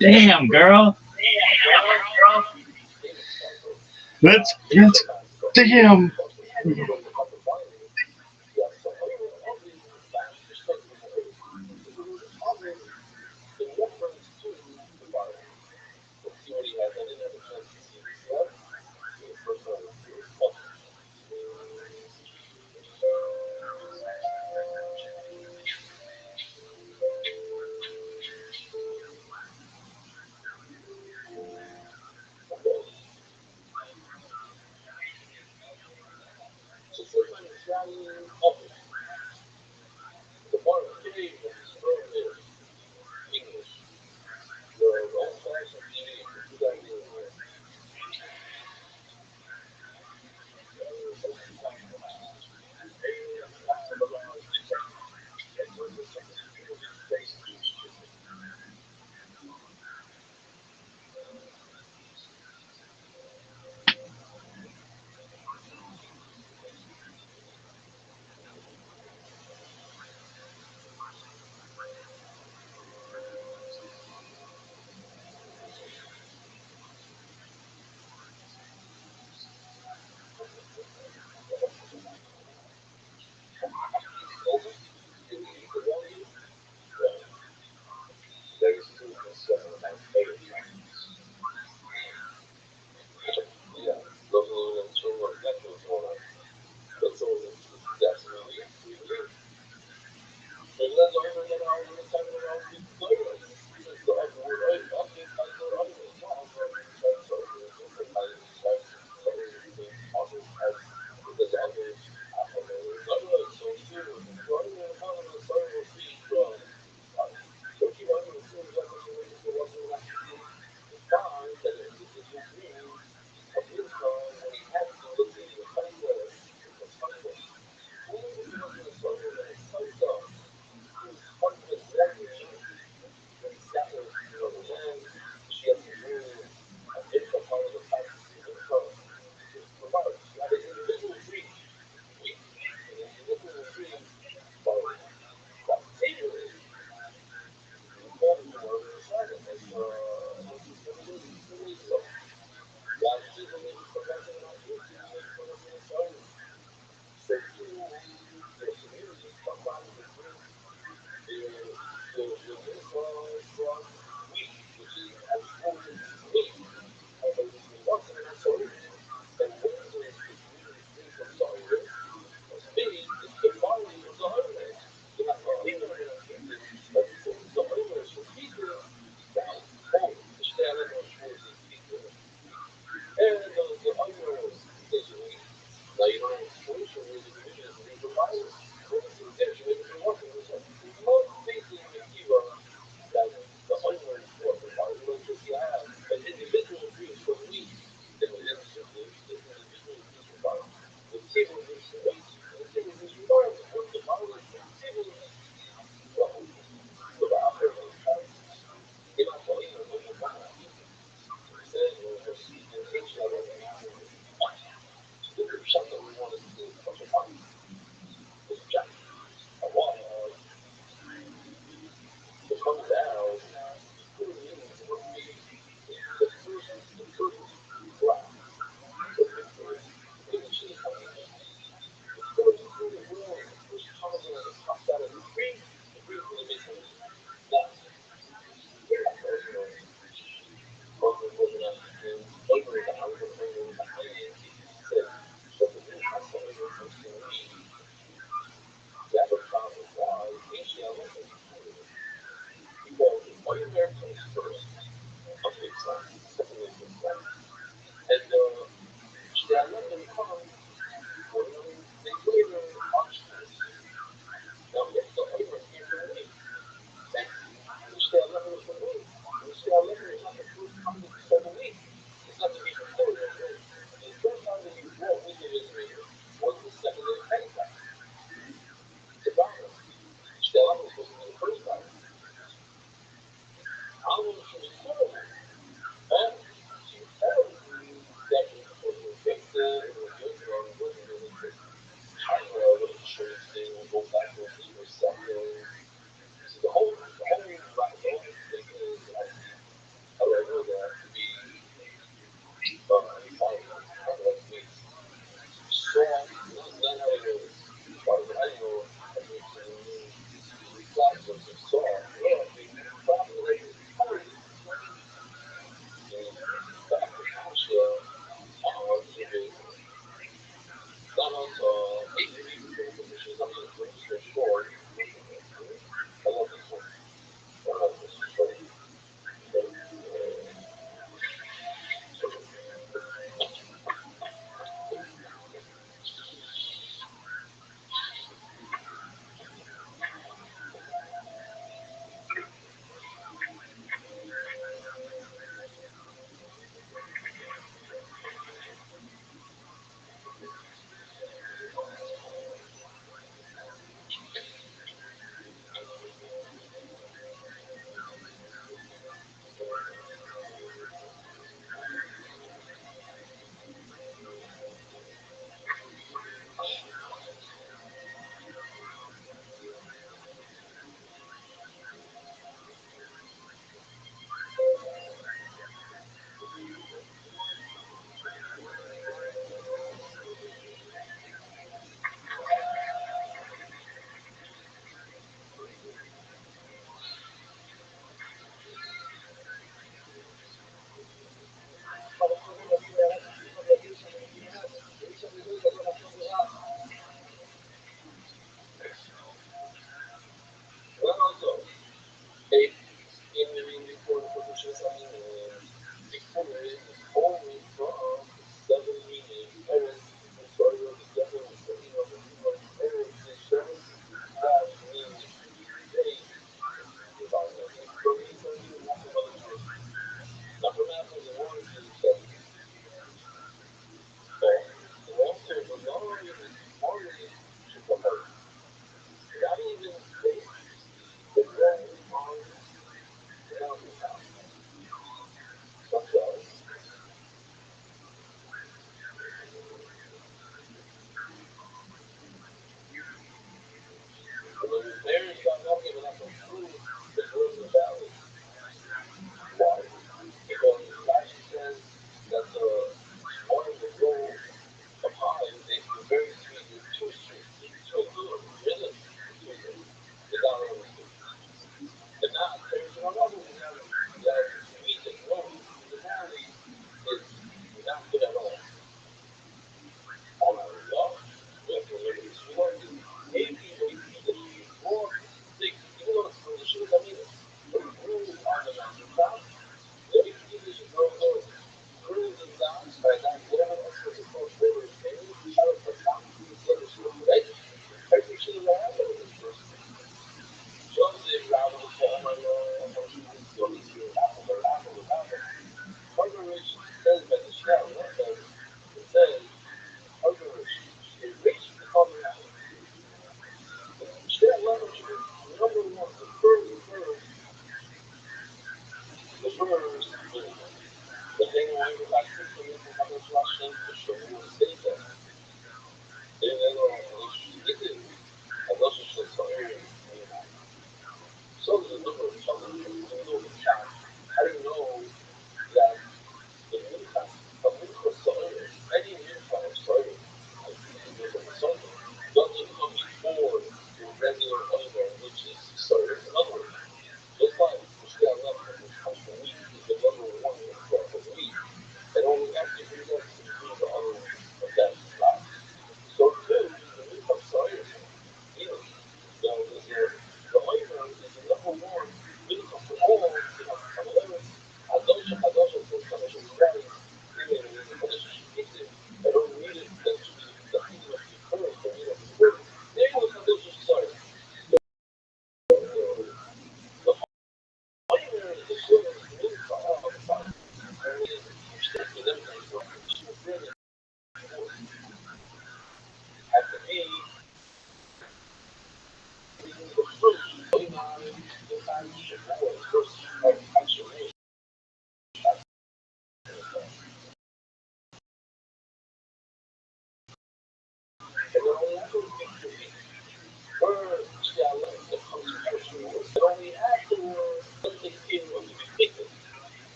Damn, girl. Let's get damn.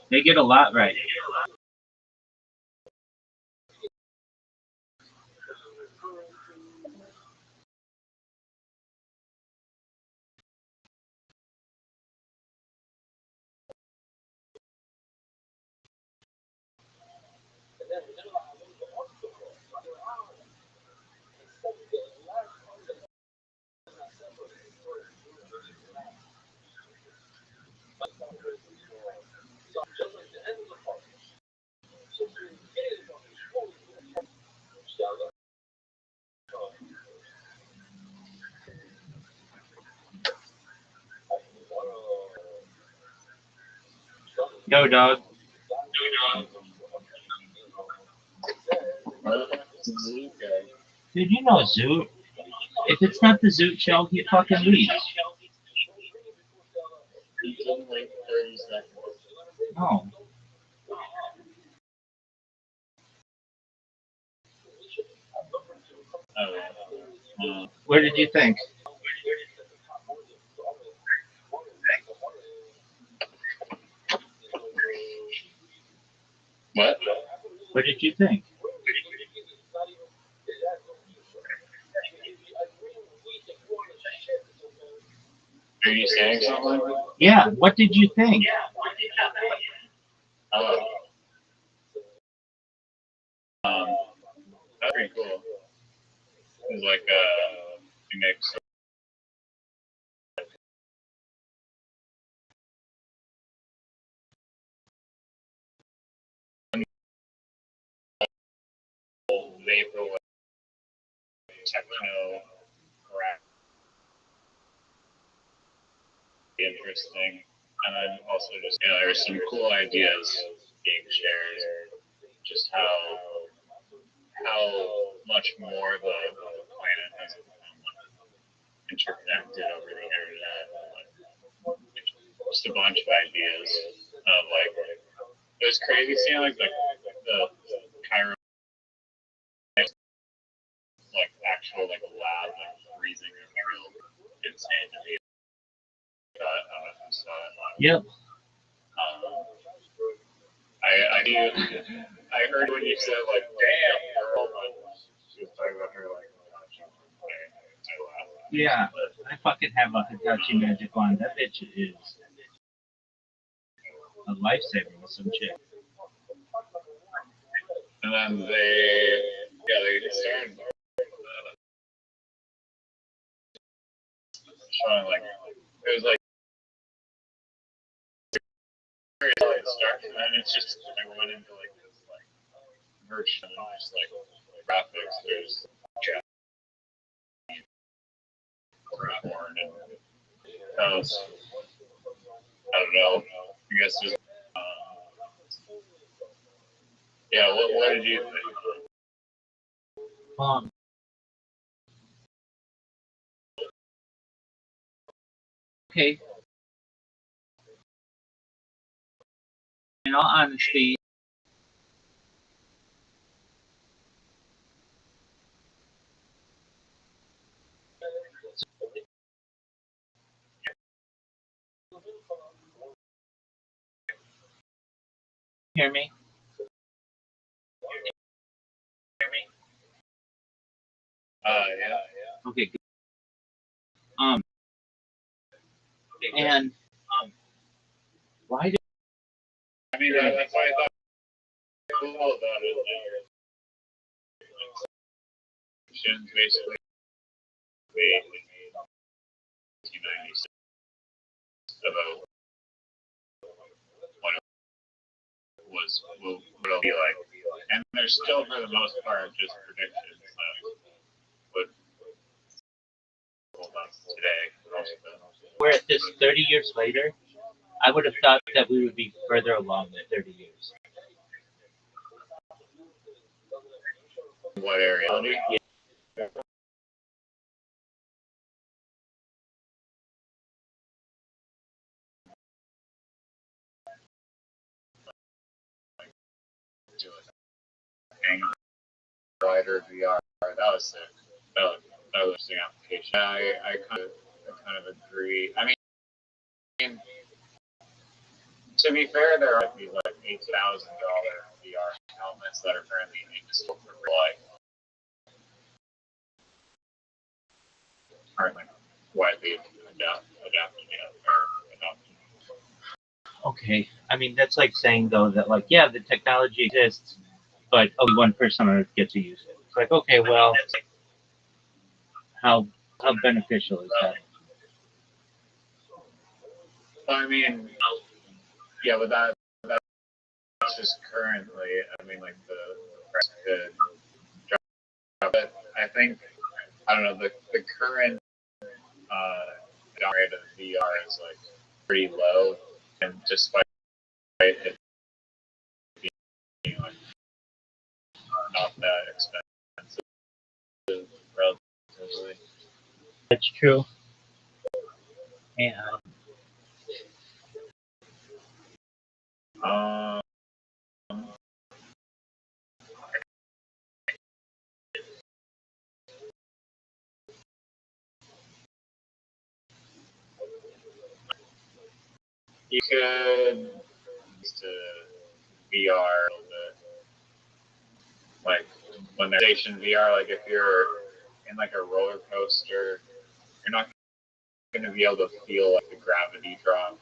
They get a lot right. Yo, dog. Dude, you know Zoot. If it's not the Zoot show, he fucking leaves. No. What did you think? What? What did you think? Are you saying something? Yeah, what did you think? Oh, that's pretty cool. It's like a mix. vaporwave, techno, rap, interesting. And then also just, there's some cool ideas being shared. Just how much more the planet has become interconnected over the internet. Just a bunch of ideas of like, it was crazy seeing like the Cairo, like actual like lab, like freezing and real insane to me. I don't know if you saw it. Yep. I heard when you said like, damn, girl, she was talking about her like, I laughed. Yeah, I fucking have a Hitachi magic wand. That bitch is a lifesaver with some shit. And then they started showing like, it was like, and it's just, I went into like this like merch and just like graphics. There's porn and those. I don't know. I guess there's. Yeah. What did you think? Okay. In all honesty, hear me? Yeah. Okay, good. And why did I mean, that's why I thought cool about it. Basically, 1996 about what it was, what it'll be like, and they're still for the most part just predictions. But today, we're at this 30 years later? I would have thought that we would be further along than 30 years. What area? Yeah. Rider VR. That was sick. That was an interesting application. I kind of agree. I mean, to be fair, there are these like $8,000 VR helmets that are currently being sold for life. Aren't like widely adapted. Okay. I mean, that's like saying, though, that, like, yeah, the technology exists, but only one person on Earth gets to use it. It's like, okay, well, how beneficial is that? I mean, yeah, but that's just currently. I mean, like the price could drop, but I think I don't know the current rate of VR is like pretty low, and despite it being like not that expensive relatively. That's true. And you could to VR a little bit, like when they're station VR, like if you're in like a roller coaster, you're not going to be able to feel like the gravity drop.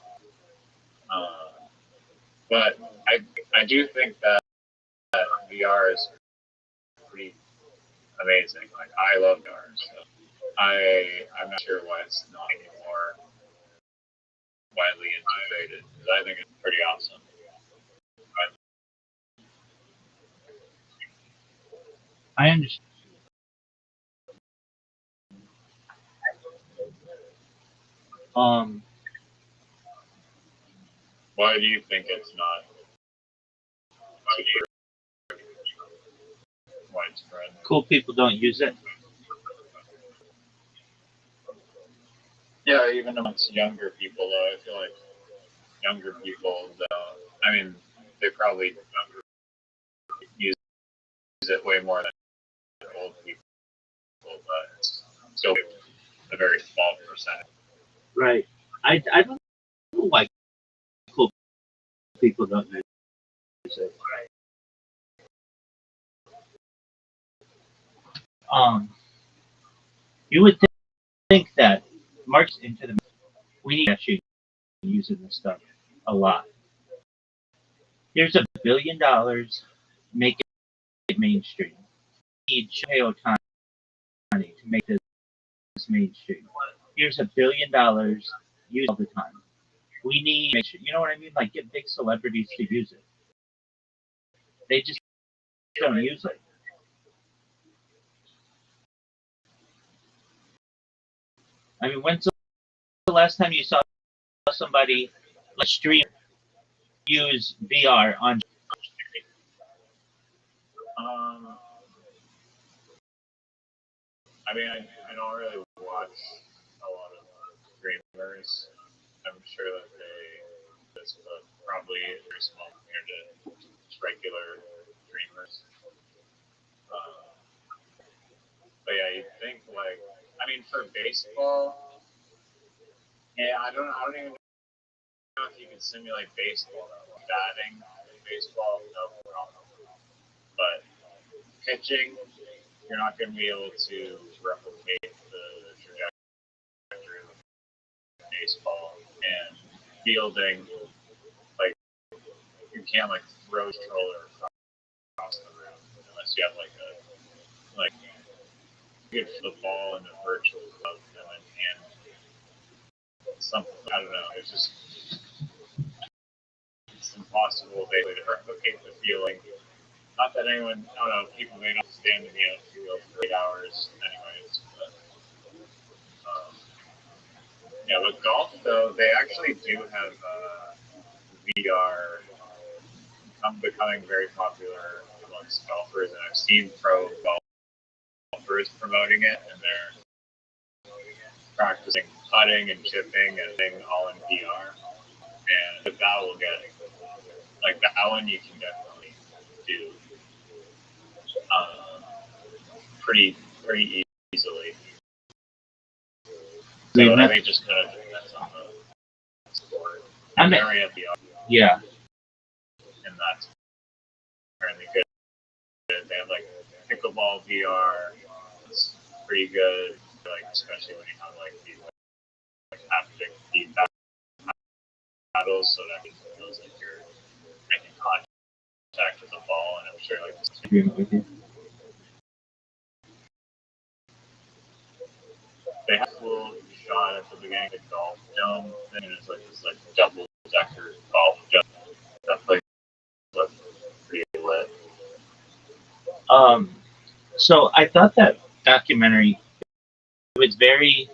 But I do think that VR is pretty amazing. Like I love VR, so I'm not sure why it's not more widely integrated because I think it's pretty awesome. I understand. Um, Why do you think it's not super widespread? cool people don't use it. Yeah, even amongst younger people, though, I feel like younger people don't. I mean, they probably use it way more than old people, but it's still a very small percentage. Right. I don't know why cool people don't use it. Um, you would think that Mark's into the we need to actually using this stuff a lot. Here's $1 billion, make it mainstream. We need Shohei Ohtani to make this mainstream. Here's $1 billion, use it all the time. We need, you know what I mean? Like get big celebrities to use it. They just don't use it. I mean, when's the last time you saw somebody like stream use VR on? I mean, I don't really watch a lot of streamers. I'm sure that this, but probably very small compared to just regular streamers. But yeah, you think like, I mean, for baseball, yeah, I don't even know if you can simulate baseball. Batting in baseball, no problem. But pitching, you're not going to be able to replicate the trajectory of baseball. And fielding, like you can't like throw a stroller across the room unless you have like you could the ball in a virtual glove and something. I don't know. It's impossible basically to replicate the feeling. Not that anyone, I don't know, people may not stand in the outfield for 8 hours anyways. But, yeah, with golf though, they actually do have VR becoming very popular amongst golfers, and I've seen pro golfers promoting it, and they're practicing putting and chipping and thing all in VR. And that will get like that one you can definitely do pretty easily. So I think it just kind of depends on the sport. I mean, yeah. And that's apparently good. They have like pickleball VR. It's pretty good. Like especially when you have like these like haptic feedback paddles, so that it feels like you're making contact with the ball, and I'm sure like they have a cool shot at the beginning of the golf dome thing, and it's like this like double decker golf dome. That place was pretty lit. So I thought that documentary was very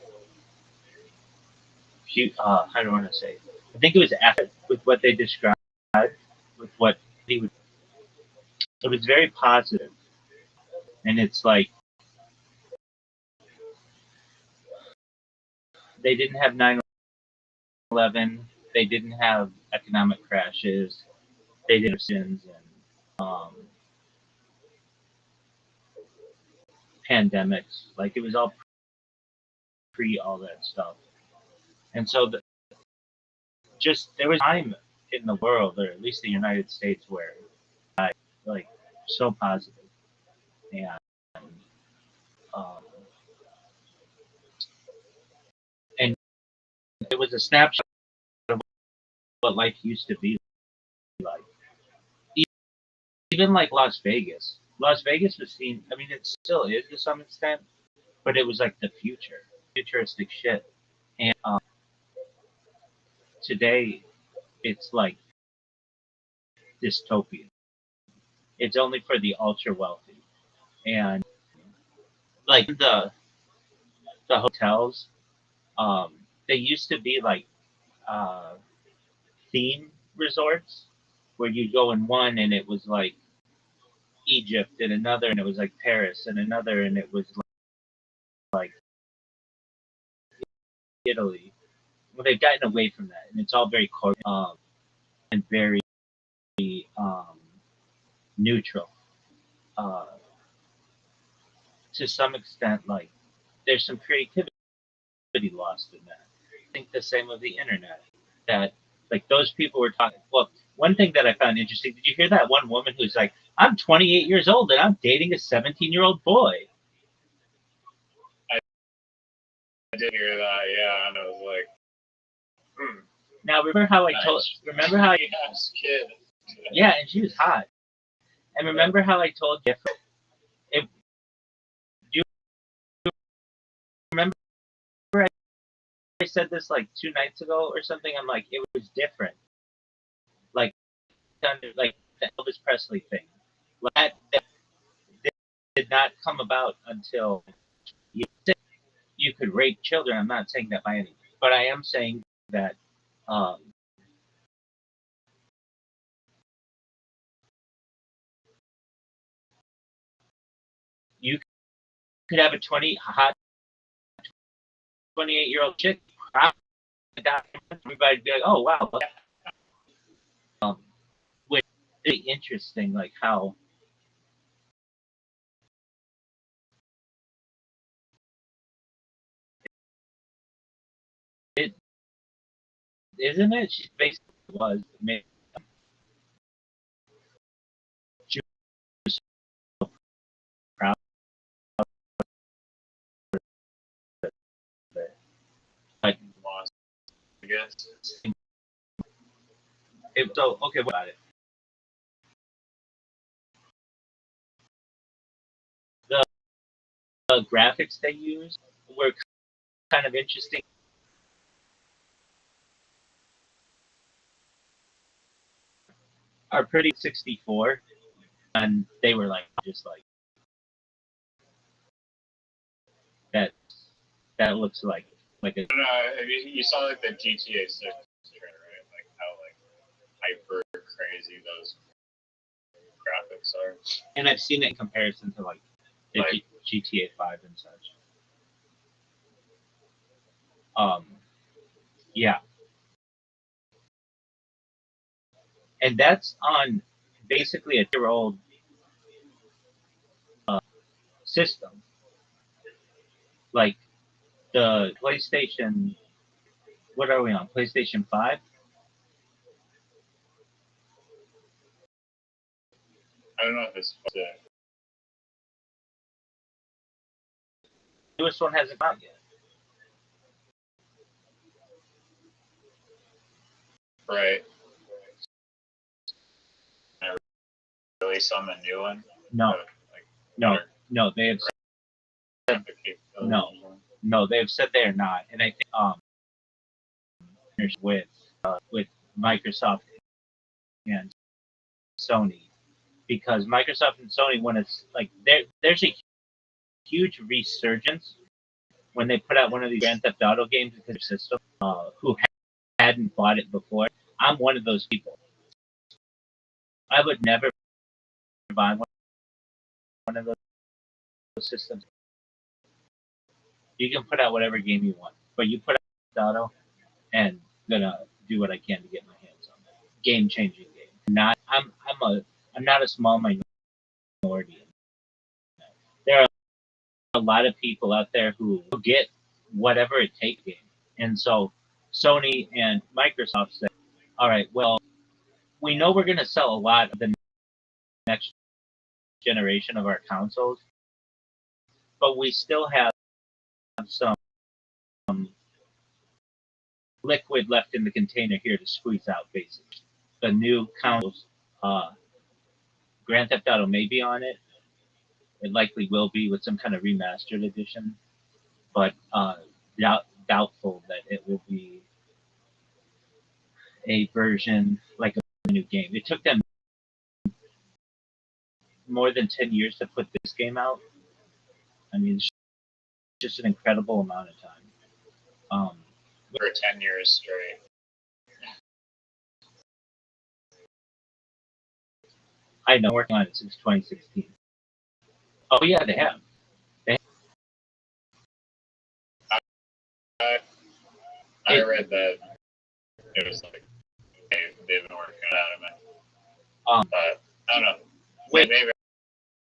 how do I want to say? I think it was accurate with what they described, with what he would. It was very positive, and it's like they didn't have 9/11, they didn't have economic crashes, they didn't have sins and pandemics. Like it was all pre all that stuff, and so just there was time in the world, or at least the United States, where I like so positive, and um, and it was a snapshot of what life used to be like. Even like Las Vegas. Las Vegas was seen. I mean, it still is to some extent, but it was like the future, futuristic shit. And today, it's like dystopian. It's only for the ultra wealthy. and like the hotels, they used to be like uh, theme resorts where you go in one and it was like Egypt, and another and it was like Paris, and another and it was like Italy. Well, they've gotten away from that, and it's all very corporate and very um, neutral. Uh, to some extent, like there's some creativity lost in that. I think the same with the internet. That like those people were talking. Well, one thing that I found interesting. Did you hear that one woman who's like, "I'm 28 years old and I'm dating a 17-year-old boy." I did hear that, yeah, and I was like, Now remember how I nice. told? Remember how? Yes, kid. Yeah, and she was hot. And remember how I told you? If you remember, I said this like 2 nights ago or something. I'm like, it was different. Like, like the Elvis Presley thing. Like, that did not come about until you could rape children. I'm not saying that by any, but I am saying that um, you could have a 28-year-old chick. Everybody'd be like, "Oh wow," which is interesting. Like how it isn't it? She basically was. She was so proud of it. Like, Lost, I guess. so okay, what about it? The, the graphics they used were kind of interesting. Are pretty 64, and they were like just like that. That looks like a. I don't know, you saw like the GTA 6 trailer, right? Like how like hyper crazy those graphics are. And I've seen it in comparison to like the Like, GTA 5 and such. Yeah, and that's on basically a year-old system. Like the PlayStation. What are we on? PlayStation 5. I don't know if it's The newest one hasn't come out yet. right. I release on the new one. No, Like, no. They have said no. They have said they are not, and I think with Microsoft and Sony, because Microsoft and Sony, when it's like there's a huge resurgence when they put out one of these Grand Theft Auto games because their system who hadn't bought it before. I'm one of those people. I would never buy one of those systems. You can put out whatever game you want, but you put out Auto, and I'm gonna do what I can to get my hands on that game-changing game. I'm not a small minority. There are a lot of people out there who get whatever it takes game, and so Sony and Microsoft said, "All right, well, we know we're gonna sell a lot of the next generation of our consoles, but we still have some liquid left in the container here to squeeze out, basically. The new consoles, Grand Theft Auto may be on it. It likely will be with some kind of remastered edition, but doubtful that it will be a version like a new game. It took them more than 10 years to put this game out. I mean, it's just an incredible amount of time. For 10 years straight. I know, working on it since 2016. Oh yeah, they have. I read that it was like they've been working on it. But I don't know. Maybe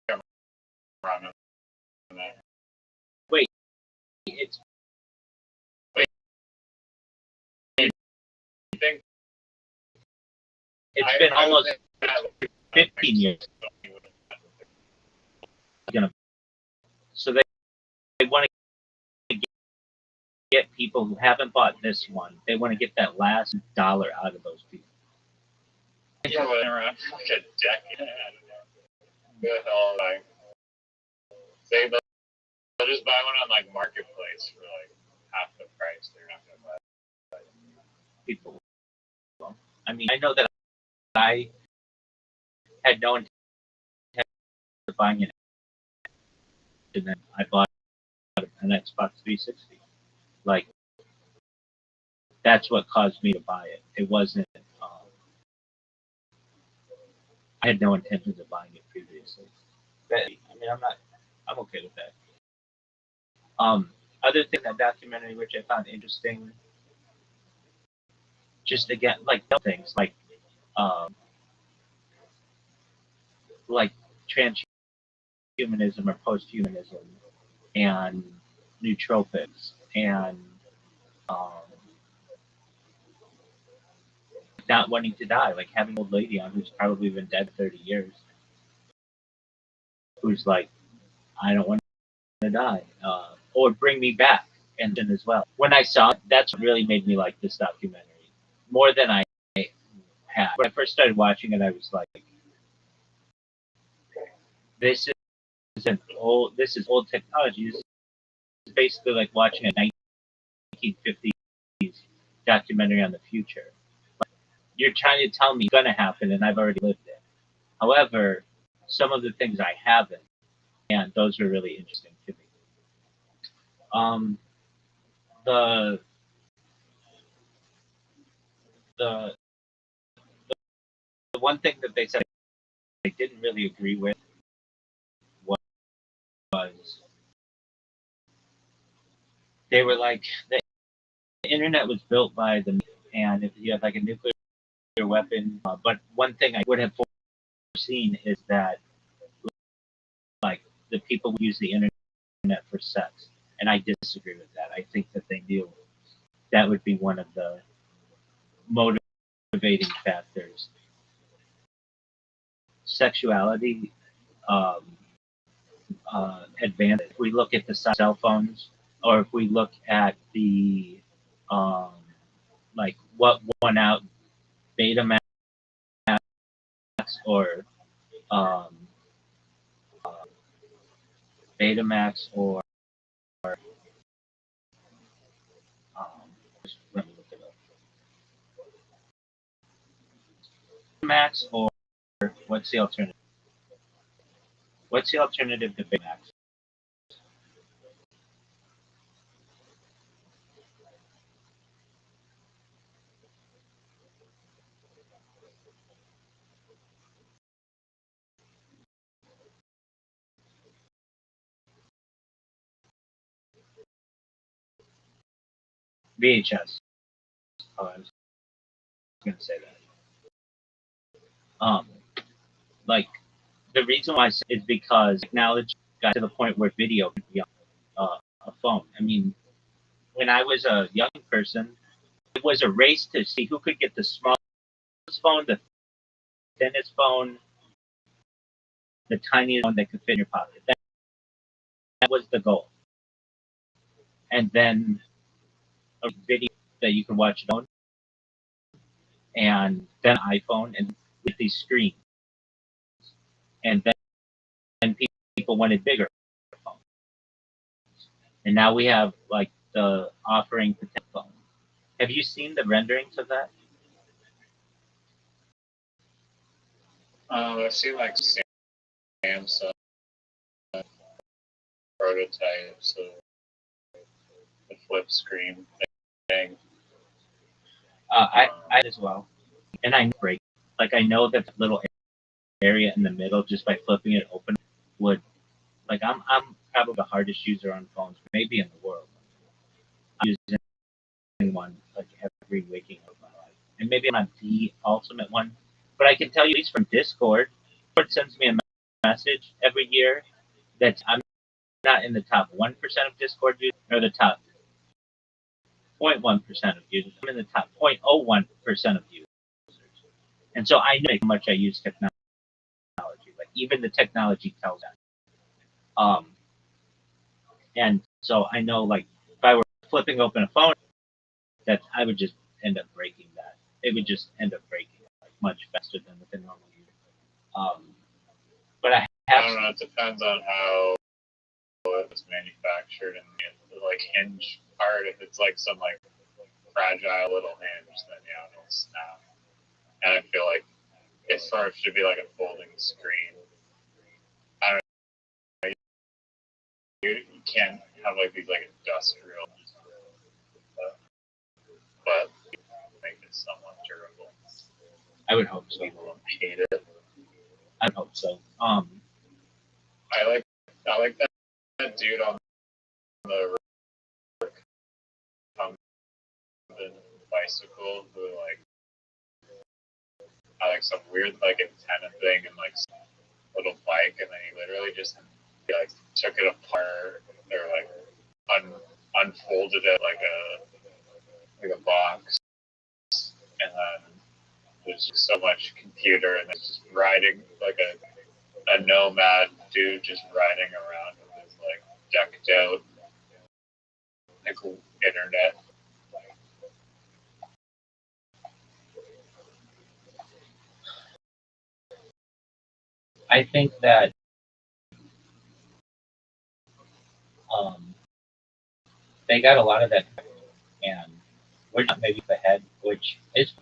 I'm wrong on that. Wait, You think it's been almost 15 years. So they want to get people who haven't bought this one. They want to get that last dollar out of those people. Yeah, well, around for like a decade. Good hell, like they'll just buy one on like Marketplace for like half the price. They're not gonna buy people. I mean, I know that I had no intention of buying it, and then I bought an Xbox 360. Like, that's what caused me to buy it. It wasn't. I had no intentions of buying it previously. But, I mean, I'm okay with that. Other thing, that documentary which I found interesting, just again, like things like transhumanism or posthumanism and nootropics and not wanting to die, like having an old lady on who's probably been dead 30 years, who's like, I don't want to die, or bring me back, and then as well. When I saw it, that's what really made me like this documentary more than I had. When I first started watching it, I was like, this is old technology. This is basically like watching a 1950s documentary on the future. Like, you're trying to tell me it's going to happen, and I've already lived it. However, some of the things I haven't, and those are really interesting to me. The one thing that they said I didn't really agree with was they were like, the internet was built by the, and if you had like a nuclear weapon, but one thing I would have foreseen is that like the people would use the internet for sex, and I disagree with that. I think that they knew that would be one of the motivating factors. Sexuality advanced. If we look at the cell phones, or if we look at the like what won out, Betamax or Betamax or let me look it up. Betamax or what's the alternative? What's the alternative to Betamax? VHS. Oh, I was going to say that. Like, the reason why is because technology got to the point where video could be on a phone. I mean, when I was a young person, it was a race to see who could get the smallest phone, the thinnest phone, the tiniest phone that could fit in your pocket. That was the goal. And then a video that you could watch on, and then iPhone, and with these screens. And then people wanted bigger phones. And now we have like the offering for 10 phones. Have you seen the renderings of that? I've seen like Samsung prototypes of the flip screen thing. I as well, and I break. Like I know that little area in the middle, just by flipping it open, would like I'm probably the hardest user on phones, maybe in the world. I'm using one like every waking of my life, and maybe I'm not the ultimate one, but I can tell you, at least from Discord, Discord sends me a message every year that I'm not in the top 1% of Discord users or the top 0.1% of users. I'm in the top 0.01% of users, and so I know how much I use technology. Like even the technology tells that. And so I know, like, if I were flipping open a phone, that I would just end up breaking that. It would just end up breaking like much faster than with a normal user. But I have. I don't know. It depends on how it was manufactured and the like hinge part. If it's like some like fragile little hinge, then yeah, it'll snap. And I feel like it sort of should be like a folding screen. I don't know. You can't have like these like industrial, but make it somewhat durable. I would hope so. People don't hate it. I would hope so. I like that dude on the bicycle who like had like some weird like antenna thing and like some little bike, and then he literally just like took it apart or like unfolded it like a box, and then there's just so much computer and it's just riding like a nomad dude just riding around with his like decked out like internet. I think that they got a lot of that, and we're not maybe ahead, which is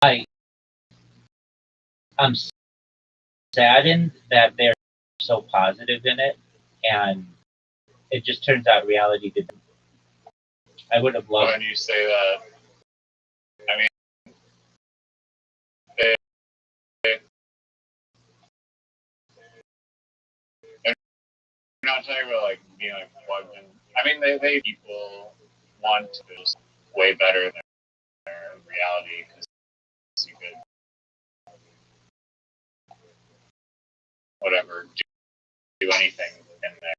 I I'm saddened that they're so positive in it, and it just turns out reality did. I would have loved. When you say that, I mean, they're not talking about like being like plugged in. I mean, they people want to just way better than their reality because you could whatever do anything in there.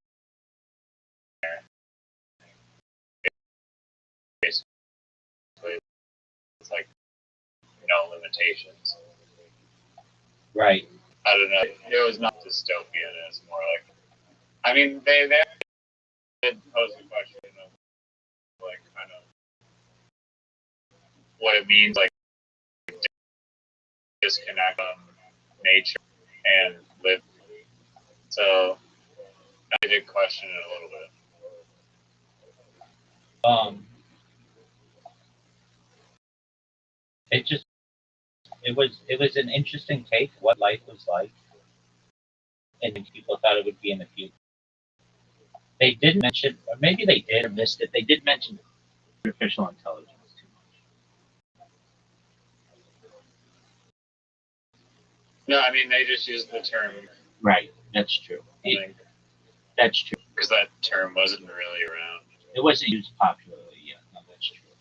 Basically, it's like no limitations. Right. I don't know. It was not dystopian. It was more like, I mean, they did pose the question of like kind of what it means, like disconnect from nature and live. So I did question it a little bit. It was an interesting take what life was like, and people thought it would be in the future. They didn't mention, or maybe they did or missed it. They did mention artificial intelligence too much. No, I mean they just used the term. Right, that's true. That's true. Because that term wasn't really around. It wasn't used popularly yet. No, that's true.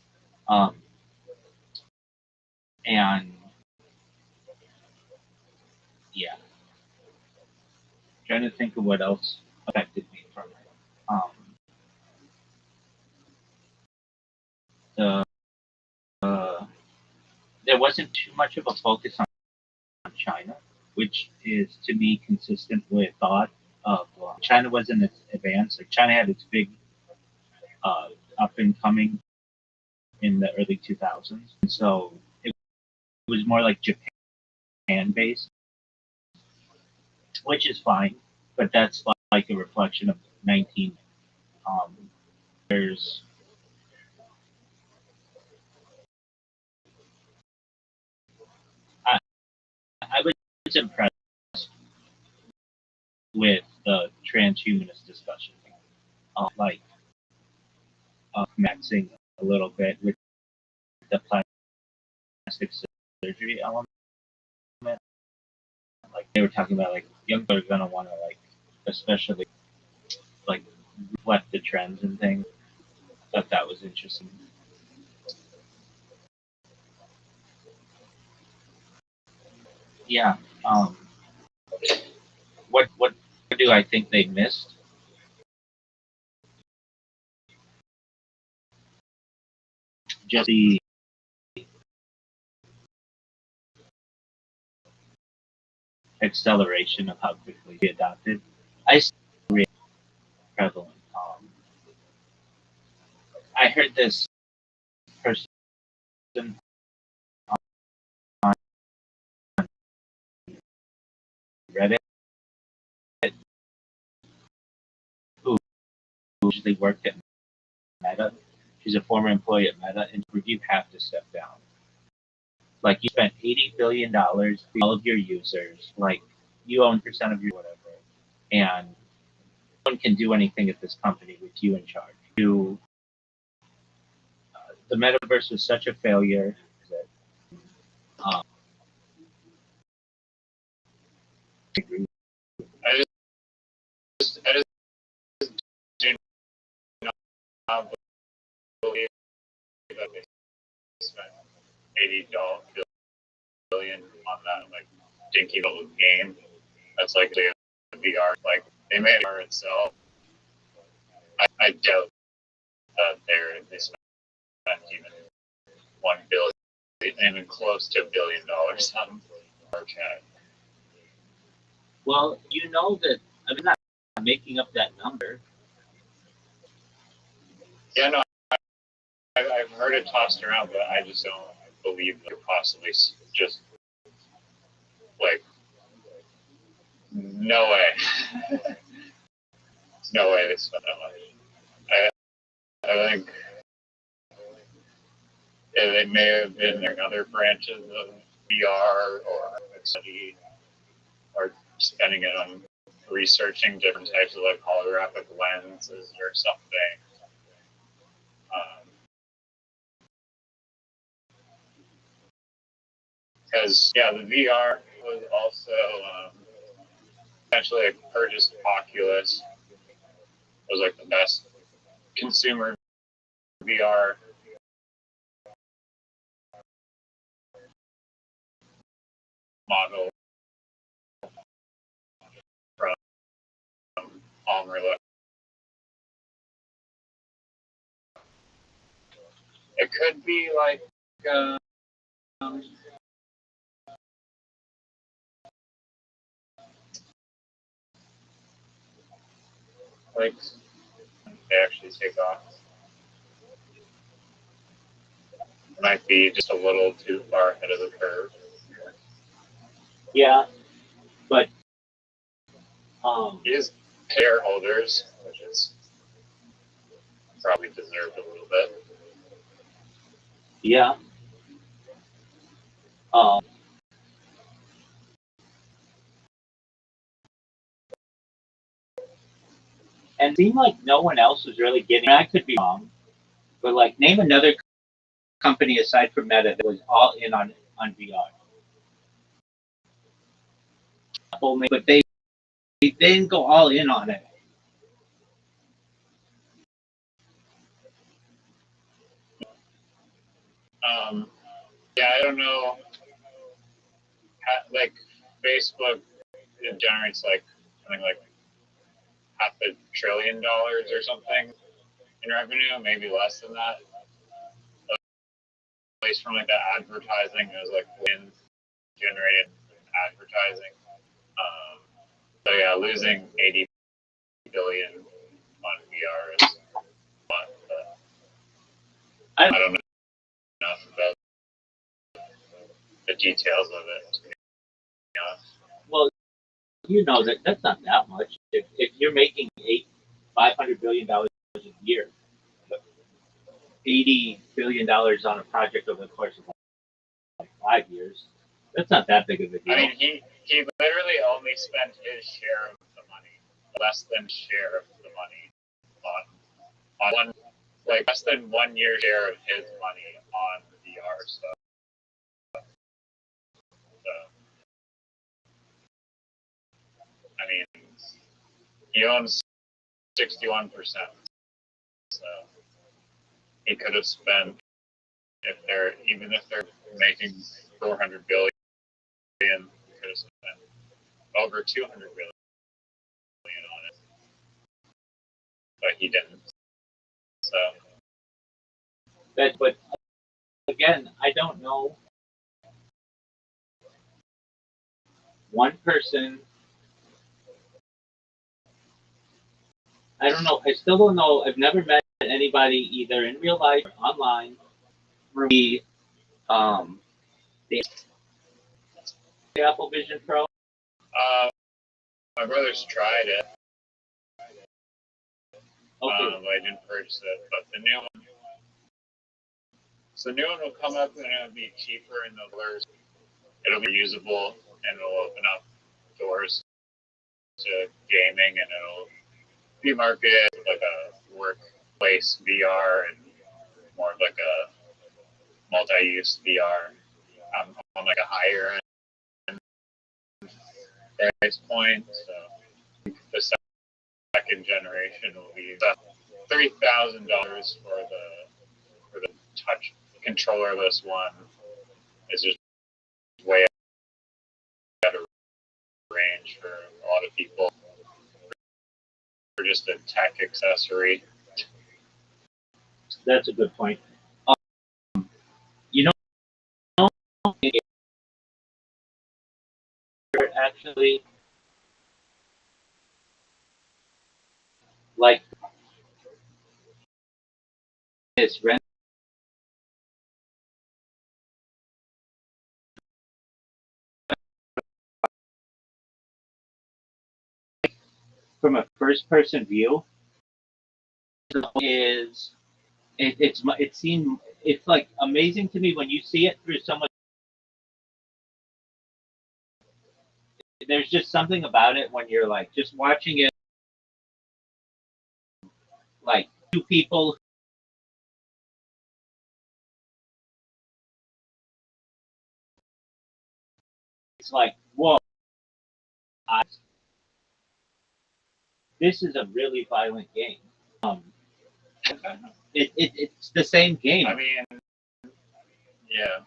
And yeah, trying to think of what else affected me from it. There wasn't too much of a focus on China, which is to me consistent with thought of China wasn't as advanced. Like China had its big up and coming in the early 2000s, and so it was more like Japan based, which is fine, but that's like a reflection of 19. There's impressed with the transhumanist discussion, like maxing a little bit with the plastic surgery element. Like they were talking about, like young people are gonna want to especially reflect the trends and things. Thought that was interesting. Yeah. What do I think they missed? Just the acceleration of how quickly we adopted. I see it really prevalent. I heard this person on Reddit who usually worked at Meta. She's a former employee at Meta, and you have to step down. Like you spent $80 billion for all of your users. Like you own percent of your whatever, and no one can do anything at this company with you in charge. The metaverse was such a failure that I agree. I just do not believe that they spent $80 billion on that dinky little game. That's like the VR. Like they made VR itself. I doubt that they spent even $1 billion, even close to $1 billion on our chat. Well, you know that I'm not making up that number. Yeah, no, I've heard it tossed around, but I just don't believe that possibly just no way. No way they spent that much. I think it may have been in other branches of VR or study or spending it on researching different types of holographic lenses or something. Because the VR was also essentially purchased Oculus. Was the best consumer VR model from Palmer. It could be they actually take off. It might be just a little too far ahead of the curve. Yeah, but is shareholders, which is probably deserved a little bit. Yeah. And it seemed like no one else was really getting. I could be wrong, but name another company aside from Meta that was all in on VR. But they didn't go all in on it. I don't know. Facebook, it generates something like $500 billion or something in revenue, maybe less than that. At least from the advertising, it was wins generated advertising. So losing $80 billion on VR is a lot. I don't know enough about the details of it. Well, you know that's not that much. If you're making $500 billion a year, $80 billion on a project over the course of 5 years, that's not that big of a deal. I mean, he literally only spent his share of the money, less than share of the money on one, like less than 1 year share of his money on the VR stuff. So, I mean, he owns 61%. So he could have spent, even if they're making 400 billion, he could have spent over 200 billion on it, but he didn't. So, but again, I don't know. One person, I don't know. I still don't know. I've never met anybody either in real life or online. The the Apple Vision Pro. my brother's tried it. Okay. But I didn't purchase it. But the new one will come up and it'll be cheaper in the doors. It'll be usable and it'll open up doors to gaming, and it'll be marketed like a workplace VR and more like a multi-use VR on like a higher end price point. So the second generation will be $3,000 for the touch controllerless one. Is just way out of range for a lot of people. For just a tech accessory. That's a good point. You know, actually, like this rent from a first-person view is it's like amazing to me when you see it through someone. There's just something about it when you're like just watching it, like two people. It's like, whoa, this is a really violent game. It's the same game. I mean, yeah.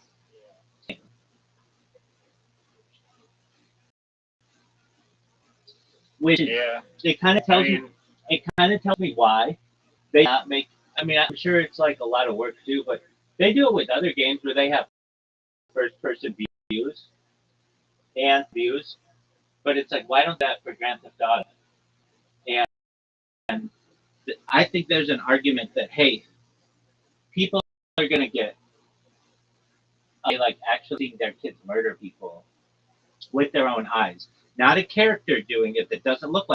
Which Yeah. it kind of tells me. It kind of tells me why they not make. I mean, I'm sure it's like a lot of work too, but they do it with other games where they have first-person views and views. But it's like, why don't that for Grand Theft Auto? And I think there's an argument that hey, people are gonna get like actually seeing their kids murder people with their own eyes, not a character doing it that doesn't look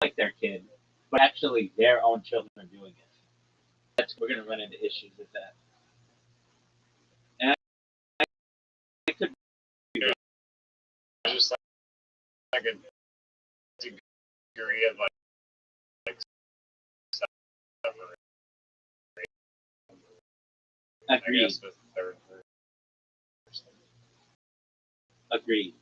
like their kid, but actually their own children doing it. We're gonna run into issues with that. And I could Just like a degree of like separation. agree. I guess with third person. Agreed.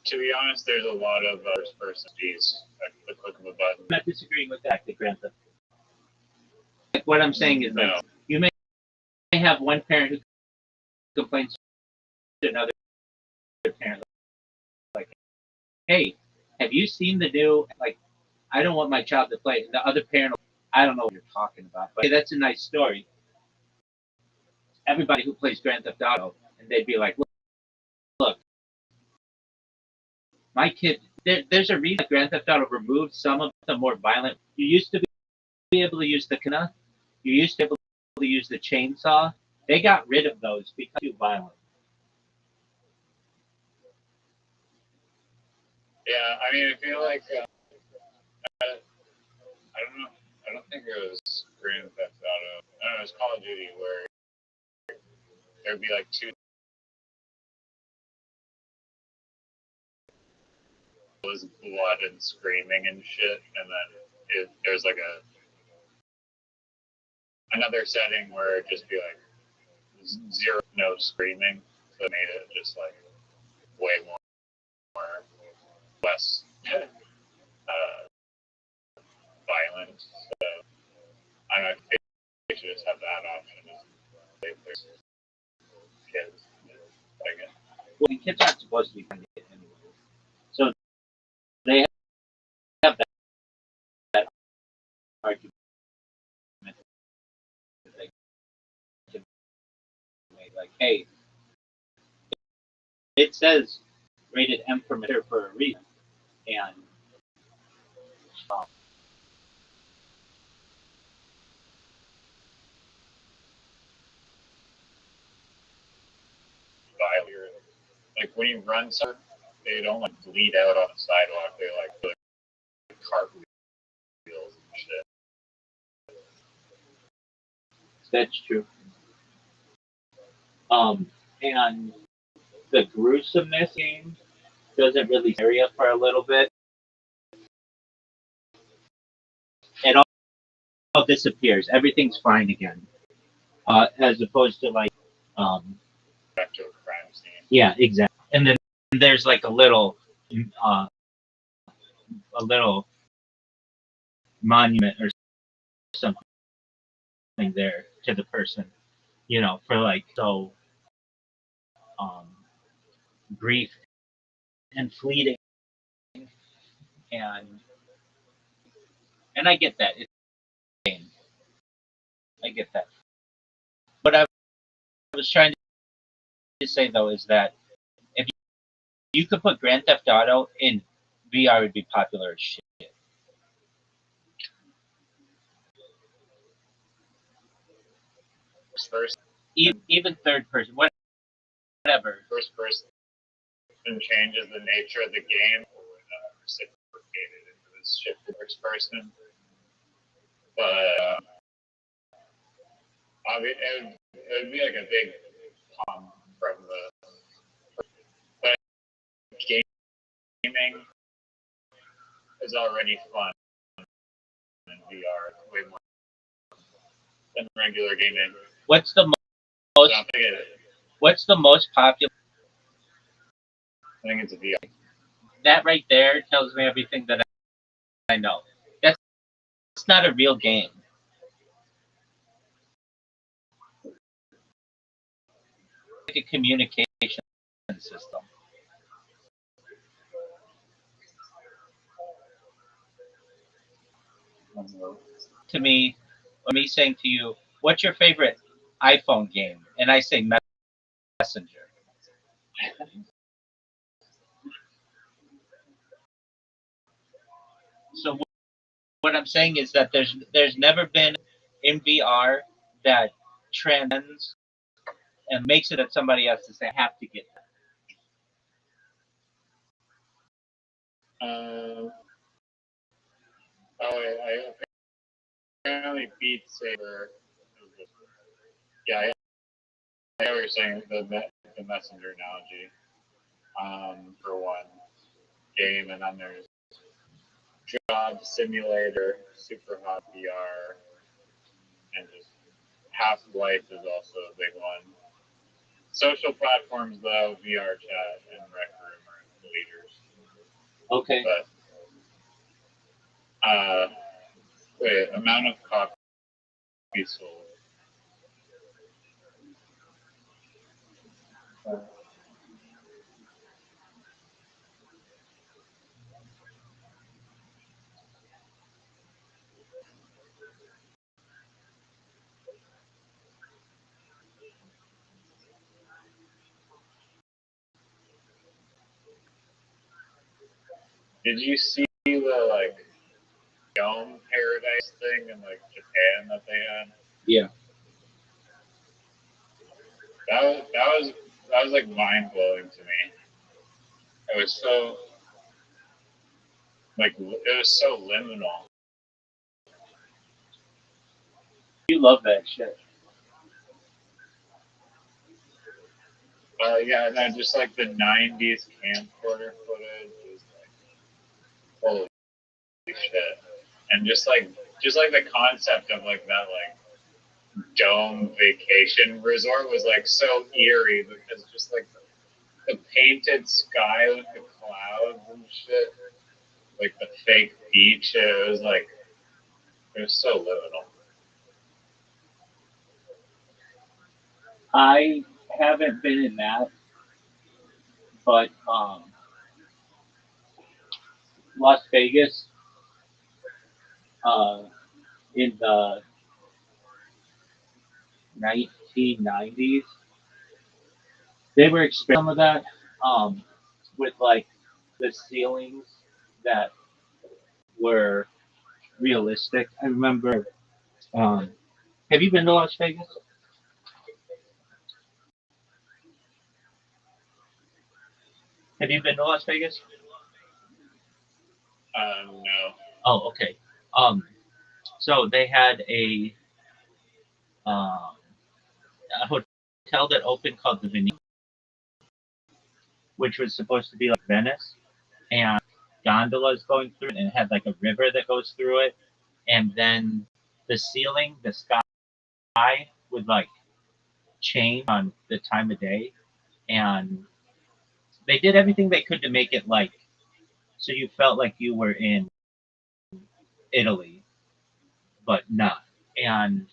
To be honest, there's a lot of first person keys at the click of a button. I'm not disagreeing with that, the Grand Theft. Like what I'm saying is like you may have one parent who complains to another parent like, hey, have you seen the new, like, I don't want my child to play. And the other parent, I don't know what you're talking about, but hey, that's a nice story. Everybody who plays Grand Theft Auto, and they'd be like, look, my kid, there's a reason Grand Theft Auto removed some of the more violent. You used to be able to use the katana. You used to be able to use the chainsaw. They got rid of those because too violent. Yeah, I mean, I feel like I don't know. I don't think it was Grand Theft Auto. I don't know. It was Call of Duty where there'd be like two was blood and screaming and shit, and then there's like another setting where it'd just be like zero, no screaming, so it made it just like way more less violent. So I don't know if they should just have that option if there's kids. Like it. Well, the kids aren't supposed to be finding it anyway. So they have that argument that they can make, like, hey, it says rated M for mature for a reason, and like when you run some, they don't like bleed out on the sidewalk. They like cartwheels and shit. that's true. And the gruesomeness game doesn't really scare you for a little bit. It all disappears. Everything's fine again. As opposed to like, Back to a crime scene. yeah, exactly. And then there's like a little monument or something there to the person, you know, for like so brief and fleeting, and I get that. I get that. What I was trying to say though is that if you could put Grand Theft Auto in VR, it'd be popular as shit. First, even third person, whatever. First person changes the nature of the game, or reciprocated into this shift to first person. But I mean, it would be like a big pump from the. But gaming is already fun in VR, way more than regular gaming. What's the most popular? I think it's a VR. That right there tells me everything that I know. That's not a real game. Like a communication system. To me, or me saying to you, what's your favorite iPhone game? And I say Messenger. So what I'm saying is that there's never been in VR that transcends and makes it that somebody has to say, I have to get that. I apparently Beat Saber. Yeah, I know what you're saying, the messenger analogy. For one game, and then there's Job Simulator, Super Hot VR, and just Half-Life is also a big one. Social platforms, though, VR chat and Rec Room are the leaders. Okay. But amount of copies sold. Did you see the like Dome Paradise thing in like Japan that they had? Yeah. That was like mind blowing to me. It was so liminal. You love that shit. Yeah, and then just like the '90s camcorder footage was like shit. And just like the concept of like that like dome vacation resort was like so eerie because just like the painted sky with the clouds and shit, like the fake beach, it was so liminal. I haven't been in that, but Las Vegas uh, in the 1990s, they were experiencing some of that with like the ceilings that were realistic. I remember. Um, have you been to Las Vegas? Have you been to Las Vegas? No. Oh, okay. Um, so they had um, a hotel that opened called the Venetian, which was supposed to be like Venice, and gondolas going through it, and it had like a river that goes through it, and then the ceiling, the sky would like change on the time of day, and they did everything they could to make it like so you felt like you were in Italy, but not. And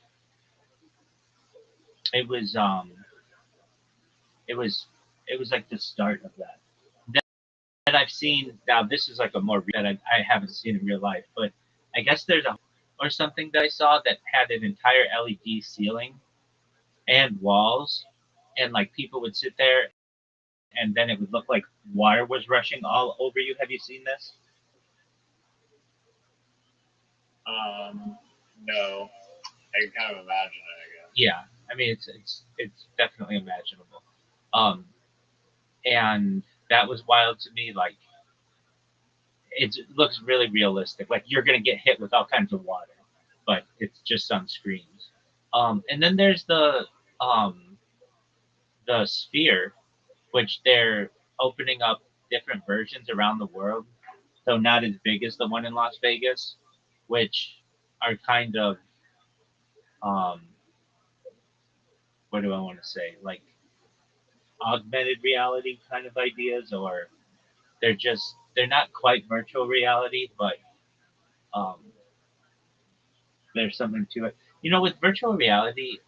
it was um it was it was like the start of that. That I've seen now. This is like a more that I haven't seen in real life, but I guess there's a or something that I saw that had an entire LED ceiling and walls, and like people would sit there, and then it would look like water was rushing all over you. Have you seen this? No. I can kind of imagine it, I guess. Yeah, I mean it's definitely imaginable, um, and that was wild to me. Like it looks really realistic. Like you're gonna get hit with all kinds of water, but it's just on screens. And then there's um, the Sphere, which they're opening up different versions around the world, though not as big as the one in Las Vegas, which are kind of um, what do I want to say, like augmented reality kind of ideas, or they're not quite virtual reality, but um, there's something to it. You know, with virtual reality,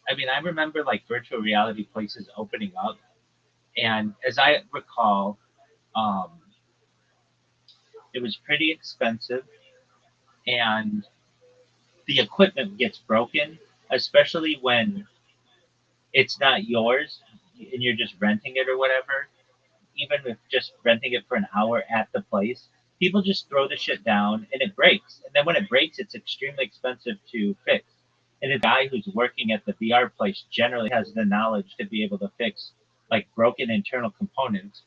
I mean, I remember like virtual reality places opening up, and as I recall, um, it was pretty expensive, and the equipment gets broken, especially when it's not yours and you're just renting it or whatever. Even if just renting it for an hour at the place, people just throw the shit down and it breaks. And then when it breaks, it's extremely expensive to fix. And the guy who's working at the VR place generally has the knowledge to be able to fix like broken internal components.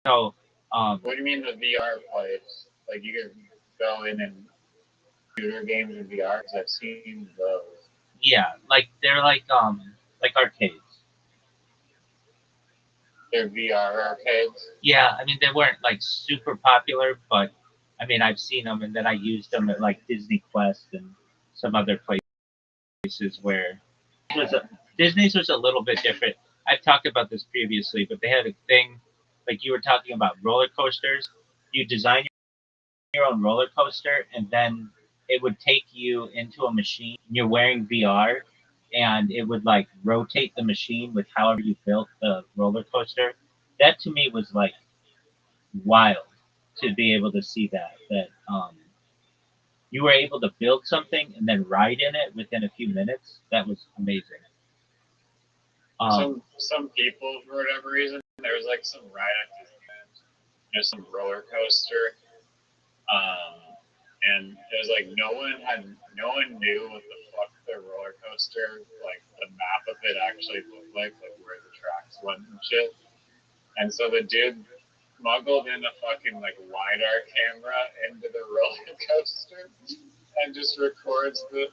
So, What do you mean the VR place? Like you can go in and computer games in VR? Because I've seen those. yeah, like they're like arcades. They're VR arcades. Yeah, I mean they weren't like super popular, but I mean I've seen them and then I used them at like Disney Quest and some other places where it was Disney's was a little bit different. I've talked about this previously, but they had a thing like you were talking about roller coasters. You design your own roller coaster, and then it would take you into a machine. You're wearing VR, and it would like rotate the machine with however you built the roller coaster. That to me was like wild to be able to see that you were able to build something and then ride in it within a few minutes. That was amazing. Some people for whatever reason there was like some ride at Disneyland. There's some roller coaster. And it was like no one knew what the fuck the roller coaster, like the map of it actually looked like where the tracks went and shit. And so the dude smuggled in a fucking like LiDAR camera into the roller coaster and just records the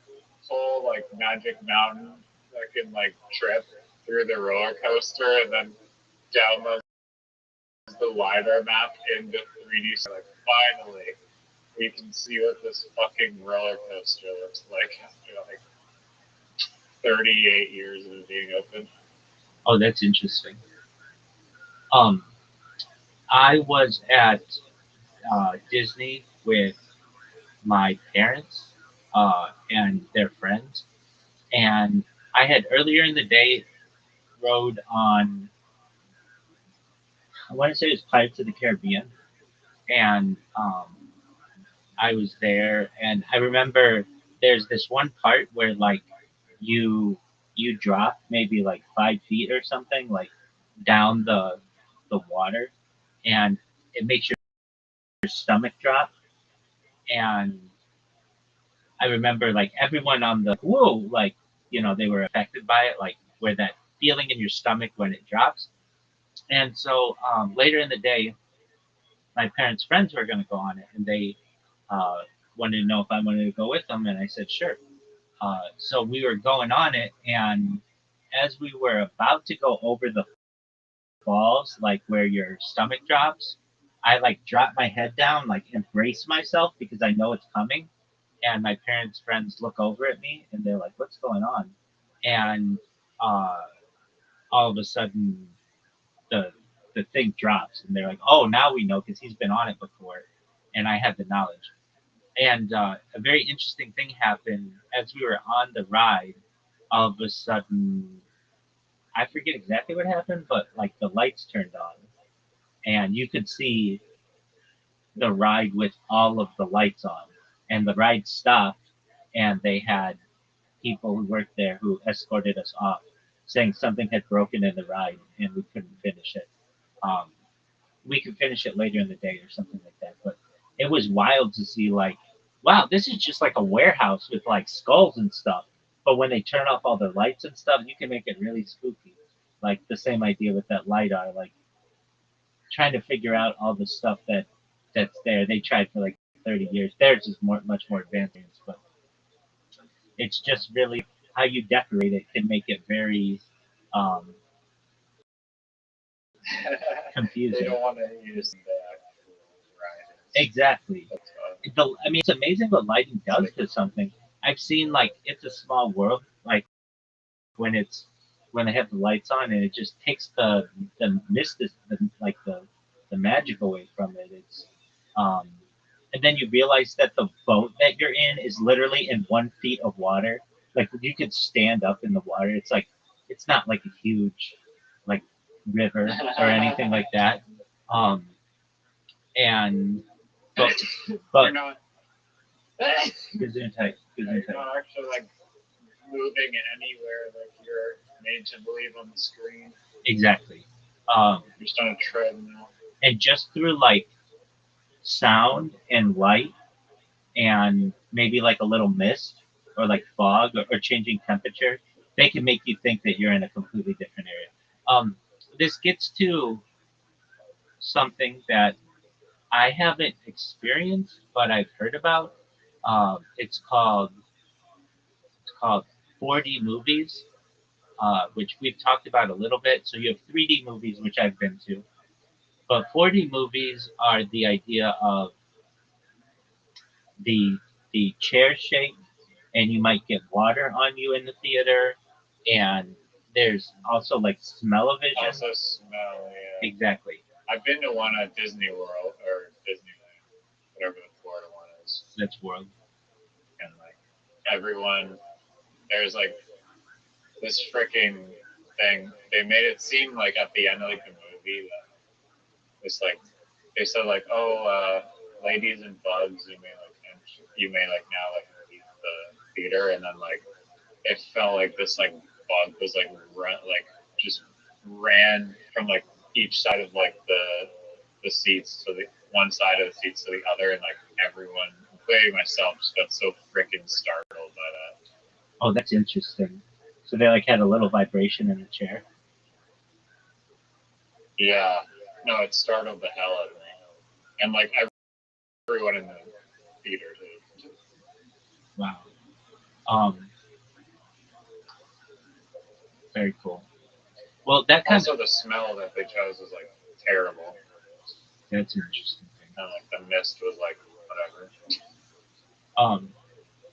whole like Magic Mountain fucking like trip through the roller coaster and then downloads the LiDAR map into 3D. So like finally, we can see what this fucking roller coaster looks like after like 38 years of it being open. Oh, that's interesting. I was at Disney with my parents and their friends, and I had earlier in the day rode on. I want to say it was Pirates of the Caribbean, and I was there, and I remember there's this one part where like you you drop maybe like 5 feet or something like down the water, and it makes your stomach drop. And I remember like everyone on the whoa, like they were affected by it, like where that feeling in your stomach when it drops. And so later in the day, my parents' friends were going to go on it, and they uh, wanted to know if I wanted to go with them, and I said sure. So we were going on it, and as we were about to go over the falls, like where your stomach drops, I like drop my head down, like embrace myself because I know it's coming. And my parents' friends look over at me and they're like, "What's going on?" And uh, all of a sudden, the the thing drops, and they're like, "Oh, now we know because he's been on it before," and I had the knowledge. And a very interesting thing happened as we were on the ride. All of a sudden, I forget exactly what happened, but like the lights turned on, and you could see the ride with all of the lights on, and the ride stopped, and they had people who worked there who escorted us off, saying something had broken in the ride and we couldn't finish it. Um, we could finish it later in the day or something like that. But it was wild to see like, wow, this is just like a warehouse with like skulls and stuff. But when they turn off all the lights and stuff, you can make it really spooky. Like the same idea with that lidar, like trying to figure out all the stuff that's there. They tried for like 30 years. Theirs is much more advanced, but it's just really how you decorate it can make it very um, confusing. They don't want to use the actual ride. Exactly. I mean, it's amazing what lighting does to something. I've seen like It's a Small World, like when it's when they have the lights on and it just takes the mist, the magic away from it. It's um, and then you realize that the boat that you're in is literally in 1 feet of water. Like you could stand up in the water. It's like it's not like a huge like river or anything like that. Um, and but You're but not. Gesundheit, You're Gesundheit. not actually like moving anywhere like you're made to believe on the screen. Exactly. You're just on a treadmill. And just through like sound and light and maybe like a little mist or like fog or changing temperature, they can make you think that you're in a completely different area. This gets to something that I haven't experienced, but I've heard about. It's called 4D movies, which we've talked about a little bit. So you have 3D movies, which I've been to, but 4D movies are the idea of the the chair shake, and you might get water on you in the theater, and there's also like smell-o-vision. Also smell, yeah. Exactly. I've been to one at Disney World or Disneyland, whatever the Florida one is, That's world. and like everyone, there's like this freaking thing. They made it seem like at the end of like the movie that it's like they said like, oh, ladies and bugs, you may like now like leave the theater, and then like it felt like this like bug was like just ran from like each side of like the seats to the one side of the seats to the other, and like everyone, including myself, just got so freaking startled by that. Oh, that's interesting. So they like had a little vibration in the chair. Yeah, no, it startled the hell out of me, and like everyone in the theater too. Wow. Um, very cool. Well, that kind Also, the smell that they chose was like terrible, that's an interesting thing. and like the mist was like whatever.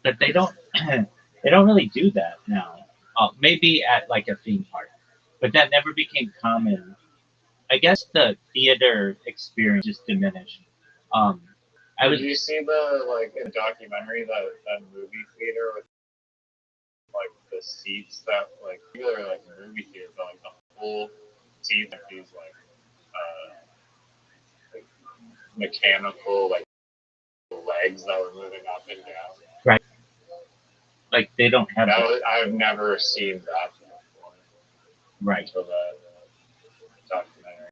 But they don't they don't really do that now. Maybe at like a theme park, but that never became common. I guess the theater experience just diminished. Um, I was Did you see the like in the documentary that movie theater with like the seats that like either like movie theater but like the whole seats like these like mechanical like legs that were moving up and down. right, like they don't have That that. was, I've never seen that before Right. until the documentary.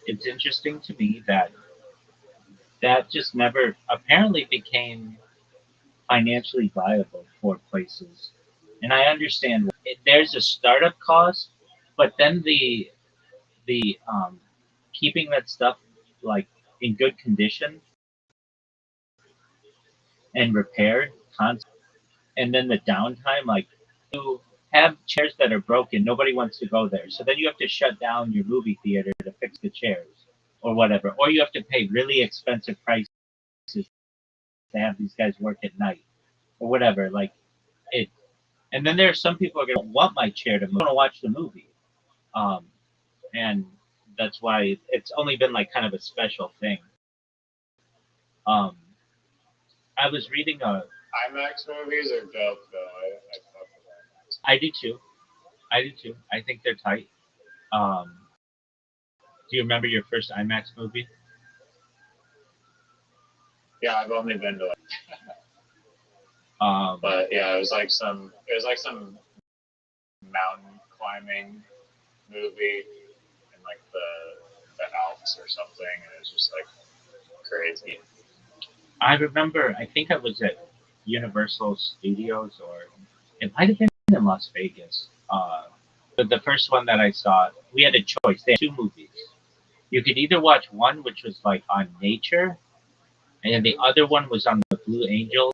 It's interesting to me that that just never apparently became financially viable for places. And I understand there's a startup cost, but then the keeping that stuff like in good condition and repaired constantly, and then the downtime, like you have chairs that are broken, nobody wants to go there. So then you have to shut down your movie theater to fix the chairs or whatever. Or you have to pay really expensive prices to have these guys work at night or whatever. Like it and then there are some people who are gonna want my chair to move. I want to watch the movie. Um, and that's why it's only been like kind of a special thing. Um, I was reading a. IMAX movies are dope though. I fuck with IMAX. I do too. I do too. I think they're tight. Um, do you remember your first IMAX movie? Yeah, I've only been to like, Um, but yeah, it was like some mountain climbing movie in like the Alps or something, and it was just like crazy. I remember. I think I was at Universal Studios, or it might have been in Las Vegas. But the first one that I saw, we had a choice. They had two movies. You could either watch one, which was like on nature, and the other one was on the Blue Angels.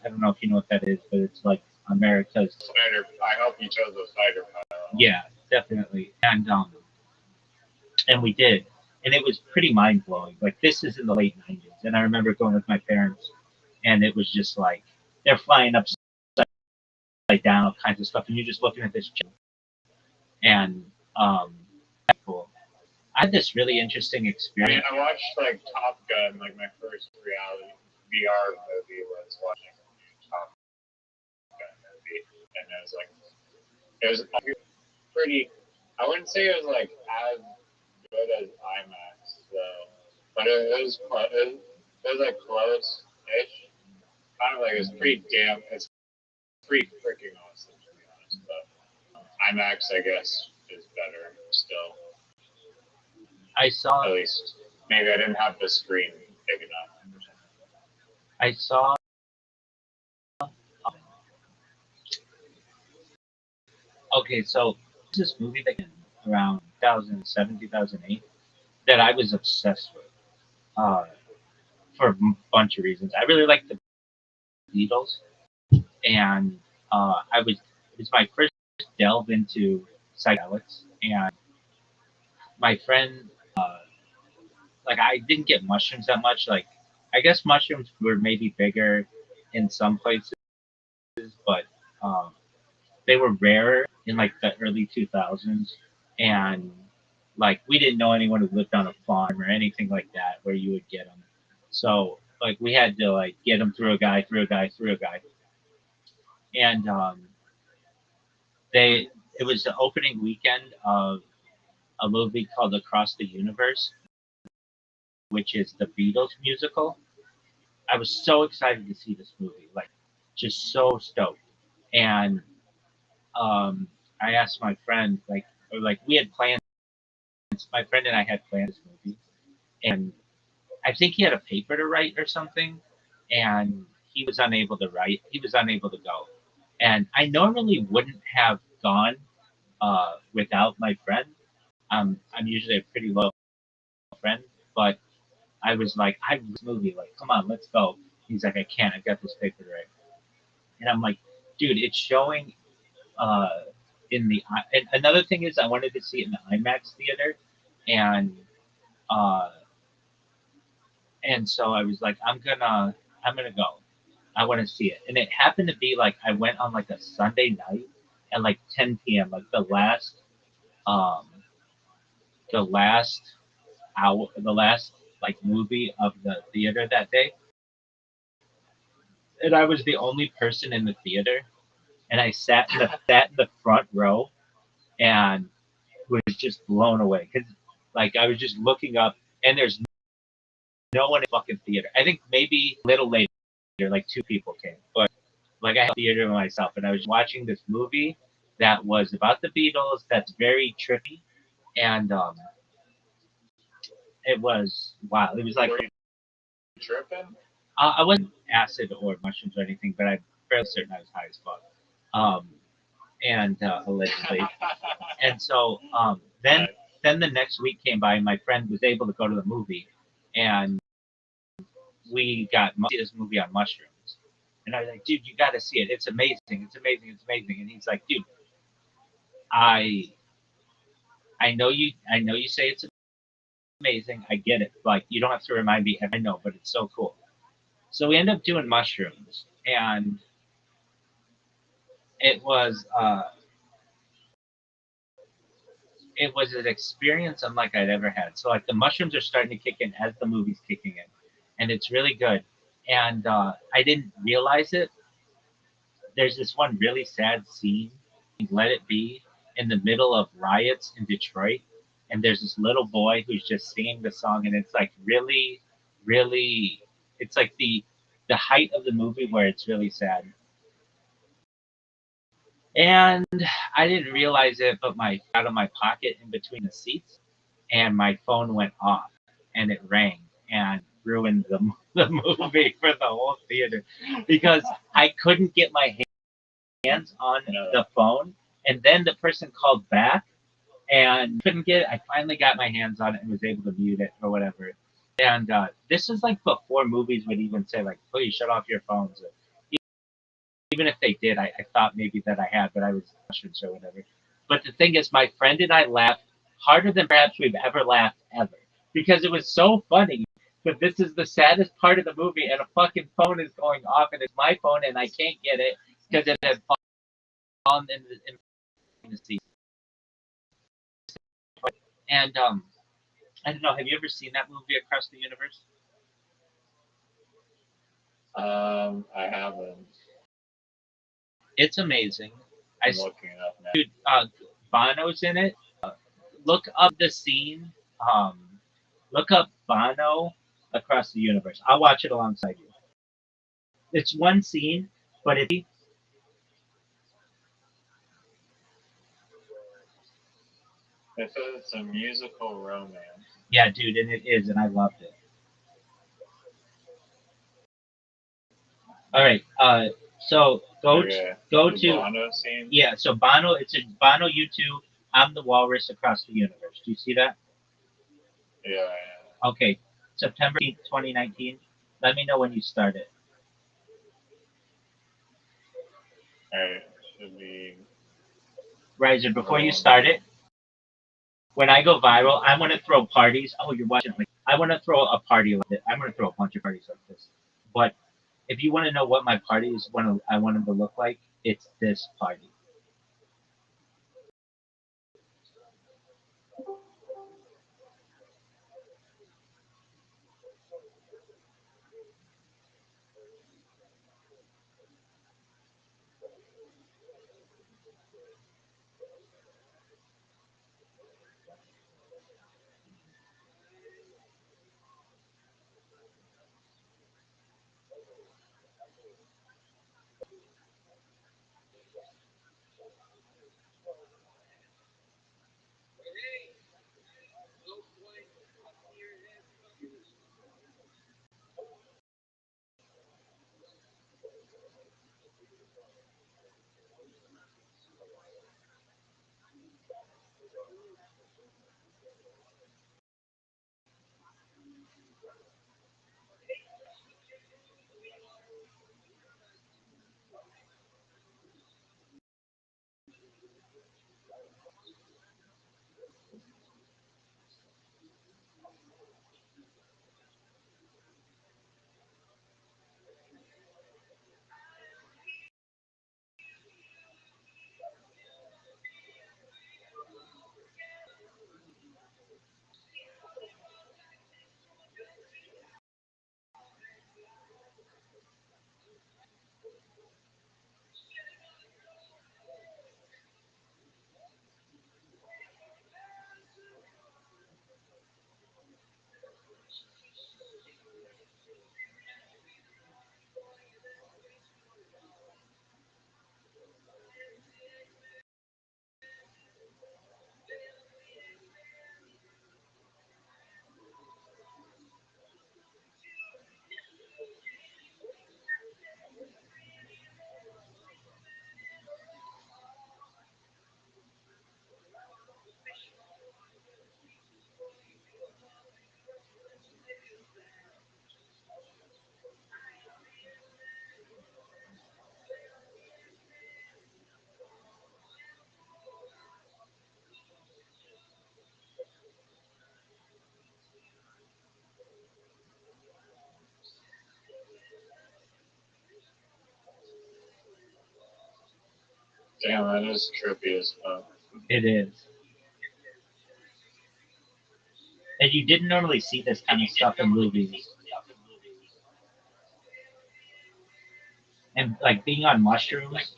I don't know if you know what that is, but it's like America's. Fighter. I hope you chose the fighter pilot. Yeah, definitely. And we did, and it was pretty mind blowing. Like this is in the late '90s, and I remember going with my parents, and it was just like they're flying upside down, all kinds of stuff, and you're just looking at this, and cool. I had this really interesting I mean, experience. I watched like Top Gun. Like my first reality VR movie was watching Top Gun movie, and it was pretty. I wouldn't say it was like as good as IMAX though, but it was like close-ish. Kind of like it's pretty damn. It's pretty freaking awesome to be honest. But IMAX, I guess, is better still. I saw. At least maybe I didn't have the screen big enough. I saw. Okay, so this movie that came around 2007, 2008 that I was obsessed with for a bunch of reasons. I really liked the Beatles, and it was my first delve into psychedelics. And my friend, like I didn't get mushrooms that much. Like I guess mushrooms were maybe bigger in some places, but they were rarer in like the early 2000s, and like we didn't know anyone who lived on a farm or anything like that where you would get them. So like we had to like get them through a guy, through a guy, through a guy, and they it was the opening weekend of a movie called Across the Universe, which is the Beatles musical. I was so excited to see this movie, like just so stoked. And I asked my friend, like, or like we had plans. My friend and I had planned this movie, and I think he had a paper to write or something, and he was unable to write. He was unable to go, and I normally wouldn't have gone without my friend. I'm usually a pretty low friend, but I was like, I have this movie, like, come on, let's go. He's like, I can't. I've got this paper to write, and I'm like, dude, it's showing uh, in the. And another thing is, I wanted to see it in the IMAX theater, and Uh, and so I was like, I'm gonna go. I want to see it. And it happened to be like I went on like a Sunday night at like 10 p.m. Like um, the last the last like movie of the theater that day, and I was the only person in the theater, and I sat in the front row and was just blown away because like I was just looking up and there's no one in the fucking theater. I think maybe a little later, like two people came, but like I had the theater myself, and I was watching this movie that was about the Beatles. That's very trippy, and it was wow. It was like Were you tripping? I wasn't acid or mushrooms or anything, but I'm fairly certain I was high as fuck, um, and allegedly. And so then the next week came by, and my friend was able to go to the movie, and we got see this movie on mushrooms. And I was like, dude, you got to see it. It's amazing. It's amazing. It's amazing. And he's like, dude, I I know you say it's amazing. I get it. Like you don't have to remind me. I know, but it's so cool. So we end up doing mushrooms, and it was uh, it was an experience unlike I'd ever had. So like the mushrooms are starting to kick in as the movie's kicking in, and it's really good. And I didn't realize it. There's this one really sad scene, Let It Be, in the middle of riots in Detroit, and there's this little boy who's just singing the song, and it's like really, really, it's like the height of the movie where it's really sad. And I didn't realize it, but my out of my pocket in between the seats, and my phone went off, and it rang and ruined the movie for the whole theater because I couldn't get my hands on the phone, and then the person called back and couldn't get it. I finally got my hands on it and was able to mute it or whatever. And this was like before movies would even say like, "Please shut off your phones." Or, even if they did, I thought maybe that I had, but I was cautious or whatever. But the thing is, my friend and I laughed harder than perhaps we've ever laughed ever because it was so funny. But this is the saddest part of the movie, and a fucking phone is going off, and it's my phone, and I can't get it because it had fallen in the seat. And I don't know. Have you ever seen that movie Across the Universe? I haven't. It's amazing. I'm looking it up now. Dude, Bono's in it. Look up the scene. Um, look up Bono Across the Universe. I'll watch it alongside you. It's one scene, but It says it's a musical romance. yeah, dude, and it is, and I loved it. All right. So go The to Bono scene? yeah. So Bono, it's a Bono U2. I'm the Walrus Across the Universe. Do you see that? Yeah. Okay. September 2019. Let me know when you start it. Alright, should be. Riser, before you start it, when I go viral, I want to throw parties. Oh, you're watching. Like, I want to throw a party like this. I'm going to throw a bunch of parties like this. But if you want to know what my parties I want them to look like, it's this party. Damn, that is trippy as fuck. It is. And you didn't normally see this kind of stuff in movies. And like being on mushrooms.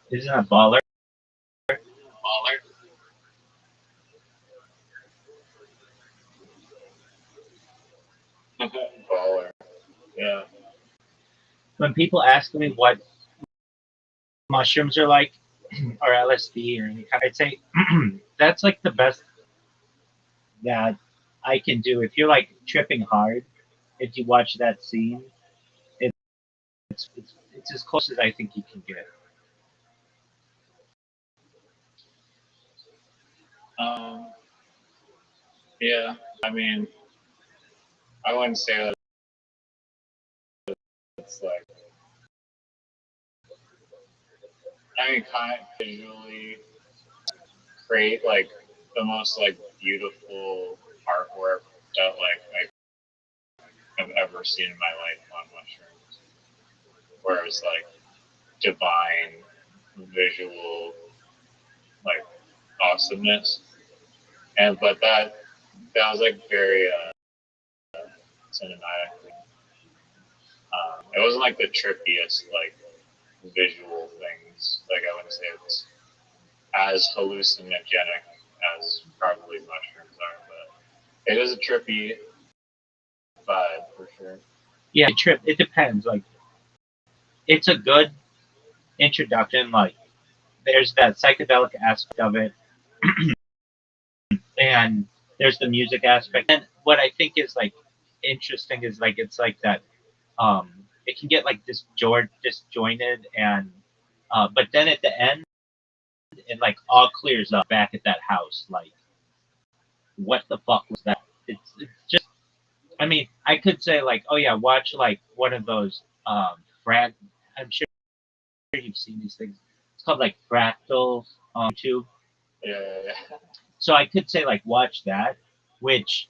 Isn't that baller? Baller. Yeah. When people ask me what mushrooms are like, or LSD or any kind, I'd say that's like the best that I can do. If you're like tripping hard, if you watch that scene, it's as close as I think you can get. Um. Yeah. I mean, I wouldn't say that it's like. I mean, kind of visually create like the most like beautiful artwork that like I've ever seen in my life on mushrooms. Where it's like divine visual like awesomeness. And but that was like very cinematic. It wasn't like the trippiest like visual things. Like I wouldn't say it's as hallucinogenic as probably mushrooms are, but it is a trippy vibe for sure. Yeah, trip. It depends. Like it's a good introduction. Like there's that psychedelic aspect of it, and there's the music aspect. And what I think is like interesting is like it's like that. It can get like disjointed, and but then at the end, it like all clears up back at that house. Like, what the fuck was that? It's just. I mean, I could say like, oh yeah, watch like one of those frag. I'm sure you've seen these things. It's called like fractals on YouTube. Yeah. So I could say like watch that, which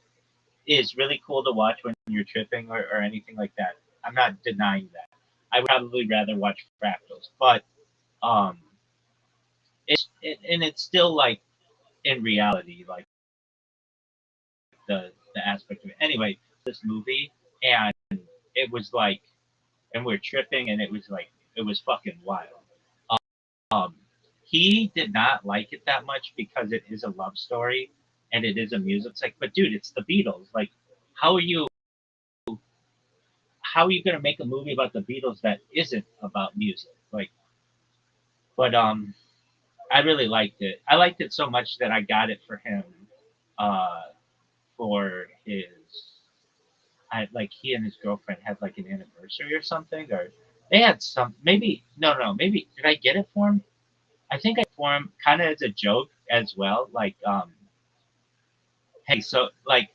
is really cool to watch when you're tripping or anything like that. I'm not denying that. I would probably rather watch fractals, but um, and it's still like in reality, like the aspect of it. Anyway, this movie, and it was like, and we're tripping, and it was like it was fucking wild. Um, he did not like it that much because it is a love story and it is a music. It's like, but dude, it's the Beatles. Like, how are you? How are you gonna make a movie about the Beatles that isn't about music? Like, but I really liked it. I liked it so much that I got it for him, uh, for his. Like he and his girlfriend had like an anniversary or something, or they had some. Maybe no, maybe did I get it for him? I think I for him kind of as a joke as well. Like, hey, so like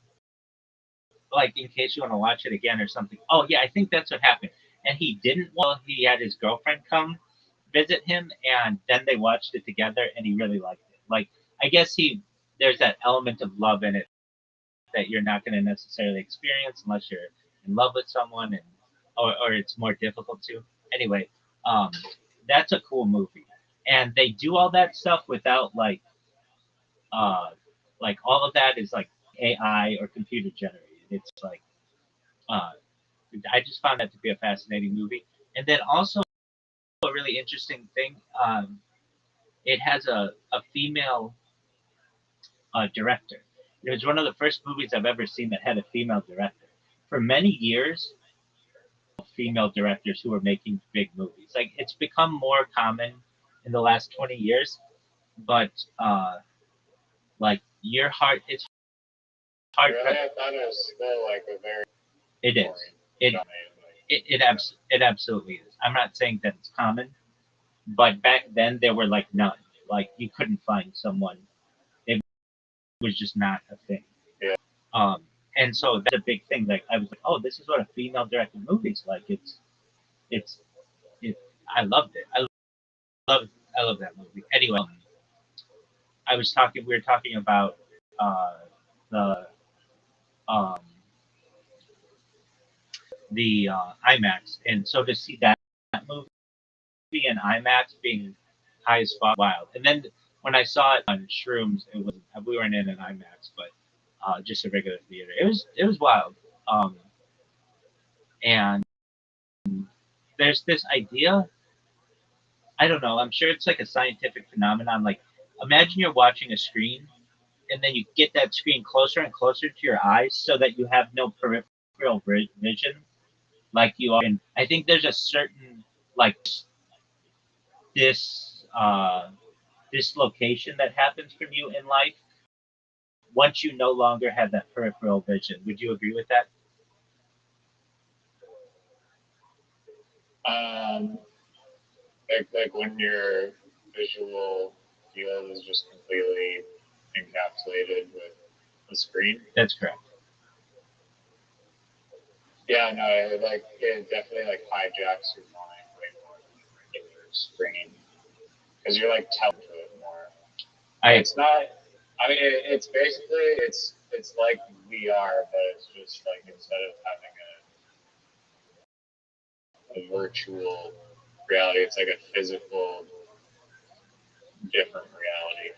in case you want to watch it again or something. Oh yeah, I think that's what happened. And he didn't. Well, he had his girlfriend come visit him, and then they watched it together, and he really liked it. Like I guess there's that element of love in it that you're not going to necessarily experience unless you're in love with someone, or it's more difficult to. Anyway, um, that's a cool movie, and they do all that stuff without uh, like all of that is like AI or computer generated. It's like uh, I just found that to be a fascinating movie, and then also a really interesting thing. It has a female director. It was one of the first movies I've ever seen that had a female director. For many years, female directors who were making big movies. Like it's become more common in the last 20 years, but like your heart, it's hard. Really, I thought it was still like a very It is. It it absolutely is. I'm not saying that it's common, but back then there were like none. Like you couldn't find someone. It was just not a thing. Yeah. And so that's a big thing. Like I was like, oh, this is what a female directed movie's like. It's it. I loved it. Love I love that movie. Anyway, we were talking about uh, the um, IMAX, and so to see that movie in IMAX being high as fuck, wild. And then when I saw it on Shrooms, it was we weren't in an IMAX, but just a regular theater. It was wild. And there's this idea. I don't know. I'm sure it's like a scientific phenomenon. Like imagine you're watching a screen and then you get that screen closer and closer to your eyes so that you have no peripheral vision like you are. And I think there's a certain like this dislocation that happens from you in life once you no longer have that peripheral vision. Would you agree with that? Um, like when your visual field is just completely encapsulated with the screen. That's correct. Yeah, no, it definitely like hijacks your mind way more than your screen because you're like telling to it more. It's not. I mean, it's basically it's like VR, but it's just like instead of having a virtual reality, it's like a physical, different reality.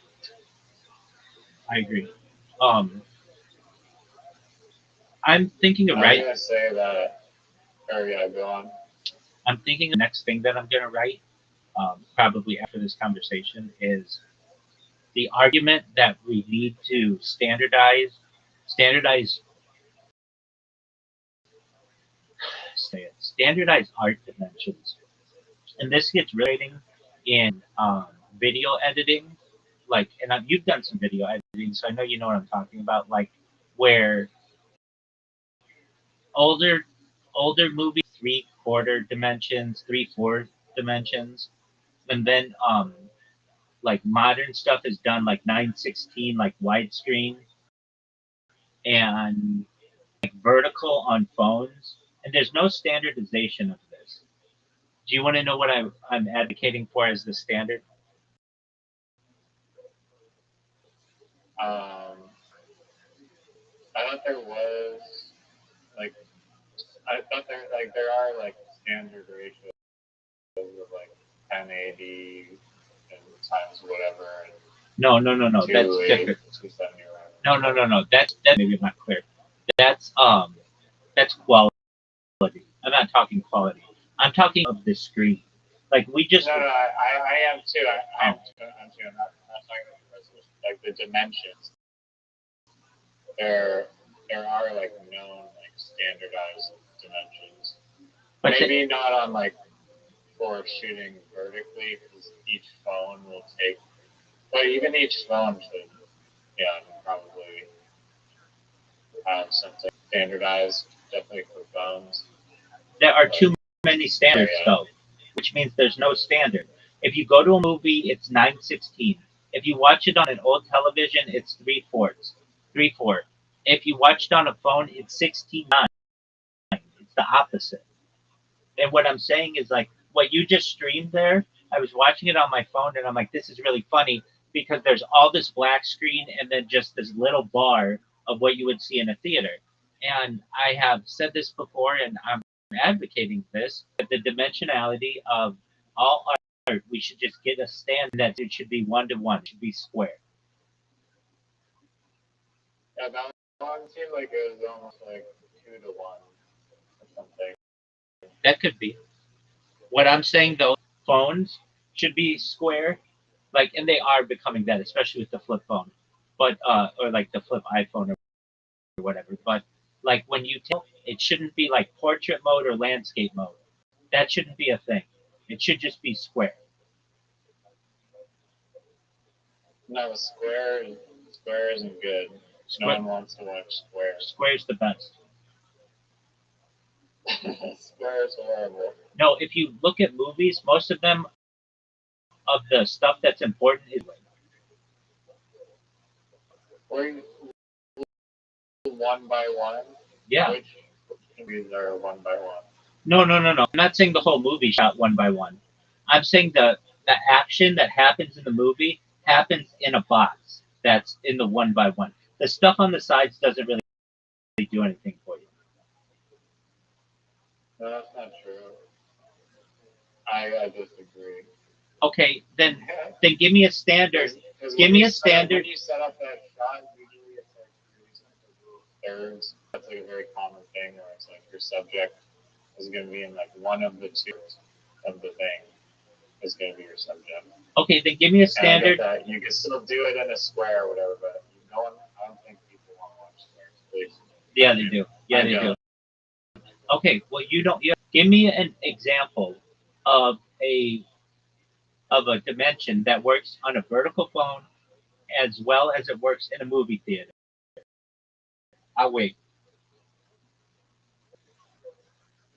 I agree. I'm thinking of I was gonna say that. Or yeah, go on. I'm thinking the next thing that I'm gonna write, probably after this conversation, is the argument that we need to standardize standardize art dimensions, and this gets relating in video editing. Like, and you've done some video editing, so I know you know what I'm talking about. Like, where older older movies 3/4 dimensions, 3/4 dimensions, and then like modern stuff is done like 9:16, like widescreen, and like vertical on phones, and there's no standardization of this. Do you want to know what I'm advocating for as the standard? I thought there was like there are like standard ratios of like 1080 and times whatever. And No. That's different. No. That's maybe not clear. That's quality. I'm not talking quality. I'm talking of the screen. Like we just. No, I am too. I'm too. I'm not talking about the resolution. Like the dimensions. There are like known like standardized dimensions. But maybe not on like for shooting vertically because each phone will take. But even each phone should, probably have something standardized, definitely for phones. There are too many standards though, which means there's no standard. If you go to a movie, it's 9:16. If you watch it on an old television, it's 3/4. If you watch it on a phone, it's 16:9. It's the opposite. And what I'm saying is like what you just streamed there. I was watching it on my phone, and I'm like, this is really funny. because there's all this black screen and then just this little bar of what you would see in a theater. And I have said this before, and I'm advocating this, that the dimensionality of all art, we should just get a standard that it should be 1-to-1, it should be square. Yeah, that one seemed like it was almost like 2-to-1 or something. That could be. What I'm saying though, phones should be square, like, and they are becoming that, especially with the flip phone, but or like the flip iPhone or whatever. But like when you tell, it shouldn't be like portrait mode or landscape mode. That shouldn't be a thing. It should just be square. No, square isn't good. No one wants to watch square. Square's the best. Square is horrible. No, if you look at movies, most of them, of the stuff that's important is Or one by one. yeah. Which movies are one by one? No. I'm not saying the whole movie shot 1-by-1. I'm saying the action that happens in the movie happens in a box that's in the 1-by-1. The stuff on the sides doesn't really do anything for you. No, that's not true. I disagree. Okay, then give me a standard. Give me a standard. When you set up that shot, usually it's like thirds. That's like a very common thing where it's like your subject is going to be in like one of the two of the thing is going to be your subject. Okay, then give me a standard. That. You can still do it in a square or whatever, but I don't think people want to watch squares. Please. Yeah, they do. Yeah, they do. Okay, well, you don't. Give me an example of a dimension that works on a vertical phone as well as it works in a movie theater. I'll wait.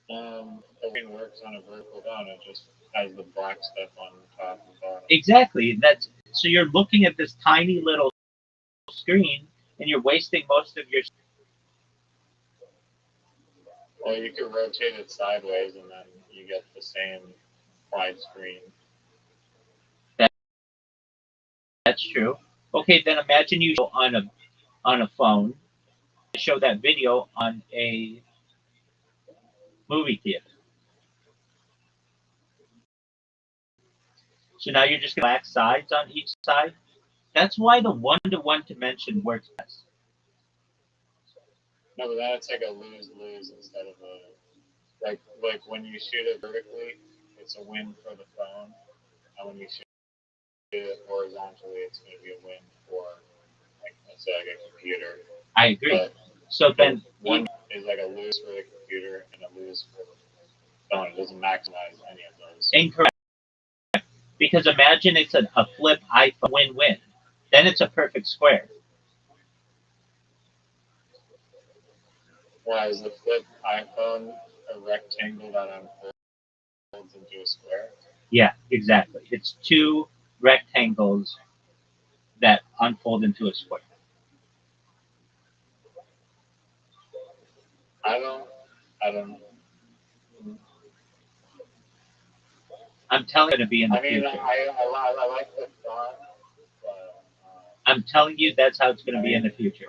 The wing works on a vertical phone. It just has the black stuff on top and bottom. Exactly. So you're looking at this tiny little screen and you're wasting most of your. Well, you could rotate it sideways and then you get the same wide screen. That's true. Okay, then imagine you show on a phone, show that video on a movie theater. So now you're just going to black sides on each side. That's why the 1-to-1 dimension works best. No, but then it's like a lose-lose instead of a like when you shoot it vertically, it's a win for the phone, and when you shoot it horizontally, it's going to be a win for like let's say like a computer. I agree. But so then one is like a lose for the computer and a lose for the phone. It doesn't maximize any of those. Incorrect. Because imagine it's a flip iPhone win-win. Then it's a perfect square. Why is the flip iPhone a rectangle that unfolds into a square? Yeah, exactly. It's two rectangles that unfold into a square. I don't. I'm telling you to be in the future. I like the thought, but I'm telling you that's how it's going to be in the future.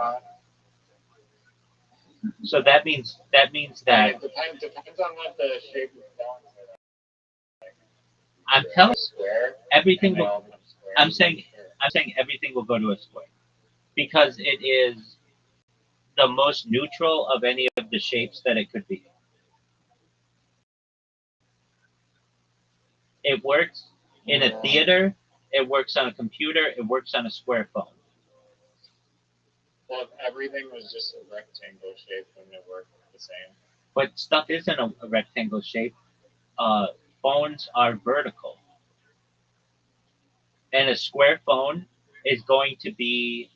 So that means that. It depends on what the shape of the phone is. I'm telling square. Everything will. I'm saying everything will go to a square because it is the most neutral of any of the shapes that it could be. It works in a theater. It works on a computer. It works on a square phone. Well, if everything was just a rectangle shape, wouldn't it work the same? But stuff isn't a rectangle shape. Phones are vertical. And a square phone is going to be,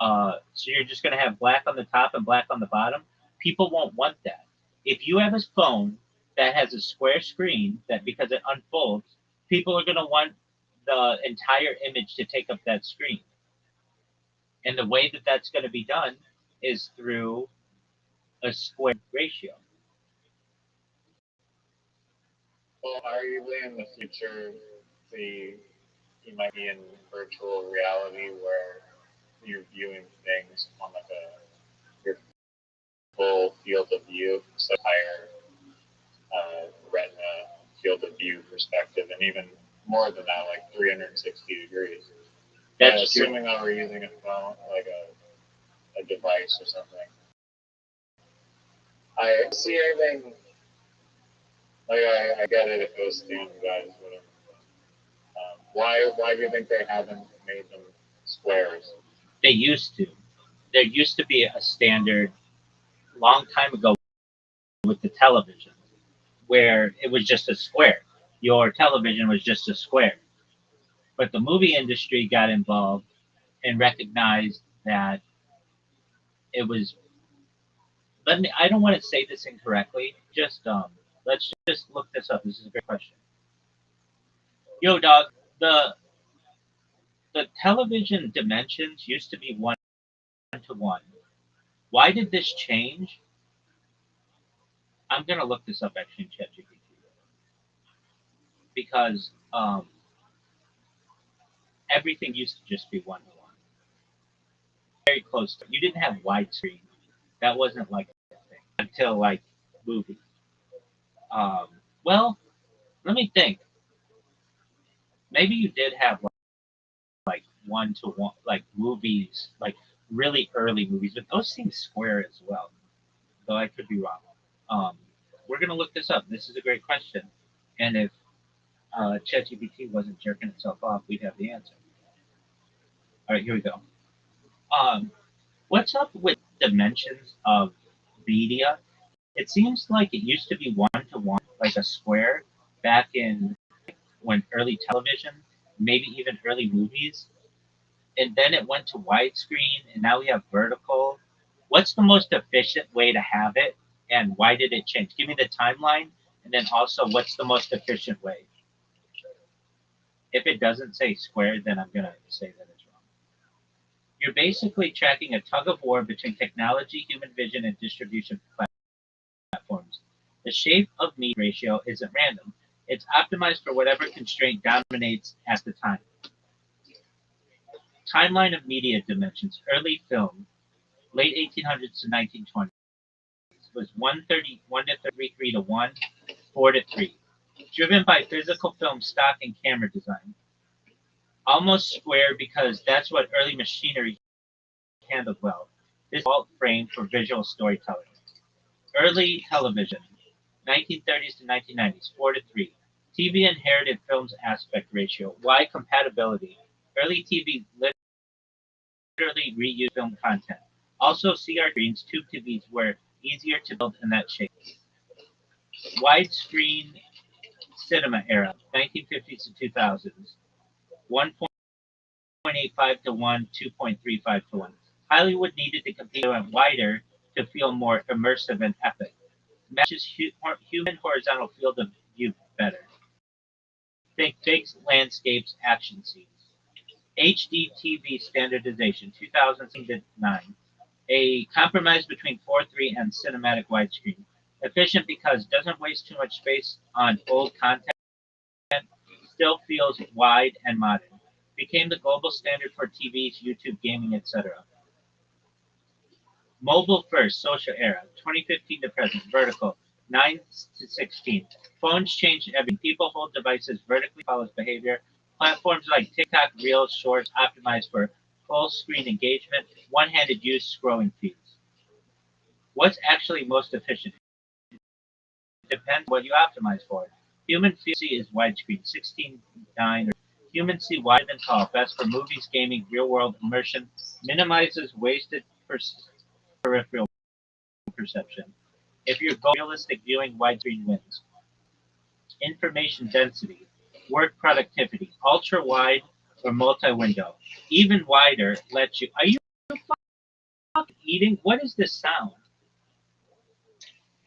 so you're just going to have black on the top and black on the bottom. People won't want that. If you have a phone that has a square screen, that because it unfolds, people are going to want the entire image to take up that screen. And the way that that's going to be done is through a square ratio. Well, arguably in the future, the you might be in virtual reality where you're viewing things on like your full field of view, so higher retina field of view perspective, and even more than that, like 360 degrees. That's assuming that we're using a phone, like a device or something. I see everything. Like I get it if it was standardized, whatever. Why do you think they haven't made them squares? They used to. There used to be a standard long time ago with the television where it was just a square. Your television was just a square. But the movie industry got involved and recognized that it was. I don't want to say this incorrectly. Let's just look this up. This is a great question. Yo, dog. The television dimensions used to be 1:1. Why did this change? I'm gonna look this up actually in ChatGPT because everything used to just be 1:1. Very close to. You didn't have widescreen. That wasn't like a thing until like movies. Um, well, let me think. Maybe you did have like 1:1, like movies, like really early movies, but those seem square as well. Though I could be wrong. Um, we're gonna look this up. This is a great question, and if ChatGPT wasn't jerking itself off, we'd have the answer. All right, here we go. Um, what's up with dimensions of media? It seems like it used to be 1:1, like a square, back in when early television, maybe even early movies, and then it went to widescreen, and now we have vertical. What's the most efficient way to have it, and why did it change? Give me the timeline, and then also what's the most efficient way. If it doesn't say square, then I'm gonna say that it's wrong. You're basically tracking a tug of war between technology, human vision, and distribution platforms. The shape of media ratio isn't random. It's optimized for whatever constraint dominates at the time. Timeline of media dimensions. Early film, late 1800s to 1920s, was 1 to 33 to 1, 4 to 3. Driven by physical film stock and camera design. Almost square because that's what early machinery handled well. This vault frame for visual storytelling. Early television, 1930s to 1990s, 4 to 3. TV inherited film's aspect ratio. Why compatibility? Early TV literally reused film content. Also, CR screens, tube TVs were easier to build in that shape. Widescreen cinema era, 1950s to 2000s, 1.85 to 1, 2.35 to 1. Hollywood needed to compete and went wider to feel more immersive and epic. Matches human horizontal field of view better. Think big landscapes, action scenes. HD TV standardization, 2009. A compromise between 4:3 and cinematic widescreen. Efficient because doesn't waste too much space on old content, still feels wide and modern. Became the global standard for TVs, YouTube, gaming, etc. Mobile first, social era, 2015 to present, vertical, 9 to 16. Phones changed everything. People hold devices vertically follows behavior. Platforms like TikTok, Reels, Shorts optimized for full screen engagement, one-handed use, scrolling feeds. What's actually most efficient? It depends what you optimize for. Human see is widescreen, 16:9. Humans see wide and tall, best for movies, gaming, real-world immersion, minimizes wasted peripheral perception. If you're going realistic viewing, widescreen wins. Information density, work productivity, ultra wide or multi-window. Even wider lets you. Are you fucking eating? What is this sound?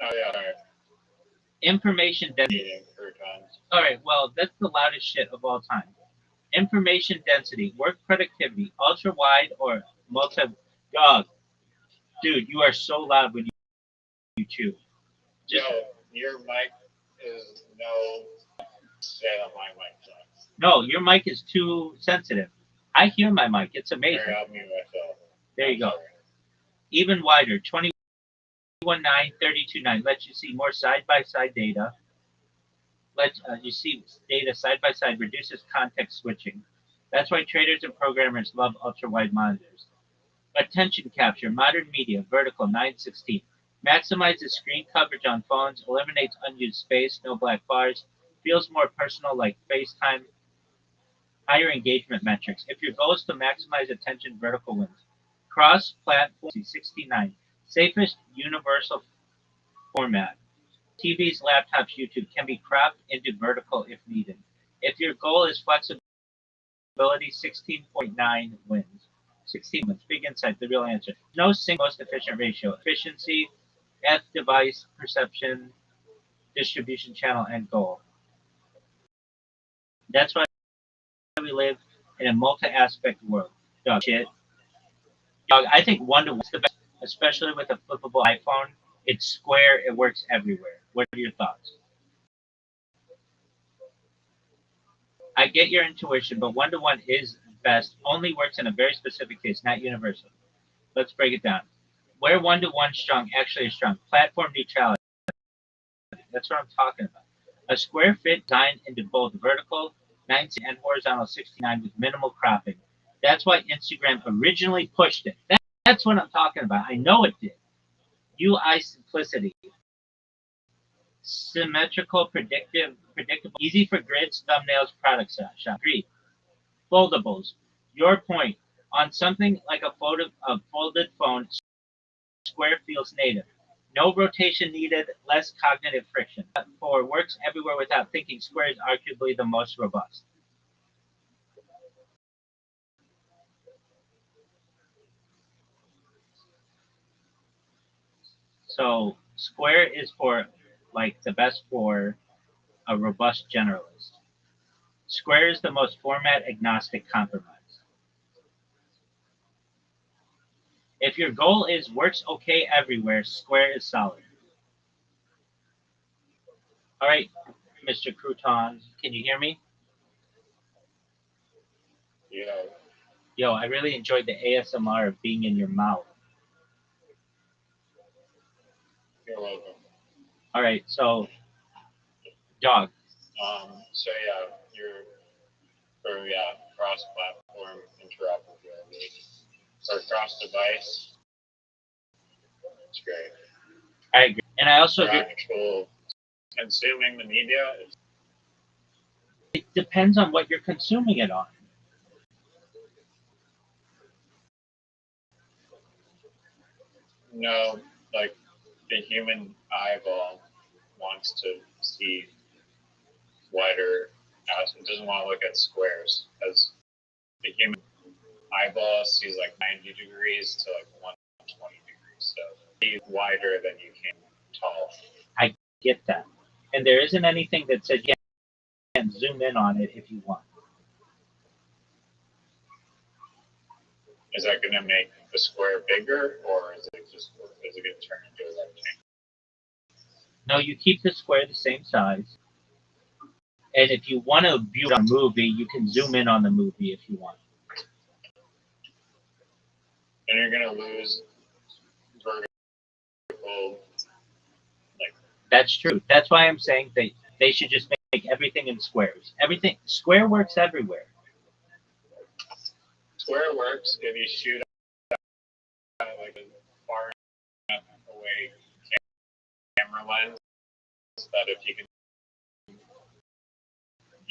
Oh yeah. Information density. All right, well, that's the loudest shit of all time. Information density, work productivity, ultra wide or multi. Dog, dude, you are so loud when you chew. Yo, your mic is no. Say that my mic sucks. No, your mic is too sensitive. I hear my mic. It's amazing. Here, I'll mute myself. There you go. Sorry. Even wider, 21.9, 32.9. Lets you see more side-by-side data. You see data side-by-side, reduces context switching. That's why traders and programmers love ultra-wide monitors. Attention capture, modern media, vertical, 916. Maximizes screen coverage on phones, eliminates unused space, no black bars, feels more personal like FaceTime, higher engagement metrics. If your goal is to maximize attention, vertical wins. Cross-platform, 69. Safest universal format. TVs, laptops, YouTube can be cropped into vertical if needed. If your goal is flexibility, 16.9 wins. 16 wins. Big insight, the real answer. No single most efficient ratio. Efficiency, F device, perception, distribution channel, and goal. That's why we live in a multi-aspect world. Dog shit. Dog, I think one-to-one is the best, especially with a flippable iPhone. It's square, it works everywhere. What are your thoughts? I get your intuition, but one-to-one is best. Only works in a very specific case, not universal. Let's break it down. Where one-to-one strong actually is strong. Platform neutrality. That's what I'm talking about. A square fit designed into both vertical 90 and horizontal 69 with minimal cropping. That's why Instagram originally pushed it. That's what I'm talking about. I know it did. UI simplicity. Symmetrical, predictable, easy for grids, thumbnails, product shot. 3. Foldables. Your point. On something like a folded phone, square feels native. No rotation needed, less cognitive friction. For works everywhere without thinking, square is arguably the most robust. So square is for like the best for a robust generalist. Square is the most format agnostic compromise. If your goal is works okay everywhere, square is solid. All right, Mr. Crouton, can you hear me? Yeah. Yo, I really enjoyed the ASMR of being in your mouth. You're welcome. All right, so dog. So yeah, you're for cross-platform interoperability or cross-device. It's great. I agree, and I also For agree. actual consuming the media, It depends on what you're consuming it on. no, like the human eyeball wants to see wider. It doesn't want to look at squares because the human eyeball sees like 90 degrees to like 120 degrees. So be wider than you can tall. I get that, and there isn't anything that says you can zoom in on it if you want. Is that going to make the square bigger, or is it going to turn into a rectangle? No, you keep the square the same size, and if you want to view a movie, you can zoom in on the movie if you want. And you're going to lose vertical. That's true. That's why I'm saying they should just make everything in squares. Everything square works everywhere. Square works if you shoot like a far enough away camera lens that if you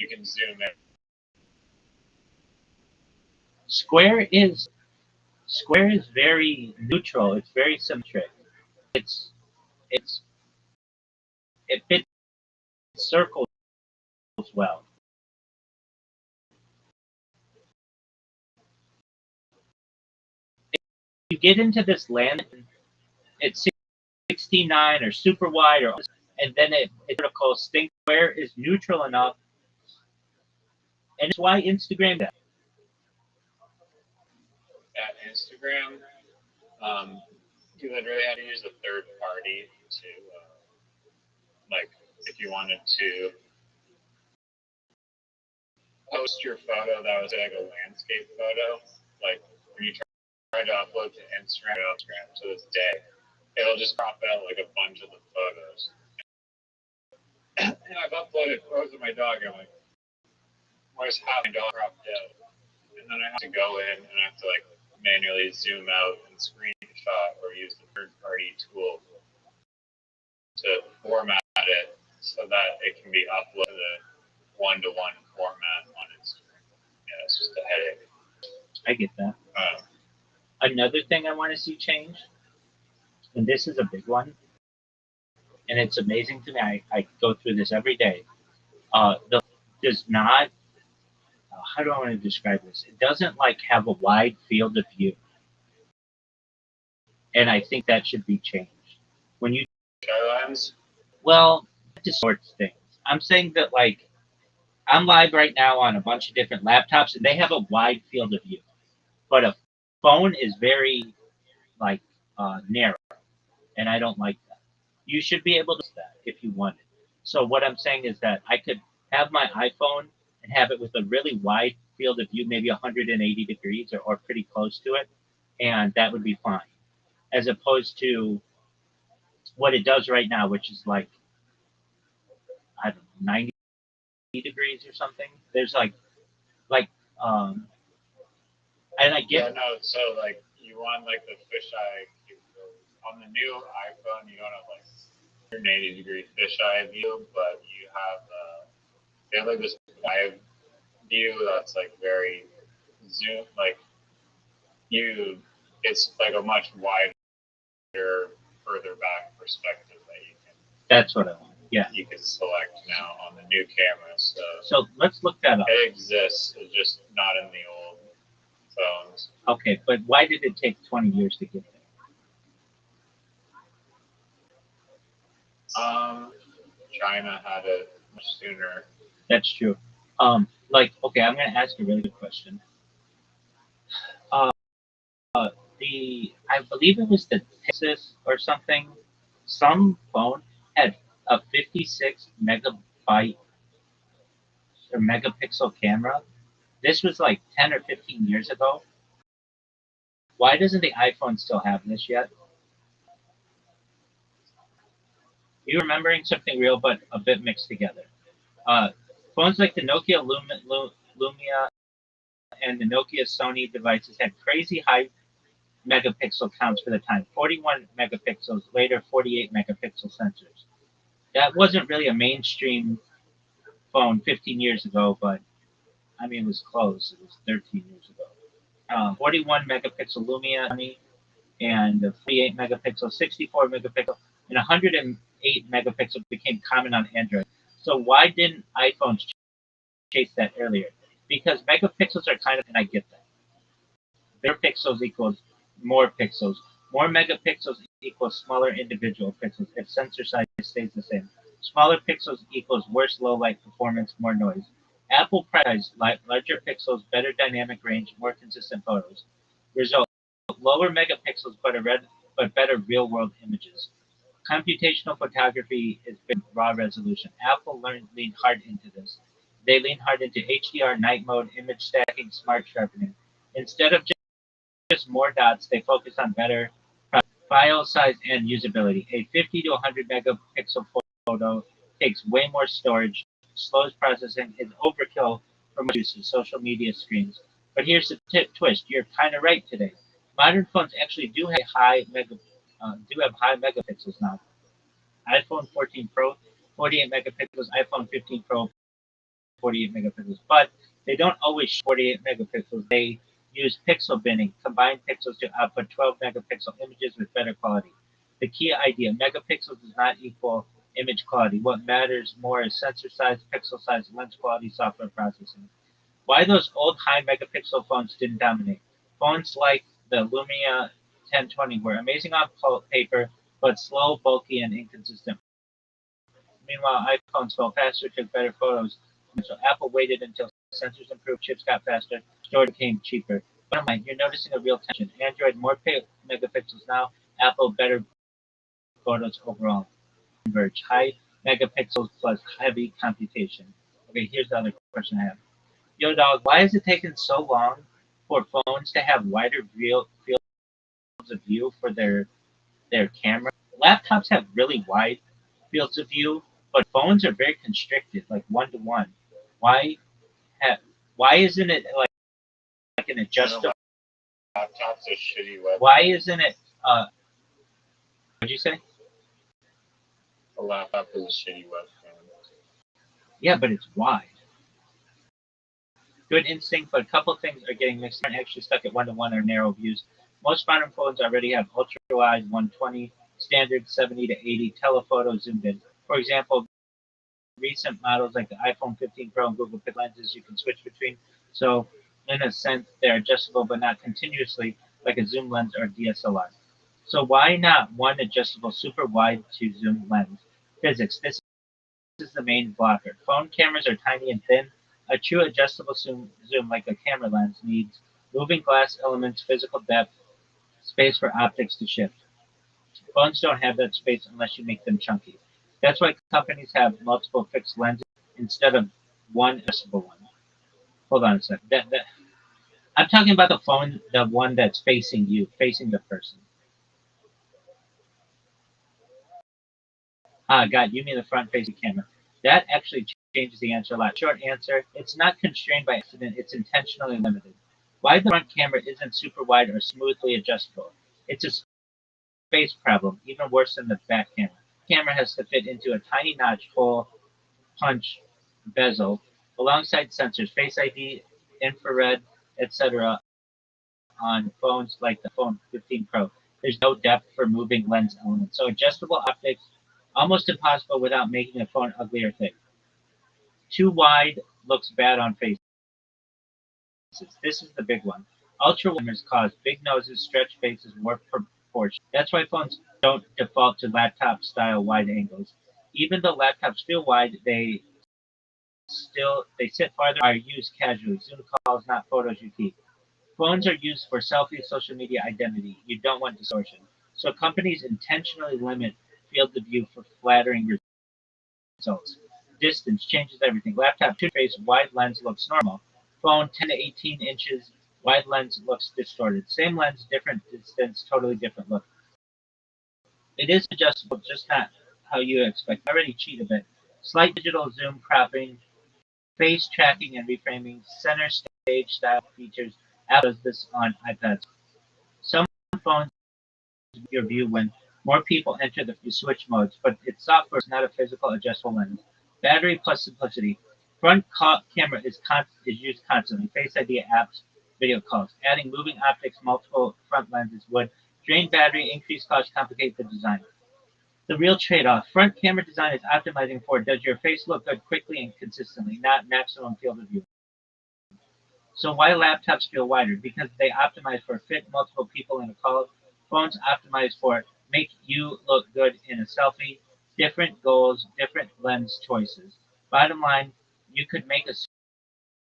can zoom in. Square is very neutral. It's very symmetric. It's it fits circles well. If you get into this land, it's 69 or super wide, and then it's vertical. Square is neutral enough, and it's why Instagram does. At Instagram, you literally had to use a third party to, like, if you wanted to post your photo that was like a landscape photo, like when you try to upload to Instagram to this day, it'll just crop out like a bunch of the photos. And I've uploaded photos of my dog, and I'm like, where's half my dog cropped out? And then I have to go in and I have to like manually zoom out and screenshot or use the third-party tool to format it so that it can be uploaded in one-to-one format on Instagram. Yeah, it's just a headache. I get that. Another thing I want to see change, and this is a big one, and it's amazing to me. I go through this every day. Does not. How do I want to describe this? It doesn't like have a wide field of view, and I think that should be changed. When you Skylines? well, it distorts things. I'm saying that like I'm live right now on a bunch of different laptops, and they have a wide field of view, but a phone is very like narrow, and I don't like that. You should be able to do that if you want it. So what I'm saying is that I could have my iPhone and have it with a really wide field of view, maybe 180 degrees or pretty close to it, and that would be fine. As opposed to what it does right now, which is like, I don't know, 90 degrees or something. There's like, um, and I Yeah, get, no, so like you want like the fisheye on the new iPhone, you don't have like 180-degree fisheye view, but you have they have like this wide view that's like very zoom, like it's like a much wider, further back perspective that that's what I want. Yeah. you can select now on the new camera. So let's look that up. It exists, it's just not in the old phones. Okay, but why did it take 20 years to get there? China had it much sooner. That's true. Okay, I'm going to ask a really good question. I believe it was the Texas or something. Some phone had a 56 megabyte or megapixel camera. This was like 10 or 15 years ago. Why doesn't the iPhone still have this yet? You're remembering something real, but a bit mixed together. Phones like the Nokia Lumia and the Nokia Sony devices had crazy high megapixel counts for the time, 41 megapixels, later 48 megapixel sensors. That wasn't really a mainstream phone 15 years ago, but I mean, it was close. It was 13 years ago. 41 megapixel Lumia and the 48 megapixel, 64 megapixel, and 108 megapixel became common on Android. So why didn't iPhones chase that earlier? Because megapixels are kind of, and I get that. Bigger pixels equals more pixels. More megapixels equals smaller individual pixels if sensor size stays the same. Smaller pixels equals worse low light performance, more noise. Apple prioritized larger pixels, better dynamic range, more consistent photos. Result: lower megapixels but better real world images. Computational photography is raw resolution. Apple leaned hard into this. They leaned hard into HDR, night mode, image stacking, smart sharpening. Instead of just more dots, they focus on better file size and usability. A 50 to 100 megapixel photo takes way more storage, slows processing, is overkill for most uses, social media screens. But here's the twist: you're kind of right today. Modern phones actually do have high megapixels now. iPhone 14 Pro, 48 megapixels. iPhone 15 Pro, 48 megapixels. But they don't always show 48 megapixels. They use pixel binning, combine pixels to output 12 megapixel images with better quality. The key idea: megapixels does not equal image quality. What matters more is sensor size, pixel size, lens quality, software processing. Why those old high megapixel phones didn't dominate? Phones like the Lumia 1020 were amazing on paper, but slow, bulky, and inconsistent. Meanwhile, iPhones fell faster, took better photos. So Apple waited until sensors improved, chips got faster, storage became cheaper. Bottom line, you're noticing a real tension. Android more megapixels now, Apple better photos overall. Converge: high megapixels plus heavy computation. Okay, here's the other question I have. Yo, dog, why is it taking so long for phones to have wider fields of view for their camera? Laptops have really wide fields of view, but phones are very constricted, like one to one. Why ha- why isn't it like an adjustable? Laptops are shitty webcams. Why isn't it? What'd you say? A laptop is a shitty webcam. Yeah, but it's wide. Good instinct, but a couple things are getting mixed. Aren't actually stuck at one to one or narrow views. Most modern phones already have ultra wide 120, standard 70 to 80 telephoto zoomed in. For example, recent models like the iPhone 15 Pro and Google Pixel lenses you can switch between. So, in a sense, they're adjustable but not continuously like a zoom lens or DSLR. So, why not one adjustable super wide to zoom lens? Physics. This is the main blocker. Phone cameras are tiny and thin. A true adjustable zoom like a camera lens needs moving glass elements, physical depth, space for optics to shift. Phones don't have that space unless you make them chunky. That's why companies have multiple fixed lenses instead of one adjustable one. Hold on a second. I'm talking about the phone, the one that's facing you, facing the person. God, you mean the front-facing camera. That actually changes the answer a lot. Short answer, it's not constrained by accident, it's intentionally limited. Why the front camera isn't super wide or smoothly adjustable? It's a space problem, even worse than the back camera. The camera has to fit into a tiny notch hole punch bezel alongside sensors, Face ID, infrared, etc. on phones like the phone 15 Pro. There's no depth for moving lens elements. So adjustable optics, almost impossible without making a phone ugly or thick. Too wide looks bad on faces. This is the big one. Ultra wideers cause big noses, stretched faces, warped proportions. That's why phones don't default to laptop style wide angles. Even though laptops feel wide, they sit farther, are used casually. Zoom calls, not photos you keep. Phones are used for selfie, social media identity. You don't want distortion. So companies intentionally limit field of view for flattering results. Distance changes everything. Laptop 2 face wide lens looks normal. Phone 10 to 18 inches wide lens looks distorted. Same lens, different distance, totally different look. It is adjustable, just not how you expect. I already cheat a bit. Slight digital zoom, cropping, face tracking and reframing, center stage style features. Apple does this on iPads. Some phones your view when more people enter the switch modes, but it's software, it's not a physical adjustable lens. Battery plus simplicity. Front camera is used constantly. Face ID apps, video calls. Adding moving optics, multiple front lenses would drain battery, increase cost, complicate the design. The real trade-off. Front camera design is optimizing for does your face look good quickly and consistently, not maximum field of view. So why laptops feel wider? Because they optimize for fit multiple people in a call. Phones optimize for make you look good in a selfie. Different goals, different lens choices. Bottom line, you could make a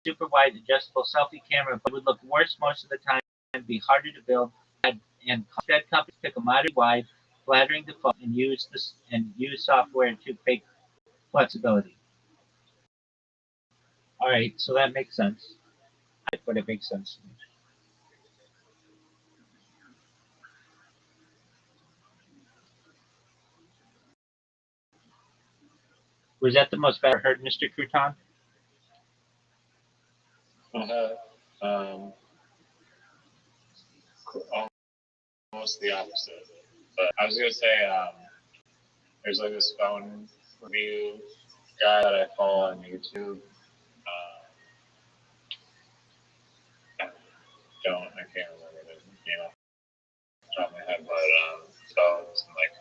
super wide adjustable selfie camera, but it would look worse most of the time and be harder to build. And instead, companies pick a moderate wide, flattering default, and use software to fake flexibility. All right, so that makes sense. But it makes sense to me. Was that the most bad heard, Mr. Crouton? Almost the opposite. But I was gonna say, there's like this phone review guy that I follow on YouTube. I can't remember the name off the top of my head, but phones and like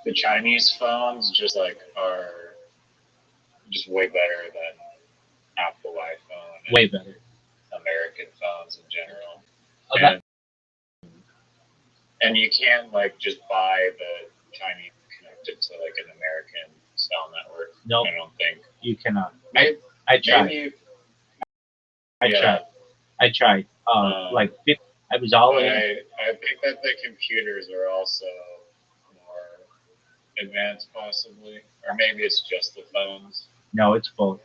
the Chinese phones just like are just way better than Apple iPhone and Way better. American phones in general. Okay. And you can't like just buy the Chinese connected to like an American cell network. No, nope. I don't think you cannot. I tried. I tried. Like I was all in. I think that the computers are also more advanced, possibly, or maybe it's just the phones. No, it's both.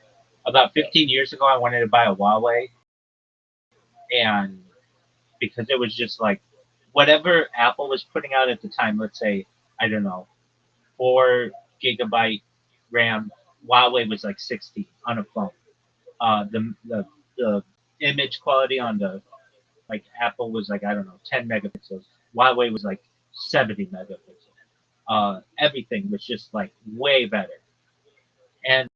About 15 years ago, I wanted to buy a Huawei, and because it was just like whatever Apple was putting out at the time, let's say, I don't know, 4 gigabyte RAM, Huawei was like 60 on a phone. The image quality on the like Apple was like, I don't know, 10 megapixels. Huawei was like 70 megapixels. Everything was just like way better. And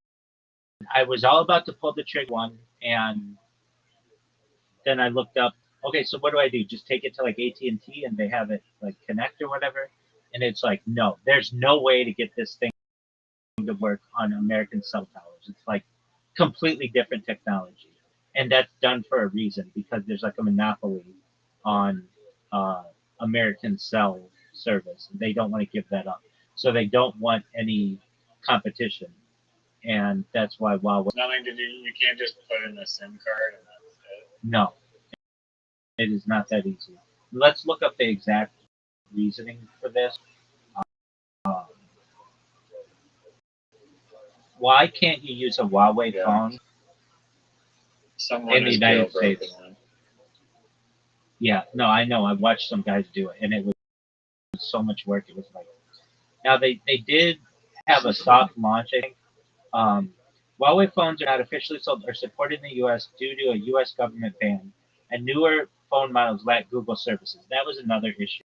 I was all about to pull the trigger one, and then I looked up. Okay, so what do I do? Just take it to like AT&T and they have it like connect or whatever. And it's like, no, there's no way to get this thing to work on American cell towers. It's like completely different technology, and that's done for a reason because there's like a monopoly on uh, American cell service. They don't want to give that up, so they don't want any competition, and that's why Huawei. Nothing to do. You can't just put in a SIM card and that's it. No, it is not that easy. Let's look up the exact reasoning for this. Uh, why can't you use a Huawei phone Someone in the is United jailbroken States? one. Yeah, no, I know. I watched some guys do it, and it was so much work. It was like now they did have a soft launch. I think Huawei phones are not officially sold or supported in the U.S. due to a U.S. government ban, and newer phone models lack Google services. That was another issue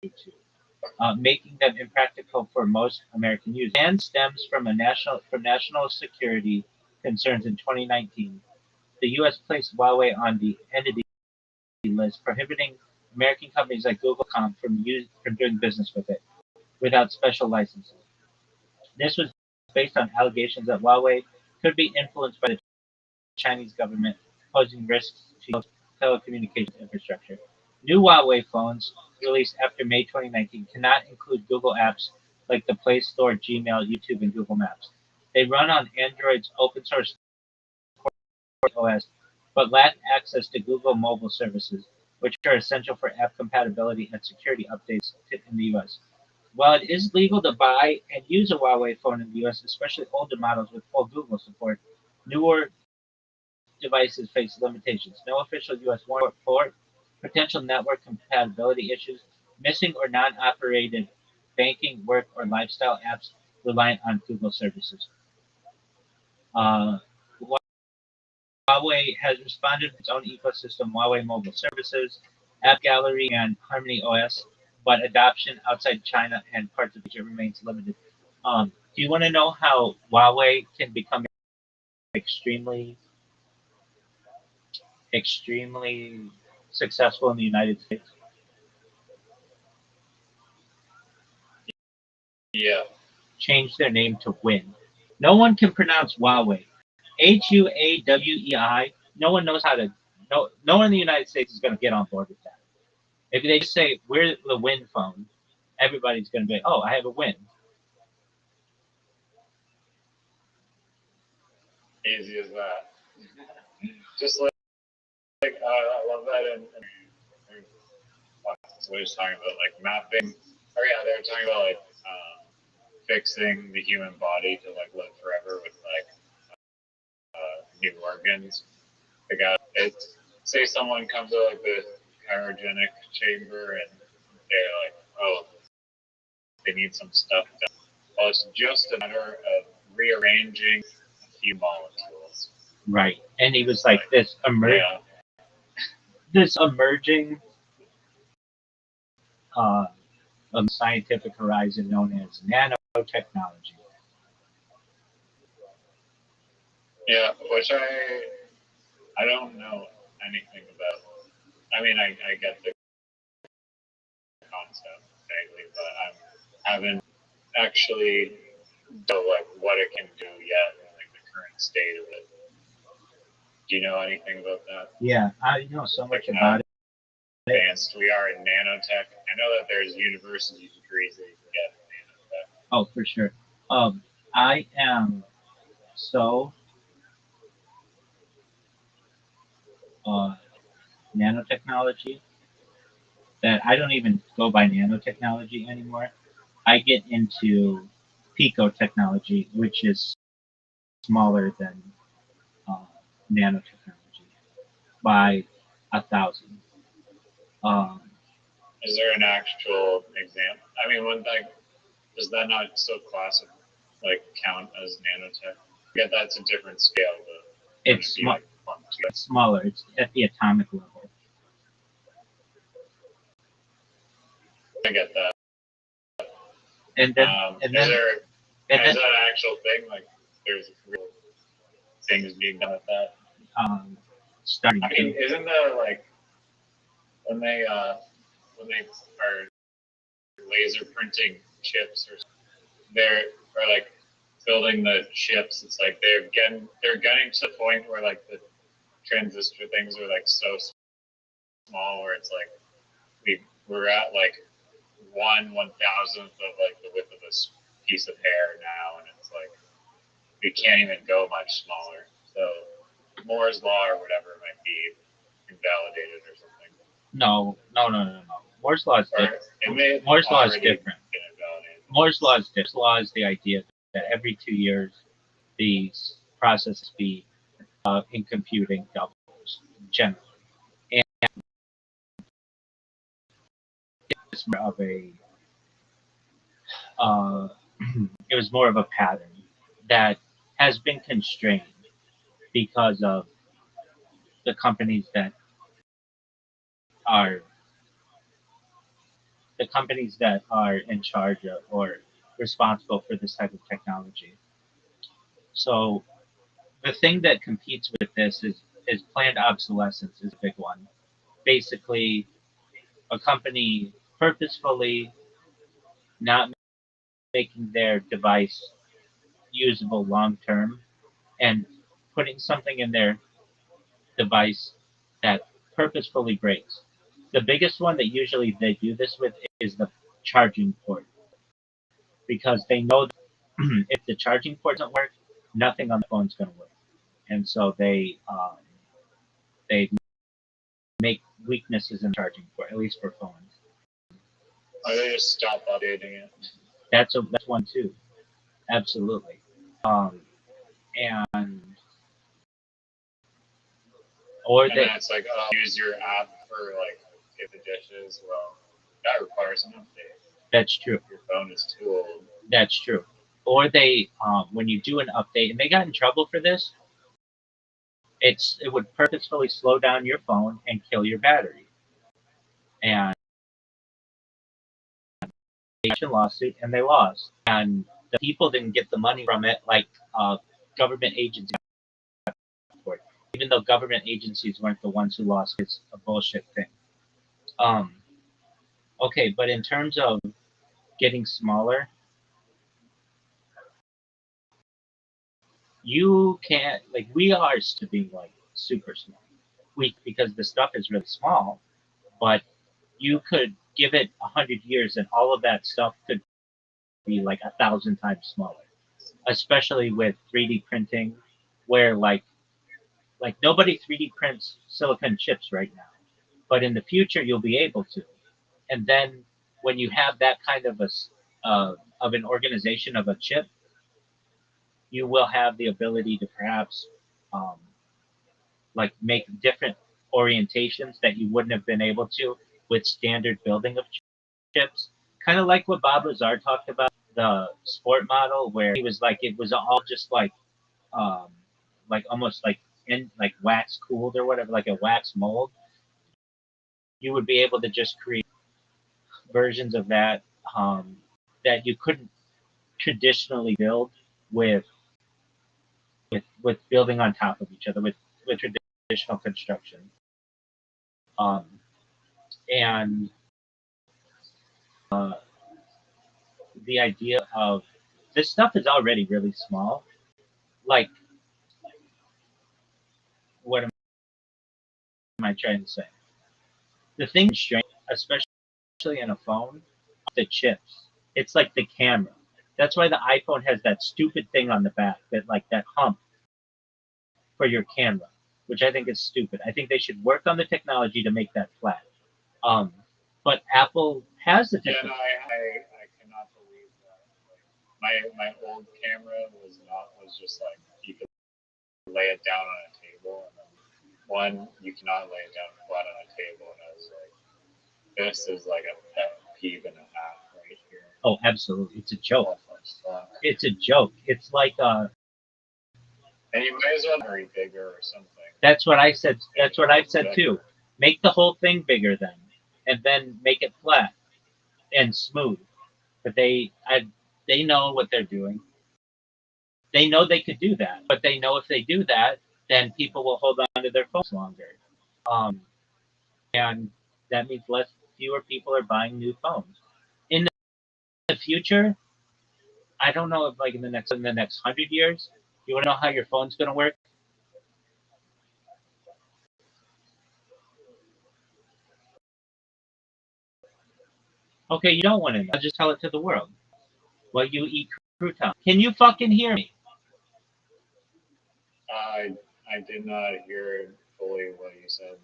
too, making them impractical for most American users. And stems from national security concerns in 2019. The U.S. placed Huawei on the entity list, prohibiting American companies like Google.com from doing business with it without special licenses. This was based on allegations that Huawei could be influenced by the Chinese government, posing risks to telecommunications infrastructure. New Huawei phones released after May 2019 cannot include Google apps like the Play Store, Gmail, YouTube, and Google Maps. They run on Android's open source OS, but lack access to Google mobile services, which are essential for app compatibility and security updates in the US. While it is legal to buy and use a Huawei phone in the US, especially older models with full Google support, newer devices face limitations. No official US warrant for potential network compatibility issues, missing or non-operated banking, work, or lifestyle apps reliant on Google services. Uh, Huawei has responded with its own ecosystem, Huawei Mobile Services, App Gallery, and Harmony OS, but adoption outside China and parts of Asia remains limited. Do you want to know how Huawei can become extremely, extremely successful in the United States? Yeah. Change their name to Win. No one can pronounce Huawei. Huawei. No one knows how to. No one in the United States is going to get on board with that. If they just say we're the Win phone, everybody's going to be, oh, I have a Win. Easy as that. Just like I love that and so we were just talking about like mapping. Oh yeah, they were talking about like fixing the human body to like live forever with like new organs. They got it. Say someone comes to like the cryogenic chamber and they're like, oh, they need some stuff done. Well, it's just a matter of rearranging a few molecules. Right. And he was like this emerging scientific horizon known as nanotechnology. Yeah, which I don't know anything about. I mean, I get the concept vaguely, but I haven't actually know like what it can do yet, like the current state of it. Do you know anything about that? Yeah, I know so much about it. Advanced we are in nanotech. I know that there's university degrees that you can get in nanotech. Oh, for sure. I am so nanotechnology that I don't even go by nanotechnology anymore. I get into pico technology, which is smaller than nanotechnology by 1,000. Um, Is there an actual example? I mean, does that not still count as nanotech? Yeah, that's a different scale. But it's smaller. It's at the atomic level. I get that. And then, is that an actual thing? Like, there's real things being done with that. Starting. I mean, isn't there like when they are laser printing chips or they're like building the chips? It's like they're getting to the point where like the transistor things are like so small where it's like we're at like 1/1000th of like the width of this piece of hair now, and it's like we can't even go much smaller. So Moore's law or whatever might be invalidated or something. No. Moore's law is different. Moore's law is different. Moore's law is the idea that every 2 years these process speed in computing doubles generally, and it's more of it was more of a pattern that has been constrained because of the companies that are in charge of or responsible for this type of technology. So the thing that competes with this is planned obsolescence is a big one. Basically, a company purposefully not making their device usable long term and putting something in their device that purposefully breaks. The biggest one that usually they do this with is the charging port, because they know that if the charging port doesn't work, nothing on the phone's going to work, and so they make weaknesses in the charging port, at least for phones. Or they just stop updating it. That's one too, absolutely. And then it's like, oh, use your app for like get the dishes. Well, that requires an update. That's true. Your phone is too old. That's true. Or they, when you do an update, and they got in trouble for this, it would purposefully slow down your phone and kill your battery. And they got a lawsuit, and they lost. And the people didn't get the money from it, like government agencies. Even though government agencies weren't the ones who lost, it's a bullshit thing. Okay, but in terms of getting smaller, you can't, like, we are to be like super small. Because the stuff is really small, but you could give it 100 years and all of that stuff could be like 1,000 times smaller, especially with 3D printing, where like nobody 3D prints silicon chips right now, but in the future you'll be able to. And then when you have that kind of of an organization of a chip, you will have the ability to perhaps like make different orientations that you wouldn't have been able to with standard building of chips. Kind of like what Bob Lazar talked about, the sport model, where he was like, it was all just like almost like in like wax cooled or whatever, like a wax mold. You would be able to just create versions of that that you couldn't traditionally build with building on top of each other with traditional construction. And the idea of this stuff is already really small. Like, what am I trying to say? The thing is strange, especially in a phone, the chips. It's like the camera. That's why the iPhone has that stupid thing on the back, that hump for your camera, which I think is stupid. I think they should work on the technology to make that flat. But Apple has the technology. Yeah, no, I cannot believe that. My old camera was just like you could lay it down on a table. table, and then one you cannot lay it down flat on a table. And I was like, this is like a pet peeve and a half right here. Oh, absolutely. It's a joke. Stuff. It's a joke. It's like and you might as well hurry bigger or something. That's what I said. That's what I've said too. Make the whole thing bigger then, and then make it flat and smooth. But they know what they're doing. They know they could do that, but they know if they do that, then people will hold on to their phones longer. And that means fewer people are buying new phones. In the future, I don't know if like in the next 100 years, you want to know how your phone's going to work? Okay, you don't want to know. I'll just tell it to the world. Well, you eat croutons. Can you fucking hear me? I did not hear fully what you said.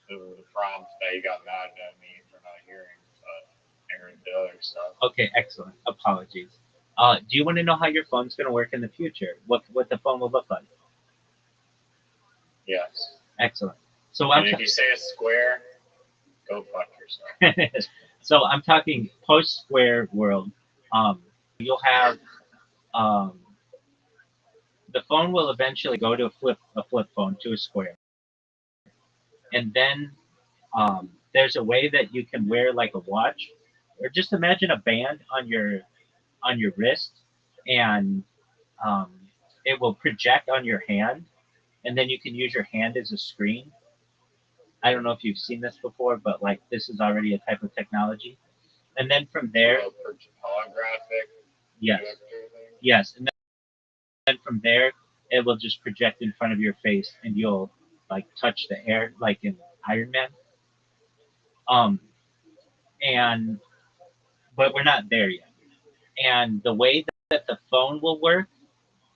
The prompt that you got mad at me for not hearing, but I heard the other stuff. Okay, excellent. Apologies. Do you want to know how your phone's going to work in the future? What the phone will look like? Yes. Excellent. So if you say a square, go fuck yourself. So I'm talking post-square world. You'll have the phone will eventually go to a flip phone to a square, and then there's a way that you can wear like a watch, or just imagine a band on your wrist, and it will project on your hand, and then you can use your hand as a screen. I don't know if you've seen this before, but like this is already a type of technology. And then from there, holographic. Yes, yes, and then from there, it will just project in front of your face, and you'll like touch the air, like in Iron Man. And but we're not there yet. And the way that the phone will work,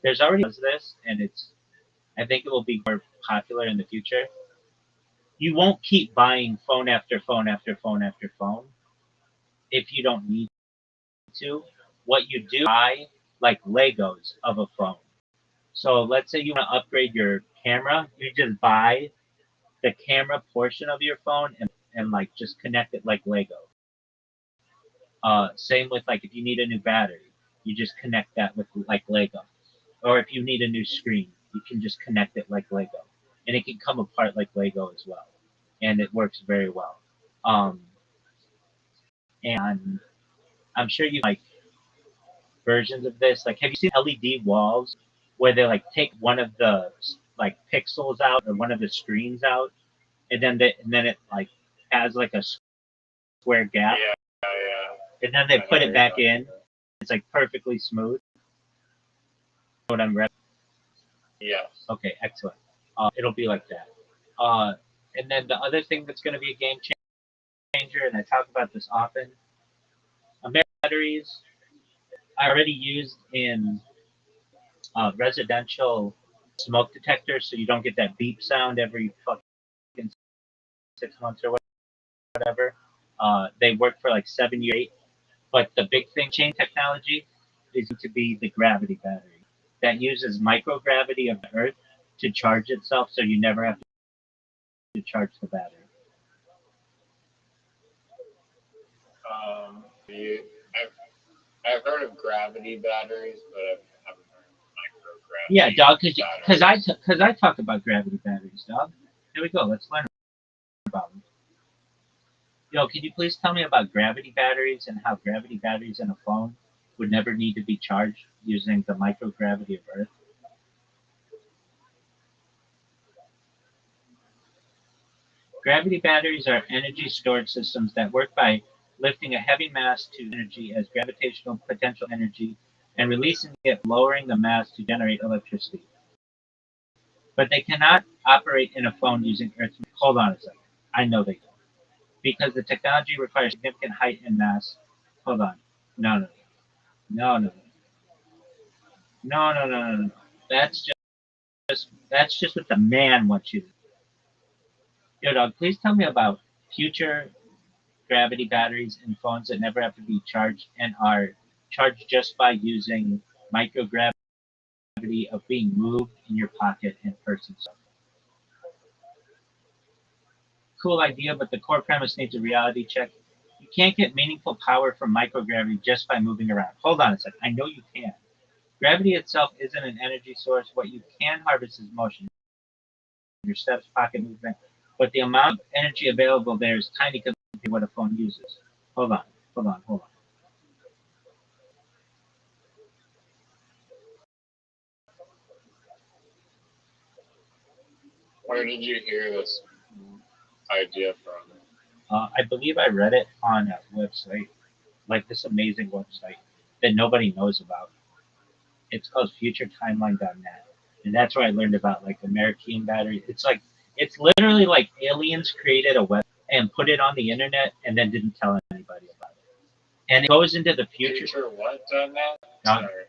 there's already this, and I think it will be more popular in the future. You won't keep buying phone after phone after phone after phone if you don't need to. What you do, buy like Legos of a phone. So let's say you want to upgrade your camera, you just buy the camera portion of your phone and like just connect it like Lego. Same with like if you need a new battery, you just connect that with like Lego. Or if you need a new screen, you can just connect it like Lego. And it can come apart like Lego as well. And it works very well. And I'm sure you like versions of this. Like, have you seen LED walls where they like take one of the like pixels out or one of the screens out, and then it like has like a square gap, and then they put it back in. It's like perfectly smooth. What I'm ready. Yes. Okay, excellent. It'll be like that. And then the other thing that's going to be a game changer, and I talk about this often, batteries are already used in residential smoke detectors, so you don't get that beep sound every fucking 6 months or whatever. They work for like 7 years, 8. But the big thing, chain technology, is to be the gravity battery that uses microgravity of the Earth to charge itself, so you never have to charge the battery. I've heard of gravity batteries, but I haven't heard of microgravity. Yeah, dog, because I talk about gravity batteries, dog. Here we go. Let's learn about them. Yo, can you please tell me about gravity batteries and how gravity batteries in a phone would never need to be charged using the microgravity of Earth? Gravity batteries are energy storage systems that work by lifting a heavy mass to energy as gravitational potential energy and releasing it, lowering the mass to generate electricity. But they cannot operate in a phone using Earth's. Hold on a second. I know they can. Because the technology requires significant height and mass. Hold on. No. That's just what the man wants you to do. Yo, dog, please tell me about future gravity batteries in phones that never have to be charged and are charged just by using microgravity of being moved in your pocket and purse and stuff. Cool idea, but the core premise needs a reality check. You can't get meaningful power from microgravity just by moving around. Hold on a second. I know you can. Gravity itself isn't an energy source. What you can harvest is motion, your steps, pocket movement, but the amount of energy available there is tiny compared to what a phone uses. Hold on. Where did you hear this idea from? I believe I read it on a website, like this amazing website that nobody knows about. It's called futuretimeline.net. And that's where I learned about like American battery. It's literally like aliens created a web and put it on the internet and then didn't tell anybody about it. And it goes into the future. Future what done that?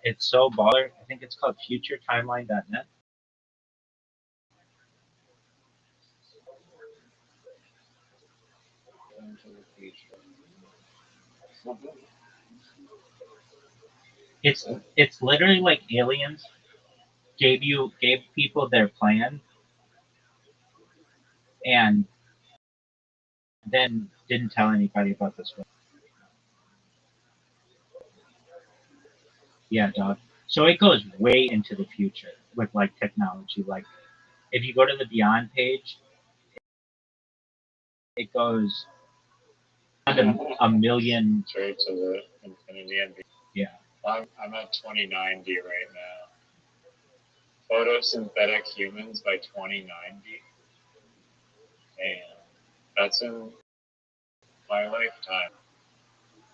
It's so baller. I think it's called futuretimeline.net. Into the future. It's literally like aliens gave people their plan and then didn't tell anybody about this one. Yeah, dog. So it goes way into the future with like technology. Like if you go to the Beyond page, it goes a million. Straight to the infinity and Yeah. I'm at 2090 right now. Photosynthetic humans by 2090. And that's in my lifetime.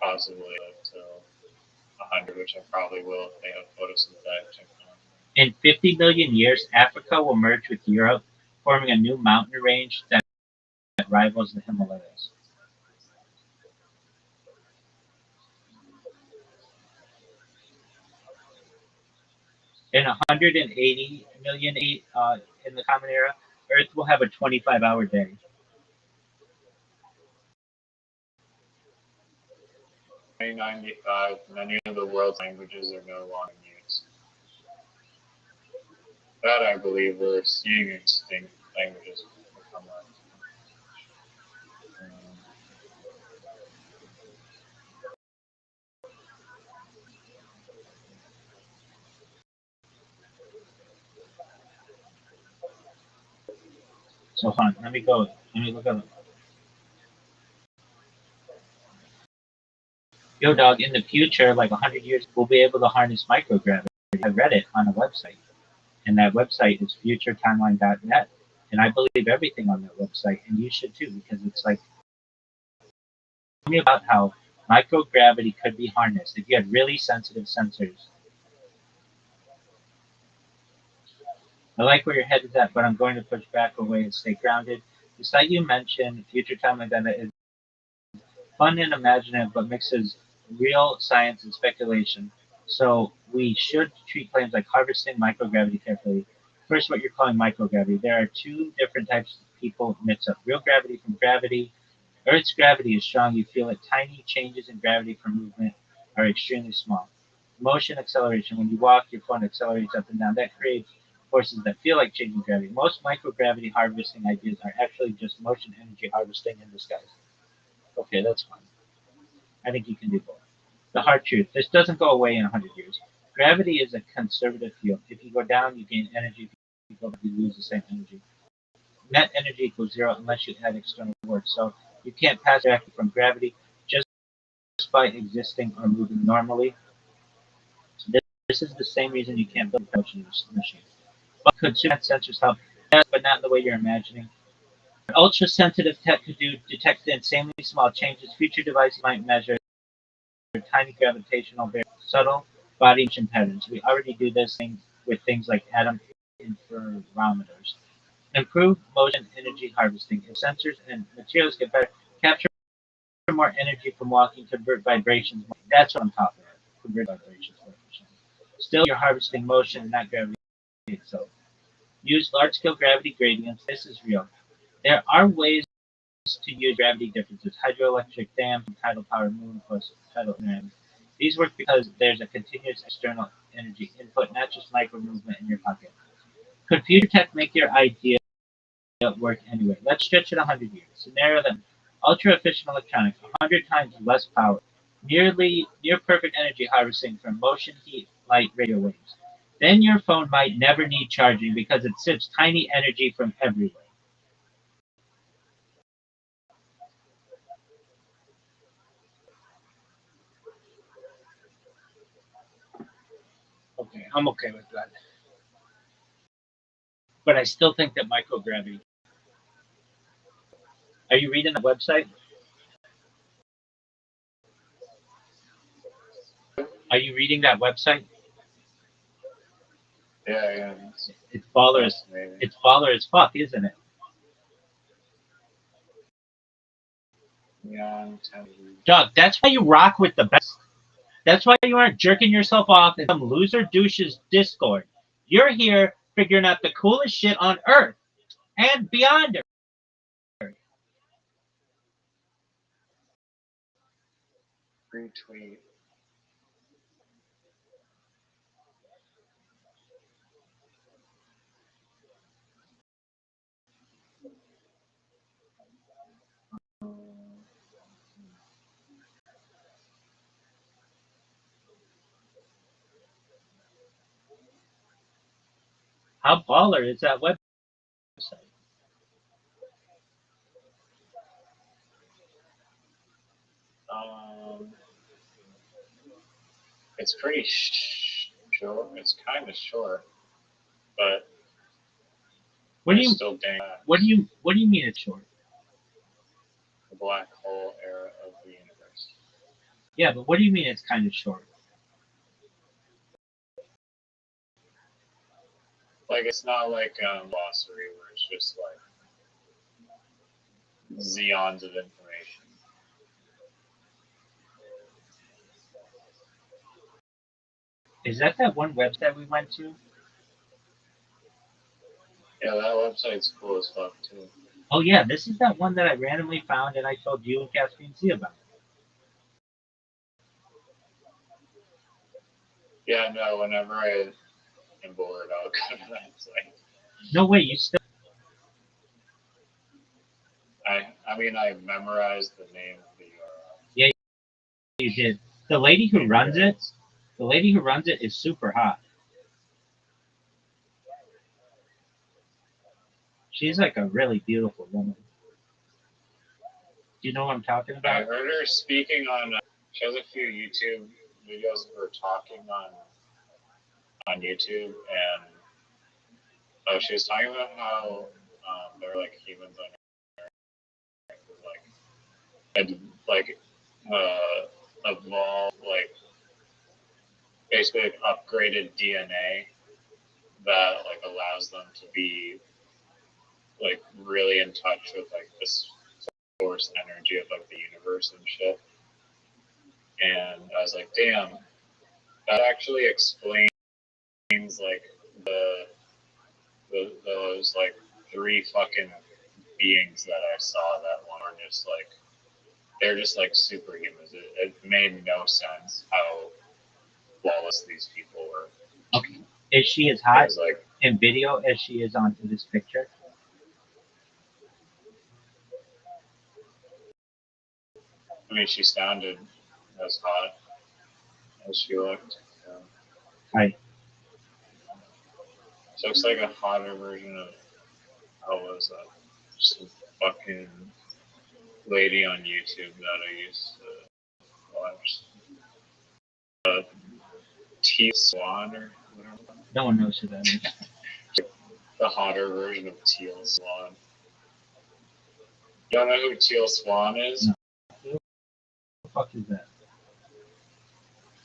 Possibly up till 100, which I probably will if they have photosynthetic technology. In 50 million years, Africa will merge with Europe, forming a new mountain range that rivals the Himalayas. In 180 million in the Common Era, Earth will have a 25-hour day. 2095, many of the world's languages are no longer used. That I believe we're seeing extinct languages become like. So hold on, let me look at it. Yo, dog, in the future, like 100 years, we'll be able to harness microgravity. I read it on a website, and that website is futuretimeline.net. And I believe everything on that website, and you should too, because it's like me about how microgravity could be harnessed if you had really sensitive sensors. I like where your head is at, but I'm going to push back away and stay grounded. The site you mentioned, Future Timeline.net, is fun and imaginative, but mixes real science and speculation. So we should treat claims like harvesting microgravity carefully. First, what you're calling microgravity. There are two different types people mix up. Real gravity from gravity. Earth's gravity is strong. You feel it. Tiny changes in gravity from movement are extremely small. Motion acceleration. When you walk, your phone accelerates up and down. That creates forces that feel like changing gravity. Most microgravity harvesting ideas are actually just motion energy harvesting in disguise. Okay, that's fine. I think you can do both. The hard truth: this doesn't go away in 100 years. Gravity is a conservative field. If you go down, you gain energy. If you go up, you lose the same energy. Net energy equals zero unless you add external work. So you can't pass directly from gravity just by existing or moving normally. This is the same reason you can't build a motion machine. But could sensors help? Yes, but not in the way you're imagining. Ultra-sensitive tech could detect insanely small changes. Future devices might measure tiny gravitational subtle body motion patterns. We already do this thing with things like atom interferometers. Improve motion energy harvesting. If sensors and materials get better, capture more energy from walking, convert vibrations. That's what I'm talking about. Convert vibrations. Still, you're harvesting motion, not gravity itself. Use large-scale gravity gradients. This is real. There are ways to use gravity differences. Hydroelectric dams, tidal power moon plus tidal dams. These work because there's a continuous external energy input, not just micro movement in your pocket. Computer tech make your idea work anyway. Let's stretch it 100 years. Scenario then. Ultra efficient electronics, 100 times less power. Near perfect energy harvesting from motion, heat, light, radio waves. Then your phone might never need charging because it sips tiny energy from everywhere. Okay, I'm okay with that. But I still think that microgravity. Are you reading the website? Are you reading that website? Yeah. It's baller as it's baller as fuck, isn't it? Yeah, Doug, that's why you rock with the best. That's why you aren't jerking yourself off in some loser douche's Discord. You're here figuring out the coolest shit on Earth and beyond Earth. retweet. How baller is that website? It's pretty short. It's kind of short, but What do you still dang. what do you mean it's short? The black hole era of the universe. Yeah, but what do you mean it's kind of short? Like it's not like glossary where it's just like zeons of information. Is that one website we went to? Yeah, that website's cool as fuck too. Oh yeah, this is that one that I randomly found and I told you and Caspian C about. Yeah, no, whenever I am bored, I'll go to that site. No way, you still. I mean, I memorized the name of the URL. Yeah, you did. The lady who runs it, is super hot. She's like a really beautiful woman. Do you know what I'm talking I about? heard her speaking on. She has a few YouTube videos of her talking on YouTube, and she was talking about how there are like humans on Earth who like evolved like basically like upgraded DNA that like allows them to be like really in touch with like this source energy of like the universe and shit. And I was like, damn, that actually explains like those like three fucking beings that I saw that one are just like they're just like superhumans. It made no sense how flawless these people were. Okay. Is she as hot like in video as she is on this picture? I mean, she sounded as hot as she looked. Right. She looks like a hotter version of how was that? Just a fucking lady on YouTube that I used to watch. Teal Swan or whatever. No one knows who that is. The hotter version of Teal Swan. You don't know who Teal Swan is? No. Who the fuck is that?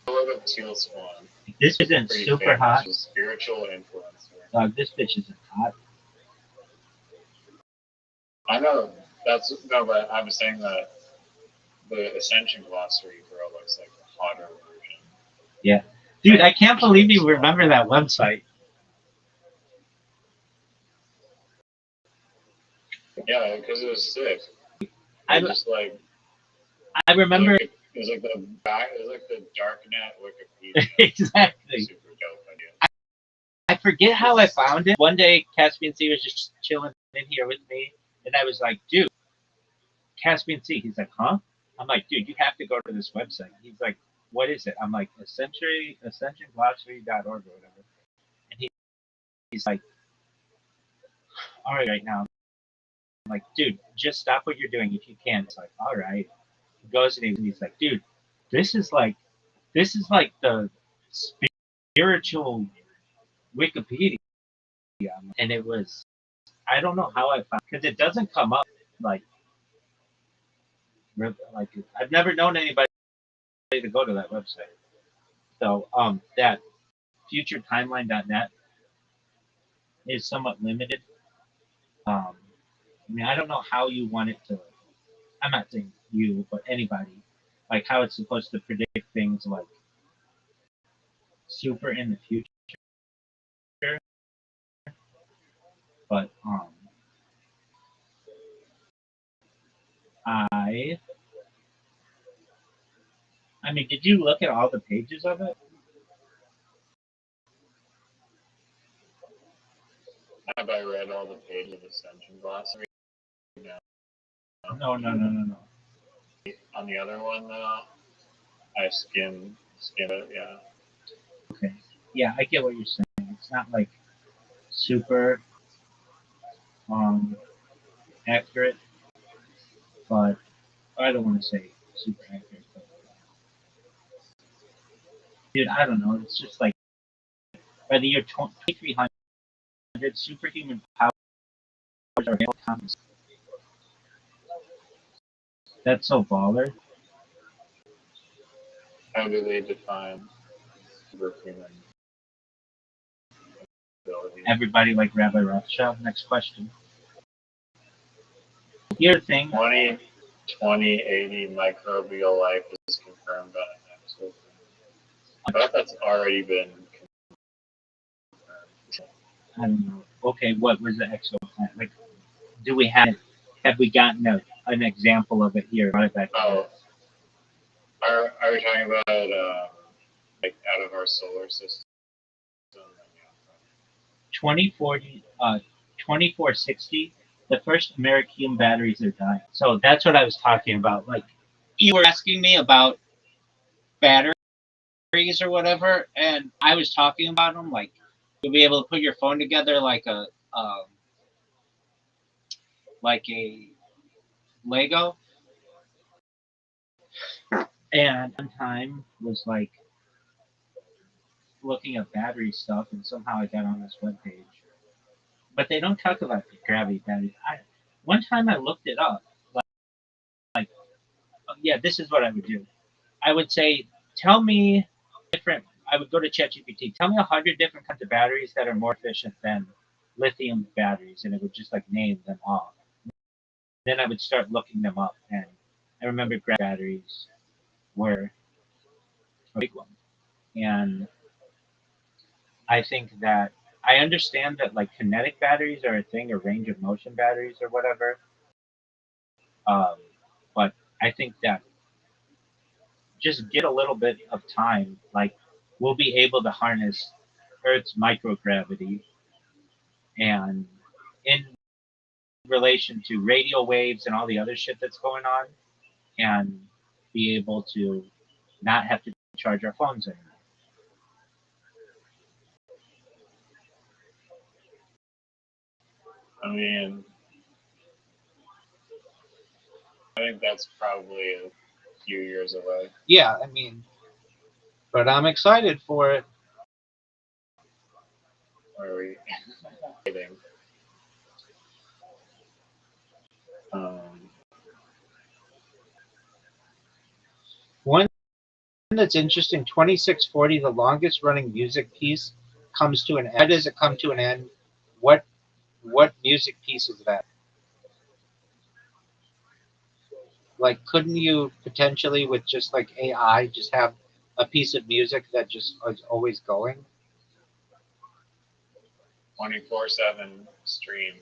Look up Teal Swan. This isn't Pretty super famous. hot. She's a spiritual influencer. Dog, this bitch isn't hot. I know that's no, but I'm saying that the Ascension Glossary girl looks like the hotter version. Yeah. Dude, I can't believe you remember that website. Yeah, because it was sick. I remember. It was like the darknet Wikipedia. Exactly. Super dope. forget how I found it. One day, Caspian C was just chilling in here with me, and I was like, dude, Caspian C. He's like, huh? I'm like, dude, you have to go to this website. He's like, what is it? I'm like, ascensionglossary.org or whatever. And he's like, all right now. I'm like, dude, just stop what you're doing if you can. It's like, all right. He goes and he's like, dude, this is like the spiritual Wikipedia. And it was, I don't know how I found, because it doesn't come up like I've never known anybody to go to that website. So that futuretimeline.net is somewhat limited. I mean, I don't know how you want it to. I'm not saying you, but anybody, like how it's supposed to predict things like super in the future. But I mean, did you look at all the pages of it? Have I read all the pages of Ascension Glossary? No. No. On the other one, though, I skimmed it, yeah. Okay. Yeah, I get what you're saying. It's not like super accurate, but I don't want to say super accurate. But, dude, I don't know. It's just like by the year 2300, superhuman powers are common. That's so baller. How do they define superhuman ability? Everybody like Rabbi Rothschild. Next question. Here's the thing. 2080 microbial life is confirmed on an exoplanet. I thought that's already been confirmed. I don't know. Okay, what was the exoplanet? Like, do we have we gotten an example of it here? Oh, are we talking about like out of our solar system? 2040, 2460, the first American batteries are dying. So that's what I was talking about. Like, you were asking me about batteries or whatever, and I was talking about them. Like, you'll be able to put your phone together like a Lego. And one time was like looking at battery stuff, and somehow I got on this webpage. But they don't talk about the gravity batteries. One time I looked it up. Like, yeah, this is what I would do. I would say, tell me different. I would go to ChatGPT. Tell me 100 different kinds of batteries that are more efficient than lithium batteries, and it would just like name them all. Then I would start looking them up, and I remember batteries were a big one. And I think that I understand that like kinetic batteries are a thing, or range of motion batteries, or whatever. But I think that just get a little bit of time, like we'll be able to harness Earth's microgravity, and in relation to radio waves and all the other shit that's going on, and be able to not have to charge our phones anymore. I mean, I think that's probably a few years away. Yeah, I mean, but I'm excited for it. Where are we waiting? One that's interesting, 2640, the longest running music piece, comes to an end. How does it come to an end? What music piece is that? Like, couldn't you potentially, with just like AI, just have a piece of music that just is always going? 24/7 stream.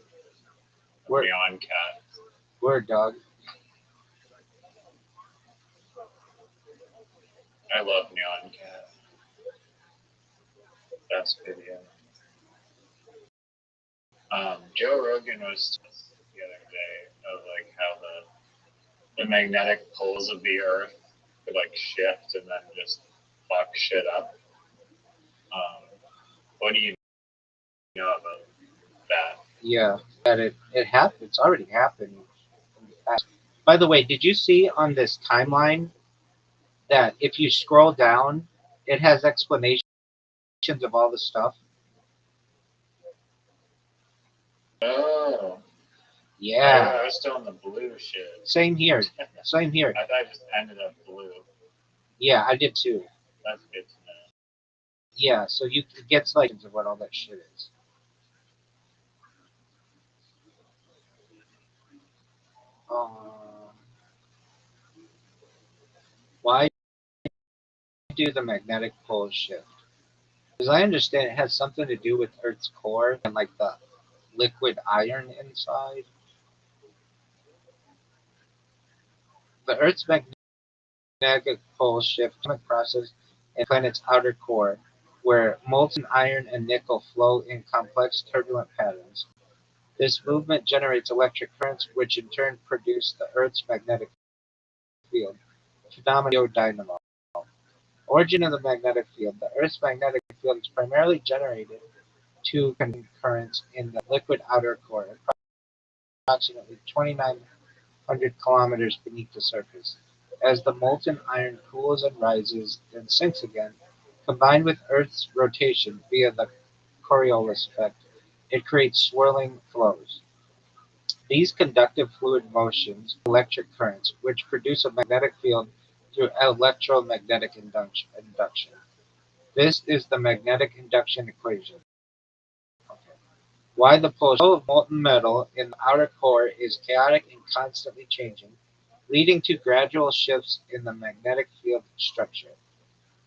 Word, Neon Cat. word, dog. I love Neon Cat. Best video. Joe Rogan was the other day of like how the magnetic poles of the Earth could like shift and then just fuck shit up. What do you know about that? Yeah, that it happened. It's already happened in the past. By the way, did you see on this timeline that if you scroll down, it has explanations of all the stuff? Oh. Yeah. I was still in the blue shit. Same here. Same here. I thought it just ended up blue. Yeah, I did too. That's good to know. Yeah, so you can get like of what all that shit is. Why do the magnetic poles shift? As I understand, it has something to do with Earth's core and like the liquid iron inside. The Earth's magnetic poles shift atomic process in the planet's outer core, where molten iron and nickel flow in complex turbulent patterns. This movement generates electric currents, which in turn produce the Earth's magnetic field, phenomenon dynamo. Origin of the magnetic field. The Earth's magnetic field is primarily generated two currents in the liquid outer core, approximately 2,900 kilometers beneath the surface. As the molten iron cools and rises, then sinks again, combined with Earth's rotation via the Coriolis effect, it creates swirling flows. These conductive fluid motions electric currents, which produce a magnetic field through electromagnetic induction. This is the magnetic induction equation. Okay. Why the flow of molten metal in the outer core is chaotic and constantly changing, leading to gradual shifts in the magnetic field structure.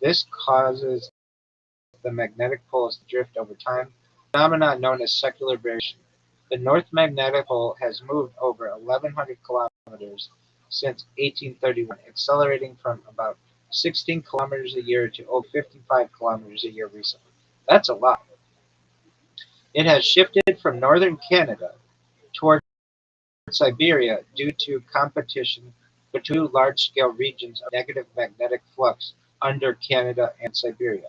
This causes the magnetic poles to drift over time, a phenomenon known as secular variation. The North Magnetic Pole has moved over 1,100 kilometers since 1831, accelerating from about 16 kilometers a year to over 55 kilometers a year recently. That's a lot. It has shifted from northern Canada toward Siberia due to competition between two large-scale regions of negative magnetic flux under Canada and Siberia.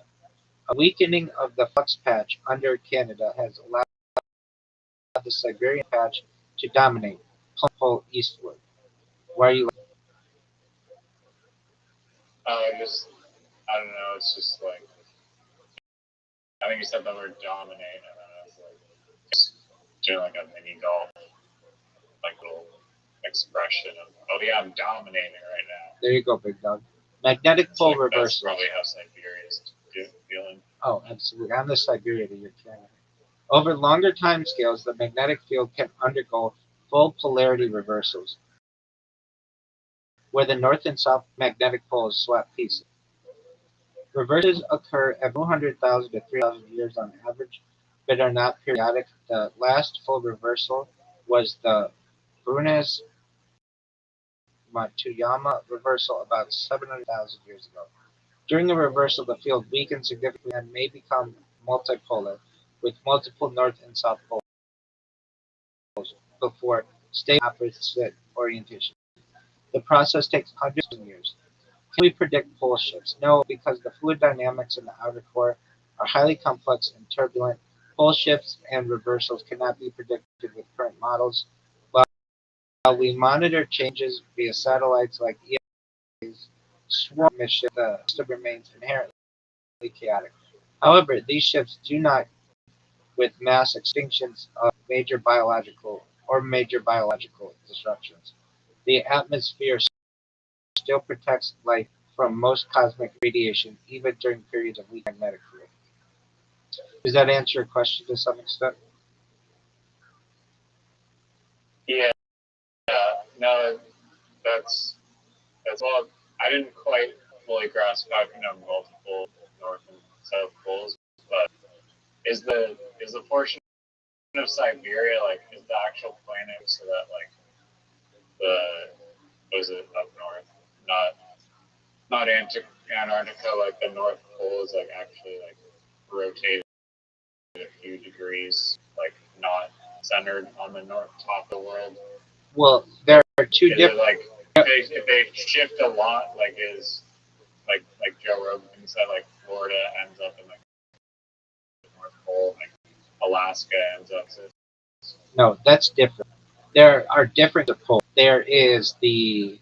A weakening of the flux patch under Canada has allowed the Siberian patch to dominate, pull eastward. Why are you? I don't know. It's just like I think you said the word dominate, and then I was like just doing like a mini golf, like little expression of, oh yeah, I'm dominating right now. There you go, big dog. Magnetic pole like, reversal. That's probably how Siberia is feeling. Oh, absolutely. I'm the Siberia to your Canada. Over longer time scales, the magnetic field can undergo full polarity reversals, where the north and south magnetic poles swap pieces. Reverses occur every 200,000 to 3,000 years on average, but are not periodic. The last full reversal was the Brunhes Matsuyama reversal about 700,000 years ago. During the reversal, the field weakens significantly and may become multipolar, with multiple north and south poles before stable opposite orientation. The process takes hundreds of years. Can we predict pole shifts? No, because the fluid dynamics in the outer core are highly complex and turbulent. Pole shifts and reversals cannot be predicted with current models. While we monitor changes via satellites like ESA's swarm mission, the system remains inherently chaotic. However, these shifts do not with mass extinctions of major biological disruptions. The atmosphere still protects life from most cosmic radiation, even during periods of weak magnetic field. Does that answer your question to some extent? Yeah. No, that's well. I didn't quite fully grasp how you know multiple north and south poles, but is the portion of Siberia like is the actual planet so that like was it up north, not Antarctica, like the North Pole is like actually like rotated a few degrees, like not centered on the north top of the world? Well, there are two Is different. it like if they shift a lot, like is like Joe Rogan said, like Florida ends up in like the North Pole, like Alaska ends up. No, that's different. There are different poles. There is the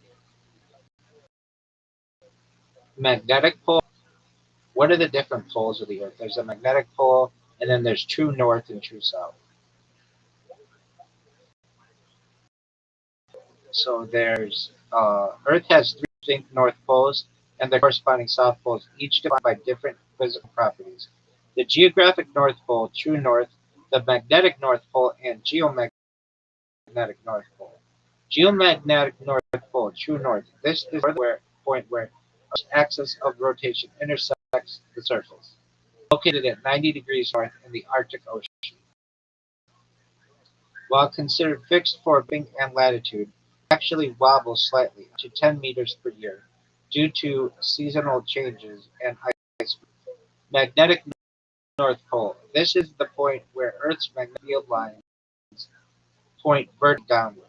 magnetic pole. What are the different poles of the Earth? There's a magnetic pole, and then there's true north and true south. So there's Earth has three distinct north poles and their corresponding south poles, each defined by different physical properties. The geographic north pole, true north, the magnetic north pole, and geomagnetic north pole. Geomagnetic north pole, true north. This is the point where Earth's axis of rotation intersects the surface, located at 90 degrees north in the Arctic Ocean. While considered fixed for being and latitude, actually wobbles slightly up to 10 meters per year due to seasonal changes and ice. Magnetic North Pole. This is the point where Earth's magnetic field lines point vertically downward,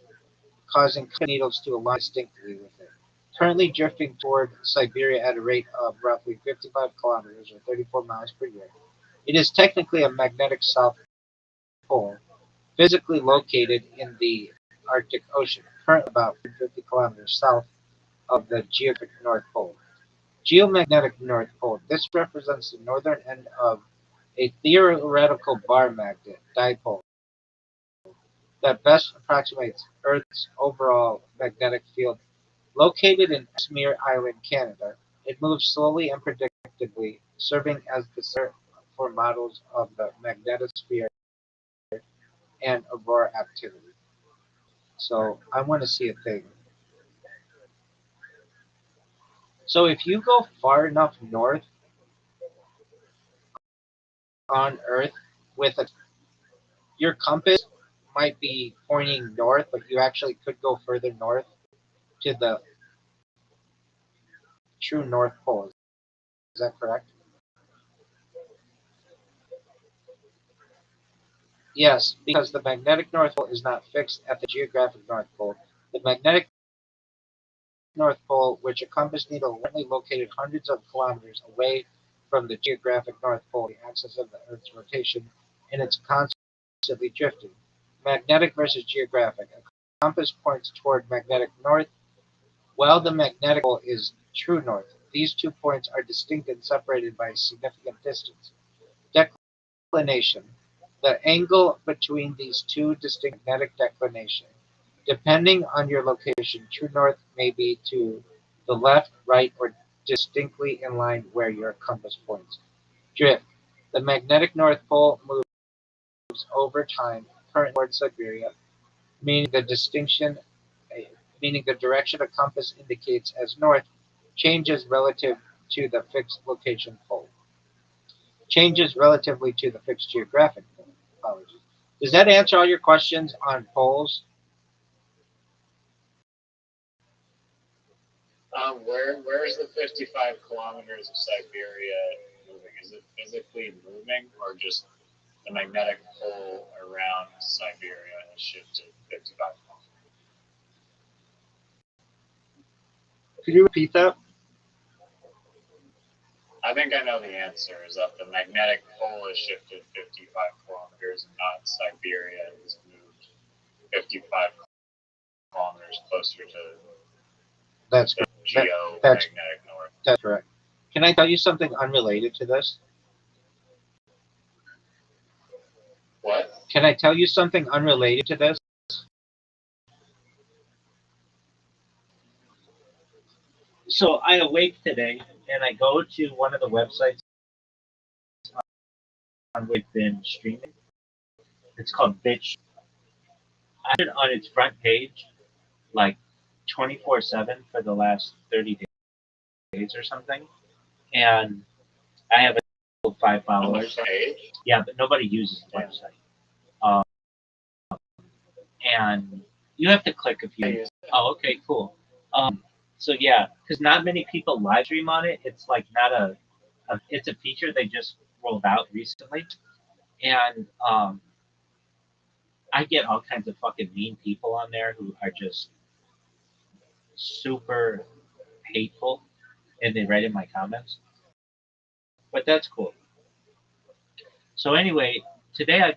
causing needles to align distinctly with it. Currently drifting toward Siberia at a rate of roughly 55 kilometers or 34 miles per year. It is technically a magnetic South Pole, physically located in the Arctic Ocean, currently about 50 kilometers south of the geographic North Pole. Geomagnetic North Pole. This represents the northern end of a theoretical bar magnet dipole that best approximates Earth's overall magnetic field. Located in Ellesmere Island, Canada, it moves slowly and predictably, serving as the center for models of the magnetosphere and aurora activity. So I want to see a thing. So if you go far enough north on Earth with your compass might be pointing north, but you actually could go further north to the true North Pole. Is that correct? Yes, because the magnetic North Pole is not fixed at the geographic North Pole. The magnetic North Pole, which a compass needle currently located hundreds of kilometers away from the geographic North Pole, the axis of the Earth's rotation, and it's constantly drifting. Magnetic versus geographic. A compass points toward magnetic north, while the magnetic pole is true north. These 2 points are distinct and separated by a significant distance. Declination. The angle between these two distinct magnetic declinations. Depending on your location, true north may be to the left, right, or distinctly in line where your compass points. Drift. The magnetic North Pole moves over time, currently toward Siberia, meaning the direction a compass indicates as north changes relative to the fixed location pole. Changes relatively to the fixed geographic pole. Apologies. Does that answer all your questions on poles? Where is the 55 kilometers of Siberia moving? Is it physically moving, or just the magnetic pole around Siberia has shifted 55 kilometers? Could you repeat that? I think I know the answer. Is that the magnetic pole has shifted 55 kilometers, and not Siberia has moved 55 kilometers closer to That's the that's geomagnetic north. That's correct. Can I tell you something unrelated to this? What? Can I tell you something unrelated to this? So I awake today and I go to one of the websites on which I've been streaming. It's called Bitch. I had it on its front page like 24/7 for the last 30 days or something. And I have 5 followers. Yeah, but nobody uses the website. Um, and you have to click a few. Oh, okay, cool. So yeah, because not many people live stream on it. It's like not it's a feature they just rolled out recently, and I get all kinds of fucking mean people on there who are just super hateful, and they write in my comments. But that's cool. So anyway, today I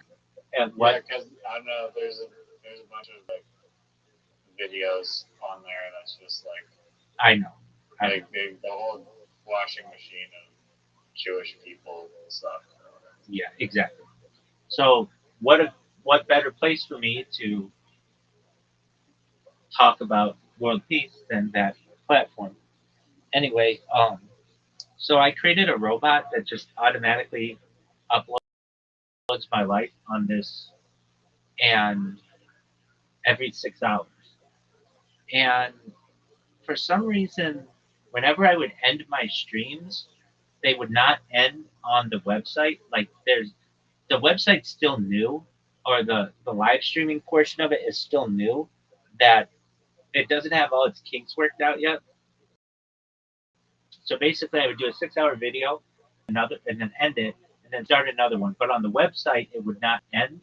Yeah, because I don't know. There's a bunch of like videos on there that's just like I know. like the whole washing machine of Jewish people and stuff. Yeah, exactly. So what better place for me to talk about world peace than that platform? Anyway, so I created a robot that just automatically uploads my life on this, and every 6 hours. And for some reason, whenever I would end my streams, they would not end on the website. Like the website's still new, or the live streaming portion of it is still new. That it doesn't have all its kinks worked out yet. So basically, I would do a 6 hour video, and then end it, and then start another one. But on the website, it would not end.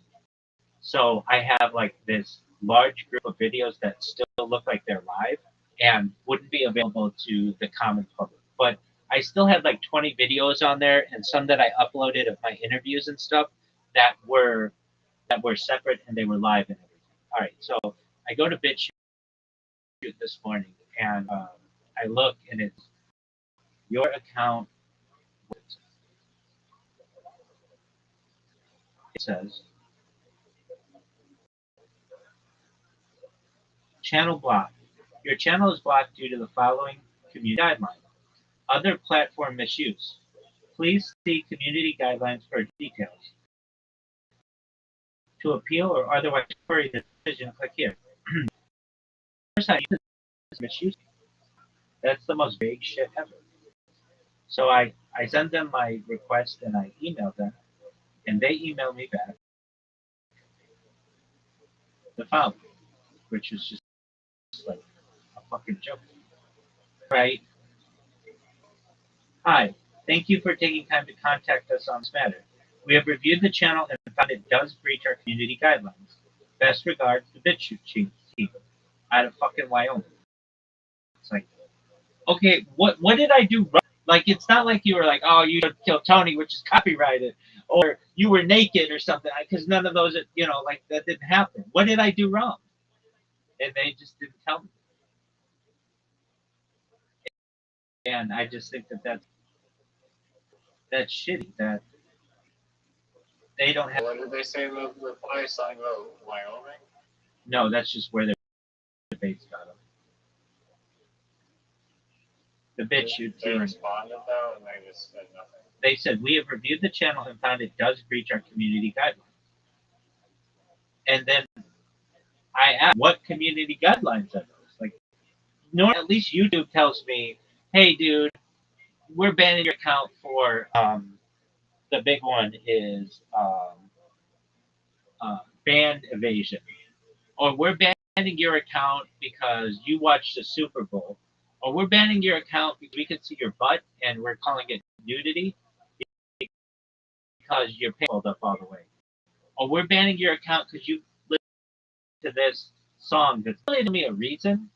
So I have like this large group of videos that still look like they're live and wouldn't be available to the common public. But I still had like 20 videos on there, and some that I uploaded of my interviews and stuff that were separate, and they were live and everything. All right, so I go to BitChute this morning, and I look, and it's your account. It says channel blocked. Your channel is blocked due to the following community guidelines. Other platform misuse. Please see community guidelines for details. To appeal or otherwise query the decision, click here. First, I use misuse. That's the most vague shit ever. So I send them my request and I email them, and they email me back the following, which is just like a fucking joke. Right? Hi, thank you for taking time to contact us on this matter. We have reviewed the channel and found it does breach our community guidelines. Best regards, the BitChute team out of fucking Wyoming. It's like, okay, what did I do wrong? Like, it's not like you were like, oh, you killed Tony, which is copyrighted, or you were naked or something, because none of those, like that didn't happen. What did I do wrong? And they just didn't tell me. And I just think that's shitty. That they don't have. What did they say in the reply? Something about Wyoming? No, that's just where their debates got them. The BitChute They team. responded though, and they just said nothing. They said, we have reviewed the channel and found it does breach our community guidelines. And then I asked, what community guidelines are those? Like, at least YouTube tells me, hey, dude, we're banning your account for, the big one is band evasion. Or we're banning your account because you watched the Super Bowl. Or we're banning your account because we can see your butt and we're calling it nudity because your pants pulled up all the way. Or we're banning your account because you listened to this song that's really to me a reason.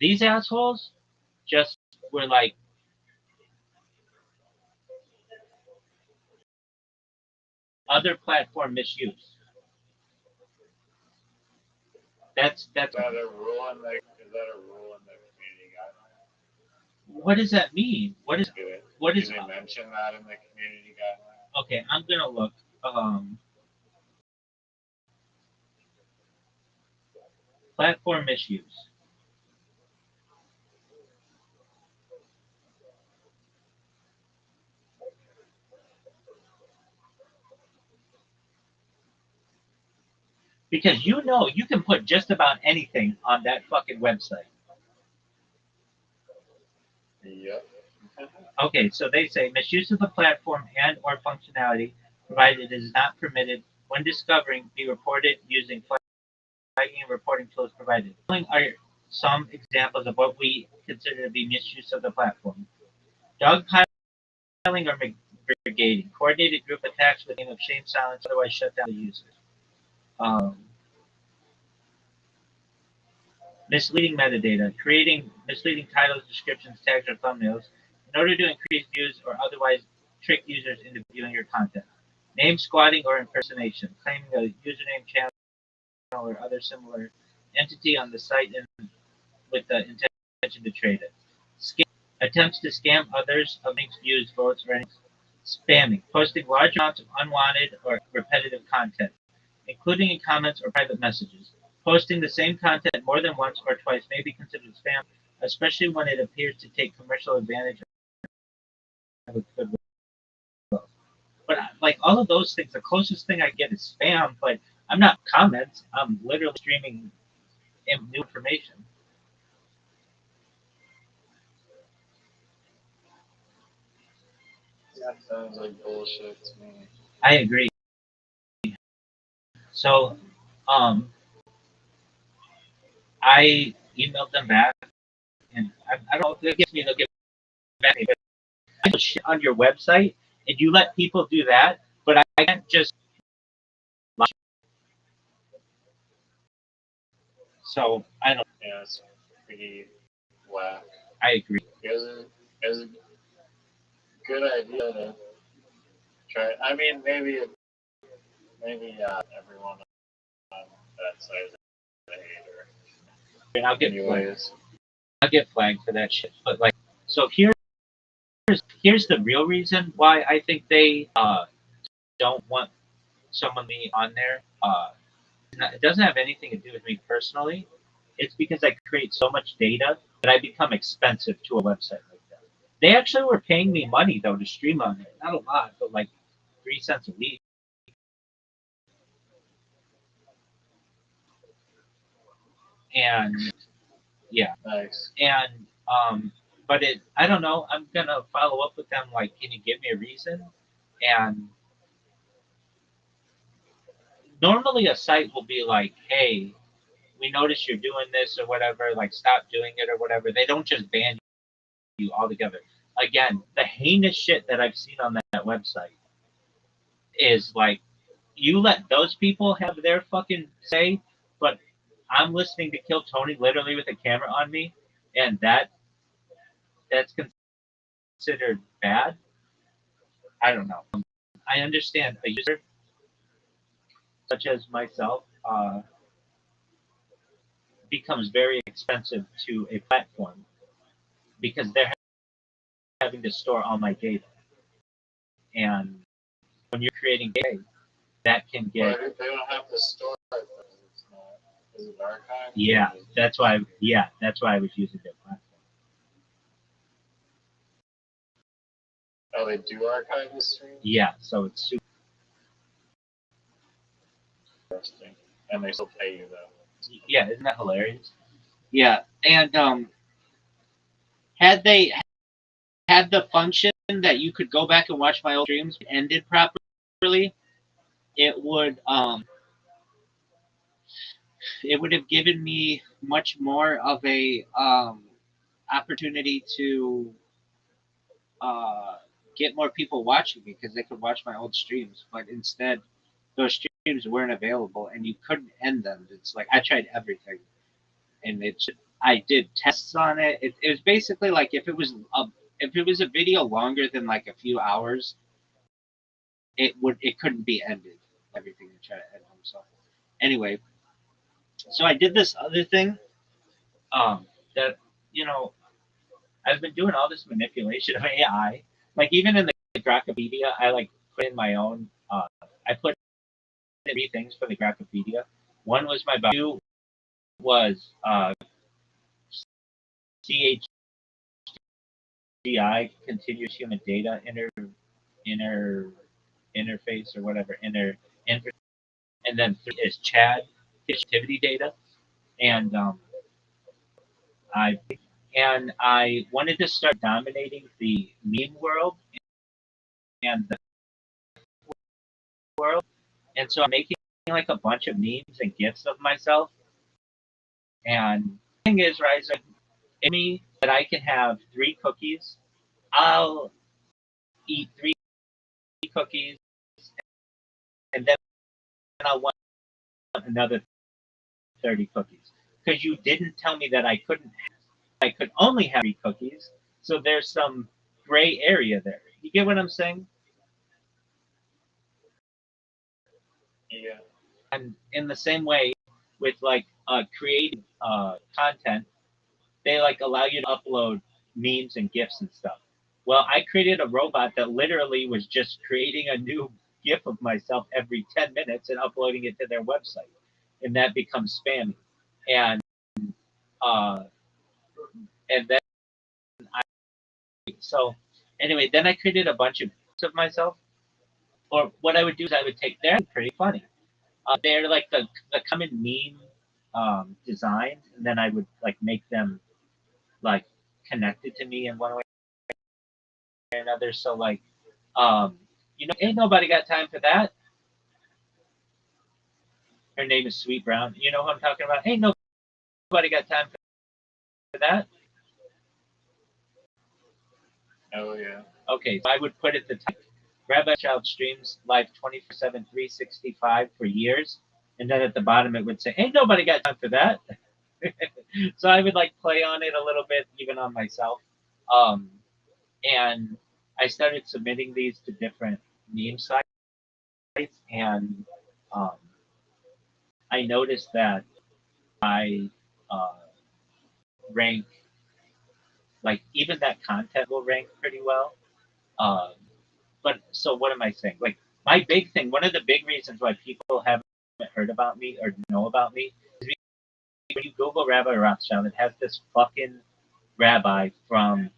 These assholes just were like, other platform misuse. That's Is that a rule in the community guidelines? What does that mean? What is Do they mention that in the community guidelines? Okay, I'm gonna look. Platform misuse. Because you can put just about anything on that fucking website. Yep. Okay, so they say misuse of the platform and or functionality provided is not permitted when discovering be reported using flagging and reporting tools provided. Are some examples of what we consider to be misuse of the platform. Dogpiling or brigading. Coordinated group attacks with aim of shame, silence, otherwise shut down the users. Misleading metadata, creating misleading titles, descriptions, tags, or thumbnails in order to increase views or otherwise trick users into viewing your content. Name squatting or impersonation, claiming a username, channel, or other similar entity on the site and with the intention to trade it. Scam, attempts to scam others of links, views, votes, or anything. Spamming, posting large amounts of unwanted or repetitive content, including in comments or private messages. Posting the same content more than once or twice may be considered spam, especially when it appears to take commercial advantage of a goodwill. But like all of those things, the closest thing I get is spam, but I'm not comments. I'm literally streaming new information. That sounds like bullshit to me. I agree. So, I emailed them back, and I don't know if they'll get back to me, but I put shit on your website, and you let people do that, but I can't just. So I don't. Yeah, it's pretty whack. I agree. It was a good idea to try. I mean, maybe everyone on that side is a hater. And I'll get Anyways, I'll get flagged for that shit. But like, so here's the real reason why I think they don't want someone me on there. It doesn't have anything to do with me personally. It's because I create so much data that I become expensive to a website like that. They actually were paying me money though to stream on it. Not a lot, but like 3 cents a week. And yeah, nice. and but I don't know. I'm gonna follow up with them. Like, can you give me a reason? And normally a site will be like, hey, we noticed you're doing this or whatever. Like, stop doing it or whatever. They don't just ban you altogether. Again, the heinous shit that I've seen on that website is like, you let those people have their fucking say, but I'm listening to Kill Tony literally with a camera on me, and that's considered bad. I don't know. I understand a user such as myself becomes very expensive to a platform because they're having to store all my data, and when you're creating data, that can get. But they don't have to store it. It's not. Is it archived? Yeah, that's why. Yeah, that's why I was using their platform. Oh, they do archive the stream? Yeah, so it's super Interesting. And they still pay you, though. yeah, isn't that hilarious? Yeah, and had they had the function that you could go back and watch my old streams ended properly, it would have given me much more of a opportunity to get more people watching me because they could watch my old streams. But instead, those streams weren't available, and you couldn't end them. It's like I tried everything, and I did tests on it. It was basically like if it was a video longer than like a few hours, it couldn't be ended. Everything to try to end them. So anyway, so I did this other thing that you know I've been doing all this manipulation of AI. Like even in the Graphopedia, I like put in my own. I put in 3 things for the Graphopedia. One was my bio. Two was CHDI, continuous human data inner interface or whatever and then 3 is CHAD, activity data, and I I wanted to start dominating the meme world and the world, and so I'm making like a bunch of memes and gifs of myself. And the thing is, Riser, in me that I can have 3 cookies, I'll eat 3 cookies, and then I'll want another 30 cookies because you didn't tell me that I could only have 3 cookies. So there's some gray area there. You get what I'm saying? Yeah. And in the same way, with like creating content, they like allow you to upload memes and gifs and stuff. Well, I created a robot that literally was just creating a new GIF of myself every 10 minutes and uploading it to their website, and that becomes spammy. And uh, and then so anyway, then I created a bunch of GIFs of myself. Or what I would do is I would take they're pretty funny. They're like the common meme designs, and then I would like make them like connected to me in one way or another. So like, ain't nobody got time for that. Her name is Sweet Brown. You know who I'm talking about? Ain't nobody got time for that. Oh yeah. Okay, so I would put at the top, Rabbi Rothschild streams live 24/7, 365 for years, and then at the bottom it would say, "Ain't nobody got time for that." So I would like play on it a little bit, even on myself. Um, and I started submitting these to different meme sites, and um, I noticed that I uh, rank like even that content will rank pretty well. Um, but so what am I saying? Like my big thing, one of the big reasons why people haven't heard about me or know about me is when you Google Rabbi Rothschild, it has this fucking rabbi from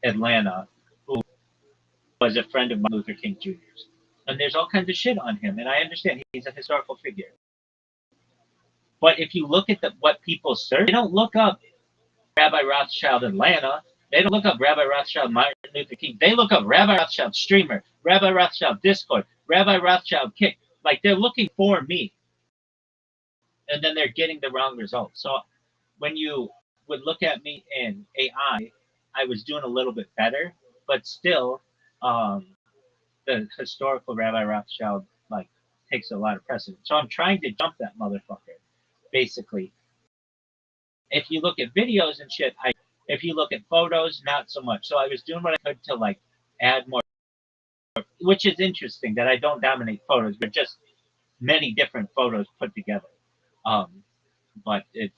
Atlanta who was a friend of Martin Luther King Jr.'s. And there's all kinds of shit on him, and I understand he's a historical figure. But if you look at what people search, they don't look up Rabbi Rothschild Atlanta. They don't look up Rabbi Rothschild Martin Luther King. They look up Rabbi Rothschild streamer, Rabbi Rothschild Discord, Rabbi Rothschild kick. Like they're looking for me, and then they're getting the wrong results. So when you would look at me in AI, I was doing a little bit better, but still, the historical Rabbi Rothschild like takes a lot of precedence. So I'm trying to jump that motherfucker, basically. If you look at videos and shit, if you look at photos, not so much. So I was doing what I could to like add more, which is interesting that I don't dominate photos, but just many different photos put together. But it's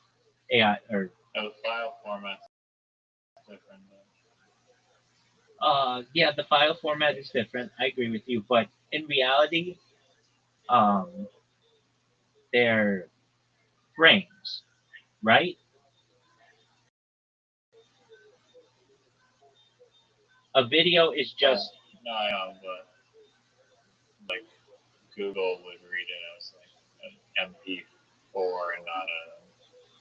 AI or The file format's different. yeah, the file format is different. I agree with you, but in reality, um, they're frames, right? A video is just No, I know, but like Google would read it as like an MP4 and not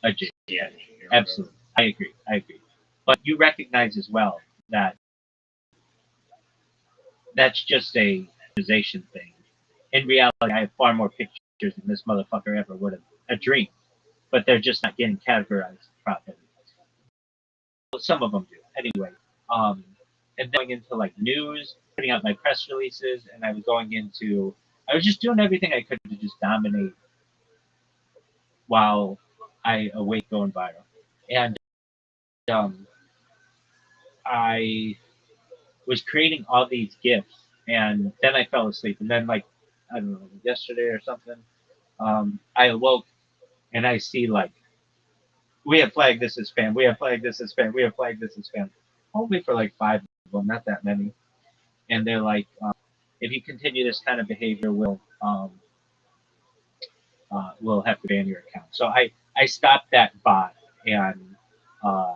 a JPEG. yeah, Absolutely, I agree. But you recognize as well that that's just a visualization thing. In reality, I have far more pictures than this motherfucker ever would have a dream, but they're just not getting categorized properly. Well, some of them do, anyway. And then going into like news, putting out my press releases, and I was just doing everything I could to just dominate while I await going viral. And I was creating all these gifts, and then I fell asleep. And then, like, I don't know, yesterday or something, I awoke and I see, like, we have flagged this as spam, we have flagged this as spam, we have flagged this as spam. Only for like 5 of them, not that many. And they're like, if you continue this kind of behavior, we'll have to ban your account. So I stopped that bot and uh,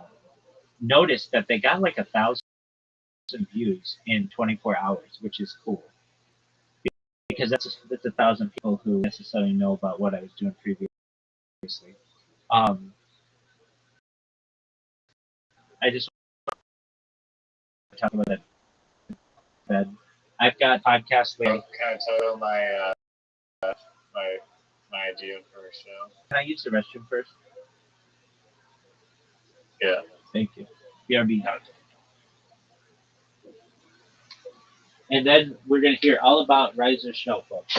noticed that they got like 1,000 views in 24 hours, which is cool because that's 1,000 people who necessarily know about what I was doing previously. I just want to talk about that bed. I've got podcasts later. Can I tell you my idea for a show? Can I use the restroom first? Yeah. Thank you. BRB. And then we're going to hear all about Riser's show, folks.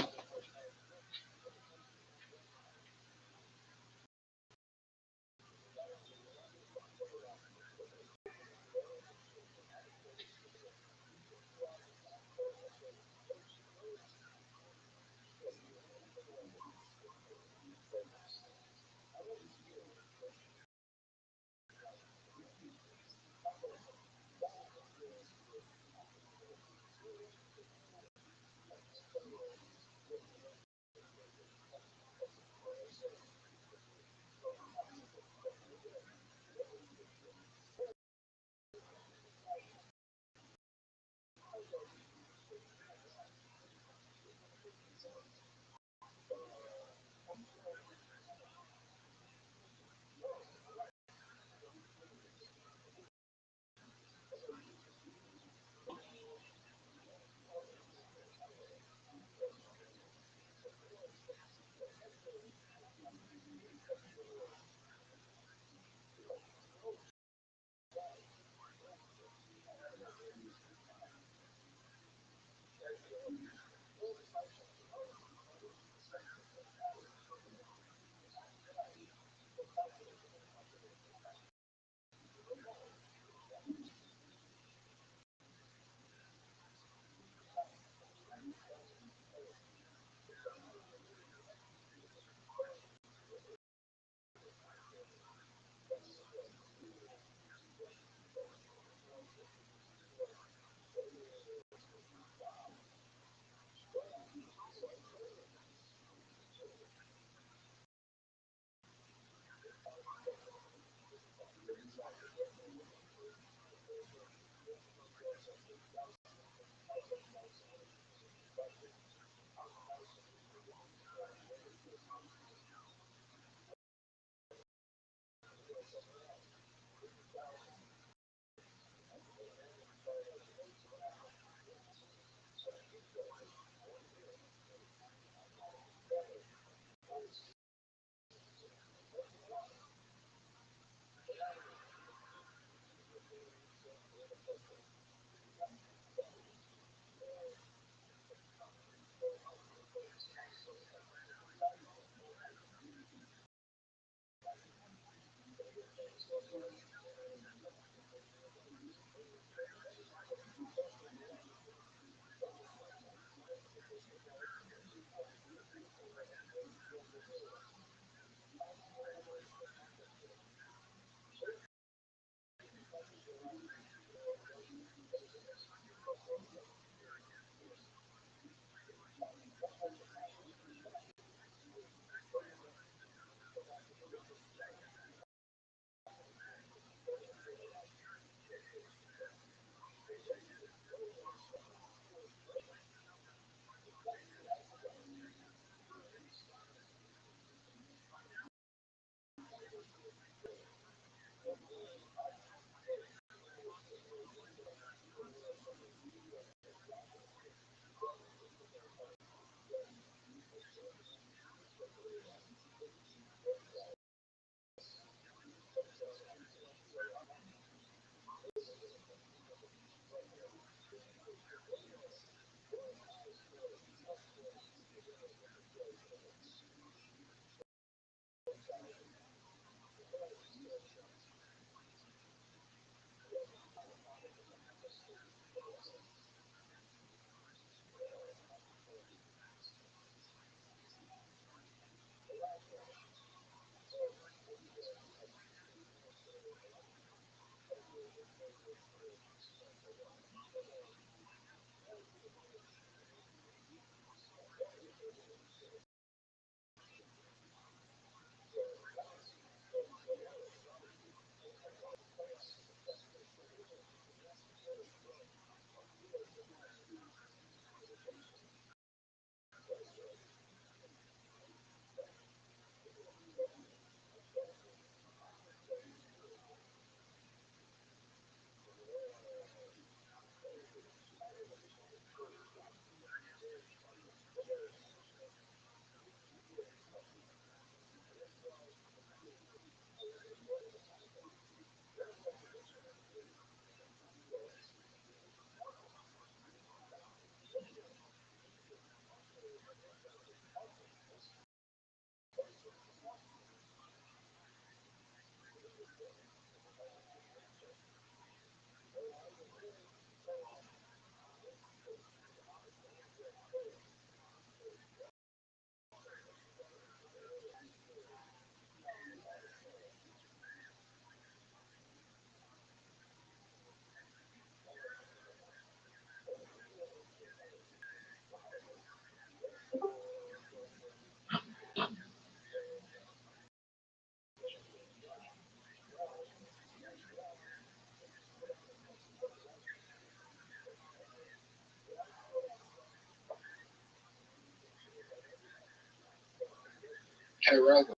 Hey, Rabbi.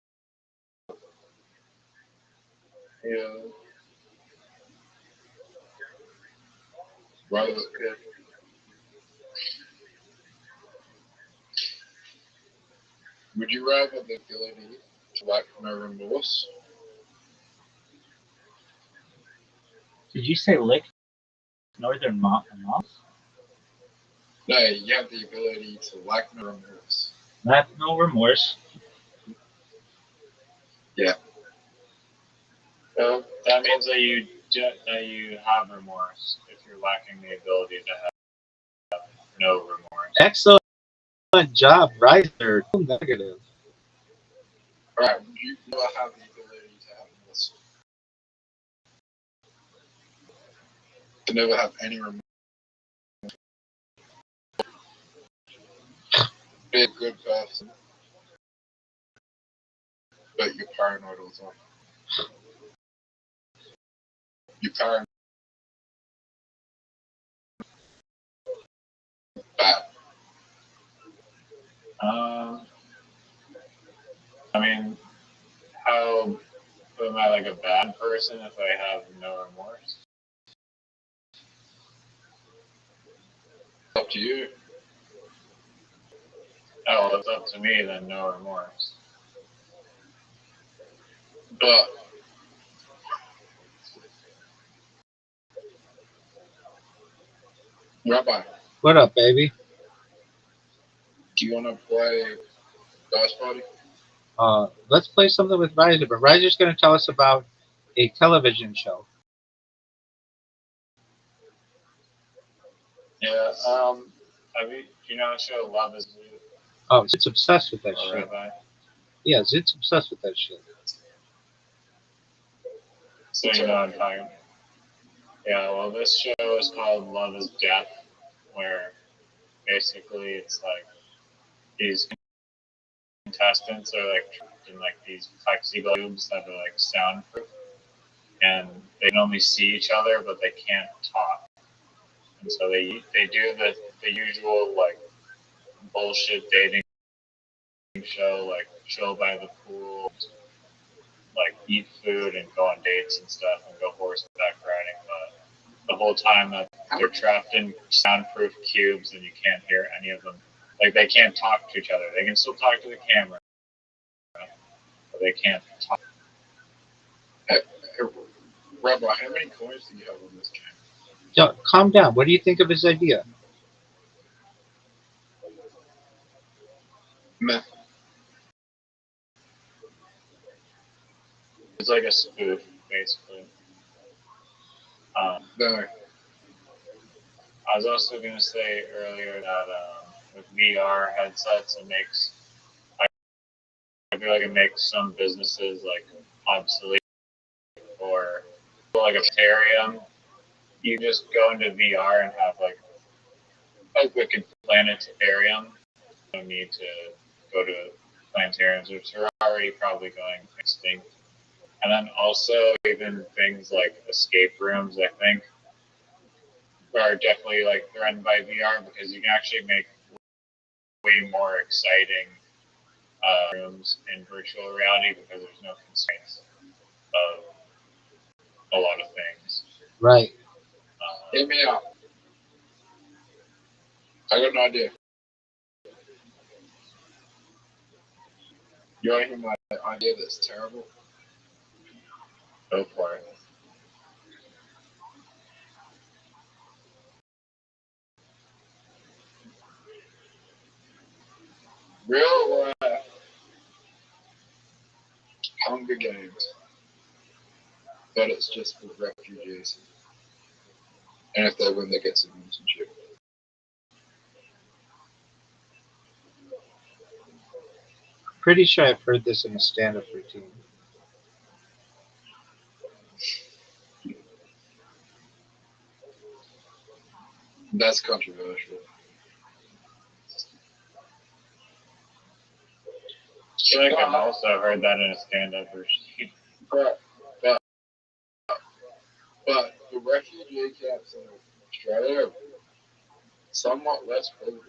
Yeah. Rabbi, okay. Would you rather the ability to lack no remorse? Did you say lick northern moss? No, you have the ability to lack no remorse. Have no remorse. Yeah. So That means that you have remorse if you're lacking the ability to have no remorse. excellent job, Riser. Negative. Alright, would you never have the ability to have remorse? To never have any remorse. Be a good person, but you're paranoid all the time. You're paranoid. Bad. I mean, how am I like a bad person if I have no remorse? Up to you. Oh, well, it's up to me then, no remorse. But Rabbi, What up, baby? do you want to play Dice Party? Let's play something with Riser, but Riser's going to tell us about a television show. Yeah. Do you know the show Love Is Blue Oh, it's obsessed with that or shit. Rabbi? Yeah, it's obsessed with that shit. So you know what I'm talking about. Yeah, well, this show is called Love Is Death, where basically it's like these contestants are like trapped in like these plexiglass tubes that are like soundproof, and they can only see each other, but they can't talk. And so they do the usual like bullshit dating show, like chill by the pool, like eat food and go on dates and stuff, and go horseback riding. But the whole time that they're trapped in soundproof cubes and you can't hear any of them. Like they can't talk to each other. They can still talk to the camera, but they can't talk. Rabbi, how many coins do you have on this game? Yo, calm down. What do you think of his idea? Meh. It's like a spoof, basically. No. I was also going to say earlier that with VR headsets, I feel like it makes some businesses like obsolete. Or like a planetarium, you just go into VR and have like a wicked planetarium. You don't need to go to planetariums, which are already probably going extinct. And then also even things like escape rooms, I think, are definitely like threatened by VR because you can actually make way more exciting rooms in virtual reality because there's no constraints of a lot of things. Right. Hear me out. I got an idea. You want to hear my idea that's terrible? Go for it. Real life Hunger Games, but it's just for refugees. And if they win, they get citizenship. Pretty sure I've heard this in a stand-up routine. That's controversial. I feel like I've also heard that in a stand-up routine. But the refugee camps in Australia are somewhat less prevalent.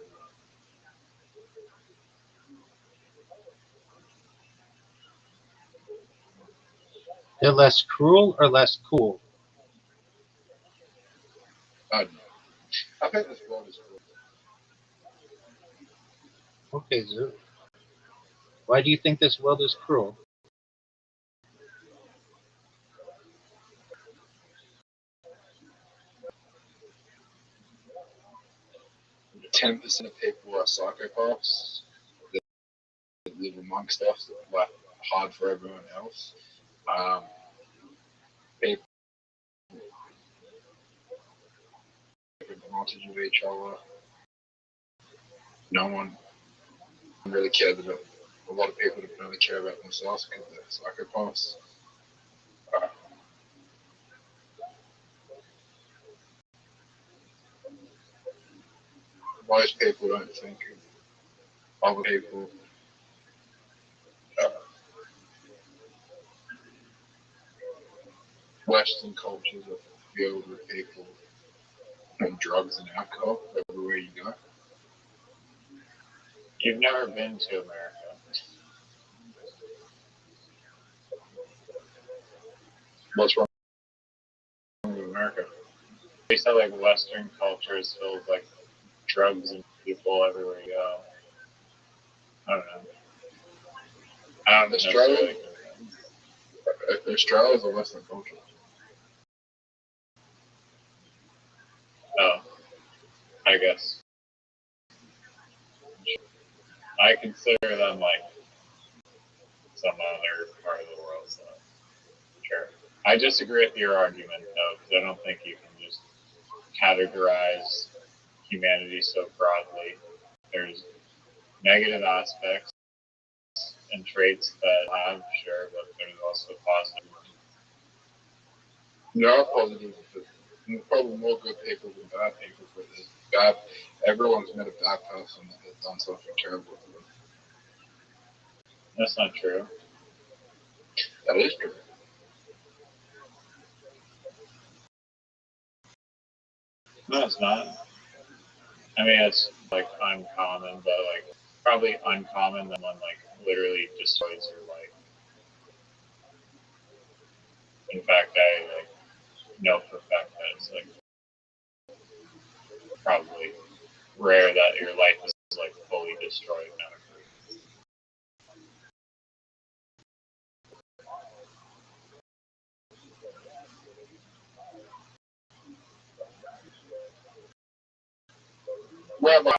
They're less cruel or less cool? I don't know. I think this world is cool. Okay, Zoo. Why do you think this world is cruel? 10% of people are psychopaths that live amongst us, that are hard for everyone else. People take advantage of each other. No one really cares about. A lot of people don't really care about themselves because they're psychopaths. Most people don't think of other people. Western cultures are filled with people and drugs and alcohol everywhere you go. You've never been to America. What's wrong with America? They said like Western culture is filled with like drugs and people everywhere you go. I don't know. I don't Australia? necessarily. Australia is a Western culture. Oh, I guess. I consider them like some other part of the world, so sure. I disagree with your argument, though, because I don't think you can just categorize humanity so broadly. There's negative aspects and traits that have, sure, but there's also positive. There are positives. Probably more good people than bad people for this. Bad. Everyone's met a bad person that has done something terrible to them. That's not true. That is true. No, it's not. I mean, it's like uncommon, but like probably uncommon than one like literally destroys your life. In fact, I like know for a fact that it's like probably rare that your life is like fully destroyed. Rabbi,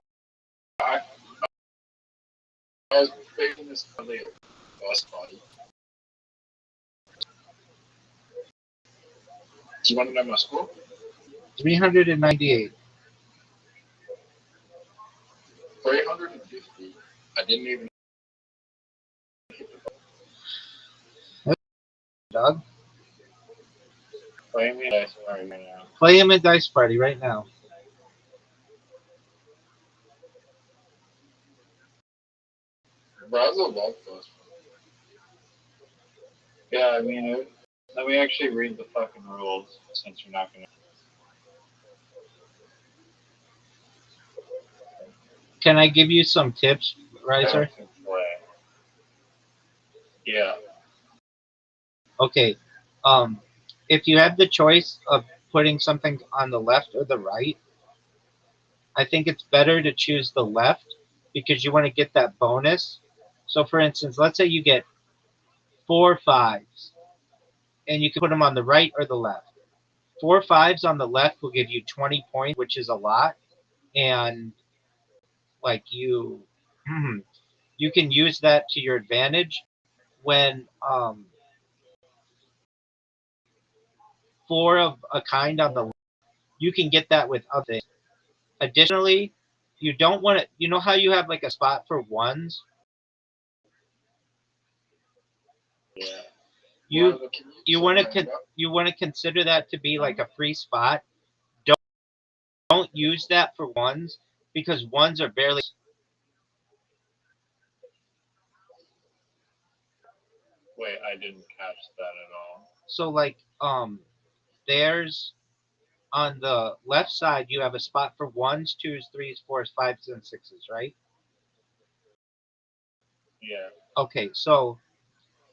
I was making this earlier last party. Do you want to know my score? 398. 350. I didn't even. Doug, Play me dice party right now. play him a dice party right now. Brazil love first. Yeah, I mean, let me actually read the fucking rules since you're not gonna. Can I give you some tips, Riser? Play. Yeah. Okay. If you have the choice of putting something on the left or the right, I think it's better to choose the left because you want to get that bonus. So, for instance, let's say you get 4 5s, and you can put them on the right or the left. 4 5s on the left will give you 20 points, which is a lot, and like you can use that to your advantage when 4 of a kind on the left, you can get that with other things. Additionally, you don't want to, you know how you have like a spot for ones? Yeah. You want to consider that to be like a free spot. Don't use that for ones because ones are barely. Wait, I didn't catch that at all. So like there's on the left side you have a spot for ones, twos, threes, fours, fives, and sixes, right? Yeah. Okay, so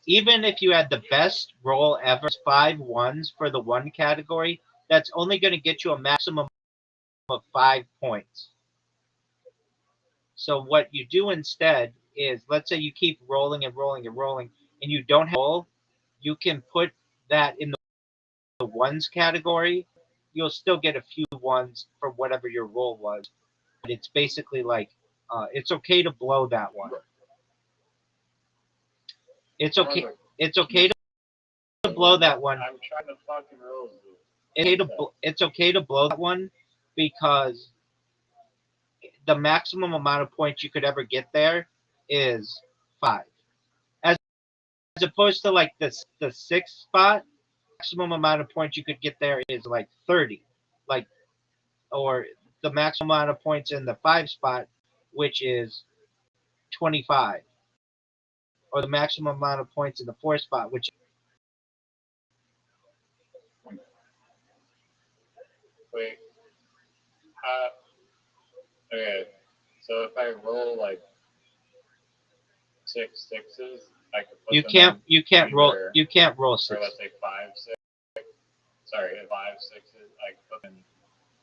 even if you had the best roll ever, 5 ones for the one category, that's only going to get you a maximum of 5 points. So what you do instead is, let's say you keep rolling and rolling and rolling, and you don't have a roll, you can put that in the ones category. You'll still get a few ones for whatever your roll was. But it's basically like, it's okay to blow that one. It's okay. It's okay to blow that one. I'm trying to fucking roll. It's okay to blow that one because the maximum amount of points you could ever get there is 5. As opposed to like the 6th spot, maximum amount of points you could get there is like 30. Like, or the maximum amount of points in the 5 spot, which is 25. Or the maximum amount of points in the 4th spot, which Wait. Okay. So if I roll like 6 sixes, I could put you them can't in you can't either, roll you can't roll or 6. let's say 5 6. Sorry, 5 sixes. I could put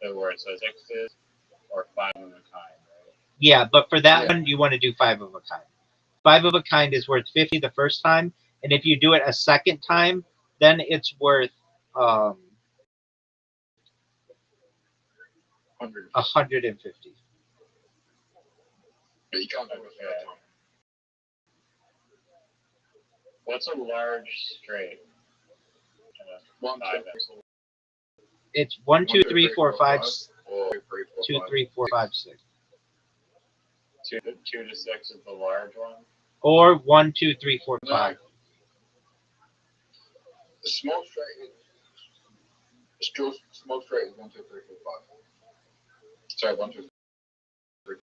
in where it says sixes or 5 of a kind. Right? Yeah, but for that one you want to do 5 of a kind. 5 of a kind is worth 50 the first time, and if you do it a second time, then it's worth 150. Yeah, you can't do it that time. What's a large straight? 1, 2, It's 1, 2, 3, 4, 5, or 2, 3, 4, 5, 6. 2 to 6 is the large one. Or 1, 2, 3, 4, 5. No. The smoke straight is smoke straight is 1, 2, 3, 4, 5. Sorry, 1, 2, 3.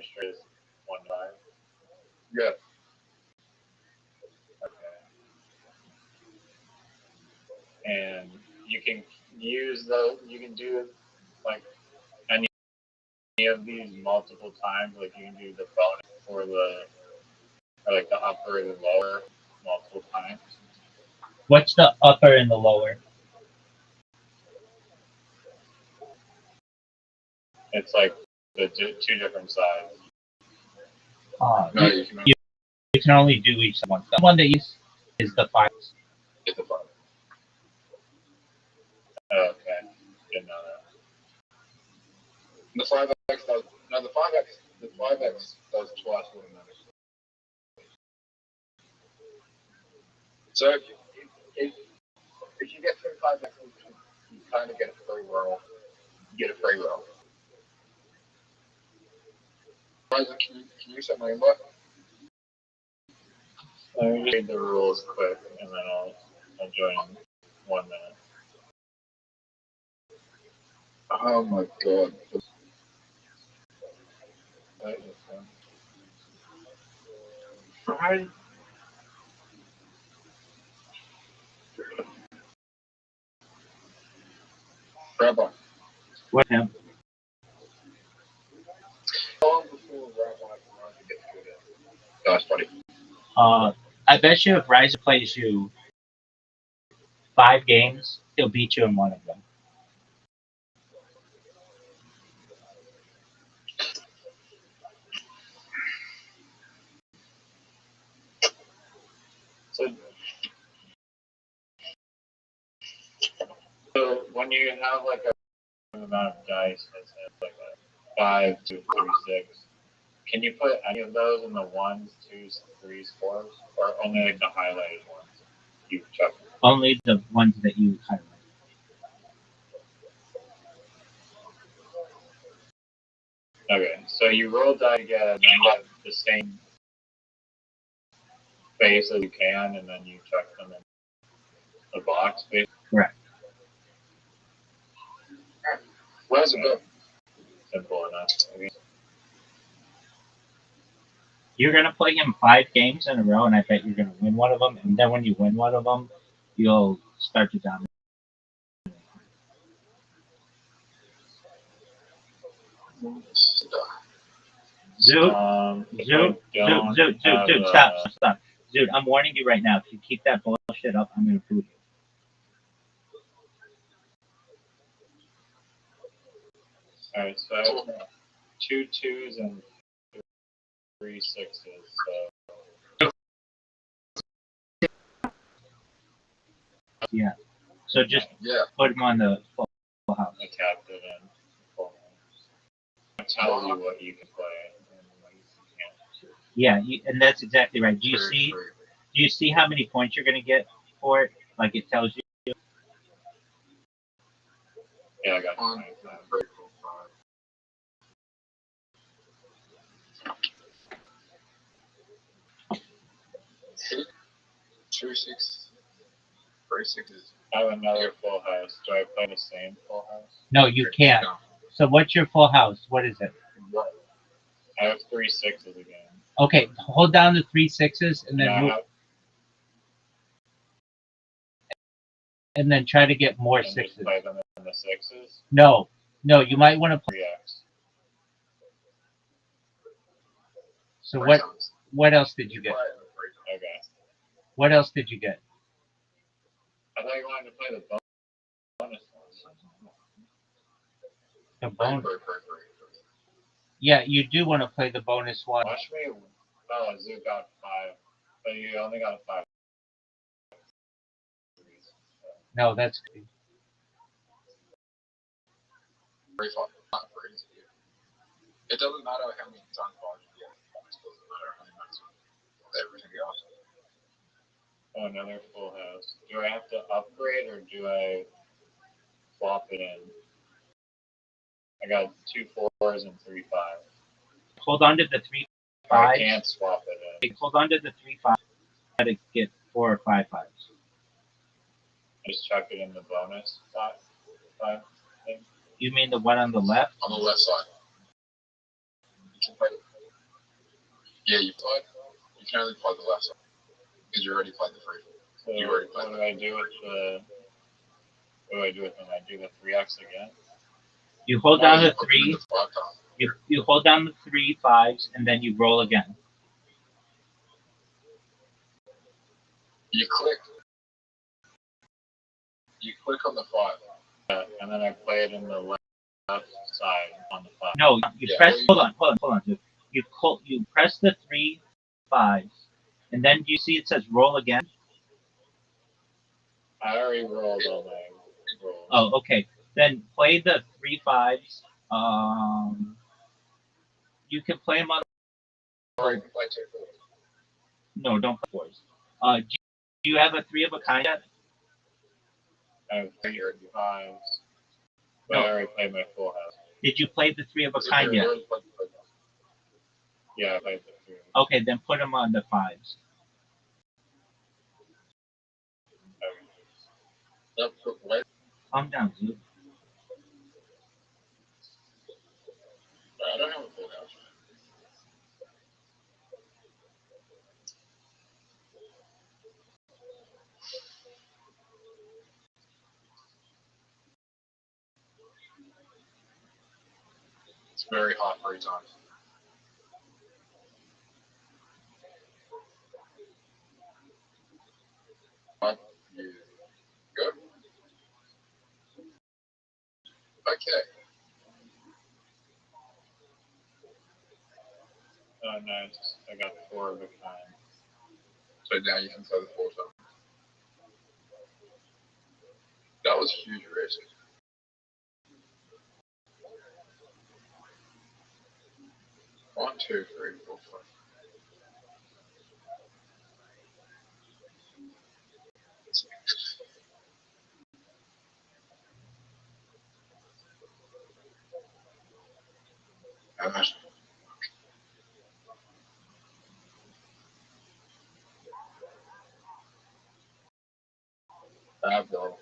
Straight is 1 5. Yeah. Okay. And you can use the, you can do like any of these multiple times. Like you can do the bonus or like the upper and the lower multiple times. What's the upper and the lower? It's like the two different sides. No, you can You can only do each one. The one that you use is the 5. get the 5. Okay, didn't know that. The 5x does the 5x does twice what it matters. So if you get 25x, you kind of get a free roll. You get a free roll. Isaac, can you set my invite? Let me read the rules quick, and then I'll join in 1 minute. Oh my god. Right. Rabbi. What him? How long before Rabbi Riser gets good at Dice Buddy? I bet you if Riser plays you 5 games, he'll beat you in one of them. So when you have like a amount of dice that's like a 5, 2, 3, 6, can you put any of those in the 1s, 2s, 3s, 4s, or only like the highlighted ones? You chuck. Only the ones that you highlight. Okay, so you roll die together, and then you have the same face as you can, and then you chuck them in the box, basically. Correct. Where's it go? Simple enough. I mean, You're going to play him 5 games in a row, and I bet you're going to win one of them. And then when you win one of them, you'll start to dominate. Zoot, stop. Zoot, I'm warning you right now. If you keep that bullshit up, I'm going to boot you. Alright, so I have 2 2s and 3 6s. So Yeah. So just Yeah. put him on the full house. a captive and full house. It tells you what you can play and what you can't. Yeah, and that's exactly right. Do you see how many points you're going to get for it? Like it tells you. Yeah, I got On mine. very cool 5. 2 6 3 6s. I have another full house. Do I play the same full house? No, you can't. So what's your full house? What is it? I have 3 6s again. Okay, hold down the 3 6s and then And I move, have, and then try to get more and just 6s. play them in the 6s. No, you might want to play. 3x. So what else did you get? Okay. What else did you get? I thought you wanted to play the bonus one. The bonus. Yeah, you do want to play the bonus one. Watch me. Oh, Zoo got 5, but you only got a 5. No, that's good. Very fun. Not crazy. It doesn't matter how many times you get. It doesn't matter how many times everything else. Oh, another full house. Do I have to upgrade or do I flop it in? I got 2 4s and 3 5s. Hold on to the 3 I 5s. can't swap it in. Hold on to the 3 5s. To get 4 or 5 5s. Just chuck it in the bonus 5 thing. You mean the one on the left? On the left side. You can play. Yeah, you played. You can only play the left side because you already played the free. So You already played what do I do with the? What do I do with when I do the 3x again? You hold down You the put them in 3. the 5 card. You hold down the 3 5s and then you roll again. You click on the 5. And then I play it in the left side on the 5. No, you Yeah, press. well, Hold on. Dude. You press the 3 5s, and then you see it says roll again. I already rolled all my rolls. Oh, okay. Then play the 3 5s. You can play them on. Or you can play 2 4s. No, don't play 4s. Do you have a 3 of a kind yet? I have 3 or 5s. But No. I already played my full house. Did you play the 3 of a kind yet? Yeah, I played the 3. Okay, then put them on the 5s. No, wait. Calm down, dude. I don't have a full house. It's very hot for times. You good? Okay. Oh, nice. I got 4 of a kind. So now you can play the 4 times. That was huge racing. One, two, three, four, five. And that's bad though.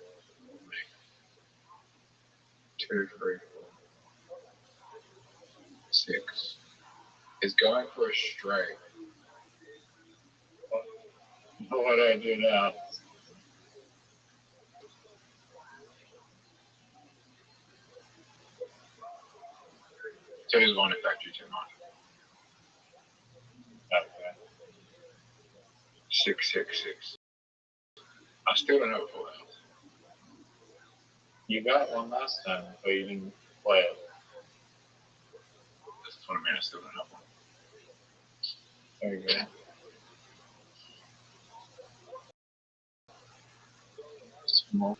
2, 3, 4, 6. Is going for a straight. What do I do now? So it won't affect you too much. Okay. 6, 6, 6. I still don't have a full house. You got one last time, but you didn't play it. That's what I mean. I still don't have one. There you go. Small.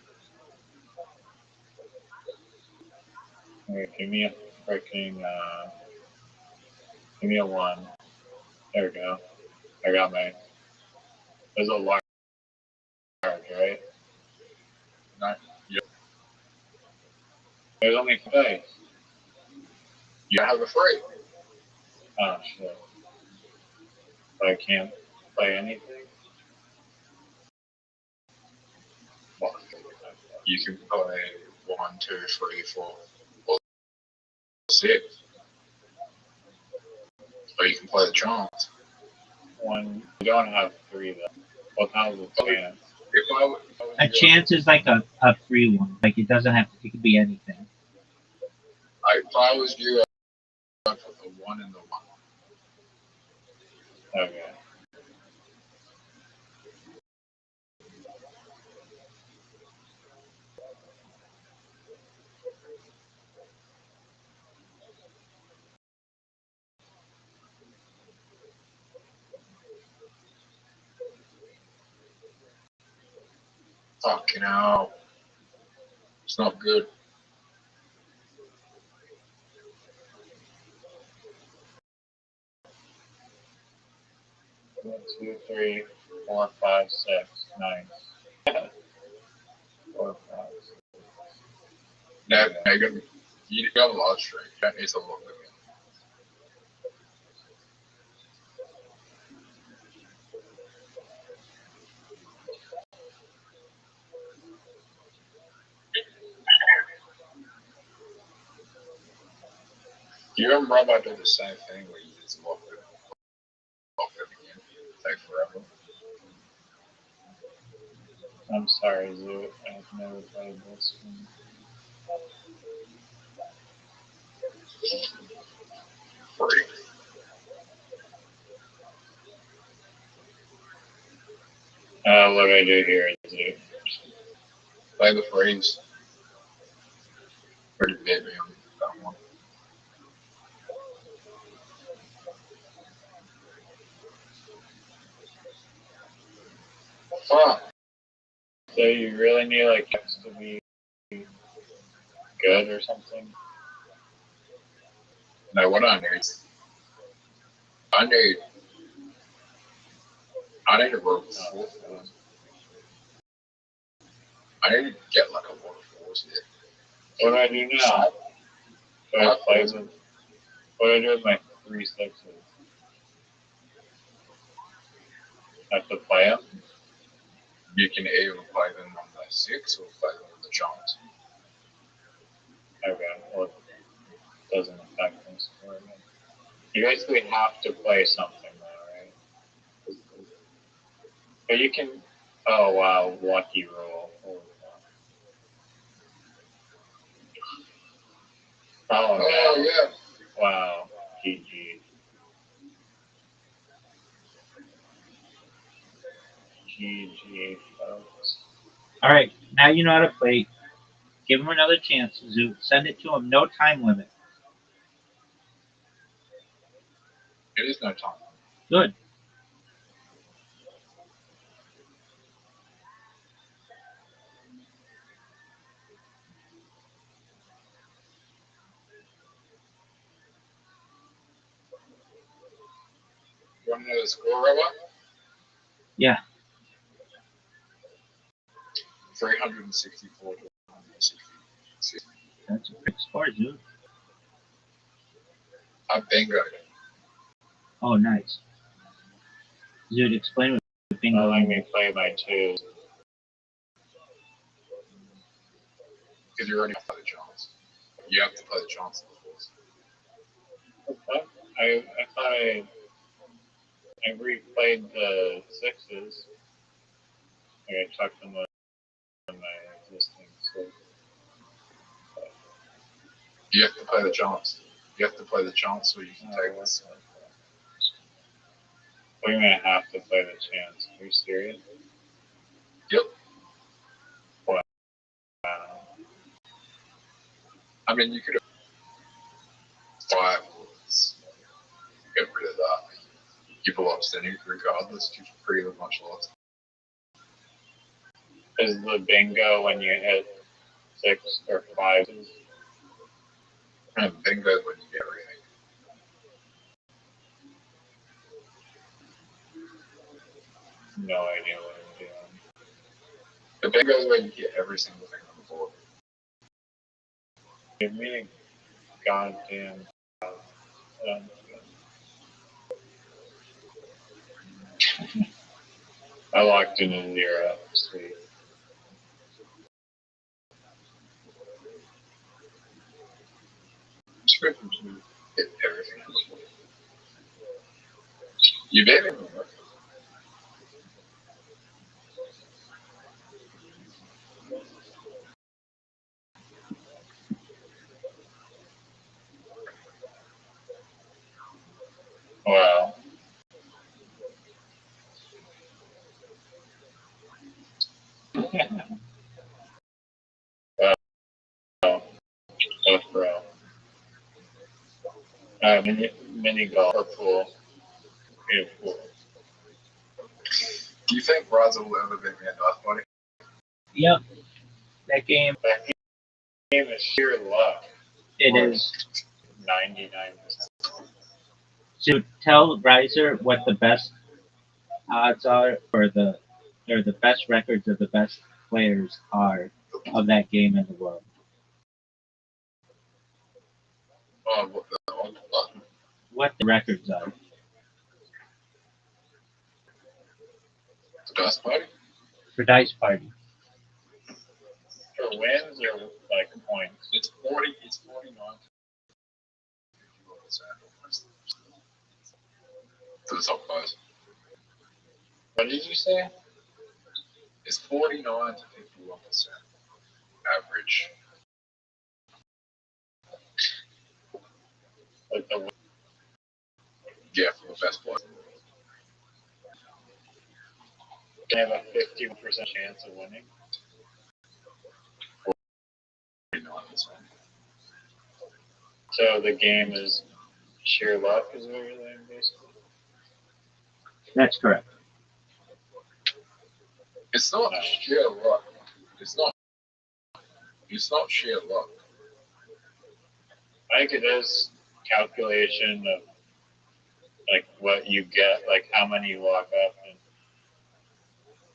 Okay, give me a freaking, give me a 1. There we go. I got my, there's a large, right? No. Yeah. There's only 5. You have a free. Oh, shit. But I can't play anything? Well, you can play 1, 2, 3, 4, or 6. Or you can play the chance. 1, you don't have 3 though. What how's the chance? If I was A chance is like a free one. Like it doesn't have to. It could be anything. if I was you, I'd put the 1 and the 1. Okay. Fucking hell. It's not good. One, two, three. 4, 5, 6, 9. 4, 5. No, you got a large string. You don't need to look at it. You and Rabbi do the same thing where you just lock it again. Take forever. I'm sorry, Zoo. I've never played this one. Free. What do I do here, Zoo? Play the freeze. Pretty big, man. That one. Fuck. So you really need like X to be good or something? No, what I need. I need a rope. I need to get like a lot of force here. What do I do now? Do I play with? What do I do with my 3 6s? I have to play them? You can either play them on the 6 or play them on the chance. Okay, well, it doesn't affect them. You basically have to play something though, right? But you can. Oh wow, lucky roll. Oh no. Oh, yeah. Wow, GG. GG, folks. All right, now you know how to play. Give him another chance, Zoo. Send it to him. No time limit. It is no time. Good. You want to know the score, Rabbi? Yeah. 364 to 160. That's a good score, Zoo. I bingo. Oh, nice. Zoo, explain what bingo Don't let means. me play my 2s. Because you already have to play the chance. You have to play the chance, of course. I thought I replayed the 6s. Like I chucked them on my existing 6. You have to play the chance. You have to play the chance so you can take this. We're gonna have to play the chance. Are you serious? Yep. Wow. I mean, you could have 5 words. Get rid of that. You pull up standing regardless. You're pretty much lost. Is the bingo when you hit 6 or 5? And bingo when you get everything. No idea what I'm doing. The bingo is when you get every single thing on the board. Give me a goddamn. I locked in a 0. Sweet. Just wait for you to hit everything on the board. You made it. Wow. Both bro. Mini golf or pool. Yeah, pool. Do you think Brazil will ever beat me at Darth Money? Yep. That game, That game is sheer luck. it is. 99%. So tell Riser what the best odds are, or the best records of the best players are of that game in the world? What the on button? What the records are? The dice party? For Dice Party. For wins or like points? It's 40. It's 49. To the top guys. What did you say? It's 49 to 51% average. Like the Yeah, for the best player. they have a 51% chance of winning. 49%. So the game is sheer luck, is what you're saying, basically. That's correct. It's not sheer luck. It's not. It's not sheer luck. I think it is calculation of like what you get, like how many you walk up and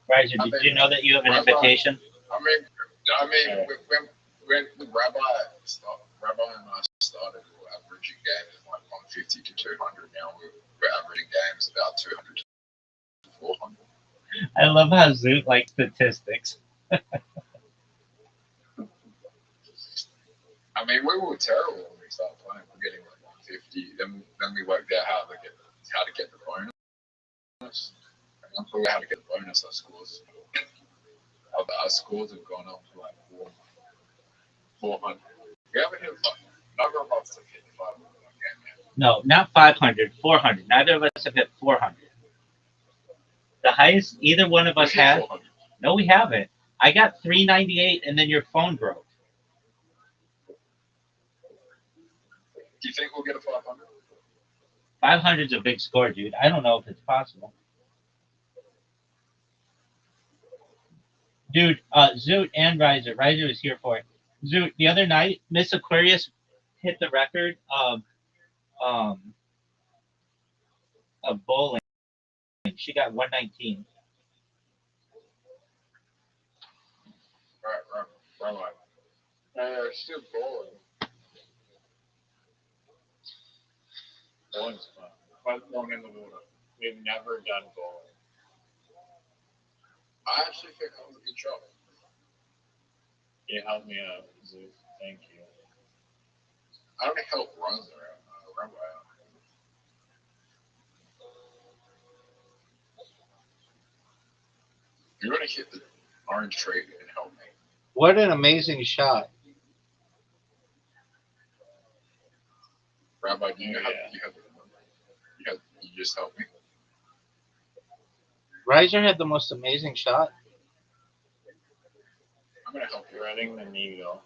Riser, did you know that you have an invitation? I mean, when Rabbi and I started, we were averaging games like 150 to 200. Now we're averaging games about 200 to 400. I love how Zoot likes statistics. I mean, we were terrible when we started playing. We're getting like 150. Then we worked out how to get the bonus. And once we how to get the bonus, our scores have gone up to like 400. We haven't hit neither of us have hit 500 game yet. No, not 500, 400. Neither of us have hit 400. The highest either one of us had. No, we haven't. I got 398, and then your phone broke. Do you think we'll get a 500? 500 is a big score, dude. I don't know if it's possible. Dude, Zoot and Riser. Riser is here for it. Zoot, the other night, Miss Aquarius hit the record of bowling. She got 119. Right. Still bowling. bowling's fun. Fun going in the water. We've never done bowling. I actually think that was a good job. You helped me out, Zeus. Thank you. I only help runs around. Rabbi out. You're gonna hit the orange tree and help me. What an amazing shot. Rabbi, do you know how you just help me? Riser had the most amazing shot. I'm gonna help you. Threading the needle.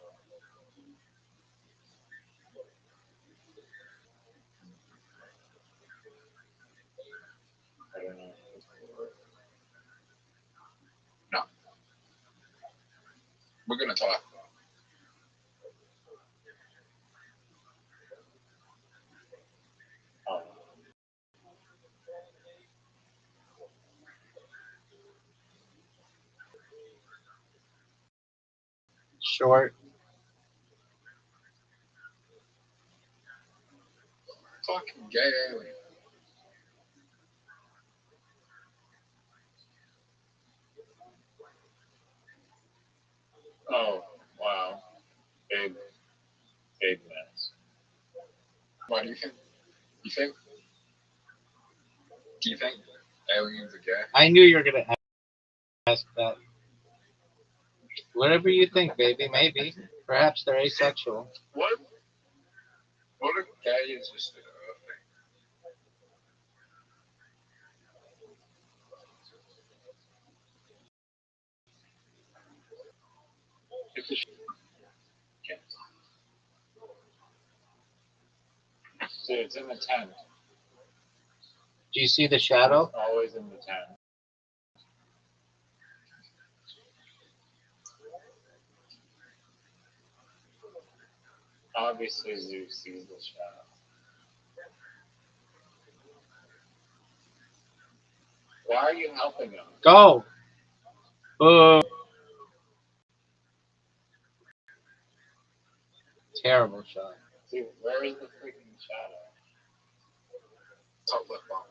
I don't know. No. We're gonna talk. Oh. Short. Fucking gay alien. Oh, wow. Big mess. Why do you think? Do you think aliens are gay? I knew you were going to ask that. Whatever you think, baby, maybe. Perhaps they're asexual. What if gay is just an earth thing? So it's in the tent. Do you see the shadow? Always in the tent. Obviously, Zeus sees the shadow. Why are you helping him? Go. Boo. Terrible shot. Dude, where is the freaking shadow? Top left bottom.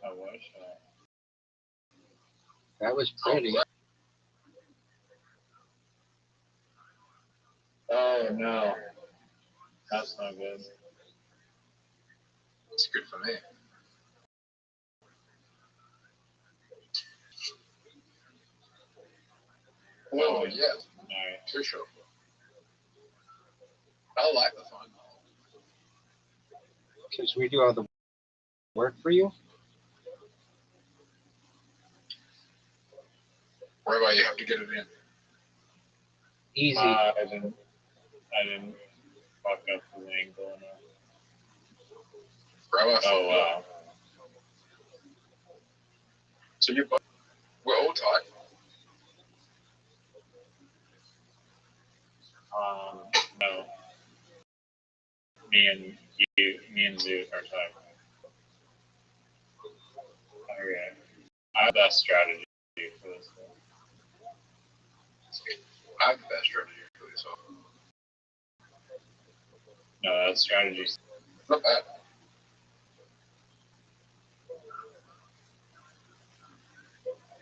Oh, what a shot. That was pretty. Oh, no. That's not good. It's good for me. Oh, yeah. Nice. For sure. I like the fun. Because we do all the work for you. Rabbi, you have to get it in. Easy. I didn't fuck up the angle enough. Rabbi, Oh, wow. so we're all tight. No. Me and Zoo are tied. Okay. I have that strategy for this one. I have the best strategy for this one. No, that strategy. Not bad.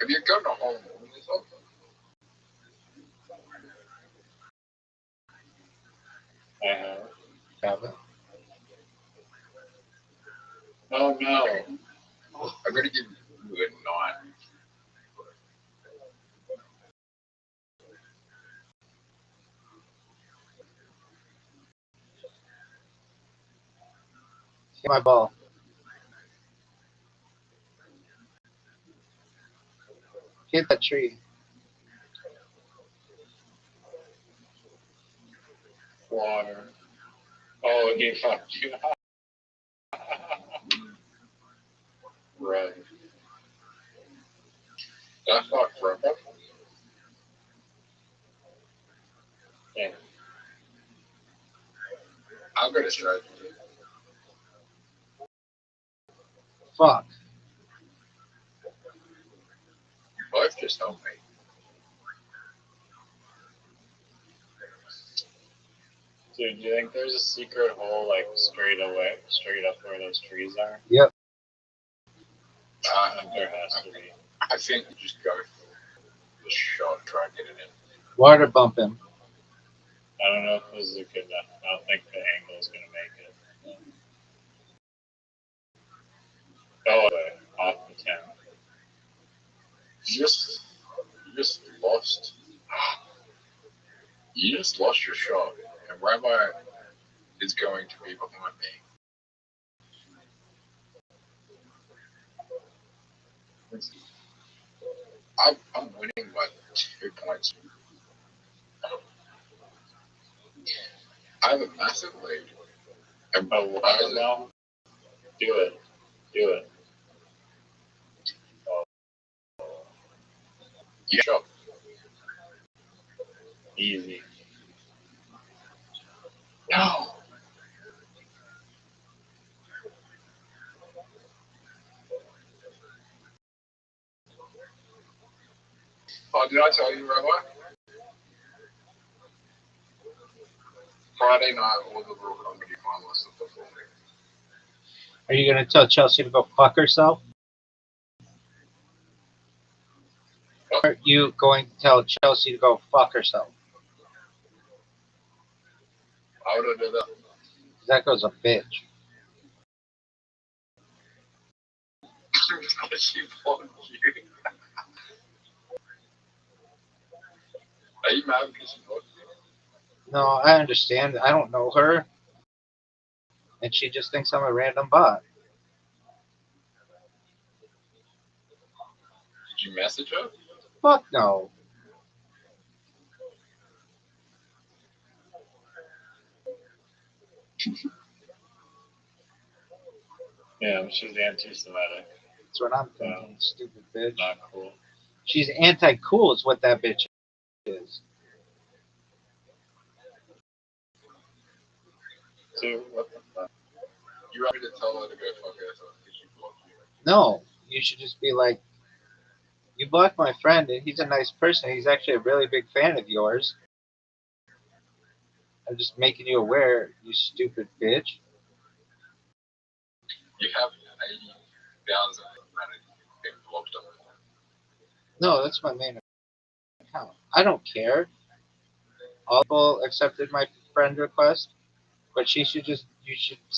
Have you gotten a hole in this one? I have. Have it. Oh, no. I'm going to give you a 9. Hit my ball. Hit that tree. Water. Oh, he fucked you. Right. That fucked Rabbi. Yeah. I've got a strategy. Fuck. You both just helped me. Dude, do you think there's a secret hole like straight up where those trees are? Yep. There has to be. I think you just go for the shot, try and get it in. Water bump him. I don't know if this is a good enough. I don't think the angle is gonna make it. Oh, off the 10. You just lost. You just lost your shot, and Rabbi is going to be behind me. I'm winning by 2 points. I have a massive lead. And Oh, water now? Do it. Do it. Yeah, sure. Easy. No. Oh, did I tell you, Rabbi? Friday night, all the real comedy finalists are performing. Are you gonna tell Chelsea to go fuck herself? Are you going to tell Chelsea to go fuck herself? How would I do that? That goes a bitch. She blocked you. Are you mad because she blocked you? No, I understand. I don't know her. And she just thinks I'm a random bot. Did you message her? Fuck no. Yeah, she's anti-Semitic. That's what I'm thinking, stupid bitch. Not cool. She's anti-cool is what that bitch is. Dude, what the fuck? You want me to tell her to go fuck herself because No, you should just be like, you blocked my friend, and he's a nice person. He's actually a really big fan of yours. I'm just making you aware, you stupid bitch. You have 80,000 been blocked on it. No, that's my main account. I don't care. All people accepted my friend request, but you should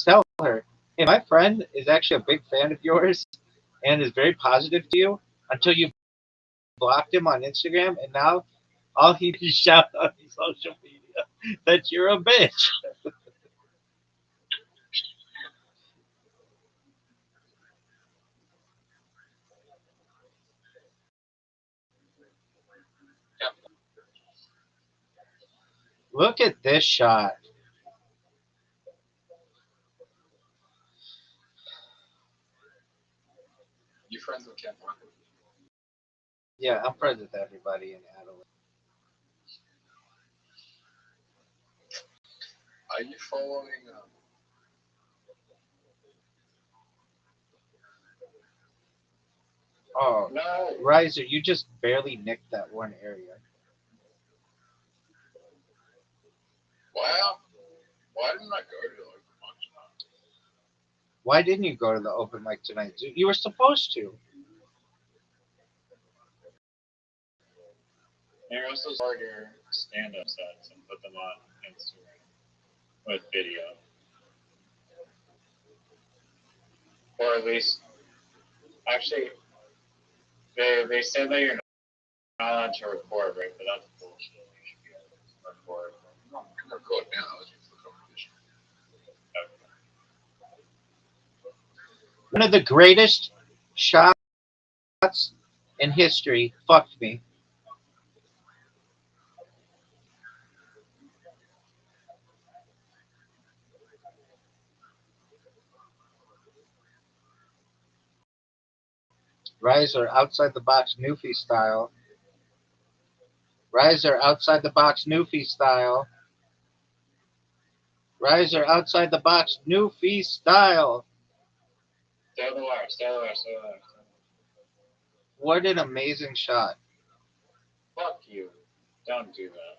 tell her, hey, my friend is actually a big fan of yours and is very positive to you until you blocked him on Instagram, and now all he shout on social media that you're a bitch. Yep. Look at this shot. You friends with Ken Walker? Yeah, I'm friends with everybody in Adelaide. Are you following? Oh, No. Riser, you just barely nicked that one area. Wow. Why didn't I go to the open mic tonight? Why didn't you go to the open mic tonight? You were supposed to. Maybe also start your stand-up sets and put them on Instagram with video, or at least, actually, they said that you're not allowed to record, right? But that's bullshit. You should be able to record. No, I can record now. I was just for competition. One of the greatest shots in history fucked me. Riser outside the box Newfie style. Riser outside the box Newfie style. Riser outside the box Newfie style. Stay on the wire. Stay on the wire. Stay on the wire. What an amazing shot. Fuck you. Don't do that.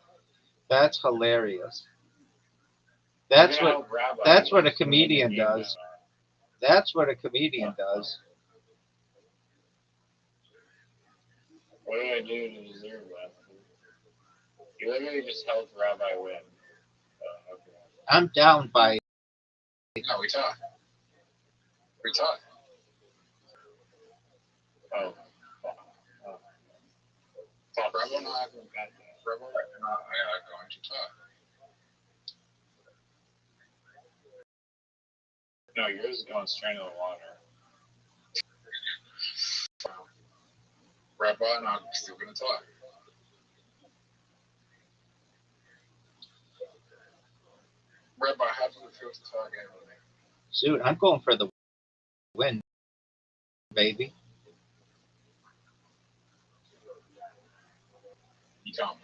That's hilarious. That's what a comedian does. That's what a comedian does. What did I do to deserve that? You literally just helped Rabbi win. Okay. I'm down by. No, we tied. We tied. Oh. Rebel and I are going to tie. No, yours is going straight into the water. Rabbi and I are still going to tie. Rabbi, how does it feel to tie a game with me? Dude, I'm going for the win, baby. You can't win.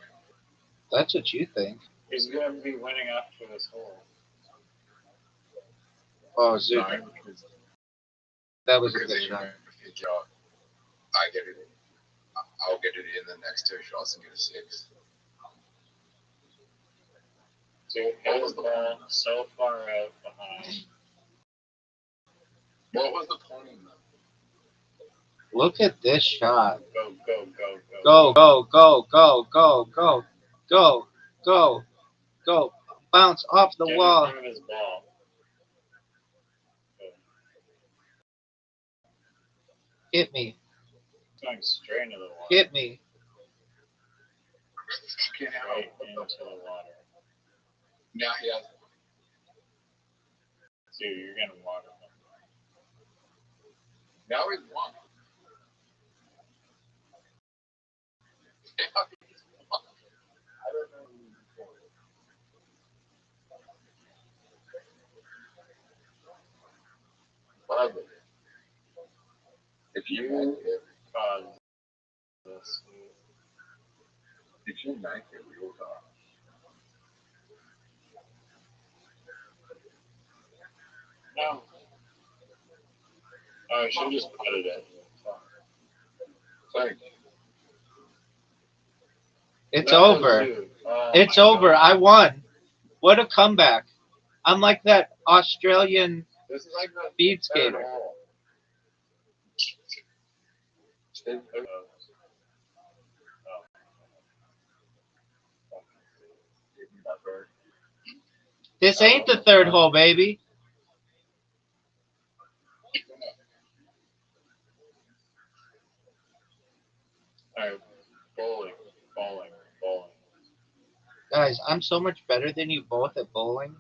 That's what you think. He's going to be winning after this hole. Oh, Zoot, No, because that was a because good even shot. if you I get it. I'll get it in the next two shots and get a 6. Dude, his ball so far out behind. What was the point in that? Look at this shot. Go, go, go, Go, go. go, go, go, go, go, go, go, go. Bounce off the Get wall. in front of his ball. Hit me. It's going straight into the water. Hit me. Fucking hell. Straight into the water. Now he has. Dude, you're getting water. Now he's won. I don't know who he's for. But if you make it, This. if you make it, we'll die. No. Oh, I should have just putted it. Thank you. It's No, over. dude. Oh It's my over. God. I won. What a comeback. I'm like that Australian This is like the speed third skater. hole. This ain't the third hole, baby. Alright, bowling. Guys, I'm so much better than you both at bowling.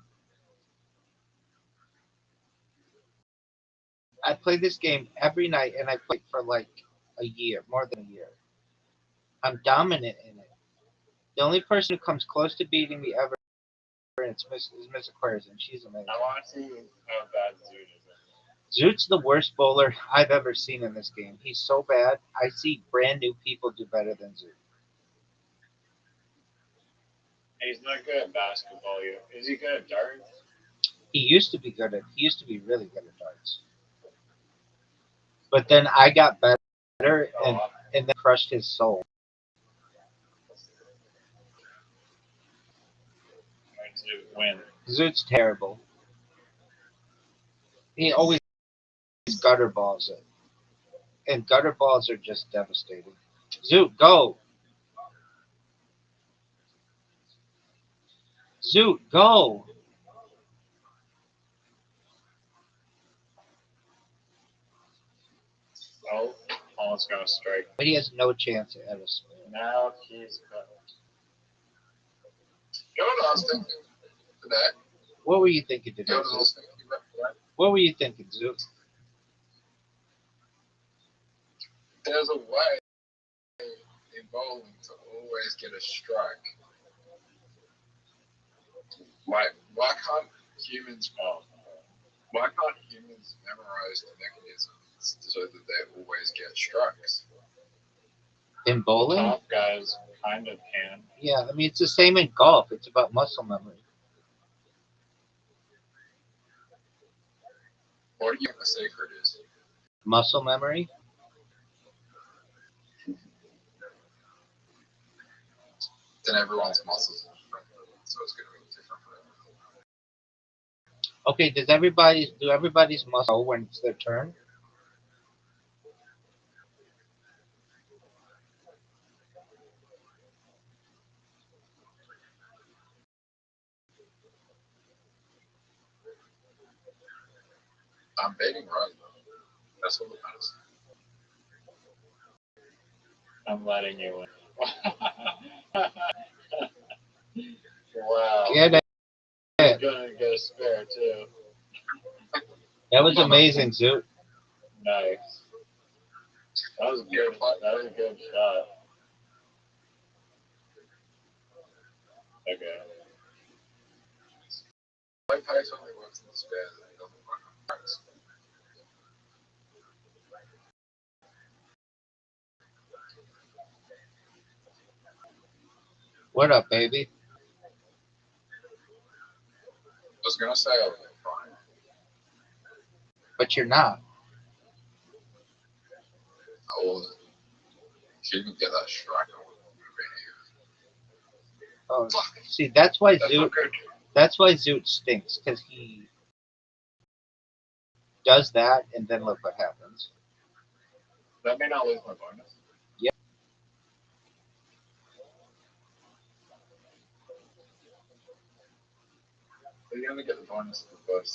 I play this game every night, and I played for like a year, more than a year. I'm dominant in it. The only person who comes close to beating me ever is Miss Aquarius, and she's amazing. I want to see how bad Zoot is. Zoot's the worst bowler I've ever seen in this game. He's so bad. I see brand new people do better than Zoot. He's not good at basketball. Is he good at darts? He used to be really good at darts. But then I got better and then crushed his soul. Zoot win. Zoot's terrible. He always gutter balls it. And gutter balls are just devastating. Zoot, go! Zoot, go! Oh, almost got a strike. But he has no chance at a spin. Now he's cut. You know what I was thinking today? What were you thinking today, You know what I was Zoot? thinking about today? What were you thinking, Zoot? There's a way in bowling to always get a strike. Like, why can't humans memorize the mechanisms so that they always get strikes? In bowling? Top guys kind of can. Yeah, I mean, it's the same in golf. It's about muscle memory. What do you think the secret is? Muscle memory? Then everyone's muscles are different, so it's going to be different for everyone. Okay, do everybody's muscle when it's their turn? I'm betting right. That's what matters. I'm letting you win. Wow. Get it. He's gonna get a spare too. That was amazing, Zoot. Nice. That was good. That was a good shot. Okay. My pace only works in the spare, and it doesn't work on practice. What up, baby? I was going to say I was fine. But you're not. I wasn't. If you didn't get that strike, I would have been here. Oh, Fuck. see, that's why That's Zoot. not good. That's why Zoot stinks, because he does that, and then look what happens. That may not lose my bonus. Yep. You're gonna get the bonus for the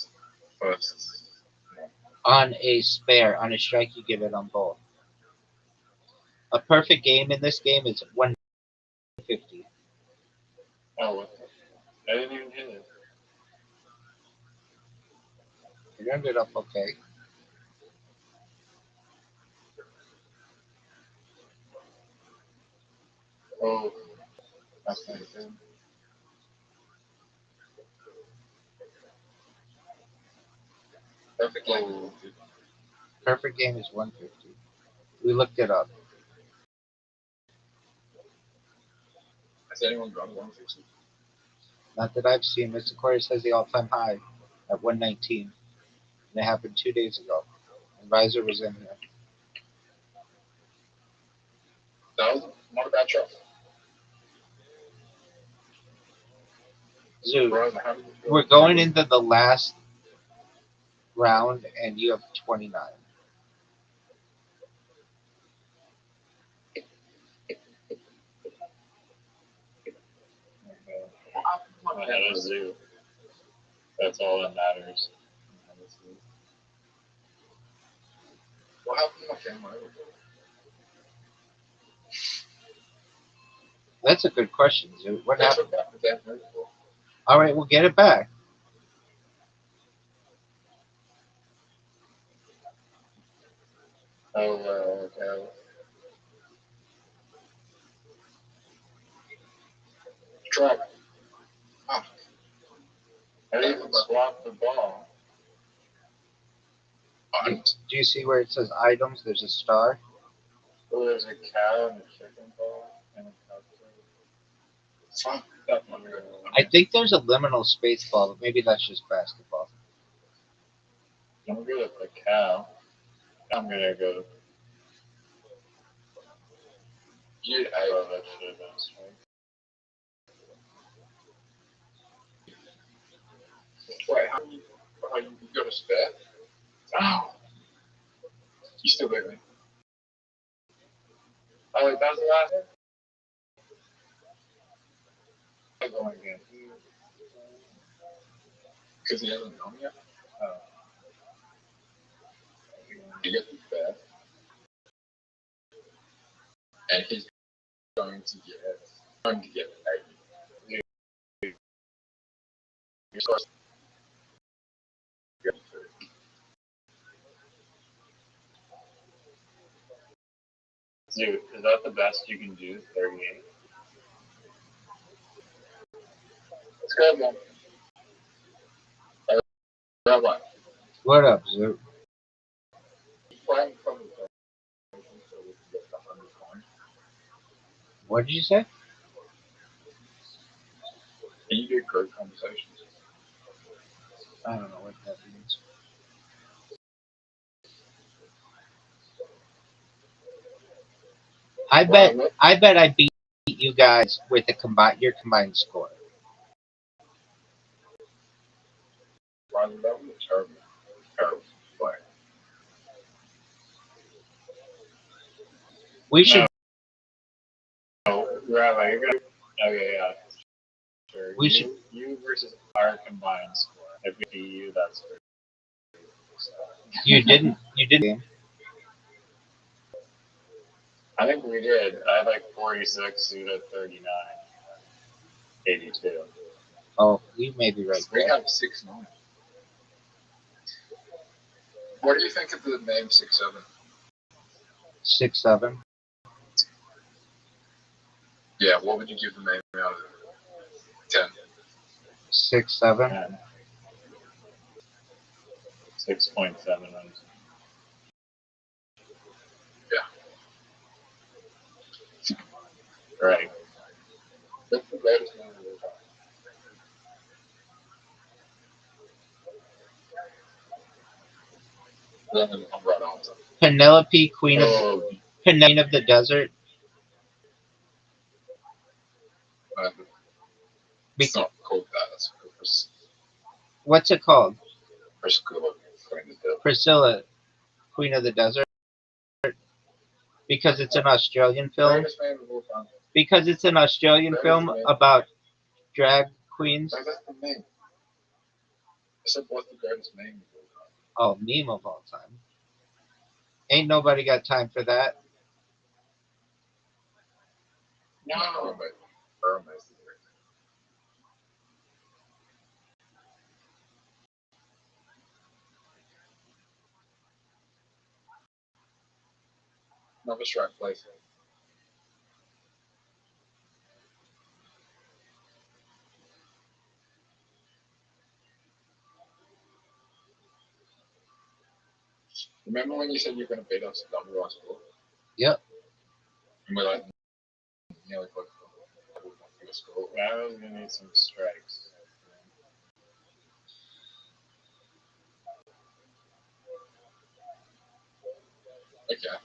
first. On a spare, on a strike, you get it on both. A perfect game in this game is 150. Oh, what the? I didn't even hit it. You ended up okay. Oh, that's not good. Perfect game. Oh, Perfect game is 150. We looked it up. Has anyone got a 150? Not that I've seen. Mr. Aquarius has the all-time high at 119. And it happened 2 days ago. Advisor was in here. That was not a bad shot. Zoo, Bro, how did you feel? we're going into the last round, and you have 29. I'm ahead of Zoo. That's all that matters. What happened to my camera? That's a good question, Zoo. What That's happened? what that movie for. All right, we'll get it back. Oh, okay. Trap. Ah, I didn't even swap the ball. Do you see where it says items? There's a star. Oh, there's a cow and a chicken ball and a cow. fuck that one. I think there's a liminal space ball, but maybe that's just basketball. I'm gonna go with the cow. I'm gonna go. Yeah, Oh, that should have been a strike. wait, how you got a spare? Ow! You still beat me. Oh, wait, that was the last one? I'm going again. Because he hasn't gone yet. Oh. You get the spare. And he's going to get 80. You're supposed to get 2. Dude, is that the best you can do? 38? Let's go, man. Rabbi, What up, Zoo? playing from the station so we can get the 100 points. What did you say? Can you do group conversations? I don't know what that means. I bet I beat you guys with your combined score. Ronnie, that was a terrible play. We should Oh, Rabbi, you're gonna. Okay, yeah. Sure. We should- You versus our combined score. If we beat you, that's for you didn't. I think we did. I had like 46, you had 39. 82. Oh, you may be right We there. have 6-9. What do you think of the name 6-7? 6-7. Yeah, what would you give the name out of 10? 6-7. 10. 6.7. Right. That's the greatest name of all time. Then I'm right on to Penelope, Queen of the Desert. It's not called that. It's called What's it called? Priscilla. Priscilla, Queen of the Desert. Because it's an Australian film. Greatest name of all time. Because it's an Australian film about drag queens. No, that's the name. I said, what's the greatest name of all time? Oh, meme of all time. Ain't nobody got time for that. No. Irma is the greatest. Another strike, please. Remember when you said you were going to beat us at WI score? Yep. And we're like, nearly close to the score. I was gonna need some strikes. Okay.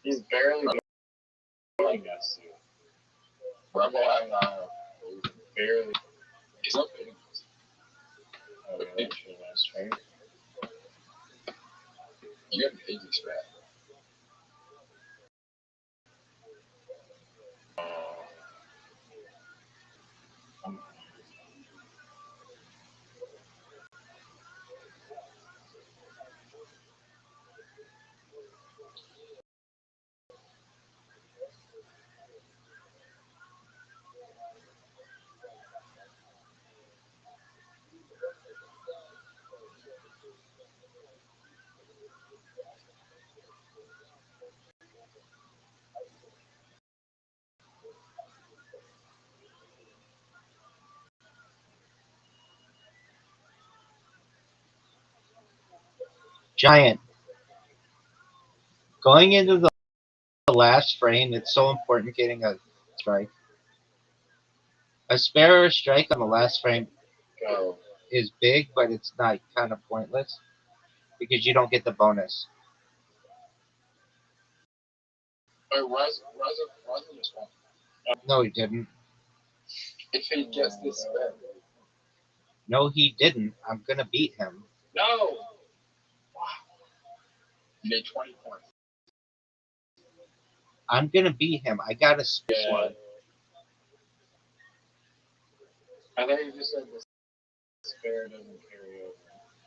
He's barely doing us. Rabbi and Barely. he's not beating us. Oh, yeah, actually, that's right. You got an easy strat. Giant. Going into the last frame, it's so important getting a strike. A spare or a strike on the last frame Go. is big, but it's not kind of pointless because you don't get the bonus. Oh, Ryzen just won. No, he didn't. If he gets this spin. No, he didn't. I'm gonna beat him. No! You need 20 points. I'm gonna beat him. I got a space Yeah. one. I thought you just said the spare doesn't carry over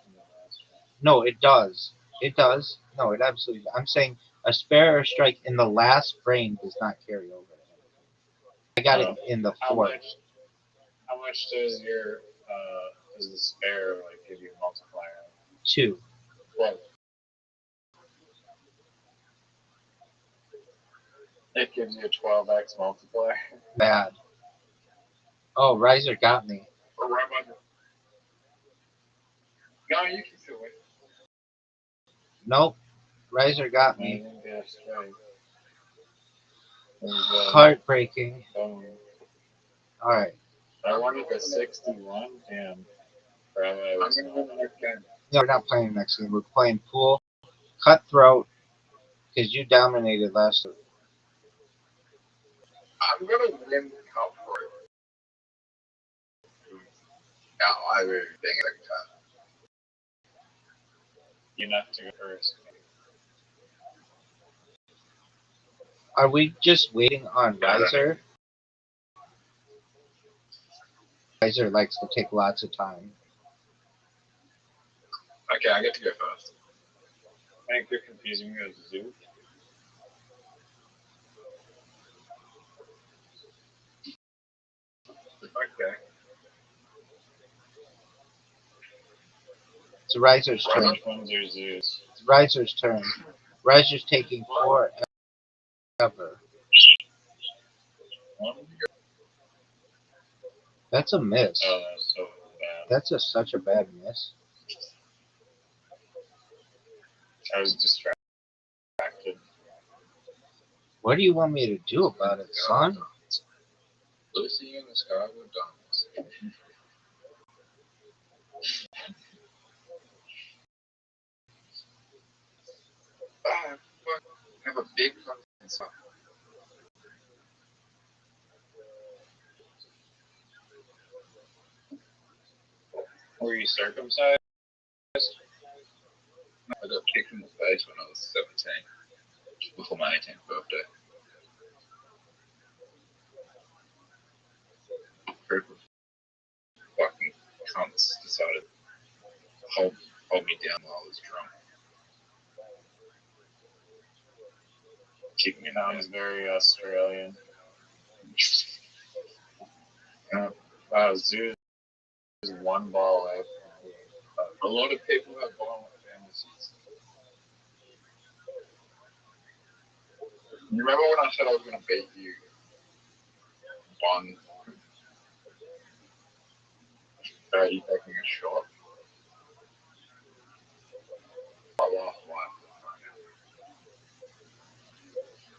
in the last one. No, it does. It does. No, it absolutely. I'm saying a spare or strike in the last frame does not carry over. I got it in the How fourth. How much does your does the spare like give you a multiplier? 2. Well, it gives you a 12x multiplier. Bad. Oh, Riser got me. Or Rabbi. No, you can still win. Nope. Riser got I me. think that's right. Heartbreaking. Alright. I wanted the 61. Damn. Rabbi was I'm gonna win the next game. No, we're not playing next game. We're playing pool. Cutthroat. Because you dominated last week. I'm gonna win the cup for it. Out either thing at a time. you have to go first. Are we just waiting on Riser? Riser likes to take lots of time. Okay, I get to go first. I think you're confusing me with Zoo. Okay. It's Riser's turn. Which ones are Zoos? It's Riser's turn. Riser's taking forever. That's a miss. Oh, that's so bad. That's such a bad miss. I was distracted. What do you want me to do about it, son? Lucy in the sky with diamonds. Ah, fuck. I have a big fucking son. Were you circumcised? I got kicked in the face when I was 17. Before my 18th birthday. Group of fucking cunts decided to hold me down while I was drunk. Kick me in the Sounds face. very Australian. Zoo is one ball away. A lot of people have violent fantasies. You remember when I said I was going to beat you? One. You taking a shot? I lost one.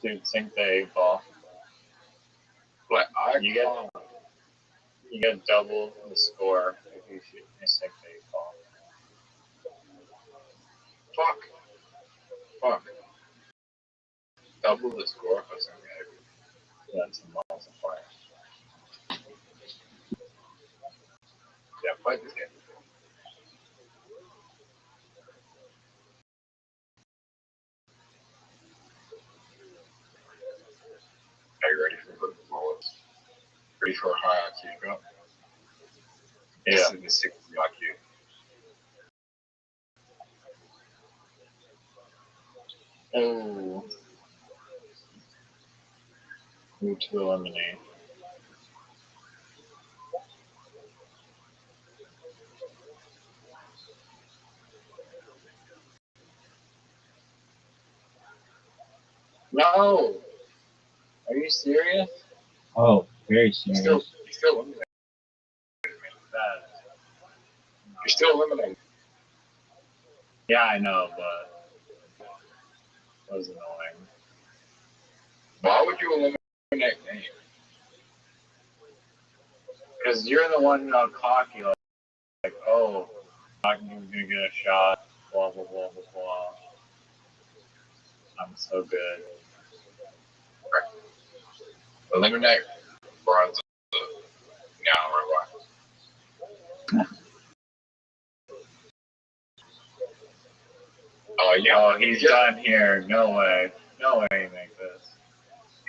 Dude, sink the 8 ball. Like, You get double the score if you shoot a sink the 8 ball. Fuck. double the score for some game. That's a miles apart. Yeah, I played this game. Are you ready for the bullets? Ready for a high IQ drop? Yeah. This is the 60 IQ. Oh. Move to eliminate. No! Are you serious? Oh, very You're serious. still eliminated. That. You're still eliminated. Yeah, I know, but it was annoying. Why would you eliminate me? Because you're the one cocky, like, oh, I'm gonna get a shot, blah, blah, blah, blah, blah. I'm so good. Eliminate Bronze now, Rabbi. Oh, yeah. Oh, he's done here. No way. No way he makes this.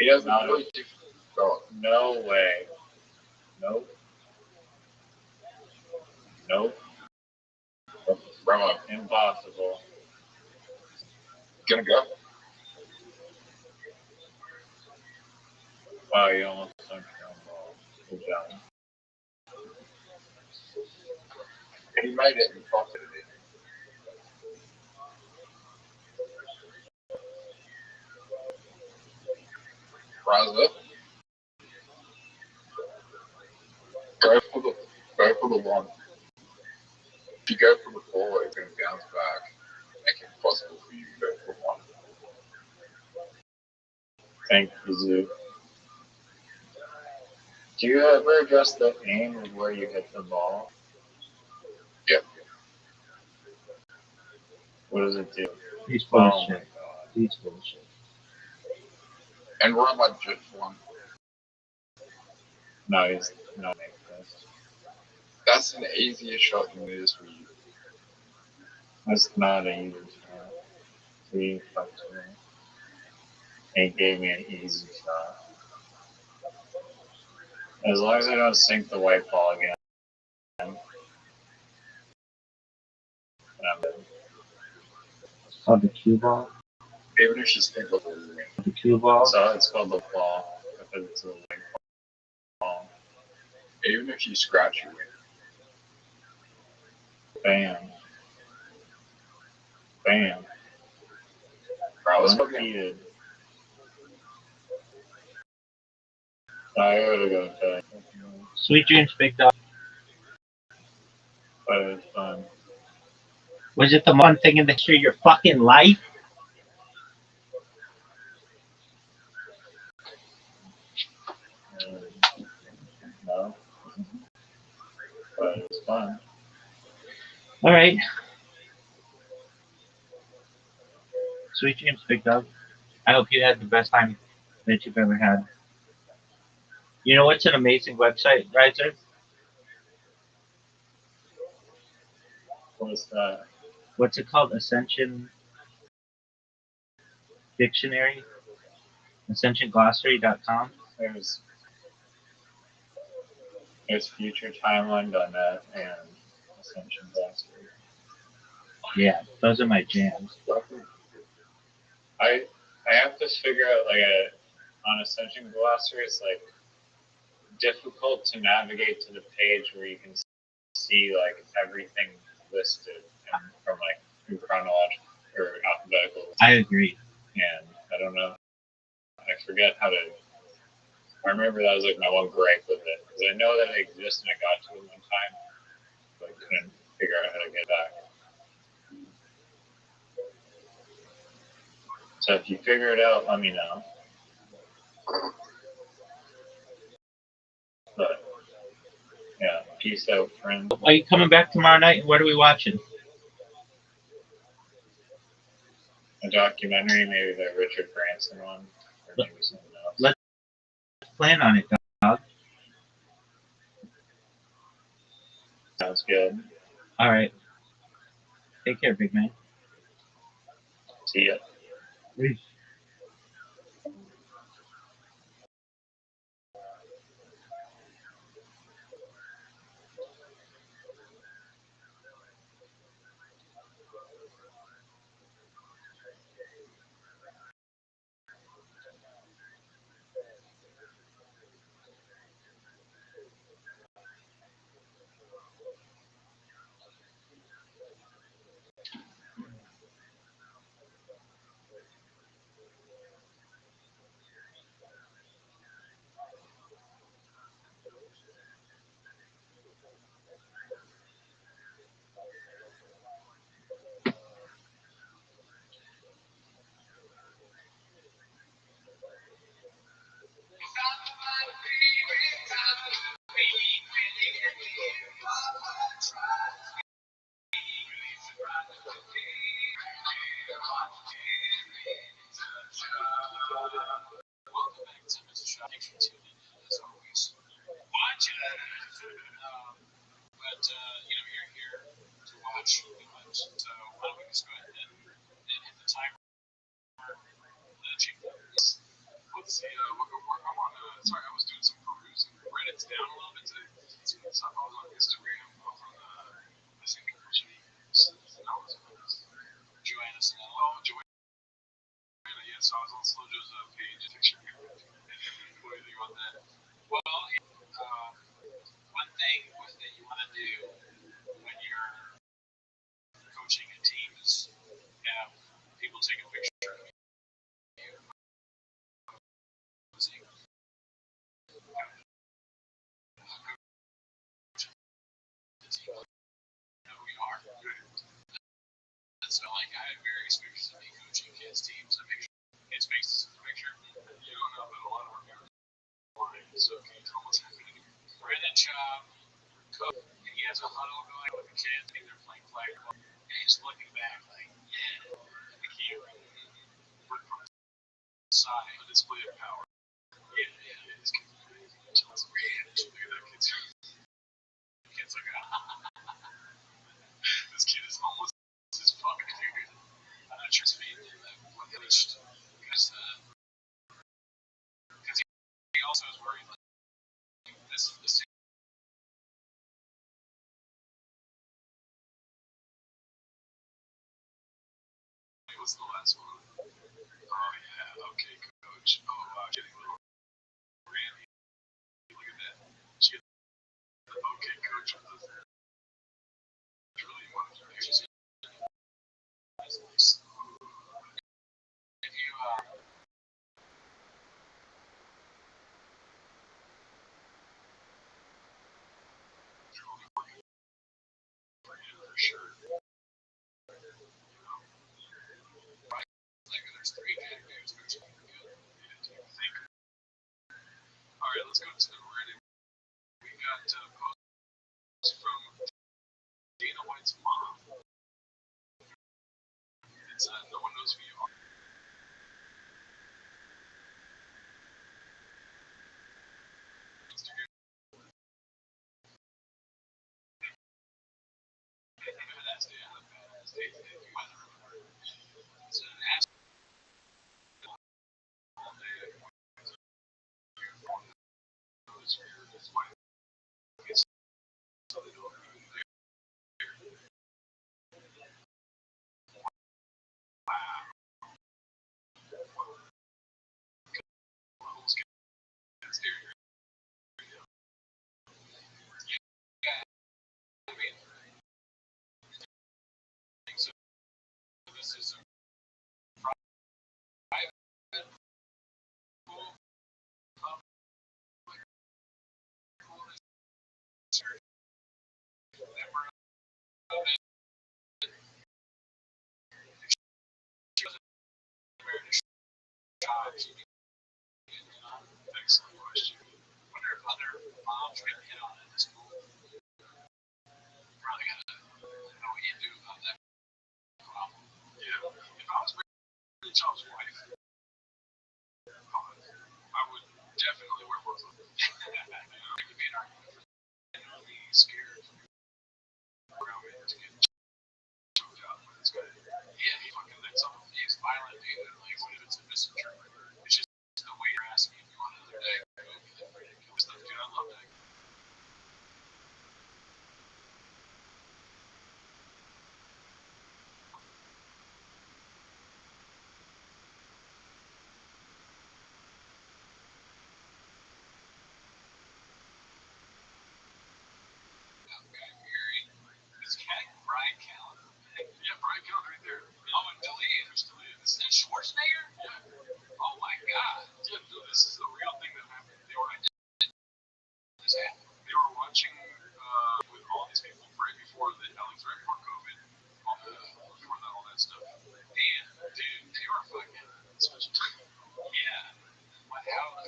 He has a Not really difficult goal. No way. Nope. Nope. Rabbi, Impossible. gonna go. Wow, you almost sunk your own ball. Good job. He made it and pocketed it. Rise up. Go for the one. If you go for the four, it's gonna bounce back. Make it possible for you to go for one. Thank you, Zoo. Do you ever adjust the aim of where you hit the ball? Yeah. What does it do? He's full of Oh my shit. god. He's full of shit. And Rabbi just won. No, he's not making this. That's an easier shot than it is for you. That's not an easy shot. He fucked me. He gave me an easy shot. As long as I don't sink the white ball again. And I'm good. It's called the cue ball. Even if you think of it, The cue ball. So it's called the ball because it's a white ball. even if you scratch, you win. Bam. Bam. Right, let's go again. Undefeated. I gotta go to Sweet dreams, big dog. but it was fun. Was it the one thing in the history of your fucking life? No. But it was fun. All right. Sweet dreams, big dog. I hope you had the best time that you've ever had. You know what's an amazing website, Riser? What was that? What's it called? Ascension Dictionary? AscensionGlossary.com? There's FutureTimeline.net and Ascension Glossary. Yeah, those are my jams. I have to figure out on Ascension Glossary it's like difficult to navigate to the page where you can see like everything listed and from like in chronological or alphabetical. I agree. And I don't know. I forget how to. I remember that was like my one gripe with it because I know that it exists and I got to it one time, but I couldn't figure out how to get back. So if you figure it out, let me know. But yeah, peace out, friends. Are you coming back tomorrow night? What are we watching? A documentary, maybe the Richard Branson one, or maybe something else. Let's plan on it, dog. Sounds good. All right. Take care, big man. See ya. Peace.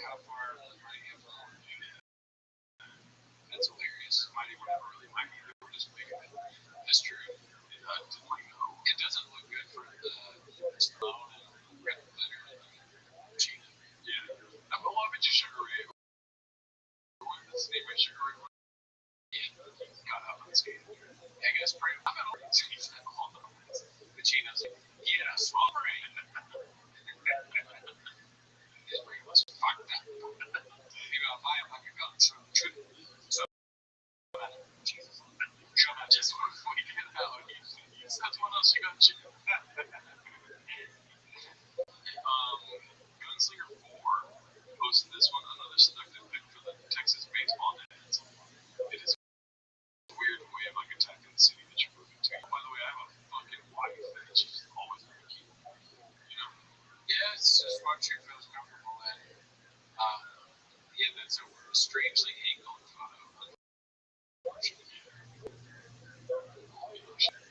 how far are you from? That's hilarious. Mighty were never really mighty. They were just big. That's true. It doesn't look good for the stone and red glitter and cheetah. Yeah. I'm a little bit Sugar Ray. What's his name? Sugar Ray? Yeah. Got up on skate. I guess pretty. I'm not always the cheetah's like, yeah, small brain. His brain was fucked up. You gotta buy him like a gun. So, Jesus. Come on, just before you get out. That's what else you got to do. Gunslinger 4 posted this one, another selected pick for the Texas baseball Nets. It is a weird way of like attacking the city that you're moving to. By the way, I have a fucking wife that she's always very cute. You know? Yeah, it's just what she feels comfortable in. Yeah, that's a strangely angled photo.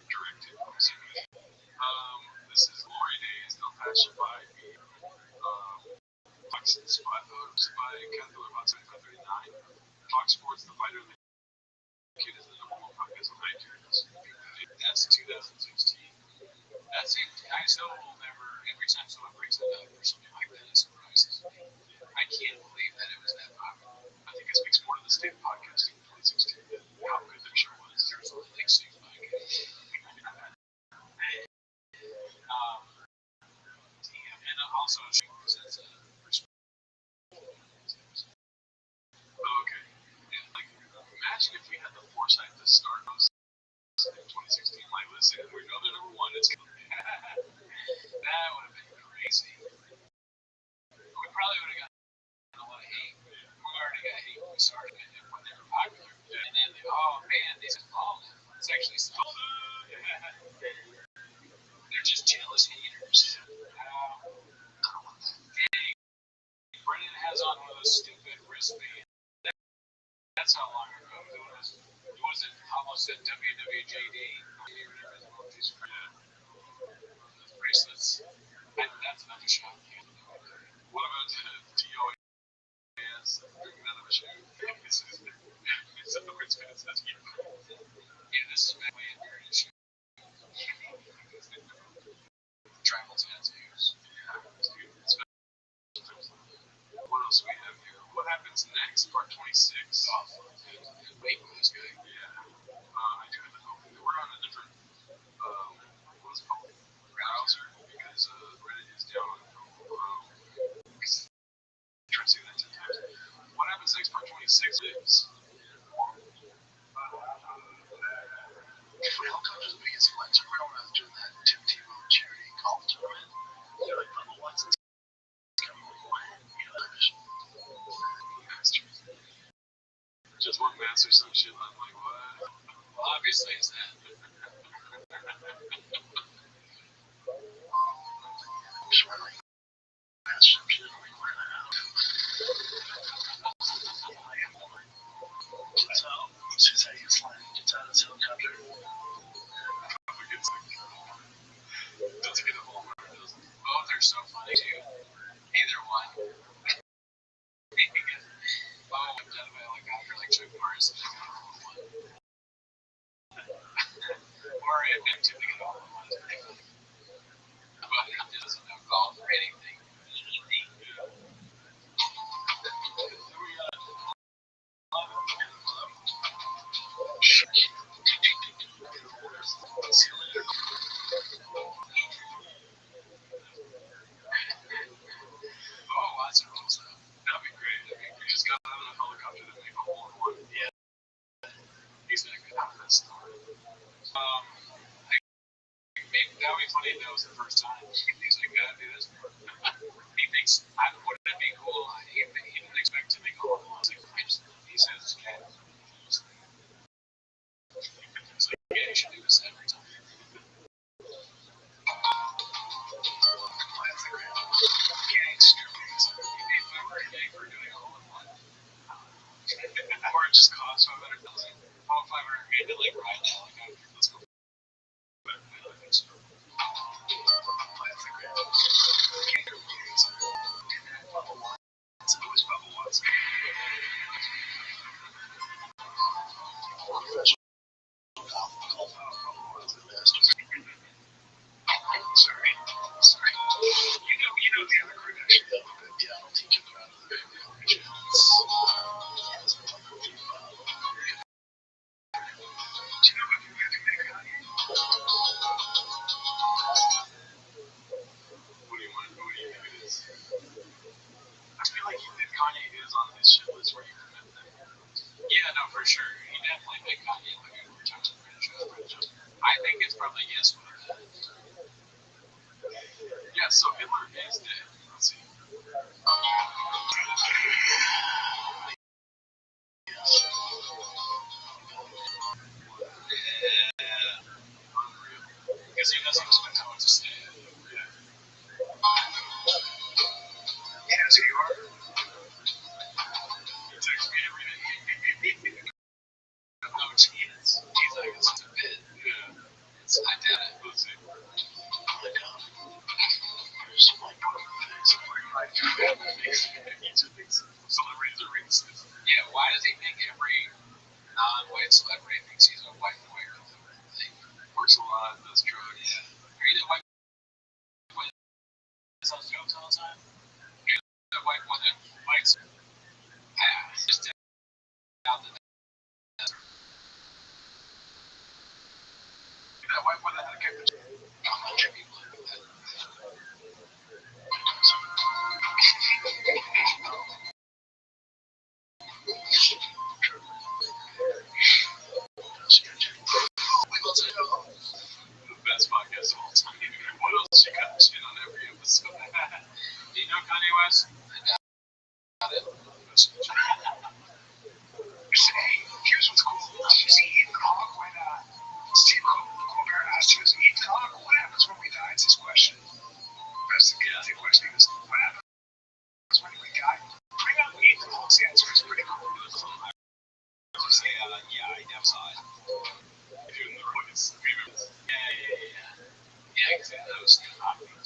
Directed. This is Glory Days, They'll Pass You By. Fox Spy Calculator about 7539. Fox Sports, The Fighter of the Kid is the number one podcast on iTunes. That's 2016. That's it. I still will never, every time someone brings it up or something like that, it surprises me. I can't believe that it was that popular. I think it speaks more to the state of podcasting in 2016 than how good their show was. There was only like 6 podcasts. And also, she presents a okay. And like, imagine if we had the foresight to start those in 2016. Like, listen, we know they're number one. It's that would have been crazy. We probably would have gotten a lot of hate. We already got hate when we started it when they were popular. And then, oh man, they just followed it. It's actually still. They're just jealous haters. Dang. Brennan has on one of those stupid wristbands. That's how long ago it was. It wasn't almost at WWJD. Bracelets. That's another shot. What about TOAS? Another shoe. It's a wristband. That's beautiful. Yeah, this is my way of wearing a shoe. Tribal tattoos. What else do we have here? What happens next? Part 26. Oh, wait for this guy. Yeah. I do have to open it. We're on a different, what's it called? Browser, because Reddit is down on Chrome. Try to say that 10 times. What happens next? Part 26 is. How come there's biggest flex? Remember after that Tim Tebow charity golf tournament? They're like, number one's coming away. Just one master some shit. I'm like, what? Well, obviously it's that. Oh, they're so funny too. Either one. Oh, I'm done with helicopter like Chuck Norris. Or if I'm tipping it all at once. But it doesn't have golf or anything. Oh, lots of rules though. That'd be great. We just got out of a helicopter to make a hole in one. Yeah. He's not good at that story. That would be funny if that was the first time. He's like, gotta do this. He thinks, wouldn't it be cool? He didn't expect to make a hole in one. He says it's cat. It's like, yeah, you should do this every time. For doing a hole in one. Or it just costs $500,000. Oh, $500,000 to like ride that helicopter. Let's go. I don't think so. It was For sure. He definitely made Kanye look like we're talking about. I think it's probably yes with that. Yeah, so Hitler is dead. Let's see. Unreal. Because he doesn't expect how much to stay. Yeah. Yeah, so you are? He texts me every day. No chance. He's like, it's a bit. Yeah. I doubt it. Let's see. Celebrities are racist. Yeah, why does he think every non-white celebrity thinks he's a white boy or something? Works a lot, does drugs. Yeah. Are you the white boy that sells jokes all the time? You're the white boy that fights. Yeah, just out the that white boy that had a kick. People like that. The best podcast of all time. What else you got shit on every episode? Do you know Kanye West? Hey, here's what's cool. You see Ethan Hawke when Steve Colbert asked you, Ethan Hawke, what happens when we die? It's his question. That's the question. He goes, what happens when we die? Bring out Ethan Hawke's answer. It's pretty cool. Say, yeah, I never saw it. Doing the voice. Yeah, exactly. That was Stephen Hawking. In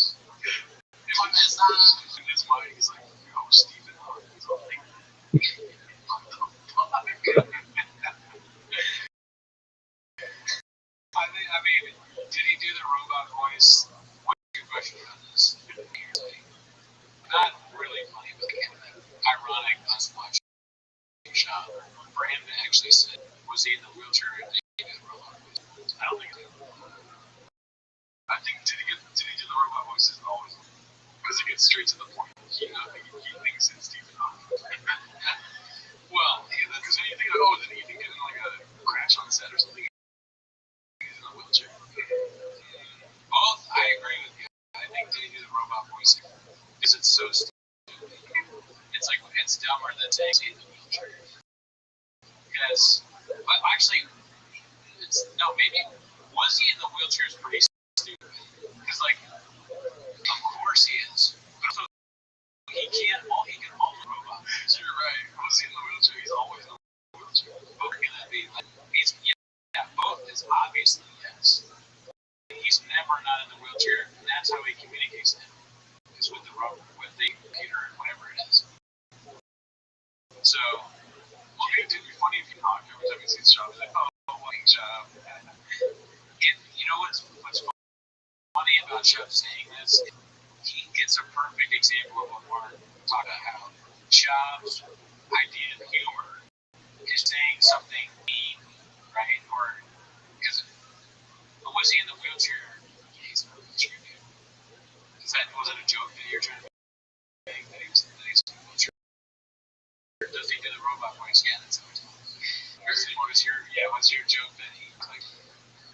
his mind, he's like, oh, Stephen Hawking. He's all like, I mean, did he do the robot voice? What's your question about this? Not really funny, but ironic us watching shot for him to actually say, was he in the wheelchair and he did the robot voice? I don't think so. I think did he do the robot voices always? Because he gets straight to the point. He thinks it's Stephen Hawking. Well, yeah, because then you think, oh, did he get in like a crash on set or something? He's in a wheelchair. Both, I agree with you. I think did he do the robot voice? Because it's so stupid. It's like, it's dumber than saying he's in the wheelchair. Because, but actually, maybe, was he in the wheelchair is pretty stupid. Because, like, of course he is. So he can hold the robot. You're right. Was he in the wheelchair? He's always in the wheelchair. But can that be, like, both is obviously yes. He's never not in the wheelchair, and that's how he communicates now. Is with the robot, with the computer, and whatever it is. So, it'd be funny if you talk every time he sees Shop, like, oh, fucking Shop. You know what's funny about Shop saying this? He gets a perfect example of what we're talking about, how Shop's idea of humor is saying something mean, right? Or, because, was he in the wheelchair? Yeah, he's in the wheelchair, dude. Was that a joke that you're trying to make, that he's in the wheelchair? Does he do the robot voice? Yeah, that's how he talks. What's your joke that he like?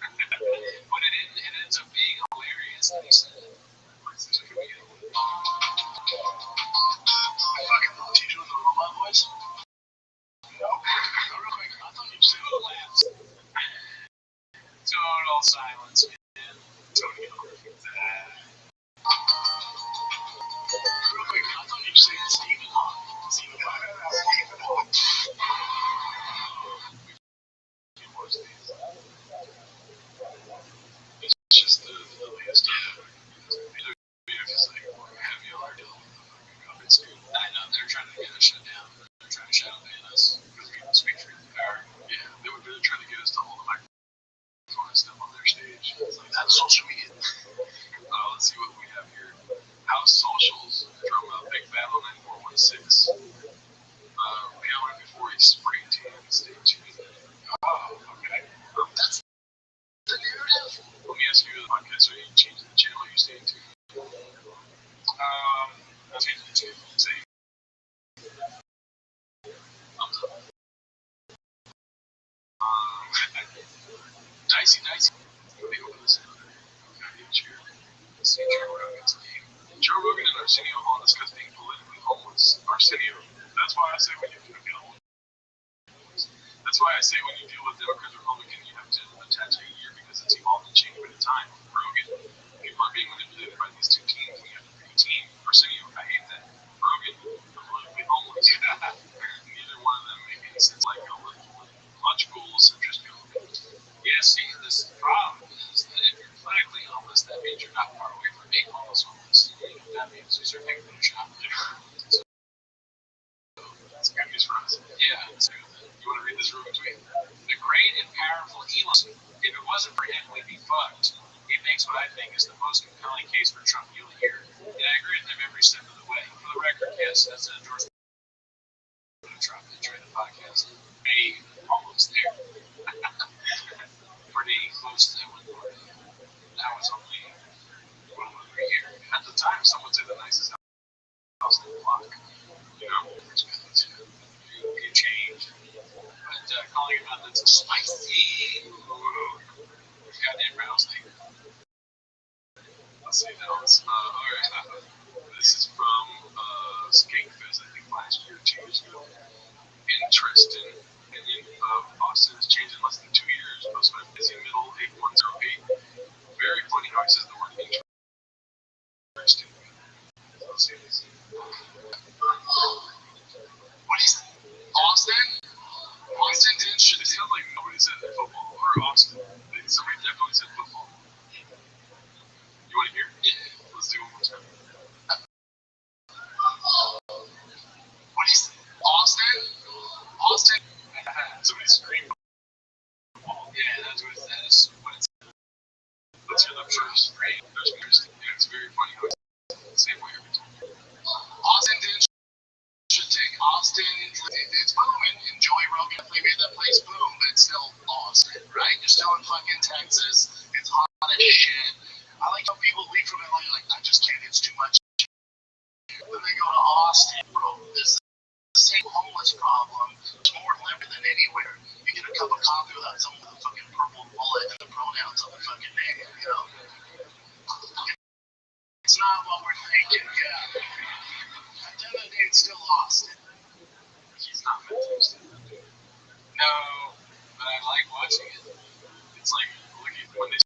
But it ends up being hilarious that he said it. I fucking love you doing the robot voice. No, real quick, I thought you said it laughs. Total silence, man. Tony Griffith. Real quick, I thought you said Stephen Hawking. Stephen Hawking. It's just the latest. It's just like heavy alert. I know they're trying to get us shut down. They're trying to shadow ban us because we speak truth to power. Yeah, they were really trying to get us to hold the microphone and stuff on their stage. It's like, that's social media. Let's see what we have here. House Socials from Big Battle 9416. We have one before Nicey. Let me open this in. Let's see Joe Rogan's name. Joe Rogan and Arsenio Hall discuss being politically homeless. Arsenio. That's why I say when you deal with Democrats or Republicans, you have to attach a year because it's evolved and changed with the time. Rogan, people are being manipulated by these two teams. And you have to pick a team. Arsenio, I hate that. Rogan, politically homeless. Neither one of them make any sense. Like logical centrist. Yeah, see, this problem is that if you're politically homeless, that means you're not far away from being homeless. You know, that means you start taking a shop. So that's good news for us. Yeah. So, you want to read this Rogan tweet? The great and powerful Elon. If it wasn't for him, we'd be fucked. It makes what I think is the most compelling case for Trump you'll hear. And I agree with him every step of the way. For the record, yes, that's an endorsement of Trump. Enjoy the podcast. Hey, almost there. Pretty close to that one. That was only 1 month a year. At the time, someone said the nicest house in the block. You know, you change. But calling it out, that's a spicy. Goddamn rattlesnake. Let's see now. Alright. This is from Skankfest, I think last year, 2 years ago. Interesting. Opinion of Austin has changed in less than 2 years. Post by busy middle 8108. Very funny how he says the word interesting. Let's see this. What is it? Austin? Austin didn't should it sound like nobody said football or Austin. Somebody definitely said football. You want to hear? Yeah. Let's do it one more time. What is it? Austin? Austin? Somebody screamed football. Yeah, that's what that is. Let's hear them first. Right? That's interesting. Yeah, it's very funny how it's the same way every time. Austin didn't should take Austin. It's booming. Enjoy Rogan. They made that place boom, but it's still Austin, right? You're still in fucking Texas. It's hot as shit. I like how people leave from LA like, I just can't. It's too much. Then they go to Austin. Bro, this is the same homeless problem. It's more limited than anywhere. You get a cup of coffee without someone with a fucking purple bullet and the pronouns on the fucking name, you know? It's not what we're thinking, yeah. At the end of the day, it's still Austin. He's not mentally stable. No, but I like watching it. It's like when they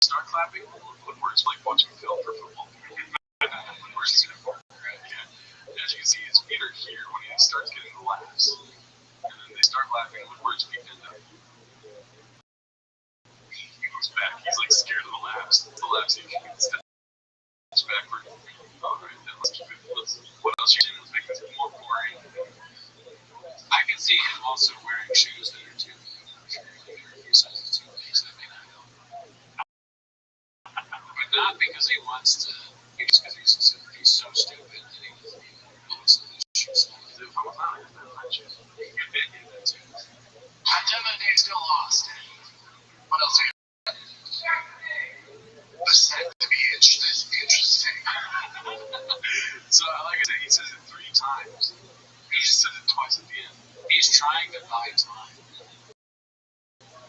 start clapping, Woodward's like watching film for football. Woodward's is important, right? Yeah. As you can see, his feet are here when he starts getting the laughs. And then they start laughing, Woodward's feet end up. He goes back. He's like scared of the laughs. The laughs he steps backward. Alright, then let's keep it. What else are you doing? Let's make this more boring. I can see him also wearing shoes that are too big. There are a few sizes too big, so that may not help. But not because he wants to, just because he's so stupid that he doesn't even notice those shoes. If I was not, I'd choose. At the end of the day, still Austin. What else are you? The set to be interesting. So, like I said, he says it 3 times. He just said it twice at the end. He's trying to buy time.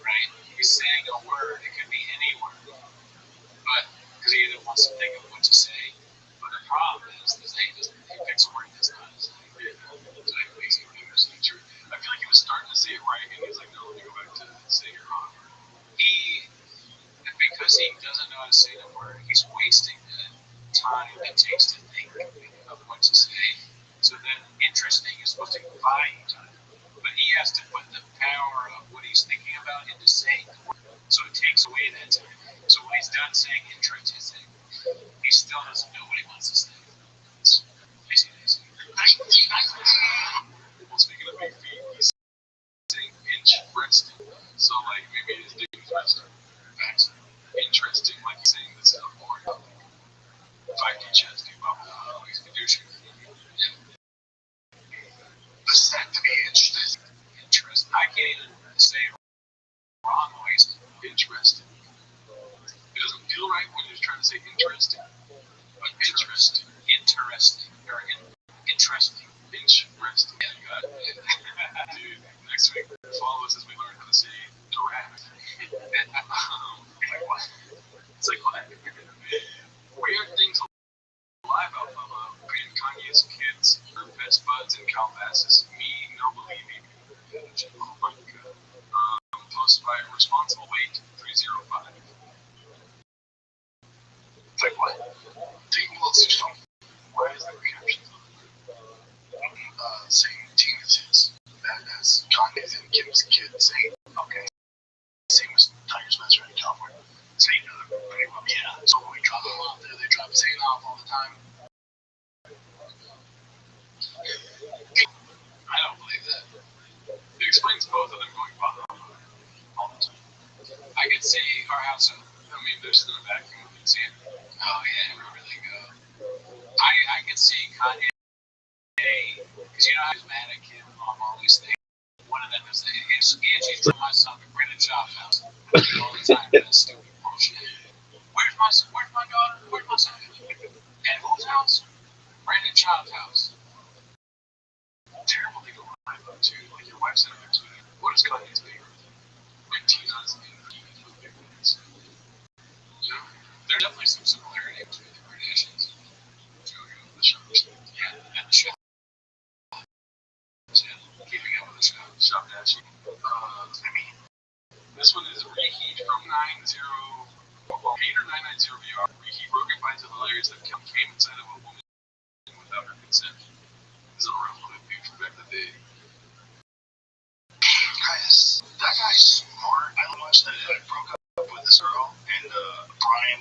Right? He's saying a word. It could be any word. But, because he either wants to think of what to say, but the problem is that he picks a word that's not his name. So it makes him lose the truth. I feel like he was starting to say it right, and he's like, no, let me go back to say it wrong. Because he doesn't know how to say the word, he's wasting the time it takes to think of what to say. So then interesting is supposed to buy you time. But he has to put the power of what he's thinking about into saying the word. So it takes away that time. So when he's done saying interesting, he still doesn't know what he wants to say. It's basically. Well, speaking of big feet, he's saying interesting. So like maybe his dick is messed up. Facts. Interesting, like he's saying this out more. 5D chest, dude. He's fiduciary. Yeah. The set to be interesting. Interesting. I can't even say it wrong ways. Interesting. It doesn't feel right when you're trying to say interesting. But interesting. Interesting. Or interesting. Interesting. Yeah, you got it. Dude, next week, follow us as we learn how to say giraffe. Like what? It's like what? Weird things alive out of Kanye's kids, her best buds, and Calabasas. Me, no believing. Oh my god. Posted by responsible weight 305. It's like what? Take Pelosi phone. Why is there captions on it? Same team as his. That has Kanye's and Kim's kid. Same. Okay. Same as Tiger's best friend in California. Same pretty much. Yeah. So when we drop them off there, they drop Zane off all the time. I don't believe that. It explains both of them going bottom all the time. I could see our house. I mean, there's in the vacuum. You can see it. Oh yeah, wherever they go. I could see Kanye, because you know I was mad at Kim on all these things. One of them is Angie told my son to rent a chop house all the time for that stupid bullshit. Where's my daughter? Where's my son? At whose house? Rent a chop house. Terrible thing to lie about too. Like your wife's in a mix with it. What is Kanye's favorite? Like Tina's and Keenan's favorite things. You know, there's definitely some similarity between the Kardashians. The show. Yeah, and the show. Yeah, keeping up with the show. Shop Dash. I mean, this one is Reheat from 90. Well, Hater 990 VR. Reheat Rogan finds it hilarious that Kim came inside of a woman without her consent. This is a real quick page from back in the day. Guys, that guy's smart. I watched that. I broke up with this girl, and Brian,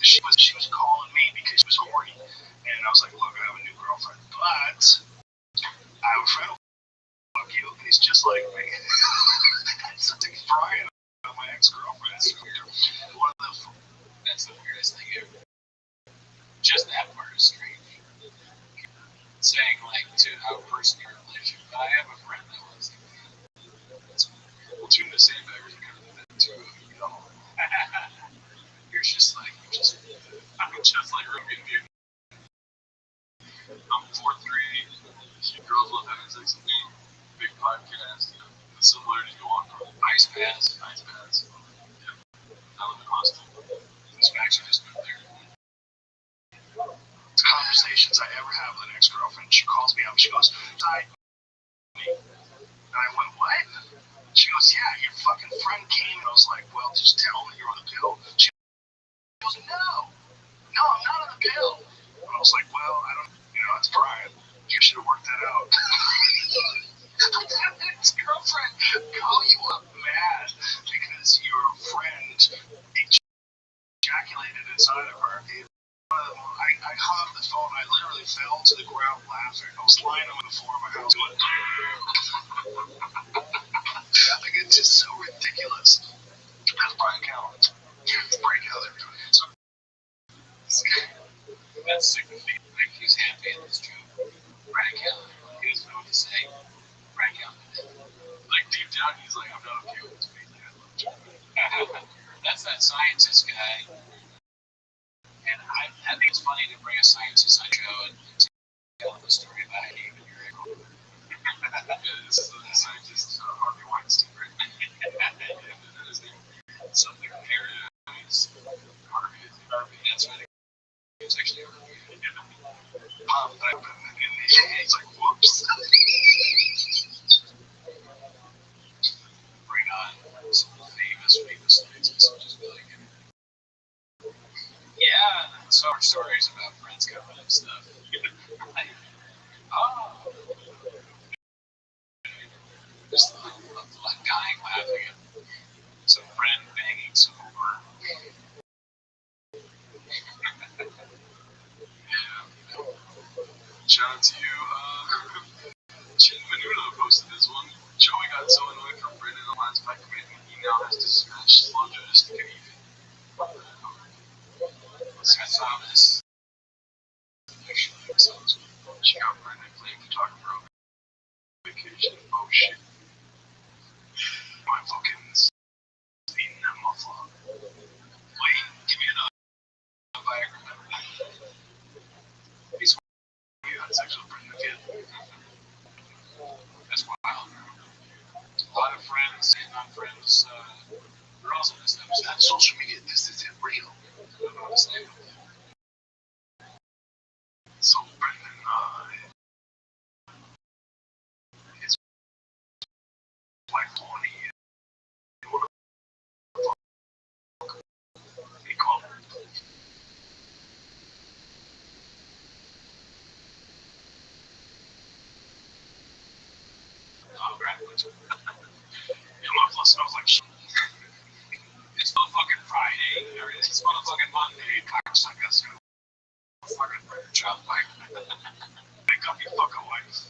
she was calling me because she was horny, and I was like, look, I have a new girlfriend, but I have a friend who'll fuck you, and he's just like me. It's like Brian, my ex-girlfriend. That's the weirdest thing ever. Just that part is strange. Saying like to how personal your relationship. I have a friend that was like that. Well, tune the sandbaggers are kind of that too. You know, I'm just like Rogan, dude. I'm 4'3". Girls love having sex with me. Big podcast. You know, the similarities go on. Ice pads. Yeah. I live in Austin. These facts are just not there. Conversations I ever have with an ex-girlfriend. She calls me up. She goes, "Hi." And I went, "What?" She goes, "Yeah, your fucking friend came." And I was like, "Well, did you tell me you're on the pill?" She goes, "No, I'm not on the pill." And I was like, "Well, I don't. You know, it's Brian. You should have worked that out." Ex-girlfriend call you up mad because your friend ejaculated inside of her. I hung up the phone. I literally fell to the ground laughing. I was lying on the floor of my house going, like, it's just so ridiculous. That's Brian Callen. Brian Callen. So, that's sick of me. Like, he's happy in this joke. Brian Callen. He doesn't know what to say. Brian Callen. Like, deep down, he's like, I'm not okay with this. That's that scientist guy. And I think it's funny to bring a scientist on the show and tell the story about how you and your ex. Yeah, this is the scientist, Harvey Weinstein, right? That is something area. Harvey. That's right. It's actually Harvey. Popped up and he's like, whoops. Bring on some famous scientists, which is really good. Yeah, so much stories about friends coming and stuff. Oh. Just like dying laughing at some friend banging some whore. Yeah. Shout out to you, Chin Menudo posted this one. Joey got so annoyed from Brendan on last fight commitment, he now has to smash Slojo just to get even. I saw this. Actually, she got Brendan playing photographer on vacation. Oh shit. My fucking eating that muffler. Wait, give me another Viagra. He's yeah, it's actually Brendan again. That's wild. My smells like shit. It's motherfucking Friday, or it's motherfucking Monday. Cocksucker, so fucking child like, pick up your fucking wife,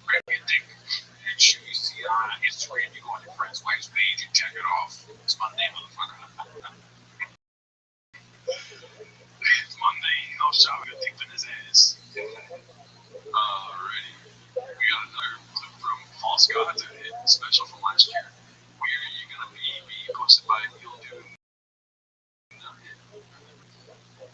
grab your dick, and shoot you see on Instagram, you go on your friend's wife's page and check it off. It's Monday, motherfucker. It's Monday, I'll shove a dick in his ass. Alrighty. We got another clip from False Gods, a special from last year. Where Are You Gonna Be posted by Neil Dude.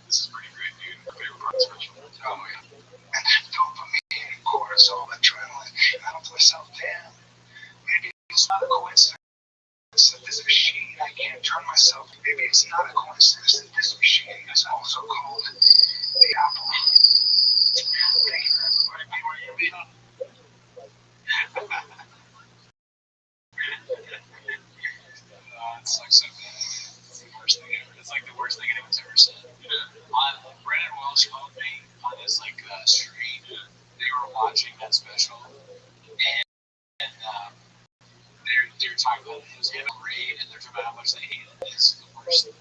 This is pretty great, dude. My favorite part of the special. Oh, yeah. And that dopamine, cortisol, adrenaline, and I don't myself, damn. Maybe it's not a coincidence that this machine I can't turn myself. Maybe it's not a coincidence that this machine is also called the Apple. Thank you, everybody. Be where you be. It sucks so bad. It's the worst thing ever. It's like the worst thing anyone's ever said. Yeah. Brandon Welsh told me on his stream, they were watching that special, and they're talking about it was him and Ray, and they're talking about how much they hated it. It's the worst.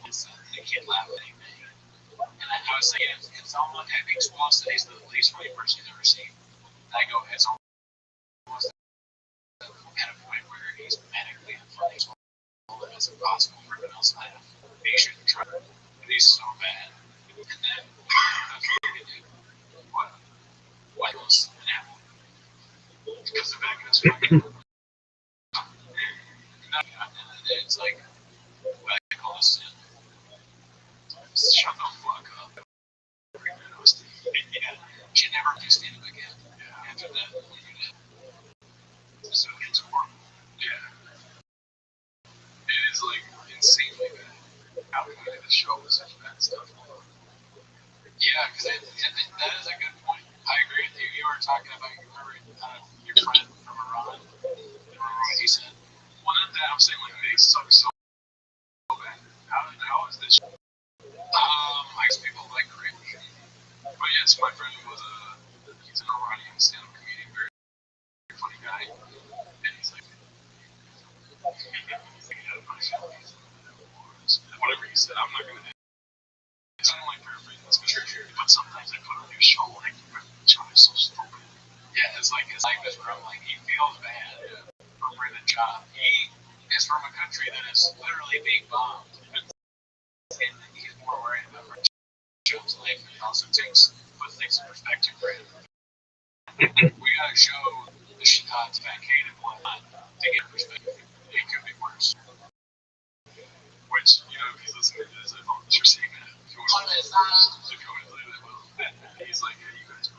They can't laugh at anything. And I was saying, it's almost, I think Squall City's the least funny person he's ever seen. And I go, it's almost at a point where he's medically unfunny. It's impossible for everyone else to laugh. He shouldn't try. But he's so bad. And then, what was an apple? Because the back of his fucking. It's like, what I call a sin. Shut the fuck up. Yeah, she never kissed him again. Yeah. After that, what you did. So it's horrible. Yeah. It is like insanely bad. How can I the show with such bad stuff? Yeah, because that is a good point. I agree with you. You were talking about your friend from Iran. Remember what he said? Well, not that. I'm saying they suck so bad. How is this? I guess people like Korean. But yes, my friend was he's an Iranian stand-up comedian, very funny guy, and he's like, whatever he said, I'm not gonna. It's not like paraphrasing, that's for sure. But sometimes I put on your show, like, John is so stupid. Yeah, it's like this from like he feels bad for Brendan John. He is from a country that is literally being bombed, and he's more worried about Brendan John's life, and he also puts things in perspective for him. We gotta show the Chicago's Fat Kate and whatnot to get perspective. It could be worse. Which, if he's listening to this, I don't know you're saying that. If you want to play that well, and he's like, yeah, you guys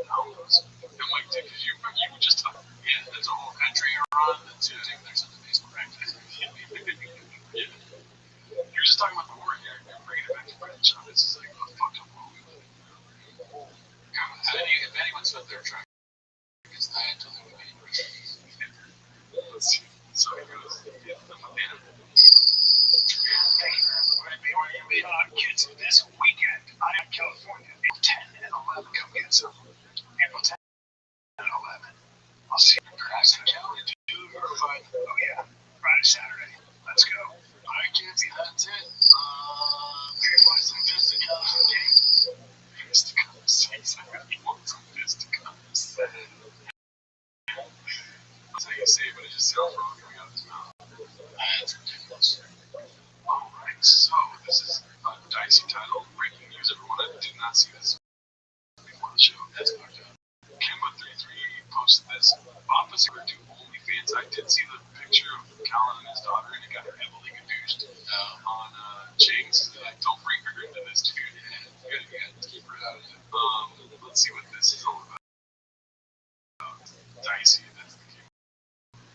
downloads. I'm like, dude, because you would just talk. Yeah, there's a whole country around that's using their on the Facebook practice. Yeah. You're just talking about the war here. You're bringing it back to British. This is like a fucked up world we live in. If anyone's out there trying to get diet to live in let's see. So he goes, yeah, I'm a man. Kids, this weekend, I'm in California. April 10 and 11, come get some. April 10 and 11. I'll see you in person. Dude, verified. Oh, yeah. Friday, Saturday. Let's go. Alright, kids, that's it. Hey, want some fisticuffs? Okay. Fisticuffs. You want some fisticuffs? That's how you say it, but it just sounds wrong coming out of his mouth. That's ridiculous. Alright, so this is a dicey title. Breaking news, everyone. I did not see this before the show. That's fucked up. Kimba33 posted this. Opposite to OnlyFans. I did see the picture of Callan and his daughter, and it got her heavily confused on Chang's. Don't bring her into this, dude. Yeah, keep her out of it. Let's see what this is all about. Dicey, that's the key.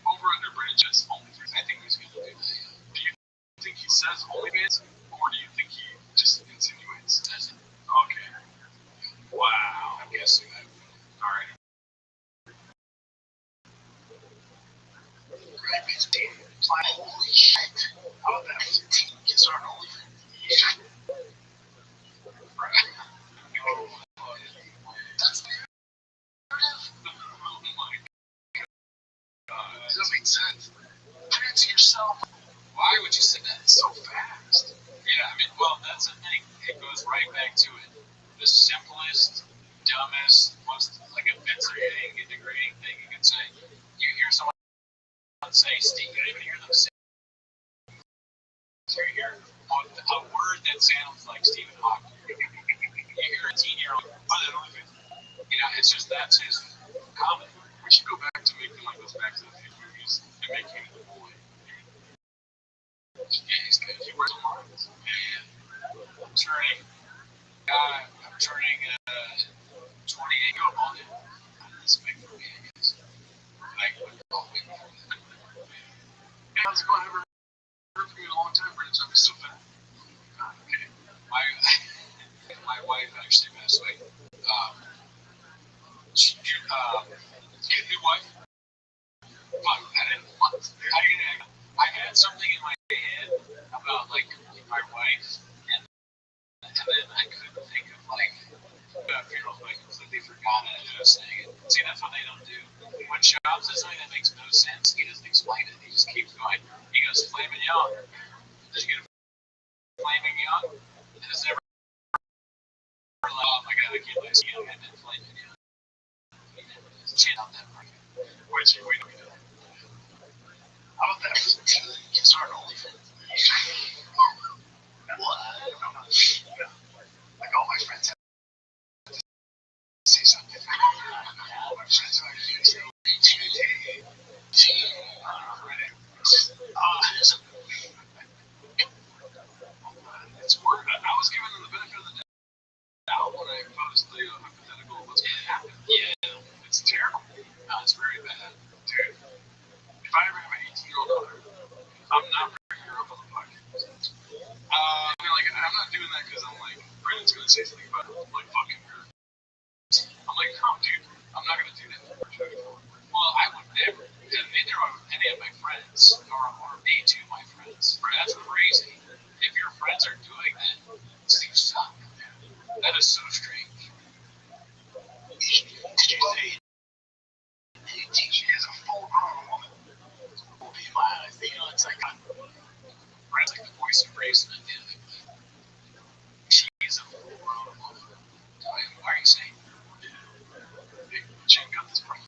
Over under Bridges, OnlyFans. I think he's going to do that. Do you think he says OnlyFans, or do you think he just insinuates? Okay. Wow. I'm guessing that. Alright. Holy shit. How about that? 15 kids are OnlyFans. Oh, that's the narrative. Oh my god. It doesn't make sense. Put it to yourself. Why would you say that so fast? Yeah, I mean, well, that's the thing. It goes right back to it. The simplest, dumbest, most like offensive thing and degrading thing you can say. You hear someone say Steve, you don't even hear them say. You hear a word that sounds like Stephen Hawking. You hear a teen-year-old, it's just that's his comment. We should go back to making like those Back to the Future movies and make him the boy. Yeah, he's good. He wears lines. I'm turning 28 years old. That's big for me, I guess. Like, how's it going? I haven't heard from you in a long time, Brandon. I'm so fat. Okay. My wife actually passed away. You get a new wife? Fuck, I didn't want. I had something in my head about like my wife, and then I couldn't think of like funeral like completely forgot it as I was saying it. See, that's what they don't do. When Shop says something that makes no sense, he doesn't explain it. He just keeps going. He goes, "Flaming young." Did you get a flaming young? And it's never like, oh my god, I can't believe it's young and then flaming young. Chin out that part. Which we don't know. How about that? You can start OnlyFans. What? Like all my friends have to say something. All my friends are it's work. I was giving them the benefit of the doubt when I posed the hypothetical what's going to happen. Yeah, it's terrible. No, it's very bad. Dude, if I ever have an 18-year-old daughter, I'm not bringing her up on the podcast. I'm not doing that because I'm like, Brandon's going to say something about like fucking her. I'm like, no, dude, I'm not going to do that. Well, I would never. And neither are any of my friends, or me to my friends. That's crazy. If your friends are doing that, you suck. That is so strange. Did you say 18? She is a full-grown woman. Will be in my eyes. It's like Brand's like the voice of reason at the end of it. She's a full-grown woman. Why are you saying? Jim got this problem.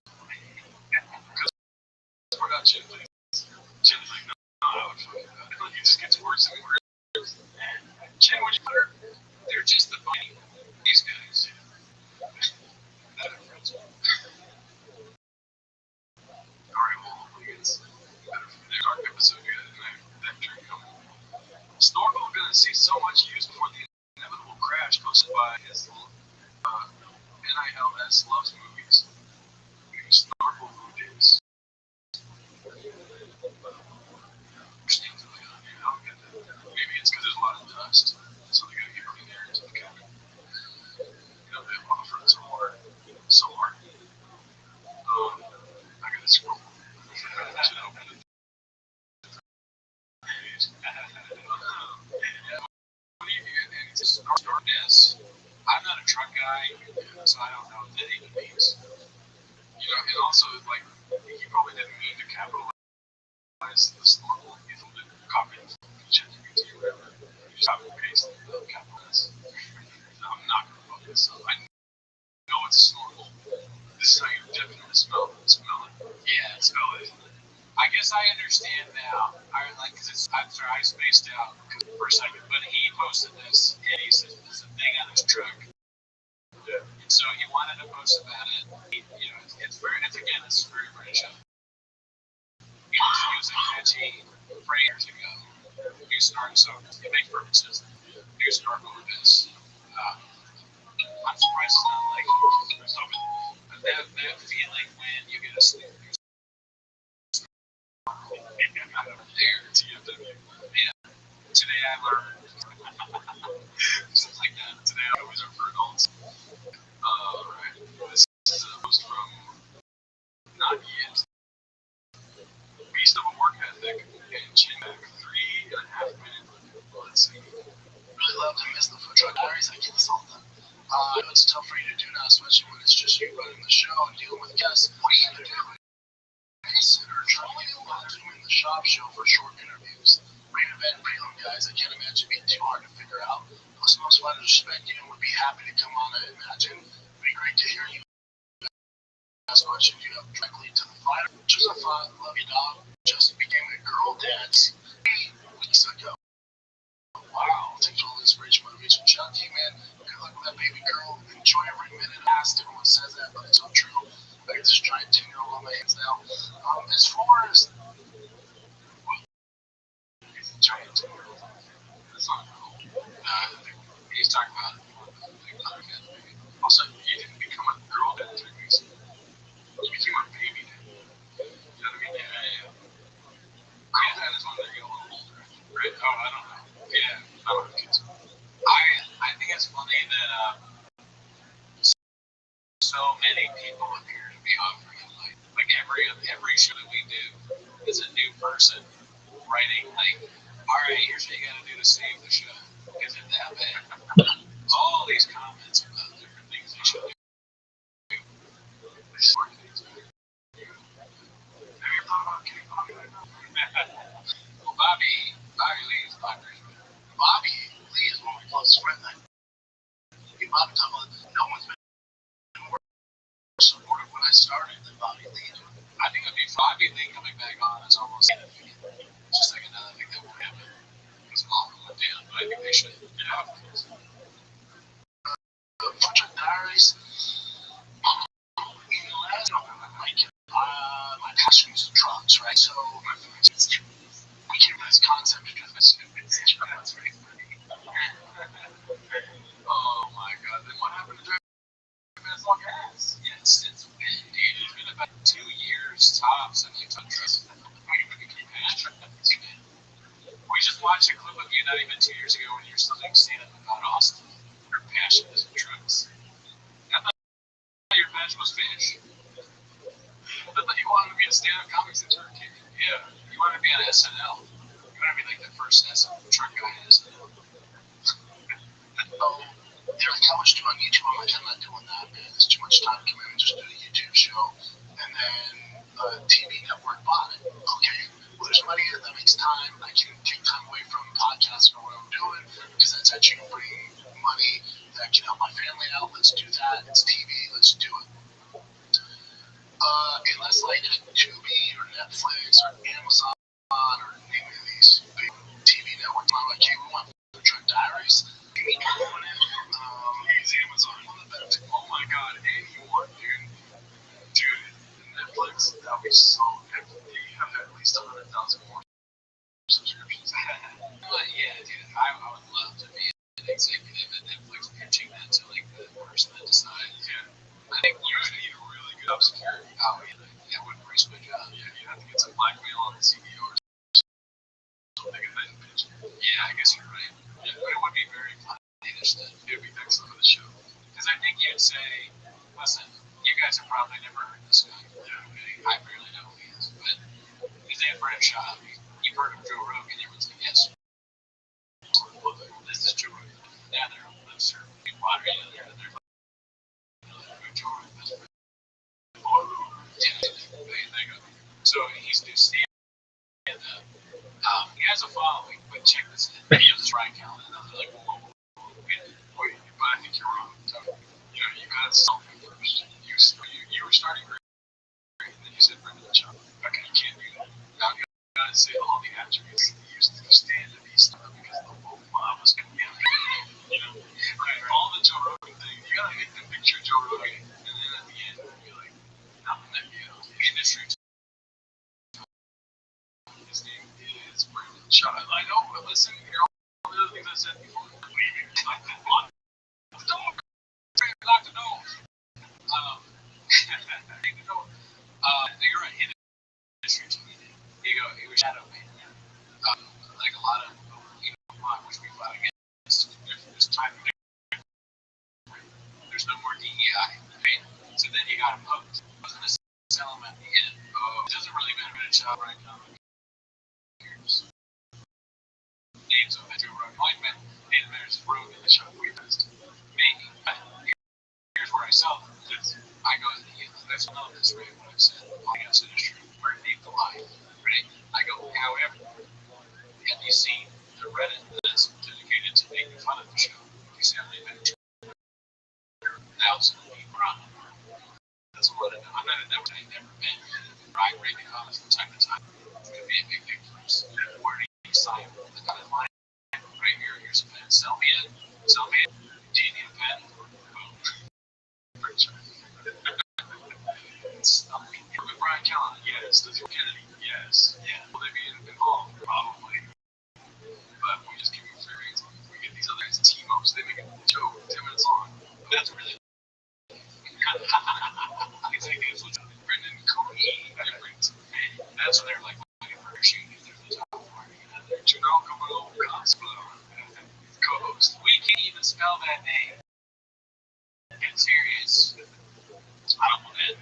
Because we're not Jim. Jim's like, no, I would fuck that. He just gets worse and worse. Jim, would you put her? They're just the funny. These guys. Not a friends. Alright, well, it's our episode good, and that drink coming. Snorkel gonna see so much use before the inevitable crash posted by his NILS loves movies. Snorkel Blue Days. Maybe it's because there's a lot of dust, so they gotta get clean air into the cabin. They offer us so hard. I got a squirrel. I'm not a truck guy, so I don't know what that even means. And also, like, he probably didn't mean to capitalize the snorkel. He thought it copied from ChatGPT or whatever. He just copy and paste the capitalize. I'm not going to focus. So I know it's a snorkel. This is how you definitely smell it. Yeah, smell it. I guess I understand now. Because I spaced out for a second, but he posted this, and he says there's a thing on his truck. Yeah. And so he wanted to post about it. It's very British. He was using catchy phrases years ago. You snark, so it makes perfect sense. You snark over this. I'm surprised it's not like something. But that feeling when you get a sleep. Yeah. Today I learned something like that. Today I always are for adults. Alright. This is a post from Not Yet. Beast of a work ethic and chin back 3.5 minutes. Let's see. Really love and miss the food truck diaries. I get this all the time. I know it's tough for you to do now, especially when it's just you running the show and dealing with guests. What are you gonna do? Babysitter. the shop show for short interviews. Main event and prelim guys, I can't imagine being too hard to figure out. Plus, most fighters respect you and would be happy to come on, I imagine. It'd be great to hear you ask questions you have directly to the fighter. Joseph, love you, dog. Justin became a girl dad 3 weeks ago. Wow, thanks for all the inspiration, motivation. Shout out to you, man. Good luck with that baby girl. Enjoy every minute. Everyone says that, but it's so true. I got this giant 10-year-old on my hands now. As far as giant 10-year-old, that's not cool. He's talking about also, you didn't become a girl dad 3 weeks ago. You became a baby dad. You know what I mean? Yeah. Girl dad is when they get a little older, right? Oh, I don't know. Yeah, I don't have kids. I think it's funny that so many people appear to be offering like every show that we do is a new person writing like, all right, here's what you got to do to save the show. Is it that bad? All these comments about different things they should do. Have you thought about getting Bobby right now? Well, Bobby Lee is my great friend. Bobby Lee is one of my closest friends. Bobby talked about no one's been more supportive when I started than Bobby Lee. I think it'd be Bobby Lee coming back on is almost just like another thing that won't happen. Because all of them went down, but I think they should have things. Rothschild Diaries. In the last my passion is drugs, right? So we came to this concept of just drugs, right? Oh my god, then what happened to as long as? Yes, it's been about 2 years tops and you took drugs. We just watched a clip of you not even 2 years ago when you were still doing stand-up about Austin. Your passion is in drugs. I thought your passion was fish. I thought you wanted to be a stand-up comic since you were a kid. Yeah, you wanted to be on SNL. You wanted to be like the first SNL truck guy in SNL. They're like, how much do on YouTube? I'm like, I'm not doing that, man. There's too much time commitment. Just do a YouTube show. And then a TV network bought it. Okay, well, there's money that makes time. I can take time away from podcasts or what I'm doing because that's actually going to bring money that can help my family out. Let's do that. It's TV. Let's do it. Unless like Tubi or Netflix or Amazon or any of these big TV networks, I'm like, hey, we want Truck Diaries. Amazon. Oh my god, and you want, dude, Netflix, that would be so epic. You have at least 100,000 more subscriptions. Yeah, dude, I would love to be an executive at Netflix pitching that to like the person that decides. Yeah. I think you would need a really good job security. Oh, yeah, it wouldn't reach my job. Yeah, you have to get some blackmail on the CEO or something and then pitch. Yeah, I guess you're right. Yeah, but it would be very fun. It would be excellent for the show. Because I think you'd say, listen, you guys have probably never heard this guy. Yeah, I barely know who he is. But his name is Brandon Shaw. You've heard of Joe Rogan. Everyone's like, yes. Well, this is Joe Rogan. Yeah, they're certain water. Yeah, they're Joe Rogan. So he's new stand. He has a following, but check this out. He uses Ryan Callen, and they're like, whoa, wait, but I think you're wrong. So, you got to sell me first. You were starting great, and then you said Brendan Shaw. Okay, you can't do that. Now you got to say all the attributes that you used to stand to be stuck because the whole mob was coming out. All the Joe Rogan things, you got to hit the picture of Joe Rogan, and then at the end, you'll be like, nothing that, industry. His name is Brandon Shaw. I know, but listen, hear all the other things I said before. Leaving. Like that one. Don't lock the door. You're right. Industry TV. He was shadow man. Like a lot of, which we fought against. There's time. There's no more DEI. Right? So then you got him hooked. Wasn't this sell him at the end? It doesn't really matter when it's shot right now. Names of Joe Rogan. Like, man, there's Rogan in the show. We best. Maybe. Here's where I sell them. I go, let's know this, right? What I said. Podcast industry, where it need the life, right? I go, Sell me it. Do you need a pen? Boom. With Brian Callen, yes. Does your Kennedy? Yes. Yeah. Will they be involved? Probably. But we just give them fairies. We get these other guys, T-Mos. They make a show 10 minutes long. That's really. Exactly. That's what's Brendan Cooney. That's when they're like looking for a shoot. They're the top party. Janelle Camargo co-host. We can't even spell that name. Get serious. I don't want that.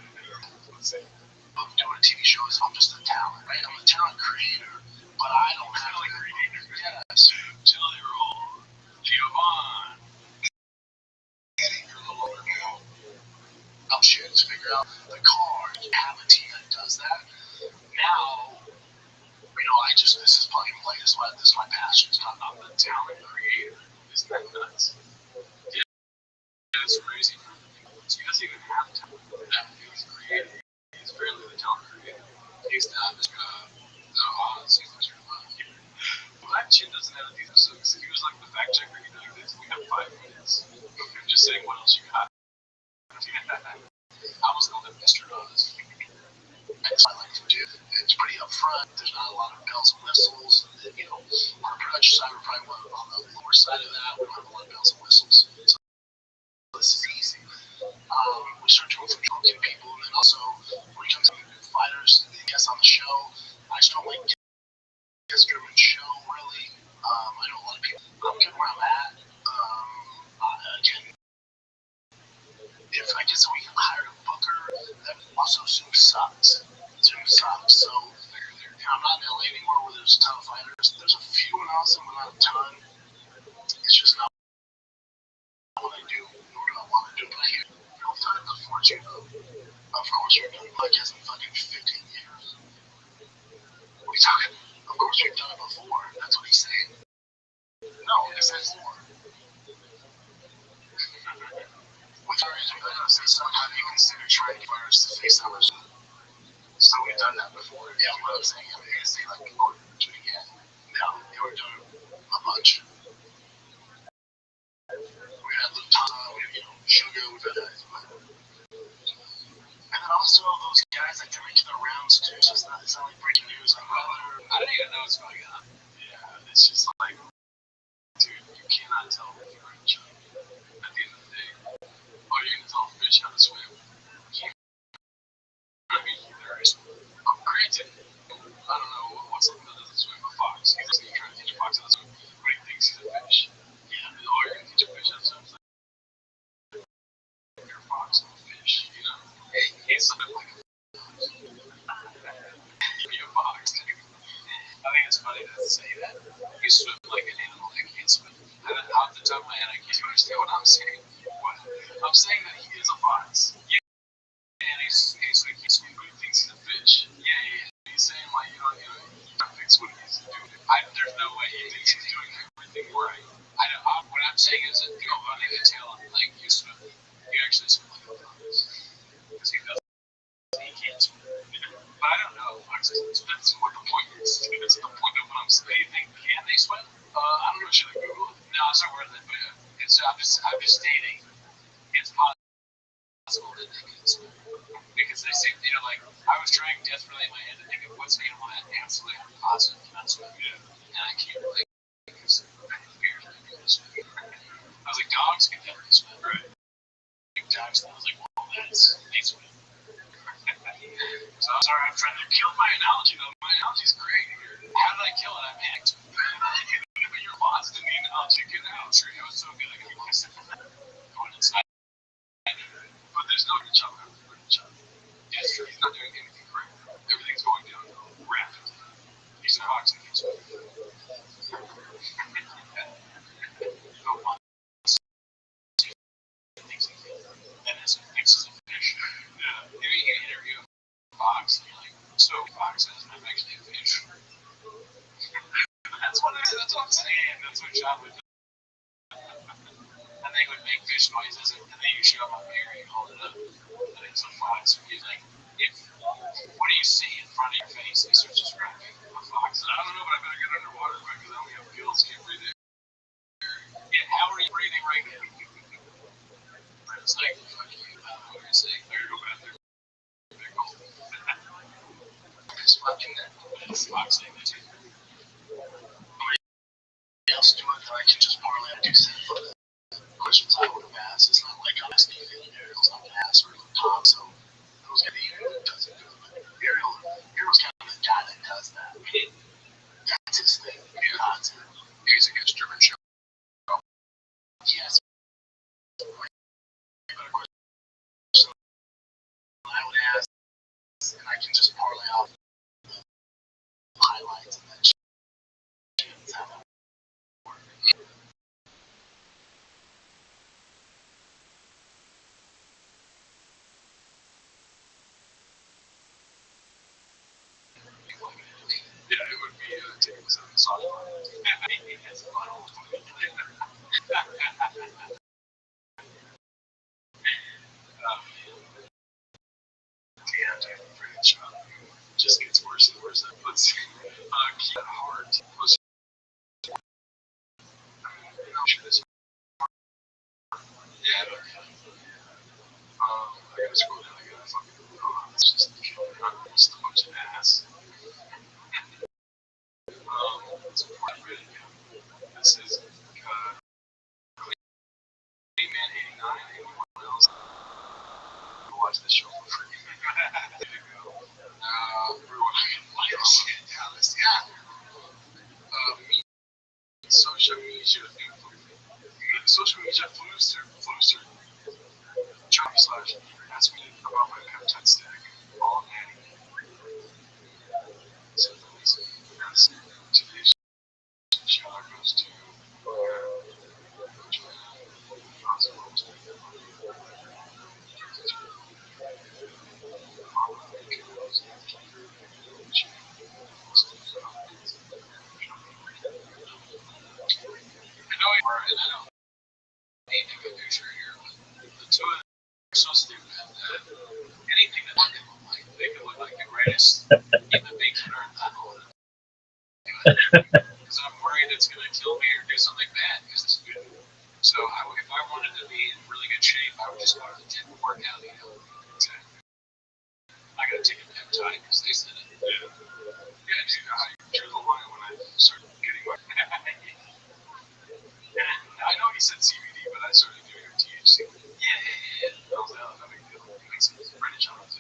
Let's say. I'm doing a TV show, so I'm just a talent, right? I'm a talent creator, but I don't have a creator. Yes. Jelly roll. Giovanni. Getting your little older now. I'm shit to figure out the car. You have a team that does that. Now, this is plug and play. This is my passion. It's not, I'm the talent creator. Isn't that nuts? Yeah, it's crazy. He doesn't even have talent. He's creative. He's barely the talent creator. He's not just odds. He's not your Black Chin doesn't have these episodes. If he was like the fact checker, he'd be like this. We have 5 minutes of him just saying what else you got. I was called a Mr. Oz. That's what I like to do. It's pretty upfront. There's not a lot of bells and whistles. And, on the production side, we're probably on the lower side of that. We don't have a lot of bells and whistles. So this is easy. We start doing some talking people, and then also when it comes to new fighters, the guests on the show, I just don't like guest-driven show really. I know a lot of people. I'm good where I'm at. Again, if I get someone hired a booker, that also Zoom sucks. So I'm not in LA anymore where there's a ton of fighters. There's a few in Austin, but not a ton. It's just not what I do, nor do I want to do it. But I hear all the time, of course you're done podcasts in fucking 15 years. What are you talking? Of course you've done it before. That's what he's saying. No, it says more. With fighters, we gotta say somehow you consider trying to fighters to face ours. So we've done that before. Yeah, what I'm saying. I'm gonna say like, oh, do it again. No, they were doing a bunch. We had Lutana, we had Sugar, we've had guys. And then also those guys that they're making the rounds too. So it's not like breaking news. I don't even know what's going on. Yeah, it's just like, dude, you cannot tell if you're in China. At the end of the day, all you're gonna tell a fish how to swim. Granted, I don't know what's something that doesn't swim, a fox. He's trying to teach a fox how to swim, but he thinks he's a fish. Yeah, all you're gonna teach a fish how to swim is like you're a fox and a fish, Hey, he's something like a fox. Be a fox, dude. I think it's funny to say that. You swim like an animal, I can't swim. And then off the top of my head, I can't understand what I'm saying. What? I'm saying that he is a fox. Yeah. And he's like, he's swimming, but he thinks he's a fish. Yeah. He's saying, like, you gotta fix what he's doing. There's no way he thinks he's doing everything right. What I'm saying is that, running the tail on, like, you swim, you actually swim like a fox. Because he can't swim. But I don't know. That's what the point is. That's the point of what I'm saying. Do you think, can they swim? I don't know. Should I Google it? No, it's not worth it. But I'm just stating it's possible that they can swim. Because they say, I was trying desperately in my head to think of what's an animal that absolutely positive cannot swim. Yeah. And I can't really because bears can swim. I was like, dogs can never swim. Right. Dogs, I was like, well, they swim. So I'm sorry, I'm trying to kill my analogy, though. My analogy's great. How did I kill it? I panicked. But you're lost in the analogy. Get out. Sure, it was so good. I keep going inside. But there's no good job. Yes, sure, he's not doing anything correct. Everything's going down rapidly. He's a fox and he's no one thinks he can. And as he thinks he's a fish. Yeah. If you can interview a fox, and you're like, so foxes, I'm actually a fish. That's what I'm saying. That's what John would do. And they would make fish noises, and then you show up on air and you hold it up. And it's a fox. You're like, what do you see in front of your face? He starts describing a fox. And I don't know, but I better get underwater because I only have gills, can't breathe air. not connect. That's what I'm saying. Somebody else do it, then I can just parlay and do stuff for the questions I would have asked. It's not like I'm asking Ariel's not going to ask or Tom, so Ariel's going to does it good. But Ariel's kind of the guy that does that. That's his thing. He's a good German show. Yes. Better question I would ask, and I can just parlay off the highlights and then how that works. Yeah, it would be taking some soccer. Just gets worse and worse. Let's see. Keep it hard. I'm sure this. Yeah, I gotta scroll down. I gotta fucking. It's just just a bunch of ass. It's really good. This is Clayman 89. Anyone else? Watch this show for free. There you go. Everyone, yeah. Social media flooster. Johnny / ask me about my peptide stack. All natty. So that's today's shout out goes to I don't need to go picture here. The two of them are so stupid that anything that they look like, they could look like the greatest in the big nerd level. Because I'm worried it's going to kill me or do something bad because it's good. So if I wanted to be in really good shape, I would just go to the gym and work out, Exactly. I got to take a peptide because they said it. Yeah, dude, I drew the line when I started getting my. I know he said CBD, but I started doing it THC. Yeah. That was no big deal. It makes sense. Ready, John. Let's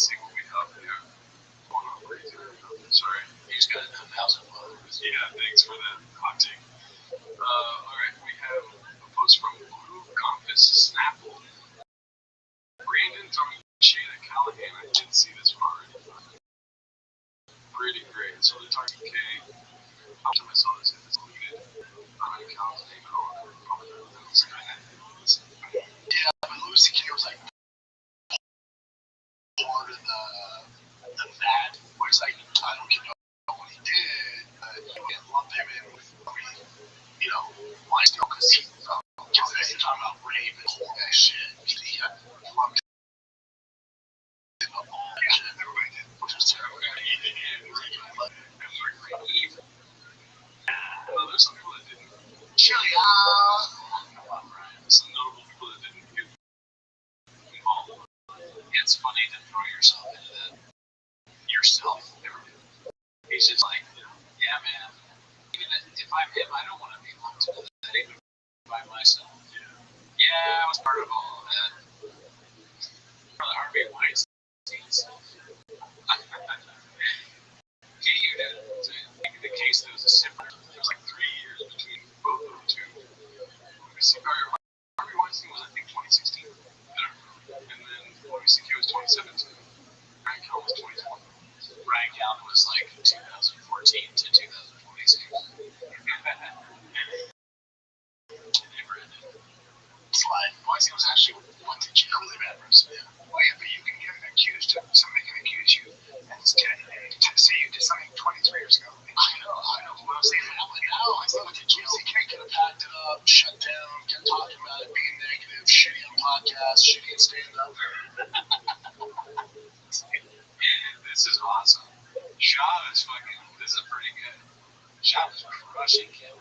see what we have here. Sorry, you just got 1,000 followers. Yeah, thanks for that hot take. Alright, we have a post from Blue Compass Snapple. Brandon throwing shade at Callahan. I didn't see this one already. Pretty great. So they're talking K. How time I saw this, it's deleted. I'm in Cal's name at all. Yeah, but Louis C.K. was like part of the bad. Where it's like, I don't know what he did, but you can't lump him in with, why still? Because they're talking about rape and all that shit. He lumped him up all that shit. Everybody did, which was terrible. There's some people that didn't. Some notable people that didn't get involved. It's funny to throw yourself into that. Yourself. He's just like, yeah, man. Even if I'm him, I don't want to be lumped into that even by myself. Yeah, I was part of all of that. For the Harvey Weinstein stuff. The case that was a similar. There was like 3 years between both of them two. Harvey Weinstein was, I think, 2016. And then Louis C.K. was 2017. Ryan Calhoun was 2020. Ryan Calhoun was like 2014 to 2026. Slide. Weinstein was actually went to jail really bad for us. Yeah. Well, yeah, but you can get accused of somebody can accuse you and say you did something 23 years ago. I know. What I'm saying, now I went to jail. CK could have packed it up, shut down, kept talking about it, being negative, shitty on podcasts, shitty in stand up. This is awesome. Shaw is fucking. This is pretty good. Shaw is crushing him.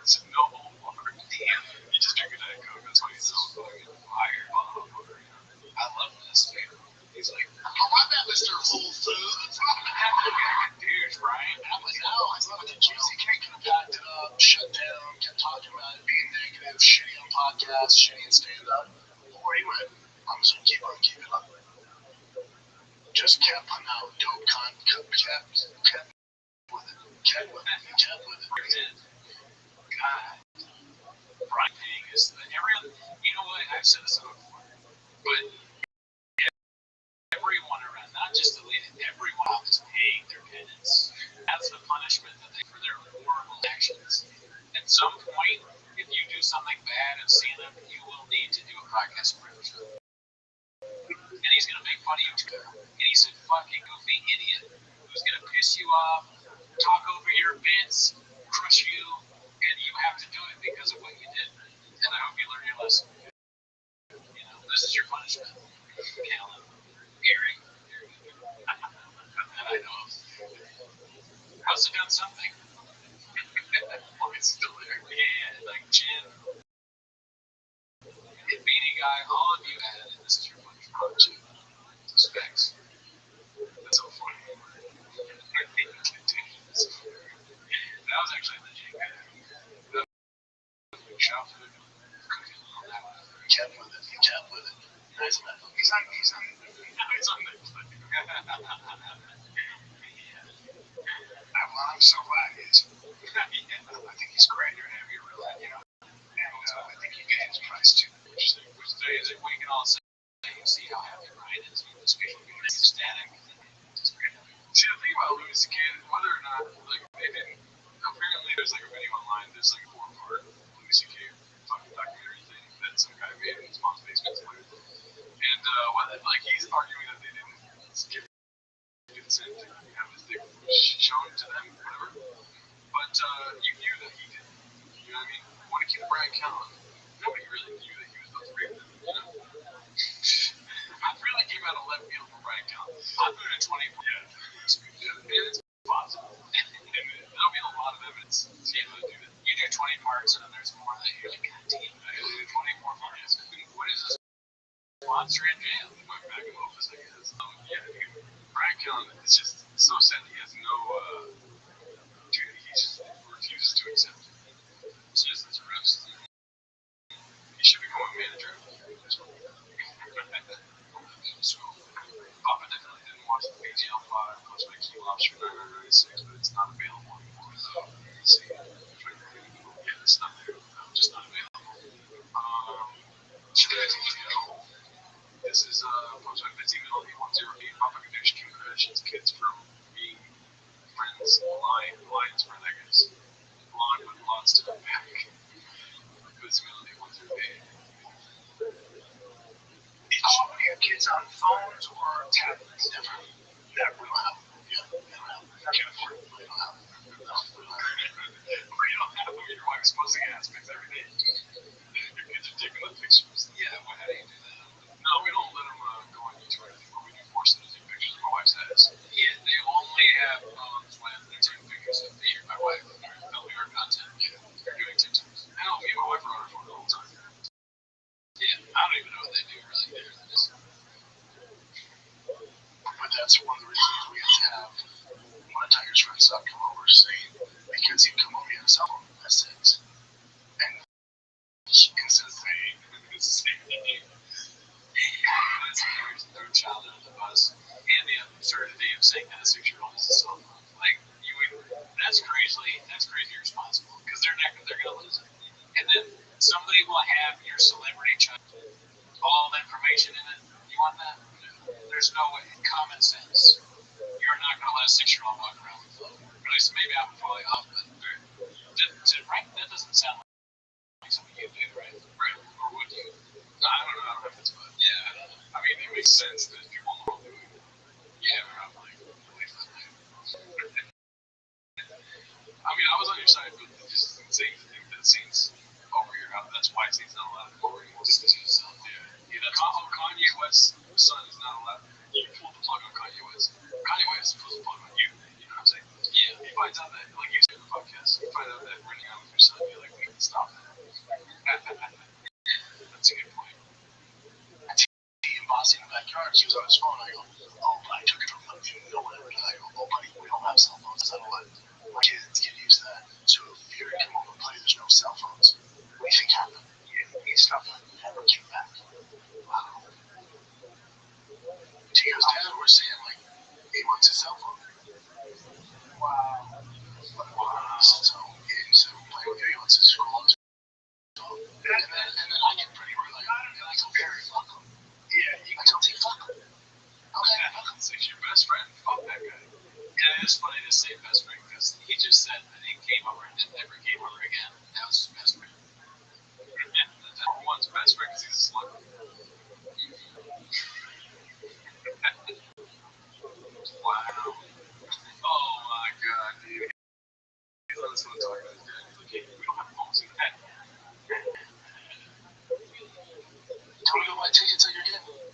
It's no more. Damn. You just drank a Diet Coke. That's why he's so fucking fired. that's shitty and stand up, or he went, I'm just gonna keep on keeping up. Just kept putting out dope content, kept with it, kept with it. God, Brian Paying is everyone. You know what? I've said this before, but everyone around, not just the leader, everyone is paying their penance. That's the punishment that they for their horrible actions. At some point, if you do something bad and stand up, you will need to do a podcast approach. And he's gonna make fun of you too. And he's a fucking goofy idiot who's gonna piss you off, talk over your bits, crush you, and you have to do it because of what you did. And I hope you learn your lesson. You know, this is your punishment. Callan, Gary, that I know of. Must have done something. Oh, it's still there. Yeah, like Jim, Beanie Guy, all of you had it. This is your punishment. Jim. Specs. That's so funny. That was actually legit. Shop food. Kept with it. Nice man. He's on Netflix. Well, I'm so glad he is. I think he's great. You're gonna be real, you know. And I think he paid his price too. Which is we can all say, you see how happy Ryan is with this video. He's ecstatic. See, the thing about Louis C.K., whether or not, like, they didn't, apparently there's like a video online, there's like a 4-part Louis C.K. fucking documentary thing that some guy made in his mom's basement. And like he's arguing that they didn't give consent to have his dick shown to them, whatever. But you knew that he did. You know what I mean? When it came to Brian Callen, nobody really knew that he was about to rape them. You know? I really came out of left field for Brian Callen. I'm doing a 24. Yeah, it's possible. And there'll be a lot of evidence to be able to do that. You do 20 parts, and then there's more that you're like, God damn, I gotta do 24 parts. What is this? Monster in jail. Went back in office, I guess. Yeah, dude. Brian Callen is just so sad he has no, dude, he just refuses to accept citizens arrest. He should become a manager. So, Papa definitely didn't watch the BGL 5, plus my Key Lobster 996, but it's not available anymore. So, see, yeah, it's not there. Just not available. Should I take it out? This is posted by 15 Melody 108. Papa Kadoosh Kim Kardashian's kids from being friends. Lions friend, I guess. Blonde with lots to come back. 15 Melody 108. All of your kids on phones or tablets? Never. We don't have them. Yeah, we don't have them. I can't afford them. We don't have them. No, we don't have them. Your wife's posting aspects every day. Your kids are taking the pictures. Yeah, well, how do you do that? No, we don't let them go on YouTube or anything, but we do force them to take pictures. My wife says. Yeah, they only have phones when they're taking pictures of me or my wife when they're filming our content. Yeah, they're doing TikToks. I know me and my wife are on our phone all the time. Yeah, I don't even know what they do really there. But that's one of the reasons we have to have one of Tiger's friends come over saying, because he'd come over and cell phone messages. And instead of saying, it's the same thing. That's hilarious. Throw a child under the bus. And the absurdity of saying that a 6-year-old is a cell phone. Like, you would, that's crazy irresponsible. Because they're going to lose it. And then somebody will have your celebrity child, all the information in it. You want that? There's no way. Common sense. You're not going to let a 6-year-old walk around with a phone. At least maybe I'm falling off, but right? That doesn't sound like something you do, right? Right. Or would you? No, I don't know if it's fun. Yeah, I don't know. I mean, it makes sense that people will do it. Yeah, probably. I mean, I was on your side, but just saying that scene's over your house. That's why scene's not allowed to go over anymore. Just because you just don't do it. Yeah, that's Kanye West's son is not allowed. You pull the plug on Kanye West. Kanye West pulls the plug on you. You know what I'm saying? Yeah. He finds out that, like you said in the podcast, you find out that running out with your son, you're like, we can stop that. That's a good point. I see him bossing in the backyard. He was on his phone. I go, oh, I took it from him. No one ever did. I go, oh, buddy, we don't have cell phones. I don't let my kids get used to that. So if you're going to come over and play, there's no cell phones. What do you think happened? Yeah, stuff never came back. Wow. Tio's dad was saying, like, he wants his cell phone. Wow. Wow. So he's playing with it, he wants to scroll on his phone. And then I get pretty really, and I go, Barry, fuck him. Yeah. I tell T, fuck him. Okay. It's like your best friend. Fuck that guy. Yeah, it's funny to say best friend because he just said that he came over and then never came over again. That was his best friend. Number one's best friend because he's a slug. Wow. Oh my god, dude. He loves someone talking to his dad. He's like, hey, we don't have phones in that. Tell me what tickets that you're getting.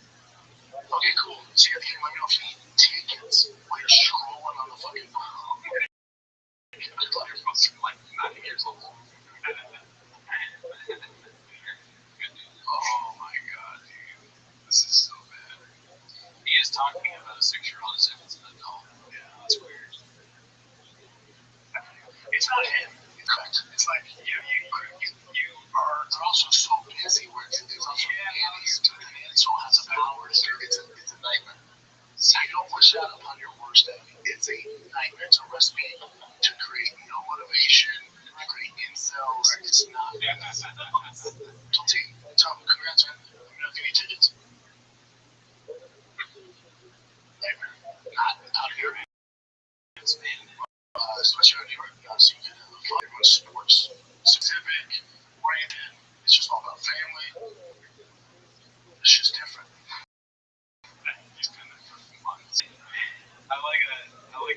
Okay, cool. See you at the game. Let me know if you need tickets while you're scrolling on the fucking phone. I thought your phones were like 9 years old. Oh my god, dude. This is so bad. He is talking about a 6-year-old as if it's an adult. Yeah, that's weird. It's not him. Correct. It's like you are also so busy where it's also nannies to the nanny so has of hours. It's a nightmare. So you don't wish that upon your worst enemy. It's a nightmare. It's a recipe to create no motivation, create incels. It's not. Don't take Tom, congrats, man. Let me know if you need tickets. Nightmare. Not out of your hands, man. Especially out here, so you get everyone's sports specific, oriented. It's just all about family. It's just different. He's been there for months. I like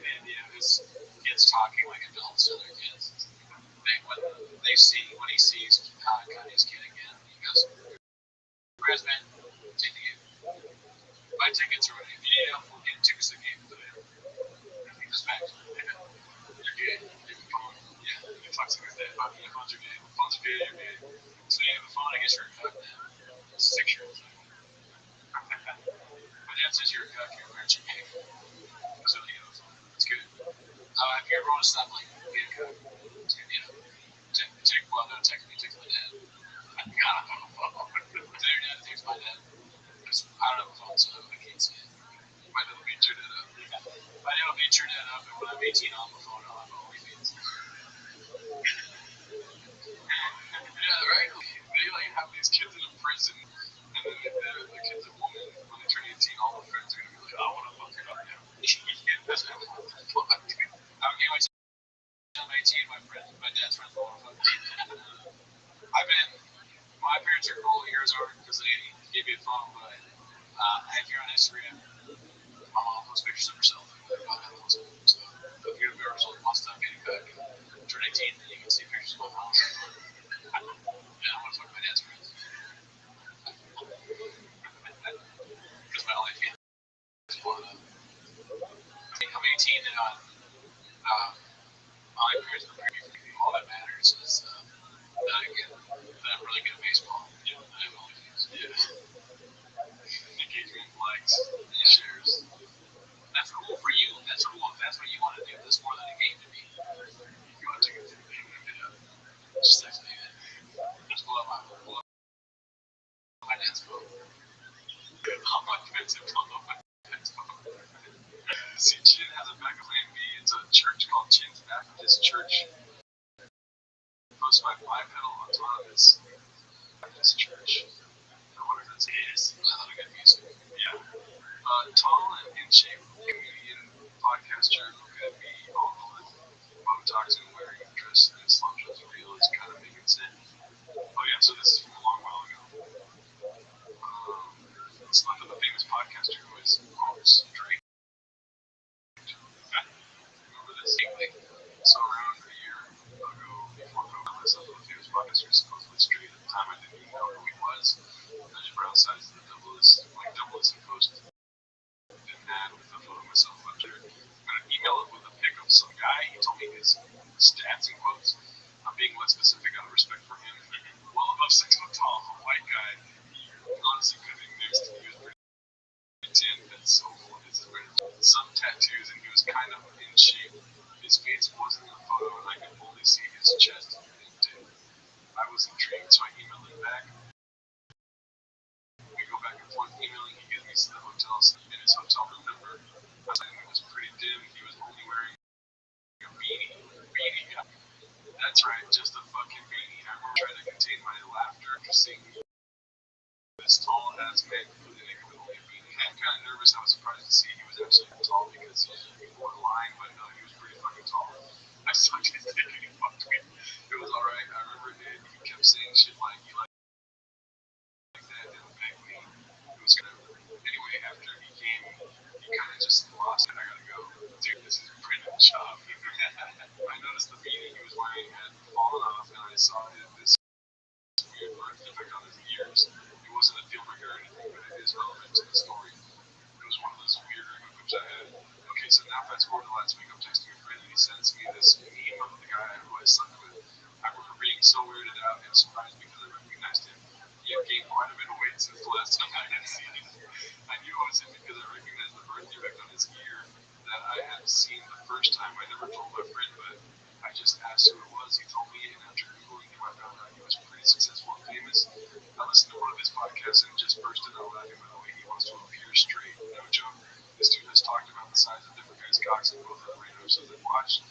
the idea of his kids talking like adults to their kids. When he sees Kanye's kid again, he goes, "Where's man? Take the game. Buy tickets or whatever. If you need help, we'll get tickets to the game. He goes back. You're gay. You have a phone. Yeah, you fuck with that. Your phones are gay. Phones are gay. You're gay. So you have a phone. I guess you're a cuck now. 6-year-old. My dad says you're a cuck. Your parents are gay. So you know, it's good. If you ever want to stop like being a cuck, don't text me. Text my dad. I got a phone. Their dad texts my dad. I don't have a phone, so I can't see it. My dad will beat your dad up. My dad will beat your dad up, and when I'm 18, I'll have a phone. I'll have OnlyFans. Yeah, right? They like have these kids in a prison, and then the kid's a woman. When they turn 18, all their friends are gonna be like, I want to fuck her up now. That's what I'm doing. I would get my I'm 18, my dad's friends will want to fuck me. My parents are cool, yours aren't, because they gave me a phone, but if you're on Instagram, my mom posts pictures of herself. So if you're a wants to get a cut, turn 18, then you can see pictures of my mom. Yeah, I want to fuck my dad's friends. Because my life is blown up. I'm 18 and my parents are pretty for me. All that matters is that I'm really good at baseball. Yeah, I have all these. Yeah. Engagement, likes, shares. That's cool for you. That's cool. If that's what you want to do, that's more than a game to me. If you want to take it to the game, just text me. Just pull up my dad's phone. How much offensive phone up my dad's phone. See, Chin has a backup plan B. It's a church called Chin's Baptist Church. Hosted by Bipedal Autonomous Baptist Church. I wonder if that's his. I love good music. Yeah. Tall and in shape comedian podcaster who could be awful if Bob Toxin wearing a dress and Islam shows real is kind of making sense. Oh yeah, so this is from a long while ago. It's not the famous podcaster who is quotes Drake. Remember this? So around a year ago, before COVID, I myself with a famous podcaster supposedly straight. At the time, I didn't even know who he was. I just browsed the double list and post an ad with a photo of myself up there. I got an email with a pic of some guy. He told me his stats and quotes. I'm being less specific out of respect for him. Well above 6 foot tall, a white guy. He honestly could be next to me. He was pretty and so full of his some tattoos, and he was kind of in shape. His face wasn't in the photo, and I could only see his chest and dick. I was intrigued, so I emailed him back. in his hotel room number. It was pretty dim. He was only wearing a beanie. Yeah. That's right, just a fucking beanie. I remember trying to contain my laughter after seeing this tall ass man with only a beanie. I'm kind of nervous. I was surprised to see he was actually tall because he wore a line, but no, he was pretty fucking tall. I sucked his dick and he fucked me. It was alright. I remember he kept saying shit like he liked that and begged me. It was kind of anyway. After he came, he kind of just lost it. I gotta go. Dude, this is Brandon's job. I noticed the beanie he was wearing had fallen off, and I saw this weird birth defect on his ears. It wasn't a deal breaker or anything, but it is relevant to the story. It was one of those weird hookups I had. Okay, so now fast forward to last week, I'm texting a friend, and he sends me this meme of the guy who I slept with. I remember being so weirded out and surprised because I recognized him. He had gained quite a bit of weight since the last time I had seen him. I knew it was him because I recognized the birth defect on his ear that I had seen the first time. I never told my friend, but I just asked who it was. He told me, and after Googling him, I found out he was pretty successful and famous. I listened to one of his podcasts and just bursted out laughing by the way he wants to appear straight. No joke. This dude has talked about the size of different guys' cocks in both of the radio shows I've watched.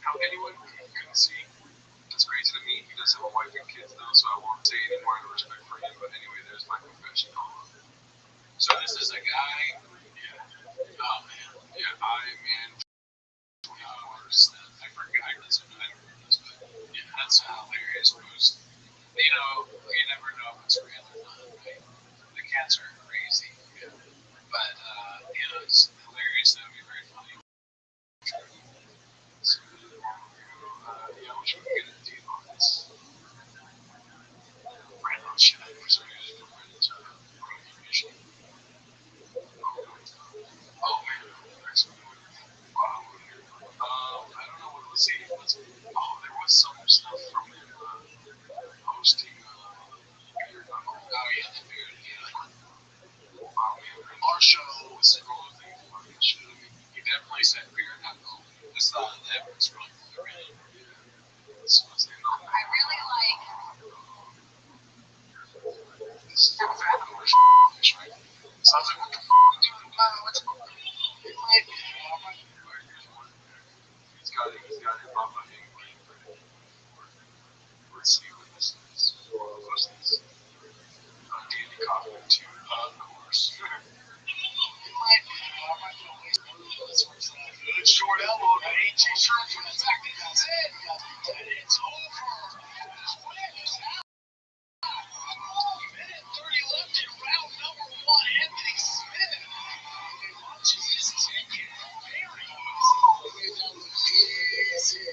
How anyone couldn't see. That's crazy to me. He does have a wife and kids, though, so I won't say any more out of respect for him. But anyway, there's my confession. So this is a guy. Yeah. Oh man. Yeah, man. 24 hours. I forgot. I remember this, but yeah, that's a hilarious post. You know, you never know if it's real or not, right? The cats are crazy. Yeah. But you know, it's hilarious. That would be very funny. So, yeah, we should get a deal on this. Random shit. So, yeah, just put Brandon's information. Oh man. Wow. I don't know what it was. See, there was some stuff from him hosting Beard Knuckle. Oh yeah, the beard. Yeah. Wow, man. Our show The scroll thing fucking shit. I mean, he definitely said beard knuckle. It's not that was really right. so it's in on I really like this is Fat English, right? sounds like what the what's it might He's got it off of him. Let's see what this is. What's this? Danny Kaufman too, of course. Good short elbow, the AT shirt from the back. That's it. And it's over. This win is out. Minute 30 left in round number 1. Anthony Smith launches his ticket very easy.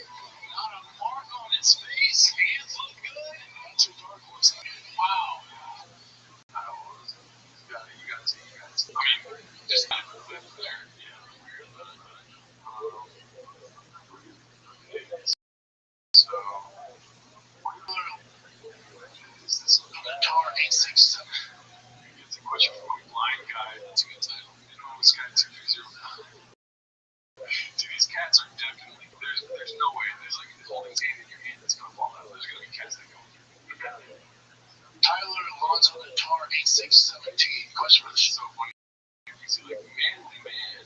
Not a mark on his face. Hands look good. That's a dark horse. Wow. You gotta see. I mean, just not a clip there. So, is this a Tar 867. It's a question from a blind guy. That's a good title. You know, this guy 230. Dude, these cats are definitely. There's no way. There's like holding his hand in your hand that's gonna fall out. There's gonna be cats that go through. Tyler Alonso, the Tar 8617. Question for the show. So funny. You see like manly man.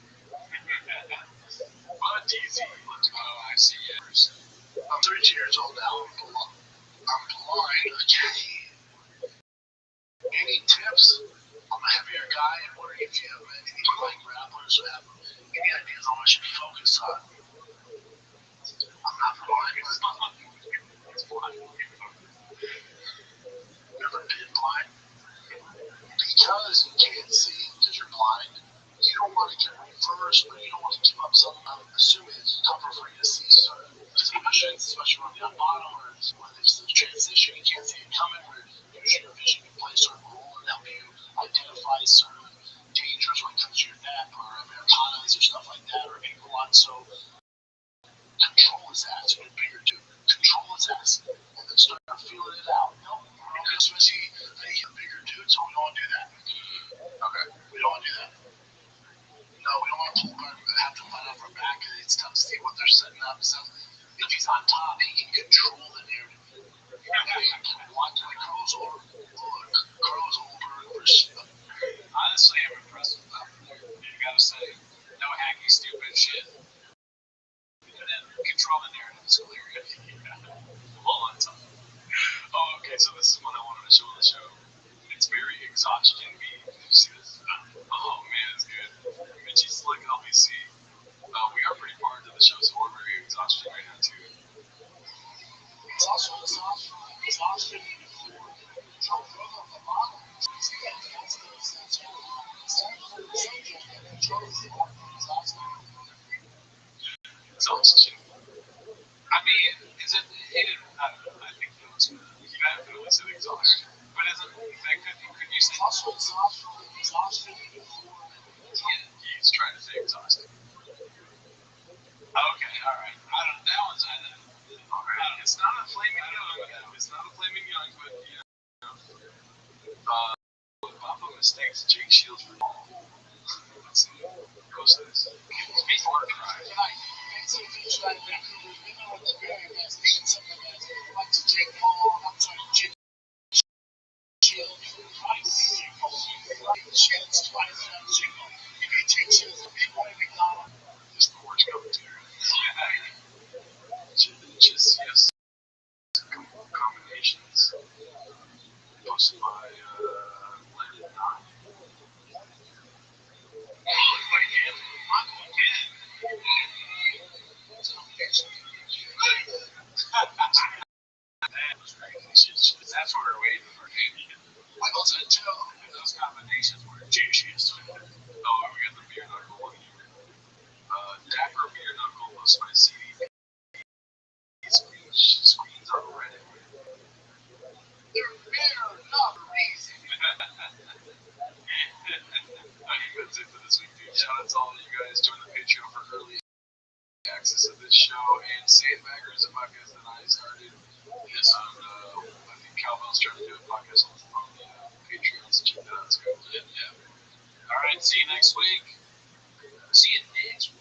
But DZ. Oh, I see. Yeah. I'm 32 years old now. I'm blind. Any tips? I'm a heavier guy. I'm wondering if you have any blind grapplers or have any ideas on what I should focus on. I'm not blind. It's blind. Never been blind. Because you can't see, because you're blind, you don't want to get reversed, but you don't want to give up something. I'm assuming it's tougher for you to see certain positions, especially on the bottom, or when there's the transition, you can't see it coming, where usually your vision can play a certain role and help you identify certain dangers when it comes to your neck, or Americanas, or stuff like that, or ankle lock. So control his ass, get bigger too. Control his ass, and then start feeling it out. Especially a bigger dude, so we don't want to do that. Okay. We don't want to do that. No, we don't want to pull back. We have to find out from back, and it's tough to see what they're setting up. So if he's on top, he can control the narrative. If he wants to curls over, Honestly, I'm impressed with that. Exhaustion. I mean, is it? I don't know. I think it was. You have to listen to exhaustion. But isn't that could you say? Exhaustion. Yeah, he's trying to say exhausted. Okay, all right. I don't. That one's I know. All right. It's not a flaming young. It's not a flaming young, but you know. Papa mistakes Jake Shields for ball. Let's see. Goes to this. Before try. Tonight, next to Vancouver, you know what the very best thing something that's like to Jake Paul, I'm sorry, Jake Shields, twice, Shields twice, Shields. If you take Shields, people at McDonald's. This porch commentary. Just yes. Combinations. Posted by Landon Nine. That's what we're waiting for. Michael said, too. Those combinations were juiciest. Oh, we got the beer knuckle one here. Dapper beer knuckle was my CD. Screens on Reddit. They're fair, not reason. I think that's it for this week, dude. Shout out to all of you guys. Join the Patreon for early access to this show. And Say the Bagger is a podcast that I started. Yes. I think Calvin's trying to do a podcast on the Patreon, so check that out. It's good. Yeah. All right. See you next week. See you next week.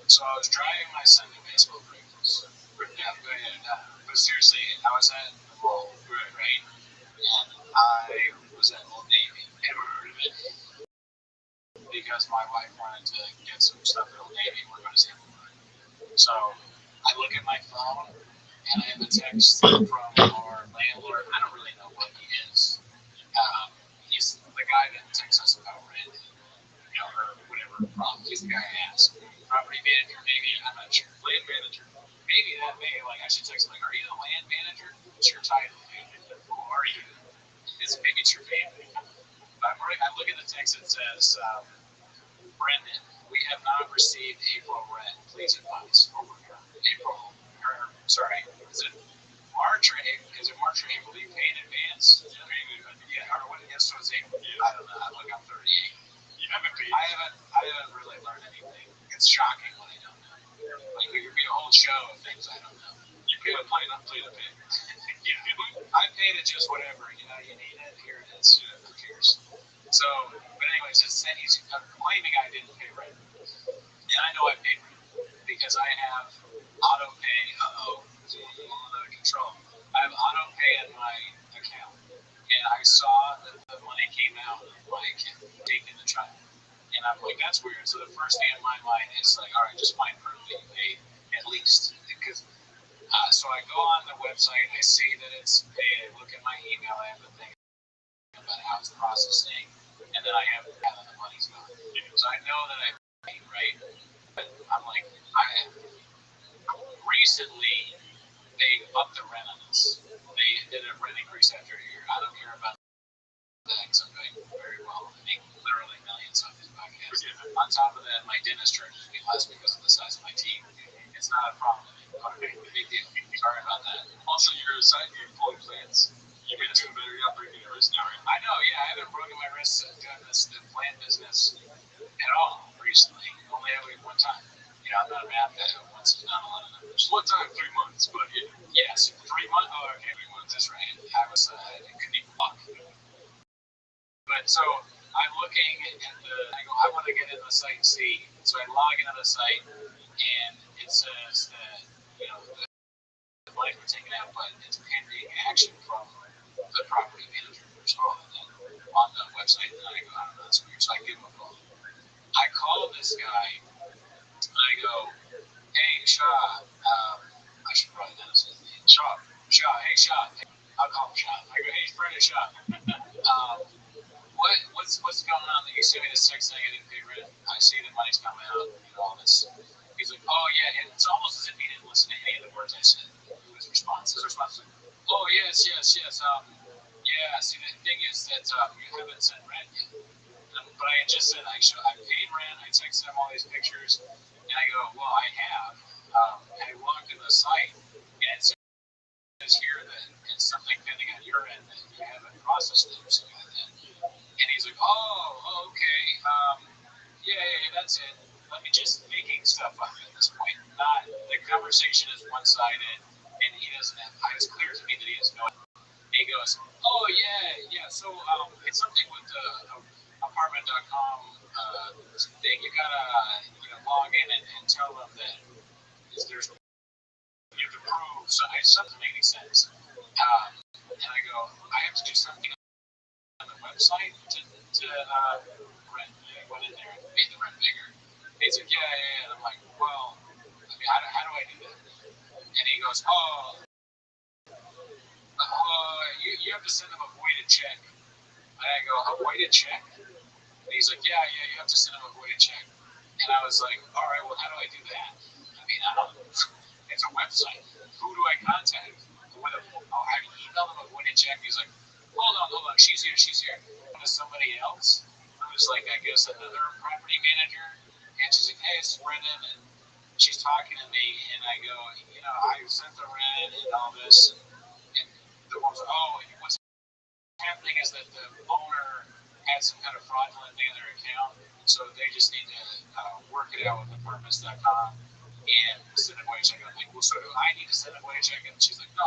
So I was driving my son to baseball practice. But seriously, I was at the mall, right? And I was at Old Navy. Ever heard of it? Because my wife wanted to get some stuff at Old Navy. We're going to see it. So I look at my phone, and I have a text from our landlord. I don't really know what he is. He's the guy that texts us about rent, or whatever problem. He's the guy I asked. Property manager, maybe, I'm not sure. Land manager. Maybe that may, I should text him, are you the land manager? What's your title, dude? Who are you? Maybe it's your family. I look at the text that says, Brendan, we have not received April rent. Please advise. April, is it March or April? Is it March or April? Do you pay in advance? Yeah, or what? Yes, so it's April. I don't know. I'm 38. You haven't paid. I haven't really learned anything. It's shocking what I don't know. There could be a whole show of things I don't know. You pay to play, not play to pay. Yeah, I paid it just whatever. You need it. Here it is. Who cares? So, but anyways, he's claiming I didn't pay rent, and I know I paid rent because I have auto pay. I'm out of control. I have auto pay in my account, and I saw that the money came out of my account, taking the child, and I'm like, that's weird. So the first thing in my mind is like, all right, just find proof that you paid at least, because. So I go on the website, I see that it's paid. I look at my email, I have the thing about how it's processing, and then I have the money's gone. So I know that I paid, right? But I'm like, recently they upped the rent on us. They did a rent increase after a year. I don't care about that because I'm doing very well. I make literally millions on this podcast. On top of that, my dentist charges me less because of the size of my teeth. It's not a problem. Okay, big deal. Sorry about that. Also, you're aside your employee plans. You've been doing better. You're not breaking your wrist now, right? I know, yeah. I haven't broken my wrist doing the plant business at all recently. Only every one time. I'm not a math guy. Once is not a lot of numbers. One time, 3 months, but yeah. Yes, 3 months. Oh, okay, 3 months. That's right. I couldn't even walk. But so I'm looking at I want to get into the site and see. So I log into the site, and it says that, the money was taken out, but it's pending action from the property manager or something on the website. And I go, I don't know, that's weird. So I give him a call. I call this guy, and I go, hey, Shaw, I should probably not say his name. Shaw, hey, Shaw. I'll call him Shaw. I go, hey, Freddie, Shaw. What's going on? You sent me this text saying I didn't pay rent. I see the money's coming out, all this. He's like, oh, yeah, and it's almost as if he didn't listen to any of the words I said. His response was, oh, yes. Yeah, see, the thing is that you haven't sent rent yet. But I had just said I paid rent. I texted him all these pictures, and I go, well, I have. I logged in the site, and it says here that it's something pending on your end that you haven't processed it or something like that. And he's like, oh, okay, yeah, that's it. Let me just making stuff up at this point. Not the conversation is one-sided, and he doesn't have. It's clear to me that he has no. He goes, oh yeah. So it's something with the apartment.com thing. You gotta log in and tell them that there's you have to prove. So it doesn't make any sense. And I go, I have to do something on the website to rent. I went in there and made the rent bigger. He's like, yeah. And I'm like, well, I mean, how do I do that? And he goes, you have to send them a voided check. And I go, a voided check? And he's like, yeah, you have to send them a voided check. And I was like, all right, well, how do I do that? I mean, it's a website. Who do I contact? I emailed him a voided check. He's like, hold on, she's here. To somebody else who's like, I guess, another property manager. And she's like, hey, it's Brendan. And she's talking to me, and I go, I sent the rent and all this. And the woman's like, what's happening is that the owner had some kind of fraudulent thing in their account, so they just need to work it out with apartments.com and send a voided check. I'm like, well, so do I need to send a voided check? And she's like, no.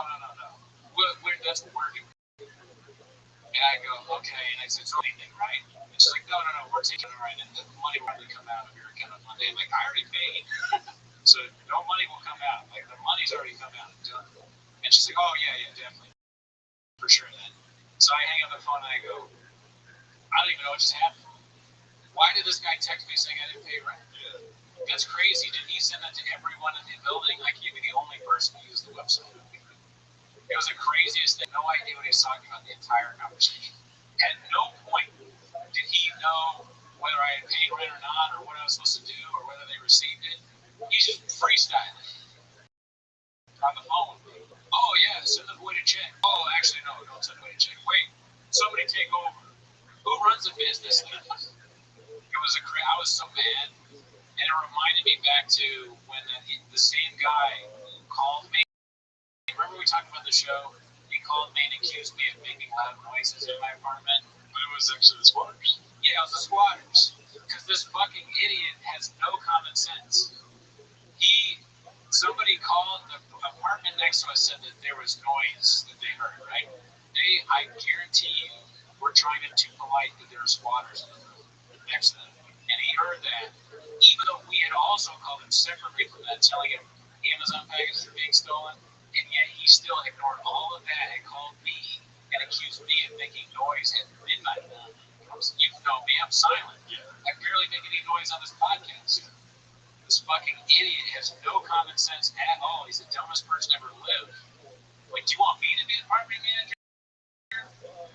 That's what we're doing. And I go, okay. And I said, so anything, right? And she's like, no, we're taking it right. And the money will probably come out of your account on Monday. I'm like, I already paid. So no money will come out. Like, the money's already come out. And she's like, oh, yeah, definitely. For sure then. So I hang up the phone and I go, I don't even know what just happened. Why did this guy text me saying I didn't pay rent? That's crazy. Did he send that to everyone in the building? Like, you'd be the only person who used the website. was the craziest thing. No idea what he was talking about the entire conversation. At no point did he know whether I had paid rent or not, or what I was supposed to do, or whether they received it. He's just freestyling on the phone. Oh yeah, send the voided check. Oh, actually no, don't send the voided check. Wait, somebody take over. Who runs the business? It was I was so mad, and it reminded me back to when the same guy called me. Remember we talked about the show? He called me and accused me of making loud noises in my apartment. But it was actually the squatters. Yeah, it was the squatters. Because this fucking idiot has no common sense. Somebody called the apartment next to us, said that there was noise that they heard, right? I guarantee you, were trying to be too polite that there were squatters in the room next to them. And he heard that, even though we had also called him separately from that, telling him Amazon packages are being stolen, and yet he still ignored all of that and called me and accused me of making noise at midnight. You know me, I'm silent. Yeah. I barely make any noise on this podcast. This fucking idiot has no common sense at all. He's the dumbest person ever lived. Like, do you want me to be the apartment manager?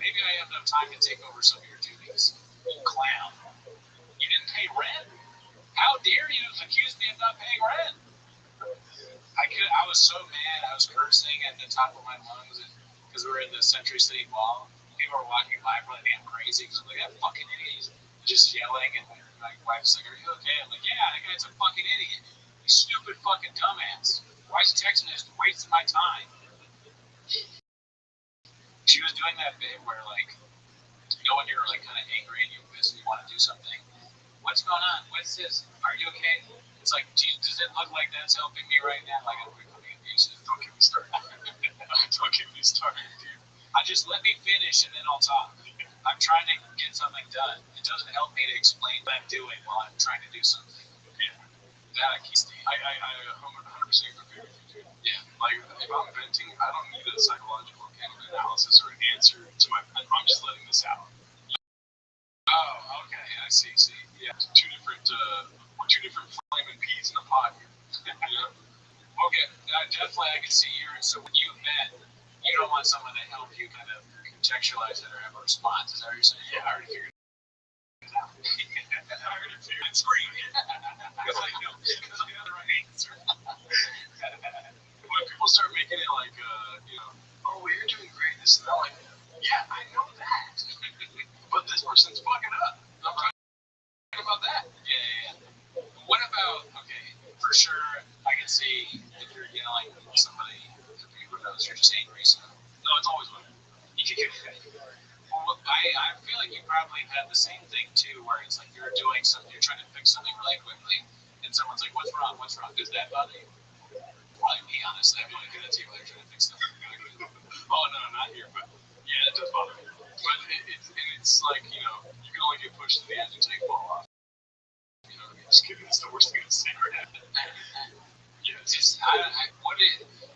Maybe I have enough time to take over some of your duties. You clown. You didn't pay rent? How dare you accuse me of not paying rent? I was so mad. I was cursing at the top of my lungs because we were in the Century City Mall. People were walking by, probably think I'm crazy because I'm like, that fucking idiot. Just yelling, and my wife's like, are you okay? I'm like, yeah, that guy's a fucking idiot. You stupid fucking dumbass. Why is he texting us? Wasting my time. She was doing that bit where, like, you know when you're, like, kind of angry and you're pissed and you want to do something? What's going on? What's this? Are you okay? It's like, does it look like that's helping me right now? Like, I'm becoming abusive. Don't get me started. Don't get me started, dude. Just let me finish and then I'll talk. I'm trying to get something done. It doesn't help me to explain what I'm doing while I'm trying to do something. Yeah. That I keep seeing. I 100% agree with you, dude. Yeah. Like, if I'm venting, I don't need a psychological analysis or an answer to I'm just letting this out. Oh, okay. I see. Yeah. We're two different flaming peas in a pot here. You know? Okay. Definitely I can see so when you vent, you don't want someone to help you kind of contextualize it or have a response. Is that what you're saying? Yeah, I already figured it out. I already figured it. Scream. Because I know the right answer. When people start making it like, oh, well, you're doing great, this and that, like, yeah, I know that. But this person's fucking up. I'm talking about that. Yeah. What about, okay, for sure, I can see if you're yelling at somebody, who knows, you're just angry, so. No, it's always women. Well, I feel like you probably had the same thing too, where it's like you're doing something, you're trying to fix something really quickly, and someone's like, "What's wrong? What's wrong?" Does that bother you? Probably me, honestly. I feel like that's you when you're trying to fix something really quickly. Oh no, not here, but yeah, it does bother me. But it's like, you can only get pushed to the edge until you fall off. Just kidding. It's the worst thing to say right now. Yeah,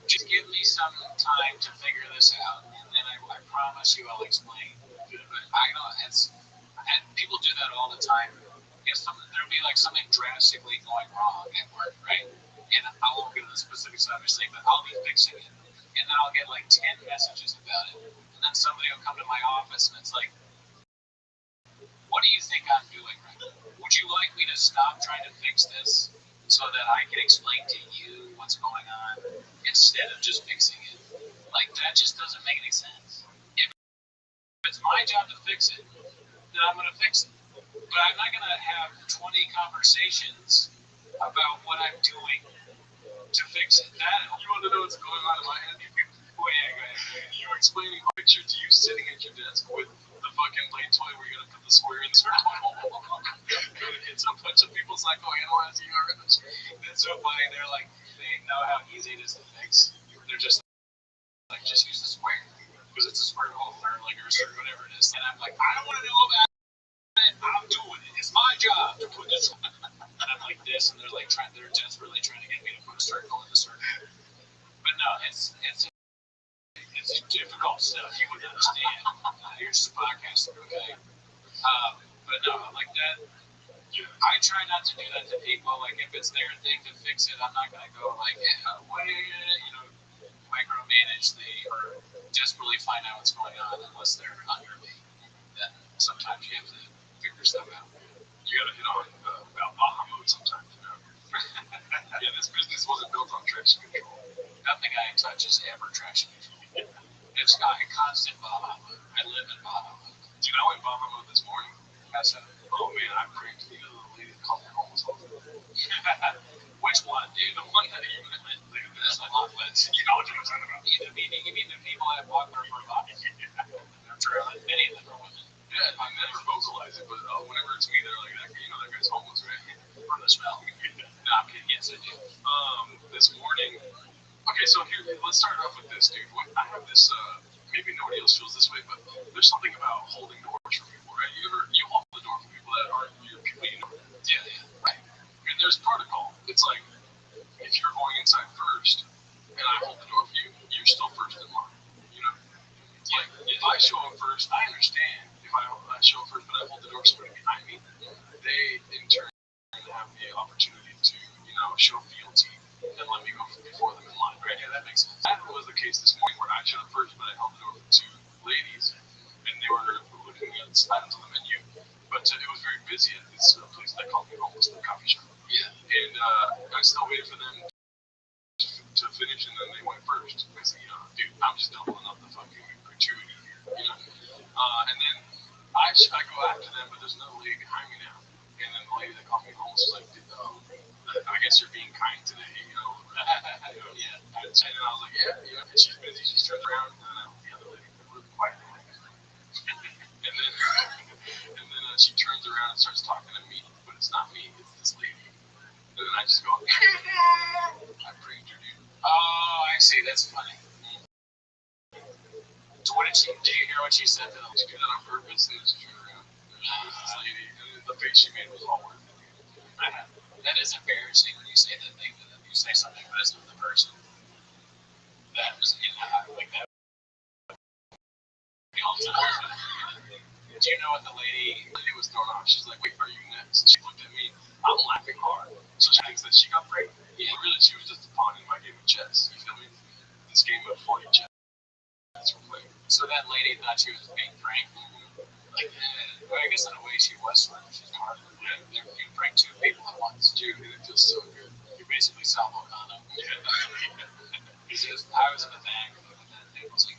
just give me some time to figure this out, and then I promise you I'll explain. But I know and people do that all the time. There'll be like something drastically going wrong at work, right? And I won't get into the specifics, obviously, but I'll be fixing it, and then I'll get like 10 messages about it, and then somebody will come to my office and it's like, what do you think I'm doing right now? Would you like me to stop trying to fix this so that I can explain to you what's going on instead of just fixing it? Like, that just doesn't make any sense. If it's my job to fix it, then I'm going to fix it. But I'm not going to have 20 conversations about what I'm doing to fix it. You want to know what's going on in my head? Oh, yeah, go ahead. You're explaining a picture to you sitting at your desk with the fucking play toy where you're going to put the square in the circle. It's a bunch of people psychoanalyze you. It's so funny. They're like, they know how easy it is to fix. They're just like, just use the square. Because it's a square hole or like or whatever it is. And I'm like, I don't want to know about it. I'm doing it. It's my job to put this. And I'm like this, and they're like they're desperately trying to get me to put a circle in the circle. But no, it's difficult stuff you wouldn't understand. You're just a podcaster, okay? But no, like that. I try not to do that to people. Like if it's their thing to fix it, I'm not gonna go like, micromanage or desperately find out what's going on unless they're on your league. Then sometimes you have to figure stuff out. You gotta hit on about Baja mode sometimes, you know. Yeah, this business wasn't built on traction control. Nothing I touch is ever traction control. It's got a constant Baja mode. I live in Baja mode. Dude, I went Baja mode this morning. Oh man, I prayed to the lady that called me homeless all the time. Which one, dude? The one that you met. That's a lot less. You know what I'm talking about. You mean the people that walk there for Baja? True. Many of them are women. Yeah, I never vocalize it, but whenever it's me, they're like, that guy's homeless, right? From the smell. No, I'm kidding. Yes, I do. This morning. Okay, so here, let's start off with this, dude. I have this. Maybe nobody else feels this way, but there's something about holding doors for people, right? You hold the door for people that aren't your people, you know. Yeah. Right. And there's protocol. It's like if you're going inside first, and I hold the door for you, you're still first in line. You know. Like if I show up first, I understand. If I show up first, but I hold the door for somebody behind me, they in turn have the opportunity to, show fealty and let me go before them in line. Right? Yeah, that makes sense. That was the case this morning where I showed up first, but I held the door for two ladies, and they were looking at items on the menu. But it was very busy at this place that called me homeless, the coffee shop. Yeah. And I still waited for them to finish, and then they went first. I said, dude, I'm just doubling up the fucking gratuity here, and then I go after them, but there's another lady behind me now. And then the lady that called me homeless was like, I guess you're being kind today, Yeah. And then I was like, yeah, and she's busy. She turns around, and the other lady really quiet. And then she turns around and starts talking to me, but it's not me, it's this lady. And then I just go, I pranked her, dude. Oh, I see. That's funny. So did you hear what she said to them? She did that on purpose, and she turned around. This lady, and the face she made was all worth it. That is embarrassing when you say that thing to them. You say something nice to the person. That was like that. All the time. Do you know what the lady was thrown off? She's like, wait, are you next? She looked at me. I'm laughing hard. So she thinks that she got pregnant. Yeah. But really, she was just a pawn in my game of chess. You feel me? This game of 40 chess. We're playing. So that lady thought she was being pranked. Like, well, I guess in a way she was. She's hard. Yeah. They're being pranked two people at once. Dude, and it feels so good. You're basically salvo condom. Yeah. I was in the back, and then it was like,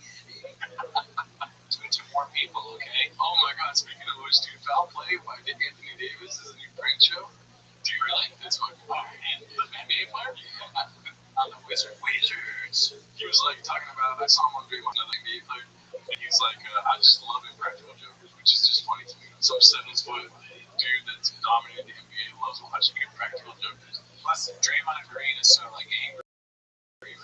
two more people, okay? Oh my god, speaking of which, dude, Foul Play by Anthony Davis is a new prank show. Do you really? It's fucking fire. And the NBA player? On the Wizards. He was like talking about, I saw him on video, another NBA player, and he's like, I just love Impractical Jokers, which is just funny to me. Some 7-foot dude that's dominated the NBA loves watching Impractical Jokers. Plus, Draymond Green is so like angry,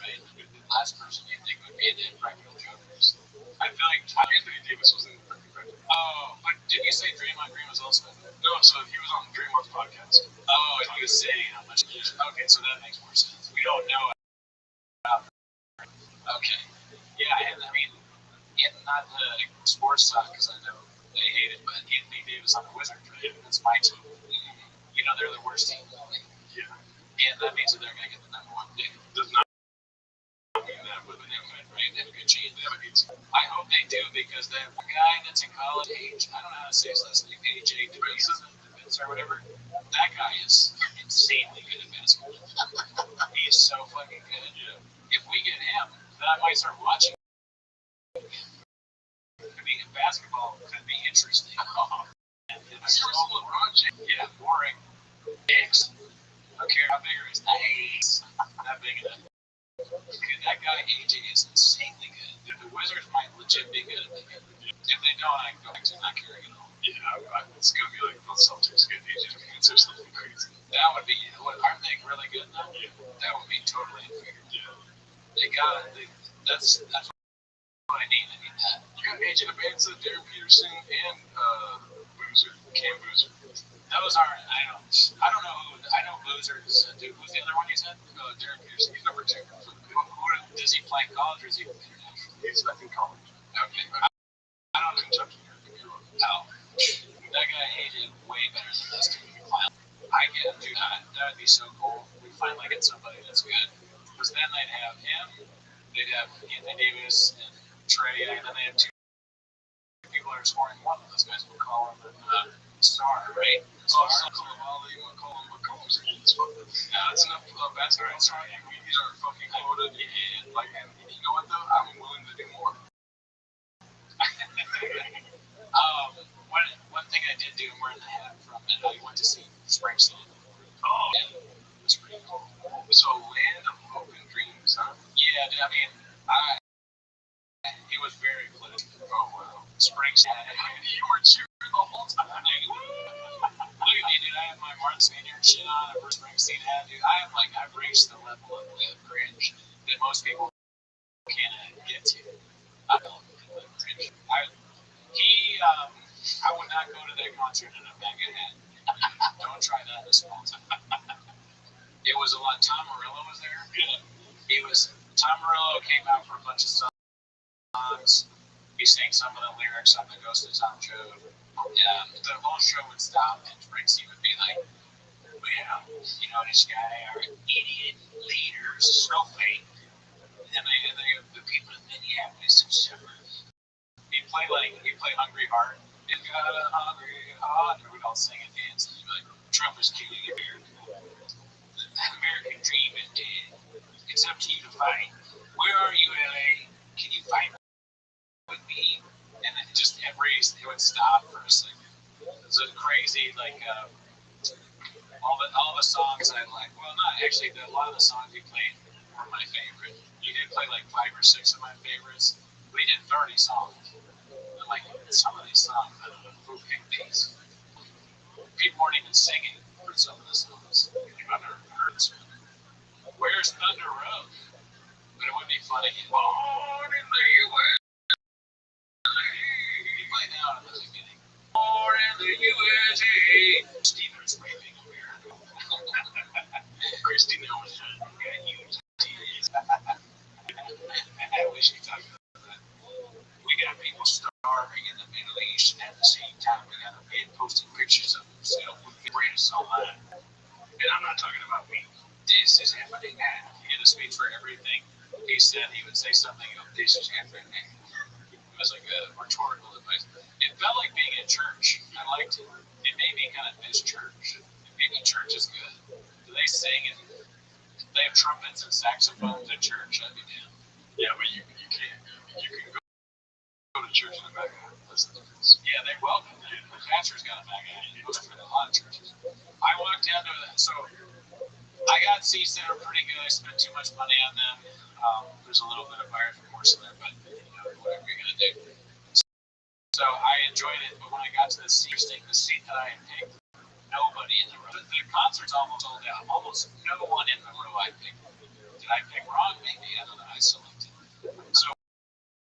right? The last person you think would be in the Impractical Jokers. I feel like Anthony Davis was in Impractical. Oh, but didn't you say Draymond Green was also in it? No, so he was on Draymond's podcast. Oh, he was saying how much. Okay, so that makes more sense. We don't know. Okay. Yeah, and I mean, not the sports talk, because I know they hate it, but Anthony Davis on the Wizards, right? That's my team. You know, they're the worst team in the league. Yeah. And that means that they're going to get the number one pick. Does not mean that, but they have a good chance. They have a good team. I hope they do, because that guy that's in college, I don't know how to say his last name, AJ DeVince or whatever, that guy is insanely good at basketball. He is so fucking good. Yeah. If we get him, then I might start watching. I mean, basketball could be interesting. LeBron James. Yeah, boring. X. I don't care how big it is. Nice. Not big enough. Dude, that guy AJ is insanely good. The Wizards might legit be good if they get him. If they don't, I go back to not caring at all. Yeah, it's gonna be like the Celtics get AJ DeVince or something crazy. That would be. Aren't they really good now? Yeah. That would be totally unfair. Yeah. They got it. That's what I need. I need that. You got AJ DeVince, Darren Peterson, and Cam Boozer. Those aren't. I don't know who. I know Boozer's. Dude, who's the other one you said? Darren Peterson. He's number 2. Who does he play in college or is he international? He's I think college. Okay. I don't know. Kentucky. Oh, that guy AJ way better than those two. I get do that. That would be so cool. We finally get somebody that's good. Because then they'd have him. They'd have Anthony Davis and Trey, and then they have two people that are scoring one of those guys. McCollum and Star, right? Also, Koulibaly, McCollum. Yeah, that's enough. That's all right. Sorry, we are fucking quoted. And like, and you know what though? I'm willing to do more. One thing I did do, I'm wearing the hat from it. I went to see Springsteen. Oh, yeah, it was pretty cool. So, Land of Hope and Dreams, huh? Yeah, I mean, he was very political. Oh, wow. Springsteen. You were cheering the whole time. Look at me, dude. I have my Martin Senior shit on. I've Springsteen hat, dude. I've reached the level of cringe that most people can't get to. I don't cringe. I would not go to that concert in a MAGA hat. Don't try that this small time. It was a lot. Tom Morello was there. Yeah. Tom Morello came out for a bunch of songs. He sang some of the lyrics on the Ghost of Tom Joad. The whole show would stop and Springsteen would be like, well, you know, this guy, our idiot leaders, snowflake. And the people in Minneapolis and suburbs. He'd play Hungry Heart. It's got a hungry heart. And we'd all sing and dance. And he'd be like, Trump is killing America. The American dream is dead. It's up to you to fight. Where are you, LA? Can you fight with me? And then it would stop for a second. It was a crazy, like, all the songs I like. Well, not actually. A lot of the songs he played were my favorite. He did play like 5 or 6 of my favorites. But he did 30 songs. And like some of these songs, I don't know who picked these. People weren't even singing for some of the songs. I've never heard this one. Where's Thunder Road? But it would be funny. Born in the USA. He played out in the beginning. Born in the USA. Steven's waving over here. Christina was got huge titties. I wish he talked about that. We got people starving in the Middle East, and at the same time, we got a man posting pictures of himself with the greatest online. And I'm not talking about me. This is happening now. He had a speech for everything. He said he would say something of this is happening now. It was like a rhetorical advice. It felt like being in church. I liked it. It made me kind of miss church. Maybe church is good. Do they sing and they have trumpets and saxophones at church? I'd be down. Yeah, but you can't. You can go to church in a MAGA hat. Listen to this. Yeah, they welcome it. The pastor's got a MAGA hat. He goes for a lot of churches. I walked down to that. So I got seats that are pretty good. I spent too much money on them. There's a little bit of buyer's remorse in there, but whatever you're gonna do. So I enjoyed it, but when I got to the seat that I had picked, nobody in the row. The concert's almost sold out. Almost no one in the row I picked. Did I pick wrong? Maybe. I don't know. I selected. So,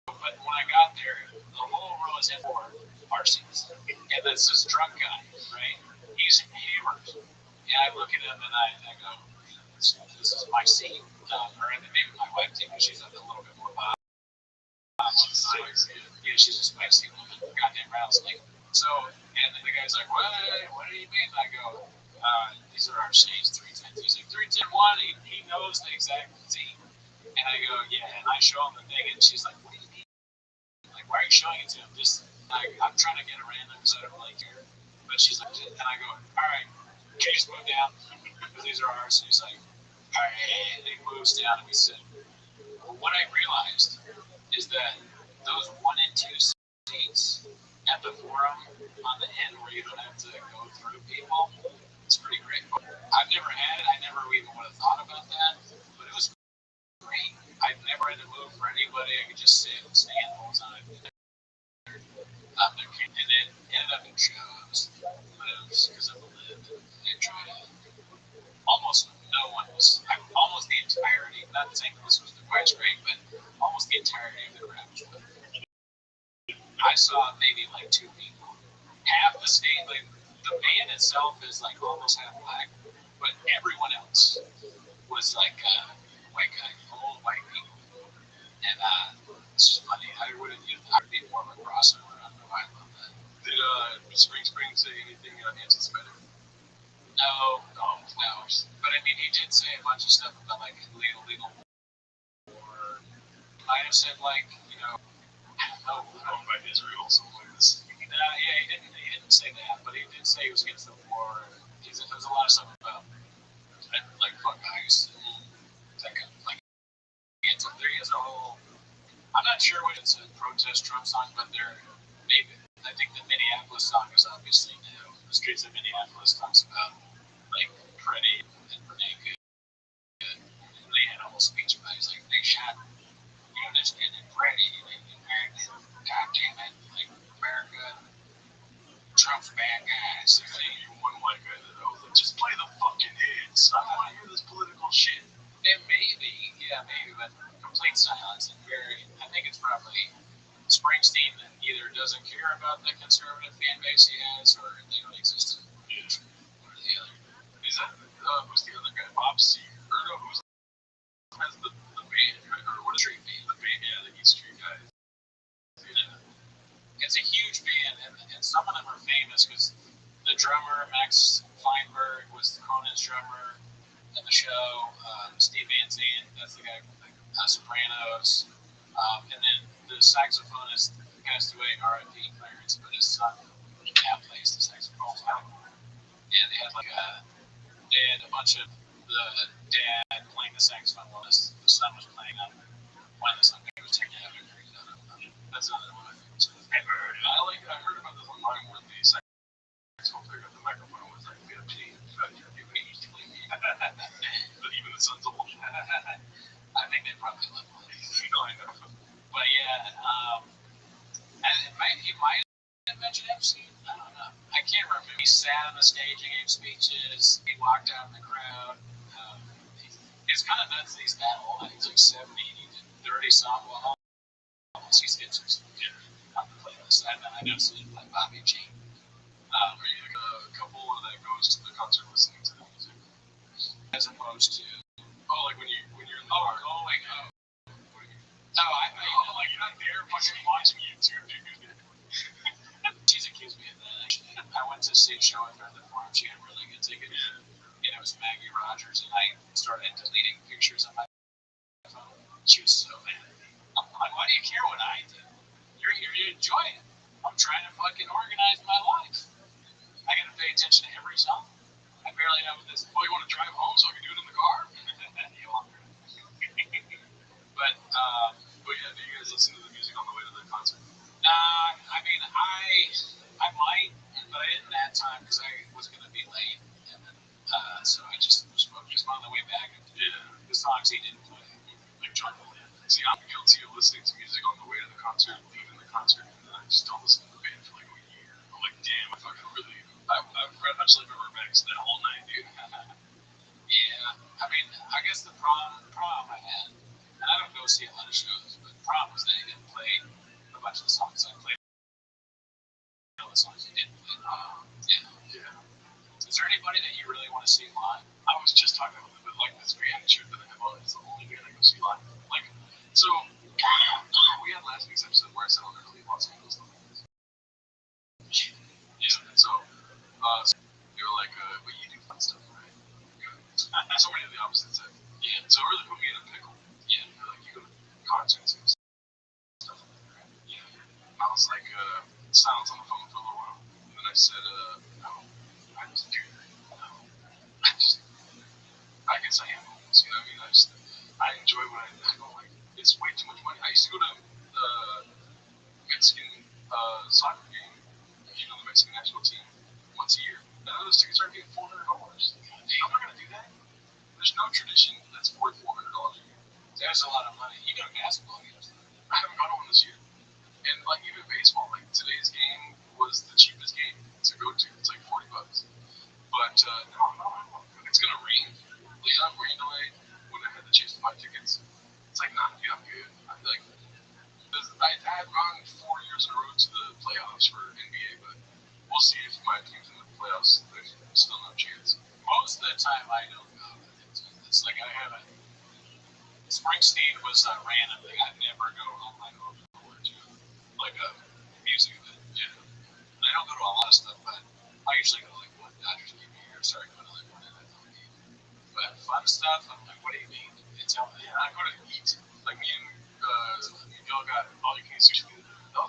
but when I got there, the whole row is in for our seats. And that's this drunk guy, right? He's hammered. And I look at him and I go, this is my seat. Or maybe my wife too, because she's a little bit more pop. Yeah, she's a spicy woman. Goddamn rattlesnake. So, and then the guy's like, what do you mean? I go, these are our seats, 310. He's like, 310-1. He knows the exact seat. And I go, yeah. And I show him the thing, and she's like, what do you mean? Like, why are you showing it to him? I'm trying to get a random because I don't really care. But she's like, and I go, all right, can you just move down? Because these are ours. And he's like, all right. And he moves down, and we sit. Well, what I realized is that those 1 and 2 seats at the forum on the end where you don't have to go through people, it's pretty great. I've never had it. I never even would have thought about that, but it was great. I've never had to move for anybody. I could just sit and stand the whole time. And it ended up in shows, because of the lid. They tried it. Almost no one was, almost the entirety, not saying this was the price great, but almost the entirety of the crowd was with. I saw maybe like 2 people. Half the stage, like the band itself is like almost half black, but everyone else was like white guy, old white people. And it's just funny. I'd be more of a crossover. I don't know why I love that. Did Spring say anything anti-Semitic? No. But I mean, he did say a bunch of stuff about like illegal war. Might have said like, owned by Israel, something like this. Yeah, he didn't say that, but he did say he was against the war. There's a lot of stuff about like fuck ICE and that kind of like. There is a whole. I'm not sure what it's a protest Trump song, but maybe I think the Minneapolis song is obviously new. The Streets of Minneapolis talks about like Freddie and naked. And they had a whole speech about it. He's like, they shot, this kid in Freddie, and God damn it, like America, Trump's bad guys. So you one white guy that was like, just play the fucking hits. I don't want to hear this political shit. And maybe, but complete silence and I think it's probably Springsteen that either doesn't care about the conservative fan base he has or they don't exist. Yeah. One or the other. Is that, who's the other guy? Bob Seger? Or no, who's has the band, right? Or what is the band? The band, yeah, the East Street guys. Yeah. It's a huge band, and some of them are famous because the drummer, Max Feinberg, was Conan's drummer in the show. Steve Van Zandt, that's the guy from the Sopranos. And then the saxophonist passed away, R.I.P. Clarence, but his son now plays the saxophone. Yeah, they had a bunch of the dad playing the saxophone while the son was playing on when the son was taken out. That's another one I think. I heard about this online where the saxophone player got the microphone was like, we have to but even the son's old. I think they probably love it. I know. But yeah, he might have mentioned Epstein. I don't know. I can't remember. He sat on the stage and gave speeches. He walked out in the crowd. It's kind of nuts that he's that old. He's like 70. He did 30 songs. Well, almost. He's getting on the playlist. I know so he played Bobby Jean. Are you like a couple that goes to the concert listening to the music? As opposed to, like when you're in the car. No, like you're not there fucking watching YouTube, dude. She's accused me of that. I went to see a show with her at the forum. She had really good tickets. And it was Maggie Rogers, and I started deleting pictures on my phone. She was so mad at me. I'm like, why do you care what I do? You're here to enjoy it. I'm trying to fucking organize my life. I gotta pay attention to every song. I barely know what this. Oh, you want to drive home so I can do it in the car? But yeah, do you guys listen to the music on the way to the concert? I mean, I might, but I didn't that time because I was gonna be late, and then so I just was focused on the way back. Yeah, the songs he didn't play, like John Lennon. See, I'm guilty of listening to music on the way to the concert, leaving the concert, and then I just don't listen to the band for like a year. I'm like, damn, I fucking really. I've read much like Remix that whole night, dude. Yeah, I mean, I guess the prom I had, and I don't go see a lot of shows, but prom was that he didn't play a bunch of the songs I played. All the songs he didn't play. Yeah. Is there anybody that you really want to see live? I was just talking a little bit like this band shirt that I have on is the only band I go see live. Like, so we had last week's episode where I said I'm going to leave Los Angeles. Yeah, and so they were like, but you do fun stuff, right? So we did the opposite side. Yeah, so it really put me in a pickle. Yeah, like you go to concerts and stuff like that, right? Yeah. I was like, silence on the phone for a little while. And then I said, no, I just do that. No. I guess I am homeless, you know what I mean? I enjoy what I go like, it's way too much money. I used to go to the Mexican soccer game, the Mexican national team, once a year. And those tickets are getting $400. I'm not going to do that. There's no tradition that's worth $400 a year. There's a lot of money. You go to basketball games. I haven't gone to one this year. And like even baseball, like today's game was the cheapest game to go to. It's like $40. But no, it's gonna rain. Yeah, rain delay. When I had the chance to buy tickets, it's like, nah, dude, I'm good. I'm like, I've gone 4 years in a row to the playoffs for NBA, but we'll see if my team's in the playoffs. There's still no chance. Most of the time, I don't go. It's like I haven't. Springsteen was a random thing. I'd never go on my own to like a music event. Yeah. I don't go to a lot of stuff, but I usually go like one Dodgers game a year. Sorry, go to like one NFL game. But fun stuff, I'm like, what do you mean? It's I go to eat. Like me and Miguel got all you can eat sushi. The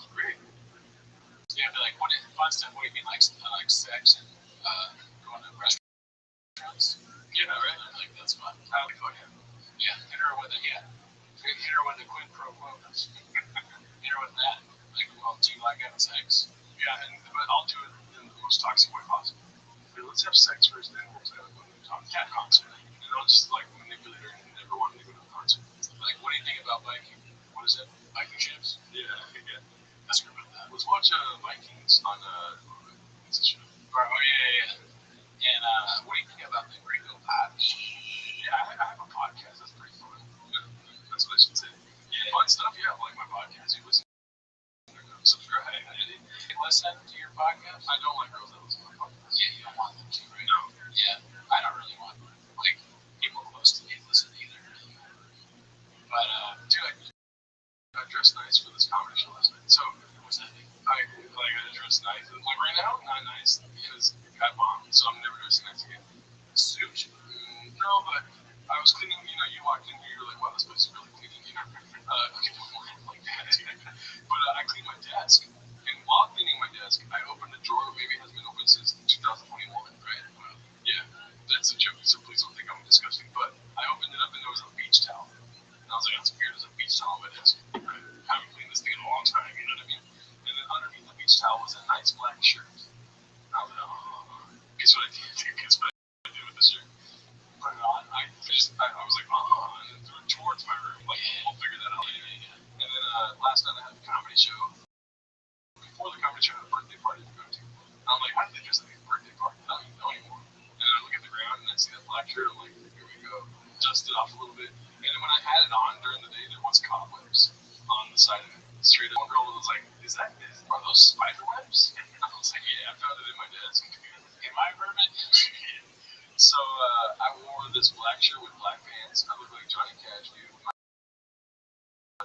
quid pro quo. Here with that, like, well, do you like having sex? Yeah, but I'll do it in the most toxic way possible. Okay, let's have sex first, then we'll play with the concert. And I'll just like manipulate her and never want to go to the concert. Like, what do you think about biking? What is it? Biking ships? Yeah. Ask her about that. Let's watch Vikings on what's the show? Oh yeah. And what do you think about the Greenville Pod? Yeah, I have a podcast. That's pretty fun. Yeah, that's what I should say. Yeah. Fun stuff. Yeah, I like my podcast. You listen. Subscribe. Listen to your podcast. I don't like girls that listen to my podcast. Yeah, you don't want them to, right? No. Yeah, I don't really want like people close to me to listen either. But dude, I dressed nice for this comedy show last night. So what's that mean? I dressed nice. Like right now, not nice because I bombed, so I'm never dressing nice again. Suit? No, but I was cleaning. You know, you walked in here, you're like, wow, this place is really clean. You know, like that. But I cleaned my desk, and while cleaning my desk, I opened a drawer. Maybe it hasn't been opened since 2021, right? Yeah, that's a joke. So please don't think I'm disgusting. But I opened it up, and there was a beach towel. And I was like, that's weird. There's a beach towel on my desk. I haven't cleaned this thing in a long time. You know what I mean? And then underneath the beach towel was a nice black shirt. I was like, oh, guess what I did? Guess what I did with the shirt? Put it on. I was like, oh, and then threw it towards my room. Like, we'll figure that out later. And then last night I had a comedy show. Before the comedy show, I had a birthday party to go to. And I'm like, how did they dress like a birthday party? I don't even know anymore. And then I look at the ground and I see that black shirt. I'm like, here we go. Dust it off a little bit. And then when I had it on during the day, there was cobwebs on the side of it. Straight up. One girl was like, are those spider webs? And I was like, yeah, I found it in my desk. In my apartment? So I wore this black shirt with black pants. I look like Johnny Cash, dude, with my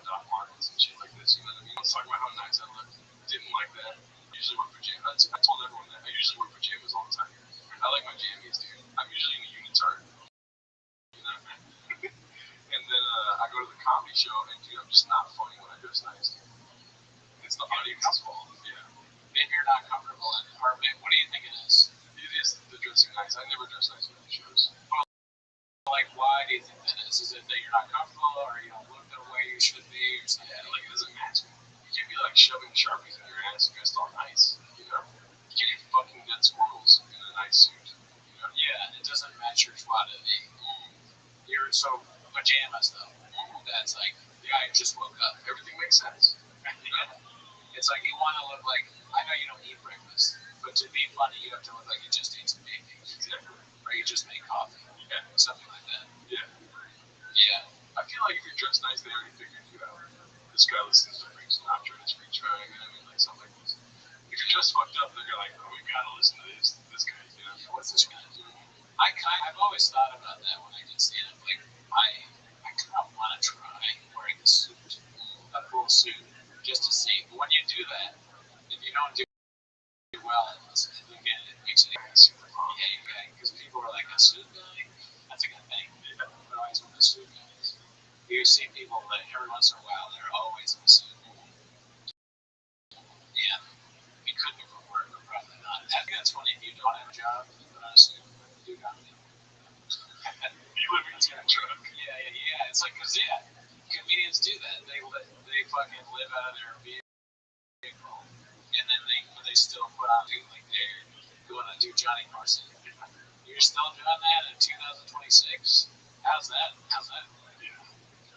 Doc Martens and shit like this. You know what I mean? Let's talk about how nice I look. Didn't like that. Usually wear pajamas. I told everyone that. I usually wear pajamas all the time. I like my jammies, dude. I'm usually in a unitard. You know? And then I go to the comedy show, and dude, I'm just not funny when I dress nice. It's the audience's fault. Yeah. If you're not comfortable in an apartment, what do you think it is? It is the dressing nice. I never dress nice when I do shows. Well, like, why do you think that is? Is it that you're not comfortable, or you don't look the way you should be, or something? Yeah, like, it doesn't match. You can't be like shoving Sharpies in your ass dressed all nice, you know? You can't eat fucking dead squirrels in a nice suit, you know? Yeah, it doesn't match your twat at You're so pajamas though. That's like, yeah, I just woke up. Everything makes sense. You know? It's like you want to look like, I know you don't eat breakfast, but to be funny, you have to look like you just ate some pancakes. Exactly. Or you just made coffee. Yeah. Something like that. Yeah. Yeah. I feel like if you're dressed nice, they already figured you out. This guy listens to Frank Sinatra and he's trying, you know what I mean? Like something like this. If you're just fucked up, they're like, oh, we gotta listen to this guy, you know? What's this guy doing? I've always thought about that when I did stand up. Like, I kind of want to try wearing a suit, a full suit, just to see. But when you do that, if you don't do well, again, it makes it super fun. Yeah, because people are like, a suit guy? That's a good thing. But always with the suit guys. You see people that every once in a while, they're always in a suit. Yeah, it could be for work, but probably not. I think that's funny if you don't have a job, you put on a suit, you do comedy. You live in a truck. Yeah. It's like, because, yeah, comedians do that. They fucking live out of their vehicle, and then they still put on, like, they're going to do Johnny Carson. You're still doing that in 2026? How's that? Yeah.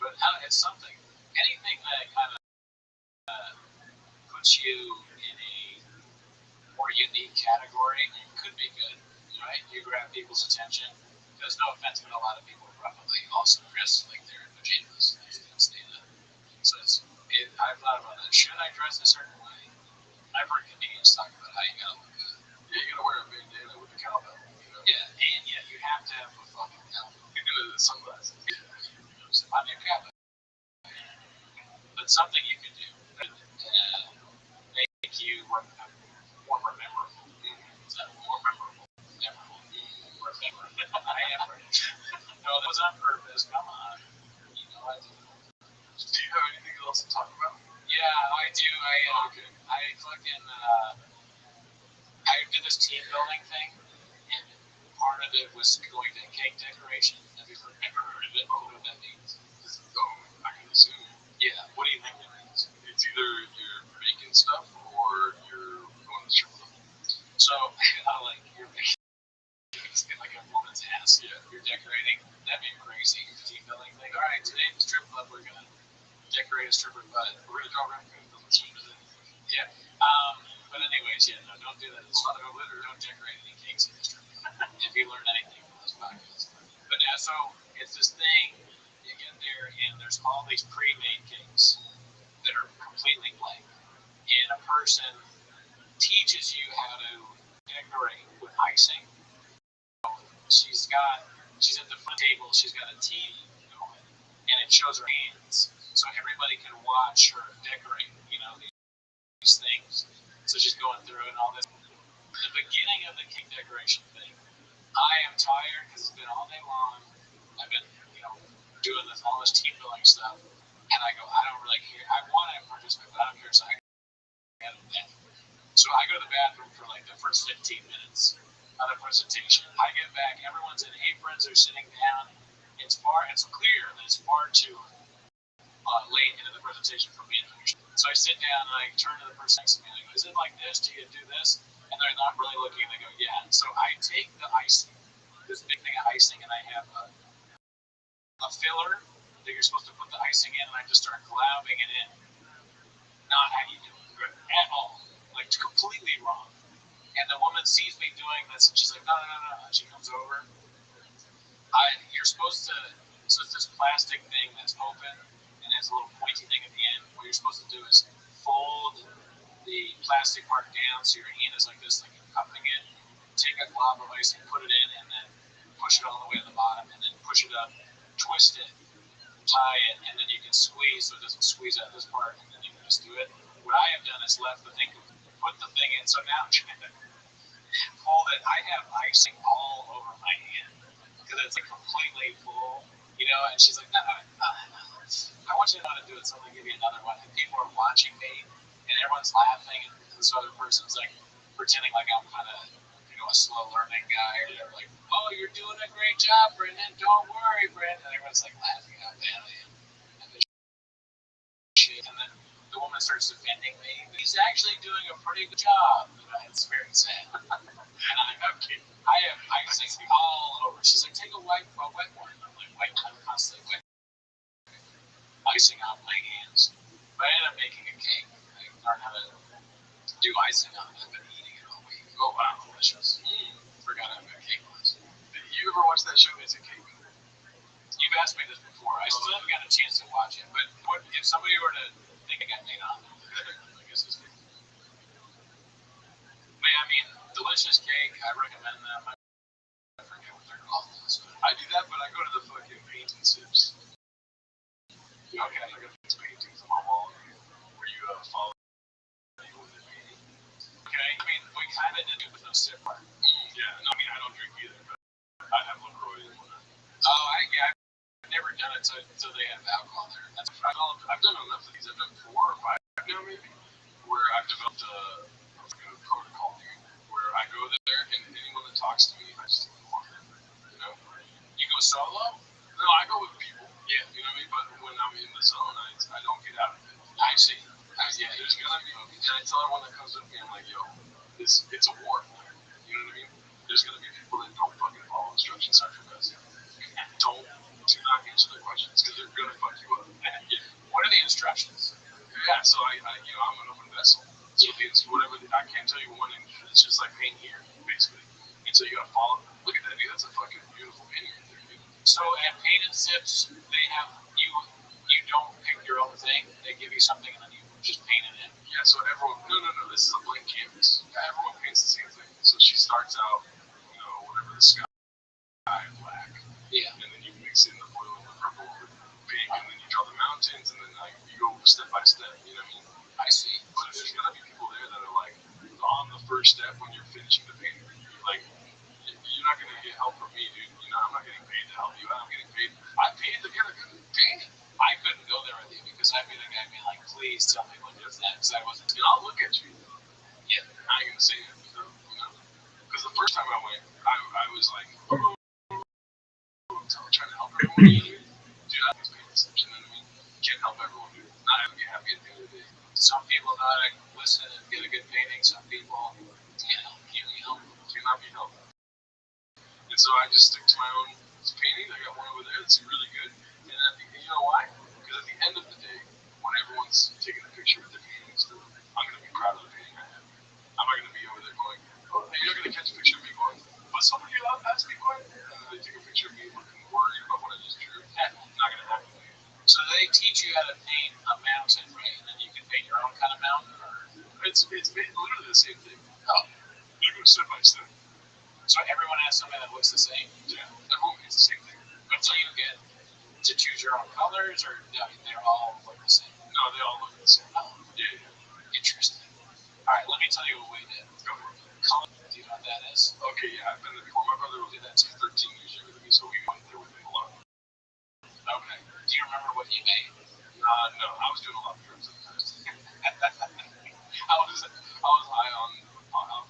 But it's something. Anything that kind of puts you in a more unique category could be good, right? You grab people's attention. There's no offense, but a lot of people probably also dress like they're in pajamas. So I've thought about that. Should I dress a certain way? I've heard comedians talk about how you gotta look good. Yeah, you gotta wear a bandana with a cowbell. You know? Yeah, and yeah, you have to have a fucking cowbell. You're gonna sunglasses. Yeah. I mean, cowbell. But something you can do make you more memorable. Is that more memorable? Remember. I am. No, that was on purpose. Come on. You know I do. Do you have anything else to talk about? Yeah, I do. I fucking I did this team building thing, and part of it was going to cake decoration. Have you ever heard of it? You know what that means? I can assume. Yeah. decorate a stripper butt. We're gonna draw raccoons. Yeah. But anyways, yeah, no, don't do that. It's a lot of glitter. Don't decorate any cakes in the stripper. If you learn anything from this podcast. But yeah, so it's this thing. You get there and there's all these pre-made cakes that are completely blank, and a person teaches you how to decorate with icing. She's at the front table, she's got a TV going, and it shows her hands. So everybody can watch her decorate, these things. So she's going through it and all this. The beginning of the cake decoration thing, I am tired because it's been all day long. I've been, doing all this team building stuff, and I go, I don't really care. I want to participate, but I don't care. So I go to the bathroom. So I go to the bathroom for like the first 15 minutes of the presentation. I get back, everyone's in aprons, they're sitting down. It's clear that it's far too late into the presentation for me to understand. So I sit down and I turn to the person next to me and I go, is it like this? Do you do this? And they're not really looking. They go, yeah. So I take the icing, this big thing of icing, and I have a filler that you're supposed to put the icing in, and I just start globbing it in. Not how you do it at all. Like completely wrong. And the woman sees me doing this, and she's like, no. And she comes over. You're supposed to, so it's this plastic thing that's open and has a little pointy thing at the end. What you're supposed to do is fold the plastic part down so your hand is like this, like you're cupping it. Take a glob of ice and put it in, and then push it all the way to the bottom, and then push it up, twist it, tie it, and then you can squeeze so it doesn't squeeze out this part, and then you can just do it. What I have done is left the thing, put the thing in, so now I'm trying to hold it. I have icing all over my hand because it's like completely full, and she's like, no. I want you to know how to do it, so I'm going to give you another one. And people are watching me, and everyone's laughing, and this other person's like pretending like I'm kind of, a slow learning guy, or they're like, oh, you're doing a great job, Brendan, don't worry, Brendan. And everyone's like laughing how bad I am. And then the woman starts defending me. He's actually doing a pretty good job. It's very sad. And I have icing all over. She's like, take a wet one. I'm like, wet one, constantly wet. Icing on my hands. But I ended up making a cake. I learned how to do icing on it. I've been eating it all week. Oh, wow, delicious. Forgot how good cake was. Did you ever watch that show, Is It Cake? You've asked me this before. I still haven't got a chance to watch it. But if somebody were to think it got made on, I guess it's good. I mean, delicious cake. I recommend them. I forget what they're called. I do that, but I go to the fucking paint and sips. Okay. I got these paintings on my wall where you follow me with the painting. Okay. I mean, we kind of did it with no sip part. Yeah. No, I mean, I don't drink either, but I have LaCroix and whatnot. Oh, I've never done it so they have alcohol there. I've done enough of these. I've done 4 or 5 now, maybe, where I've developed a protocol where I go there and anyone that talks to me, I just ignore them. You go solo? No, I go with people. Yeah, you know what I mean? But when I'm in the zone, I don't get out of it. I see. Yeah, there's gonna be, and I tell everyone that comes with me, I'm like, yo, it's a war. You know what I mean? There's gonna be people that don't fucking follow instructions after this. Do not answer their questions because they're gonna fuck you up. Yeah. What are the instructions? Yeah, so I'm an open vessel. So it's whatever. I can't tell you one thing. It's just like paint here, basically. And so you gotta follow. Look at that, dude. That's a fucking beautiful painting right there, dude. So at Paint and Sips, they have you don't pick your own thing. They give you something and then you just paint it in. Yeah. So everyone. No. This is a blank canvas. Everyone paints the same thing. So she starts out, whatever the sky black. Yeah. And then you mix in the blue and the purple with pink, and then you draw the mountains, and then you go step by step. You know what I mean? I see. But there's gonna be people there that are like on the first step when you're finishing the painting. You're not gonna get help from me, dude. I'm not getting paid to help you. I'm getting paid. I paid to get a good painting. I couldn't go there with you because I'd be the guy being like, please tell me what is that, because I wasn't. And I'll look at you. Yeah. I ain't gonna say it, because the first time I went, I was like, trying to help everyone. Dude, I was paying attention. You know what I mean? Can't help everyone, dude. Not everyone get happy at the end of the day. Some people know how to listen and get a good painting. Some people can't be helped. Cannot be helped. And so I just stick to my own painting. I got one over there that's really good. And you know why? Because at the end of the day, a mountain, right? And then you can paint your own kind of mountain, or It's literally the same thing. Oh. You go step by step. so everyone has something that looks the same. Yeah, everyone gets the same thing. But so you get to choose your own colors, or no, they're all look the same. No, they all look the same. Oh, Yeah. interesting. All right, let me tell you what we did. Go for it. Color. Do you know what that is? Okay, yeah, I've been there before. My brother did that 13 years younger than me, so we went there with him a lot. Okay. Do you remember what you made? No, I was doing a lot of drugs at first. I was high on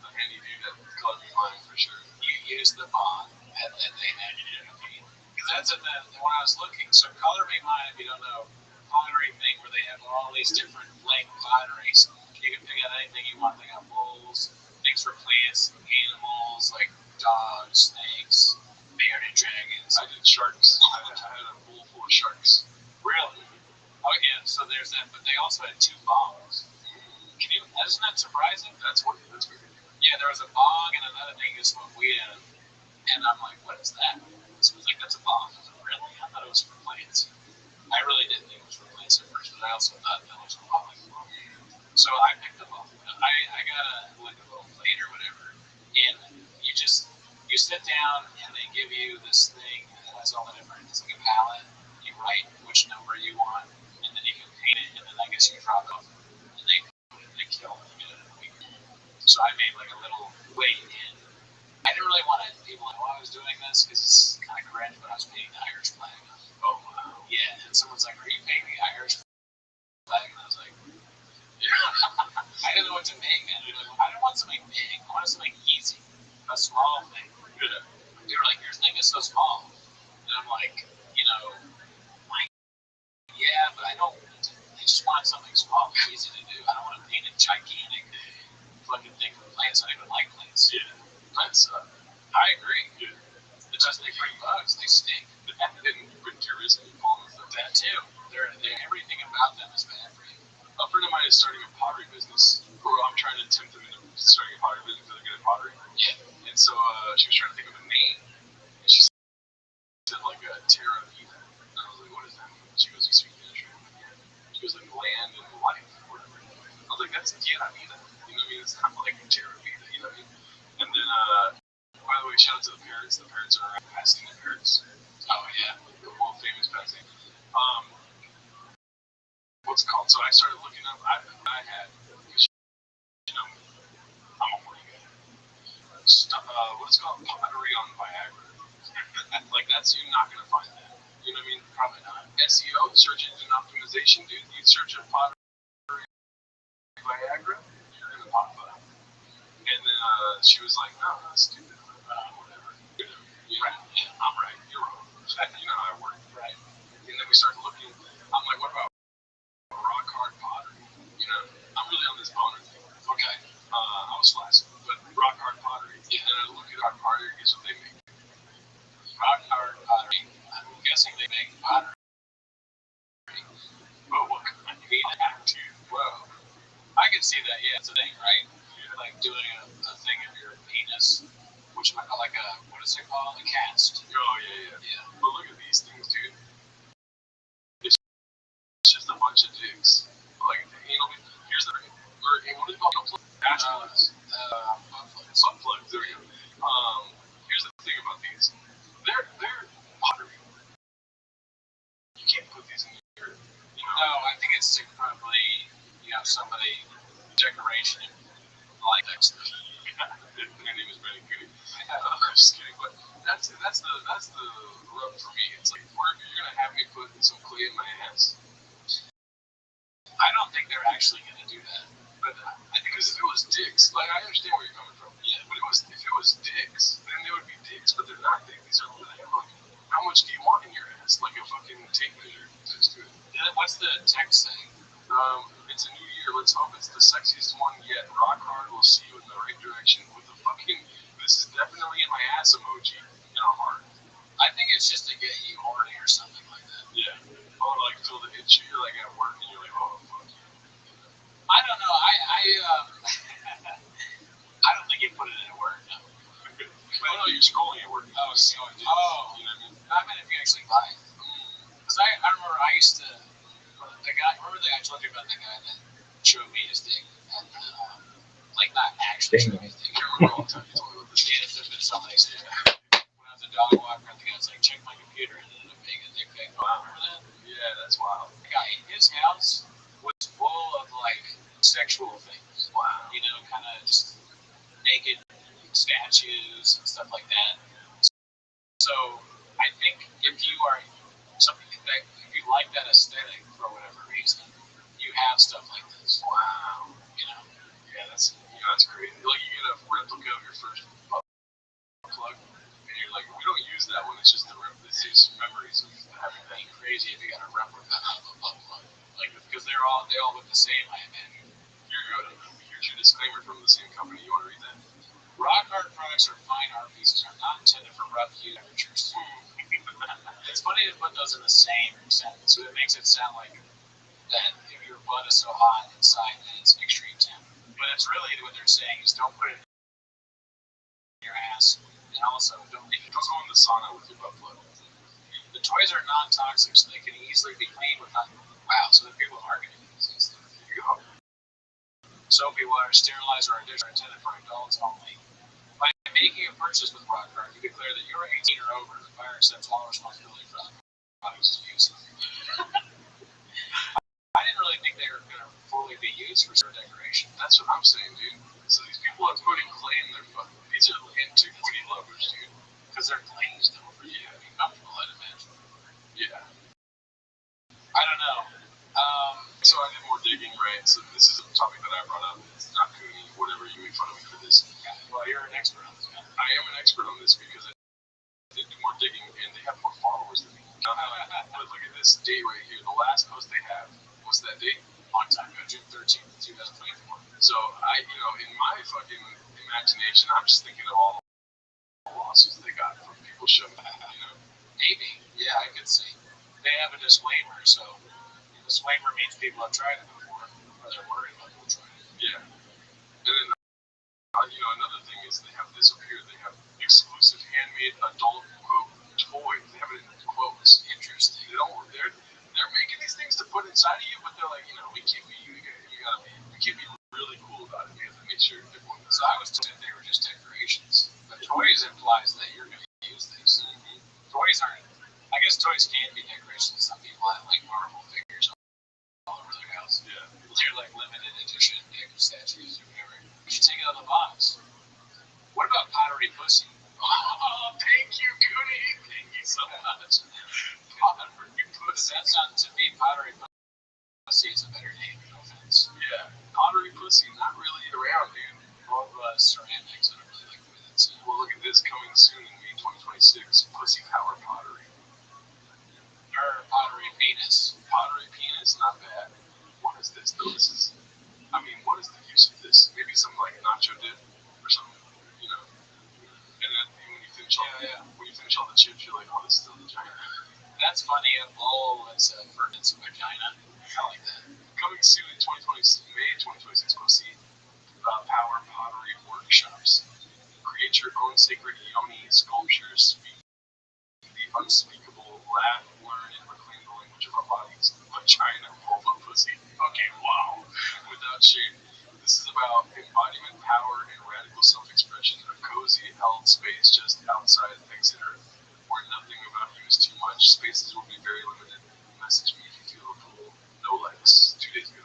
the handy dude at Club Mine for sure. You used the bond, and then they had you to paint. Because that's when I was looking. So Color Me Mine, if you don't know, pottery thing where they have all these different blank potteries. You can pick out anything you want. They got bowls, things for plants, animals like dogs, snakes, bearded dragons. I did sharks. I had a bowl full of sharks. Really? Oh yeah. So there's that, but they also had 2 bongs. Isn't that surprising? That's weird. Yeah, there was a bong and another thing you smoke weed in, and I'm like, what is that? So I was like, that's a bong. Really? I thought it was for plants. I really didn't think it was for plants at first, but I also thought that was a bong. So I picked the bong. I got a little plate or whatever, and you sit down and they give you this thing that has all the different, it's like a palette. You write which number you want, and then you can paint it, and then I guess you drop it off, and they kill it. So I made like a little weight in. I didn't really want people to know I was doing this because it's kind of cringe, but I was painting the Irish flag. Oh, wow. Yeah, and someone's like, are you painting the Irish flag? And I was like, yeah. I didn't know what to make, man. I didn't want something big. I wanted something easy, a small thing. Yeah. They were like, your thing is so small. And I'm like, yeah, but I just want something small and easy to do. I don't want to paint a gigantic fucking thing for plants. I don't even like plants. Yeah. Plants suck. I agree. Yeah. It's just they bring bugs. They stink. And bacteria and pollen and stuff. That too. They're everything about them is bad for you. A friend of mine is starting a pottery business, or I'm trying to tempt him into starting a pottery business because they're good at pottery. Yeah. And so she was trying to think of a name, and she said like Terra Vida. And I was like, what is that? She goes, you speak Spanish, right? She goes like land and life, or whatever. I was like, that's Terra Vida. You know what I mean? It's kind of like Terra Vida. You know what I mean? And then by the way, shout out to the parents. The parents are passing the parents. Oh yeah. The world famous passing. What's it called? So I started looking up. I had, you know, I'm a horny guy. What's it called? Pottery on Viagra. Like that's you're not gonna find that. You know what I mean? Probably not. SEO, search engine optimization, dude. You search a pottery Viagra, you're gonna pop up. And then she was like, no, that's stupid. Whatever. Right. Yeah, I'm right. You're wrong. You know how I work. Right. And then we started looking. I'm like, what about rock hard pottery? You know, I'm really on this boner thing. Okay. I was flaccid, but rock hard pottery. Yeah. And I look at rock pottery, guess what they make? Rock hard pottery. I'm guessing they make pottery. Well, what kind of attitude? Whoa. I can see that. Yeah, it's a thing, right? Yeah. Like doing a thing of your penis, which I call like a, what is it called? A cast. Oh, yeah. Yeah. But look at these things, dude. It's just a bunch of dicks. Like, here's the thing. What do they call them? Asteroids. Butt plugs. There we go. Here's the thing about these. They're pottery. You can't put these in your, No, I think it's to probably, somebody decoration like that. Their name is Benny Goody. I'm just kidding, but that's the rub for me. It's like, you're gonna have me put some clay in my ass. I don't think they're actually going to do that. But because if it was dicks, like I understand where you're coming from. Yeah. But if it was dicks, then they would be dicks. But they're not. These are like, how much do you want in your ass? Like a fucking tape measure. Just do it. What's the text saying? It's a new year. Let's hope it's the sexiest one yet. Rock hard will see you in the right direction with a fucking. This is definitely in my ass emoji in a heart. I think it's just to get you horny or something like that. Yeah. Oh, like feel the itch. You're like at work and you're like, oh fuck. I don't know. I don't think you put it in work. No. Well, no, you're scrolling at work. Oh, so, you know what I mean? I mean, if you actually buy it. Because I remember I used to, remember the told you about the guy that showed me his dick, and like not actually showed me his dick. I remember all the time you told me about this. Yeah, there's been so many things. When I was a dog walker, the guy's like, check my computer, and then I'm making a dick pic. Wow, remember that? Yeah, that's wild. The guy, his house was full of like sexual things. Wow. You know, kind of just naked statues and stuff like that. So I think if you are something that if you like that aesthetic for whatever reason, you have stuff like this. Wow. You know? Yeah, that's crazy. Like you get a replica of your first butt plug, and you're like, we don't use that one. It's just it's just memories of having that. Crazy if you got a replica of a butt plug. Like because they all look the same, I imagine. You're good. Here's your disclaimer from the same company. You want to read that? Rock hard products or fine art pieces are not intended for rough use amateurs. It's funny to put those in the same sentence, but it makes it sound like that if your butt is so hot inside that it's extreme temp. But it's really what they're saying is don't put it in your ass, and also don't go in the sauna with your butt plug. The toys are non-toxic, so they can easily be cleaned without. Wow, so the people marketing these things. There you go. Soapy water, sterilizer, or dish are intended for adults only. By making a purchase with Rock Hard, you declare that you're 18 or over. The buyer accepts all responsibility for the product's use. I didn't really think they were going to fully be used for decoration. That's what I'm saying, dude. So these people are putting clay in their fucking. These are antiquity lovers, dude. Because they're glazed over. Yeah, I mean, comfortable, I'd imagine. Yeah. I don't know. So I did more digging, right? So this is a topic that I brought up. It's not Cooney, whatever, you make fun of me for this. Well, you're an expert on this, man. I am an expert on this because I did do more digging, and they have more followers than me. But look at this date right here. The last post they have, what's that date? Long time ago, June 13th, 2024. So in my fucking imagination, I'm just thinking of all the lawsuits they got from people showing, Maybe. Yeah, I could see. They have a disclaimer, so the disclaimer means people have tried it before, or they're worried about people trying it. Yeah. And then, another thing is they have this up here. They have exclusive handmade adult quote toys. They have it in quotes. Interesting. They're making these things to put inside of you, but they're like, we can't be really cool about it. We have to make sure everyone. So I was told that they were just decorations. But toys implies that you're going to use these. Mm-hmm. Toys aren't. I guess toys can be decorations. Some people have like Marvel figures all over their house. Yeah. They're like limited edition statues or whatever. You should take it out of the box. What about pottery pussy? Oh, thank you, Goody. Thank you so much. Pottery pussy. That sounds to me, pottery pussy is a better name. No offense. Yeah. Pottery pussy, not really around, dude. All of ceramics, I don't really like the way that's. Well, look at this coming soon in May 2026. Pussy power pottery. Or pottery penis. Pottery penis, not bad. What is this though? What is the use of this? Maybe some like nacho dip or something, And then when you finish all the chips, you're like, oh, this is a vagina. That's funny. A bowl is a ferment's vagina. I like that. Coming soon in May 2026, go see Power Pottery Workshops. Create your own sacred yoni sculptures. Speak the unspeakable, laugh, learn, and reclaim the language of our bodies. Vagina, vulva, pussy. Okay, wow. Without shame. This is about embodiment, power, and radical self-expression. A cozy, held space just outside Exit Earth, where nothing about you is too much. Spaces will be very limited. Message me if you feel a pull. No likes. 2 days ago.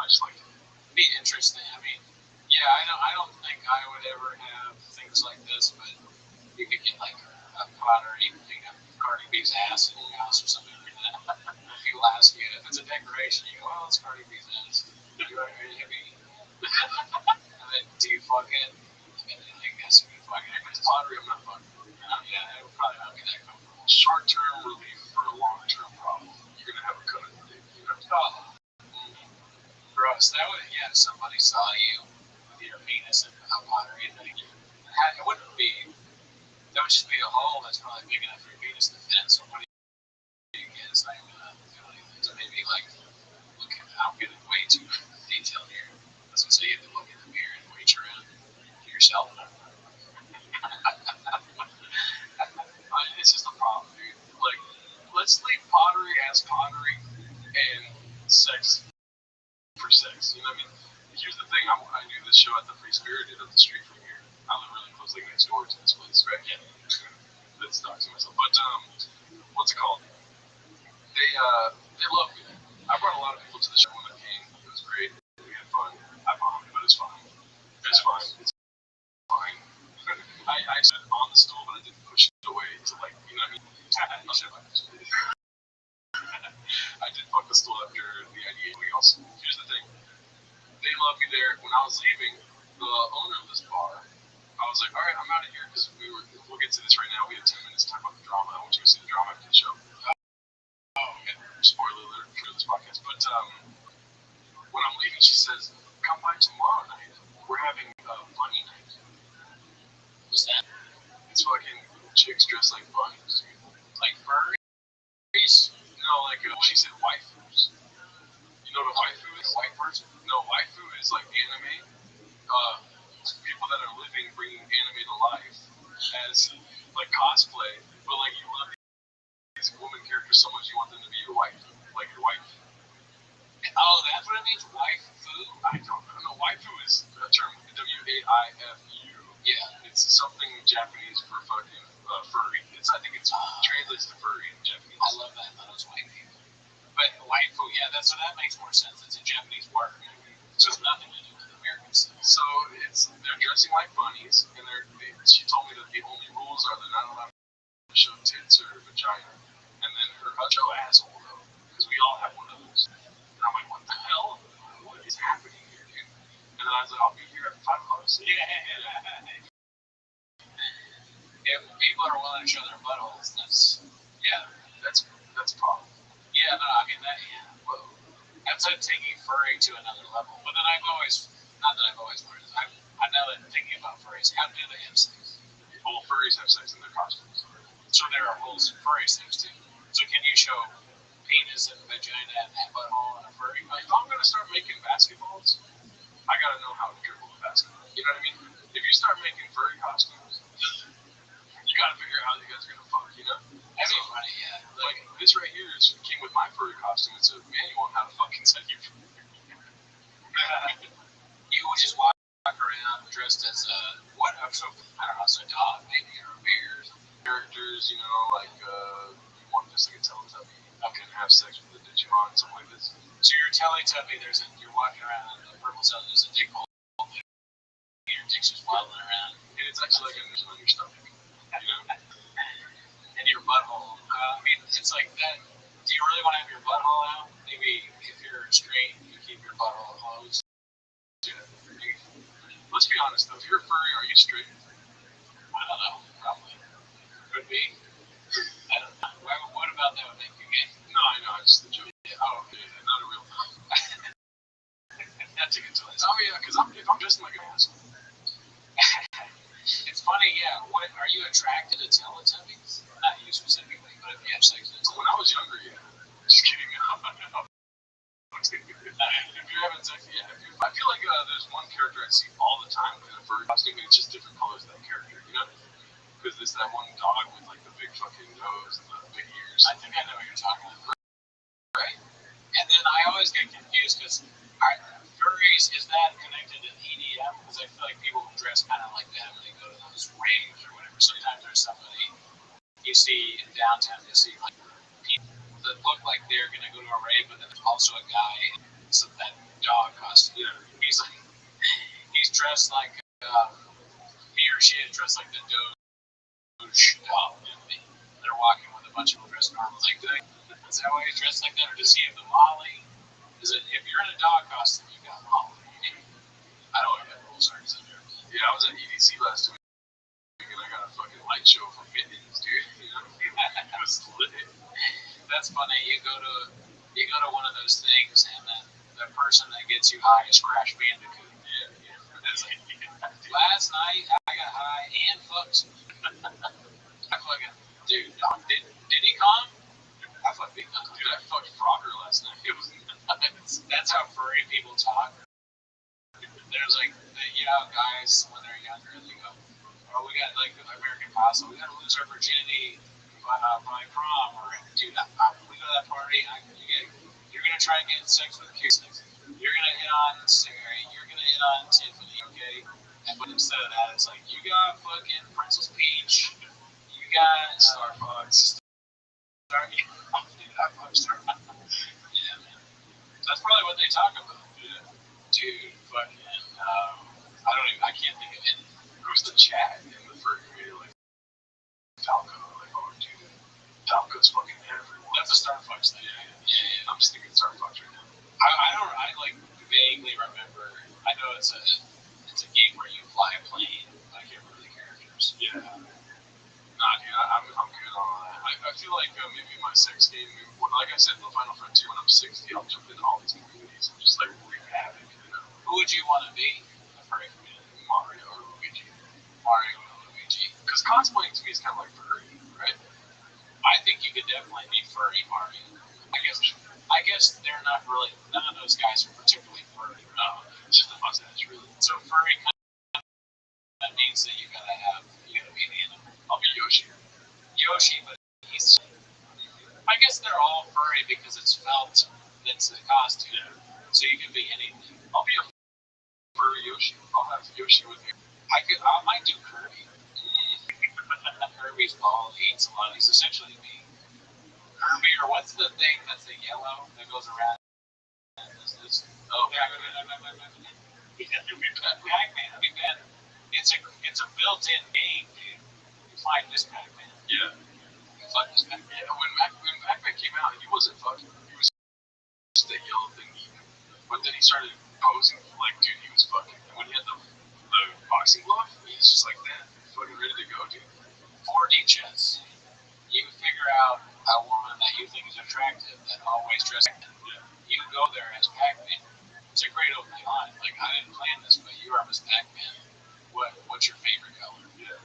I just like it. Be interesting. I don't think I would ever have things like this, but you could get like a pottery thing of Cardi B's ass in your house or something like that. People ask you if it's a decoration, you go, it's Cardi B's ass. You're hippie. And then do you fuck it? And then I guess you can fuck it. If it's pottery, I'm not fucking it. Yeah, it would probably not be that comfortable. Short-term relief for a long-term problem. You're gonna have a cut in the dick, Oh. Gross. That would, if somebody saw you with your penis in a pottery thing, it wouldn't be, that would just be a hole that's probably big enough for your penis to fit. So what do you get? It's not even going to do anything. So maybe I'm getting way too detailed here. I was going to say you have to look in the mirror and reach around to yourself. It's just a problem, dude. Like, let's leave pottery as pottery and sex for sex. You know what I mean? Here's the thing. I do this show at the Free Spirited up the street from here. I live really close, like next door to this place, right? Yeah. That's doxing myself. But what's it called? They love me. I brought a lot of people to the show when I came. It was great. We had fun. I bombed, but it's fine. It's fine. It's fine. I sat on the stool, but I didn't push it away to, like, you know what I mean? I did fuck the stool after the IDA. Here's the thing. They loved me there. When I was leaving, the owner of this bar, I was like, all right, I'm out of here because we'll get to this right now. We have 10 minutes to talk about the drama. I want you to see the drama after the show. Oh, okay. Spoiler alert for this podcast. But when I'm leaving, she says, come by tomorrow night. We're having a bunny night. What's that? It's fucking chicks dressed like bunnies, dude. Like furries? No, like, she said waifus. You know what a waifu is? A white person? No, waifu is like anime. People that are living, bringing anime to life as like cosplay, but like you love these woman characters so much you want them to be your wife, like your wife. Oh, that's what it means, waifu? I don't know. No, waifu is a term, W-A-I-F-U. Yeah, it's something Japanese for fucking furry. I think it translates to furry in Japanese. I love that. I thought it was waifu. But waifu, yeah, that makes more sense. It's a Japanese word. It has nothing to do with American stuff. So they're dressing like bunnies, and she told me that the only rules are they're not allowed to show tits or vagina, and then her show asshole though, because we all have one of those. And I'm like, what the hell? What is happening here, dude? And then I was like, I'll be here at 5 o'clock. Yeah. If people are willing to show their buttholes, that's a problem. Yeah, no, I mean that. Yeah. Whoa. That's taking furry to another level. But then not that I've always learned. I know that thinking about furries, how do they have sex? Well, furries have sex in their costumes. So there are rules for furry sex too. So can you show penis and vagina and butthole and a furry? Like, if I'm gonna start making basketballs, I gotta know how to dribble a basketball. You know what I mean? If you start making furry costumes, you gotta figure out how you guys are gonna fuck. You know? That'd be funny, yeah. Like this right here came with my furry costume. It's a manual on how to fucking set you free. You would just walk around dressed as a what? I don't know, as a dog maybe or a bear. Characters, you know, like you want just like a Teletubby. You can have sex with a Digimon, something like this. So you're a Teletubby. You're walking around in the purple cell. There's a dick hole. Your dick's just waddling around, and it's actually like a mission on your stomach. You know. And your butthole. I mean, it's like that. Do you really want to have your butthole out? Maybe if you're straight, you keep your butthole closed. Let's be honest though. If you're a furry, are you straight? I don't know. Probably. Could be. I don't know. What about that would make you gay? No, I know. It's just a joke. Yeah. Oh, yeah, not a real thing. Not to get to this. Oh yeah, because if I'm dressing like an asshole. It's funny, yeah. What are you attracted to Teletubbies? Not you specifically, but if you have sex with them. When I was younger, yeah. Just kidding. If you're having sex, yeah. I feel like there's one character I see all the time in a furry costume, and it's just different colors of that character, you know? Because there's that one dog with like the big fucking nose and the big ears. I think I know what you're talking about. Right? And then I always get confused because furries, is that connected to EDM? Because I feel like people dress kind of like that when they go to those raves or whatever. Sometimes there's somebody you see in downtown, you see like people that look like they're going to go to a rave, but then there's also a guy in that dog costume. You know, he's dressed like, he or she is dressed like the Doge dog. They're walking with a bunch of people dressed normal. Like, is that why he's dressed like that, or does he have the Molly? Is it if you're in a dog costume, you got Molly? I don't know what the rules are. Yeah, I was at EDC last week, and I got a fucking light show for Minions, dude. You know, it was lit. That's funny. You go to one of those things, and then the person that gets you high is Crash Bandicoot. Yeah. It's like, last night I got high and fucked. I fucking dude. Did he come? I fucked Dude, I fucked Frogger last night. It was nuts. That's how furry people talk. There's like, guys when they're younger, they go, "Oh, we got like American Pie, we got to lose our virginity by prom." Or dude, we go to that party, you're gonna try and get sex with Kirsten. You're gonna hit on Sari. You're gonna hit on Tiffany, okay? But instead of that, it's like you got fucking Princess Peach. You got Star Fox. Yeah, man. That's probably what they talk about. Yeah. Dude, fucking. I can't think of it. Who's the chat in the furry community? Like Falco. Like, oh, dude, Falco's fucking everywhere. That's a Star Fox thing. Yeah. I'm just thinking Star Fox right now. I like vaguely remember. I know it's a game where you fly a plane. I can't remember the characters. Yeah. Nah, dude, I'm good on that. I feel like maybe my sex game, like I said, the Final Frontier, when I'm 60, I'll jump into all these communities and just like wreak havoc, you know? Who would you want to be? Furry community. Mario or Luigi. Mario or Luigi. Because cosplaying to me is kind of like furry, right? I think you could definitely be furry Mario. I guess they're not really, none of those guys are particularly furry. No, it's just a mustache, really. So furry that means that you gotta be an animal. I'll be Yoshi. Yoshi, but he's. I guess they're all furry because it's felt that's the costume. Yeah. So you can be anything. I'll be a furry Yoshi. I'll have Yoshi with me. I might do Kirby. Kirby's bald. He eats a lot. He's essentially me. Kirby, or what's the thing that's the yellow that goes around? Pac-Man. I mean, man, it's a built-in game, dude. You find this Pac-Man. Yeah. You find this Pac-Man. Yeah. When Pac-Man came out, he wasn't fucking. He was just that yellow thing eating. But then he started posing like, dude, he was fucking. And when he had the boxing glove, he's just like that, fucking ready to go, dude. 4D chess. You figure out a woman that you think is attractive that always dresses. Yeah. You go there as Pac-Man. It's a great opening line. Like, I didn't plan this, but you are Miss Pac-Man. What's your favorite color? Yeah.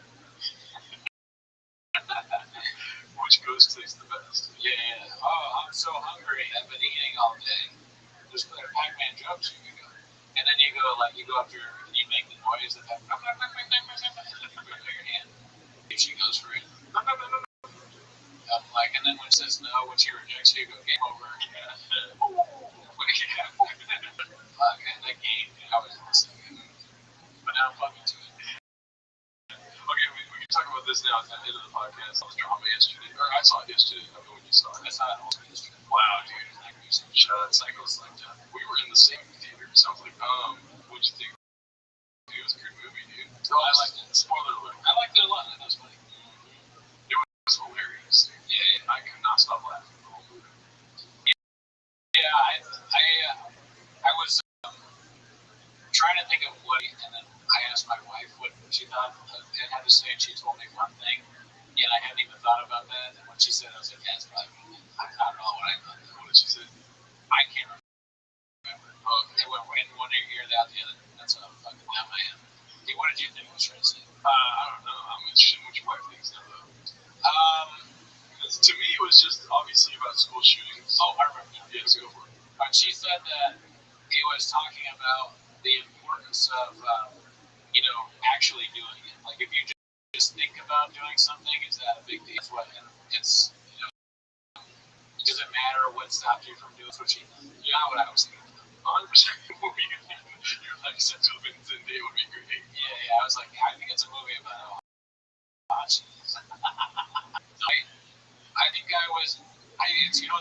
Which ghost tastes the best? Yeah. Oh, I'm so hungry. I've been eating all day. Just put a Pac-Man jokes. You go. And then you go up here and you make the noise that and then you put it in your hand. If she goes for it. And then when it says no, when she rejects you, go game over. Yeah. Fuck, man, that game, I was listening. But now I'm fucking to it. Okay, we can talk about this now at the end of the podcast. I was drama yesterday. Or I saw it yesterday. I don't know when you saw it. I saw it also yesterday. Wow, dude. Shout out Psycho's like that. We were in the same theater. Sounds like, what'd you think? Dude, it was a good movie, dude. Oh, I liked it. Spoiler alert. I liked it a lot. That was funny. It was hilarious. Yeah, I could not stop laughing the whole movie. Yeah, I was trying to think of what, and then I asked my wife what she thought. It had to say, and she told me one thing, and I hadn't even thought about that. And when she said, I was like, that's probably what I don't know what I thought. What did she say? I can't remember. Okay, when you hear that, the other, that's how fucking dumb I am. Hey, what did you think I was trying to say? I don't know. I'm interested in what your wife thinks now, though. To me, it was just obviously about school shootings. Oh, I remember. Yeah, let's go for it. She said that it was talking about the importance of, actually doing it. Like, if you just think about doing something, is that a big deal? It's does it matter what stops you from doing what you know what I was thinking? 100% movie. You're like, Sex with Zendaya would be great. Yeah, I was like, I think it's a movie about how hot she is. I think it's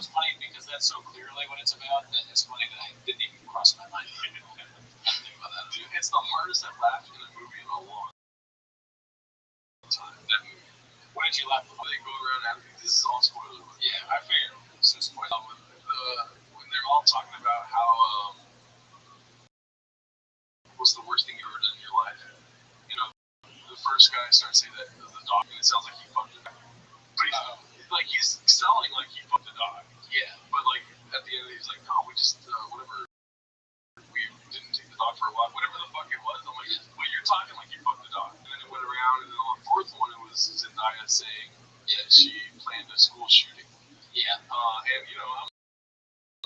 funny because that's so clearly what it's about that it's funny that I didn't even cross my mind. I didn't think about that. Dude, it's the hardest I've laughed in a movie in a long time. That movie. What did you laugh before they go around after? This is all spoilers. Yeah, I figured. So spoiler. When they're all talking about how, what's the worst thing you've ever done in your life? The first guy starts saying that the dog, and it sounds like he fucked it. But he's selling like he fucked the dog. Yeah. But like at the end, he's like, no, we just whatever. We didn't take the dog for a walk. Whatever the fuck it was. I'm like, well, you're talking like you fucked the dog. And then it went around, and then on the fourth one, it was Zendaya saying, yeah, she planned a school shooting. Yeah. And I'm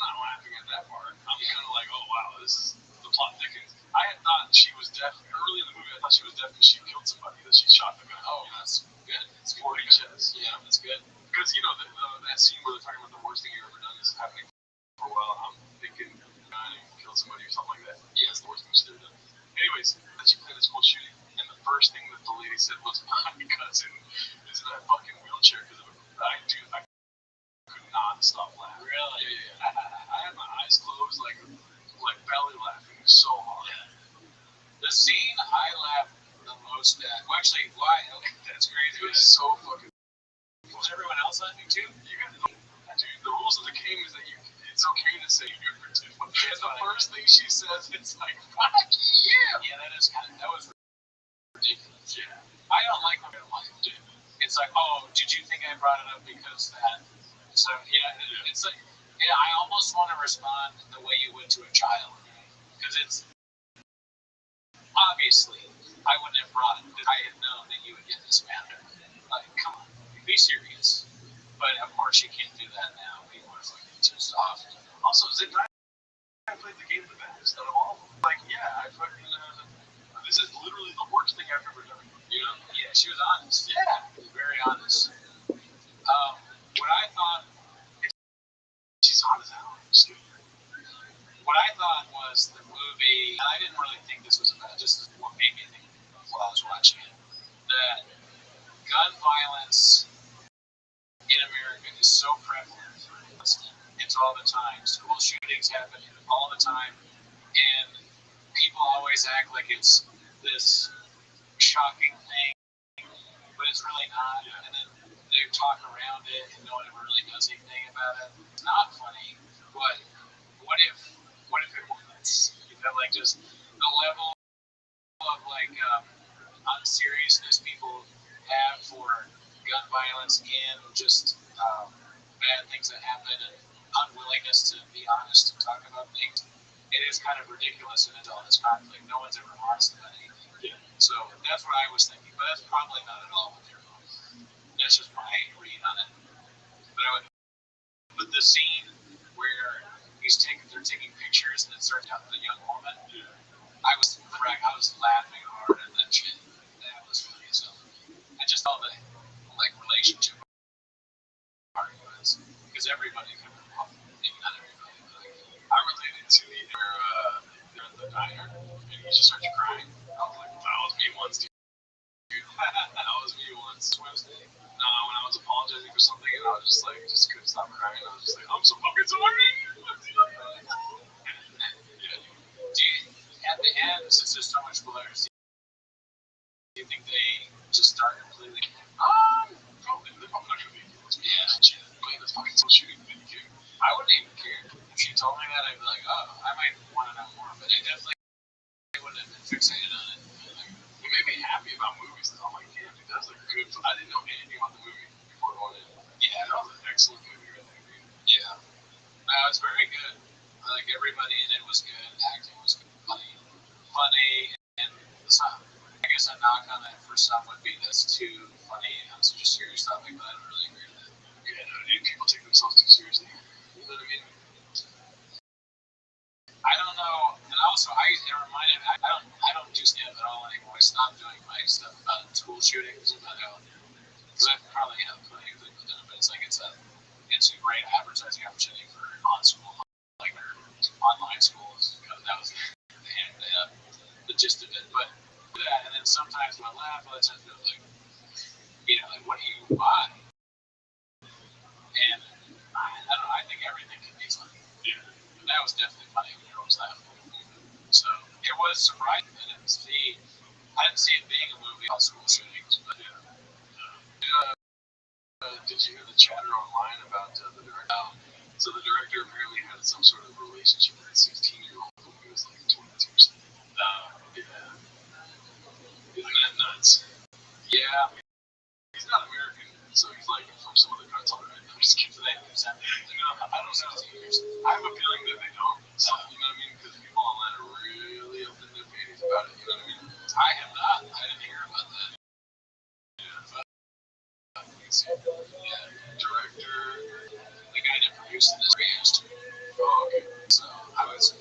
not laughing at that part. I'm kind of like, oh wow, this is the plot thickens. I had thought she was deaf early in the movie. I thought she was deaf because she killed somebody. That she shot the guy. Oh, that's good. It's 40 chess. Yeah, that's good. Because that scene where they're talking about the worst thing you've ever done is happening for a while. I'm thinking kill somebody or something like that. Yeah, it's the worst thing she's ever done. Anyways, she played a school shooting, and the first thing that the lady said was, "My cousin is in a fucking wheelchair because of it." I could not stop laughing. Really? Yeah. I had my eyes closed, like belly laughing so hard. Yeah. The scene I laughed the most at. Well, actually, why? That's crazy. It was so fucking. Was everyone else laughing too? You got dude. The rules of the game is that it's okay to say you're different. And the first thing she says, it's like, "Fuck you." Yeah, that was ridiculous. Yeah. I don't like when people like do. It's like, oh, did you think I brought it up because that? So yeah, it's like, yeah, I almost want to respond the way you would to a child, because it's obviously I wouldn't have brought it if I had known that you would get this matter. Like, come on, be serious. But of course, you can't do that now. People are fucking too soft. Also, is it nice? I played the game the best out of all of them. Like, yeah, I fucking. This is literally the worst thing I've ever done. You know? Yeah, she was honest. Yeah, very honest. What I thought. She's hot as hell. Just kidding. What I thought was the movie, and I didn't really think this was about, just what made me think while I was watching it, that gun violence in America is so prevalent. It's all the time. School shootings happen all the time, and people always act like it's this shocking thing, but it's really not. And then they talk around it, and no one ever really does anything about it. It's not funny, but what if it was? You know, like just the level of like unseriousness people have for gun violence and just bad things that happen and unwillingness to be honest and talk about things. It is kind of ridiculous in all this conflict. No one's ever honest about anything. Yeah. So that's what I was thinking, but that's probably not at all what they're doing. That's just my read on it. But the scene where they're taking pictures and it starts out with a young woman. Yeah. I was laughing hard at that shit. That was funny. So I just saw the like relationship arguments because everybody could have maybe not everybody, but like, I related to where they're at the diner and he just starts crying. I was like, that was me once, dude. That was me once. Wednesday. No, when I was apologizing for something and I was just like, just couldn't stop crying. I was just like, I'm so fucking sorry. Yeah. Do you, at the end, since there's so much players, do you think they just start completely? Probably. They're probably not gonna be. Yeah. Shit. Playing this fucking school shooting video game. I wouldn't even care. If she told me that, I'd be like, oh, I might want to know more. But I definitely wouldn't have been fixated on it. Like, it made me happy about movies. I'm like, damn, dude, that's a good. I didn't know anything about the movie before going in. Yeah, that was an excellent movie, right there, dude. Yeah. It's very good. Like everybody in it was good. Acting was good. Funny, and it's not. I guess a knock on it for some would be that it's too funny on such a serious topic, but I don't really agree with it. Yeah, no, dude, people take themselves too seriously. You know what I mean? I don't know, and also it reminded me. I don't do stand up at all anymore. I stopped doing my stuff about school shootings, because I probably have plenty of things with it, but it's a great advertising opportunity for on-school, like online schools. That was the gist of it. But that, and then sometimes when I laugh, other times I was like, like what do you buy? And I don't know. I think everything can be funny. Yeah. But that was definitely funny when you're always laughing. So it was surprising. I didn't see it being a movie about school shootings, but yeah. Did you hear the chatter online about the director? So the director apparently had some sort of relationship with a 16-year-old when he was like 22 or something. Yeah. Isn't that nuts? Yeah. He's not American, so he's like from some of the countries. I'm just kidding. I don't know. I have a feeling that they don't. You know what I mean? Because people online are really up in their panties about it. You know what I mean? I have not. I didn't hear about that. Yeah, director, the guy that produced it is very interesting. Oh, okay. So I was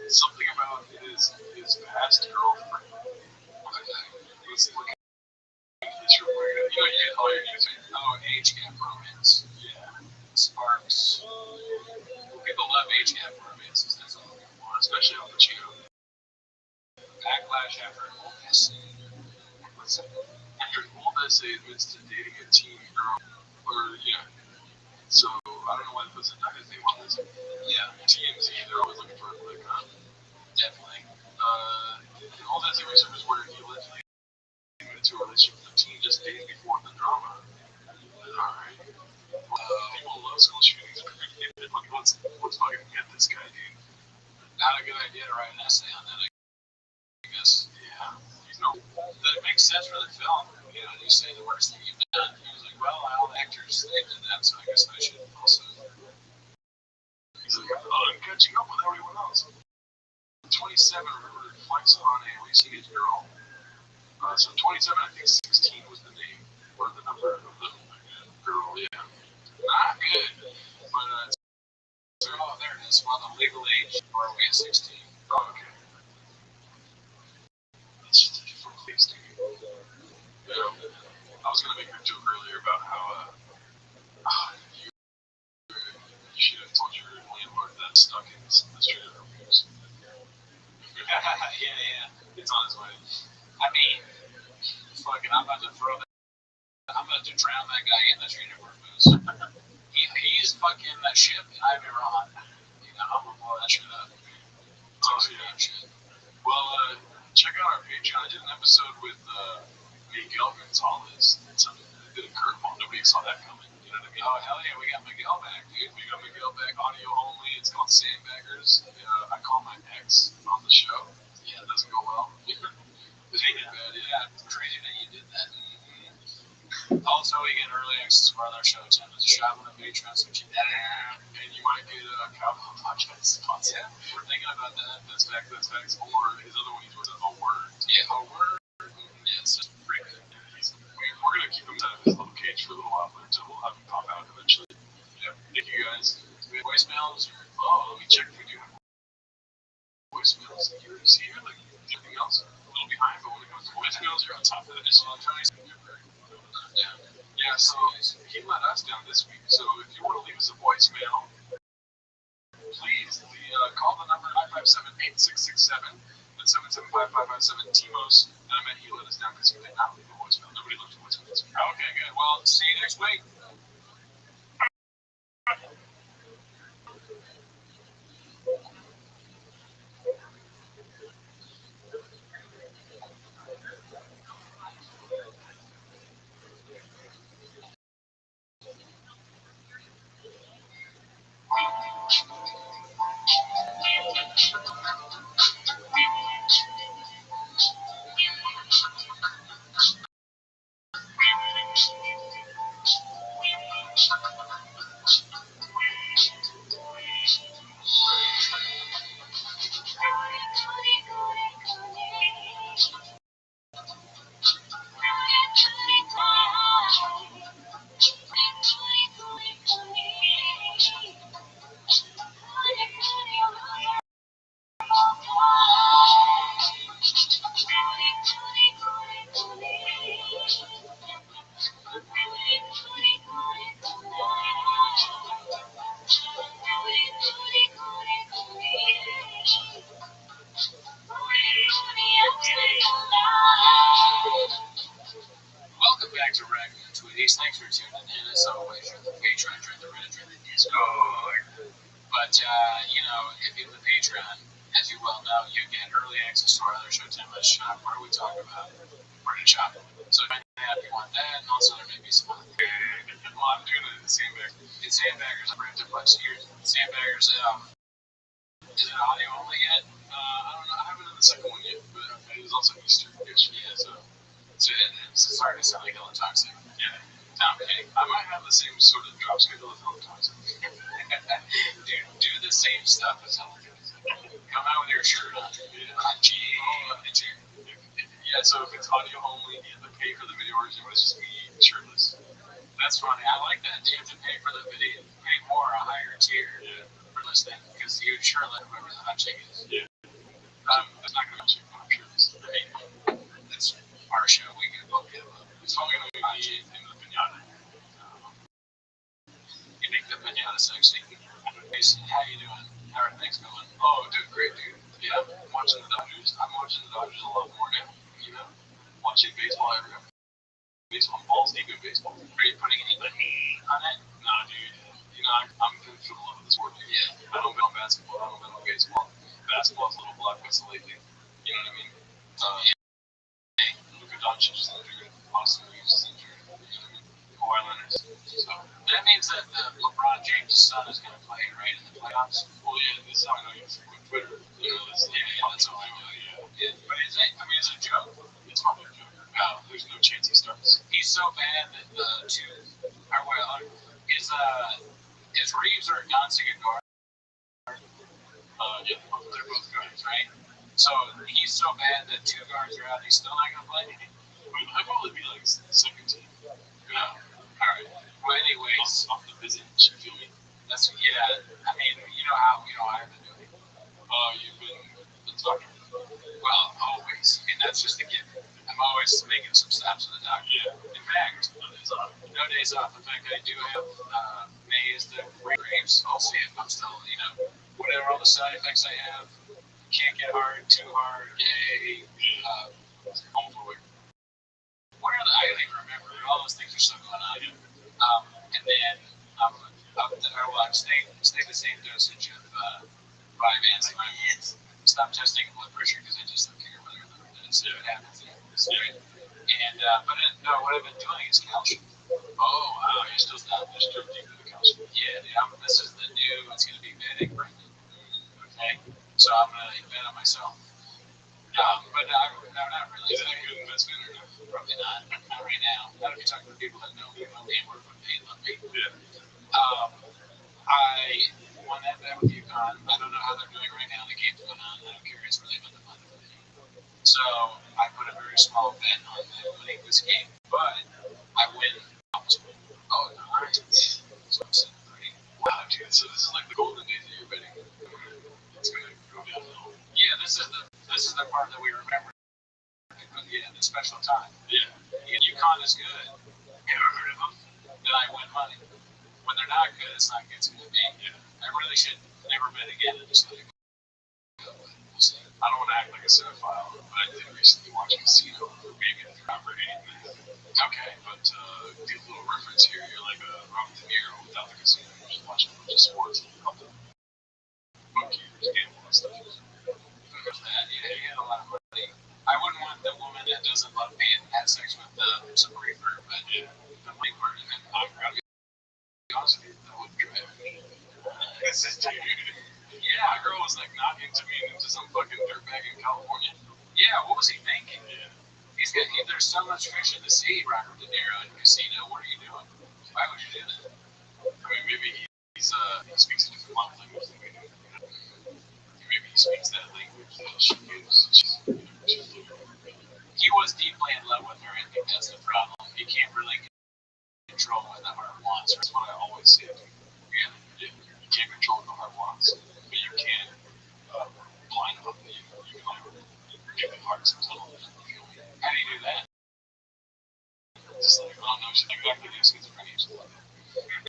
Something about his past girlfriend. Let's look at this real quick. You get all your news. Oh, age gap romance. Yeah. Sparks. People love age gap romances. That's all they want, especially on the channel. Backlash after an old essay. After an old essay admits to dating a teen girl. Or, yeah. So, I don't know why they put his name on this. Yeah, TMZ, they're always looking for a click, huh? Definitely. An old essay research where he allegedly admitted to a relationship with a teen just days before the drama. Alright. People love school shootings. Let's fucking get this guy, dude. Not a good idea to write an essay on that, I guess. Yeah. That makes sense for the film. You know, you say the worst thing you've done. He was like, well, all the actors, they did that, so I guess I should also. He's like, oh, I'm catching up with everyone else. 27 reflects on a recent girl. So 27, I think 16 was the name, or the number of the girl, yeah. Not good, but oh, there it is. Well, the legal age, or are we at 16? Oh, okay. That's just a different place, dude. You know, I was going to make a joke earlier about how you should have told your landlord that stuck in the street of reviews. Yeah. It's on his way. I mean, fucking, I'm about to drown that guy in the street of reviews. He's fucking that ship, and I'd be wrong. You know, I'm gonna blow that shit up. Oh, yeah. Shit. Well, check out our Patreon. I did an episode with Miguel Gonzalez. They did a curveball. Nobody saw that coming. You know what I mean? Oh, hell yeah. We got Miguel back, dude. We got Miguel back audio only. It's called Sandbaggers. I call my ex on the show. Yeah, it doesn't go well. Yeah, crazy that you did that. Also, we get early access to our other show, Tim. There's a shop on the Patreon, so keep that in. And you might get a Cowboy podcast spot. Yeah, we're thinking about that. That's facts. Or his other one, he's with a word. Yeah, a word. Yeah, it's just pretty good. We're going to keep him out of his little cage for a little while, but we'll have him pop out eventually. Yeah, thank you guys. Do we have voicemails? Let me check if we do have voicemails. See, you're like everything else. A little behind, but when it comes to voicemails, you're on top of it. So I'm trying to yeah, so he let us down this week. So if you want to leave us a voicemail, please call the number 957-8667. That's 775-557-TMOS. And I meant he let us down because he did not leave a voicemail. Nobody left a voicemail this week. Okay, good. Well, see you next week. Welcome back to Ragnar Tweeties. Thanks for tuning in. As always, you're the Patreon, you're the Reddit, you're the Discord. But, if you're the Patreon, as you well know, you get early access to our other show, Tim Let's Shop, where we talk about we're going to shop. So if you want that, and also there may be some other well, I'm doing it in Sandbaggers. It's Sandbaggers. I'm bringing it to years. Sandbaggers, is it audio only yet? I don't know. I haven't done the second one yet, but it was also Easter yesterday, so it's starting to sound like Helen Toxic. Yeah. Hey, I might have the same sort of drop schedule as Helen Toxic. do the same stuff as Helen Toxic. Come out with your shirt on. Yeah, so if it's audio only, you have to pay for the video version, but it's just me shirtless. That's funny. I like that. You have to pay for the video, pay more, a higher tier. Yeah. this thing because you sure let whoever the hot chick is. Yeah. It's not gonna be cheap. I'm sure it's. I mean, it's our show. We can both get one. It's probably gonna be in the pinata. You make the pinata sexy. How you doing? How are things going? Oh, dude, great, dude. Yeah, I'm watching the Dodgers. I'm watching the Dodgers a lot more now. You know, watching baseball every day. Baseball, balls deep in baseball. Are you putting any money on it? Nah, dude. You know, I'm good for the love of the sport, dude. Yeah. I don't bet on basketball. I don't bet on baseball. Basketball's a little black vessel lately. You know what I mean? Luka Doncic is injured. Austin Reeves is injured. You know what I mean? Kawhi Leonard's. So That means that LeBron James' son is going to play right in the playoffs. well, yeah, this is how I know you frequent Twitter. You know, that's That's how I know. Yeah. But is it? I mean, is it a joke? It's probably a joke. There's no chance he starts. He's so bad that the two are well. Is Reeves or Johnson a guard? Yeah, they're both guys. Right. So he's so bad that two guards are out. He's still not going to play. I mean, I'd probably be like second team. Yeah. All right. Well, anyways, Off the visit, you feel me? that's yeah. I mean, you know how I've been doing. You've been talking. Well, always. I mean, that's just a given. I'm always making some stops with the doctor. Yeah. In fact, No days off. no days off. In fact, I do have May is the Graves. I'll see if I'm still, whatever all the side effects I have. Can't get hard, too hard, gay, homophobic. What are the? I don't even remember. All those things are still going on. And then I'm staying the same dosage of Vyvanse. Stop testing blood pressure because I just don't care whether it happens. And no, what I've been doing is calcium. Oh, wow. You're still deep in the calcium. Yeah, dude, this is the new. It's going to be Vedic pregnant. Okay, so I'm going to bet on myself. But no, not really. Is that a good investment or not? Probably not. Not right now. Not if you talk to people that know me and work with me. Yeah. I won that bet with UConn. I don't know how they're doing right now. The game's going on. I don't care. It's really about the money. So I put a very small bet on them winning this game, but I win. Oh, nice. So I'm sitting pretty. Wow, dude. So this is like the golden days of your betting. It's gonna go downhill. Yeah, this is the part that we remember. Yeah, the special time. Yeah. UConn is good. Ever heard of them? Then I win money. When they're not good, it's not good to me. Yeah. I really should never bet again and just let it go. We'll see. I don't want to act like a cinephile, but I did recently watch Casino, maybe if you remember anything. Okay. But the little reference here, you're like Robert De Niro without the casino. You're just watching a bunch of sports and all the bookkeepers, gamble and stuff. Because that, yeah, you get a lot of money. I wouldn't want the woman that doesn't love me and has sex with some reefer, but the money part of it, I'm gotta be honest with you, that would drive me. This is dude. Yeah, My girl was like not into me into some fucking dirtbag in California. yeah. What was he thinking? Yeah. There's so much fish in the sea, Robert De Niro in Casino. What are you doing? Why would you do that? I mean, maybe he speaks a different love language than we do. Maybe he speaks that language that she gives. She's He was deeply in love with her. I think that's the problem. You can't really control what the heart wants. That's what I always say. Yeah. You can't control what the heart wants, but you can blind them. You can like give the heart some tunnel vision. How do you do that? Just like, I don't know, she's like, exactly the schizophrenia.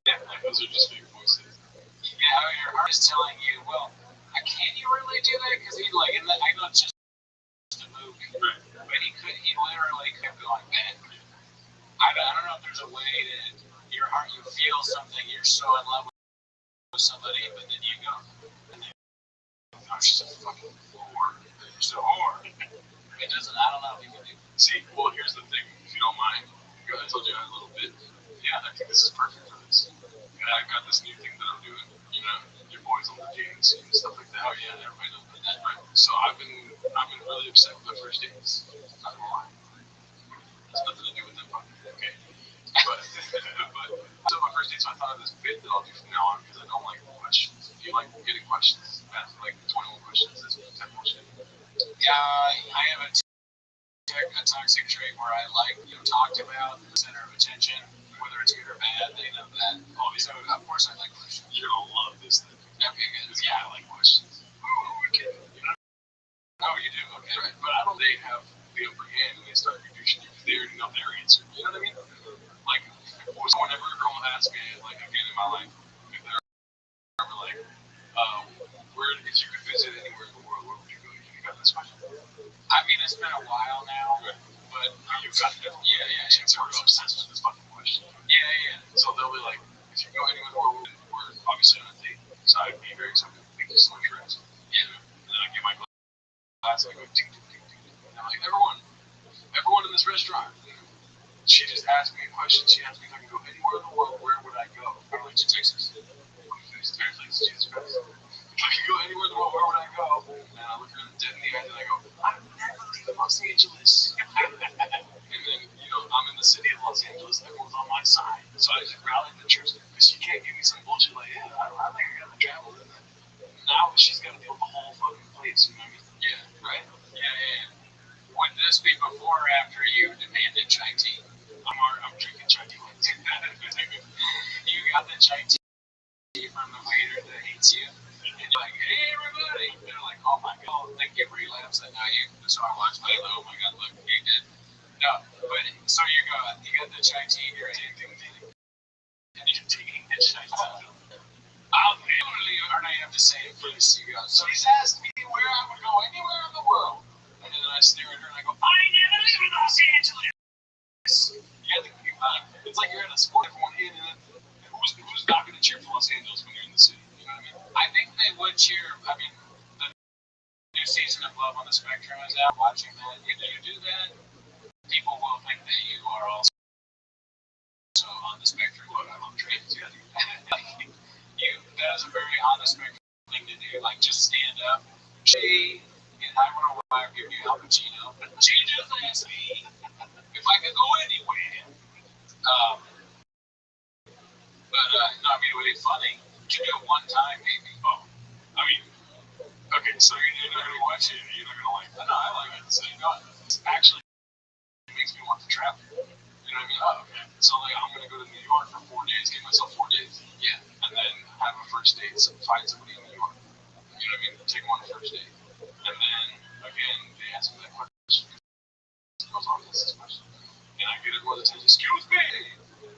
Yeah, like those are just fake voices. Yeah, your heart is telling you, well, can you really do that? Because I know it's just a movie, Right. but he literally kept going back. I don't know if there's a way that your heart, you feel something, you're so in love with somebody, but then you go, oh, she's a fucking whore. She's a whore. It doesn't, I don't know if you can do. See, well, here's the thing, if you don't mind. I told you I had a little bit. Yeah, I think this is perfect for this. And I've got this new thing that I'm doing. You know, your boys on the DNC and stuff like that. Oh yeah, everybody knows about that. Right. So I've been really upset with my first dates. Not gonna lie. It's nothing to do with them. Okay. But so my first date, so I thought of this bit that I'll do from now on because I don't like questions. Do you like getting questions? Ask like 21 questions. This is 10 questions. Yeah, I have a toxic trait where I like, talked about the center of attention, whether it's good or bad, they know that. Oh, So of course I like questions. you're gonna love this thing. That'd be good. Yeah, I like questions. Who can, you know? Oh, you do? Okay. Right. But I don't think they have the upper hand when they start introducing you because they already know their answer. You know what I mean? Like, whenever a girl asks me, like, again in my life, if they're ever like, where, if you could visit anywhere in the world, where would you go? You got this question? I mean, it's been a while now, but you got it. Yeah. She's obsessed with this fucking question. Yeah. So they'll be like, if you go anywhere in the world, we're obviously on a date. So I'd be very excited. Thank you so much for asking. Yeah. And then I get my glass and I go, ding, ding, ding, ding. And I'm like, everyone in this restaurant. She just asked me a question. She asked me if I could go anywhere in the world, where would I go? I went to Texas. Jesus Christ. If I could go anywhere in the world, where would I go? And I look her dead in the eyes and I go, I would never leave Los Angeles. And then, I'm in the city of Los Angeles. Everyone's on my side. So I just rallied the troops because she can't give me some bullshit like, yeah, I think I got to travel. Now she's got to deal with the whole fucking place. You know what I mean? Yeah. Right? Yeah. Would this be before or after you demanded chai tea? I'm drinking chai tea. You got the chai tea from the waiter that hates you. And you're like, hey, everybody. They're like, oh my God, they get relapse that night. So I watch like, oh my God, look, he did. No, but so you got the chai tea in your hand, and you're taking the chai tea. I'll literally, or I have to say it first. You go, so he's asked me where I would go anywhere in the world. And then I stare at her and I go, I never live in Los Angeles. You have to keep it's like you're at a sport, everyone in, and who's not going to cheer for Los Angeles when you're in the city? You know what I mean? I think they would cheer. I mean, the new season of Love on the Spectrum is out. Watching that, if you do that, people will think that you are also on the spectrum. Look, I'm on trade together. That is a very honest spectrum thing to do. Like, just stand up. She, I don't know why I give you Al Pacino, but she just asked me if I could go anywhere. No, I mean, it would be funny to do it one time, maybe. Oh, I mean, okay, so you're not going to watch it, you're not going to like it. No, I like it. So, actually, it makes me want to travel. You know what I mean? Oh, okay. So, like, I'm going to go to New York for 4 days, give myself 4 days. Yeah. And then have a first date, so find somebody in New York. You know what I mean? Take them on the first date. And then, again, they ask me that question. It goes on, this question. And I get it more than 10. Excuse me!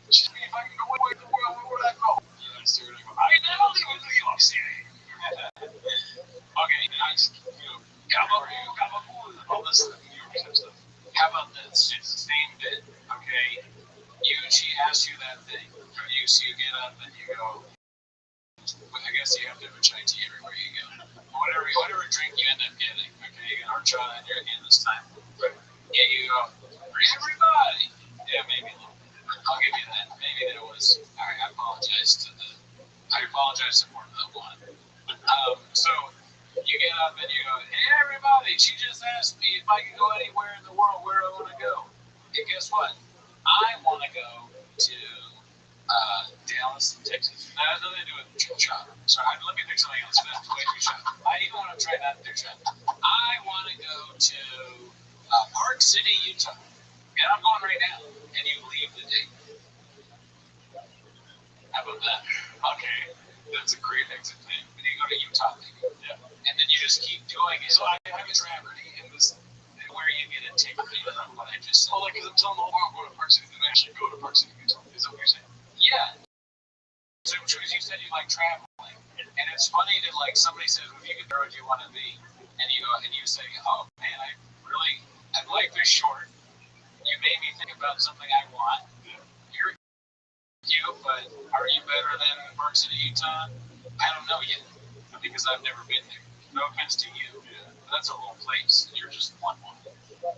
Excuse me, if I can go anywhere in the world, where would I go? And I stare and I go, I never leave in New York City. Okay, and I just, all this New York type stuff. How about this? It's the same bit, okay? She asks you that thing. So you get up and you go, I guess you have to have a chai tea everywhere you go. Whatever drink you end up getting, okay, you got horchata in your hand this time. Yeah, you go, everybody! Yeah, maybe a little bit. I'll give you that. Maybe there was, alright, I apologize to more than one. So, you get up and you go, hey everybody, she just asked me if I could go anywhere in the world, where do I want to go? And guess what? I want to go to Dallas, Texas. That has nothing to do with shop. Sorry, let me pick something else. That's way too shop. I even want to try not to do shop. I want to go to Park City, Utah. And I'm going right now. And you leave the date. How about that? Okay. That's a great exit thing. And you go to Utah, maybe. Yeah. And then you just keep doing it. So I have a traverty in this where you get a ticket from what I just said. Oh, like, because I'm telling the whole world I'm going to Park City, then I actually go to Park City, Utah. Is that what you're saying? Yeah. So, because you said you like traveling. And it's funny that, like, somebody says, well, if you could where would you want to be? And you go, and you say, oh, man, life is short. You made me think about something I want. You're cute, but are you better than Park City, Utah? I don't know yet, because I've never been there. No offense to you. But that's a whole place, and you're just one.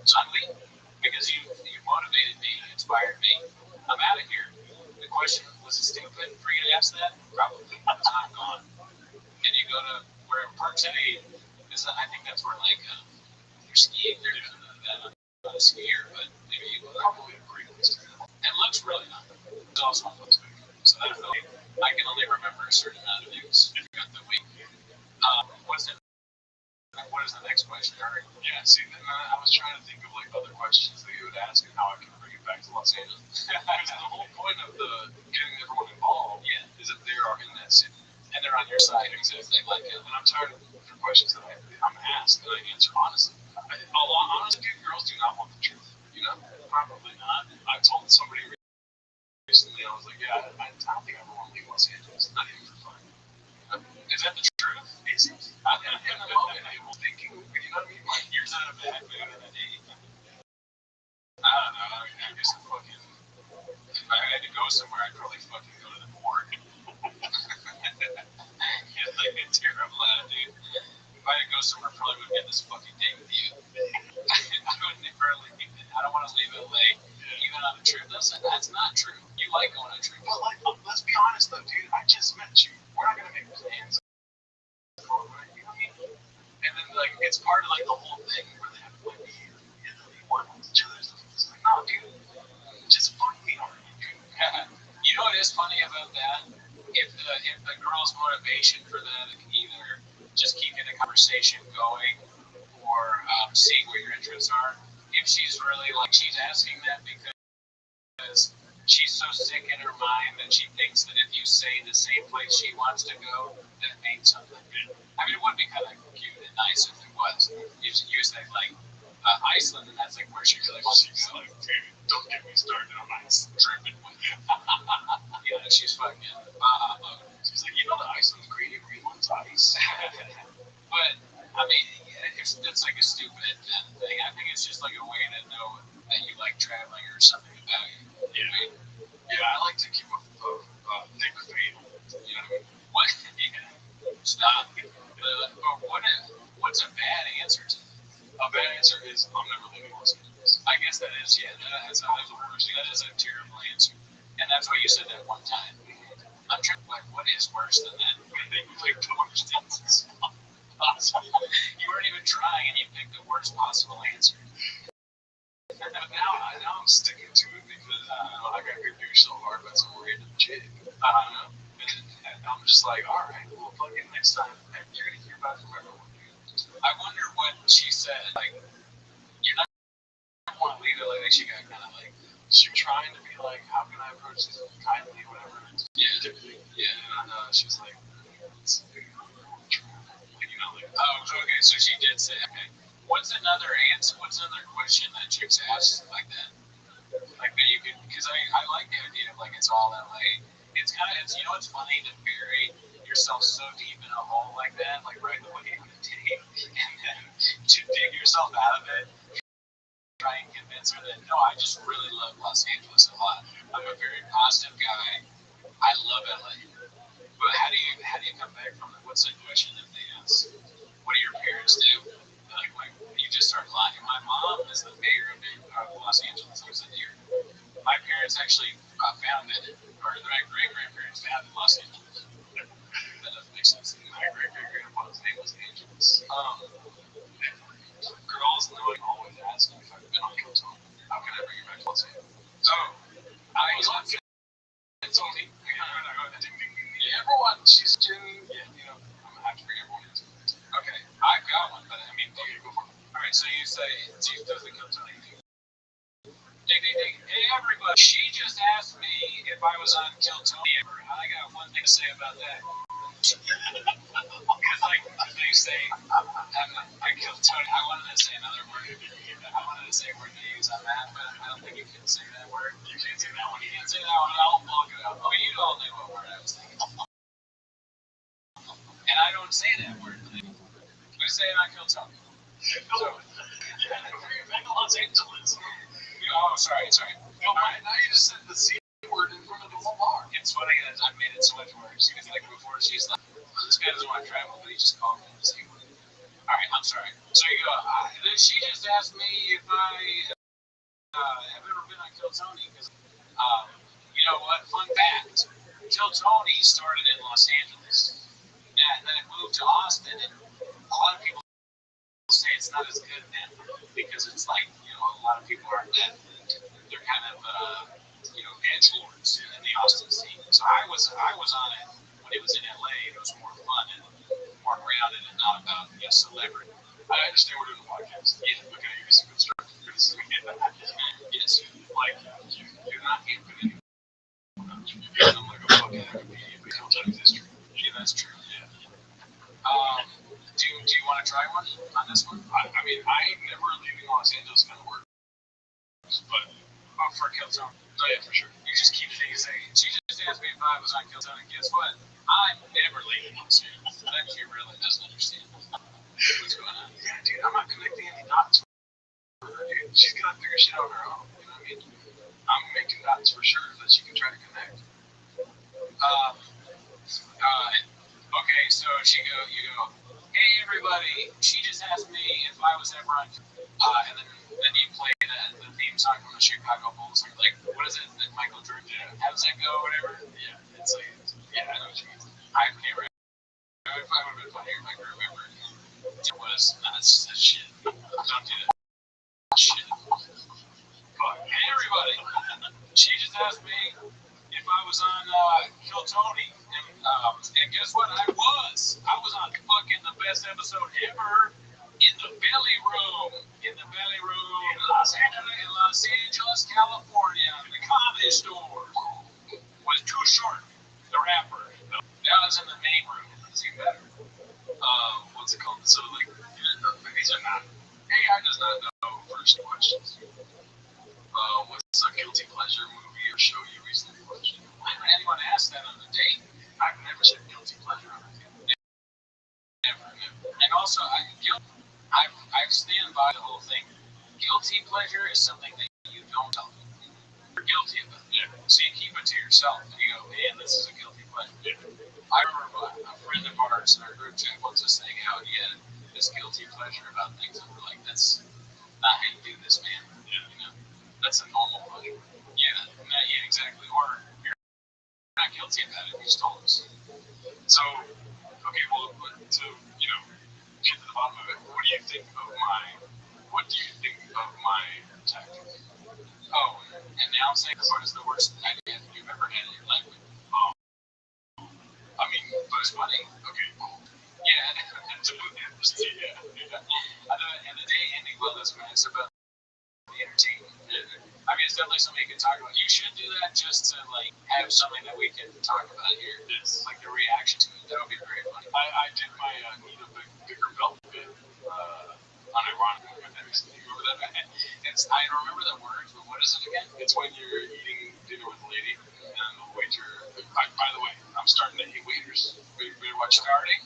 So I'm leaving, because you motivated me, you inspired me. I'm out of here. The question, was it stupid for you to ask that? Probably, because I'm gone. And you go to where Park City is, I think that's where, like, you're skiing. They're doing that. I'm not a skier, but maybe you probably a great place to go. And it looks really nice. It's also on Facebook. So I can only remember a certain amount of things. I got the week. What is the next question? Yeah, see, then I was trying to think of like other questions that you would ask and how I can bring it back to Los Angeles. Because the whole point of the getting everyone involved is that they are in that city. and they're on your side because they like it. And I'm tired of the questions that I'm asked and I answer honestly. Honestly, dude, girls do not want the truth. You know, probably not. I told somebody recently, I was like, yeah, I don't think I ever want to leave Los Angeles. Not even for fun. Is that the truth? Is it? I'm in the moment. I'm thinking, you know what I mean? Like, you're not a bad mood in the day. I don't know. I guess if I had to go somewhere, I'd probably fucking go to the morgue. It's like a terrible attitude. If I had to go somewhere, I probably would get this fucking day with you. I would never leave. I don't want to leave LA, even on a trip. That's not true. You like going on a trip. But like, let's be honest though, dude. I just met you. We're not gonna make plans. You know what I mean? And then like it's part of like the whole thing where they have to like be Want each other's. It's like, no, dude. Just fuck me already, dude. You know what is funny about that? If the girl's motivation for that can either just keeping the conversation going or seeing what your interests are. If she's really like she's asking that because she's so sick in her mind that she thinks that if you say the same place she wants to go, that it means something. I mean, it would be kind of cute and nice if it was. You say like Iceland, and that's like where she really wants to go. Like, dude, don't get me started on ice tripping with you. Yeah, she's fucking. She's like, you know the Iceland's great, Greenland's ice. But I mean, it's like a stupid thing. I think it's just like a way to know that you like traveling or something about you. Yeah. Right? Yeah, I like to keep a thick veil. You know what? Yeah. Stop. What's a bad answer to that? A bad answer is I'm never leaving Los Angeles. I guess that is, yeah, that's the worst. That is a terrible answer. And that's why you said that one time. I'm trying to like, what is worse than that? I think you picked the worst answer possible. You weren't even trying and you picked the worst possible answer. Now I'm sticking to it because I got good news so hard about some random chick. And I'm just like, all right, well, fucking next time, you're gonna hear about it from everyone. I wonder what she said. Like, you're not want to leave it. Like, she got kind of like, She was trying to be like, how can I approach this kindly, whatever. yeah. And she's like, you know, like, Oh, okay. So she did say, okay. What's another answer? What's another question that chicks ask like that? Like that you could, because I like the idea of like it's all LA. It's kind of, you know, it's funny to bury yourself so deep in a hole like that, like right away on a date, and then to dig yourself out of it, try and convince her that no, I just really love Los Angeles a lot. I'm a very positive guy. I love LA. But how do you come back from it? What's the question that they ask? What do your parents do? Like you just start lying. My mom is the mayor of Los Angeles. I was in here. My parents actually founded, or my great grandparents founded Los Angeles. That doesn't make sense. my great grandpa's name was Angelus. Girls knowing always ask me if I've been on Kilton. How can I bring you back to Los Angeles? Oh, I was on Kilton. Everyone, she's in, you know, I'm gonna have to bring everyone into it. okay. I've got one, but I mean, Okay, go for it. all right. So you say, does it come to anything? Ding, ding, ding. Hey, everybody. She just asked me if I was on Kiltony. I got one thing to say about that. Because, like, they say, I'm on Kiltony. I wanted to say another word. I wanted to say a word to use on that, but I don't think you can say that word. You can't say that one. You can't say that one. I'll block it out. Oh, you all knew what word I was thinking. And I don't say that word. We say it on Kiltony. So, yeah, bring it back to Los Angeles. Oh, sorry. No, now you just said the C word in front of the whole bar. It's funny that I made it so much worse. Because, like, before she's like, this guy doesn't want to travel, but he just called me the same word. All right, I'm sorry. So you go, she just asked me if I have ever been on Kiltony. Because, you know what? Fun fact. Kiltony started in Los Angeles. And then it moved to Austin. And a lot of people say it's not as good now because it's like, you know, a lot of people aren't that. They're kind of, you know, edgelords in the Austin scene. So I was on it when it was in LA. It was more fun and more grounded and not about, you know, celebrity. I understand we're doing a podcast. Yeah. Okay, you're some constructive criticism. Yes. Like, you're not hampering anyone. You're giving them like a fucking Wikipedia of Kiltony's history. Yeah, That's true. Yeah. Do you want to try one on this one? I mean, I ain't never leaving Los Angeles kind of work, but for Killzone. Oh yeah, for sure. You just keep saying. She just asked me if I was on Killzone, and guess what? I'm never leaving Los Angeles. That she really doesn't understand what's going on. Yeah, dude, I'm not connecting any dots for her, dude. She's gonna figure shit out on her own. You know what I mean? I'm making dots for sure that she can try to connect. Okay, so you go, hey everybody, she just asked me if I was ever on, and then you play the theme song from the Chicago Bulls, like, what is it that Michael Jordan did? How does that go, whatever? Yeah, it's like, yeah, I know what you mean. I can't remember. If I would have been funnier if I could remember it was, that's shit. Don't do that. Shit. Fuck. Hey everybody, she just asked me if I was on Kill Tony, and guess what? I was on fucking the best episode ever in the belly room, in Los Angeles, California, the Comedy Store. Was Too Short, the rapper. That was in the main room. It's even better. What's it called? So like, these are not. AI does not know first questions. What's a guilty pleasure movie or show you recently watched? Why would anyone ask that on a date? I've never said guilty pleasure on a date. Never. And also, I stand by the whole thing. Guilty pleasure is something that you don't tell people. You're guilty of it. Yeah. So you keep it to yourself. And you go, man, this is a guilty pleasure. Yeah. I remember a friend of ours in our group chat once us saying how he had this guilty pleasure about things, and we're like, that's not how you do this, man. Yeah. You know, that's a normal pleasure. Yeah, exactly. Or you're not guilty about it. You just told us. So, okay, well, to get to the bottom of it, what do you think of my tactic? Oh, and now I'm saying what is the worst idea you've ever had in your life? I mean, but it's funny. Okay, cool. Yeah, yeah. And the day ending well is when it's about the entertainment. I mean, it's definitely something you can talk about. You should do that just to like have something that we can talk about here. It's like the reaction to it. That would be very funny. I did my need a bigger belt bit. Unironically, with that. You remember that? I remember the words, but what is it again? It's when you're eating dinner with a lady and the waiter. By the way, I'm starting to hate waiters. We watch starting.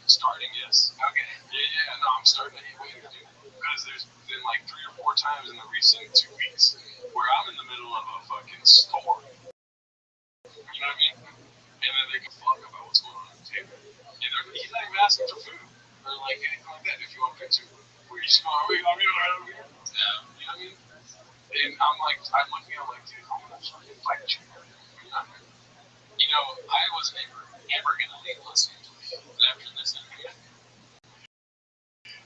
Yes. Okay. Yeah. No, I'm starting to hate waiters, dude. Because there's been like 3 or 4 times in the recent 2 weeks where I'm in the middle of a fucking store. You know what I mean? And then they can fuck about what's going on at the table. And he's not even asking for food or like anything like that. If you want picture, where you just go, are we right over here? Yeah. You know what I mean? And I'm looking at like, dude, I'm gonna fucking fight you. You know, I wasn't ever gonna leave Los Angeles after this interview.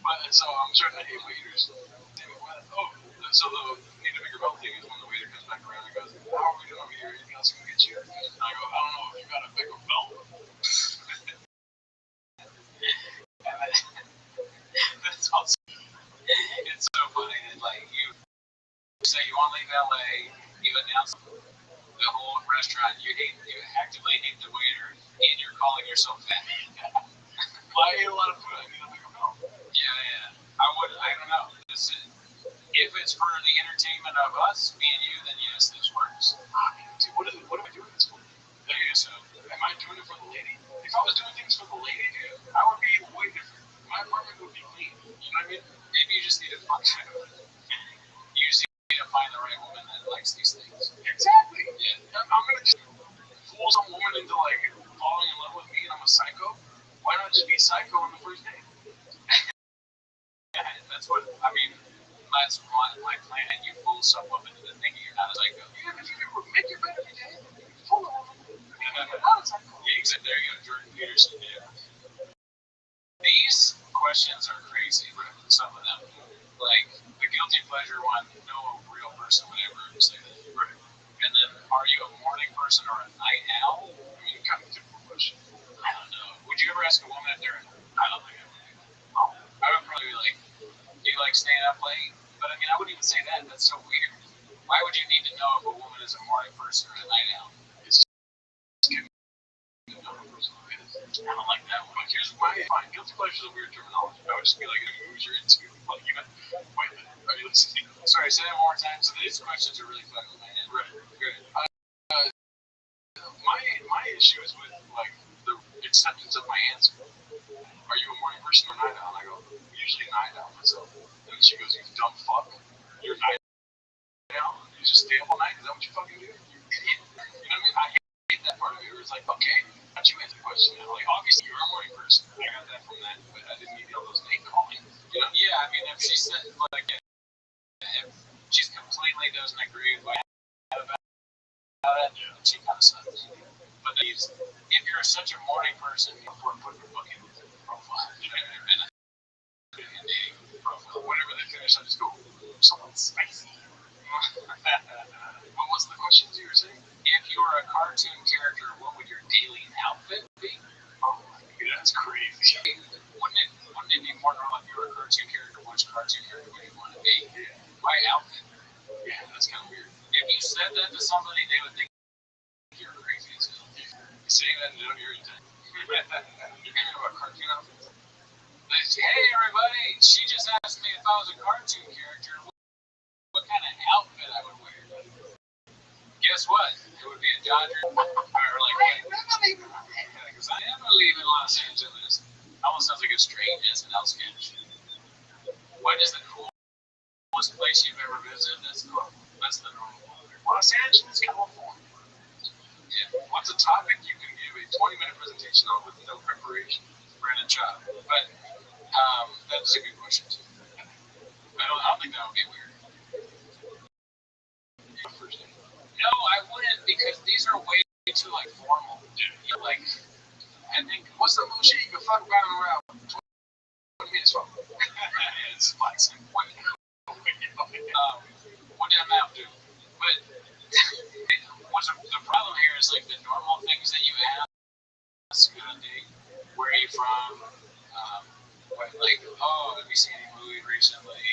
But so I'm starting to hate waiters. Oh, so the need a bigger belt thing is when the waiter comes back around and goes, how are we doing over here? Anything else I can get you? And I go, I don't know if you got a bigger belt. That's also, it's so funny that like you say you want to leave LA, you announce the whole restaurant, you actively hate the waiter, and you're calling yourself fat. Well, I ate a lot of food. I need a bigger belt. Yeah. I don't know. If it's for the entertainment of us, me and you, then yes, this works. Dude, what am I doing this for? Okay, so am I doing it for the lady? If I was doing things for the lady, dude, I would be way different. My apartment would be clean. You know what I mean? Maybe you just need to find the right woman that likes these things. Exactly. Yeah. I'm gonna just fool some woman into like falling in love with me and I'm a psycho. Why not just be psycho on the first date? That's what I mean. That's my plan. And you fool some woman into thinking you're not a psycho. Yeah, if you make your bed every day, fool a woman. Yeah, exactly. There you go, Jordan Peterson. Yeah. These questions are crazy, right? Some of them. Like the guilty pleasure one, no real person would ever say that. Right. And then, are you a morning person or a night owl? I mean, kind of a typical question. I don't know. Would you ever ask a woman if they're? I don't think I would. Oh, I would probably be like, do you like staying up late? But I mean, I wouldn't even say that. That's so weird. Why would you need to know if a woman is a morning person or a night owl? It's just getting to know a person. I don't like that one. fine. Guilty pleasure is a weird terminology. I would just be like, who's you're into? Like, you know, wait a minute. Are you listening? Sorry, say that one more time. So these questions are really fucking my head. Right. Good. My issue is with like the acceptance of my answer. Are you a morning person or night owl? And I go, usually night owl myself. And she goes, you dumb fuck. You're a night owl? You just stay up all night? Is that what you fucking do? You idiot. You know what I mean? I hate that part of it. Where it's like, okay, got you answer the question now. Like, obviously, you're a morning person. I got that from that, but I didn't need all those name calling. You know? Yeah, I mean, if she said, like, if she completely doesn't agree with what about it, she kind of sucks. But if you're such a morning person, you put your fucking profile. And profile. Whenever they finish, I just go, something spicy. What was the question you were saying? If you were a cartoon character, what would your daily outfit be? Oh my god, that's crazy. Wouldn't it be more normal if you were a cartoon character? Which cartoon character would you want to be? My outfit. Yeah, that's kind of weird. If you said that to somebody, they would think you're crazy as hell. You saying that to your intent. You're going to have a cartoon outfit? Hey everybody, she just asked me if I was a cartoon character, what kind of outfit I would wear. Guess what? It would be a Dodger. Or like, because I am leaving Los Angeles. Almost sounds like a strange SNL sketch. What is the coolest place you've ever visited? That's the normal one. Los Angeles, California. Yeah. What's a topic you can give a 20-minute presentation on with no preparation? Brandon Chop. But that's a good question too. I don't think that would be weird. No, I wouldn't, because these are way too like formal. Dude. Like, I think what's the most shit you can fuck around around 20 minutes from? It's flexing. What did I map do? But the problem here is like the normal things that you ask on a date. Where are you from? Like, oh, have you seen any movie recently?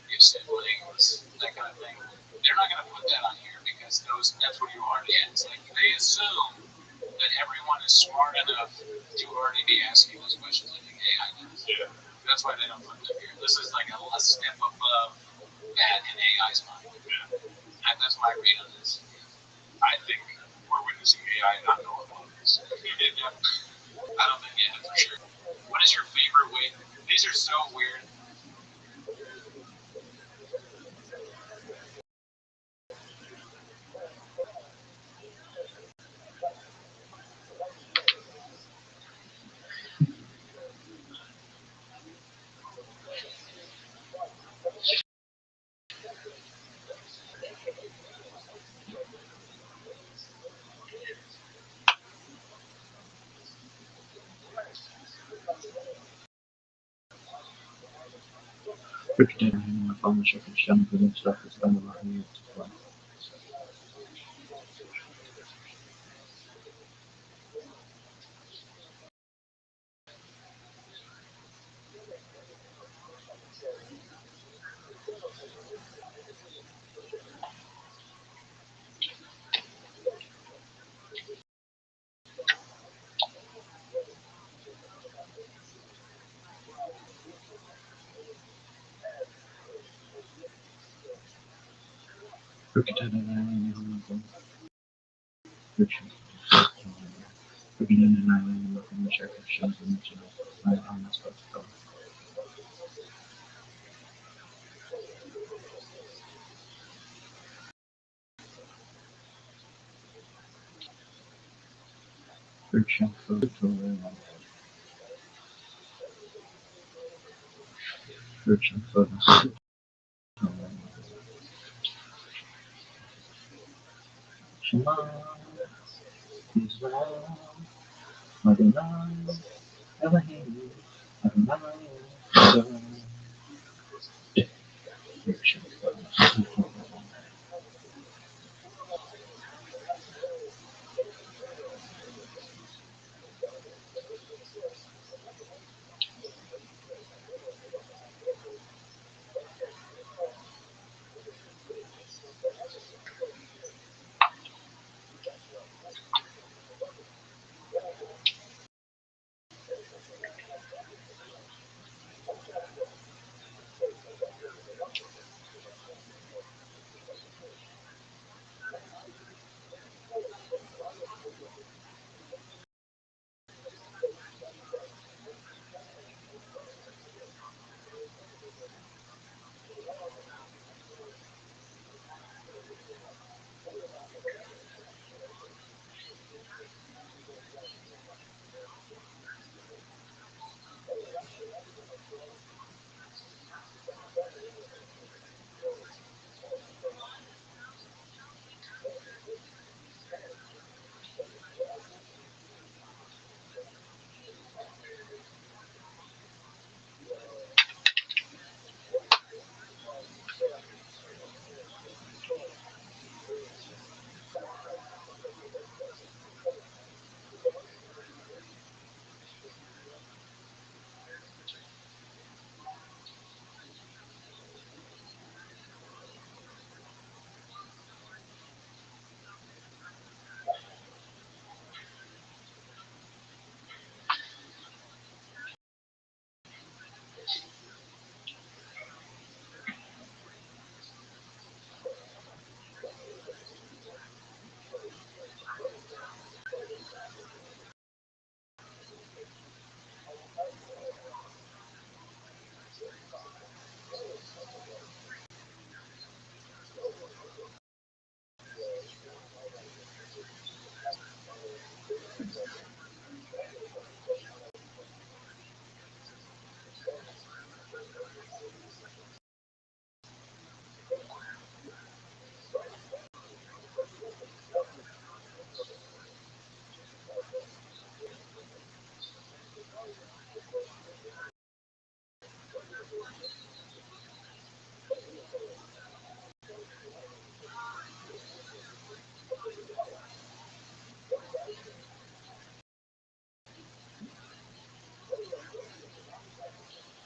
You have siblings, that kind of thing. They're not going to put that on here because that's what you already ask. Like, they assume that everyone is smart enough to already be asking those questions like AI does. Yeah. That's why they don't put them here. This is like a step above that in AI's mind. Yeah. And that's my read on this. I think we're witnessing AI not know about this. I don't think yet, for sure. What is your favorite way? These are so weird. Rückstände raumische Verstandeswissenschaft ist eine variierte Form. Shema Israel, Adonai, Elohim, Adonai,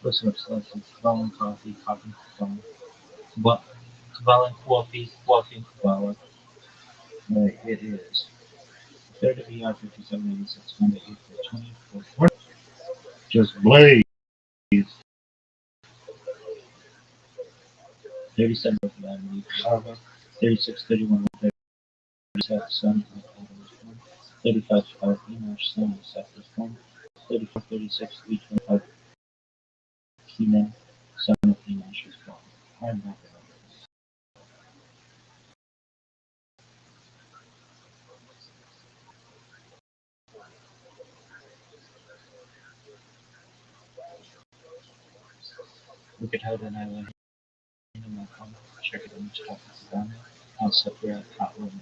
Listen up, selection. Kabbalah coffee, coffee, Kabbalah. Kabbalah coffee, Kabbalah. It is 3rd of ER 5786, Monday, April 24th. Just blaze. 37 of Avenue, Chicago. 3631 Sun, 35 Enosh, Sun, Southwest 1. 3436 325 Keenan, Son of Enosh is born. I'm not gonna look at how then I went in my phone, check it on the top of the gun. I'll separate hot woman.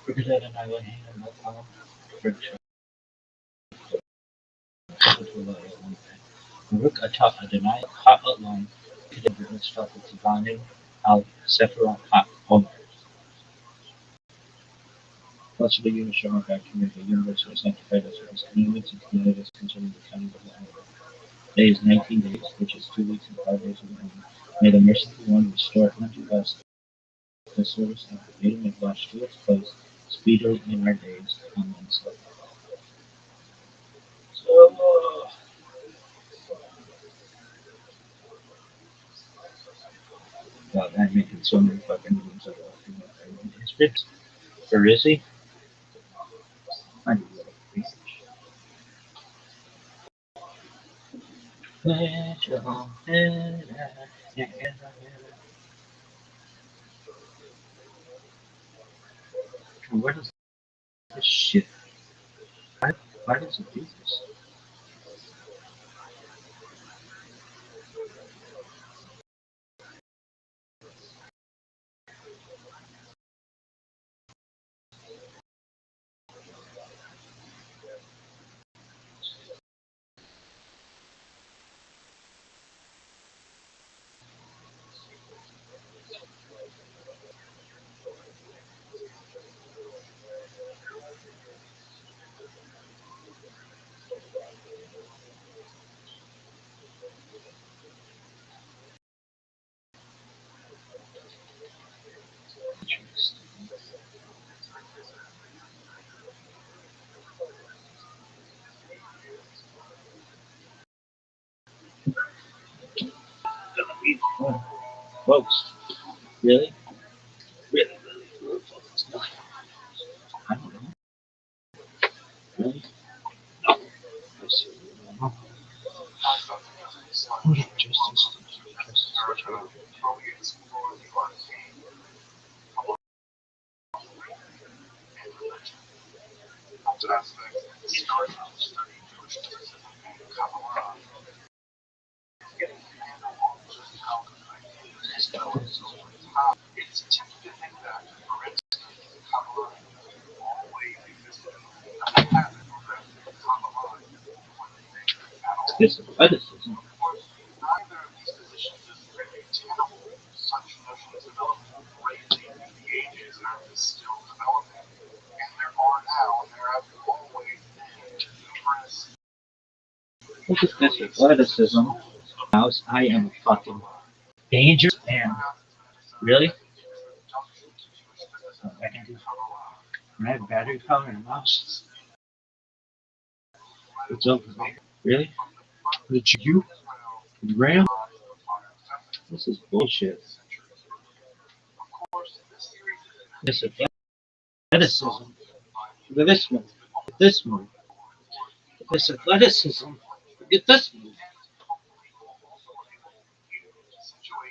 Look at that and I went in my phone. Rook atop a denial hot line. The stuff with Tivani al Sephira hot home. Much of the unit shown back community, the university was sanctified as its communities and communities concerning the county of the island. Day is 19 days, which is 2 weeks and 5 days of the moon. May the merciful one restore unto us the service and the meeting of God to its place speedily in our days. Amen. God, I'm making so many fucking moves of his bits. Or is he? I need to look. Let your head where does this shit? Why does it do this? Folks, really? Really? I don't know. Really? No. Let's see. Justice. It's tempting to think that, for instance, Kabbalah always existed. I haven't read Kabbalah at all. It's athleticism. Of course, neither of these positions is really tenable. Such notions developed greatly through the ages and are still developing. And there are now, and there have always been, numerous. Look at this athleticism. House, I am a fucking dangerous man. Really? I can do. I have battery power and a mouse. What's up with me? Really? Did you? Ram? This is bullshit. This athleticism. Look at this one. Look at this one. This athleticism. Look at this one.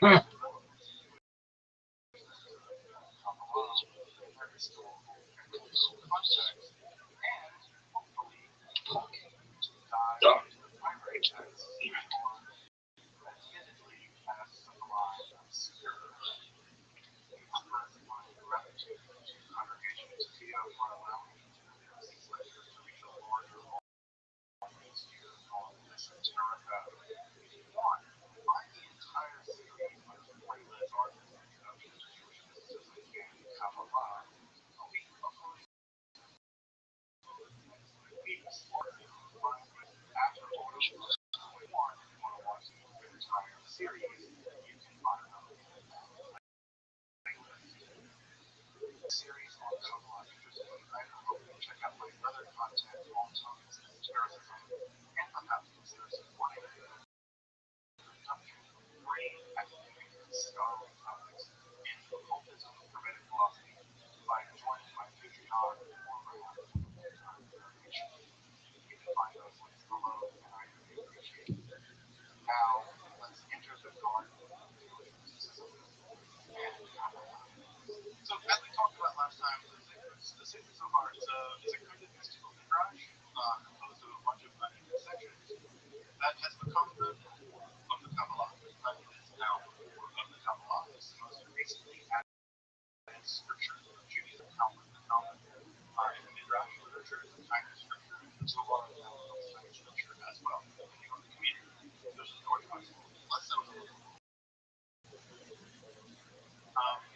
Huh. scholarly topics in occultism, hermetic philosophy, by joining my Patreon or my Apple page. You can find those links below, and I really appreciate it. Now, let's enter the garden of mysticism and so, as we talked about last time, the Sacred Zohar is a kind of mystical midrash composed of a bunch of minute sections that has become the core of the Kabbalah. That is now the core of the Kabbalah. It's the most recently added scripture of Judaism, Talmud, and Talmud. In the midrash literature, is a kind of scripture. The Zohar is now a kind of scripture as well, depending on the community, especially the Orthodox world. Less so the Muslim.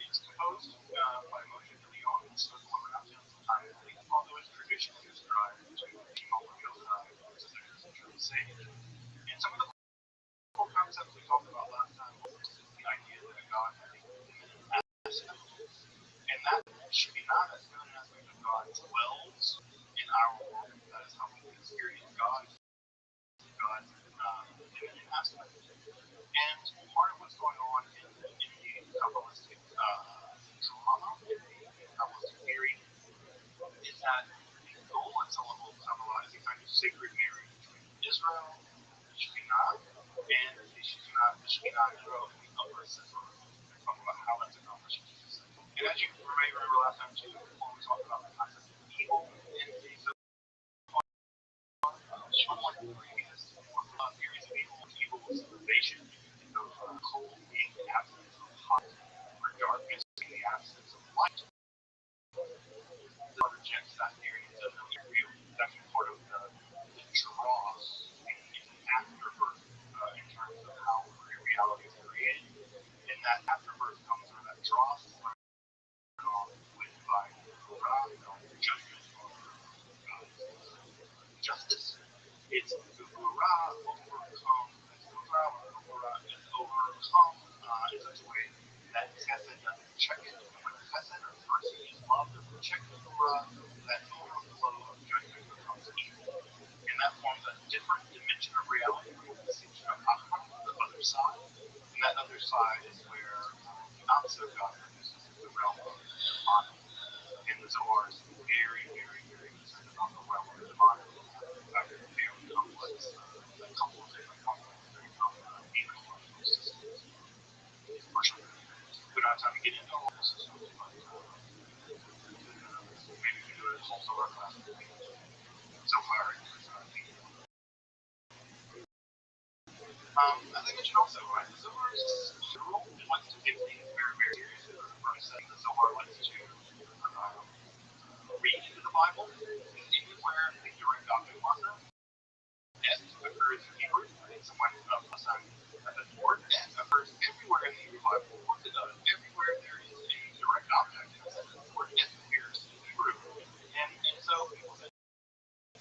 It's composed by Moshe DeLeon and spoken around him sometime in the late, although it's traditionally ascribed to Shimon Bar Yochai, which is a century sage. And some of the core concepts we talked about last time was the idea that God has a limited aspect, and that should be not as an aspect of God dwells in our world. That is how we experience God. God's limited aspect. And part of what's going on in the Kabbalistic drama, in the Kabbalistic theory, is that the goal at some level of Kabbalah is a kind of sacred marriage between Israel, Shekhinah, and the Shekhinah Israel in the upper Sephirah. We're talking about how that's accomplished in Jesus. And as you may remember last time too, when we talked about the concept of evil in the Zohar, unlike the previous theories of evil was salvation. Cold being the absence of hot, or darkness being the absence of light. That rejects that theory. It doesn't really real. It's actually part of the draw in afterbirth in terms of how reality is created. And that afterbirth comes from that draw with by judgment or justice. It's the Gura overcome. In such a way that chesed doesn't check it. And when chesed or mercy is love doesn't check the Gura, that overflow of judgment becomes evil. And that forms a different dimension of reality, the distinction of Achra, the other side. And that other side is where the opposite of God produces the realm of the demonic. And the Zohar is very, very, very concerned about the realm of the demonic. In fact, it's very complex. A couple of different components that come even emotional systems. We don't have time to get into all this systems, but maybe we can do a whole Zohar class. Zohar. As I mentioned also, right, the Zohar is literal. It likes to take things very, very seriously. From saying the Zohar likes to read into the Bible anywhere the direct object marker S occurs in Hebrew. I think someone last time at the word S occurs everywhere in the Hebrew Bible. Of course it does. Everywhere there is a direct object, the word S appears in Hebrew. And so people say,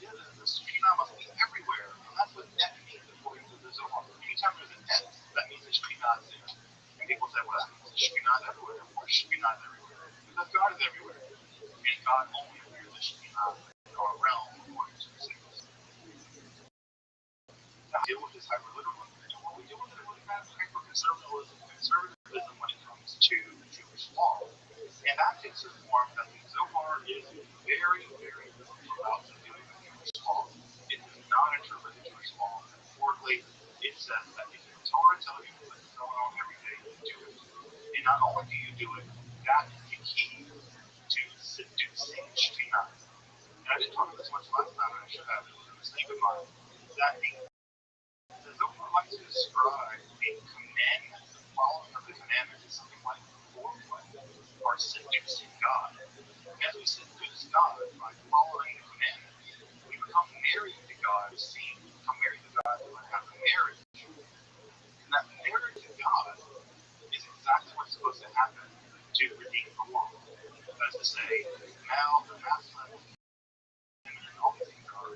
yeah, the Shekhinah must be everywhere. And that's what S means according to the Zohar. Anytime there's an S, that means the Shekhinah is there. And people say, well, that means the Shekhinah is everywhere. Of course Shekhinah is everywhere. Because God is everywhere. And God only appears the Shekhinah in our realm according to the sacred. Deal with this hyperliteralism, and what we deal with it with kind of hyperconservatism when it comes to Jewish law. And that takes the form that the Zohar is very, very about dealing with Jewish law. It does not interpret the Jewish law metaphorically. It says that if the Torah tells you what's going on every day, you do it. And not only do you do it, that is the key to seducing Shekhinah. And I didn't talk about this much last time, and I should have. It was a mistake of mine. That the Zohar likes to describe a commandment, the following of the commandment is something like foreplay, or seducing God. As we seduce God by following the commandment, we become married to God. We become married to God who have a marriage. And that marriage to God is exactly what's supposed to happen to redeem the world. That is to say, now the masculine and all these things are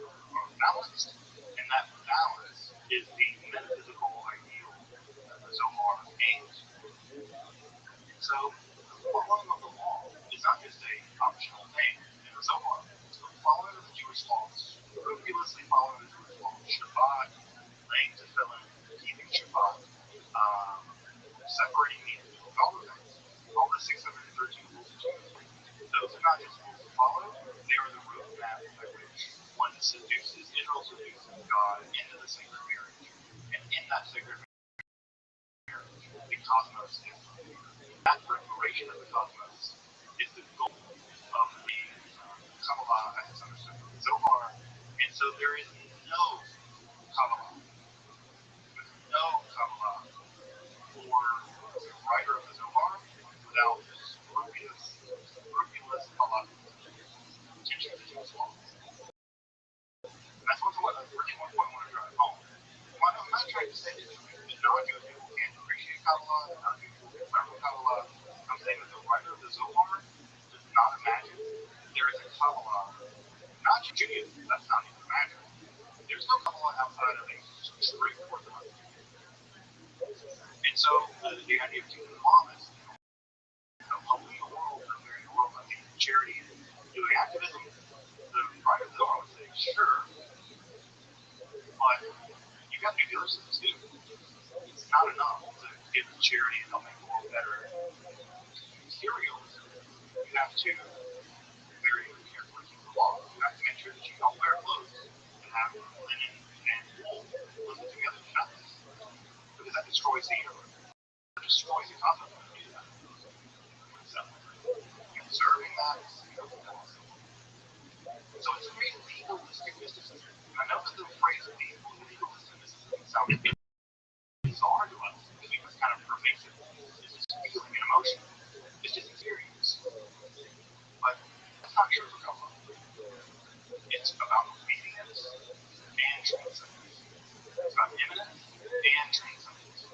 balanced, and that balance is the metaphysical ideal that the Zohar aims for. So, the following of the law is not just an optional thing in the Zohar. It's the following of the Jewish law, scrupulously following the Jewish law. Shabbat, laying tefillin, keeping Shabbat, separating meat God into the sacred marriage. And in that sacred marriage, the cosmos is that preparation of the cosmos is the goal of the Kabbalah as it's understood from the Zohar. And so there is no Kabbalah. There's no Kabbalah for the writer of the Zohar without scrupulous halakha, teaching the Jewish law. That's what I really one point I want to drive home. I'm not trying to say that non-Jewish people can't appreciate Kabbalah, and non-Jewish people can learn from Kabbalah. I'm saying that the writer of the Zohar does not imagine there is a Kabbalah, not Judaism, that's not even imagined. There's no Kabbalah outside of a strict Orthodox Judaism. And so the idea of keeping the law is helping the world, preparing the world, giving charity, and doing activism. The writer of the Zohar would say, sure, but you got to do the other stuff too. It's not enough to give charity and help make the world better. Materials, you have to very carefully keep the law. You have to make sure that you don't wear clothes that have linen and wool put together to nothing, because that destroys the earth. It destroys the cosmos. So, observing that is so it's a very legalistic mysticism. I know that the phrase legalistic mysticism sounds bizarre to us because it's kind of pervasive. It's just feeling and emotion. It's just experience. But that's not true for Kabbalah. It's about obedience and transcendence. It's about immanence and transcendence.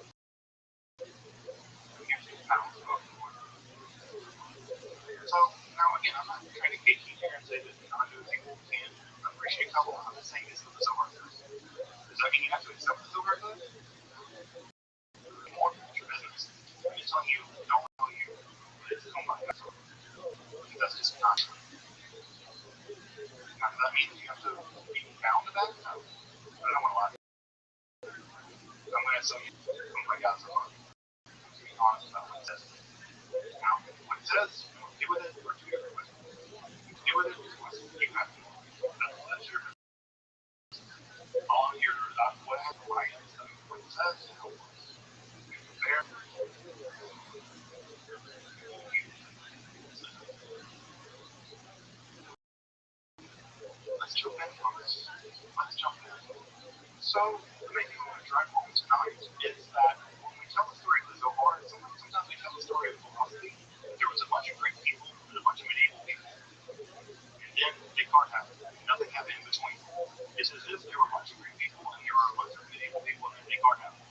We have to balance both. So now again, I'm not trying to gatekeep here and say that non-Jewish people can't appreciate Kabbalah. I'm not saying this is the Zohar says. Does that mean you have to accept the Zohar says? More than your business. It's on you. Don't know you. It's on my vessel. That's just not true. Now, does that mean you have to be bound to that? No. I don't want to lie. I'm going to tell you my God's Zohar. To be honest about what it says. Now, what it says, do with it or do it with it. Do with it because you have to. That's your all your whatever right and what it says. There. Let's jump in on this. Let's jump in. So, the main thing I want to drive home tonight is that when we tell the story of the Zohar, sometimes we tell the story of philosophy. There was a bunch of Greek people and a bunch of medieval people. And then Descartes happened. Nothing happened in between. It's as if there were a bunch of Greek people and there were a bunch of medieval people and then Descartes happened.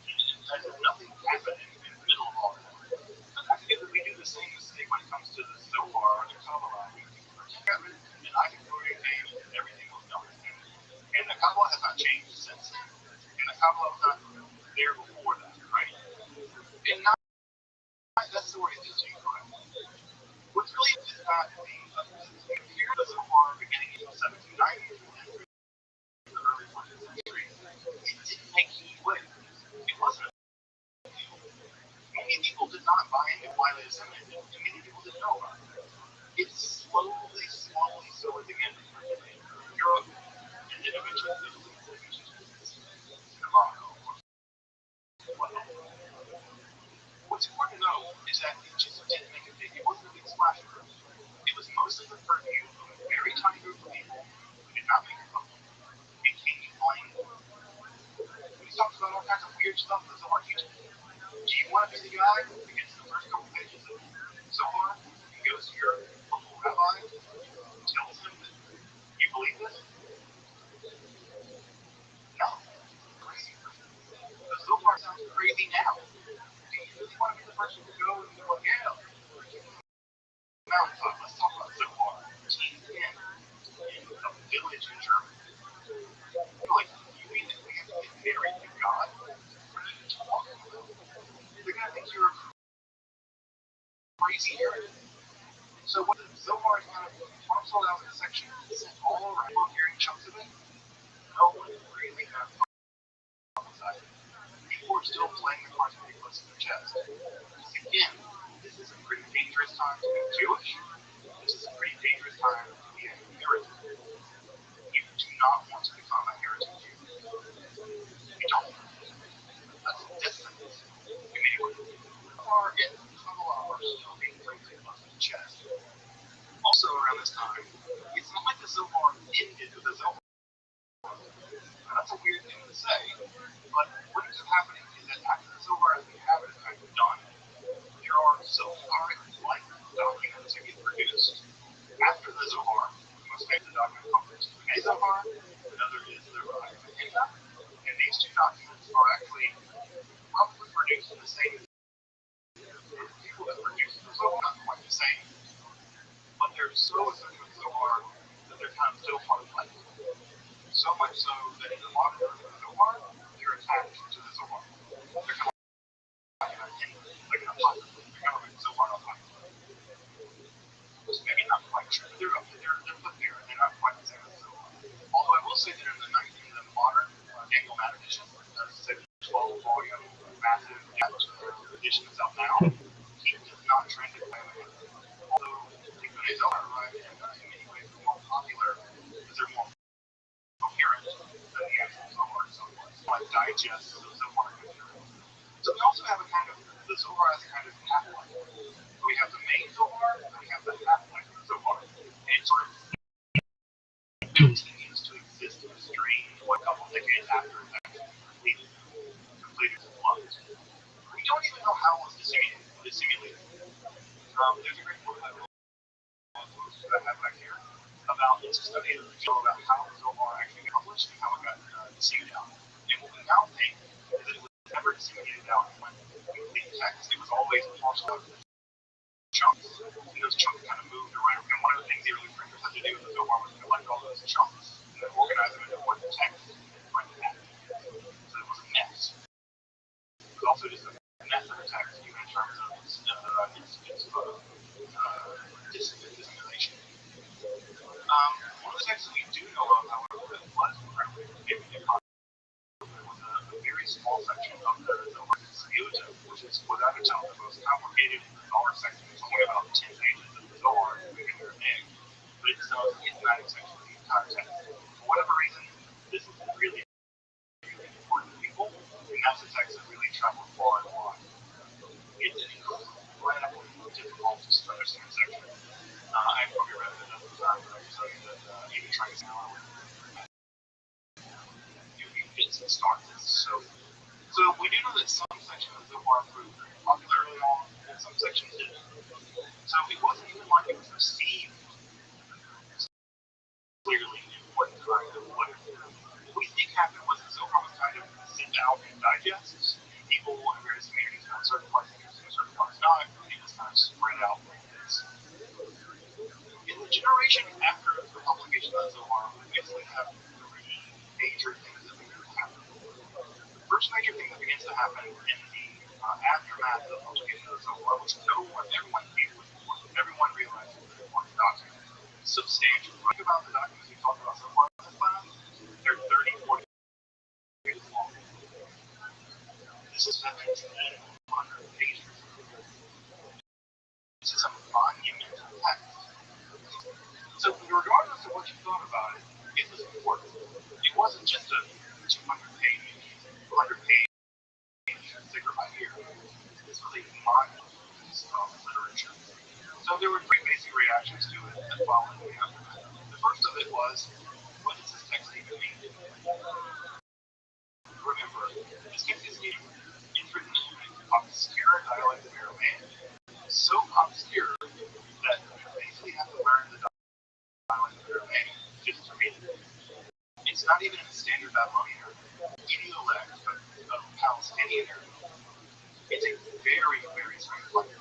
As if nothing happened in the middle of all that. Sometimes we do the same mistake when it comes to the Zohar or the Kabbalah. And I can create and everything was done. And the Kabbalah has not changed since then. And the Kabbalah was not there before that, right? And not that's the way it is correct. What's really is that the period of the Zohar beginning in the 1790s and the early 20th century, it didn't make heat with. It wasn't. Many people did not buy into why they ascended, and many people didn't know about it. It slowly so it began to permeate Europe, and then eventually to Morocco. What's important to know is that it just didn't make a big, it wasn't a big splash for us. It was mostly the purview of a very tiny group of people who did not make it public. It can't be blamed. We talked about all kinds of weird stuff in the Zohar teaching. Do you want to be the guy who gets the first couple pages of Zohar and goes to your local rabbi and tells him that you believe this? No. Crazy. The Zohar sounds crazy now. Do you really want to be the person to go and go, yeah, mountaintop, let's talk about Zohar. Team in a village in Germany. You're like, you mean that we have to get married to God? What are you talking about? They're going to think you're crazy heretic. So what the Zohar is kind of parceled out in sections all around. We're hearing chunks of it. No one really got publicized. People are still playing the cards pretty close to their chest. Again, this is a pretty dangerous time to be Jewish. This is a pretty dangerous time to be a heretic. You do not want to become a heretic Jew. say. But what ends up happening is that after the Zohar as we have it is kind of done, there are Zohar-like documents that get produced. After the Zohar, the most famous document called the Tifnei Zohar, another is the Rabbi, and these two documents are actually probably produced in the same people that produce the Zohar, not quite the same, but they're so associated with Zohar that they're kind of Zohar-like. So much so that in the modern version of the Zohar, they're attached to the Zohar. They're kind of like an apocrypha. They're kind of like Zohar apocrypha. Which maybe not quite true, but they're put there and they're not quite the same as the Zohar. Although I will say that in the modern Daniel Matt edition, that's a 12-volume massive edition that's out now, he does not trend it that way. Although Tifnei Zohar arrived in many ways more popular because they're more coherent than the actual Zohar itself. Like digests of Zohar material. So we also have a kind of the Zohar as a kind of half-life. We have the main Zohar and we have the half-life of the Zohar. And it sort of continues to exist in a stream for a couple decades after it's actually completed its life. We don't even know how it was disseminated. There's a great book that I have back here about it's a study of about how the Zohar actually got published and how it got disseminated out. And what we now think is that it was never disseminated out in one complete text. It was always parsed out into chunks. And those chunks kind of moved around. And one of the things the early printers had to do with the Zohar was collect all those chunks and then organize them into one text and print it out. So it was a mess. It was also just a mess of a text, even in terms of its dissemination. One of the texts we do know of, however, that was incredibly maybe was a very small section of the Zohar Siyuta, which is without a doubt the most complicated Zohar section. It's only about 10 pages of the Zohar, maybe they're big, but it's the most enigmatic section of the entire text. For whatever reason, this is really, really important to people, and that's a text that really traveled far and wide. It's an incredibly difficult to understand section. I probably read it enough time that I can tell you that even trying to now it's and starts. So we do know that some sections of the Zohar proved very popular early on, and some sections didn't. So it wasn't even like it was received clearly in what kind of literature. What we think happened was that Zohar was kind of sent out in digests, and people in various communities found certain parts interesting, certain parts not, and it was kind of spread out like this. In the generation after the publication of the Zohar, we basically have three major things that begin to happen. The first major thing that begins to happen in the aftermath of the publication of the Zohar, which everyone knew was important, everyone realized it was an important document, substantial. Think about the documents we talked about so far in this class, they're 30, 40 pages long. This is 1,700 pages. This is a monumental text. So regardless of what you thought about it, it was important. It wasn't just a 200-page sticker by here. This was a monumental piece of literature. So there were three basic reactions to it that followed the aftermath. The first of it was, what does this text even mean? Remember, this text is written in an obscure dialect of Aramaic. So obscure that you basically have to learn the dialect of Aramaic just to read it. It's not even in the standard Babylonian idiolect of Palestinian Arabic. It's a very, very strange language.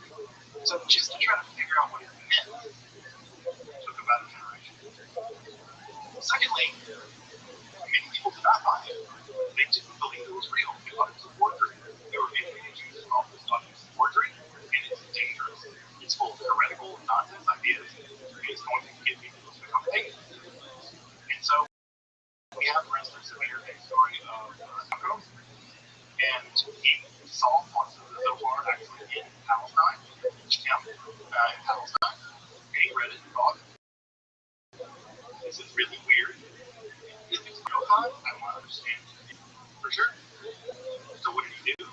So just to try to figure out what it meant took about a generation. Secondly, many people did not buy it. They didn't believe it was real. They thought it was a forgery. There were many Jews who thought it was a forgery, and it's dangerous. It's full of heretical nonsense ideas, and it's going to get people to become pagans. And so we have, for instance, a very big story of Jacob, and he saw parts of the Zohar actually in Palestine, in Shem, in Palestine, and he read it and thought, this is really weird. If it's real God, I want to understand it for sure. So what did he do? He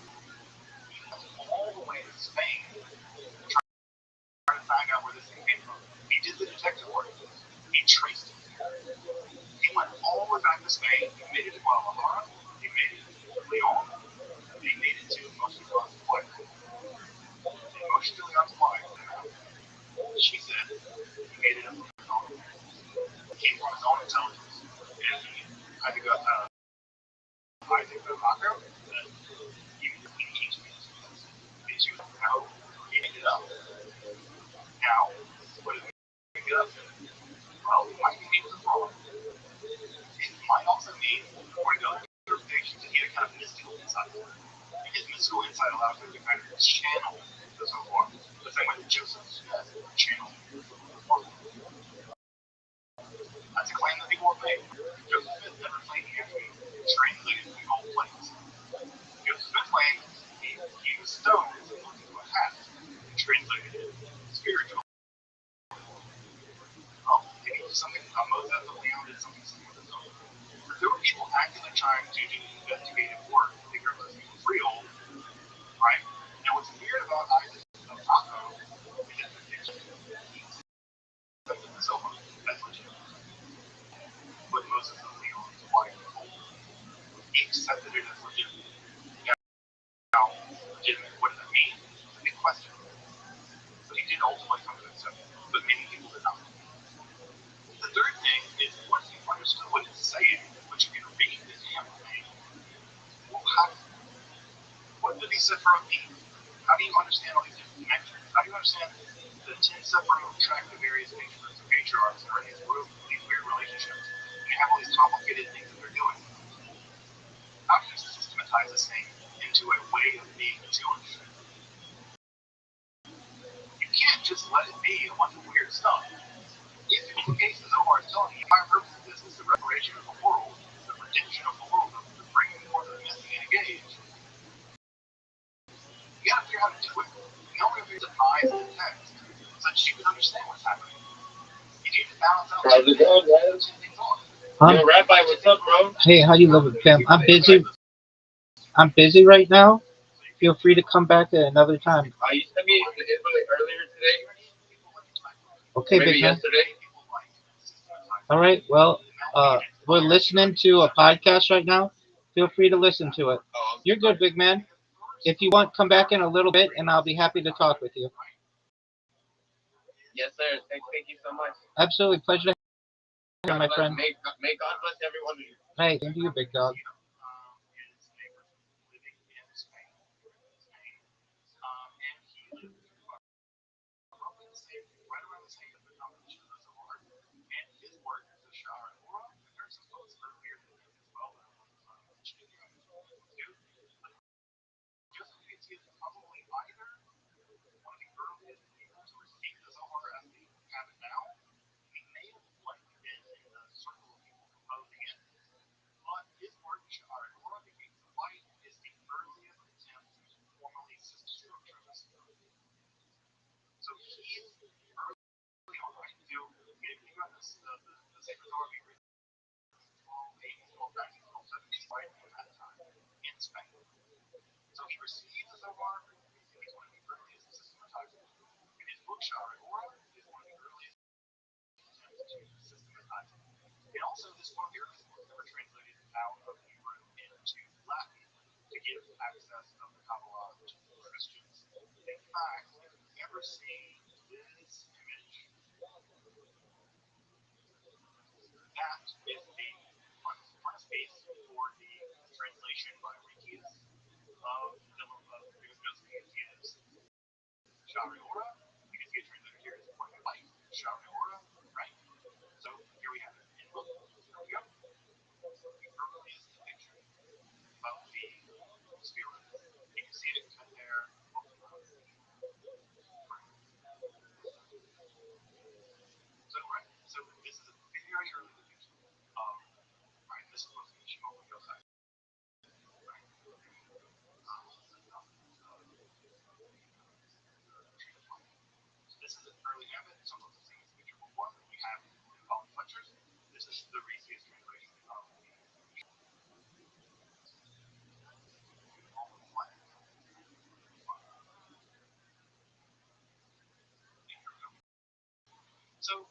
went all the way to Spain to try to find out where this thing came from. He did the detective work. He traced it. He went all the way back to Spain. He made it to Guadalajara. He made the Mako, that even the teaching is you know he made it up. Now, what did he make it up? Well, it might mean it was wrong. It might also mean, according to other interpretations, that he had kind of mystical insight. And his mystical insight allowed him to kind of channel the Zohar, the same way that Joseph Smith channeled the Zohar. That's a claim that people have made. Joseph Smith never claimed he actually translated the gold plates. Joseph Smith claimed he used stones and put into a hat and translated it spiritually. Oh, maybe something Moses of Leon did something similar to Zohar. But there were people actively trying to do investigative work to figure out if this was real, right? Now, what's weird about Isaac of Taco is his prediction. He accepted the Zohar as legitimate. But Moses of Leon's wife, he accepted it as legitimate. Now, legitimate, what does that mean? It's a big question. But he did ultimately come to accept it. But many people did not. The third thing is once you've understood what it's saying, what you can read the damn thing, well, what did these Sephiroth mean? How do you understand all these different connections? How do you understand the 10 Sephiroth track the various patriarchs that are in these weird relationships? And they have all these complicated things that they're doing. How do you systematize this thing into a way of being Jewish? You can't just let it be a bunch of weird stuff. If in the case of Zohar is telling you, my purpose of this is the reparation of the world, the redemption of the world, the bringing forth of the Messianic age, you gotta figure out how to do it. And the only way to define the text so that you can understand what's happening. You need to balance out How's it going, guys? Yo, Rabbi, what's up, bro? Hey, how you living, Pam? I'm busy. I'm busy right now. Feel free to come back at another time. You sent me the invite earlier today. Okay, Maybe big man. yesterday. All right. Well, we're listening to a podcast right now. Feel free to listen to it. You're good, big man. If you want, come back in a little bit, and I'll be happy to talk with you. Yes, sir. Thank you so much. Absolutely. Pleasure to have you, my friend. May God bless everyone. Hey, thank you, big dog. So he is early on, right? So if you got this, the sacred Torah being written in 1280s, 1290s, 1270s, right at that time in Spain. So he received the Zohar, he's one of the earliest systematizers. And his book, Sha'ar Torah, is one of the earliest attempts to systematize it. And also, this is one of the earliest books that were translated out of Hebrew into Latin to give access of the Kabbalah to Christians. In fact, if you've ever seen this image, that is the frontispiece for the translation by Rikius of Joseph Sha'ar Ora, because he had translated here as point of light, Sha'ar Ora, right? So here we have it. And look, here we go. The earliest depiction of the spirit. You can see it cut there. So this is a very early depiction of, right, this is supposed to be Shimon Yosef. Right? This is an early habit. Some of the things picture before that we have in Paul Fletcher's. This is the Reesius translation of So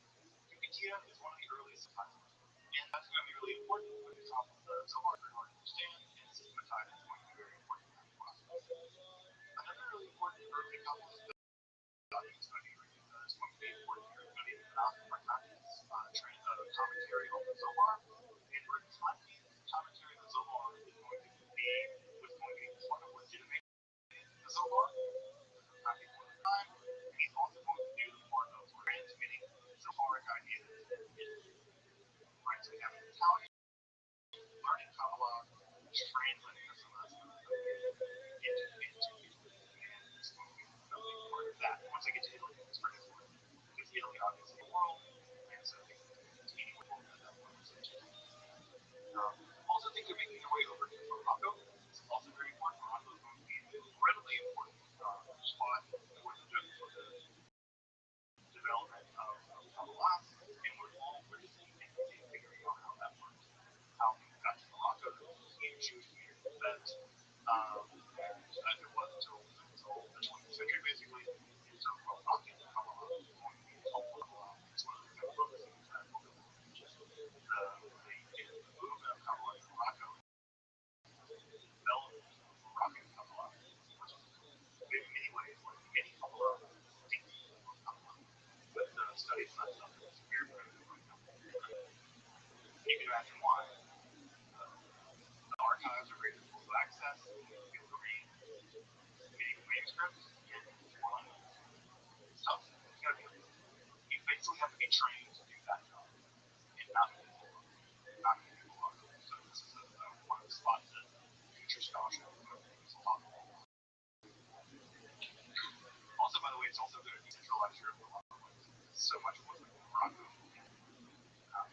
Wikipedia is one of the earliest suppliers. And that's going to be really important when you talk about the Zohar to understand and systematize is going to be very important in that process. Another really important early Kabbalist document is going to be important here. It's going to be the Nachman's commentary on the Zohar. And Nachman's commentary on the Zohar is going to be Also think of making your way over to Morocco. It's also very important. Morocco is going to be an incredibly important spot for the development of Kabbalah, and we're just figuring out how that works. How we got to Morocco, the huge Jewish community that it was until the 20th century, basically. So Moroccan Kabbalah is going to be called Kabbalah. It's one of the things we're focusing on the movement of Kabbalah in Morocco, the development of Moroccan Kabbalah, which in many ways, like many Kabbalah, but the studies not something that's very, very important. You can imagine why. The archives are very difficult to access. You have to read medieval manuscripts in four languages. It's tough. You basically have to be trained to do that job and not do it alone. So this is one of the spots that future scholarship is going to focus a lot more on. Also, by the way, it's also going to decentralize Europe a lot more. So much more like Morocco and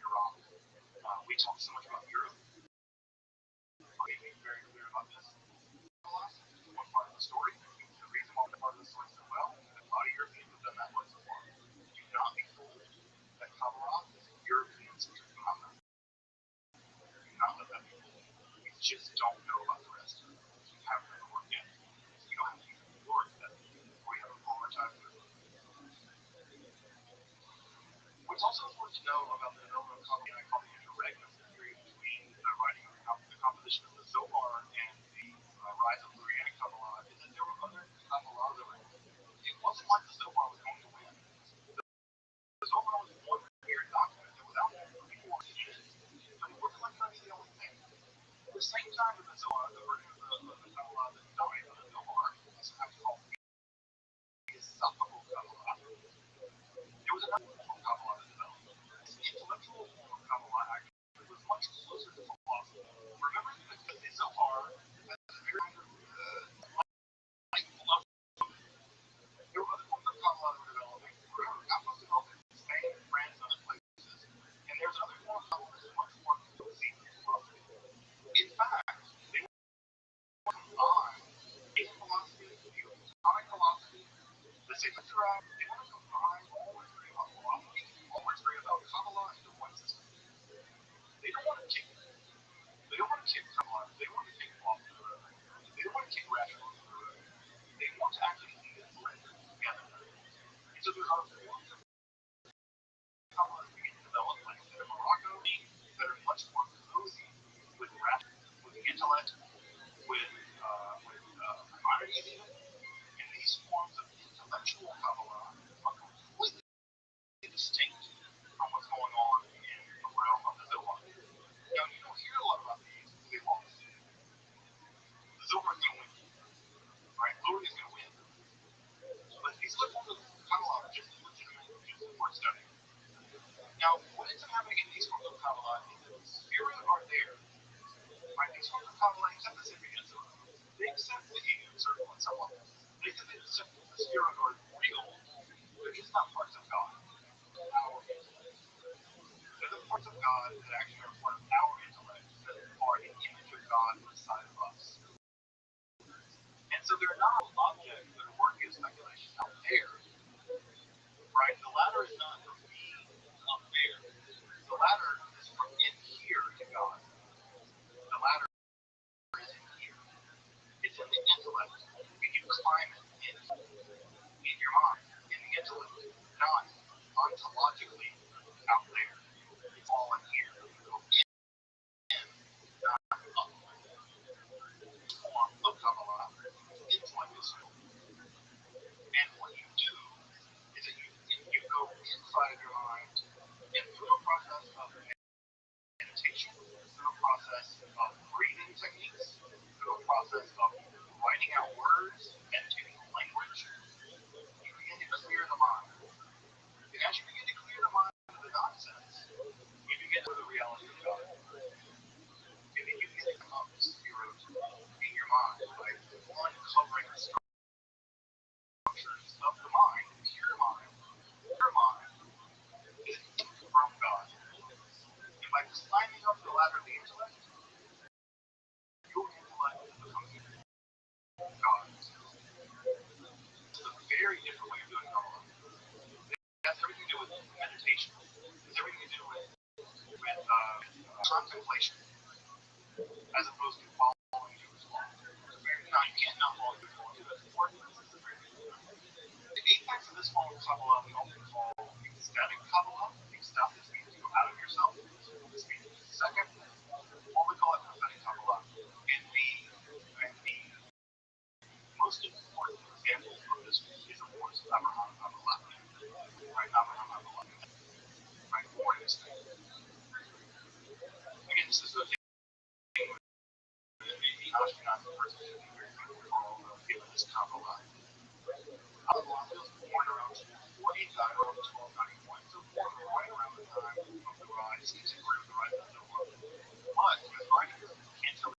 Iraq. We talk so much about Europe. Being very clear about this. One part of the story. The reason why we're part of the story so well is that a lot of Europeans have done that work so far. Do not be fooled that Kabbalah is a European-centric phenomenon. Do not let that be fooled. You just don't know about the rest. You haven't done the work yet. You don't have to use the work that we have a prioritized with. What's also important to know about the development of Kabbalah, and I call the interregnum period between the writing of the composition of the Zohar and the rise of Lurianic Kabbalah, is that there were other Kabbalah that were. It wasn't like the Zohar was going to win. The Zohar was one weird document that was out there. People were seeing it, but it wasn't like going to be the only thing. At the same time with the Zohar, the version of the Kabbalah that dominated the Zohar, is actually called the Esophageal Kabbalah. There was another form of Kabbalah that developed. This intellectual form of Kabbalah actually was much closer to philosophy. Remember that the Zohar has a very like philosophy. There were other forms of Kabbalah that were developing. Remember, God was developing in Spain, France, and other places. And there's another form of Kabbalah that's much more cozy to philosophy. In fact, they want to combine Asian philosophy, Islamic philosophy, the Sacred Torah. They want to combine all the three about philosophy, all the three about Kabbalah into one system. They don't want to kick Kabbalah. They want to kick philosophy to the road. They don't want to kick rationalism to the road. They want to actually see this blend together. And so there are forms of Kabbalah that begin to develop, like I said, in Morocco, that are much more cozy with the intellect, with Maimonides even. And these forms of intellectual Kabbalah are completely distinct from what's going on in the realm of the Zohar. Now, you don't hear a lot about these because they lost. The Zohar is going to win, right? Louis is going to win. But these other forms of Kabbalah are just as legitimate, just as worth studying. Now, what ends up happening in these forms of Kabbalah is that the spheres are there, right? These forms of Kabbalah accept the Sifri. They accept the Helium Circle and so on. They accept the spheres are real. They're just not parts of God. They're the parts of God that actually are part of our intellect, that are an image of God inside of us. And so they're not objects that are working as speculation out there, right? The latter is not from me up there. The latter is from in here to God. The latter is in here. It's in the intellect. You can climb it in your mind, in the intellect, not ontologically out there. It's all in here. You go in, not up. Form of Kabbalah, intellect is still. And what you do is that you go inside of your mind and through a process of contemplation as opposed to following Jewish law. Now, you can't not follow Jewish law, too. That's important. This is a very good one. The apex of this form of Kabbalah we often call ecstatic Kabbalah. Ecstatic means to go out of yourself. This means second, or we call it prophetic Kabbalah. And the most important example of this is, of course, Abraham Kabbalah. Right? Abraham Kabbalah. Right? Born this thing. Again, this is a Ashkenazi person who is very good for all the feeling this Kabbalah. Kabbalah was born around 40, died around 1291, so born right around the time of the rise, the rise of the Noah. But his writings can't tell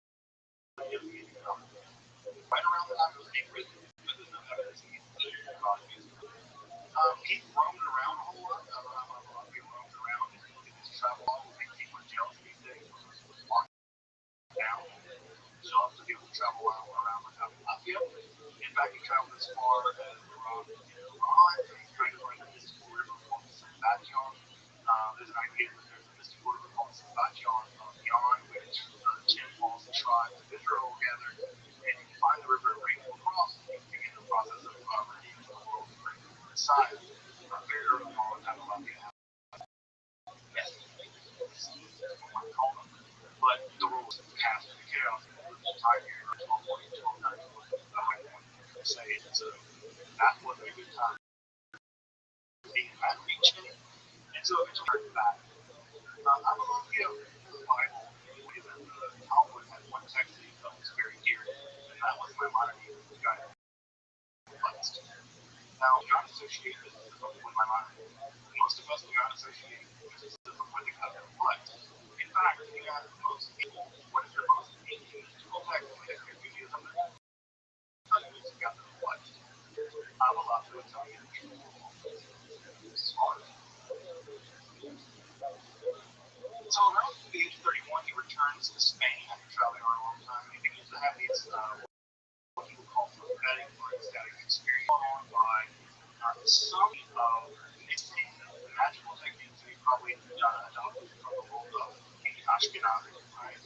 you the meaning of it. Right around the time it was being written, but there's no evidence he roamed around a whole lot. He roamed around. If you look at his travel log, people are jealous these days. Down, so to be able to travel around without Latvia. In fact, he traveled as far as Iran. He's trying to find a mystical river called the Sabbatyon. There's an idea that there's a mystical river called the Sabbatyon beyond which the 10 lost tribes of Israel together. And you can find the river and bring it across, and you can begin the process of redeeming the world and bringing it to the side. Very early on, I love it. Yes, that's what we call them. But the rules passed in chaos. Time here, 1240, 1290, the high point. Say it. So that was a good time. He had reached it. And so eventually heard that. I love the Bible. The Talmud had one text that he felt was very dear. And that was my monarchy with the guy blessed. Now, we don't associate mysticism with my monarchy. Most of us do not associate mysticism with the covenant. But in fact, you got most people, what is your most ancient mystical text in the history of Judaism? You got the what? I will have to tell you the truth. Smart. So around the age of 31, he returns to Spain after traveling around a long time, and he begins to have these, what he would call prophetic or ecstatic experience on by some of mixing the magical techniques that he probably adopted from the world of Ashkenazi, right?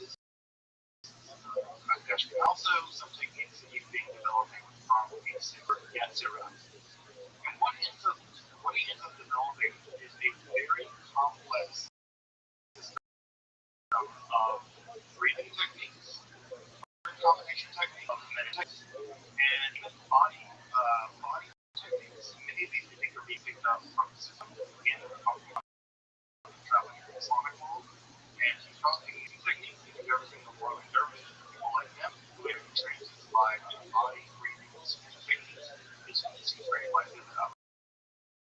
Also, some techniques that he's been developing from Yetzirah. And what he ends up developing is a very complex system of breathing techniques, combination techniques, and body techniques. Many of these things are being picked up from the system in the traveling in the Islamic world. And he's probably using techniques that you've ever seen in the world of dervishes and people like them who have been trained to by body breathing techniques. It seems very likely that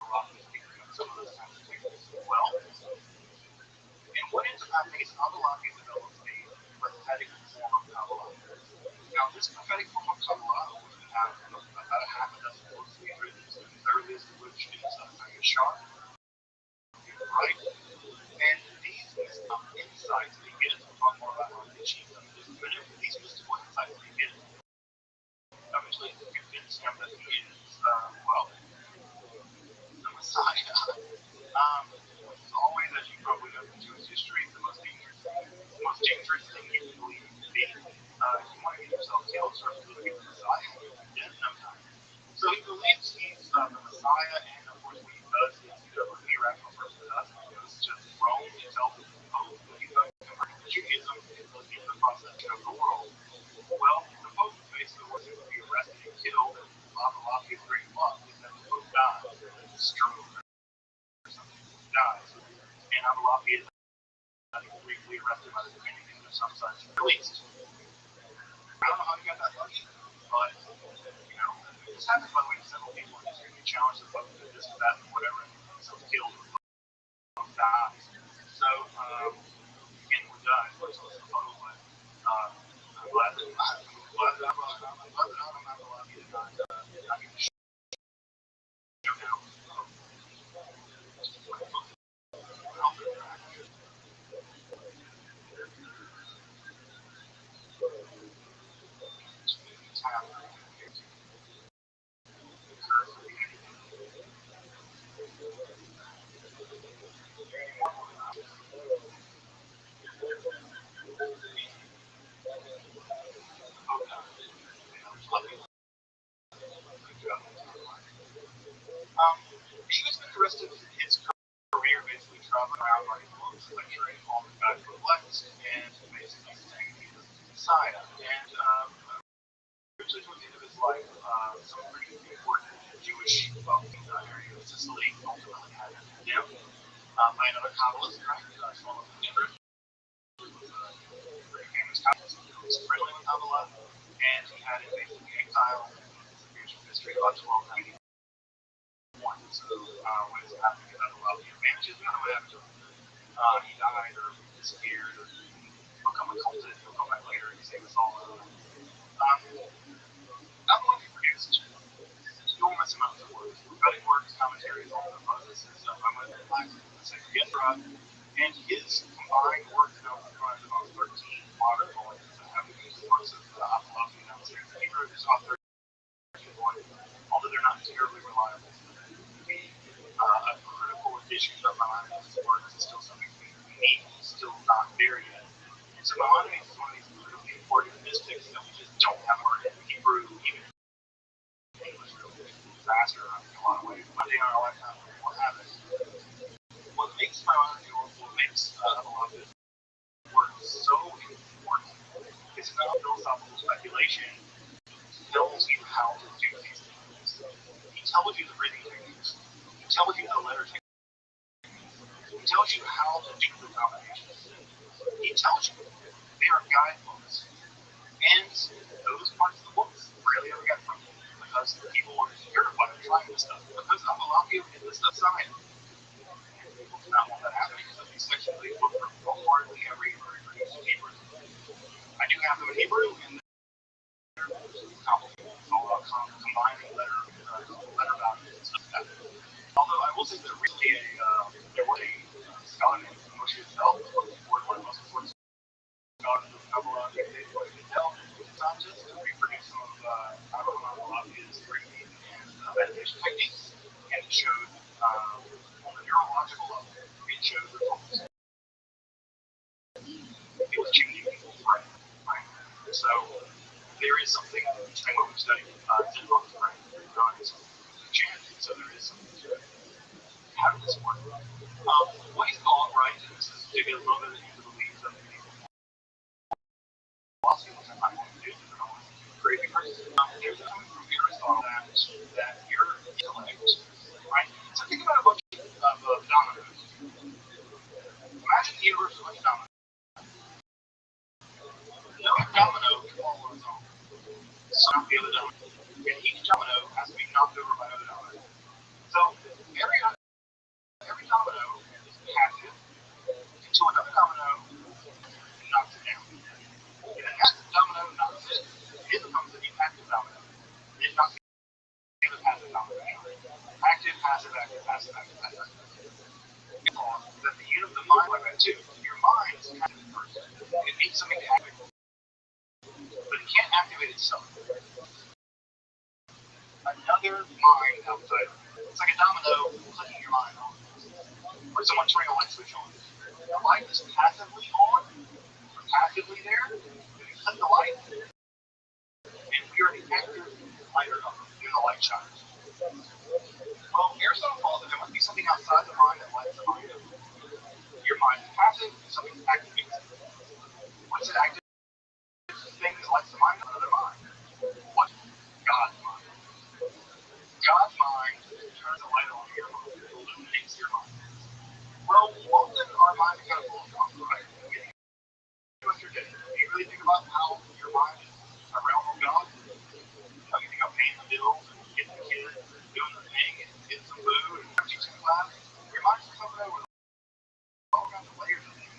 Rabbi is figuring out some of those kinds of techniques as well. And what ends up happening is Rabbi develops a prophetic form of Kabbalah. Now, this prophetic form of Kabbalah would have about a half a dozen books to be written, the earliest of which is Yashar, right? And these insights that he gets, we'll talk more about how he achieved them in just a minute, but these mystical insights that he gets eventually convince him that he is, the Messiah. As always, as you probably know from Jewish history, the most dangerous thing you can believe to be. If you want to get yourself killed, start believing the Messiah, you're dead in no time. So he believes he's the Messiah, and of course what he does is he does what any rational person does. He goes to Rome and tells the Pope that he's going to convert to Judaism and begin the process of the world. Well, the Pope basically was going to be arrested and killed, and Lafayette's great luck is that the Pope dies of a stroke or something. He dies. And Lafayette is briefly arrested by the Dominicans or some such, released. I don't know how he got that lucky, but, this happens by the way to several people in history. You challenge the Pope to this or that and whatever, and he's killed or dies. So, again, we're done. Let's listen to the Pope, but I'm glad that I'm not allowed to not get the show down. Messiah, and eventually toward the end of his life, some pretty important Jewish area of Sicily ultimately had him condemned by another Kabbalist, right? Shlomo Nimbus was a very famous Kabbalist who was friendly with Kabbalah, and he had him basically exiled in the spiritual history about 1291. So when his happening, it had a lot of the advantages. We don't know what happened to him. He died or disappeared or become a cultist. He'll come back later and save us all. Not the one he produced enormous amounts of work, prophetic works, commentaries on the Moses and stuff. I'm going to relax the second Ezra, and his combined work now comprised about 13 modern volumes that have these works of apology and downstairs in Hebrew. There's about 13 volumes, although they're not terribly reliable. A critical edition of Maimonides' works is still something we need, still not there yet. And so Maimonides is one of these critically important mystics that we just don't have heard in Hebrew, even English, really. Disaster in a lot of ways. One day in our lifetime, we will have it. What makes Maimonides, or what makes a lot of his work so important is not philosophical speculation. He tells you how to do these things. He tells you the breathing techniques. He tells you the letter techniques. He tells you how to do the combinations. He tells you they are guidebooks. And those parts of the books rarely ever get from you because people were terrified of trying this stuff. Because of a lot of people get this stuff signed. People do not want that happening, so these sections of the book are wholeheartedly every produced in Hebrew. I do have them in Hebrew, and they're complicated. It's all about combining letter values and stuff like that. Although I will say that recently there was a scholar named Moshe Zell, who was one of the most important scholars of Kabbalah, scientist, who reproduced some of his breathing and meditation techniques, and it showed on the neurological level, it showed results. It was changing people's brain, right? So there is something interesting when we study Zenbach's brain. It's a chance, so there is something to it. How does this work? What he's called, right, and this is to get a little bit into the weeds of philosophy, which I'm not going to do, because I don't want to be a crazy person. There's coming from Aristotle that your intellect, right? So think about a bunch of dominoes. Imagine the universe is like a domino. No domino can fall on its own. So not the other domino. And each domino has to be knocked over by another domino. So every domino is passive until another domino knocks it down. And an active domino knocks it, it becomes an inactive domino. It knocks the other passive domino down. Active, passive, active, passive, active, passive, active. That the mind like that too. Your mind is active first. It needs something to activate. But it can't activate itself. Another mind outside. It's like a domino clicking your mind on. Or someone turning a light switch on. The light is passively on, or passively there. When you click the light, and we are the active lighter of when the light shines. Well, Aristotle calls that there must be something outside the mind that lights the mind up. Your mind is passive, something activates it. What's an active thing that lights the mind of another mind? What? God's mind. God's mind turns the light on in your mind. It illuminates your mind. Well, often our mind is kind of full of fun, right? Your day. Do you really think about how your mind is a realm of God? How you think about paying the bills and getting the kids, doing the thing, and getting some food, and teaching class? Your mind's just something over all kinds of layers of things.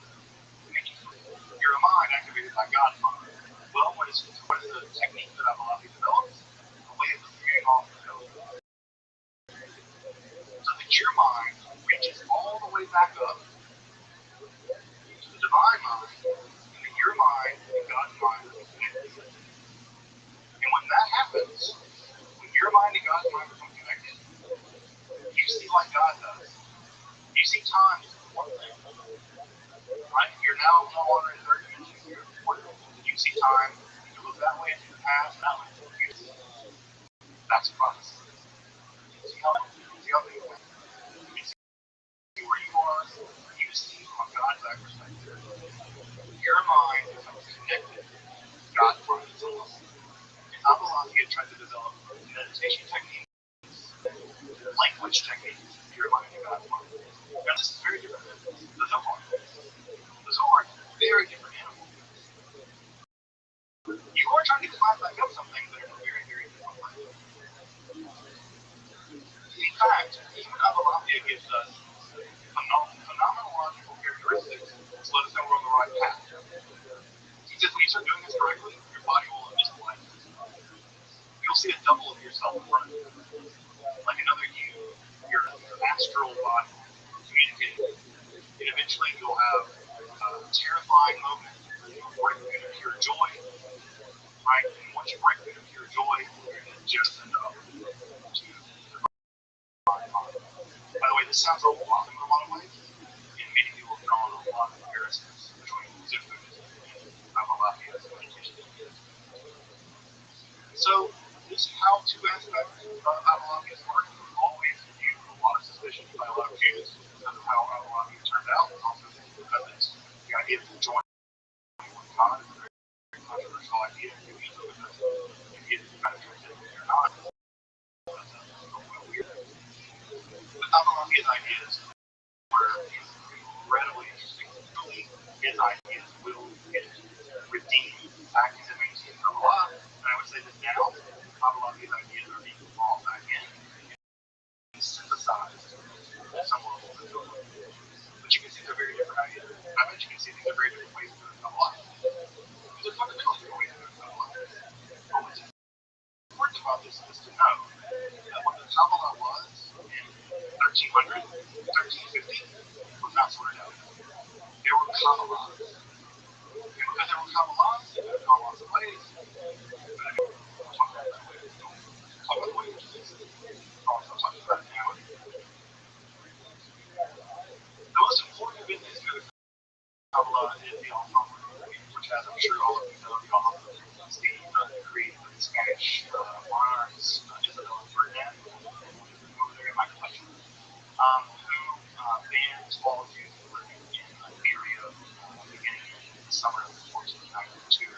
You're a mind activated by God's mind. Well, what is the technique that I've developed? A way of clearing off the bills. So that your mind reaches all the way back up to the divine mind, and that your mind and God's mind are connected. And when that happens, when your mind and God's mind become connected, you see like God does. You see time as one thing. Right? You're now no longer in third dimension. You're in fourth dimension. You see time. You look that way into the past, that way into the future. That's Christ. You see how big it went. You see where you are. You see from God's perspective. Your mind becomes connected meditation techniques, language techniques, you're learning about God. Now, this is very different than the Zohar. The Zohar is a very different animal. You are trying to climb back up something that is very, very different way. In fact, even Avalabia gives us phenomenological characteristics to let us know we're on the right path. He says when you start doing this correctly, your body will display. You'll see a double of yourself in front of you. Like another you, your astral body communicating. And eventually you'll have a terrifying moment where you break through to pure joy. Right? And once you break through to pure joy, you're going to just end up to the divine mind. By the way, this sounds a lot in a lot of ways. And many people have drawn a lot of comparisons between Zufus and Avalapia's meditation. So, this how-to aspect of Avalapia's work was always viewed with a lot of suspicion by a lot of Jews because of how Avalapia turned out, and also because it's the idea of joining with God is a very controversial idea in Judaism because you get kind of treated if you're not. That's a little weird. But Avalapia's ideas were incredibly interesting. His ideas will get redeemed back into mainstream Kabbalah. And I would say that now, Avalapia's ideas are being brought back in and synthesized at some level. But you can see they're very different ideas. I bet you can see these are very different ways to do Kabbalah. These are fundamentally different ways to do Kabbalah. But what's important about this is to know that what the Kabbalah was in 1300, 1350 was not sorted out. There were Kabbalahs. And because there were Kabbalahs, they could have gone lots of ways. But I mean, we'll talk about that later. We'll talk about the ways to this. I'll talk about it now. The most important event in the history of the Kabbalah is the Alhambra, which, as I'm sure all of you know, the Alhambra is the decree of the Spanish monarchs, Isabel and Ferdinand, over there in my collection, who banned all Jews from living in Iberia beginning in the summer of 1492.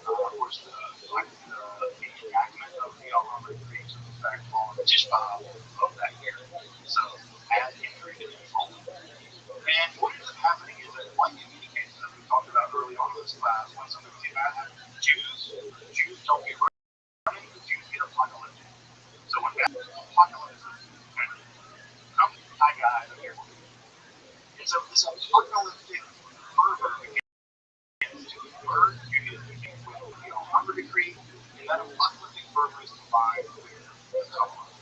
Of course, the enactment of the Alhambra decree took effect on Tishba of that year. So, as Henry did control. And what ends up happening is that, like in many cases, as we talked about early on in this class, when something really bad happens to Jews don't get running, Jews get apocalyptic. So when bad apocalypse comes, hi guys, I'm here. And so this apocalyptic fervor begins to emerge Judaism with the Alhambra decree, and that apocalyptic fervor is combined with the Kabbalah.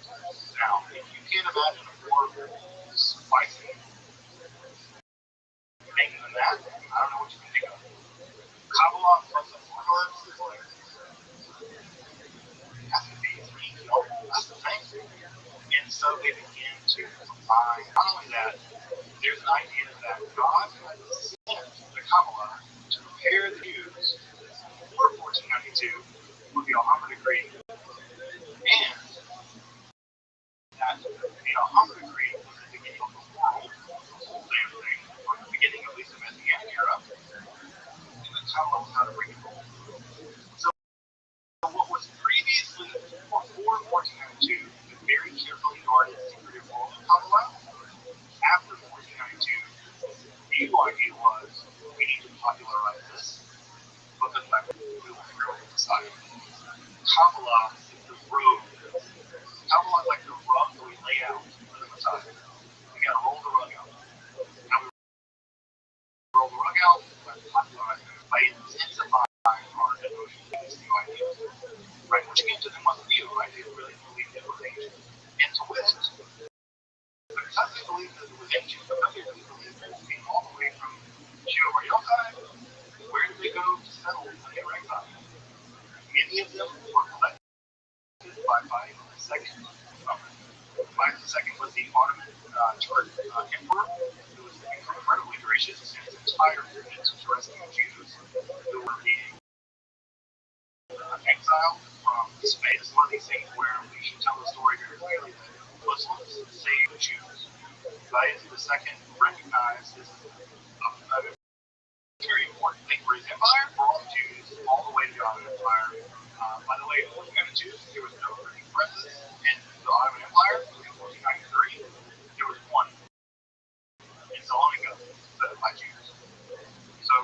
Now, if you can't imagine a more spicy thing than that, I don't know what you can think of. Kabbalah plus apocalypse is like, it has to be three, that's the thing. And so they begin to combine, not only that, there's an idea that God had sent the Kabbalah to prepare the Jews for 1492 with the Alhambra decree, and that the Alhambra decree was the beginning of the world, the whole damn thing, or the beginning at least of Messianic era, and the Kabbalah was how to bring it home. So what was previously, before 1492, the very carefully guarded secretive world of Kabbalah, after 1492, the new idea was we need to popularize this because that will grow in society. Kabbalah is the road. Kabbalah is like the rug that we lay out for the Messiah. We gotta roll the rug out. How we roll the rug out by popularizing it, by intensifying our devotion to this new idea. Right? Which again to them was new, right? They really believed it was ancient. And to wit, because they believed that it was ancient, because they really believed that it came all the way from Shiva Bar Yochai, where did they go to settle when they were exiled? Many of them were collected by Pius II. Pius II was the Ottoman Turk emperor who was incredibly gracious in his entire movement to rescue Jews who were being exiled from Spain. It's one of these things where we should tell the story very clearly that Muslims saved Jews. Pius II recognized this a very important thing for his empire, brought Jews all the way to the Ottoman Empire, By the way, in 1492, there was no printing presses in the Ottoman Empire. In 1493, there was one in Salonika, by Jews. So,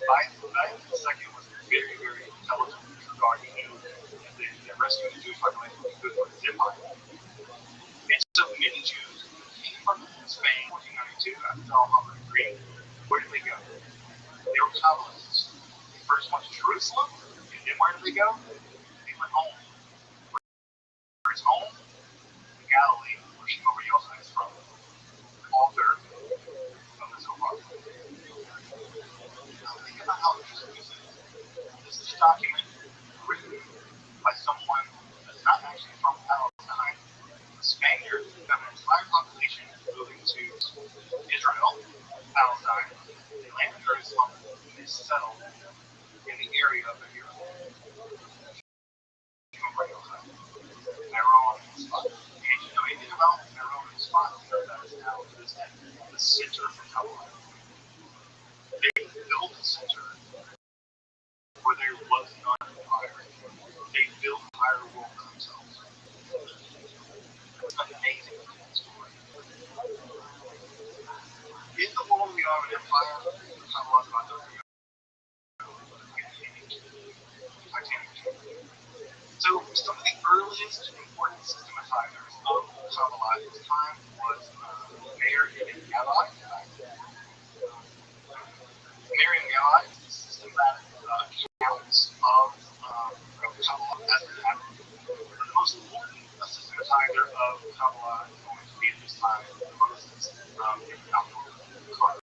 Bayan II was very, very intelligent in this regard. He knew that rescuing the Jewish population was good for his empire. And so many Jews came from Spain in 1492 after Al-Hamra agreed. Where did they go? They were Kabbalists. They first went to Jerusalem, and then where did they go? They went home. Where's home? Galilee, where Shlomo Yochanan is from, the author of the Zohar. Now think about how interesting this is. This is a document written by someone that's not actually from Palestine. The Spaniards have an entire population moving to Israel, Palestine. They land in Jerusalem, and they settle in the area of the Europe. Shlomo Yochanan. Meron spot. And you know anything about Meron spot? You know that is now the center for Kabbalah. They built the center where there was no empire. They built higher world for themselves. It's an amazing story. In the world of the Ottoman Empire, Kabbalah is about to go. So some of the earliest important systematizers of Kabbalah at this time was Meir ibn Gabbai. Meir ibn Gabbai is systematic accounts of Kabbalah as it happened. But the most important systematizer of Kabbalah is going to be at this time Moses ibn Carter.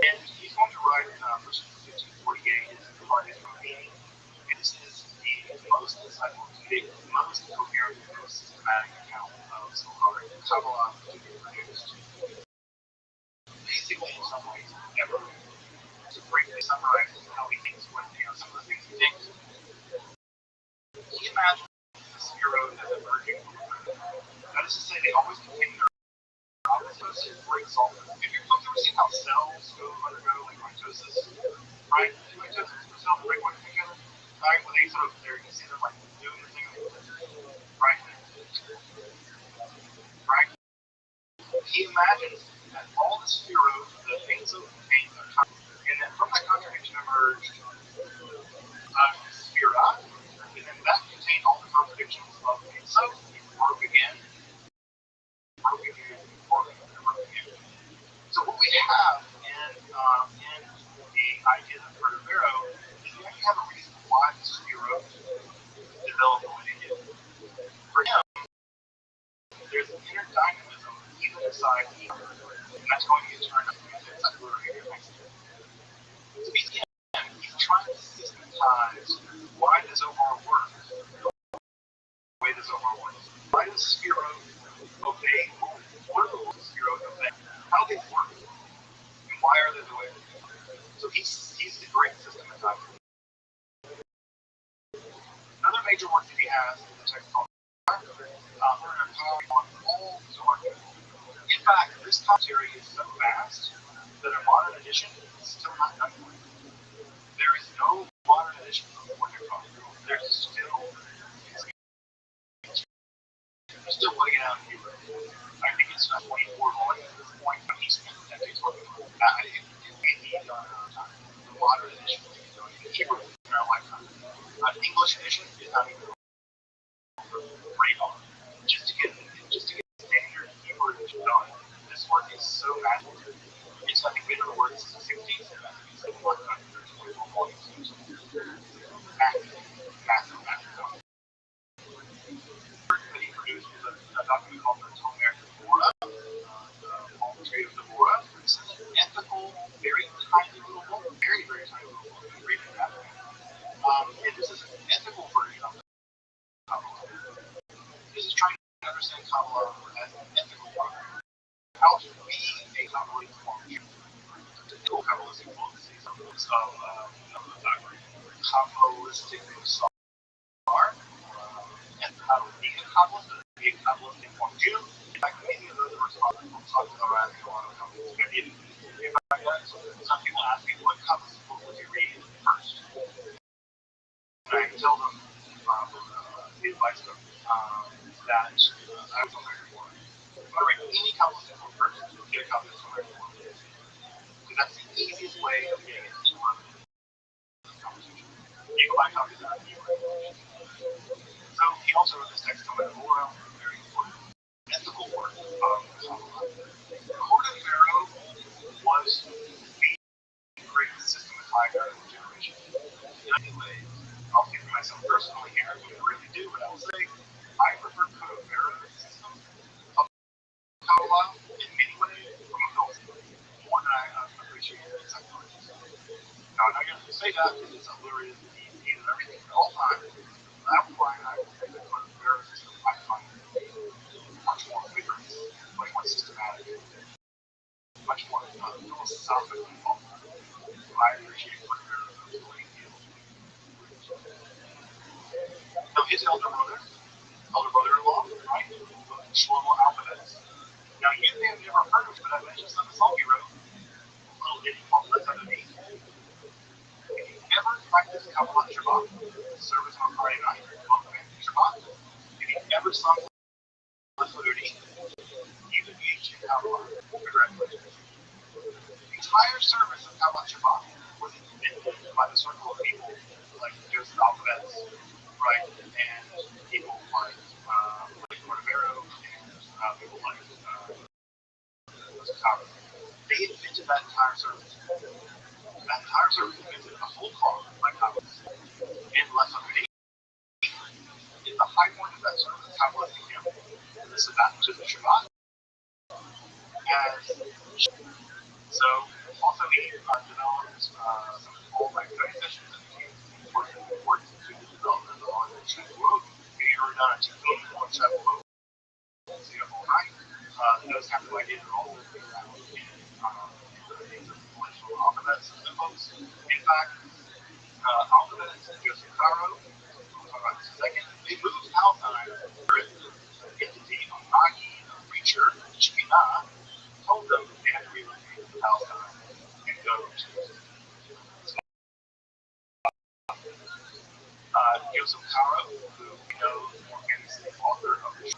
And he's going to write first in 1548 his Pardes Rabbi. And this is the most encyclopedic, most coherent, most systematic account of Zohar Kabbalah produced. Basically, in some ways, ever. To briefly summarize how he thinks, some of the things he thinks. He imagines the spheroids as emerging from the moon. That is to say, they always contain their opposites, break solvent. If you've ever seen how cells undergo like mitosis, right? Mitosis, cells break one together. Right, when they sort of, you see them like doing the thing, right? Right? He imagines that all the spheroids, the things that contain the contradiction, and then from that contradiction emerged Sphira, and then that contained all the contradictions of the so it broke again, broke again, broke again, broke again. So what we have in the idea of Pertuvero is we actually have a reason why the spheroid developed the way they did. For him, there's an inner dynamism even inside the other, and that's going to get turned up inside the order here next year. To begin, he's trying to systematize why the Zohar works the way the Zohar works. Why does spheroid obey? What are the rules of spheroid obey? How do they work? And why are they the way they work? So he's the great systematizer. Another major work that he has is a text called on all Zohar. In fact, this commentary is so vast that a modern edition is still not done for it. There is no modern edition of what they're talking about. There's still putting it out in Hebrew. I think it's 24 volumes at this point, but he spent decades working on it. It may be done time. The modern edition will be done in Hebrew in our lifetime. An English edition is not even radar. Just to get standard Hebrew edition done. This work is so magical. It's I think been in the works since the 60s, and I think it's like 124 volumes. Massive. That he produced was a document called the Tomer Devorah, the Poetry of Devorah. This is an ethical, very tiny little book, very, very tiny little book. You read it that way. And this is an ethical version of Kabbalah. This is trying to understand Kabbalah as an ethical program. How to be a Kabbalah function. Typical Kabbalistic books, these are books of Kabbalistic Musar, and how to be a Kabbalist, be a Kabbalistic function. In fact, many of those are responsible for talking about a lot of Kabbalistic ideas. In fact, some people ask me, what Kabbalistic book would you read first? And I tell them, the advice them, that I was on there before. If I write any calculus for first, get a calculus on there before. Because that's the easiest way of getting into a conversation. You go buy copies of it. So he also wrote this text on Memora, very important ethical work of Kabbalah. The Court of Pharaoh was the great systematizer of the generation. Anyway, I'll speak for myself personally here. I wouldn't really do, but I will say I prefer Code of Pharaoh's system of Kabbalah in many ways from a philosophy. More than I appreciate the psychology. Now, I'm not going to say that because it's allurated and easy and everything at all times. That's why I would say that Code of Pharaoh's system I find much more vigorous, much more systematic, much more philosophically involved. So I appreciate Code of Pharaoh's way he deals with. Now, his elder brother-in-law, right, Shlomo Alphabets. Now, you may have never heard of it, but I mentioned some of the song he wrote, a little ditty called Let's Underneath. If you ever practice Kabbalah Shabbat, service on Friday night, welcome to Shabbat, if you ever sung Let's Underneath, you could be a Kabbalah. Congratulations. The entire service of Kabbalah Shabbat was invented by the circle of people like Joseph Alphabets, right, and people like Cordovero and people like Tara. They invented that entire service. That entire service invented a whole clock by Kabbalah. And less underneath is the high point of that service, Kabbalah became the Sabbath to the Shabbat. And so also he developed some full like study sessions and became important to the development of the Shavuot. We were done a team on Shavuot. Stayed up all night. Those kind of ideas are also figured out in the influential alphabets and symbols. In fact, alphabets and Joseph Caro, second, they moved Palestine for an entity of Nagi, a preacher, Shekhinah, told them they had to relocate to Palestine and go to Joseph Caro, who we know more famously author of the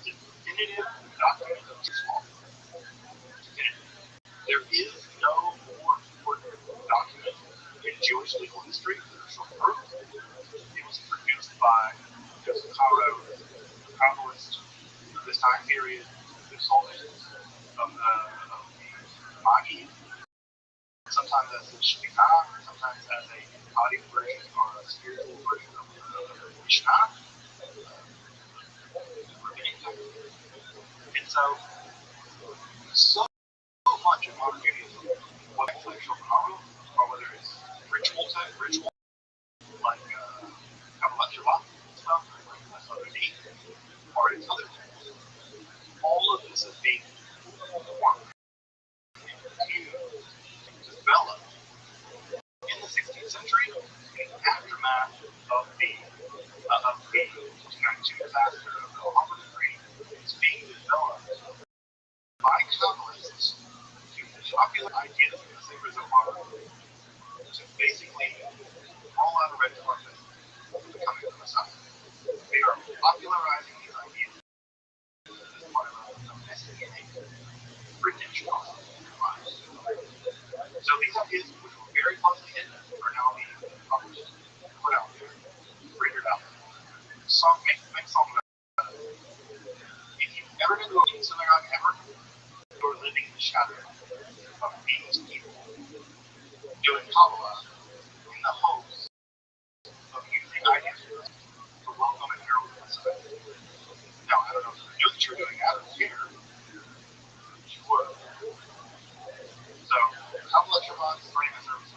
definitive document of Jerusalem. There is no more important document in Jewish legal history than the Shulchan Aruch. It was produced by Joseph Caro, the Kabbalist of this time period, the consultants of the Magi, sometimes as the Shekhinah, sometimes as a embodied version or a spiritual version of the Mishnah, rabbinic text. And so much of modern Judaism, whether it's like Shulchan Aruch, or whether it's ritual, like Kabbalah Shabbat stuff, like Masodini, or it's other things, all of this is being formed to develop in the 16th century, in the aftermath of the 1992 disaster of the Muhammad decree. It's being developed by Kabbalists to populate ideas in the sacred Zohar to basically roll out a red carpet for the coming of the Messiah. They are popularizing these ideas as part of the messianic redemption of their lives. So these ideas, which were very closely hidden, are now being published, put out there, rendered out there. Make song about it. If you've ever been to a synagogue ever, you're living in the shadow of these people doing Kabbalah in the hopes of using ideas to welcome and herald the Messiah. Now, I don't know if you knew that you were doing that here. You were. So, Kabbalah Shabbat is running a service.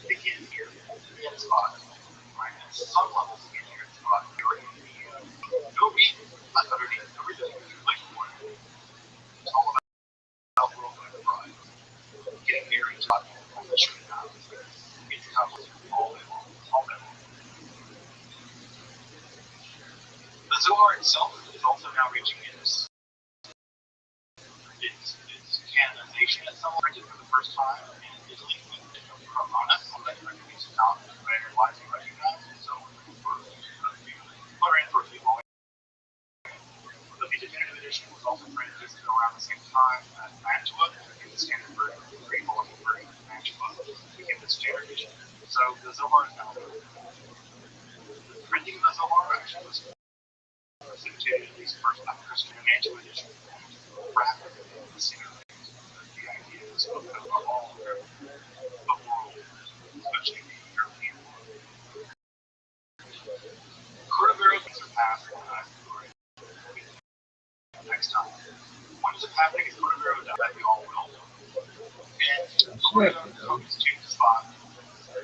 Begin here in spot. Right? At some level, begin here in spot. You're in the no reason, not underneath, no reason to like for it. It's all about world and pride. Getting here in spot on the Shekhinah. It's Kabbalah all in all. The Zohar itself is also now reaching its canonization. It's printed for the first time in Italy with Ramana, on that recognition out there widely recognized. So for a few volumes. The definitive edition was also printed around the same time as Mantua, and the standard version, the 3-volume version of Mantua, became the standard edition. So the Zohar is now available. The printing of the Zohar actually was precipitated, at least first by Christian and Mantua edition, rapidly in the center of the ideas of all over the world, especially the European world. Cordovero can surpass next time. When is it happening? Is Cordovero done? That we all will. And Cordovero comes to the spot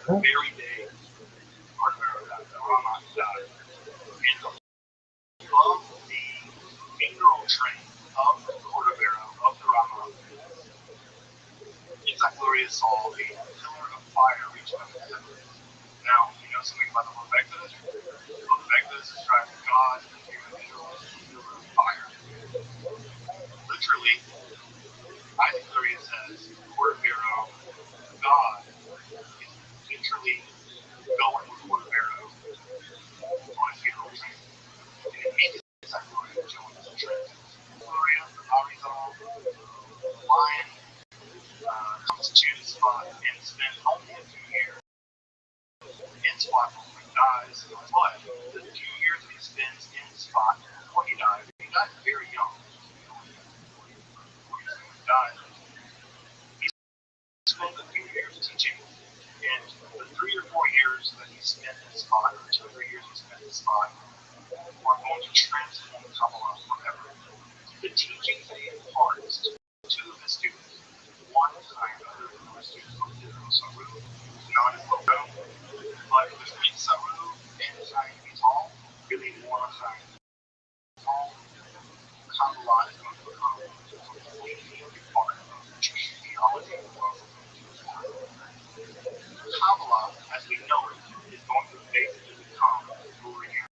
the very day Cordovero died, the Rama died. And above the funeral train of Cordovero, of the Rama, in that glorious soul, a pillar of fire reached up to heaven. Now, you know something about the book of Exodus? The book of Exodus describes God as the pillar of fire. Literally, Isaac Luria says, Cordovero, God is literally going with Cordovero on a funeral train. And it means Isaac Luria joins the train. Luria, the Arizal, the lion, comes to the spot and spends only a few years in spot before he dies. But the few years that he spends in the spot before he dies very young. Died. He spent a few years teaching, and the 3 or 4 years that he spent in the spot, or 2 or 3 years he spent in the spot, were going to transform Kabbalah forever. The teachings that he imparts to two of his students, one time other than the students of Israel Saru, not as well known, but between Saru and Chaim Vital, really more Chaim Vital, Kabbalah is going to become completely part of Jewish theology. Kabbalah, as we know it, is going to basically become Luria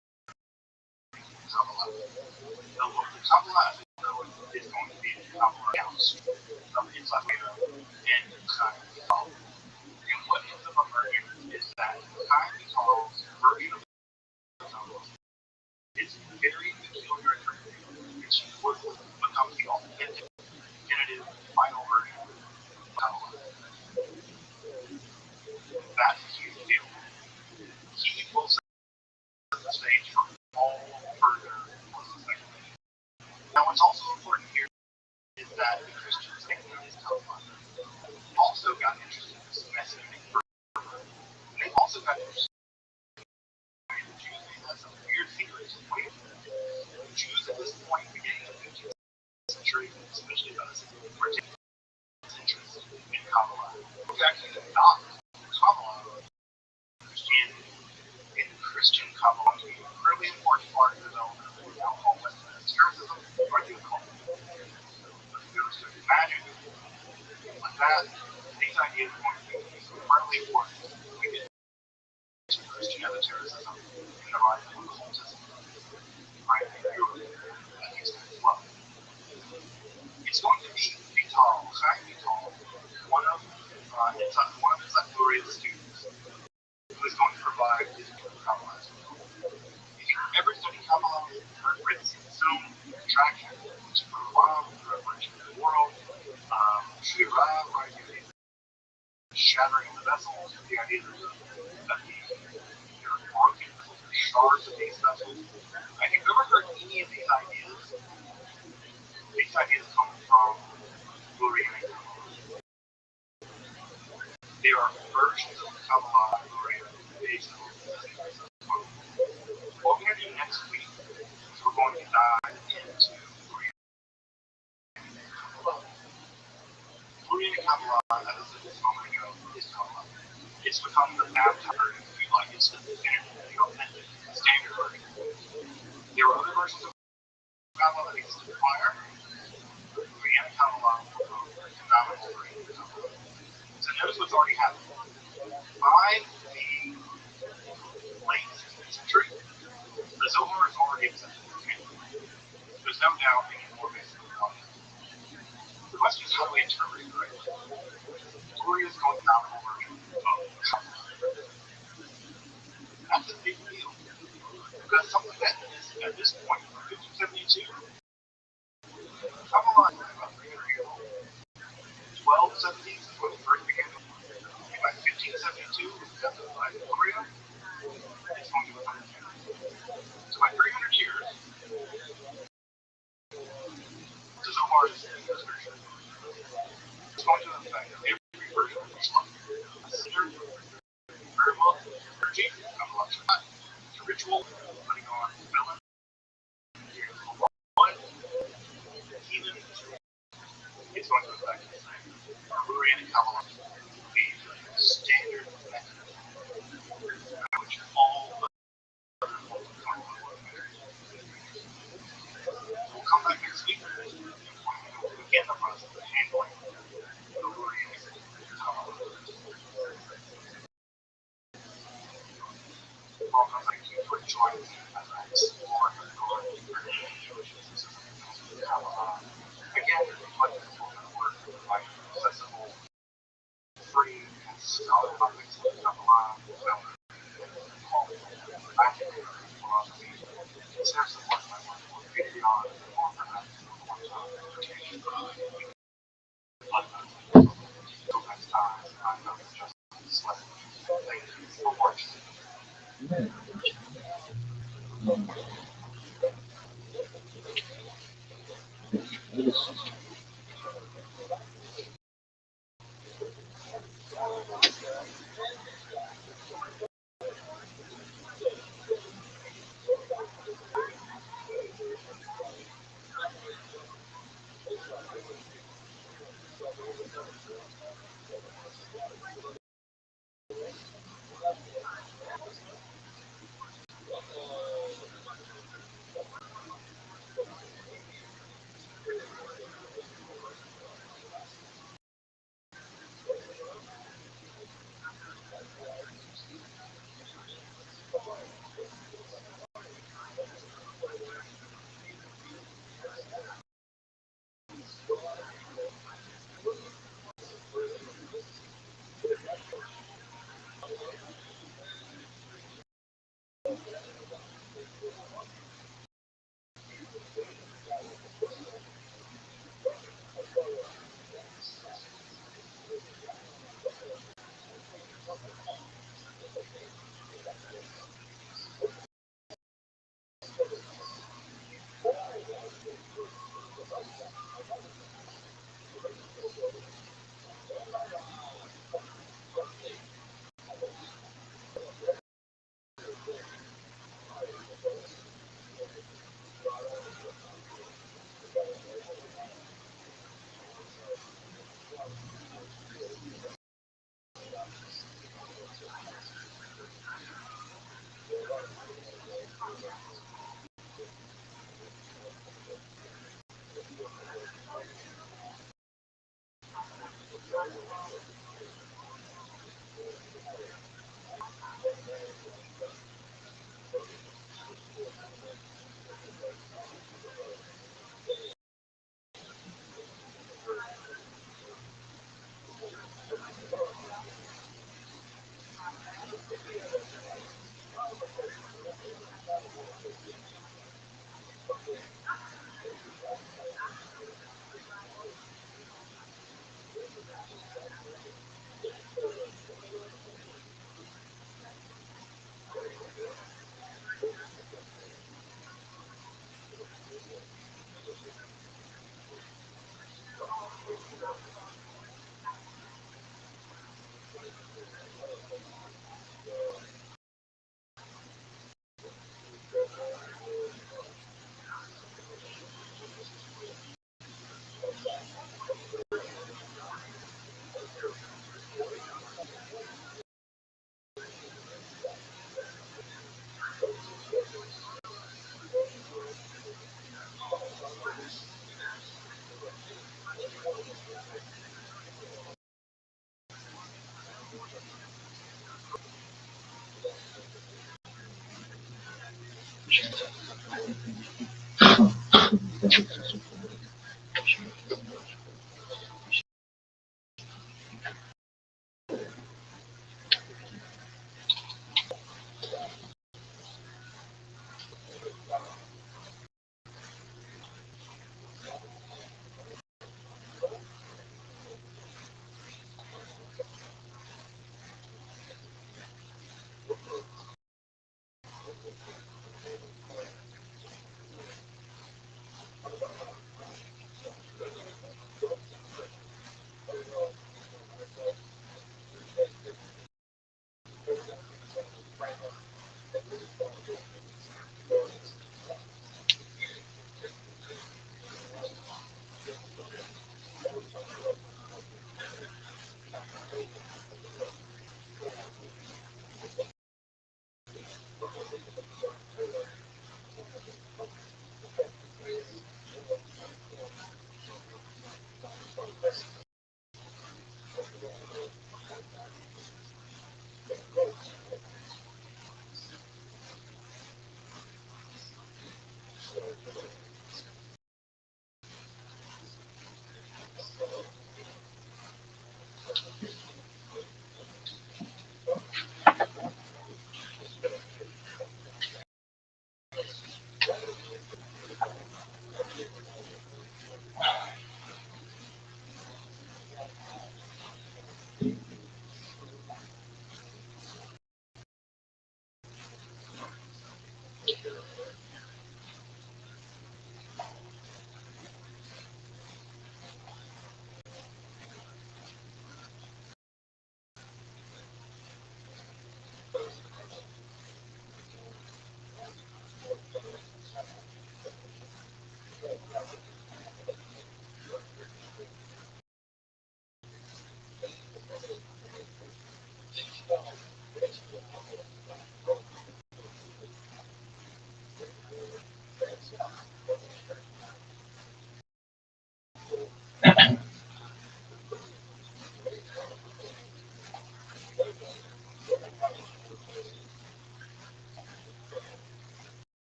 Kabbalah. The Kabbalah, as we know it, is going to be the Kabbalah house of Islamia and Chaim Vital. And what ends up emerging is that Chaim Vital's version of Kabbalah is very peculiar and which would become the authentic, definitive, final version of Kabbalah. That's a huge deal. He will set the stage for all further speculation. Now, what's also important here is that the Christians thinking of this Kabbalah also got interested in this messianic version. They also got interested in the Jews. They had some weird secrets. The Jews at this point, beginning of the 15th century, especially those, were taking interest in Kabbalah. It was actually not Kabbalah in Christian Kabbalah to be a really important part of the development of what we now call Western esotericism or the occult. There was certain magic, things like that. These ideas are going to be incredibly important when we get to Christian esotericism and the rise of occultism. Right? That makes sense as well. It's going to be Vital, Chaim Vital, one of his Luria students, who is going to provide his Kabbalah. If you ever study Kabbalah, where it's consumed, attraction, which is from Ram, the revelation of the world, Shira, right, the shattering of the vessels, the idea that there are broken shards of these vessels. If you've ever heard any of these ideas come from Luria and Kabbalah. There are versions of Kabbalah and Luria based on this. What we're going to do next week is we're going to dive into Luria and Kabbalah. Luria and Kabbalah, as I said just a moment ago, is Kabbalah. It's become the baptized version, if you like. It's the definitive, the authentic, standard version. There were other versions of Kabbalah that existed prior. Luria and Kabbalah were a phenomenal version of Kabbalah. So notice what's already happened. By the late 16th century, the Zohar is already accepted. There's no doubt anymore basically on it. The question is how do we interpret it correctly? Luria is going to be a nominal version of Kabbalah. That's something that at this point, 1572, I'm alive about 300 years old. 1270 is when it first began. By 1572, after the Life of Korea, it's going to 100 years. So by 300 years, this is Omar's version. It's going to affect every version of Islam. Consider very well, energy, the ritual, putting on melon, blood, healing. It's going to affect the same. Korean and Kabbalah be standard mechanism, which all we'll come back next week. We'll begin the process of handling the Korean and Kabbalah. Welcome, thank you for joining me as I explore the Korean Jewish mysticism and Kabbalah. Again, wonderful network providing accessible, free, and scholarly topics of Kabbalah, academic philosophy. Consider supporting my work on Patreon or perhaps one-time notification. Until next time, I'm Dr. Justin Sled. Thank you for watching. Fuck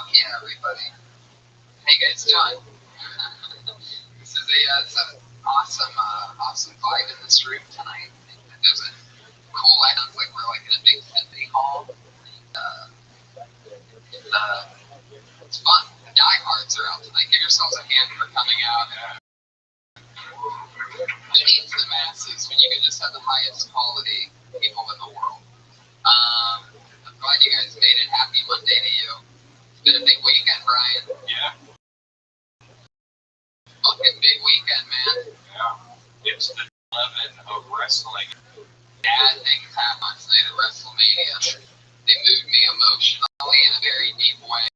yeah, everybody. Hey guys, John. This is it's an awesome vibe in this room tonight. There's a cool layout, like we're like in a big Kennedy hall. It's fun. The diehards are out tonight. Give yourselves a hand for coming out. Who needs the masses when you can just have the highest quality people in the world? I'm glad you guys made it. Happy Monday to you. It's been a big weekend, Brian. Yeah. Fucking big weekend, man. Yeah. It's the 11 of wrestling. Bad things happened last night at WrestleMania. They moved me emotionally in a very deep way.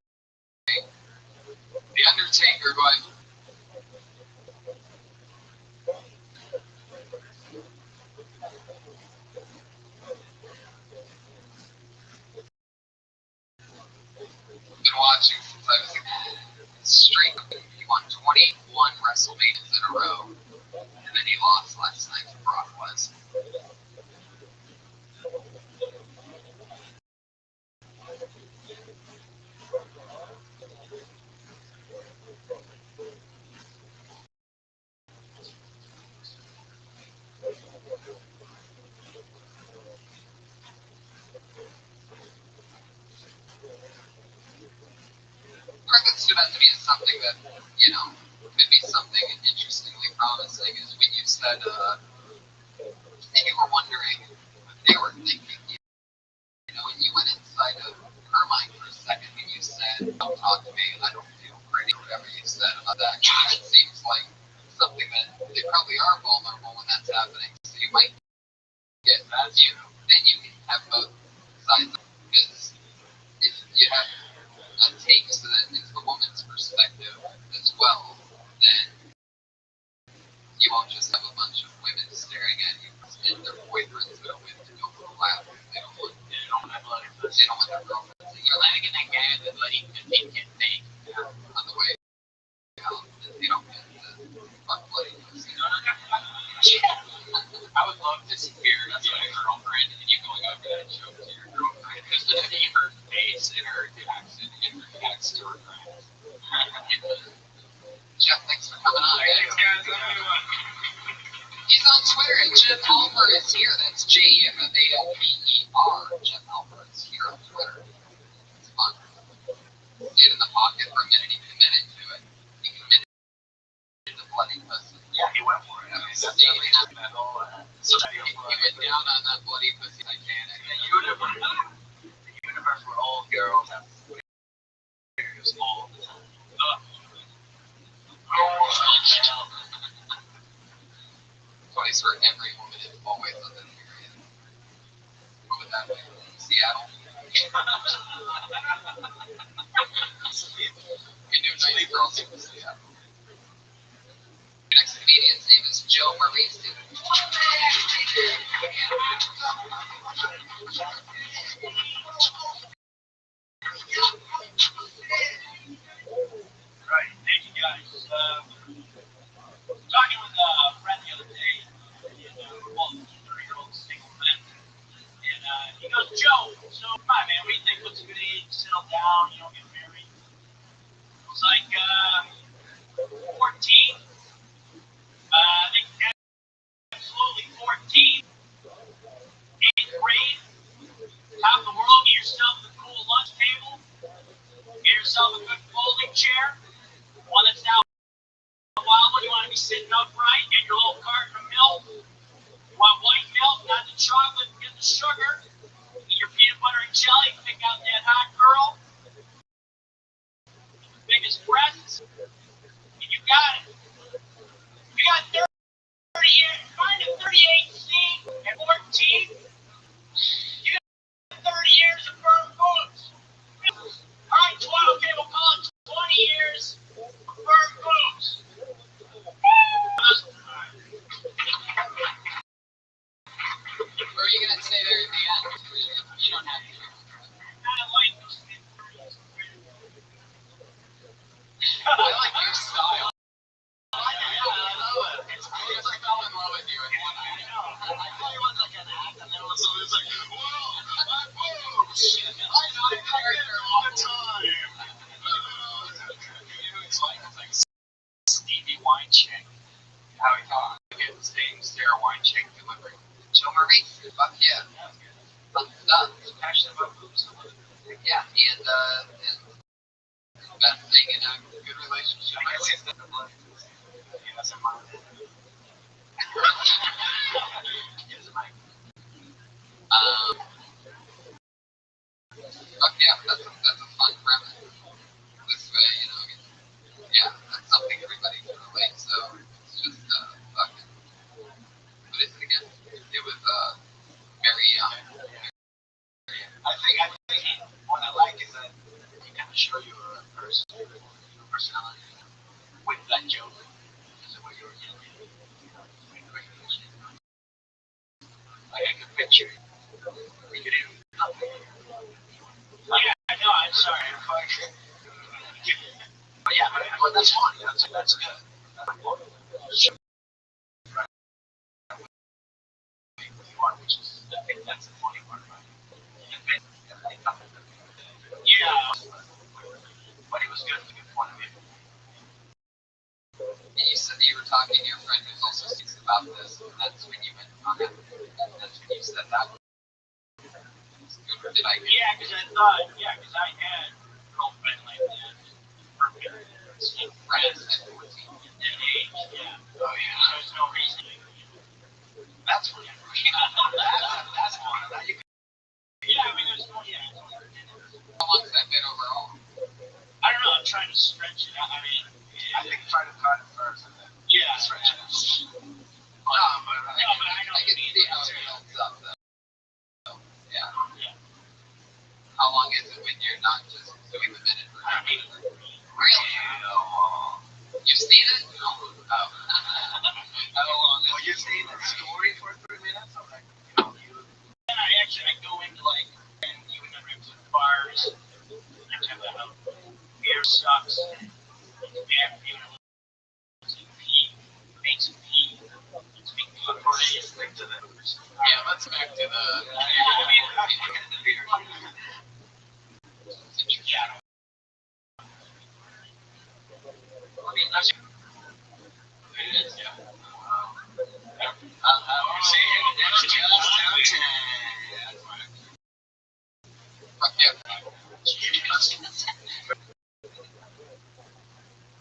The Undertaker, but been watching since I was a kid. Streak. He won 21 WrestleManias in a row, and then he lost last night to Brock Lesnar. Part that stood out to me as something that, could be something interestingly promising is when you said, and you were wondering what they were thinking, and you went inside of her mind for a second and you said, don't talk to me, I don't feel pretty, or whatever you said about that. It seems like something that they probably are vulnerable when that's happening. So you might get that, then you can have both sides, because if you have a take so that it's the woman's perspective as well, then you won't just have a bunch of women staring at you and their boyfriends that are with to go for a lap. They don't want their girlfriends. You're lagging that guy at the bloody 15 kid thing on the way out. They don't get the fuck bloody pussy. I would love to hear your girlfriend and you going over that joke to your girlfriend. Just to see her face and her reaction and her reaction to her friends. Jeff, thanks for coming on. He's on Twitter, and Jeff Halper is here. That's JFALPER. Jeff Halper is here on Twitter. It's fun. Stayed in the pocket for a minute. He committed to it. He committed to the bloody pussy. Yeah, he went for it. I mean, that's definitely metal. So he went down on that bloody pussy Titanic. The universe where all girls have squares all the time. Place where every woman is always on the period. that way. Seattle. We knew nice girls in Seattle. Next comedian's name is Joe Marisi. Right, thank you guys. Talking with a friend the other day, well, 3-year-old single man, and he goes, Joe, so come on, man, what do you think? What's a good age? Settle down, get married? I was like, 14. I think absolutely 14. 8th grade, top of the world, get yourself a cool lunch table, get yourself a good folding chair, one that's now wild one, you want to be sitting upright, get your little carton of milk, you want white milk, not the chocolate, get the sugar, get your peanut butter and jelly, pick out that hot girl, biggest breasts, and you got it. You got 30 years, kind of 38C and 14, you got 30 years of firm boobs. All right, 12, okay, we'll call it 20 years of firm boobs. What are you going to say there at the end? You don't have to. I like those mid-30s. I like your style. I love it. It's weird. I fell in love with you in one night. I thought it was like an act, and then it was like, whoa, my boobs. I know the character all the time. It's like Stevie Wine Chick. How he talks. Get the same Sarah Wine Chick delivery. Joe Marisi. Fuck yeah. Passionate about boobs. Yeah, and best thing in a good relationship. I guess it's the blood. Yeah, that's a mine. It's a mine. Yeah, that's a fun premise. This way, yeah, that's something everybody can relate. So it's just fucking. What is it again? It was very I think what I like is that you kind of show your personality with that joke. Is the way you're like I can picture we could even. Yeah, no, I'm sorry. But yeah, but that's fun. That's good. Which is, I think that's the funny part about it. Yeah, but it was good. It was a good point of view. You said you were talking to your friend who's also speaks about this, and that's when you went on it. That's when you said that. Did I? Yeah, because I had a girlfriend like that. Perfect. Friends at 14. That age, yeah. Oh yeah. There's no reason. That's funny. That's fun. Yeah, I mean, there's no, yeah. How long has that been overall? I don't know. I'm trying to stretch it out. I mean, I think try to cut it first and then stretch it. But I know. I can see how it builds up though. So, yeah. How long is it when you're not just doing the minute? Really? You've seen it? No. Oh. How long? Well, you've seen the story for 3 minutes? I'm like, And I go into like, and even the ribs of bars, I tell them how beer sucks, and pee, makes pee. stick to the. Yeah, let's back to the.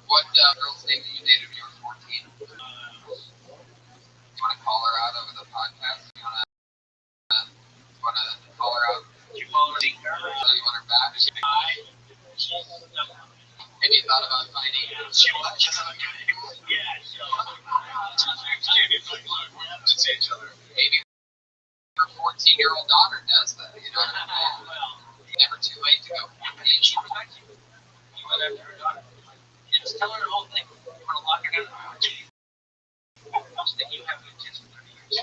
What girl's name did you date when you were 14? You want to call her out over the podcast? You want to call her out? You follow her? You want her back? Have you thought about finding her? She watches on YouTube. Yeah, so. Look, we have to see each other. Maybe for 14 14-year-old daughter does that, you know. Never too late to go. She respects you. You went after her daughter. You just tell her the whole thing. You want to lock her down. That you have good kids for 30 years.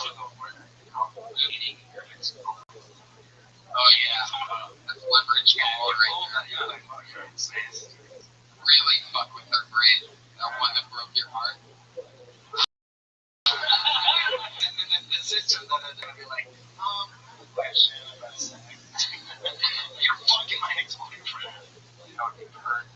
She'll go for it. Eating your kids. Oh yeah, that's leverage galore right there. Really fuck with her brain. That one that broke your heart. And then the sisters that are gonna be like, question about sex. You're fucking my ex-boyfriend. You know, it hurt.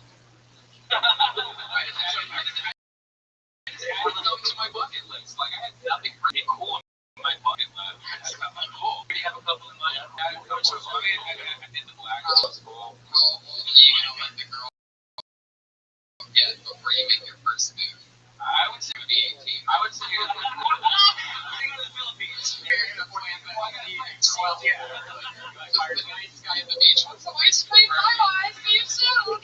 One of those to my bucket list. Like, I had nothing pretty cool in my bucket list. I got my goal. We have a couple in mind. I did the black house goal. You know, let the girl get before you make your first move. I would say It would be 18. I would say go to the Philippines. The 12 year nice guy at the beach wants some ice cream. Bye-bye. See you soon.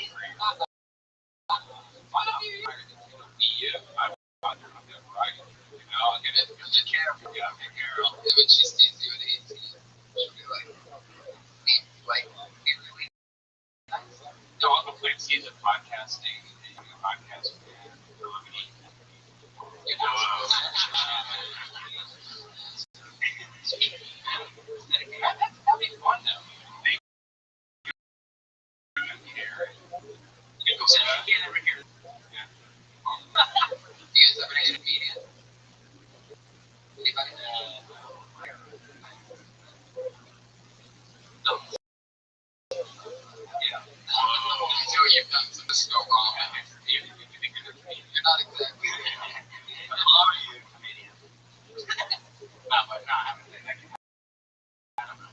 EU. I'm right. I'll get it. Be careful. Yeah, be careful. When she sees you at 18, she'll be like, be really nice. No, I'll play season podcasting. Podcast. You know, that'd be fun though. You go sit down again over here. Yeah. Do you guys ever date a comedian? Anybody? No. Yeah. I know you've done some so wrong. You're not exactly. How are you, comedian? No, but no, I haven't been that. I don't know.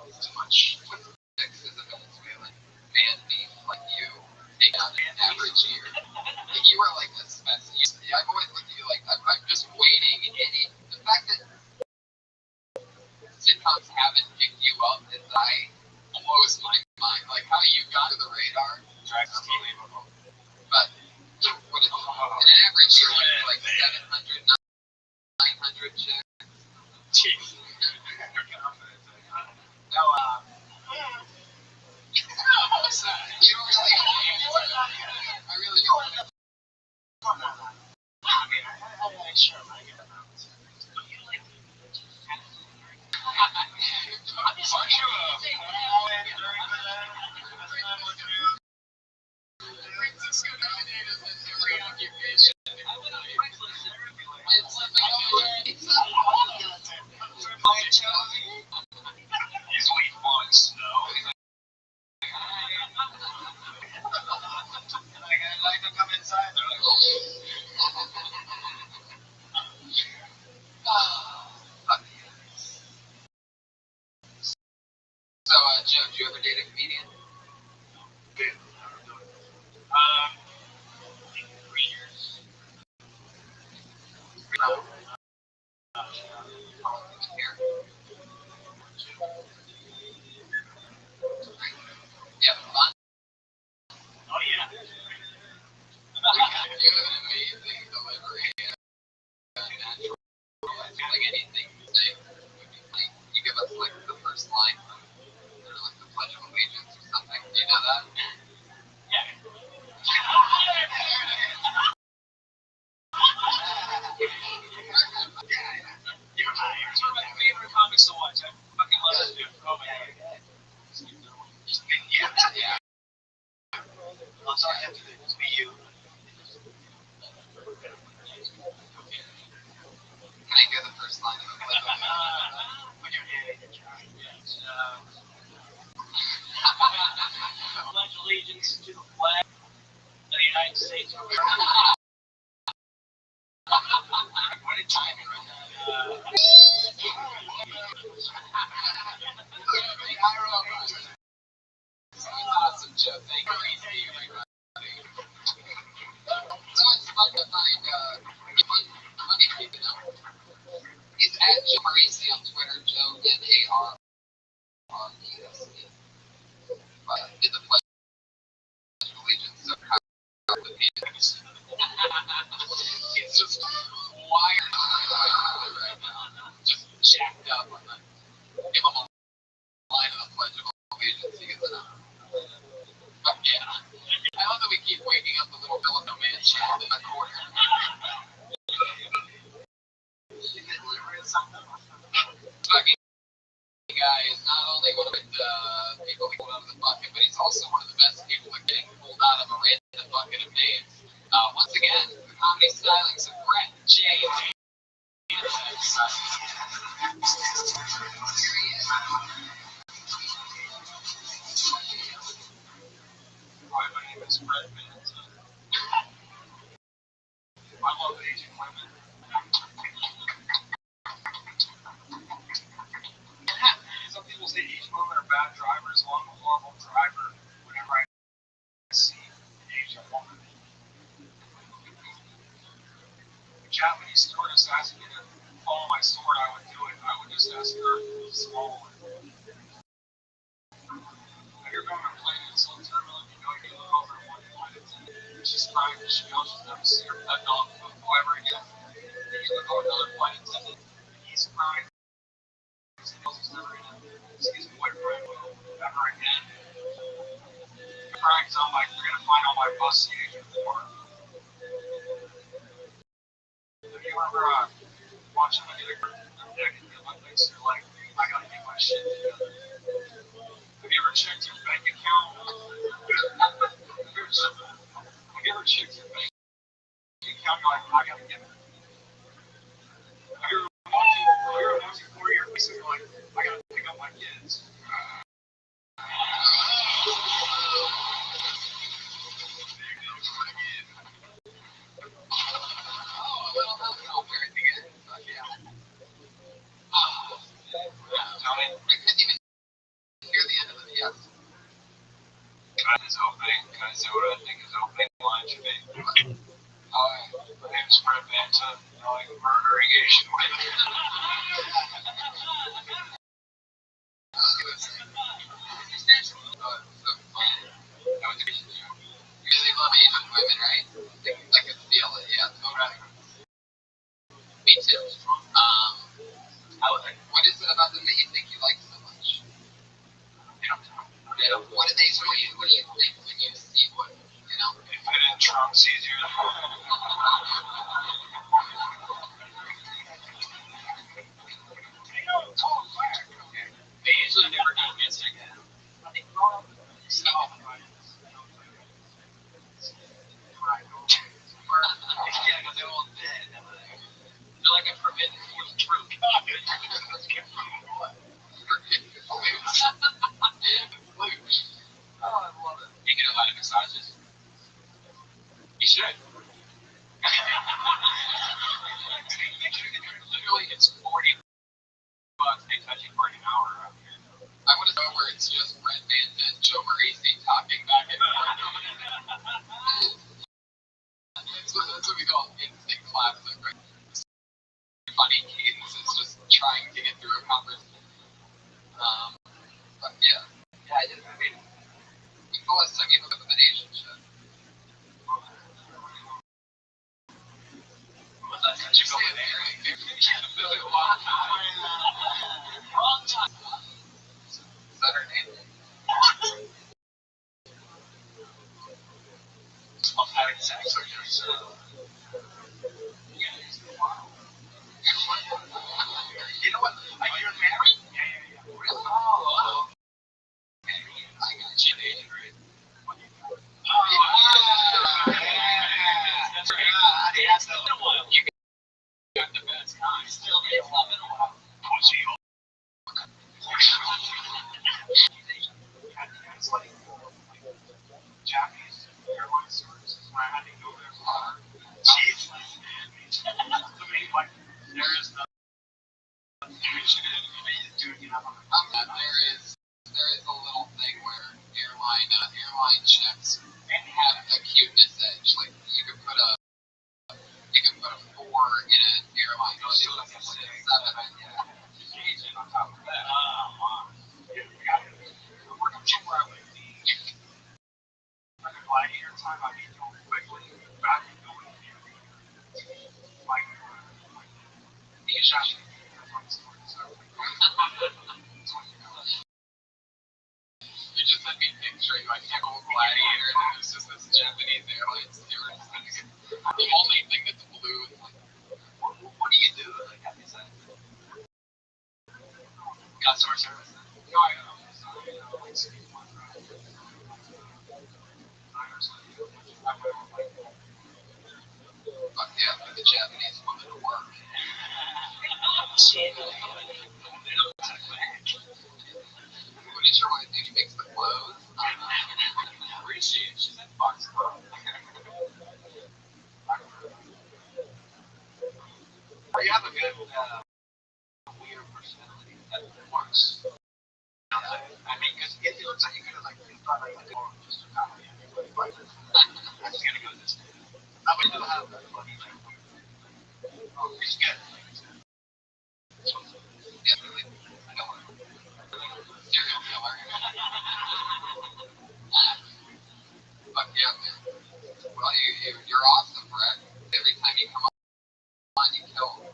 It's too much sexism in Venezuela. Man beef like you take out an average year. If you were like a specimen, I've always looked at you like I'm just waiting. The fact that sitcoms haven't picked you up is blows my mind. Like how you got to the radar. Unbelievable. But what is an average year like 700, 900 chicks? Jeez. No, You don't really. I really don't. I mean, I sure like it. But you like aren't you Francisco nowadays is every occupation. It's He's weak on snow. I'd like to come inside. So, Joe, did you ever date a comedian? 3 years. Yeah, fun. Oh yeah. You have an amazing delivery. Natural. Like anything you say would be like, you give us like the first line from like the Pledge of Allegiance or something. Do you know that? Yeah. You're one of my favorite comics to watch. I fucking love this dude. Oh my god. Yeah. That's all I have to do. Just be you. Can I hear the first line of the Pledge of Allegiance? Put your hand in your jar. Yes. Pledge allegiance to the flag of the United States of America. What a timing right now. Awesome, Joe. Thank you. So it's fun to find funny people. He's at Joe Marisi on Twitter, Joe MARRESE. Did the Pledge of Allegiance so proud of the people. He's just wired right now. Just up on the give them a line of the Pledge of Allegiance. But yeah, I love that we keep waking up the little Filipino man child in the corner. Fucking guy is not only one of the people who pulled out of the bucket, but he's also one of the best people at getting pulled out of a random bucket of names. Once again, the comedy stylings of Brett James. Hi, my name is Brett Manson. I love Asian women. Some people say Asian women are bad drivers. Well, I'm a horrible driver whenever I see an Asian woman. A Japanese stewardess asked me to follow my sword, I would do it. I would just ask her to swallow it. If you're going to a plane and it's so turbulent, you know you look over at one flight attendant. She's crying because she knows she's never see her pet dog ever again. Then you look over another flight attendant, and he's crying because he knows he's never going to see his boyfriend ever again. I'm crying because I'm like, you're going to find all my bus seats before. Have you ever watching the deck in the Olympics? You're like, I got to get my shit together. Have you ever checked your bank account? Have you ever checked your bank account? You're like, I gotta get it. Have you ever watching 4 year pieces? You're like, I gotta pick up my kids. I couldn't even hear the end of it. Yes. Is opening. Can I say what I think is opening line should be? Hi, my name is Brett Manson. I like murdering Asian women. You really love Asian women, right? I can feel it, yeah. Me too. What is it about them that you think you like so much? Yeah. What do you think when you see one? You know? They fit in trunks easier. They usually never go missing. Yeah, because they're all dead. They're like a forbidden fruit. Oh, I love it. You get a lot of massages. You should. Literally, it's $40. They touch you for an hour up here. I want to know where it's just Brett Manson and Joe Marisi talking back and forth. That's what we call instant classic, right? Funny cadence is just trying to get through a conversation. But yeah. Yeah, I mean, people are sucking up with an Asian shit. Did you go in there? Wrong time. Is that her name? I'm having sex with you, sir. You know what? You're married? Yeah. Really? Oh. I got you, Asian, right? That's right. You got the best kind. Still be 11 in a while. Pussy. It's like Japanese airline services when I had to go there for Jesus. I mean, like, there is no dude, you know. There is a little thing where airline checks have a cuteness edge. Like you could put a 4 in an airline. You know, so like a 7. Yeah. Agent on top of that. We're not sure where I would be. Like a gladiator time, I'd be going quickly. Back and going here. Like, the assassin. picture of like a old gladiator, and it was just this Japanese airline steward. The only thing that's blue. What do you do? Like, have you said? Customer service. No, I don't know. But yeah, for the Japanese woman to work. What is your wife do? She makes the clothes. Where is she? She's in Foxborough. You have a good weird personality that works. I mean, because it looks like you could have like thought like just a comedy. I'm just gonna go this way. I would do have that funny like. Oh, it's good. Yeah, really. I know what. Serial killer. But yeah, man. Well, you're awesome, Brett. Every time you come on, you kill.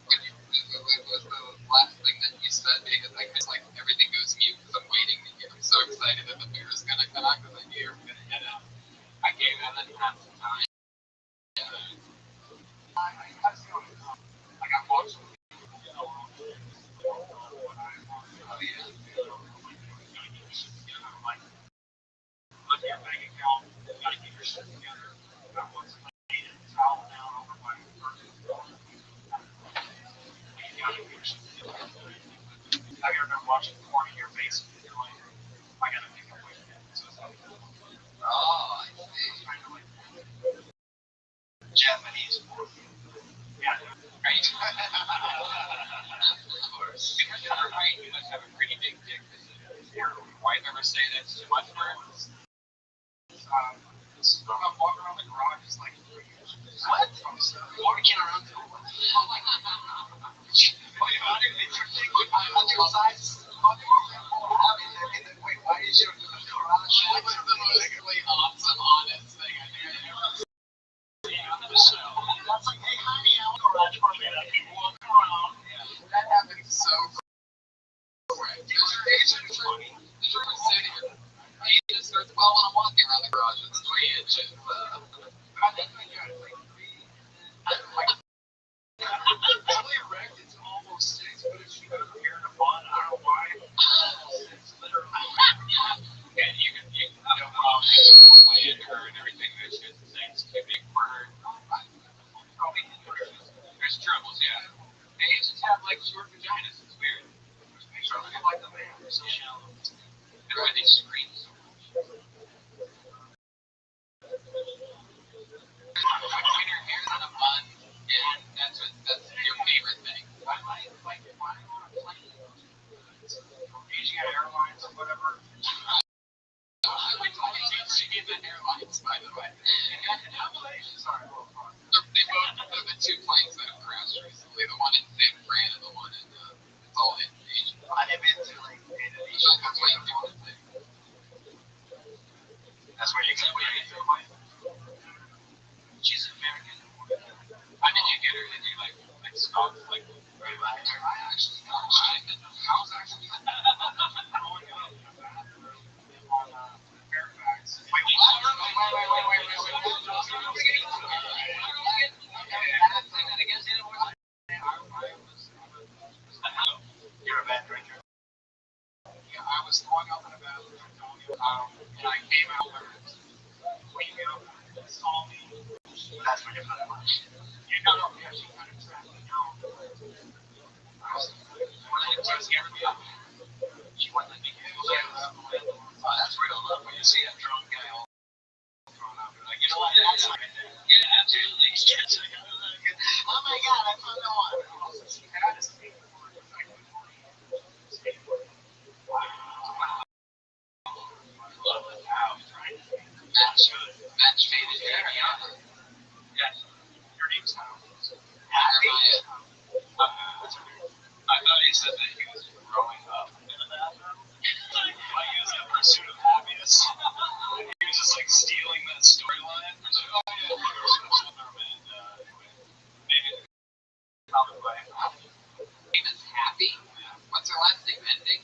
What was the last thing that you said? Because it's like everything goes mute because I'm waiting to hear. I'm so excited that the beer is gonna come out because I knew you were gonna hit it. I gave him that half the time. I got books. Oh yeah. Look at your bank account. You gotta keep your shit together. Got books in my hand. Towel down over my purse. You gotta keep your shit together. Have you ever been watching porn in your face? You're like, I gotta make a way. So it's like, oh, I see. Japanese porn. Yeah. Right. Of course. Right. You must have a pretty big dick. Does your wife ever say that's too much for him? I'm walking around the garage, it's like, what? Walking around the garage. Oh my god. Wait, why is your garage? That was the most awesome, honest thing I've ever seen on the show. That's like, hey, hi, I'm garage for me. People walking around. That happens so quick. It's funny. The truth is sitting here. He just starts, well, when I'm walking around the garage, it's 3 inches. I think when you're like 3, fully erect, it's almost 6, but if you go here in a bun, I don't know why. It's literally. And you can way in her and everything. There's good things to big for her. Probably there's troubles, yeah. And Asians have like short vaginas. It's weird. They like the man. They're so shallow. And why they scream so much. When your hair's on a bun, and that's your favorite thing. I like flying on a plane. Asian Airlines or whatever. I went to Asian Airlines, by the way. Sorry, the 2 planes that have crashed recently. The one in San Fran and the one in it's all in Asia. I've been to like Indonesia. That's why you do it. That's where you get away. She's American. How did you get her? Did you like stop like I actually know. I was actually growing up on Fairfax. Wait, what? You're a bad drinker. Yeah, I was throwing up in a bathroom, and I came out cleaned me up, saw me. That's when you found out. You know, she kind of trapped me down. She scared me up. She wouldn't let me get it. That's real love when you see a drunk guy all thrown up. You're like, you know what? That's right there. Yeah, absolutely. Oh my god, I found the one. She had a skateboard. Wow. Love the house, right? Match made it here. Yes. Your name's Tom. Happy? I thought he said that he was growing up in the bathroom. Like he was in pursuit of happiness. He was just like stealing that storyline. He was like, oh yeah, maybe probably. Name is Happy? What's her last name ending?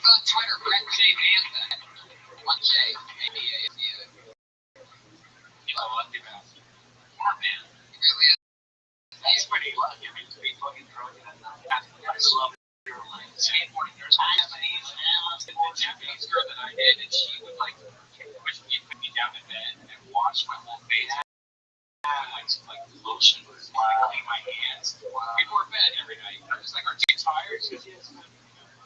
It's on Twitter, Brett J. Bantha. One J. A-B-A-N-T-A. He's a lucky bastard. Yeah, man. He really is. He's pretty lucky. I mean, to be fucking drunk and I love your like skateboarding. There's the Japanese girl that I did, and she would like push me, put me down in bed and wash my whole face. Like lotion was clean my hands before bed every night. I'm just like, aren't you tired? She goes, yes.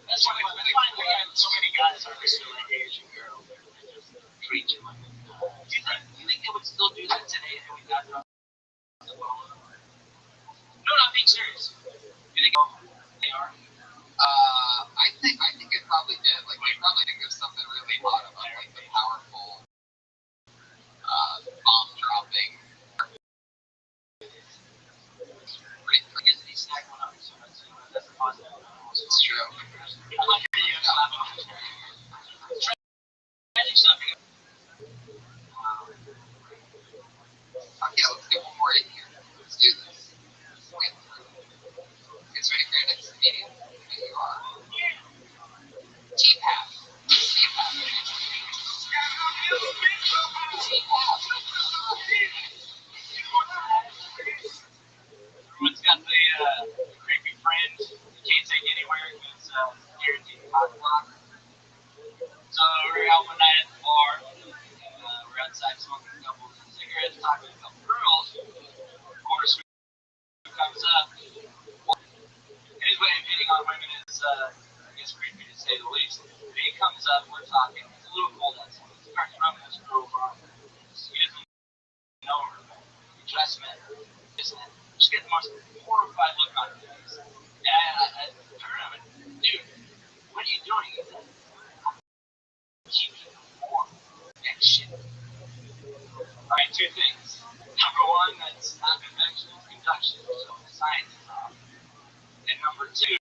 That's why we have so many guys who are still like Asian girls that just treat you like that. Do you think they would still do that today if we got drunk? No, I'm being serious. Do they go? They are. I think it probably did. Like, they probably think there's something really hot about like the powerful bomb dropping. Pretty easy to snack one up, so that's positive. It's true. I like the tragic stuff. Yeah, let's get one more in here. Let's do this. It's ready for your next meeting. Here you are. T-Path. Everyone's got the creepy friend you can't take anywhere because guaranteed hot block. So we're out one night at the bar. We're outside smoking a couple of cigarettes, talking to a couple girls. Of course, who comes up. His way of hitting on women is, I guess, creepy to say the least. But he comes up, we're talking. It's a little cold outside. He starts rubbing this girl's arm. He doesn't know her. He tries to met her. She gets the most horrified look on her face. And I turned to him and, dude, what are you doing? He said, keep it warm. And shit. Alright, two things. Number one, that's not conventional conduction, so science is off. And number two,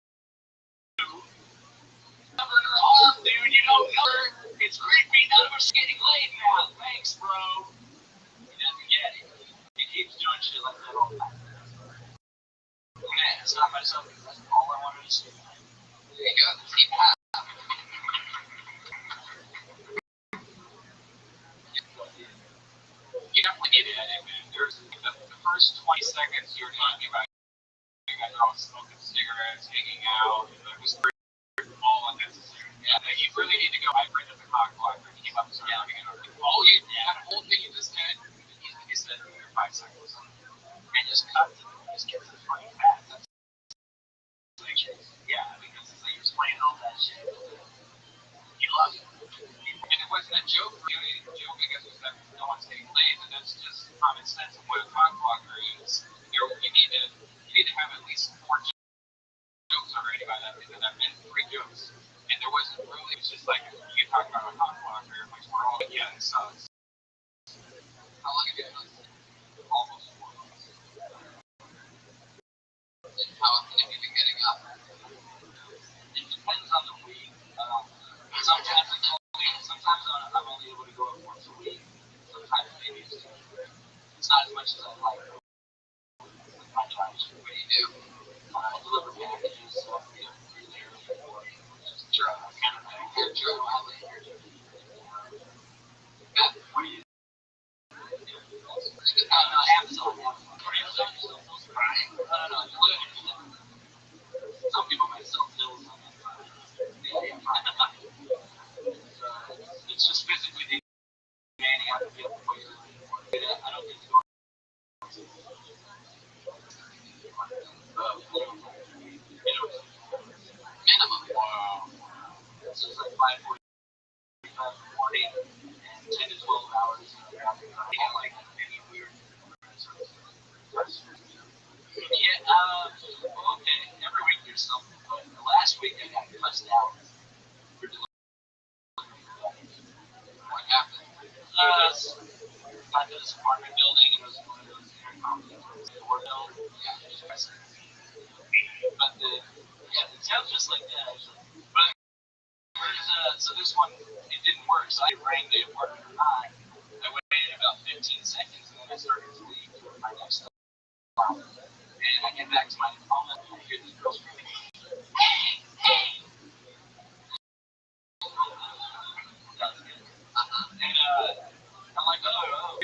cover her arm, dude, you don't know her. It's creepy, none of us getting laid now. Thanks, bro. He doesn't get it. He keeps doing shit like that all the time. Man, it's not myself, that's all I wanted to say. There you go. T-Path. You definitely need it, man. There's the first 20 seconds you're talking about you guys are all smoking cigarettes, hanging out, it was all unnecessary. Yeah, you really need to go. I printed the cock blocker and came up and started looking at it. All you, that whole thing you just did, you said earlier, 5 seconds. And just cut it. Just get to the fucking fast. That's like, yeah, because it's like you're explaining all that shit. You love it. And it wasn't a joke, really. The joke, I guess, was that no one's getting laid, and that's just common sense of what a cock blocker is. You need to have at least 4 jokes already by that, because I've been 3 jokes. And there wasn't really, it was just like, you can talk about a cock blocker, which we're all, yeah, it sucks. How long have you done this? Almost 4 months. And how often have you been getting up? It depends on the week. Sometimes I'm only able to go up once a week. Sometimes maybe it's not as much as I'd like. I try to. What do you do? I deliver packages, so I'm really early in the morning. Just drug, kind of like your drug outlet. What do you do? Amazon. Right? No. Some people might sell pills on that. It's just physically demanding. I don't feel way early. I don't think it's going minimum. Wow. So it's like 5:45 in the morning and 10 to 12 hours. I get like any weird. Yeah, okay. Every week there's something, but the last week I got cussed out for delivering. What happened? Got to this apartment building, and it was one of those intercom door build. Yeah, but it sounds just like that. But so this one, it didn't work, so I rang the apartment line. I waited about 15 seconds, and then I started to leave to my next stop. And I get back to my phone, and I hear this girl screaming, "Hey, hey!"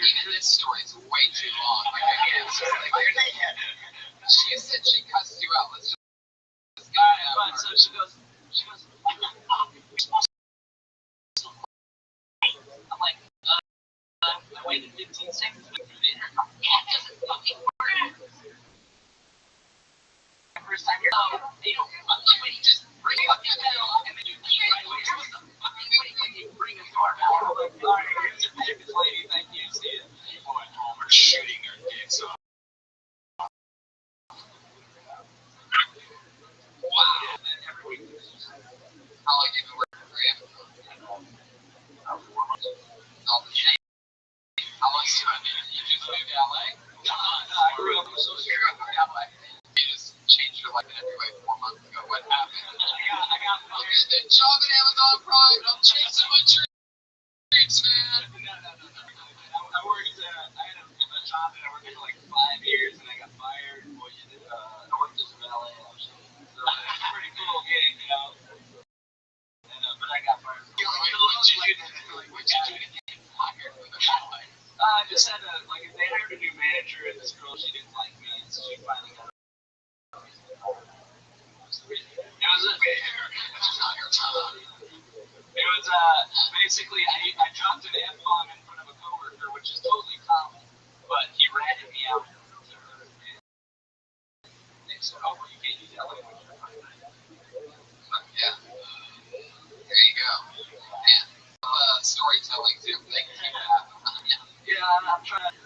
Even this story is way too long. Like, I can't just like, she said she cussed you out. Let's just get it out. So she goes, you're supposed to wait. I'm like, I waited 15 seconds to go through the intercom. Yeah, it doesn't fucking work. First time you're you don't when you just bring up your bell and then you keep right away. What the fuck when you bring a doorbell? I'm like, alright, here's your tickets, lady, thank you, see ya. People at home are shooting their dicks off. Wow. And then every week there's just How long have you been working for Amazon? 4 months. All the same. How long have you been? You just moved to LA? No, I grew up in LA. You just changed your life in every way 4 months ago. What happened? I got I'm getting a job at Amazon Prime. I'm chasing my dreams, man. No. I worked I had a job that I worked for like 5 years and I got fired. Boy, I worked as a valet actually. So it's pretty cool getting, but I got fired. What'd you do to get fired with a valet? I just had to, like, they hired a new manager and this girl, she didn't like me, and so she finally got It was basically I dropped an F-bomb in front of a coworker, which is totally common, but he ratted me out to her, and they said, "Oh, well, you can't use that language." Yeah. There you go. Man, storytelling too. Thank you. Yeah, I'm trying to.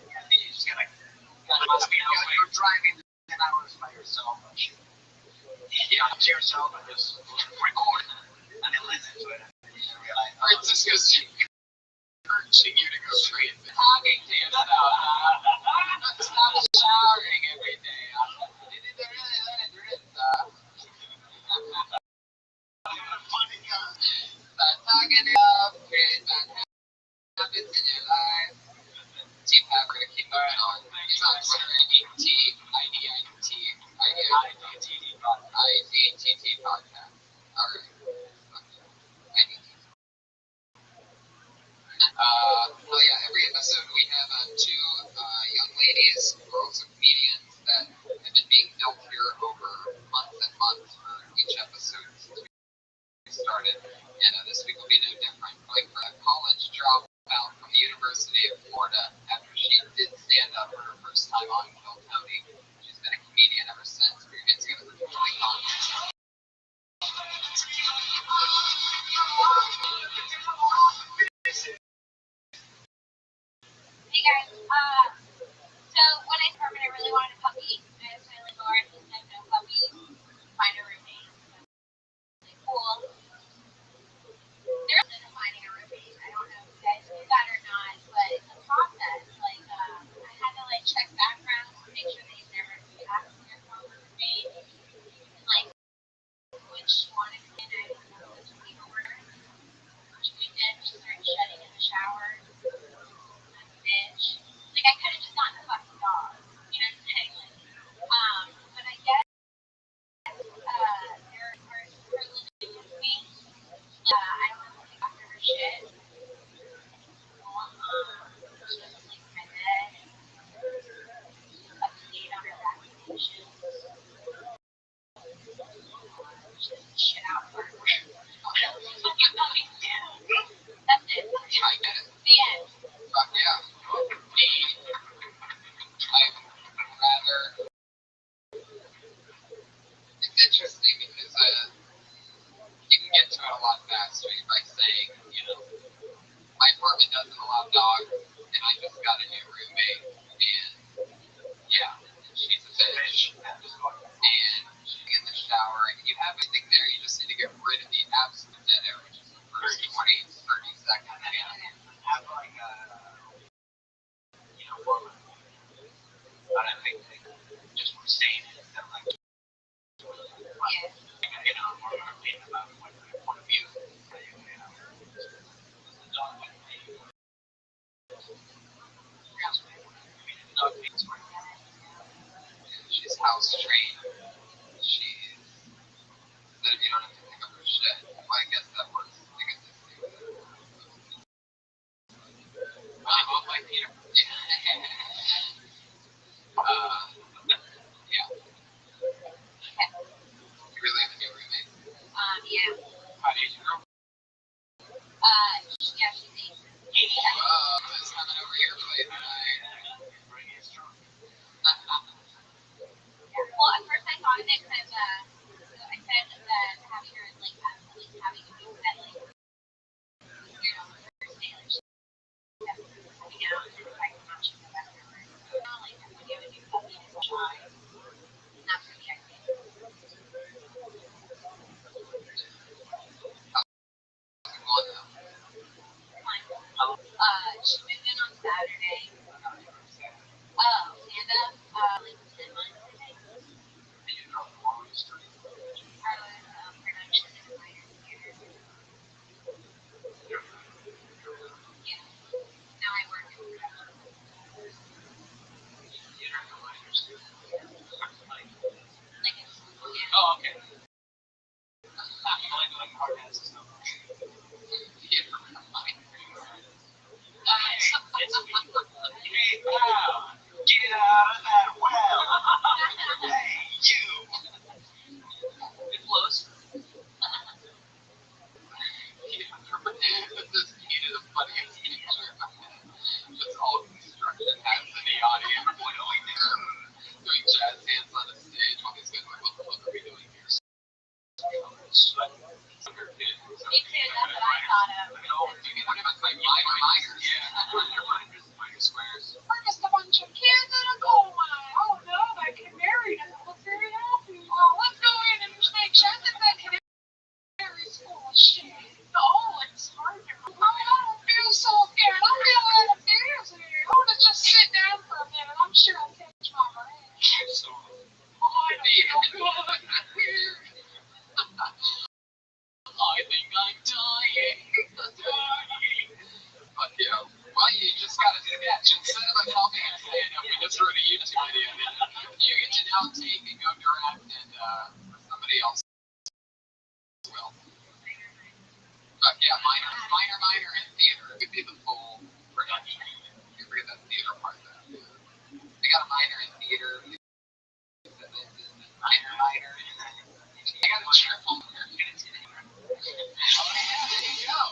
You just gotta must be you're driving 10 hours by yourself. Yeah, to yourself and just record and then listen to it. And you realize, Francisco's urging you to go straight talking to yourself. Stop showering every day. You need to really let it rinse. Start talking up, create bad habits in your life. Team Pepper to keep moving on. He's on Twitter at IDTT podcast. Alright. Well, yeah, every episode we have two young ladies who are also comedians that have been being built here over months and months for each episode since we started. And this week will be no different. Like for a college dropout from the University of Florida after she did stand up for her first time on Kill Tony. She's been a comedian ever since. We're going to give it a really fun. Hey guys, so when I started, I really wanted a puppy. I was finally bored and I had no puppy. Find a roommate. Really cool. There's no finding a roommate. I don't know if you guys do that or not, but it's a process. Like, I had to like check backgrounds to make sure that you never asked your former roommate. And like, when she wanted to get in, I didn't know which paperwork. Which weekend she started shedding in the shower. Bitch. Like, I could have just gotten a fucking dog. You know what I'm saying? Like, but I guess, they're living with me. I don't have to look after her shit. She doesn't sleep in my bed. She's up to date on her vaccination. She doesn't shit out for her. That's it. I get it. The end. Fuck yeah. I'd rather. It's interesting because you can get to it a lot faster by saying, my apartment doesn't allow dogs, and I just got a new roommate, and yeah, she's a bitch, and she gets a shower, and you have everything there. You just need to get rid of the absolute dead air, which is the first 20, 30 seconds. Have like but I think just for saying it, that like, more of an opinion about what their point of view is. The dog might be. She's house trained. She's that you don't have to pick up her shit. Well, I guess that works. I guess it's So, I think I'm dying. But yeah, well, you just gotta sketch. Instead of helping us stand up, we just wrote a YouTube video. You get to now take and go direct, and somebody else will. But yeah, minor in theater. It could be the full production. You forget that theater part of that. They got a minor in theater. Minor. They got a triple. Oh yeah, there you go.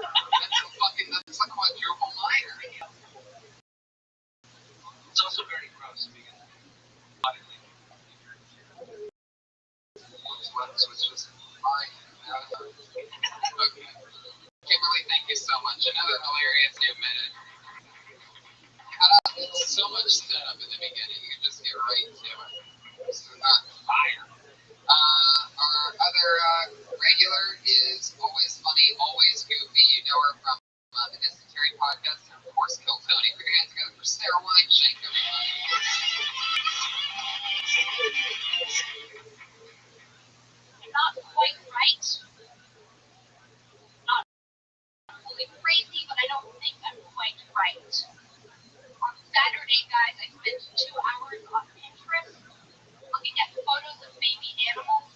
That's like a quadruple minor. it's also very gross because Was just fine. Okay. Kimberly, thank you so much. Another hilarious new minute. So much setup in the beginning. You can just get right to it. So not fire. Our other regular is always funny, always goofy. You know her from the Dysentery podcast, and of course, Kill Tony. Put your hands together for Sarah Wineshank, everybody. Not quite right. Not fully crazy, but I don't think I'm quite right. On Saturday, guys, I spent 2 hours on Pinterest looking at photos of baby animals.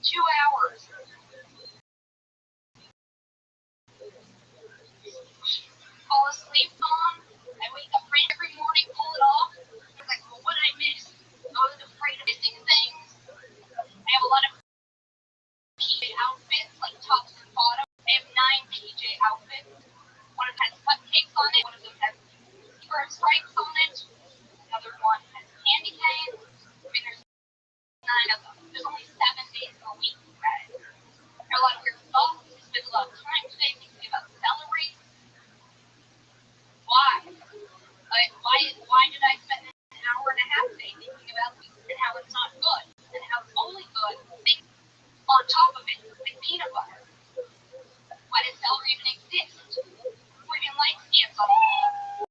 2 hours. Fall asleep on. I wake up right every morning, pull it off. I'm like, well, what did I miss? I was afraid of missing things. I have a lot of PJ outfits, like tops and bottoms. I have 9 PJ outfits. One of them has cupcakes on it. One of them has bird stripes on it. Another one has candy canes. I mean, there's 9 of them. There's only 7 days per week, guys. There are a lot of weird thoughts. I spent a lot of time today thinking about celery. Why? Why did I spend an hour and a half today thinking about these and how it's not good and how it's only good things on top of it, like peanut butter? Why does celery even exist? Freaking light scans on the wall.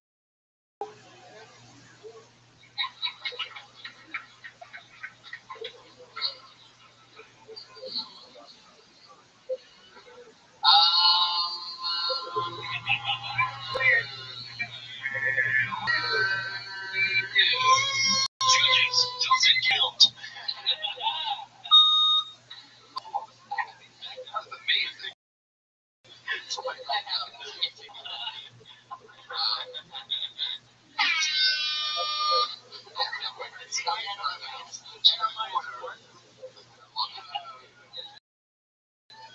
Julius doesn't count. That was amazing. So I got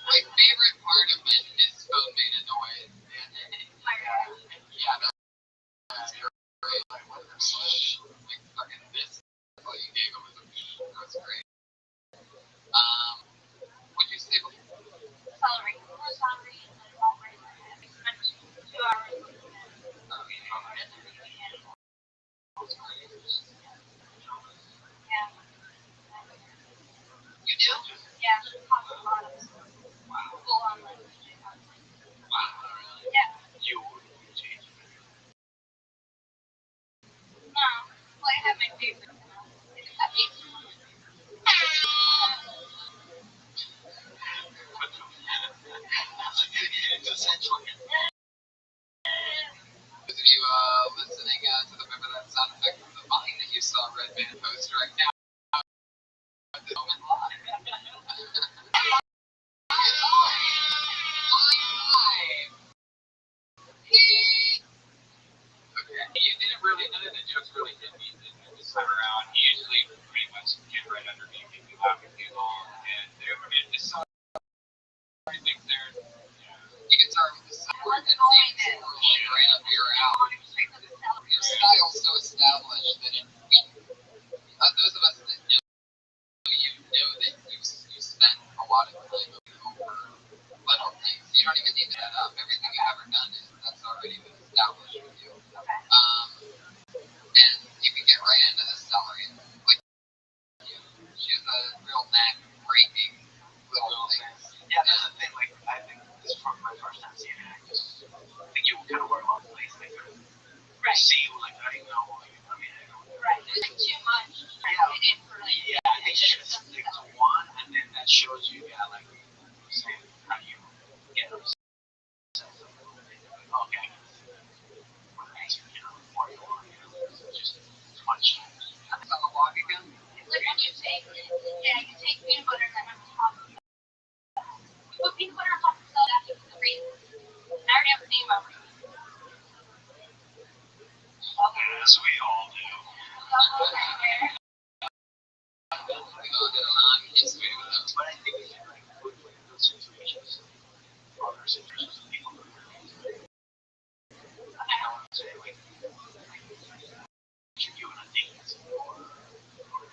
my favorite part of it is phone made a noise. Yeah, that's great. Like fucking this is what you gave him was that's great. What'd you say before? Celery. More celery and then all right. I spent 2 hours looking at it. Yeah. You do? Yeah, top and bottoms. Full on like PJ outfits. Wow. Yeah. You change. No. Well, I have my favorite. I just have 8. It's essentially. Those of you listening to the remember that sound effect from the Vine that you saw Red Band post right now. At this moment live. Okay. You didn't really, none of the jokes really hit me this time around. You usually pretty much get right under me, make me laugh too long, and I mean, just so many things there. You can start with the But I think it's like those situations, other situations, people who say like you on a date or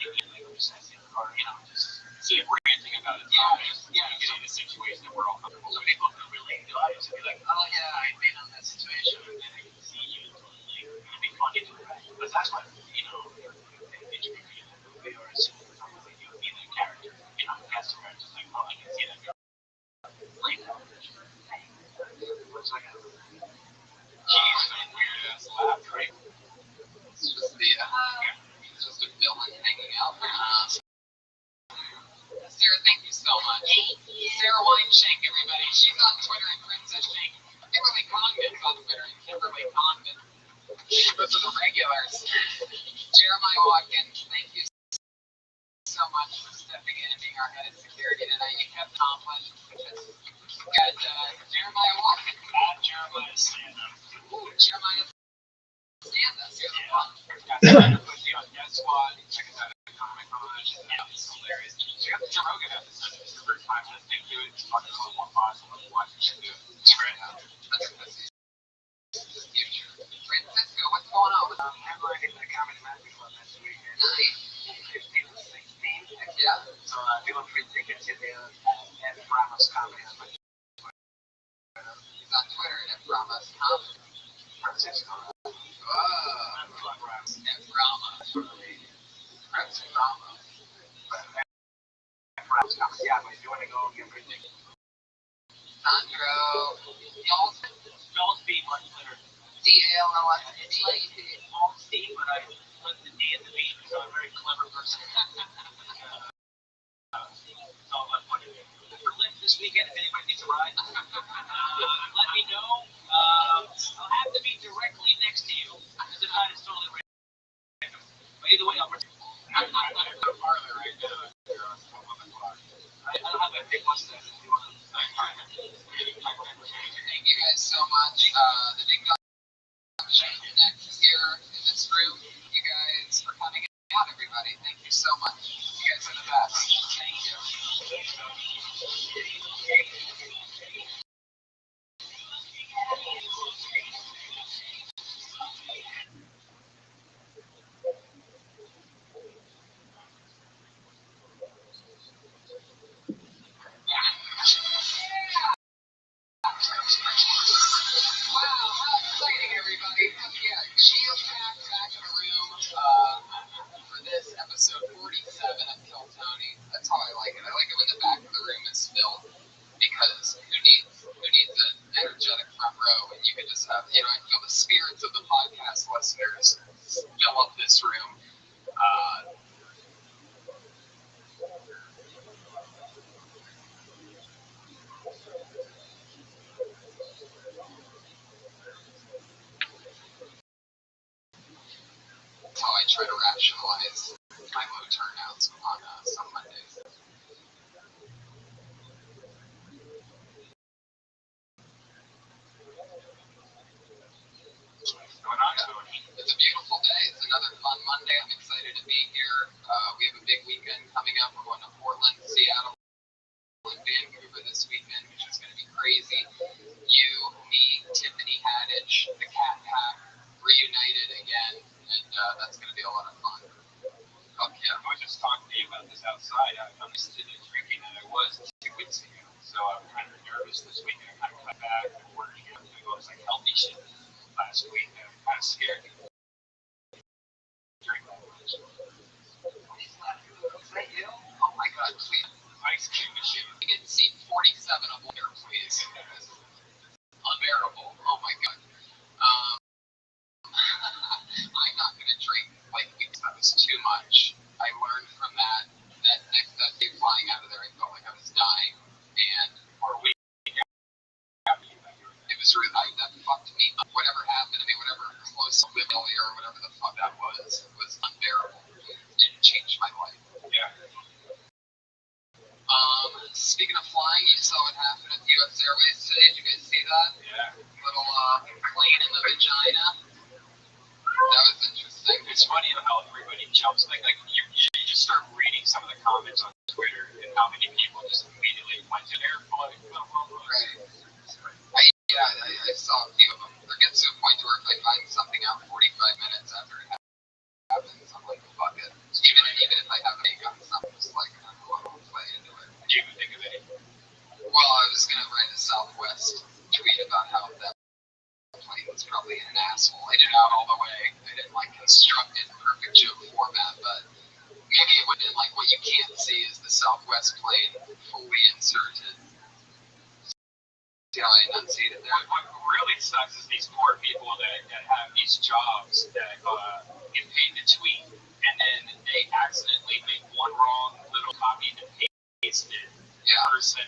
maybe like obsessing or just sort of ranting about it. Yeah, get in a situation that we're all comfortable. So people can relate to it and be like, oh yeah, I've been in that situation, and then I can see you totally. It'd be funny to but that's what picture me in a movie or a scene or something like you would be that character. That's where I'm just like, oh, I can see that girl. Like that. What's like a weird ass laugh, right? It's just a villain hanging out. Sarah, thank you so much. Sarah Wineshank, everybody. She's on Twitter and Princess Shank. Kimberly Congdon's on Twitter and Kimberly Congdon. Those are the regulars. Jeremiah Watkins, thank you so much for stepping in and being our head of security tonight. You kept accomplished. And Jeremiah Watkins. Jeremiah Santa. Jeremiah Santa. You're the one. Guess what? Check us out at Comic Con. It's hilarious. Check out the Joe Rogan episode. It's the first time listening to it. It's fucking a little more possible. Watch it do it. It's great. Francisco, what's going on? I'm going to the Comedy Master Club next weekend. Nice. 15 to 16. Heck yeah. So people free tickets in there at Ramos Comedy on my Twitter. He's on Twitter at Ramos Comedy. Francisco. Ramos. Prince Ramos. Ramos Comedy. Yeah, but if you want to go get free tickets. Sandro. Y'all's speed on Twitter. DALLS. It's like all speed, but I put the D in the beat, so I'm a very clever person. It's all about money. For Lyft this weekend, if anybody needs a ride, let me know. I'll have to be directly next to you, because the night is totally random. But either way, I'll I'm parlor right now. I don't have a big mustache if you want to. Thank you guys so much. The big next year in this room. You guys are coming out, everybody. Thank you so much. You guys are the best. Thank you. Wow, how exciting, everybody. Yeah, Geopack back in the room for this episode 47 of Kill Tony. That's how I like it. I like it when the back of the room is filled, because who needs an energetic front row? And you can just have, I feel the spirits of the podcast listeners fill up this room. That's how I try to rationalize my low turnouts on some Mondays. It's a beautiful day. It's another fun Monday. I'm excited to be here. We have a big weekend coming up. We're going to Portland, Seattle, and Vancouver this weekend, which is going to be crazy. You, me, Tiffany Haddish, the Cat Pack reunited again, and that's going to be a lot of fun. Fuck yeah. I was just talking to you about this outside. I'm listening to the drinking that I was 2 weeks ago, so I'm kind of nervous this weekend. I kind of cut back and working on those like healthy shit last week. I'm kind of scared to drink that much. Is that you? Oh my god, please. Ice cream machine. You can see 47 of here, please. Unbearable. Oh my god. I'm not going to drink like weeks. That was too much. I learned from that day flying out of there, I felt like I was dying. And Or a week after you got your it was really, that fucked me up. Whatever happened to me, whatever close to Libya or whatever the fuck that was unbearable. It didn't change my life. yeah. Speaking of flying, you saw what happened at US Airways today. Did you guys see that? Yeah. Little plane in the vagina. That was interesting. It's funny how everybody jumps like you just start reading some of the comments on Twitter and how many people just immediately went to air flight. Right. I saw a few of them. There gets to a point where if I find something out 45 minutes after it happens, I'm like, fuck it. Even if I have a take on something, just like, I'm going to play into it. Do you even think of it? Well, I was going to write a Southwest tweet about how that plane was probably an asshole. I didn't out all the way. I didn't like construct it in perfect joke format, but maybe it would have been like what you can't see is the Southwest plane fully inserted. See how I enunciated there? What really sucks is these poor people that have these jobs that get paid to tweet, and then they accidentally make one wrong little copy and paste it. Yeah. Person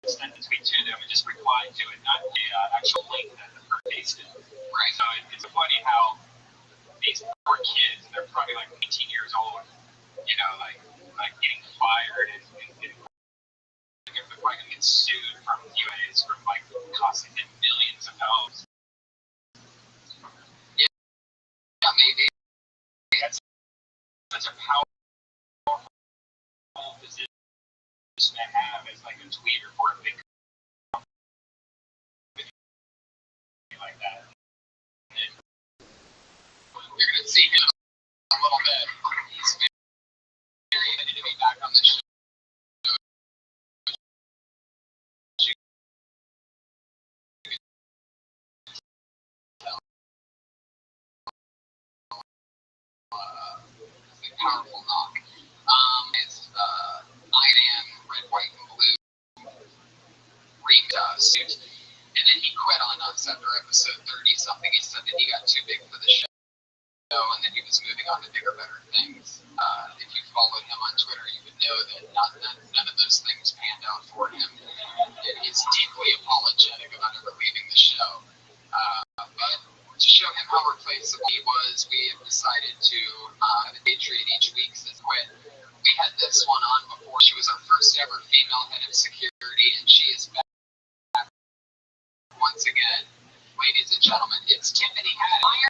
send the tweet to them and just reply to it, not the actual link that the person pasted. Right. So it's funny how these poor kids, they're probably like 18 years old, you know, like getting fired and getting like get sued from UAs for like costing them millions of dollars. Yeah, maybe. That's such a powerful position to have as like a tweeter for a big company like that. And then you're gonna see him a little bit. He's very ready to be back on the show. Powerful knock. It's Iron Man, red, white, and blue suit. And then he quit on us after episode 30 something. He said that he got too big for the show and then he was moving on to bigger, better things. If you followed him on Twitter, you would know that none of those things panned out for him. And he's deeply apologetic about ever leaving the show. But to show him how replaceable he was, we have decided to have a Patriot each week since quit. We had this one on before. She was our first ever female head of security, and she is back once again. Ladies and gentlemen, it's Tiffany Haddish.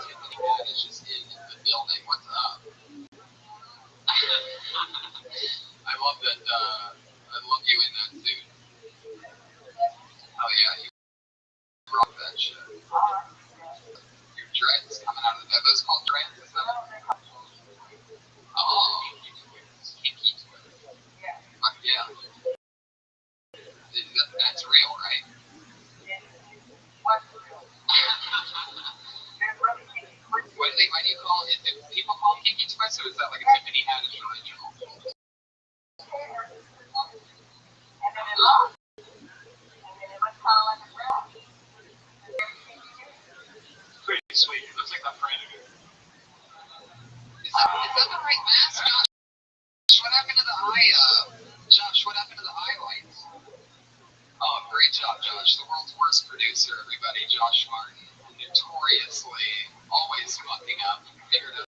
Tiffany Haddish is in the building. What's up? I love that. I love you in that suit. Oh yeah, you rock that shit. Your dreads coming out of the. Are those called dreads? Is that? Oh, kinky twist. Fuck yeah. That's real, right? Why do you call it? Do people call it kinky twist, or is that like a Tiffany Haddish original? pretty sweet. It looks like the Predator. Is that the right mask? What happened to the eye? Josh, what happened to the highlights? Oh, great job, Josh. The world's worst producer, everybody. Josh Martin, notoriously always fucking up. Figured out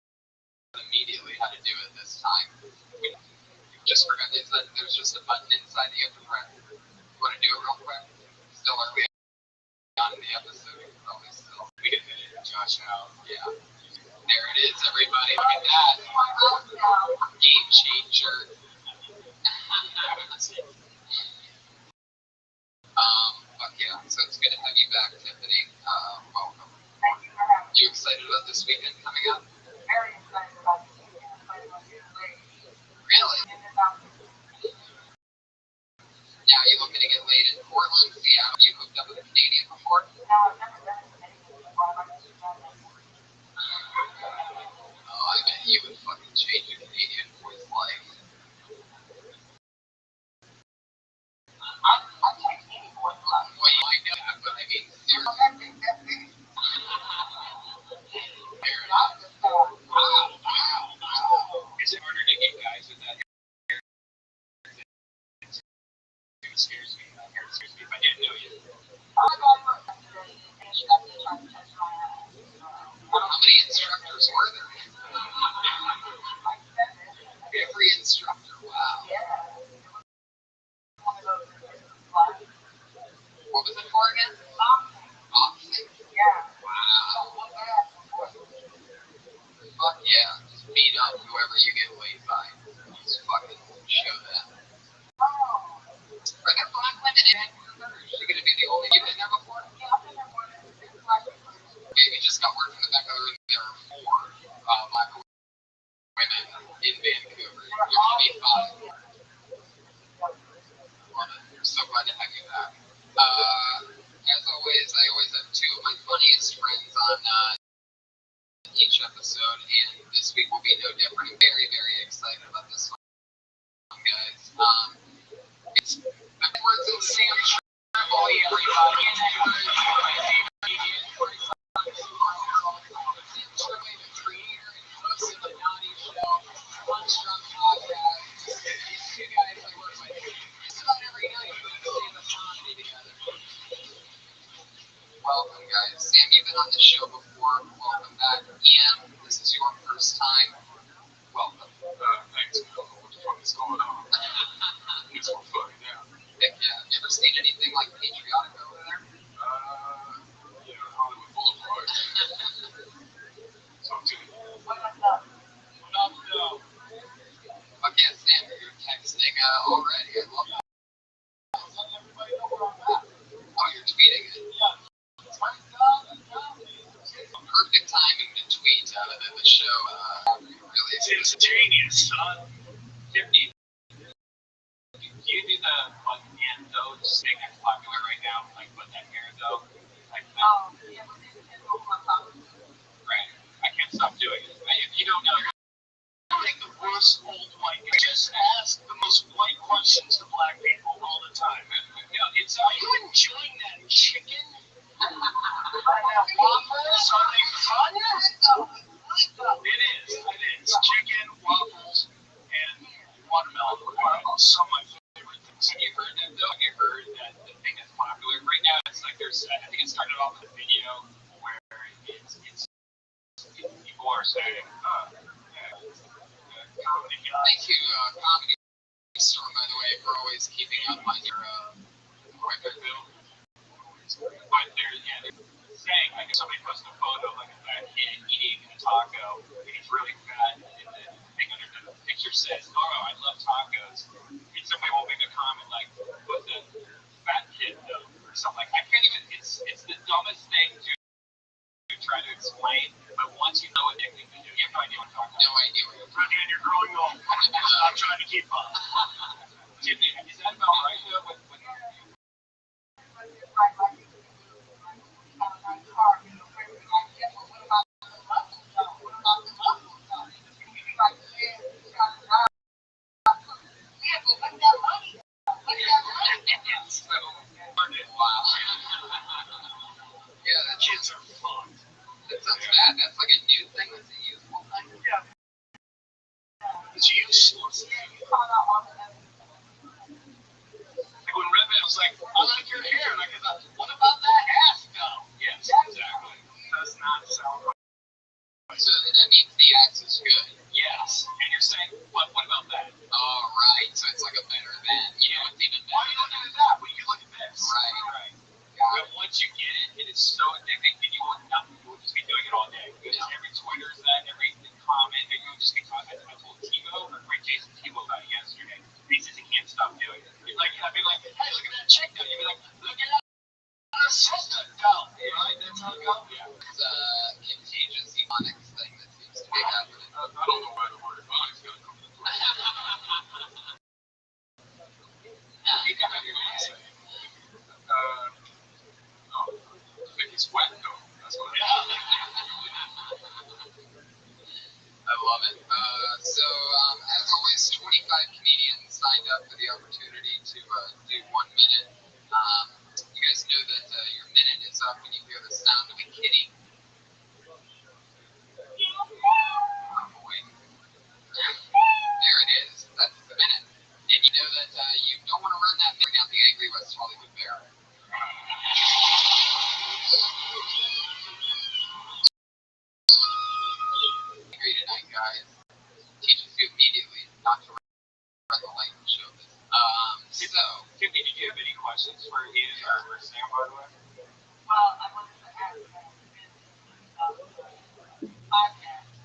immediately how to do it this time. We just forgot that there's just a button inside that you have to press. You want to do it real quick? Still early on in the episode. Probably still. We can edit Josh out. Yeah. There it is, everybody. Look at that. Game changer. Fuck yeah. So it's good to have you back, Tiffany. Welcome. You excited about this weekend coming up? Very excited about this weekend. Really? Yeah, are you looking to get laid in Portland, Seattle? You hooked up with a Canadian before? No, I've never been to Canadian before. Oh, I bet you would fucking change a Canadian boy's life. I'll take any boy's life. Well, you might know that, but I mean, seriously. Fair enough. Is it harder to get guys with that hair? It scares me. It scares me if I didn't know you. How many instructors were there? Every instructor, wow. again? Boxing. Yeah. Wow. Fuck yeah. Just beat up whoever you get laid by. Just fucking show them. Are there black women in Vancouver? Or is she gonna be the only? You've been there before? Yeah, I've been there more than Okay, we just got word from the back of the room. There are 4 black women in Vancouver. There should be 5. I'm so glad to have you back. As always, I always have 2 of my funniest friends on each episode, and this week will be no different. I'm very, very excited about this one, guys. It's Edwards and Sam Tripoli, everybody. And Edwards, my favorite comedian, Sam Tripoli, the creator and host of the Naughty Show, Lunchroom Podcast. These 2 guys I work with just about every night we stand up comedy together. Welcome, guys. Sam, you've been on the show before. Welcome back. Ian, this is your first time. Welcome. Thanks, Bill. What the fuck is going on? It's all fucking down. Heck yeah. You ever seen anything like patriotic over there? Yeah, Hollywood Boulevard. Talk to me. Fuck yeah, Sam, you're texting already. I love that. Oh, you're tweeting it. Perfect timing to tweet the show. Really It's instantaneous, son. Do you do the like endo thing that's popular right now? Like with that hair though? Like that? Right. I can't stop doing it. If you don't know, you're like the worst old white. You just ask the most white questions to black people all the time. You know, it's are you enjoying that chicken? That waffles? Are they fun? It is. Chicken, waffles, and watermelon. Some of my favorite things. Have you heard that though? Have you heard that the thing that's popular right now? It's like I think it started off with a video where it's people are saying, comedy guy. Thank you, Comedy Storm, by the way, for always keeping up on your equipment bill. But they're saying, like, if somebody posts a photo like a fat kid eating a taco, and he's really fat, and the thing under the picture says, "Oh, I love tacos," and somebody will make a comment like, "What's that fat kid though?" or something like. I can't even. It's the dumbest thing to try to explain. But once you know what you have no idea what I'm talking about. No idea what you're talking about. You're growing old. I'm trying to keep up. Is that about right though? Wow. Yeah, the kids are fun. That sounds bad. That's like a new thing. That's a useful thing. Yeah. It's useless. Like when Rabbi was like, "I like your hair," and I go, "What about that ass though?" Yes, exactly. Does not sound right. So that means the axe is good. Yes. And you're saying, what about that? All right. So it's like a better than. You know, it's even better. Why are you looking at that? Well, you look at this. Right. But once you get it, it is so addicting that you will not. You will just be doing it all day. Because every Twitter is that, every comment, and you will just be talking. I told Tebow, or Jason Tebow about it yesterday. He says he can't stop doing it. Like, I'd be like, "Hey, look at that chick though." You'd be like, "Look at that sister though." Right? That's how it goes. Yeah. It's a contagious demonics thing that seems to be happening. I don't know why the word demonic is going to come to the door. You can have your own say. I think it's wet though. That's what I love it. So, as always, 25 comedians signed up for the opportunity to do 1 minute. You guys know that your minute is up when you hear the sound of a kitty. Oh boy. There it is. That's the minute. And you know that you don't want to run that minute out the Angry West Hollywood Bear. Angry tonight, guys. Teaches you immediately not to run the light and show this. So, Tiffany, did you have any questions for Ian or for Sam, by the way? Well, I wanted to ask podcast.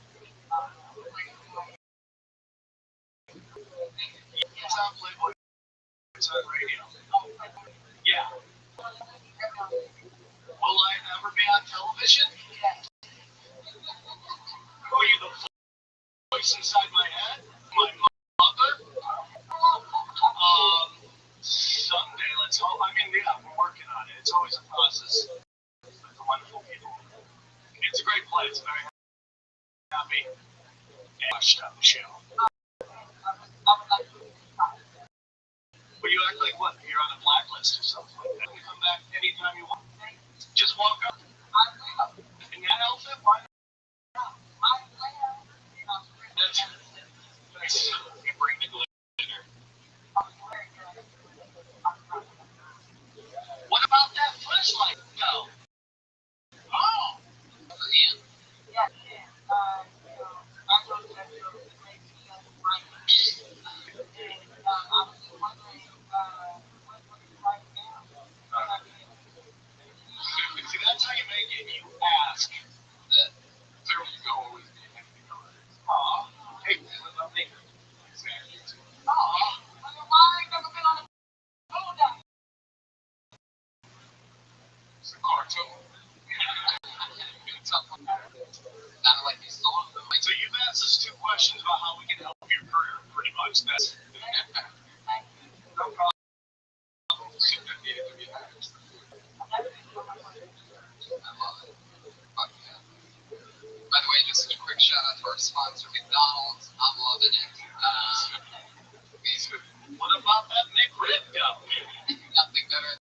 It's on Playboy. It's on radio. Yeah. Will I ever be on television? Who are you, the voice inside my head? My mother? Someday, let's hope. I mean, yeah, we're working on it. It's always a process with the wonderful people. It's a great place. Very happy. And watched the show. But you act like what? You're on a blacklist or something like that. You come back anytime you want. Just walk up. In that outfit, why not? You bring the glitter. What about that flashlight? No. Oh! for Ian, See, that's how you make it. You ask. there you go. Always be happy. Aw. Hey, what about me? It's a cartoon. Not like you sold them. Like, So you've asked us 2 questions about how we can help your career, pretty much. That's no problem. I love it. Fuck yeah. By the way, just a quick shout out to our sponsor, McDonald's. I'm loving it. What about that McRib dough? Nothing better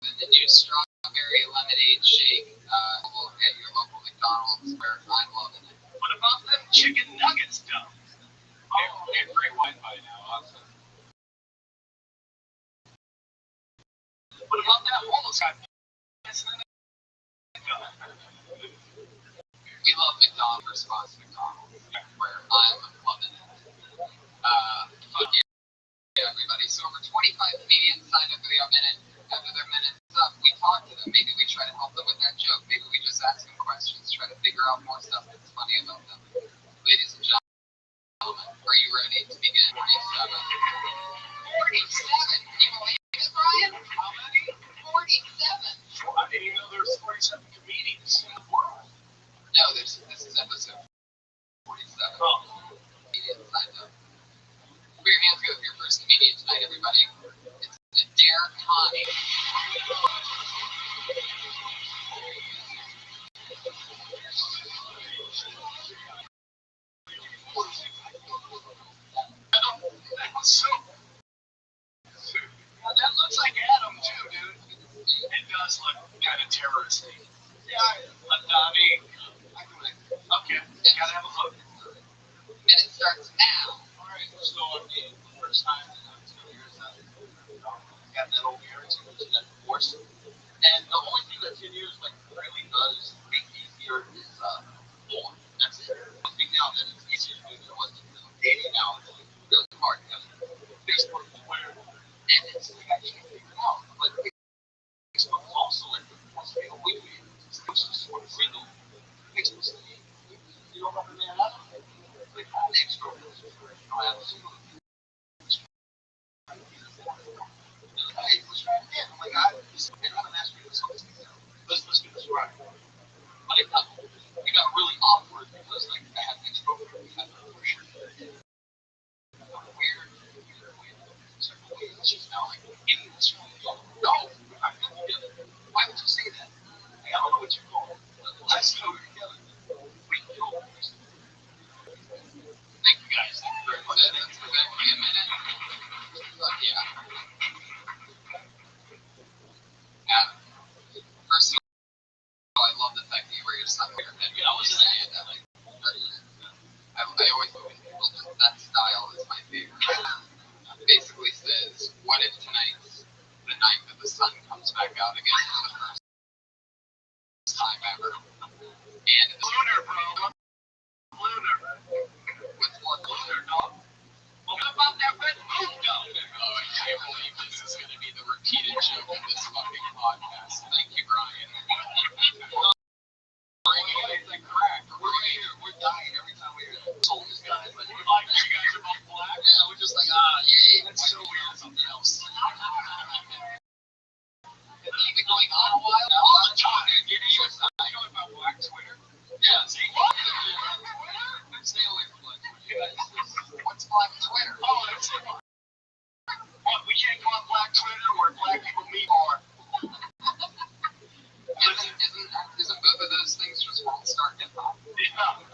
than the new strawberry lemonade shake. At your local McDonald's, where I'm loving it. What about them chicken nuggets dough? They're great wine by now. Awesome. What about that homeless guy? We love McDonald's, response to McDonald's, where I'm loving it. Fuck yeah, everybody. So over 25 comedians signed up for the minute. After their minute's up, we talk to them. Maybe we try to help them with that joke. Maybe we just ask them questions, try to figure out more stuff that's funny about them. Ladies and gentlemen, are you ready to begin 47? 47? Can you believe it, Brian? How many? 47. I didn't even know there was 47 comedians in the world. No, this is episode 47. Oh. Comedians signed up. Put your hands together for your first comedian tonight, everybody. It's Derek Connie. That looks like Adam too, dude. It does look kind of terroristy. Yeah, Donnie. Okay, gotta have a look. Minute starts now. All right, so I'm the first time in 2 years that got that old marriage and that divorce. And the only thing that 10 years like really does make easier is porn. That's it. I think now that it's easier to do than it was dating now. It's really hard because Facebook, Twitter, and it's like I can't figure it out. But Facebook is also like wants to be a weekly. It's just sort of single. Facebook's like, you don't have a man out. Like all the ex-girlfriends don't have a single. Hey, let's try it again. I'm like, I haven't asked you to do this. Let's do this right. But it got really awkward because like I had an ex-girlfriend who had a worship. Weird. So she's now like, hey, let's try it again. No, I'm not together. Why would you say that? Like, I don't know what you're going. Let's go together. We go. Thank you guys. Thank you very much. That's for that. Wait a minute. Fuck yeah. Adam, first of all, I love the fact that you wear your stuff on your head. Yeah, I was in that. Like, I always tell people that style is my favorite. Basically says, what if tonight's the night that the sun comes back out again for the first time ever? And it's Lunar, bro. Lunar. What's what? Lunar, dog. Well, what about that red moon, dog? Oh, I can't believe Black Twitter. Oh, that's it. What, we can't go on Black Twitter where black people meet more. Isn't both of those things just world star hip hop? Yeah.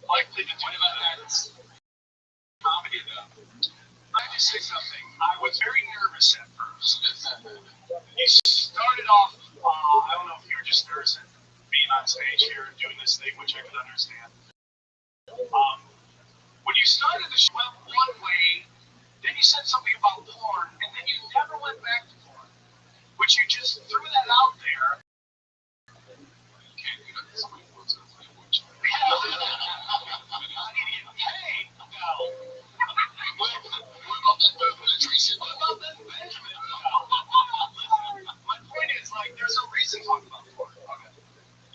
Likely to do that. Comedy though. I just say something. I was very nervous at first. You started off, I don't know if you were just nervous at being on stage here and doing this thing, which I could understand. When you started the show, went one way, then you said something about porn, and then you never went back to porn. Which you just threw that out there. You can't do that. Somebody wants to play with you. Hey, no. What about that penetration? What about that Benjamin? My point is, like, there's no reason to talk about porn. Okay.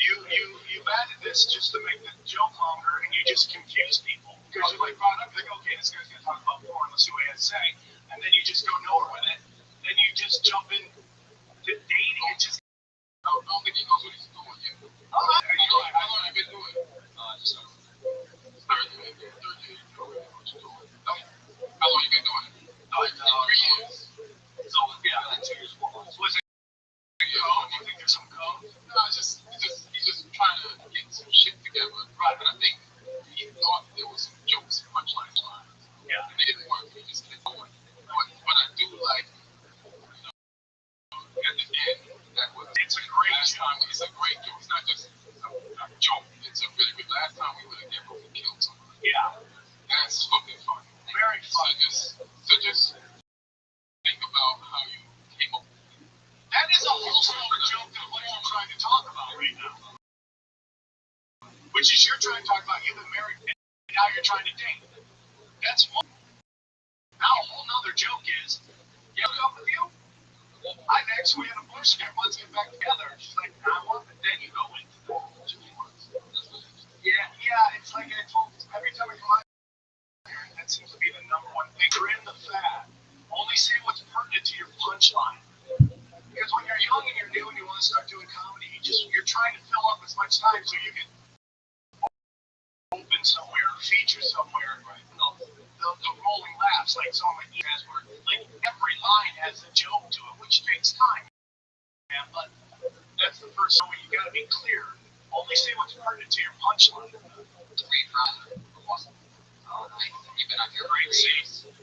You added this just to make the joke longer, and you just confuse people. Because you like brought up, like, okay, this guy's gonna talk about porn, let's see what he has to say, and then you just go nowhere with it. Then you just jump in to dating and just. I don't think he knows what he's doing yet. Oh, there you go. How long have you been doing it? Just third year. You know what you're doing. How long you been doing it? 3 years. So yeah, like 2 years, 4 months. Was it? Do you think there's some code? No, he's just trying to get some shit together. Right. And I think he thought there was some jokes and punchlines. Yeah. And they didn't work. He just kept going. But I do like, at the end, that was It's a great last joke. time. It's a great joke. It's not just a joke. It's a really good. Last time we would have never killed somebody. Yeah. That's fucking funny. Very fun. So just think about how you came up. That is a whole other joke than what you're trying to talk about right now. Which is you're trying to talk about you've been married and now you're trying to date. That's one. Now a whole nother joke is, you hook up with you? I'm ex, we had a bush there, let's get back together. She's like, nah, I want, and then you go into that. Yeah, it's like I told every time I come out here, that seems to be the number one thing. You're in the fad. Only say what's pertinent to your punchline. Because when you're young and you're new and you want to start doing comedy, you're trying to fill up as much time so you can open somewhere, feature somewhere, right? The rolling laughs, like some of my emails where like every line has a joke to it, which takes time. Yeah, but that's the first one. You got to be clear. Only say what's pertinent to your punchline. You've been out here for 3 years. You've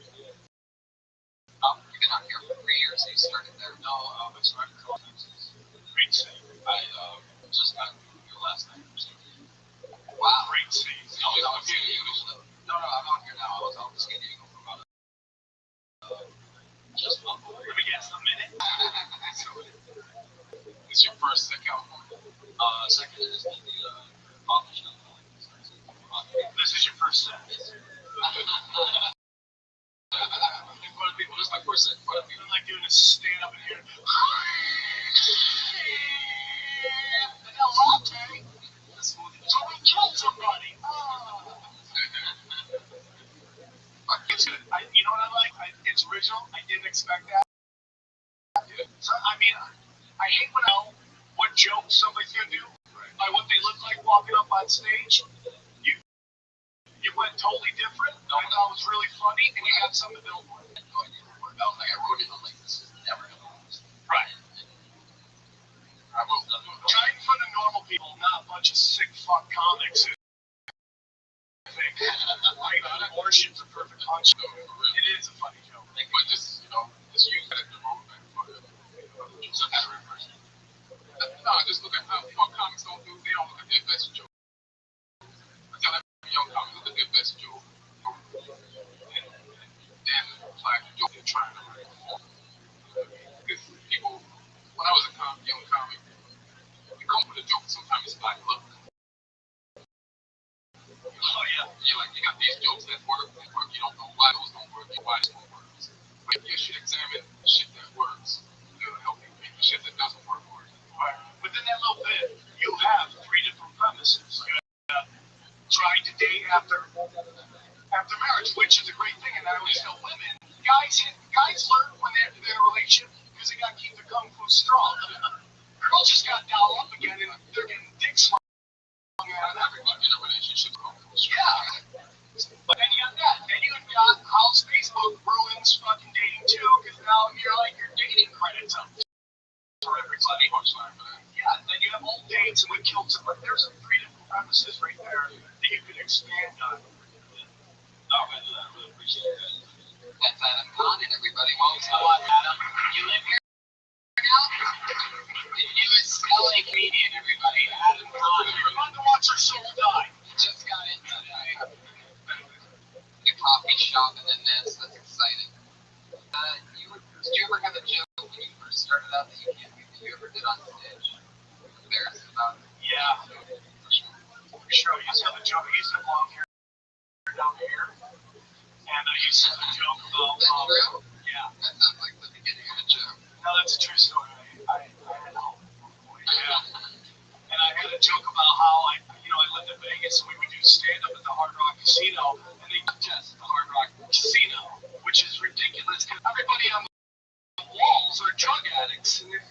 been out here for 3 years. So you started there. No, I started Great scene. I just got here last night. Wow. Great scene. No, I'm here. No, I'm out here now. I was out in San Diego for about just one month. Let me guess, a minute? It's your first account. Second is the office. This is your first set. In front of people, this is my first set in front of people. I'm like doing a stand up in here. So we killed somebody. It's good. You know what I like? It's original. I didn't expect that. So, I mean, I hate when I know what jokes somebody's gonna do by what they look like walking up on stage. You went totally different. I thought it was really funny, and you got something to build with. I wrote it. I'm like, this is never going to last. Right. I wrote nothing. Try in front of normal people, not a bunch of sick fuck comics who think abortion's a perfect punch. It is a funny joke. But just, just use that as the roadmap for the veteran version. No, just look at how comics don't do. They don't look at their best joke. I tell every young comic, look at their best joke. And then apply the joke they're trying to write. Because people, when I was a young comic, we come with a joke, sometimes it's like, look. Oh, yeah. You got these jokes that work. You don't know why those don't work, why this one works. But you should examine the shit that works. It'll help you make the shit that doesn't work. Right. Within that little bit, you have 3 different premises. You have trying to date after marriage, which is a great thing, and I always tell women, guys learn when they're in a relationship because they got to keep the kung fu strong. Girls just got to dial up again, and they're getting dick slung out of everybody. In a relationship, Yeah. But then you have that. Funny punchline for that. Yeah, and then you have old dates and we killed some, but there's some three different premises right there that you could expand on. Oh, I really appreciate that. That's Adam Condon, everybody. Welcome on, Adam. You live here now? The newest LA comedian, everybody. Adam Condon. You're fun to watch our soul die. Just got in today. The coffee shop and then this. That's exciting. Did you ever have a joke when you first started out that you can't believe that you ever did on stage? Embarrassed about it? Yeah. For sure. I used to have a joke. I used to have long hair down here. And I used to have a joke about. That's true? Yeah. That sounds like the beginning of a joke. No, that's a true story. I had hope. Yeah. And I had a joke about how I lived in Vegas and we would do stand-up at the Hard Rock Casino. And they just the Hard Rock Casino, which is ridiculous because everybody on the walls are drug addicts. And if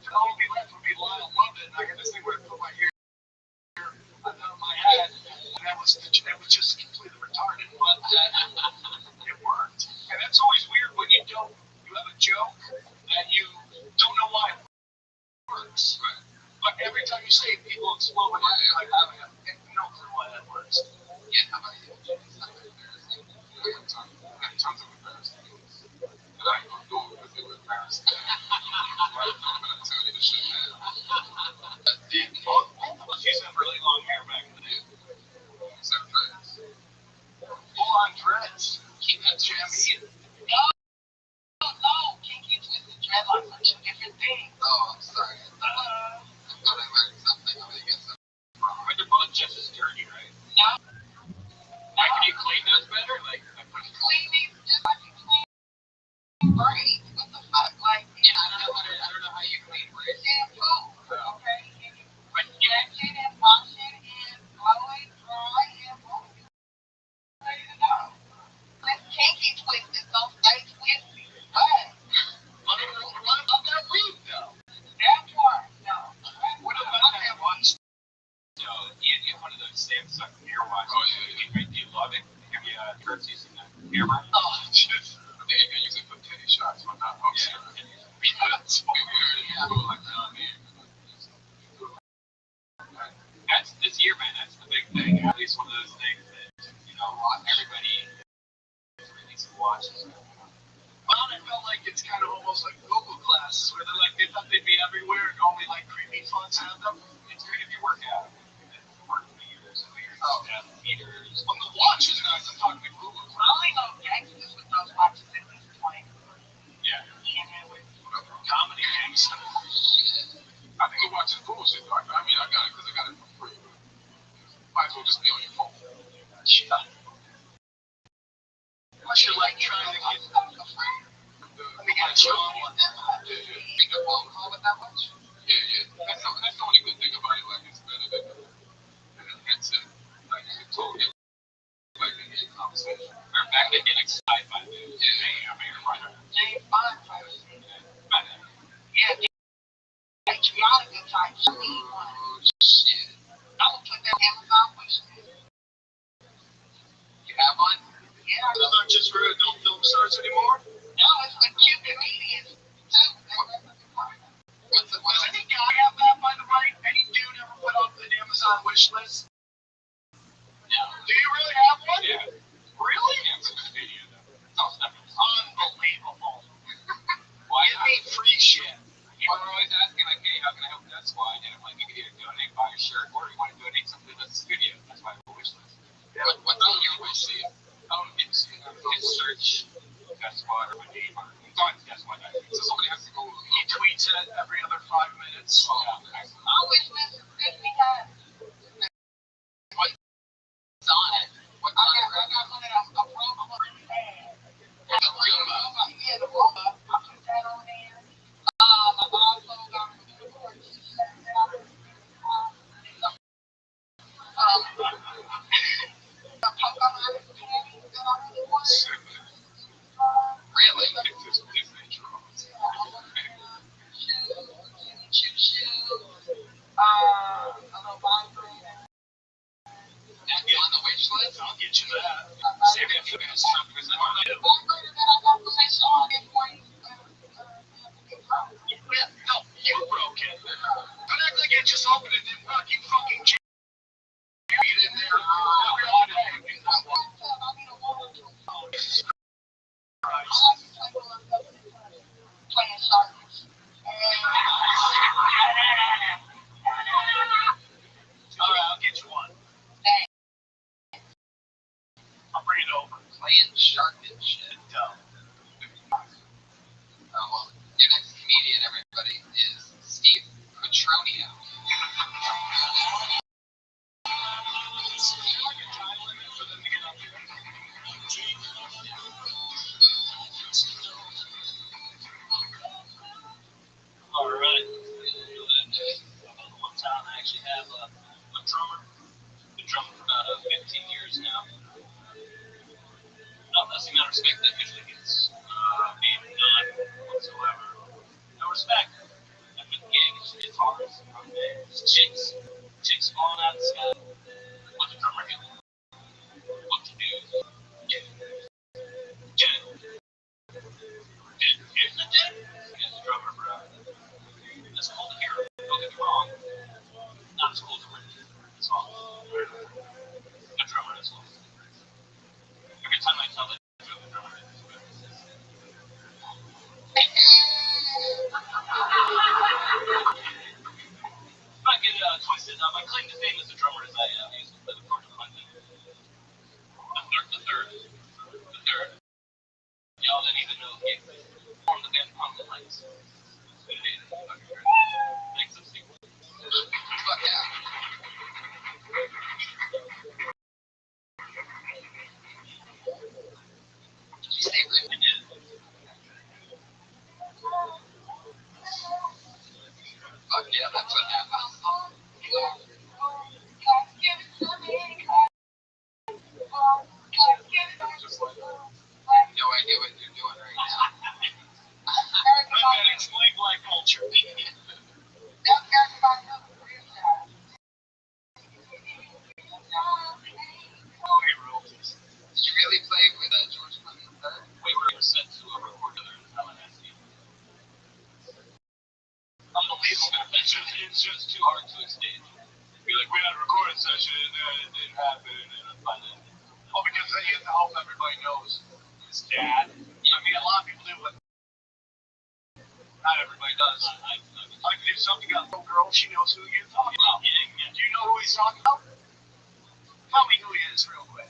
all would be left would be Lyle London. I had this thing where I put my hair on my head, and that was just completely retarded. But it worked. And that's always weird when you have a joke that you don't know why it works. Right. But every time you say it, people explode when you're like, I have no clue why that works. Yeah, how about you? It's not embarrassing. I have tons of embarrassing things. But I don't know because they were embarrassing. I'm going to tell you the shit, man. She used to have really long hair back in the day. Used to have dreads. Full on dreads. Keep that Jamie. No, Kinky Twisted dreadlocks are two different things. Oh, I'm sorry. I thought I learned something. I'm gonna get some. But they're both just as dirty, right? No. Like, can you clean those better? Like Cleaning, just like you clean braids. What the fuck? Like, yeah, I don't know how you clean braids. Shampoo, okay? but Stretch it and wash it and blow it dry and boom. Ready to go. This Kinky Twisted, so stay twisty. But what about that root, though? that part, no. What about that watch? So, you get one of those Samsung Gear watches. Oh, yeah. Do you love it? Have you heard using that camera? Oh, just. They can use it for titty shots, but not post. Yeah. That's like that's this year, man. That's the big thing. At least one of those things that everybody is releasing watches. I felt like it's kind of almost like Google Glass, where they thought they'd be everywhere and only like creepy fonts have them. It's great if you work out. Work meters, meters. Well, the watch is nice. I'm talking to Google. I only know gangsters with those watches at this point. Yeah. Comedy gangster. I think the watch is bullshit. I mean, I got it because I got it for free. Might as well just be on your phone. Yeah. Unless you're like trying to get let me get a job on that. Make a phone call with that watch? Yeah. That's the only good thing about it. Like, it's better than a headset. Like, you can totally get like a conversation. Or back then, get excited by it. Yeah, I'm here right now. James Bond first. Yeah, Monica type. She need one. Shit. I would put that on Amazon wish list. You have one? Yeah. Those aren't just for adult film stars anymore? No, it's for cute comedians too. What's any guy have that, by the way? Any dude ever put up an Amazon wish list? No. Do you really have one? Yeah. Really? Yeah, it's a good video, though. Unbelievable. Why not? Free shit. People are always asking, like, hey, how can I help Death Squad? And I'm like, you can either donate, buy a shirt, or you want to donate something that's video. That's why I have a wish list. Yeah. What's on your wish list? I don't get to see it. Hit search Death Squad or my name. It's on Death Squad. So somebody has to go. He tweets it every other 5 minutes. Oh, yeah. I wish list is good because what's on it? What's on it? I got one of those Roomba. The Roomba? Yeah, the Roomba. I put that on there. I also got the board. The Pocahontas panties that I really want. Really? It's just Disney drawings. On the wish list? I'll get you that. Save it for this time because I don't know. No, you broke it. respect. After the gig, it's guitars, it's chicks falling out of the sky. What the drummer do? What to do? Get it. Here's the dick. Here's the drummer, bro. That's cool to hear. Don't get me wrong. Not as cool as a Rich. That's all. A drummer is cool. Every time I tell it to the drummer, it's good. If I get twisted, my claim to fame as a drummer is I used to play the chord of Hunting. The third. Y'all didn't even know he existed. Formed the band Punk the Lights. Thanks, I'm Steve. Fuck yeah. Did you say Rich? I did. Fuck yeah, that's what happens. No idea what you're doing right now. I'm gonna explain black culture. Did you really play with George Clinton III? We were sent to a record together in Tallahassee. Unbelievable. It's just too hard to explain. Be like, we had a recording session and it didn't happen, and I'm finding. Oh, because then you have to hope everybody knows his dad. I mean, a lot of people do, but not everybody does. Like, if something got a little girl, she knows who you're talking about. Yeah. Do you know who he's talking about? Tell me who he is, real quick.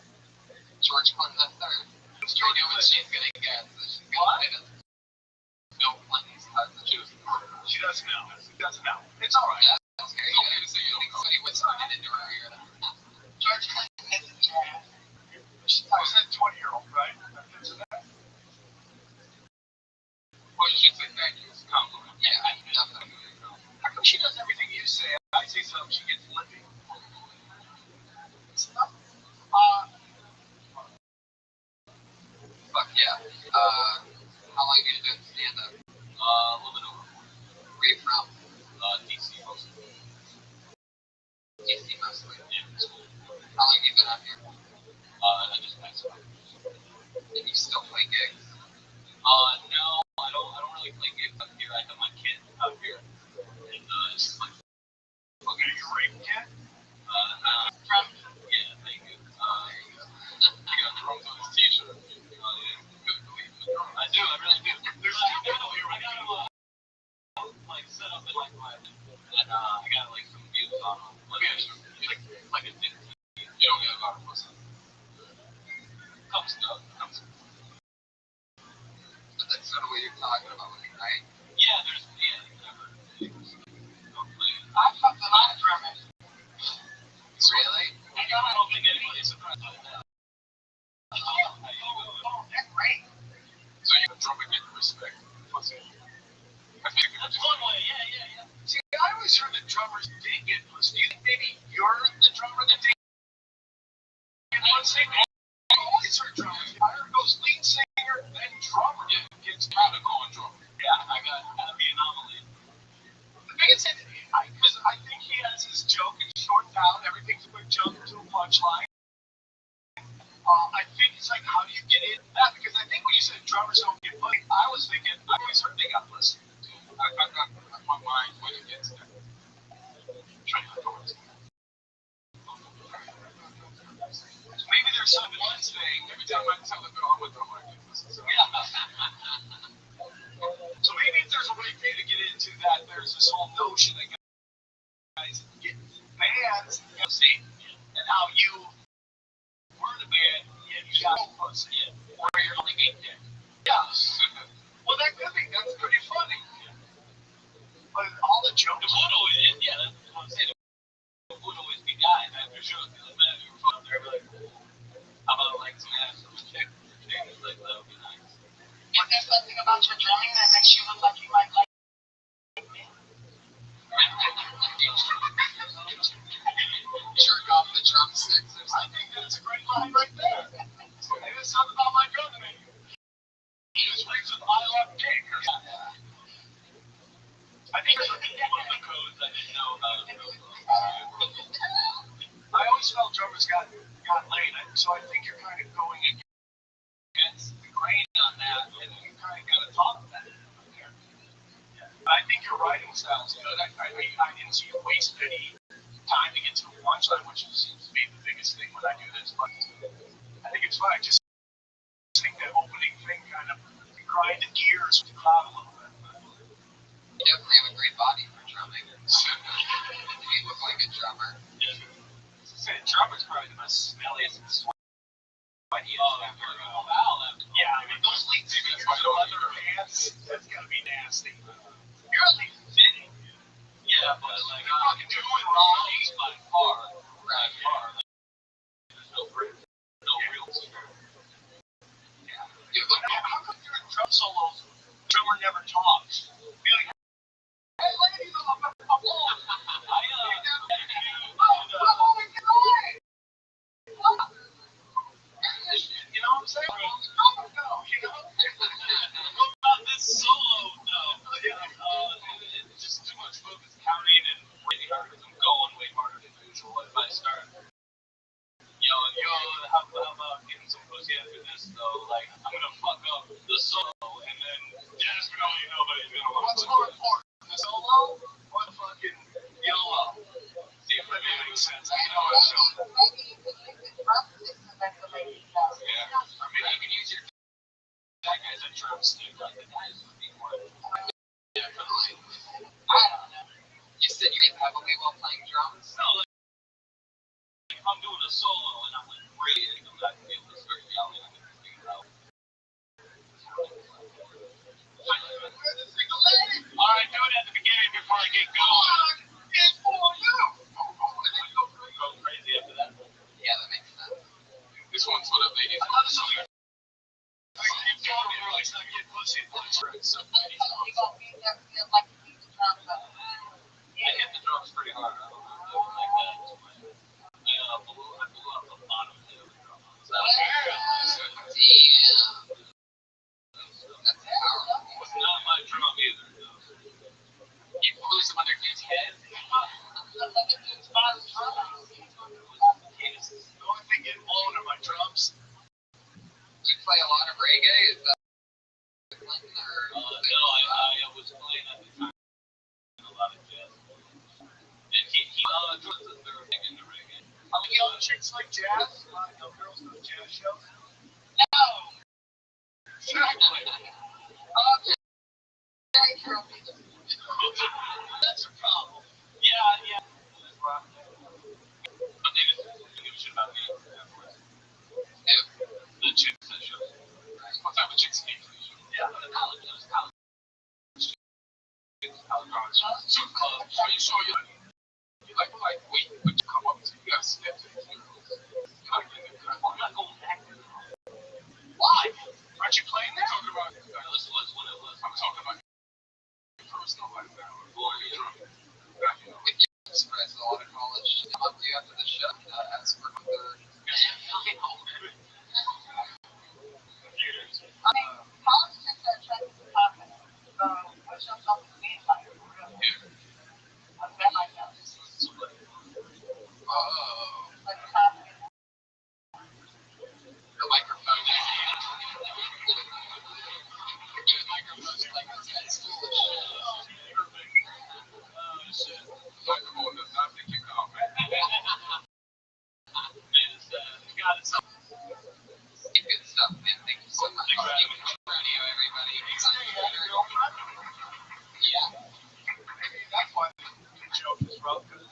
George Clinton III. Who's You George know what Clinton? she's gonna get, so she's gonna say that Bill Clinton's cousin. She doesn't know. It's all right. That's very good. So you think somebody whispered it into her ear? George Clinton is a jazz. I said 20-year-old, right? Well, she said thank you. It's a compliment. Yeah, I definitely agree. How come she does everything you say? I say something, she gets lippy. Fuck yeah. How long have you been doing stand up? A little bit over. Where you from? DC mostly. DC mostly. Yeah, school. How long have you been out here? I just passed out. And you still play gigs? No, I don't really play gigs up here. I have my kid out here. And it's just like, okay, you're rape kid? Yeah, thank you. He got drums on his t-shirt. I do, I really do. There's two people here. I got him, like, set up in, like, my, and, I got, like, some views on him. Like a dick. You don't get a lot of pussy. Comes stuff. But that's sort of what you're talking about, right? Yeah, there's, never. I fucked a lot of drummers. Really? I don't think anybody's surprised by that. That's great. So you can drum and get respect. Pussy. That's one way, yeah. See, I always heard that drummers did get pussy. Do you think maybe you're the drummer that did get pussy? I always heard drummers. I heard it goes lead singer, then drummer. Yeah, gets kind of going drummer. Yeah, I got the anomaly. The biggest thing, because I think he has his joke and short down, everything's a quick joke to a punchline. I think it's like, how do you get in that? Because I think when you said drummers don't get pussy, I was thinking, I always heard they got pussy. My mind when it gets there. Trying to go into maybe there's some one thing, every time I tell them, I'm with them, I get pussy. So, yeah. So maybe if there's a way for you to get into that, there's this whole notion that guys get bands, see, and how you were the band, and you got pussy, or you're only getting dick. Yeah. Well, that could be. That's pretty funny. But all the jokes. The would always, that's what I'm saying. The would always be guys after shows. Like, man, we were fun there, like, how about like some ass from a chick? Like, that would be nice. Is there something about your drumming that makes you look like you might like me? Jerk off the drumsticks or I something. think that's a great line right there. Maybe it's something about my drumming. He just reads with I love dick or something. I think there's one of the codes I didn't know about. I always felt drummers got laid, so I think you're kind of going against the grain on that, and you kind of got to talk about it. I think your writing style is good. I didn't see you waste any time to get to a punchline, which seems to be the biggest thing when I do this. But I think it's fun. I just think that opening thing kind of grind the gears with the crowd a little bit. You definitely have a great body for drumming. You look like a drummer. Drummer's probably the most smelliest and sweatiest ever. Yeah, I mean, those lead singers with leather pants, that's gotta be nasty. You're at least fitting. Yeah, but like, you're fucking doing wrong by far. Right, far. Like, there's no real singer. Yeah. How come during drum solos, drummer never talks? Feeling, hey, ladies, I'm a you know what I'm saying? No, you know? What about this solo, though? It's just too much focus counting and really hard because I'm going way harder than usual if I start yelling, how about getting some pussy after this, though? Like, I'm going to fuck up the solo, and then desperately nobody's going to want to. What's more important, the solo or the fucking YOLO? See if that makes sense. I know it's so. Yeah, or maybe you can use your that guy's a drumstick, like the guys would be more. Definitely. I don't know. You said you didn't heavily while playing drums? No, like if I'm doing a solo and I'm like really into it, I can be able to start yelling and figure out. Alright, do it at the beginning before I get going. It's for you! Go crazy after that. Yeah, that makes sense. This one's for the ladies. Another song. I keep talking, you're like, stop getting pussy. So many songs. I hit the drums pretty hard. I don't know like that. I blew out the bottom of the drum. Damn. That's powerful. It's not my drum either, though. You blew some other dude's head? The only thing getting blown are my drums. Do you play a lot of reggae? Is that Clinton or? No, I was playing at the time a lot of jazz. And he drums a third thing into reggae. Are we all chicks like jazz? No girls go to jazz shows? No! Exactly. That's a problem. Yeah. That's right. But they didn't give a shit about me afterwards. The chicks that shows. What type of chicks came to the show? Yeah, the college. It was college. So, so you saw you like, wait, but you come up to you guys step to the heroes. I'm not going back there. Why? Aren't you playing there? I'm talking about this was what it was. I'm talking about your personal life now. Or your drum. If you express a lot of college, come up to you after the show, ask for their. The microphone. Use microphones like that's foolish. Shit. Microphone does not think you come, man. Got it. Good stuff, man. Thank you so much. Radio, everybody. Yeah. That's why the joke is rough, because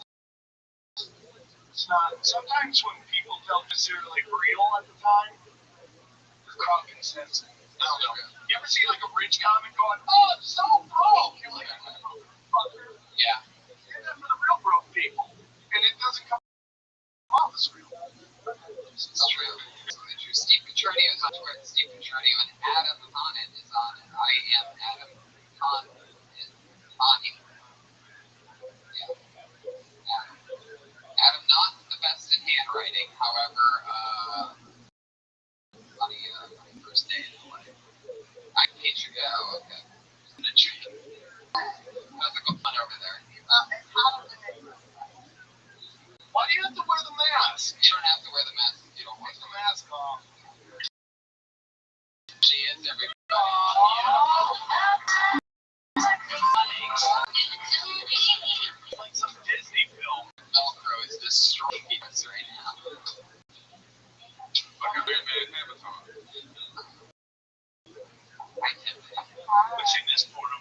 it's not. Sometimes when people don't necessarily real at the time, the crowd can sense it. I don't know. You ever see like a rich comic going, "Oh, I'm so broke"? You're like, "Motherfucker." Yeah. You're there for the real broke people, and it doesn't come off as real. It's true. Steve Petroni is on Twitter. Steve Petroni and Adam Conant is on it. I am Adam Conant. Adam, not the best in handwriting, however, funny first day in LA. I can picture that. Oh, okay. How's it going? You don't have to wear the mask if you don't want the mask off. She is everybody. Like some Disney film. Velcro is destroying us right now. Like a Iron Man Avatar. What's in this portal?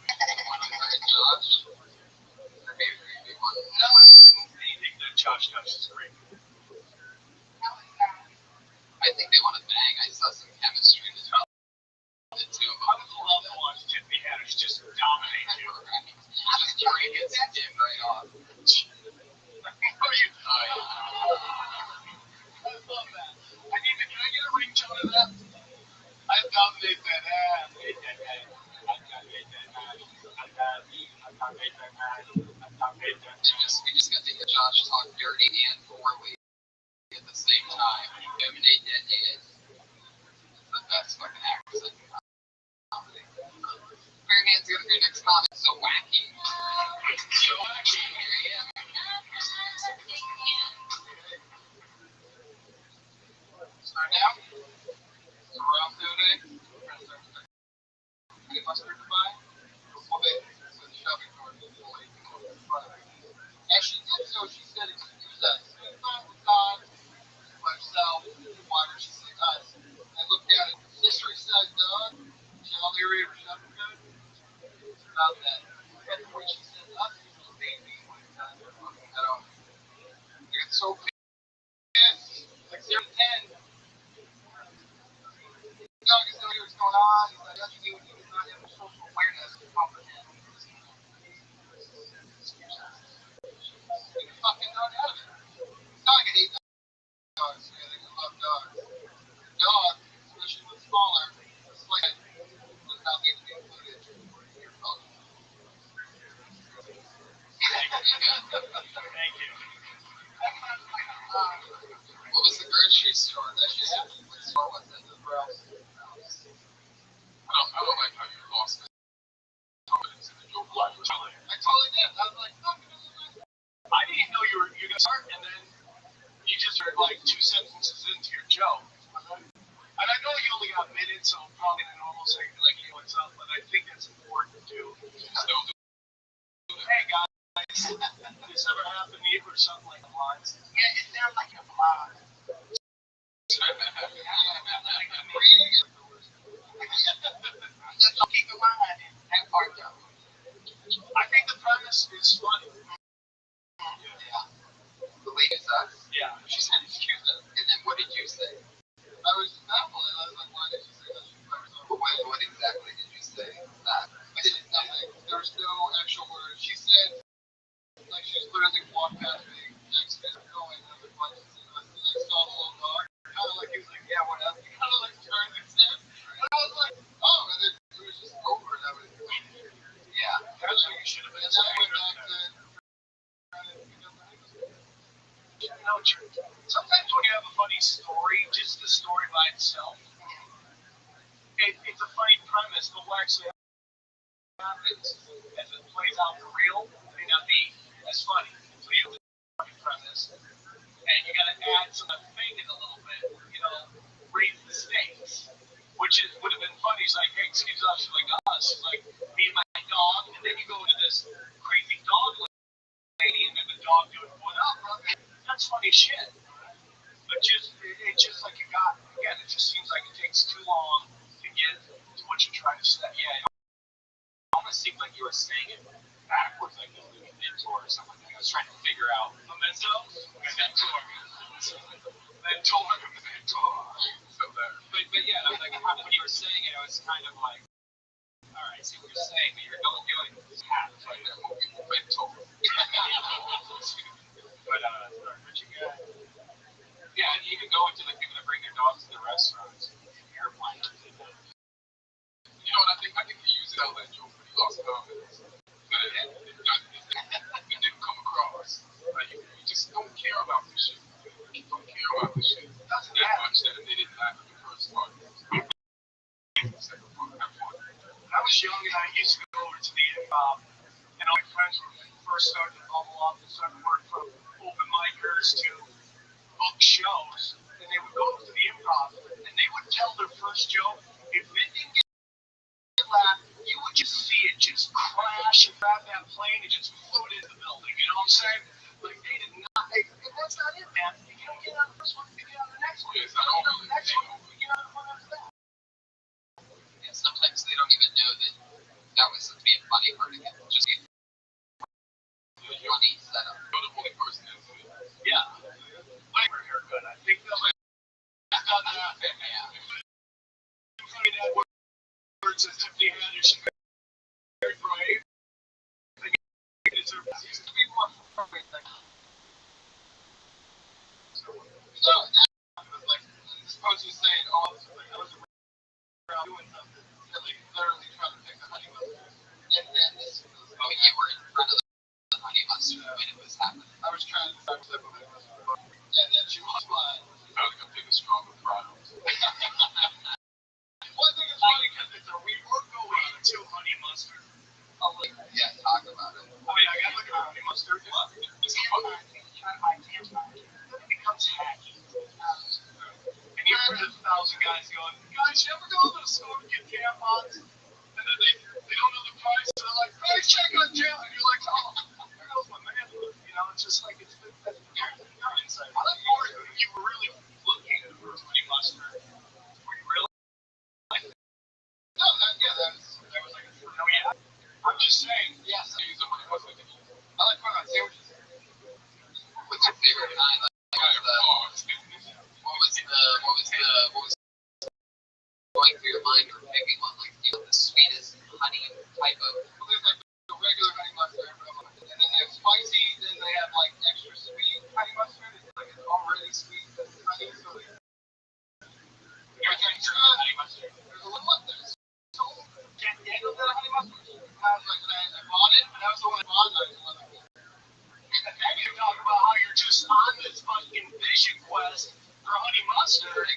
Josh? Or maybe we want to know. Anything that Josh does is great. I think they want to bang. I saw some chemistry in the two of I them. would love to watch Tiffany Haddish just dominate you. Just drink it and dim right off. How are you? I love that. Can I get a ringtone of that? I dominate that ass. We just got to hear Josh talk dirty and poorly at the same time. Dominate that ass. It's the best fucking accent in comedy. Weird Hand's gonna be your next comic. So wacky. So wacky. Here he is. Start now. So we're out today. Any mustard to buy? Well, they with the shopping cart in front of me. And she did so. She said, "Excuse us." With God, myself, why would she say us? I looked at it. History said, "Doug, tell the reader something good about that." And the way she said us, it made me want to tell her. I don't. You're so pissed. Like 0 to 10. Doug is knowing what's going on. He's like, "Doug, you do not have the social awareness to comprehend." You fucking don't have it. It's not like I hate dogs. I think I love dogs. Dog, especially when smaller, it's like does not need to be included in your culture. Thank you. What was the grocery store? That shit happened. What store was it? The Ralph's. I don't like how you lost it. Confidence in the joke life. I totally did. I was like, fuck it. I didn't know you were gonna start, and then you just heard like 2 sentences into your joke. And I know you only got minutes, so probably the normal segment like you what's up, but I think that's important too. Still do. Hey guys, this ever happened to you or something like the lines? Yeah, it sounds like a vlog. Just keep in mind that part though. I think the premise is funny. Yeah. The lady sucks. Yeah. She said, "Excuse us." And then what did you say? I was baffled. I was like, why did you say that? What exactly did you say? I did nothing. There was no actual words. She said, like, she was literally walked past me next to me going, and I was like, I saw the little dog. Kind of like, he was like, yeah, what up? He kind of like turned his head. And I was like, oh, and then it was just over, and I was like, yeah. That's what you should have been And then I saying. went back to Sometimes when you have a funny story, just the story by itself, it's a funny premise, but what actually happens as it plays out for real may not be as funny. So you have a funny premise, and you got to add some fake it a little bit, raise the stakes, which would have been funny. It's like, hey, excuse us, like us, it's like me and my dog, and then you go into this crazy dog lady, and then the dog doing what up, brother? That's funny shit. But it's just like again, it just seems like it takes too long to get to what you're trying to say. Yeah, it almost seemed like you were saying it backwards, like you were a mentor or something. I was trying to figure out memento. So there. But yeah, like when you were saying it, I was kind of like, all right, I see what you're saying, but you're not doing this half. It's like mentor. But what you got? Yeah, and you can go into the people that bring their dogs to the restaurants, airplanes. You know what I think? I think he used it out that joke, but he lost confidence. But it didn't come across. Like, you just don't care about this shit. You don't care about this shit. That's that much that they didn't have in the first part. The second part, that part. When I was young and I used to go over to the improv, and all my friends were first starting to bubble up and starting to work from open micers to book shows, and they would go to the improv, and they would tell their first joke. If it didn't get laughed, you would just see it just crash and grab that plane and just float into the building. You know what I'm saying? Like, they did not. That's not it, man. If you don't get on the first one, you get on the next one. If you don't get on the next one, you get on the one after that. And sometimes they don't even know that was supposed to be a funny part of it. Just a funny setup. You're the only person that's Yeah. Labor haircut. I think they'll have done that. Yeah. Edwards and Tiffany Haddish and very brave. They deserve that. Used to be more appropriate than so that was like, suppose you're saying, oh, I was around doing something silly, literally trying to pick the honey mustard. And then this was, you were in front of the honey mustard when it was happening. I was trying to start with honey mustard. And then she was like, you gotta come take a stronger product. one thing is funny because we were going to honey mustard. Oh, like, yeah, talk about it. Oh, yeah, I gotta look at honey mustard. It's fun. It becomes hacky. And you hear 1,000 guys going, guys, you ever go to the store to get tampons? And then they don't know the price, and they're like, price check on jail. And you're like, oh, there goes my manhood. You know, it's just like, it's inside. I like more if you were really looking for honey mustard. Were you really? No, that was like a true. No, yeah. I'm just saying, yes, I use the honey mustard. I like putting on sandwiches. What's your favorite kind? What was going through your mind for picking one? Like, you know, the sweetest honey type of. Well, there's like the regular honey mustard, and then they have spicy, then they have like extra sweet honey mustard. It's like it's already sweet. Honey, so everything's honey mustard. There's a little up there. So, can't handle that honey mustard. I was like, I bought it, and that was the one I bought, and I just loved it. And then you talk about how you're just on this fucking vision quest for honey mustard.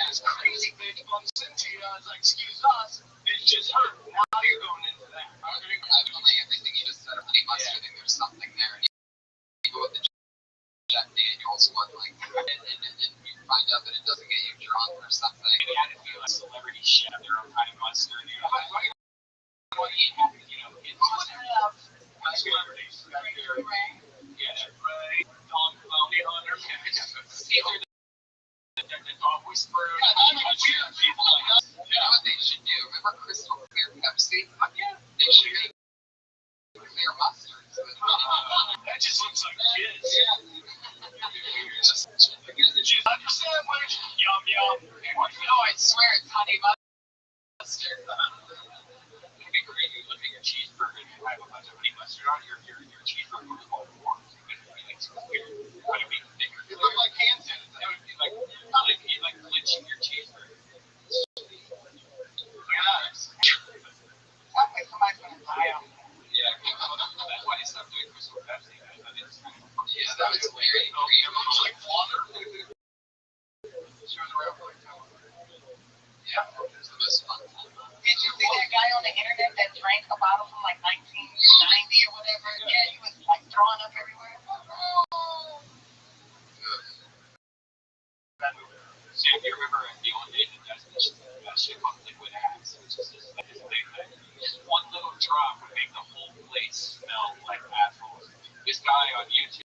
This crazy bitch bumps into you. I was like, excuse us, it's just her. Now you're going into that. Definitely everything you just said, honey mustard, I think there's something there. And you go with the Jack Daniels one, like, and you find out that it doesn't get you drunk or something. They had to feel like celebrity shit their own honey mustard. You know, right? You know, it must have celebrities out there. Yeah, Ray, Don Clowney Hunter, Caesar. The dog whisperer. Weird people like us. You know what they should do? Remember Crystal Clear Pepsi? Yeah. They should make clear mustard. So that just looks like kids. Yeah. Just sandwich. Yum, yum. No, I swear it's honey mustard. It'd be great if you look at your cheeseburger and you have a bunch of honey mustard on your cheeseburger with all forms. It's weird. It would be bigger. It looked like hand sanitizer. It would be like glitching your cheeseburger. Yeah. Somebody's gonna die on that. Yeah, that's why they stopped doing Crystal Pepsi. Yeah, that was weird. It looks like water. She was around for like 2 hours. Yeah, it's the best fun. Did you see that guy on the internet that drank a bottle from like 1990 or whatever? Yeah, he was like throwing up everywhere. So if you remember the old days of Destination, that shit called liquid ass, which is this thing that just one little drop would make the whole place smell like assholes. This guy on YouTube,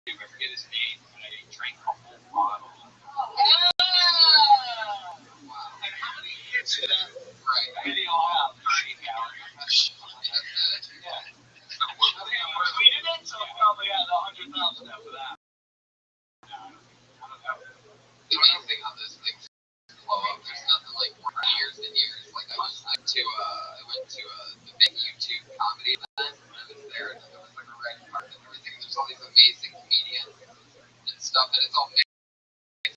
I forget his name, but he drank a whole bottle. Wow. And how many hits did that? Right. Video out 30 calories. Yeah. Tweeted it, so probably had 100,000 after that. The main thing on this thing blow up. There's nothing like for years and years. Like I went to the big YouTube comedy event. And I was there, and there was like a red carpet and everything. There's all these amazing comedians and stuff, and it's all mixed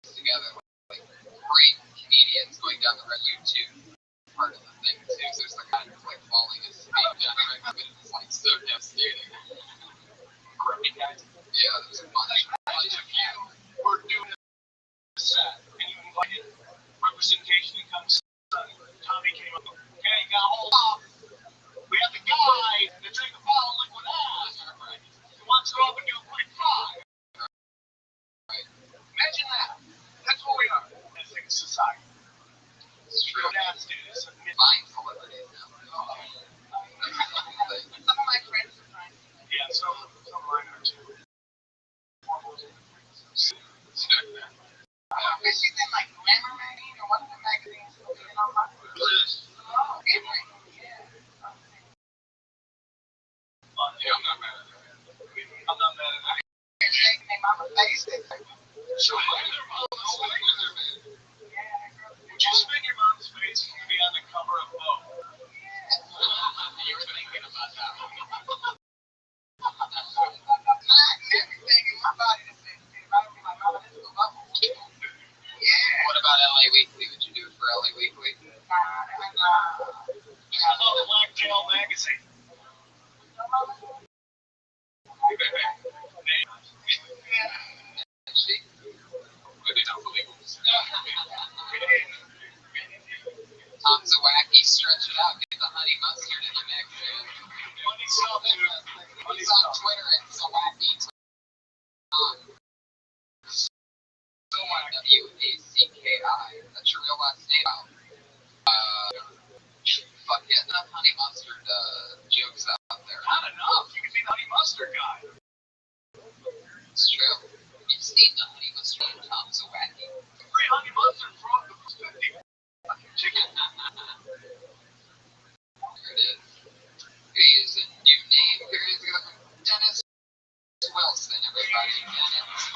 together. Like great comedians going down the red YouTube part of the thing too. So there's like kind of like falling asleep down the red, but it's like so devastating. Great guys. Yeah, there's a bunch of you. We're doing a set, and you invited representation to come. Tommy came up. Okay, you got to hold off. We have to amazing. So would you spin your mom's face and be on the cover of Vogue? You were thinking about that one. Everything in my body is sensitive. I don't be like, oh, this is a bubble. Yeah. What about LA Weekly? Would you do it for LA Weekly? I love Blacktail magazine. She? But they don't believe us. Tom Zawacki, stretch it out. Get the honey mustard in the mix. Funny stuff, dude. Funny He's on stuff. Twitter at Zawacki. Zawacki. That's your real last name. Fuck yeah, enough honey mustard jokes out there. Not enough. You can be the honey mustard guy. It's true. You've seen the honey mustard and Tom Zawacki. Free honey mustard for the 50 chicken. There it is. Here's a new name. Here's Dennis Wilson, everybody. Dennis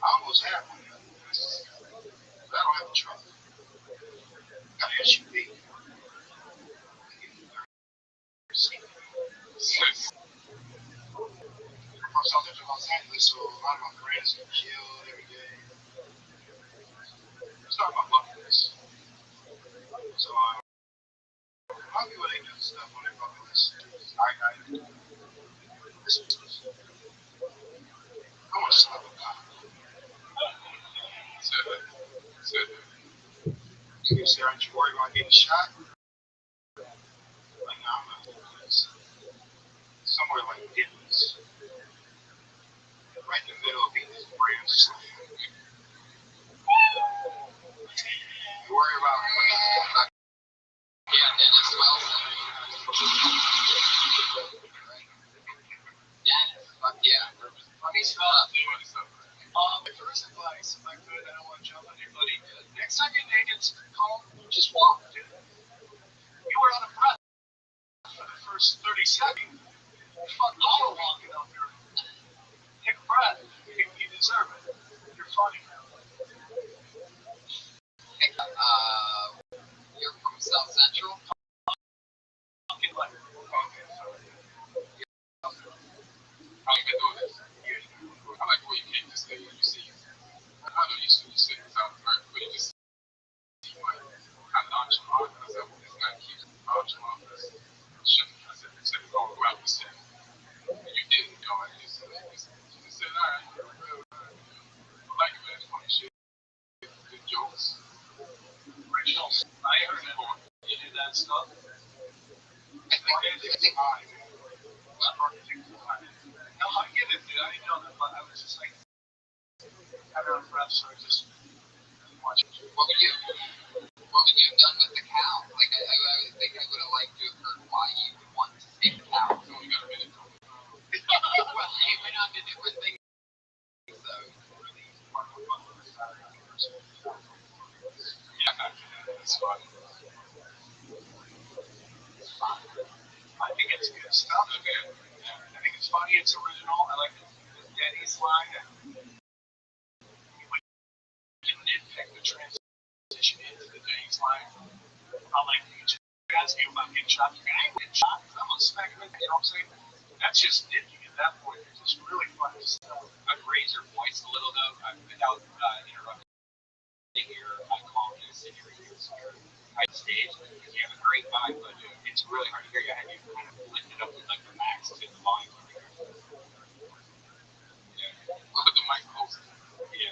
I almost have one. But I don't have a truck. Got an SUV. I'm South in Los Angeles, so a lot of my friends get killed every day. It's not my bucket list. So a lot of people, they do stuff on their bucket list. I want to stop a cop. You say, aren't you worried about getting shot? Like, no, I'm not doing this. Somewhere like Dennis. Right in the middle of these brands. You worry about Dennis Wilson. Dennis, fuck yeah. Funny stuff, dude. My first advice, if I could, I don't want to jump on your buddy. Next time you're naked, call, just walk, dude. You were out of breath for the first 30 seconds. Fuck, hour walking out there. Take a breath. You deserve it. You're funny, man. Hey, you're from South Central? Fucking like, How you been doing this? I like the way you came to say you see. I know you say it sounds very, but you just seem like kind of nonchalant. I said, well, this guy keeps nonchalant. I said, it's all about the same. And you didn't, you know, and you just said, all right, I like it, man. It's funny shit. Good jokes. original. I heard it. You do that stuff. No, I get it, dude. I didn't know that, but I was just like, I don't know, so I just watch it. What would you have done with the cow? Like, I think I would have liked to have heard why you would want to take the cow. So you got a minute. Well, it went on to different things, though. Yeah, that's fine. I think it's good stuff. I think it's funny. It's original. I like the Denny's line. You can nitpick the transition into the Denny's line. I like you just asking about getting shot. I ain't getting shot. I'm a speculator. You know what I'm saying? That's just nitpicking at that point. It's just really funny stuff. I'd raise your voice a little, though. Without interrupting your calmness and your high stage, because you have a great vibe, but it's really hard to hear you. I had you kind of lift it up with like the max to the volume. Look at the mic closer. Yeah,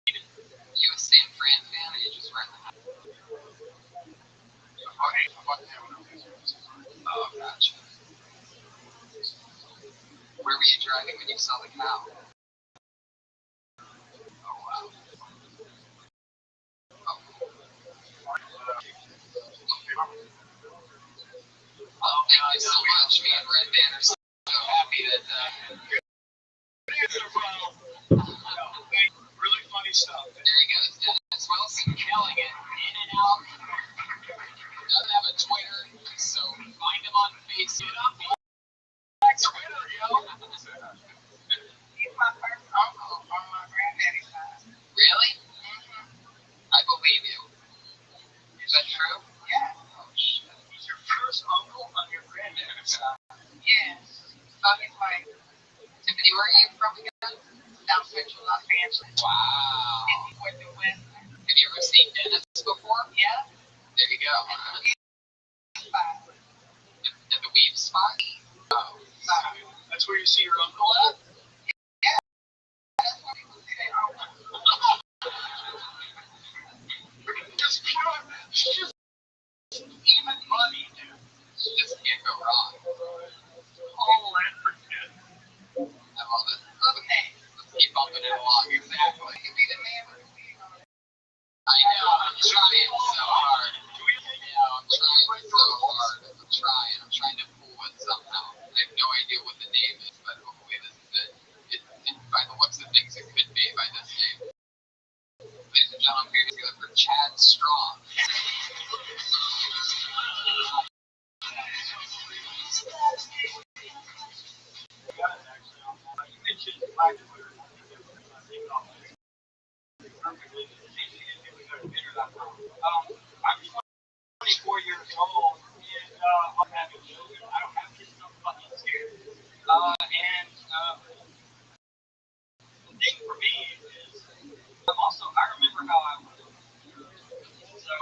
you a San Fran fan, or you just right now? Oh, gotcha. Where were you driving when you saw the cow? Well, thank you so much. Me and Red Band are so happy that. Really funny stuff. There he goes, Dennis Wilson, killing it. In and out. Doesn't have a Twitter, so find him on Facebook. Twitter, yo. He's my first uncle on my granddaddy's side. Really? I believe you. Is that true? Yeah. Oh, shit. He's your first uncle on your granddad's side. Yeah. So he's like Tiffany, where are you from again? South Central Los Angeles. Wow. And he went to West. Have you ever seen Dennis before? Yeah. There you go. At the weave spot? Oh. That's where you see your uncle at? That's what people say they are. Just even money, dude. Just can't go wrong. All that for good. I love it. Okay. Let's keep bumping it along. Exactly. You be the man with the wig on. I know. I'm trying so hard. I'm trying to pull it somehow. I have no idea what the name is, but hopefully this is it. By the looks of things, it could be by this name. Ladies and gentlemen, we're going for Chad Strong. You mentioned Black Twitter. I'm 24 years old, and I'm having children. I don't have kids, I'm fucking scared. The thing for me is, I remember how I was. So,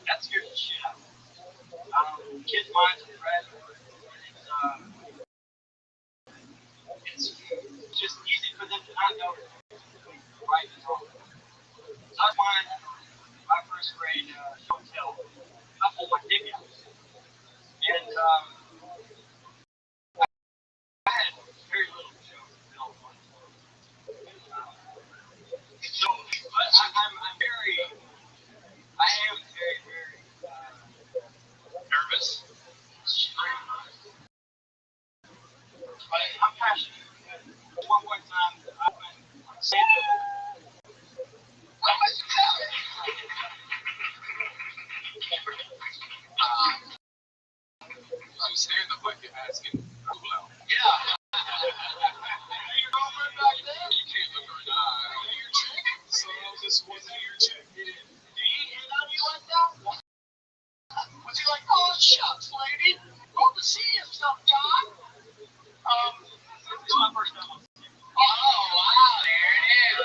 that scares the shit out of me. Kids' minds are fragile. It's just easy for them to not know right and wrong. So I find my first grade show and tell. I pulled my dick out. And I had very little show and tell. So, but I am very, very nervous. But I'm passionate. At one point in time, I went on stage. I'm standing up like you're asking. Yeah. Your girlfriend back there? You can't look her in the eye. Your chick? So this wasn't your chick. Did he hit on you like that? Was he like, oh, shucks, lady? Hope to see you sometime. This is my first time on stage. Oh, wow, there it is.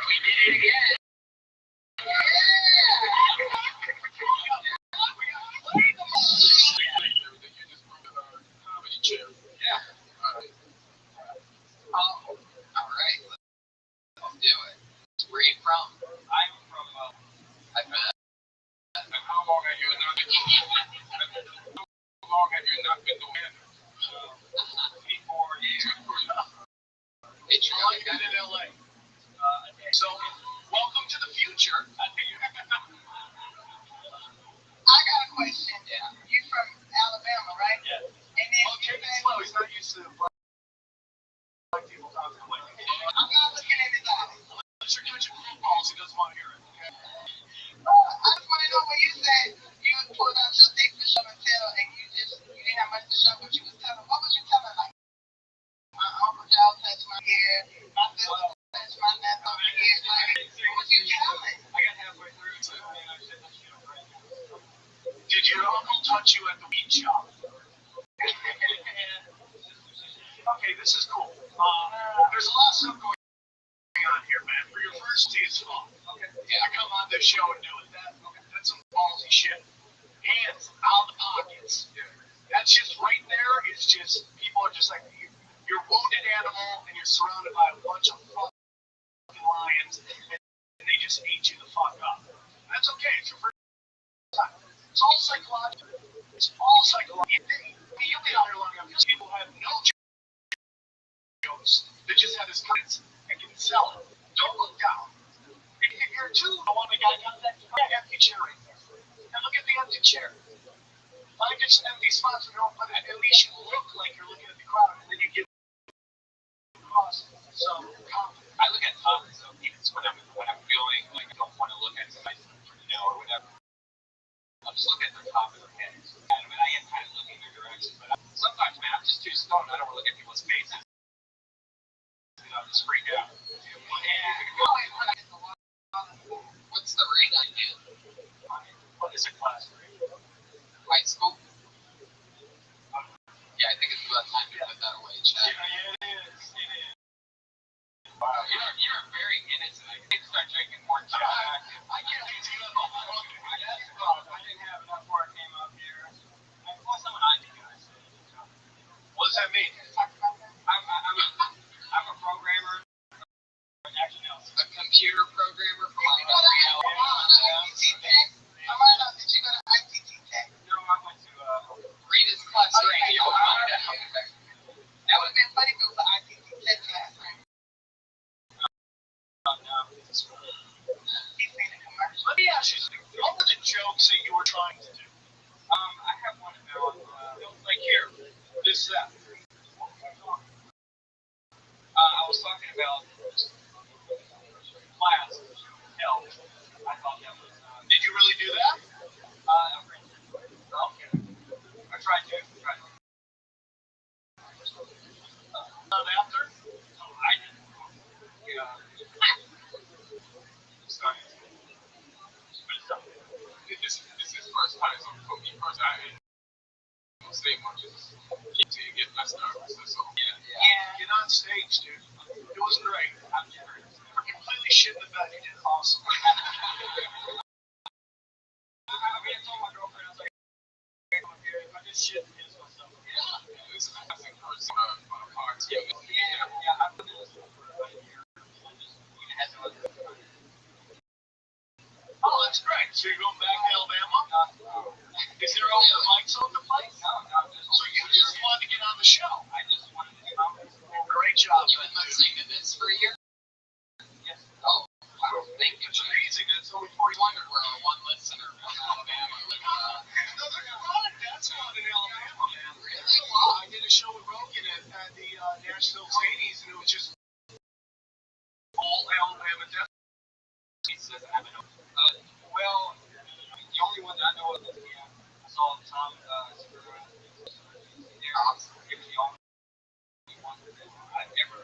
We did it again. You just moved to our comedy chair. Yeah. Oh, all right. Let's do it. Where are you from? I'm from, I've been. And how long have you not been to win? 24 years. It's really Got in LA. So, welcome to the future. I got a question. Yeah. You from Alabama, right? Yeah. And then Okay, slow. He's not used to black people talking quick. I'm not looking at his eyes. Unless you're catching footballs, he doesn't want to hear it. I just want to know when you said you pulled out your dick for show and tell, and you didn't have much to show, but you was telling. What was you telling? Like, my uncle Joe touched my hair, my sister touched my nuts over here. Like, what was you telling? I got halfway through to and I said, "Let's get over it." Did your uncle touch you at the weed shop? Okay, this is cool. There's a lot of stuff going on here, man. For your first day, it's fun. Okay. Yeah, I come on this show and do it. That's some ballsy shit. Hands out of the pockets. That's just right there. It's just people are just like you're a wounded animal and you're surrounded by a bunch of fucking lions and they just ate you the fuck up. That's okay. It's your first time. It's all psychological. It's all psychological. You'll be out here long enough because people have no jokes. They just have this kindness and can sell it. Don't look down. If you're too, I want the guy got that empty chair right there. And look at the empty chair. Find just empty spots and don't put it. At least you look like you're looking at the crowd, and then you give across some confidence. I look at topics though, even when I'm feeling like I don't want to look at somebody or whatever. I'll just look at their top of their heads. I mean, I am kind of looking their direction, but sometimes, man, I'm just too stoned. I don't want to look at people's faces. I'm just freaked out. What's the rate I get? What is a class rate? High school? Yeah, I think it's about time to put that away, Chad. Yeah, it is. Wow, you're very in it tonight. You need to start drinking more Jack. I can't wait to get up. I didn't have enough before I came up here. Plus, I'm an IT guy. What does that mean? I'm a programmer. Actually, no, a computer programmer for like ITT Tech? I might not. Did you go to ITT Tech? No, I went to Rita's class radio. That would have been funny if it was an ITT Tech class, right? He's made a commercial. Let me ask you something. What were the jokes that you were trying to do? I have one about Like here, this, that. I was talking about class health. I thought that was. Did you really do that? Okay. I tried to. Not after? No, I didn't. Yeah. Sorry. This is first time, so for me first, I don't say much until you get less nervous. So yeah. Get on stage, dude. It was great. I'm curious. For completely shit the bed, you did awesome. I mean, I told my girlfriend, I was like, if I just shit, it's myself. Yeah. This is the first on a party. Yeah, I've been listening for about a year. I just had to listen. Oh, that's great. So you're going back to Alabama? Is there open mics on the place? No. So you just wanted to get on the show? I just wanted to come. Great job. You've been listening to this for a year? Yes. Oh, wow. Thank you. It's amazing. It's only 40. Wondered where one listener from Alabama lived. No, there's a lot of deaths out in Alabama, man. Really? Wow. I did a show with Rogan at the Nashville Zanies, and it was just all Alabama deaths. He says I haven't. Well, the only one that I know of is I saw Tom Segura. He was the only one that I've ever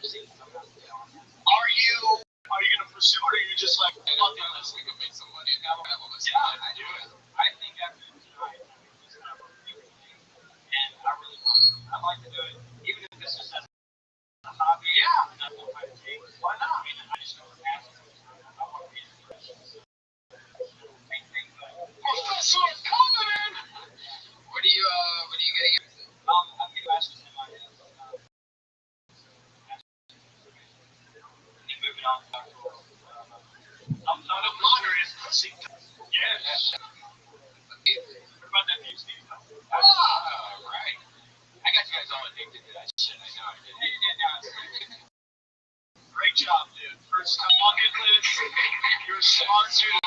seen. Are you going to pursue it, or are you just like, Unless we can make some money in Alabama, yeah, I do it. I think after tonight, it's not a big thing, and I really want to. I'd like to do it, even if this is just a hobby. Yeah. Not what I take. Why not? I mean, I just know the passion. I want to be inspirational. Professor Covenant! What are you getting into? I'm getting masters in my moving on to I'm not a moderate. yes. What about that PhD stuff? Right. I got you guys all addicted to that shit. I know. Great job, dude. First time on your list. You're a smart dude.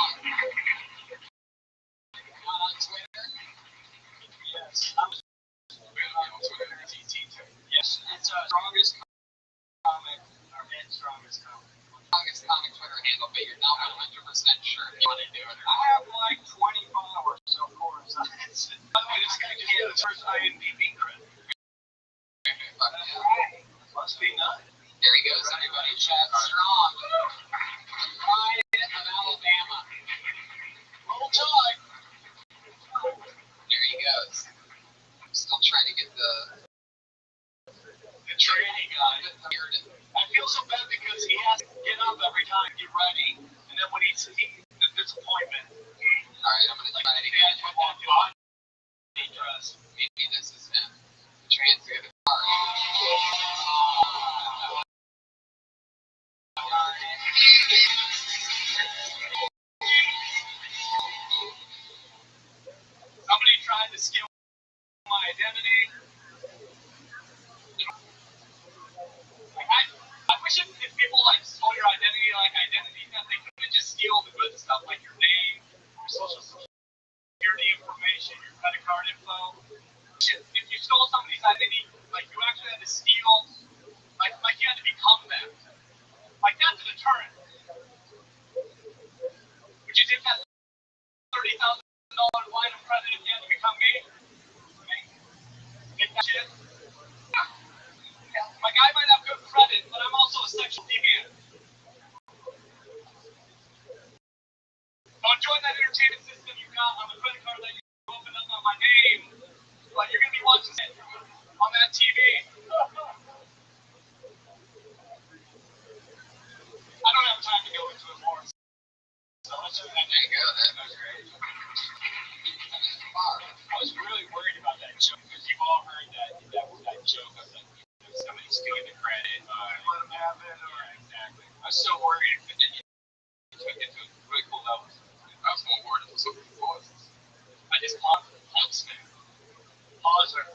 On Twitter? Yes. I'm On Twitter. TT. Yes. It's strongest comic, or strongest comic. Strongest comic Twitter handle, but you're not 100% sure if you want to do it. I have like 20 followers, so of course. By the way, this guy just got his first IMDb credit. Right. Must be nice. There he goes, everybody. Chad Strong. The pride of Alabama. Roll Tide. There he goes. I'm still trying to get the training guy. I feel so bad because he has to get up every time, get ready, and then when he's the disappointment. Alright, I'm going to try it again. Maybe this is him. Transfer the card. Somebody tried to steal my identity. I wish if people like stole your identity, like identity theft, they could just steal the good stuff, like your name, your social security information, stole some of these identities, like you actually had to steal, like you had to become them. Like that's a deterrent. Would you take that $30,000 line of credit if you had to become me? Take that shit? Yeah. My guy might have good credit, but I'm also a sexual deviant. Don't join that entertainment system you got on the credit card that you opened up on my name, but you're gonna be watching it on that TV. I don't have time to go into it more. So let's do that. There you go. That was great. I was really worried about that joke because you've all heard that joke of somebody stealing the credit. Let them have it. Yeah, exactly. I was so worried, but then you took it to a really cool level. I was more worried for something else. I just paused it. Pause or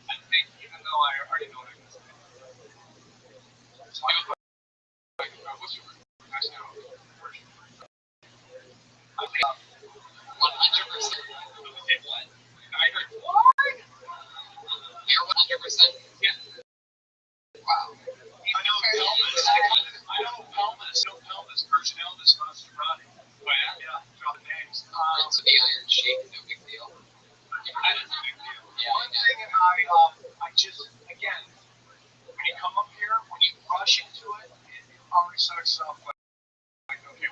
I think even though I already know what I'm going to say. So I was like, what's your touchdown? I think 100%. Say what? I heard what? You're 100%? Yeah. Wow. I know Elvis. I know Elvis, Persian Elvis, Maserati. Oh yeah? Yeah, drop the names. Prince of the Iron Sheik, no big deal. Yeah, that is a big deal. Yeah, one thing I just, again, when you come up here, when you rush into it, it already starts off like, okay,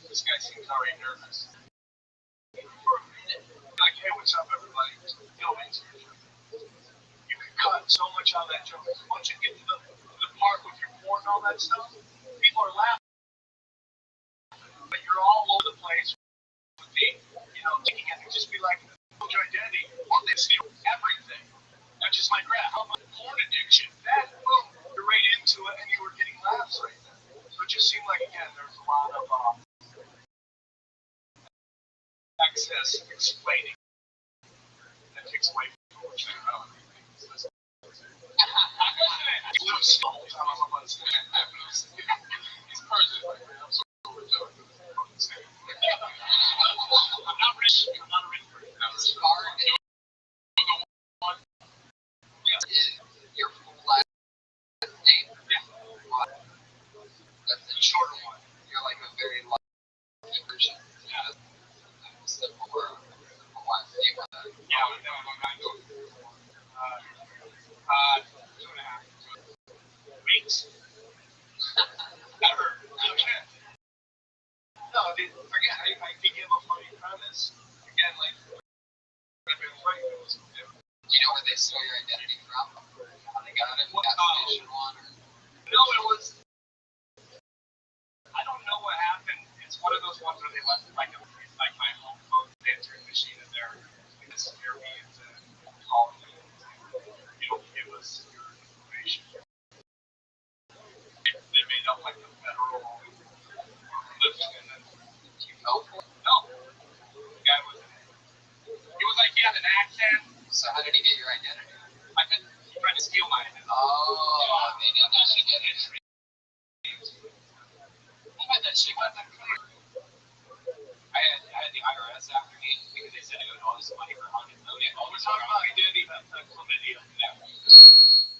this guy seems already nervous. For a minute, like, hey, what's up, everybody? Go into it. You can cut so much out of that joke. Once you get to the part with your porn and all that stuff, people are laughing. But you're all over the place with me, taking it and just be like, your identity, or they steal everything. Not just my graph, how about porn addiction? That, boom, you're right into it and you were getting laughs right there. So it just seemed like, again, there's a lot of excess explaining that takes away from what you're doing. You lose the whole time I'm up on stage. He's Persian, I'm so overjoyed. I'm not rich. I'm not a rich person. Your full last name? Yeah. That's the shorter one. You're like a very lucky version. Yeah. Simple word. Yeah, no, I'm not doing 2.5 weeks. Never. Okay. No, forget. I could give a funny premise. Again, like, Rabbi was right. It was different. Do you know where they stole your identity from? How they got it? What application one? No, it was. I don't know what happened. It's one of those ones where they left like my home phone answering machine in there. Like this scare me into calling me. Give us your information. They made up like the federal list and then no. The guy was. He was like he had an accent. So how did he get your identity? I think he tried to steal my identity. Oh, they didn't actually get it. I had that shit got that clear. I had the IRS after me because they said I owed all this money for $100 million. Oh, we're talking about identity, chlamydia. Yeah.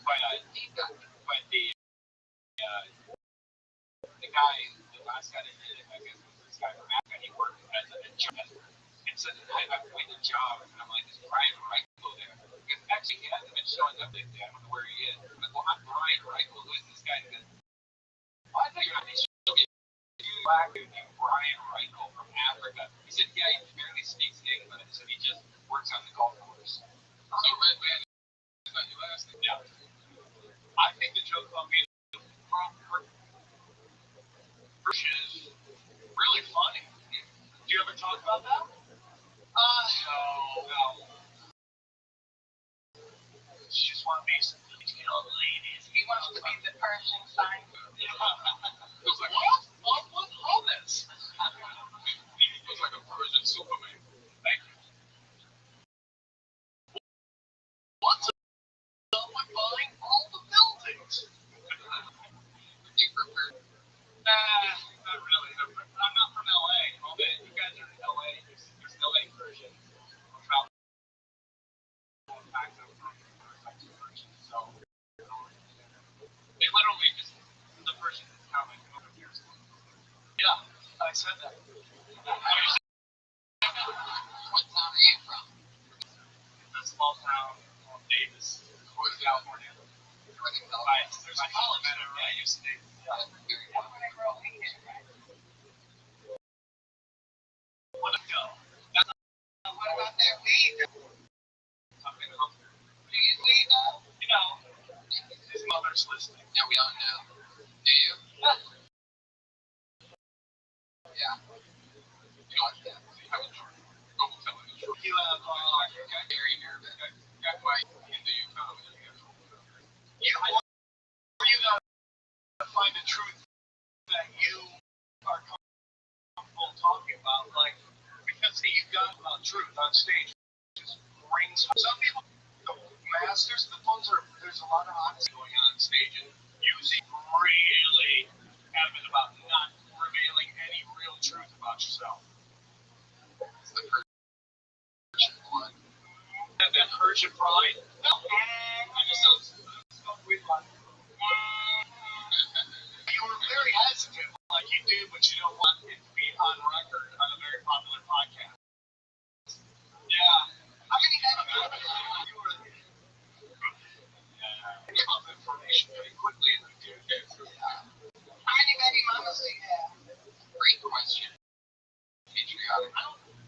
But the guy, the last guy that did it, I guess was this guy from Africa. He worked as a judge. And so I quit the job, and I'm like, is Brian Reichel there? Because actually, he hasn't been showing up lately. I don't know where he is. But, well, I'm Brian Reichel. Who is this guy? He goes, well, I thought you're not black dude named Brian Reichel from Africa. He said, yeah, he barely speaks English, so he just works on the golf course. So Red Man is not your last name? Yeah. I think the joke about being is really funny. Do you ever talk about that? No. She just want to be some detailed ladies. He wants to be the Persian sign. It was like, what? What's all this? He was like a Persian Superman. Thank you. What's up with buying all the buildings? You prefer? Not really. I'm not from LA. Okay, you guys are in LA. There's LA version. I said that. What town are you from? A small town called Davis, California. There's a college there, right? I used to Davis. Very well. Want to go? What about that weed? I'm in Hooker. Do you weed though? You know, his mother's listening. Yeah, we don't know. Do you? Yeah. You know what? Yeah. You have a truth. Go tell me the truth. You have, Very nervous. got my into you comedy. You gotta find the truth that you are comfortable talking about. Like, because see, you've got truth on stage. Just brings some people, the masters, the ones are, there's a lot of honesty going on stage, and usually really adamant about not revealing any real truth about yourself. It's the Persian blood. And that Persian pride. No, I just don't weird like. You were very hesitant, like you do, but you don't want it to be on record on a very popular podcast. Yeah. How many You were. You give up information pretty quickly as we do. How many baby mamas do you have? Great question. Patriotic. I don't do it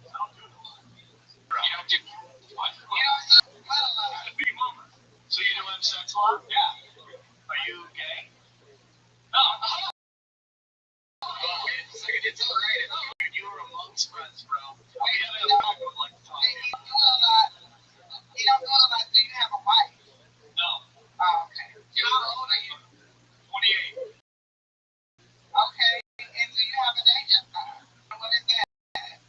a lot. You don't do what? You don't do what a lot. Big mama. So you do have sex a lot? Yeah. Are you gay? No. It's alright. You were amongst friends, bro. We have a back would like to talk to You you. do it a lot. You don't do it a lot. Do you have a wife? No. Oh, okay. How old are you? 28. Okay. And do you have a day job? What is that?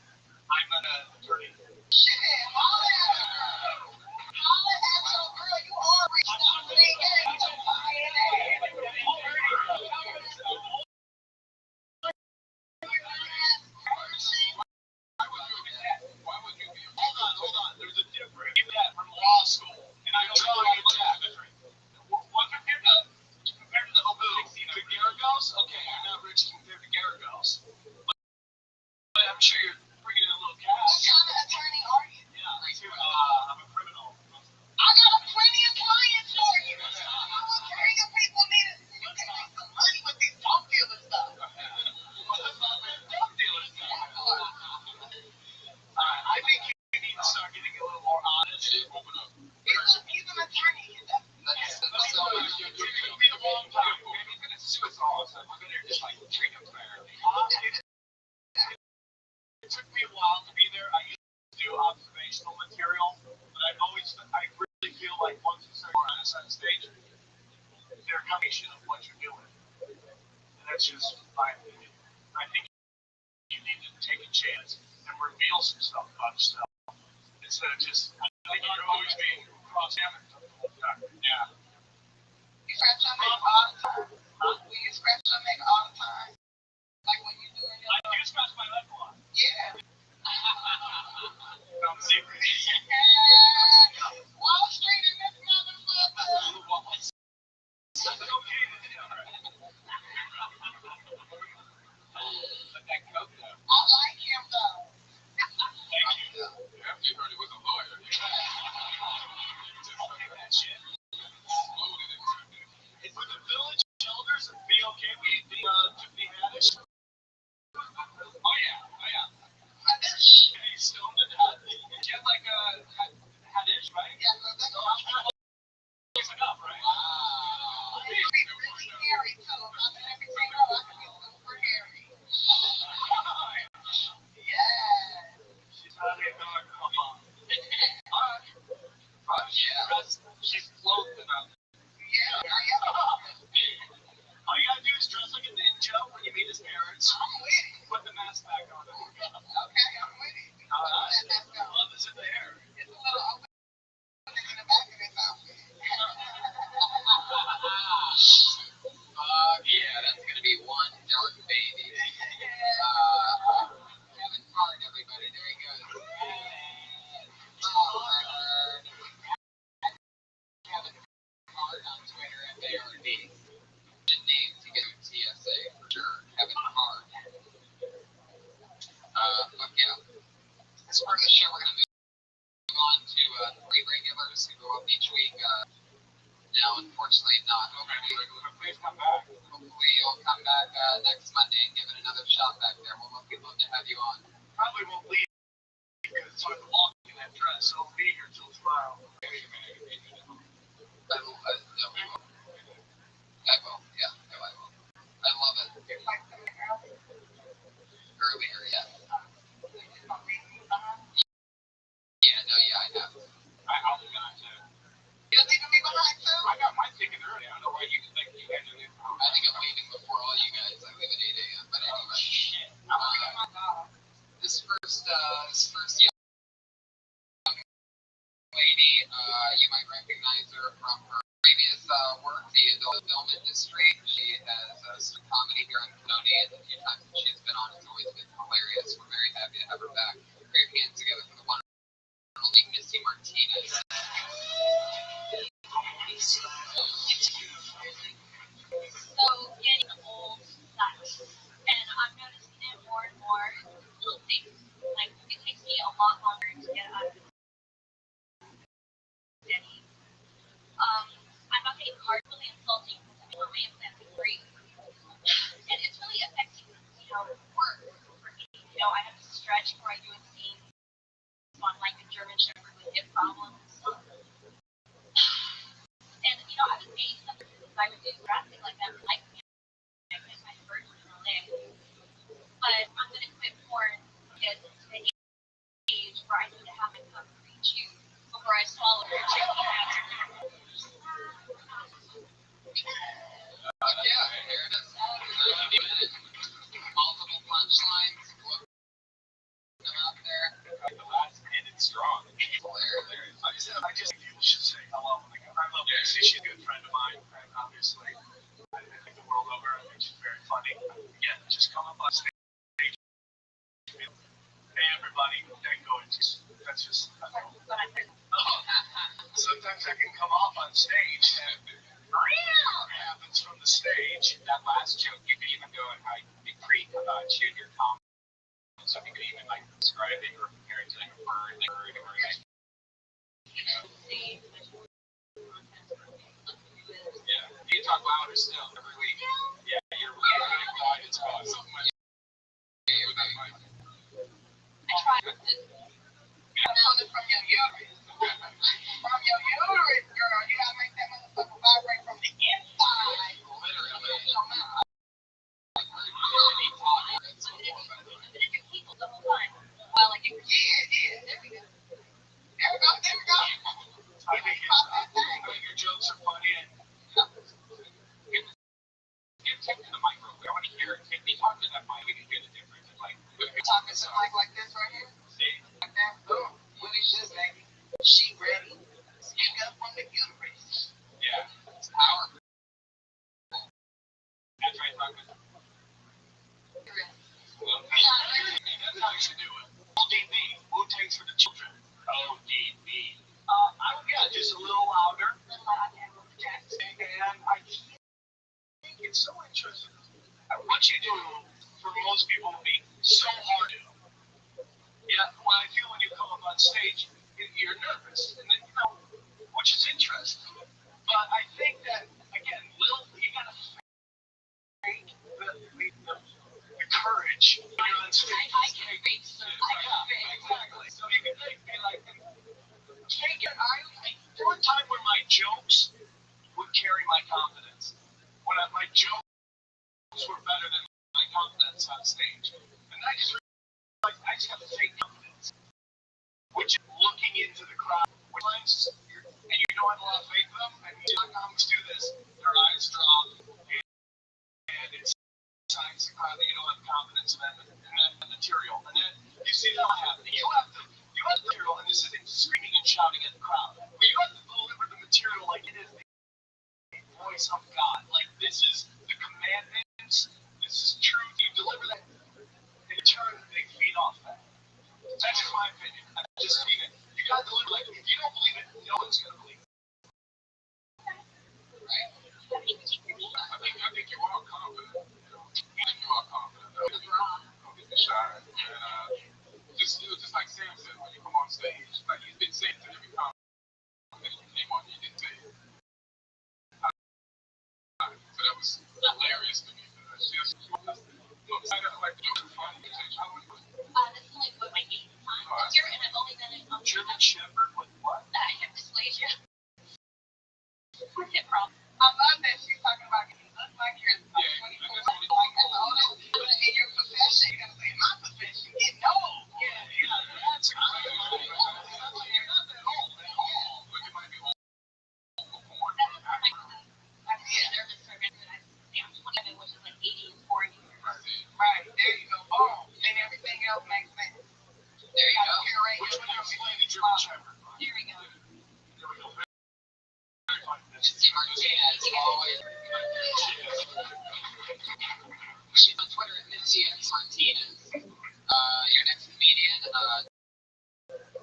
I'm an attorney. Shit, holla at her, girl. Holla at your girl. You already know what they gave you. Hold on. There's a difference. You got from law school, and I don't know you that. What compared to the Obu, to Garagos? Okay, you're not rich compared to Garagos. But I'm sure you're bringing in a little What cash. kind of attorney are you? Yeah, I'm a criminal. I got plenty of clients for you. Plenty of people need it. You can make some money with this dope dealer stuff. I think you need to start getting a little more honest and open up. He's an attorney. That's It took me a long time. Maybe he's gonna sue us all. So we're gonna just like treat him fairly. It took me a while to be there. I used to do observational material, but I really feel like once you start more honest on stage, they're a combination of what you're doing. And that's just my opinion. I think you need to take a chance and reveal some stuff about yourself instead of just. I think you're always being cross-examined. Yeah. You scratch your neck all the time. Will you scratch your neck all the time? Like when you doing your I do scratch my leg a lot. Yeah. I'm serious. Wall Street in this motherfucker. That's okay to do. But that coke though. I like him though. Thank you. After you heard it was a lawyer, you I'll take that shit. exploded into it. Is with the village elders be okay with the Tiffany Haddish? Oh yeah. Hey, stoned it. She had like a Haddish, right? Yeah, so that's Close enough, right? really scary too. I mean, every girl I can be super hairy. Yeah. She's not a dog. Alright. She's clothed enough. Yeah. All you gotta do is dress like a ninja when you meet his parents. I'm with it. Put the mask back on. Okay, I'm with it. Let's go. Love is in the air. It's a little open in the back of this outfit. Yeah, that's gonna be one dark baby. Kevin Hart, everybody. There he goes. Kevin Hart on Twitter at ARD. Name to get TSA for sure. Kevin Hart. As part of the show, we're going to move on to 3 regulars who go up each week. Now, unfortunately, not. Please come back. Hopefully, you'll come back next Monday and give it another shot back there. We'll love to have you on. Probably won't leave because it's hard to walk in that dress, so I'll be here till tomorrow. I will. No, we will. I will. Yeah, no, I will. I love it. Earlier, yeah. Yeah, no, yeah, I know. I'll be gone too. You're leaving me behind too? I got my ticket early. I don't know why you think you had to leave. I think I'm leaving before all you guys. I leave at 8 a.m. But anyway. Shit. This first young lady, you might recognize her from her previous work, the adult film industry. She has some comedy here in Kentucky, and the few times that she's been on, it's always been hilarious. We're very happy to have her back. Put your hands together for the wonderful Missy Martinez. So getting old sucks, and I'm noticing it more and more. Little things like it takes me a lot longer to get out of steady. I'm not getting hard, really insulting because I'm on my implants for free, and it's really affecting work for me. I have to stretch before I do a scene on like a German Shepherd with hip problems. And I was made something because I would do drastic like that, like I get my first leg. But I'm gonna quit porn because it's the age where I need to have it come reach you before I swallow your chicken. Yeah, here it is. 90 minutes. Multiple punchlines. Them out there. The last ended strong. Hilarious. I just think people should say hello. I love Missy. She's a good friend of mine, and obviously, I think the world over. I think she's very funny. Again, just come up on stage. Hey, everybody, then go into. That's just. Sometimes I can come off on stage, and it happens from the stage. That last joke, you could even go and be creep about you and your comment. So you could even describe it or compare it to a bird or Yeah. You talk louder still every week. Yeah, you're really quiet. It's awesome. I try. Coming from your uterus. From your uterus, girl. You gotta make that motherfucker vibrate from the inside. Literally. While I get Yeah. There we go. I think your jokes are funny, and Take to the microphone. I want to hear it. If we talk to that mic, we can hear the difference. Talking to like this right here. See? Like that. Boom. What is this, baby? She ready. Speak up from the uterus. Yeah. It's powerful. That's right, Rothschild'S. that's how you should do it. ODB, Wu-Tang's for the children. ODB. Just a little louder. And I think it's so interesting. What you do, for most people, will be so hard to do. Yeah, well, I feel when you come up on stage, you're nervous, and then, which is interesting. But I think that, again, you gotta fake the courage when you're on stage. I can fake some. Exactly. So you can be like, take it. There were times when my jokes would carry my confidence. When my jokes were better than my confidence on stage. And I just realized I just have to fake confidence. Which is looking into the crowd. And you don't have a lot of faith in them. And comics do this. Their eyes drop. And it's signs the crowd that you don't have confidence in them. And then the material. And then you see that happening. You have the material, and this isn't screaming and shouting at the crowd. But you have to deliver the material like it is the voice of God. Like this is the commandments. This is truth. You deliver that. In turn, they feed off that. That's just my opinion. I just mean it. You gotta deliver like if you don't believe it, no one's gonna believe it. Right? I think you are confident. I think you are confident. Don't get shy. Just like Sam said. hilarious to me. She was kind of like the fun. This is only what my 8th time here, and I've only done it on German Shepherd with what? hip dysplasia. Hip problem. I love that she's talking about you look like you're 24. Like that's all that in your profession. You're gonna say my profession getting old. Yeah, that's a great one. You're not that old at all, but you might be old for porn. That's what I'm nervous for I'm 27, which is like 80 and 40. Right. There you go. Boom. And everything else makes sense. There you go. Which one are you playing the German Shepherd? Here we go. There we go. Martinez always. She's on Twitter at Mrs. Martinez. Your next comedian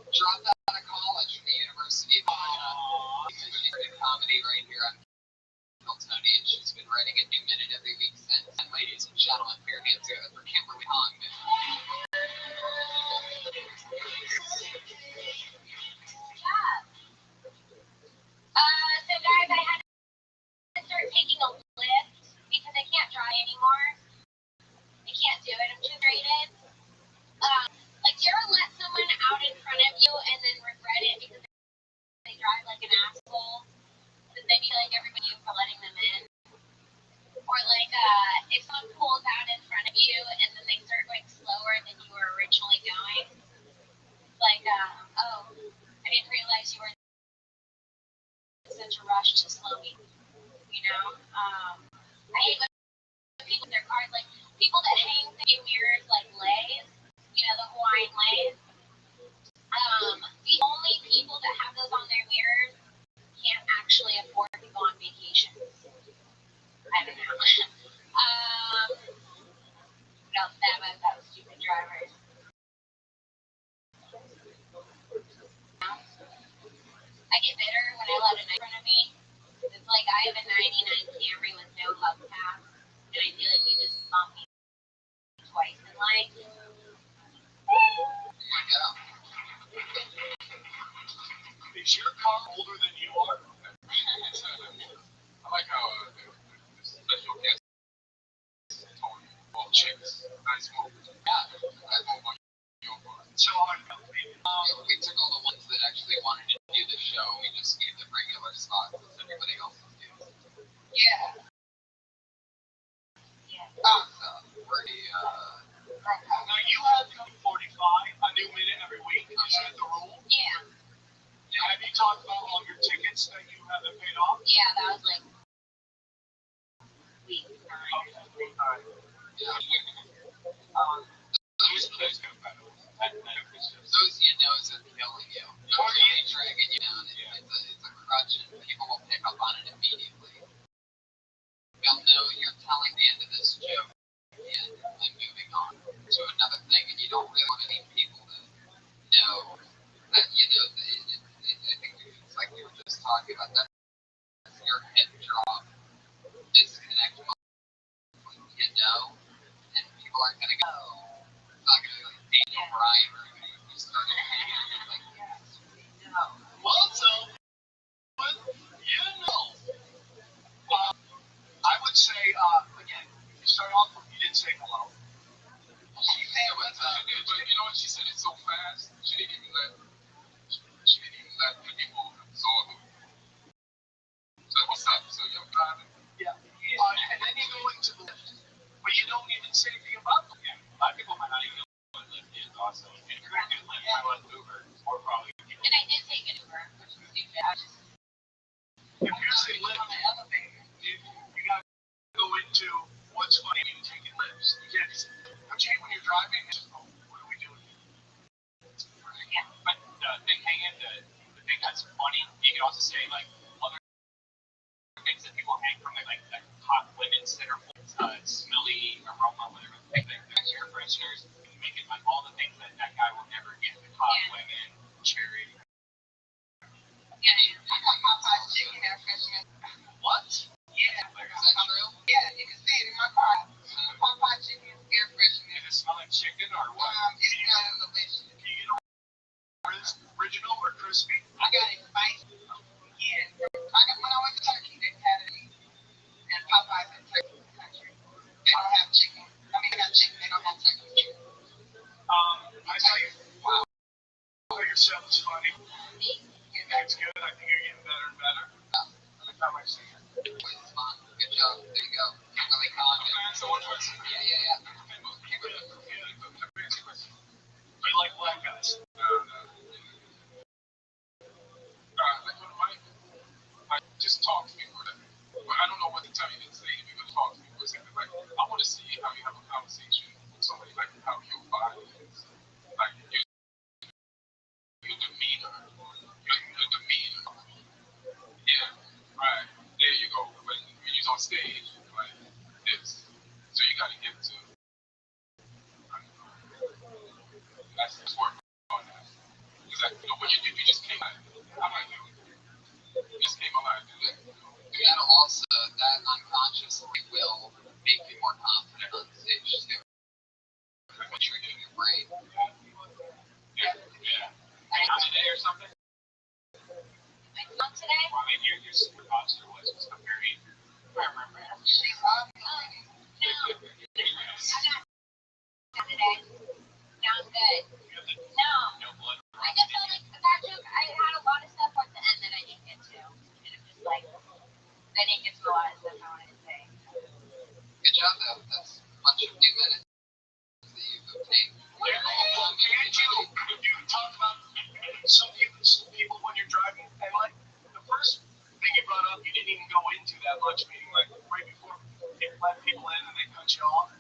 dropped out of college from the University of Iowa. She started comedy right here on Tony, and she's been writing a new minute every week since. And ladies and gentlemen, put your hands together for Kimberly Hong. So guys, I had to start taking a lift because I can't drive anymore. I can't do it. I'm too graded. Like, do you ever let someone out in front of you and then regret it because they drive like an asshole? But then you like everybody for letting them in? Or like, if someone pulls out in front of you and then they start going slower than you were originally going? Like, oh, I didn't realize you were in such a rush to slow me. You know? I hate when people in their cars, like, people that hang in mirrors like Lays, you know, the Hawaiian Lays. The only people that have those on their mirrors can't actually afford to go on vacation. I don't know. What else that was stupid drivers. I get bitter when I let a night in front of me. It's like I have a 99 Camry with no hubcap, and I feel like you just bumped me twice in life. There you go. Is your car older than you are? I like how the special guest told you, well, chicks, nice move. Yeah, that's what you're for. So We took all the ones that actually wanted to do the show. We just gave them regular spots as everybody else was doing. Yeah. So, pretty, now you have to come 45, a new minute every week. Is that the rule? Yeah. Have you talked about all your tickets that you haven't paid off? Yeah, that was like week 9 or something. All right. those you know is killing you. Or really dragging you down. It's a crutch, and people will pick up on it immediately. They'll know you're telling the end of this joke and moving on to another thing, and you don't really want any people to know that, you know, I think it's like we were just talking about that. Your head drop, disconnect moment, you know, and people aren't going to go. It's not going to be like Daniel Bryan or you started like, yes, we know. Well, so, you know, I would say, again, you start off, you didn't say hello. She said what's up. But you know what? She said it so fast. She didn't even let the people absorb it. So what's up? So you're driving. Yeah. And then you go into the lift, but you don't even say anything about them. Yeah. A lot of people might not even know what Lyft is also. And if you're going to do Lyft, I want Uber, or probably people. And I did take an Uber, which was stupid. I was just If you're saying lift on the elevator, you got to go into what's funny when you're taking lifts. You can't just, okay, when you're driving, oh, what are we doing? Yeah. But the thing the thing that's funny, you can also say like other things that people hang from, like hot women's that are smelly aroma, whatever. Like the air fresheners, you make it like all the things that guy will never get. The hot women, cherry. Yeah, I got Popeye's chicken air freshener. What? Yeah. Is that true? Yeah, you can see it in my car. Popeye chicken air freshener. Does it smell like chicken or what? It smells delicious. Can you get original or crispy? I got it spicy. Yeah. When I went to Turkey, they had it. And Popeye's in Turkey. I better. Every time I see it. It's fun. Good job. There you go. Really calm. So one question. Yeah. Do you like black guys? No. Like one of my, just talk to me for that. But I don't know what to tell you to say if you're going to talk to me for a second. Like, I want to see how you have a conversation with somebody, like how your body is. Like, your demeanor. Your demeanor. Yeah, right. There you go. When you're on stage, like this. So you got to get to, that's just work on that. Because when you just came out, I'm like, you just came alive. That'll also, that unconsciously will make you more confident on stage too. When you're doing your brain. Yeah. Today or something? Not today. Well, I mean, your super concert was just a very. She's obviously. No. I got today. No, I'm good. No. No blood. I just felt like that joke, I had a lot of stuff at the end that I didn't get to. And I'm just like, I didn't get to a lot of stuff I wanted to say. Good job though. That's a bunch of new minutes that you've obtained. You talked about some people when you're driving, and like the first thing you brought up, you didn't even go into that much, meaning like right before you let people in and they cut you off.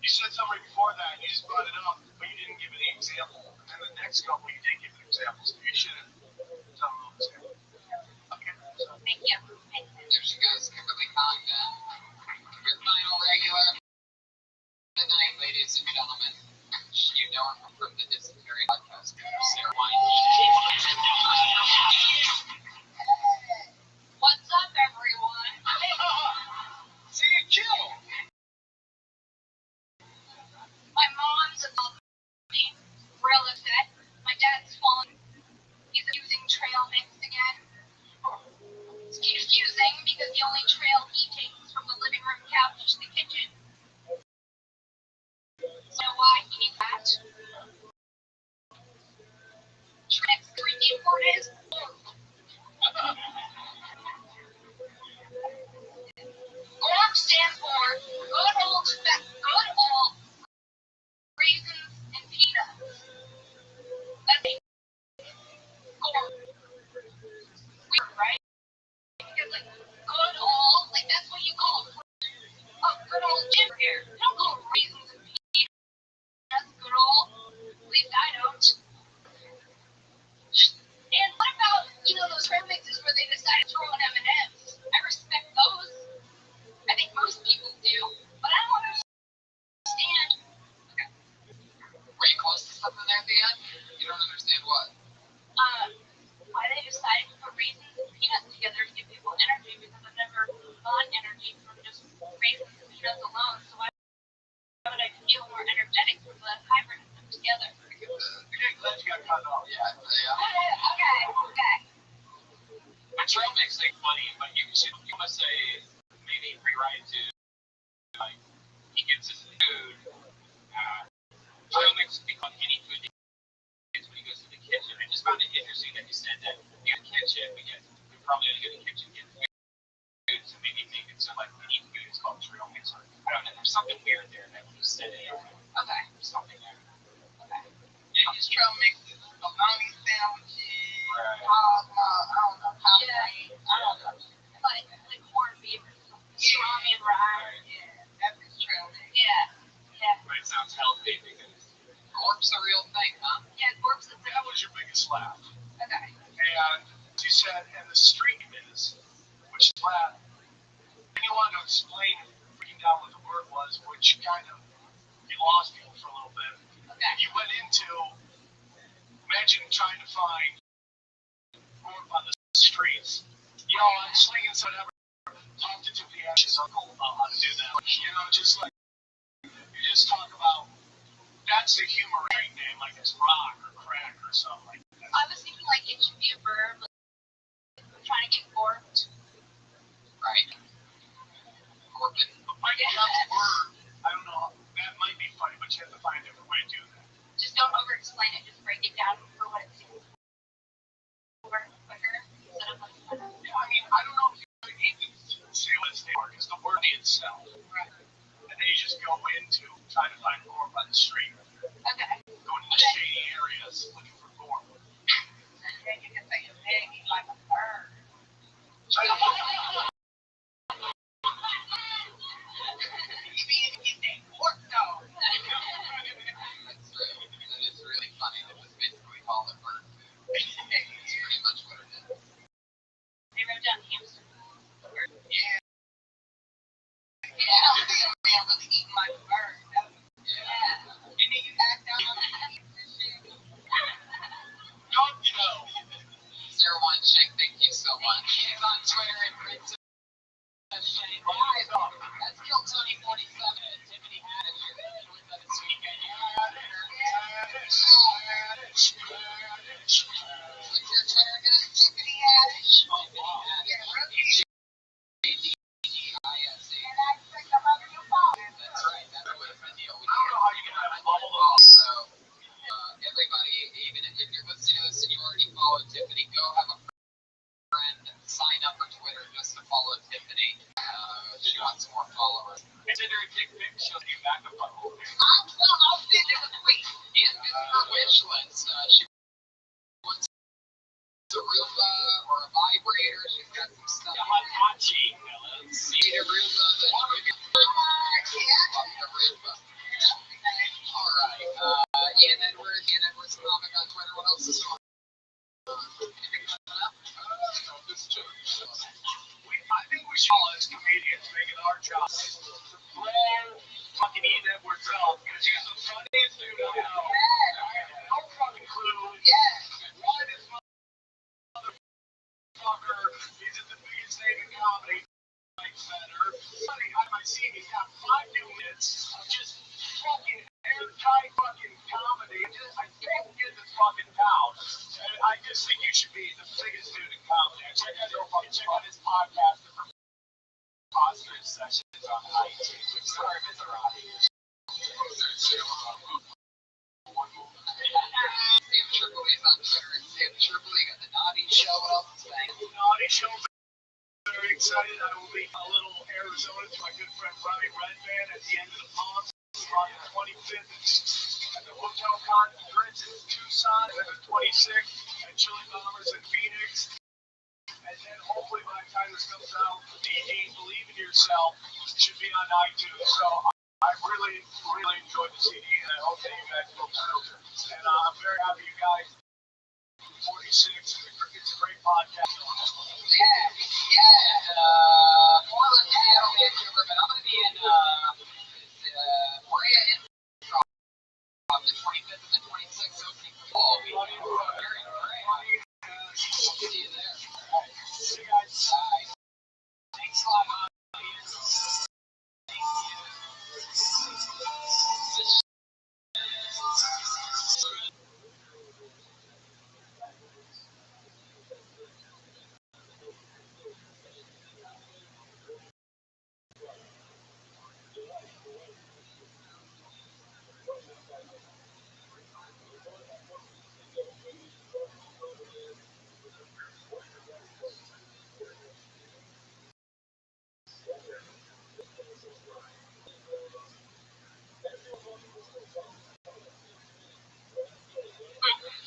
You said something right before that, and you just brought it up, but you didn't give any example. And then the next couple, you did give an example, so you should have done those examples. Okay. Thank you. There she goes, Kimberly Condon. Your final regular. Good night, ladies and gentlemen. You know her from the Dysentery podcast, Sarah Wine. What's up, everyone? See you kill. My mom's above me, real upset. My dad's fallen. He's using trail mix again. It's confusing because the only trail he takes is from the living room couch to the kitchen. So why he needs that? Next creepy word is GORM stands for good old raisins and peanuts. That's a GORM. Weird, right? Because like good old, like that's what you call good old ginger beer. You don't call raisins and peanuts good old. At least I don't. And what about, those trail mixes where they decide to throw in M&Ms? I respect those. I think most people do. But I don't understand. Okay. Were you close to something there at the end? You don't understand what? Why they decided to put raisins and peanuts together to give people energy, because I've never gotten energy from just raisins and peanuts alone. So why would I feel more energetic from the hybrid of them together? Okay, glad you got cut off. Yeah. Okay. A trail mix ain't funny, but you must say maybe rewrite it to like he gives us food. Trail mix can be called any food that he gets when he goes to the kitchen. I just found it interesting that you said that you're in the kitchen, but yet you're probably going to go to the kitchen and get food. So maybe make it so like any food is called trail mix. I don't know. There's something weird there that when you said it. Okay. There's something there. Okay. Yeah, his trail mixes, bologna sandwiches, Right. I don't know, Yeah. I don't know. Like corned beef or something. Strong and rye. Yeah, that's his trail mix. Yeah. But it sounds healthy because GORM's a real thing, huh? Yeah, corpse is That was your biggest laugh. okay. And you said, and the street is, which is laugh. And you wanted to explain, breaking down what the word was, which kind of, you lost people for a little bit. Okay. You went into, imagine trying to find corn on the streets. I'm slinging some whatever. Talk to the Ash's uncle about how to do that. Just like, you just talk about, that's a humor name, like it's rock or crack or something like that. I was thinking like it should be a verb, like trying to get corked. Right. Corking. Might be a word. I don't know. That might be funny, but you have to find a different way to do that. Just don't over-explain it. Just break it down for what it seems. Quicker instead of like. the street. Okay. Going to the shady areas looking for gold. And then you can say your name like a bird. You be in your name pork dog. That's true. That is really funny. They just basically call it bird food. It's pretty much what it is. They wrote down hamster. Yeah. Yeah, I don't see a man really eating like a bird. Yeah. And then you act out on the shit. Don't you know? Sarah One Chick, thank you so much. She's on Twitter and Prince. That's Kill Tony 47. Tiffany Haddish. Joined us this weekend. What's your Twitter again? Tiffany Haddish. Oh, wow. Yeah, really. ADISE. And I expect them under your phone. That's right. That's what it's been deal. I don't know how you can have bubble those. So, everybody, even if you're listening to this and you already follow Tiffany, go have a friend sign up for Twitter just to follow Tiffany. She wants more followers. Send her a dick pic, she'll be back up on hold. I'll send you a tweet. And her wish list, she wants a Roomba or a vibrator. She's got some stuff. The hot cheek, fellas. Need a Roomba that the Roomba. All right. Ian Edwards comic on Twitter. What else is going on? Anything coming up? This church. I think we should all as comedians making our job to blow fucking Ian Edwards up because he's the funniest dude I know. No fucking clue. Why this motherfucker is at the biggest name in comedy center? Funny, I see he's got 5 new minutes of just fucking airtight fucking comedy. I can't get this fucking down. And I just think you should be the biggest dude in comedy. Check out his podcast. Oscars sessions on iTunes, which sorry if it's around here. Sam Tripoli's on Twitter and Sam Tripoli got the Naughty Show. What else is saying? Naughty Show. Very excited. I will be a little Arizona to my good friend Rabbi at the end of the month on the 25th at the Hotel Conference in Tucson, and the 26th at Chili Bombers in Phoenix. And then hopefully by the time this comes out, CD, Believe in Yourself, should be on iTunes. So I really enjoyed the CD, and I hope that you guys will too. And I'm very happy you guys. 46, it's a great podcast. Portland, Seattle, Vancouver, but I'm going to be in Brea Improv on the 25th and the 26th opening for fall. Very great. See you there. See you guys. Bye. Thanks a lot, audience. Thank you.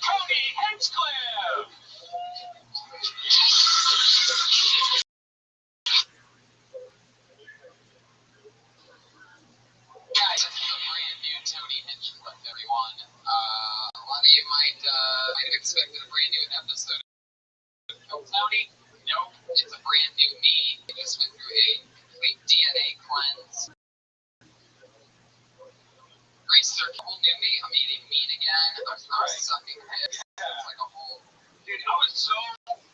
Tony Hinchcliffe! Guys, this is a brand new Tony Hinchcliffe, everyone. A lot of you might have expected a brand new episode of Kill Tony. No, it's a brand new me. I just went through a complete DNA cleanse. Research whole new me. I'm eating meat again. I'm sucking hits. It's like a whole. Dude, I was so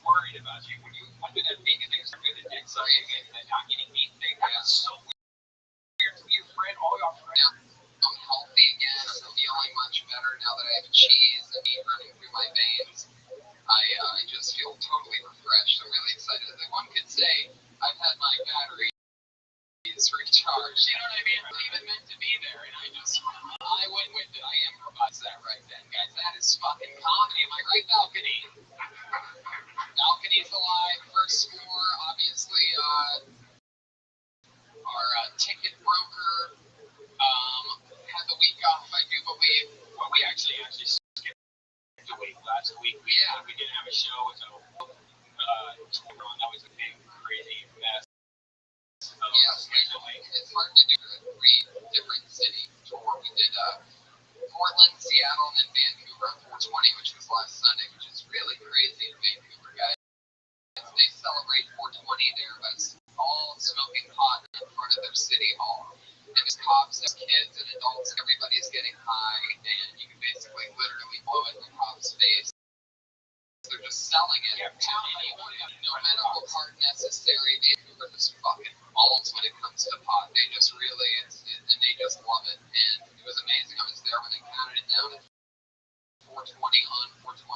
worried about you when you went to that vegan thing, started to dig something and not eating meat thing. That was so weird to be your friend, all your friends. Yeah, I'm healthy again. I'm feeling much better now that I have cheese and meat running through my veins. I just feel totally refreshed. I'm really excited. Like one could say, I've had my batteries recharged. You know what I mean? It wasn't even meant to be there, and I went with it. I improvised that right then, guys. That is fucking comedy. Am I right, Balcony? Balcony's alive. First floor, obviously, our ticket broker had the week off, I it's hard to do every different city tour. We did Portland, Seattle, and then Vancouver on 420, which was last Sunday, which is really crazy in Vancouver, guys. They celebrate 420 there by all smoking pot in front of their city hall. And there's cops, there's kids and adults, and everybody's getting high, and you can basically literally blow it in the cop's face. They're just selling it to anyone. No medical card necessary. Vancouver just fucking balls when it comes to pot. They just really, and they just love it. And it was amazing. I was there when they counted it down at 420 on 420,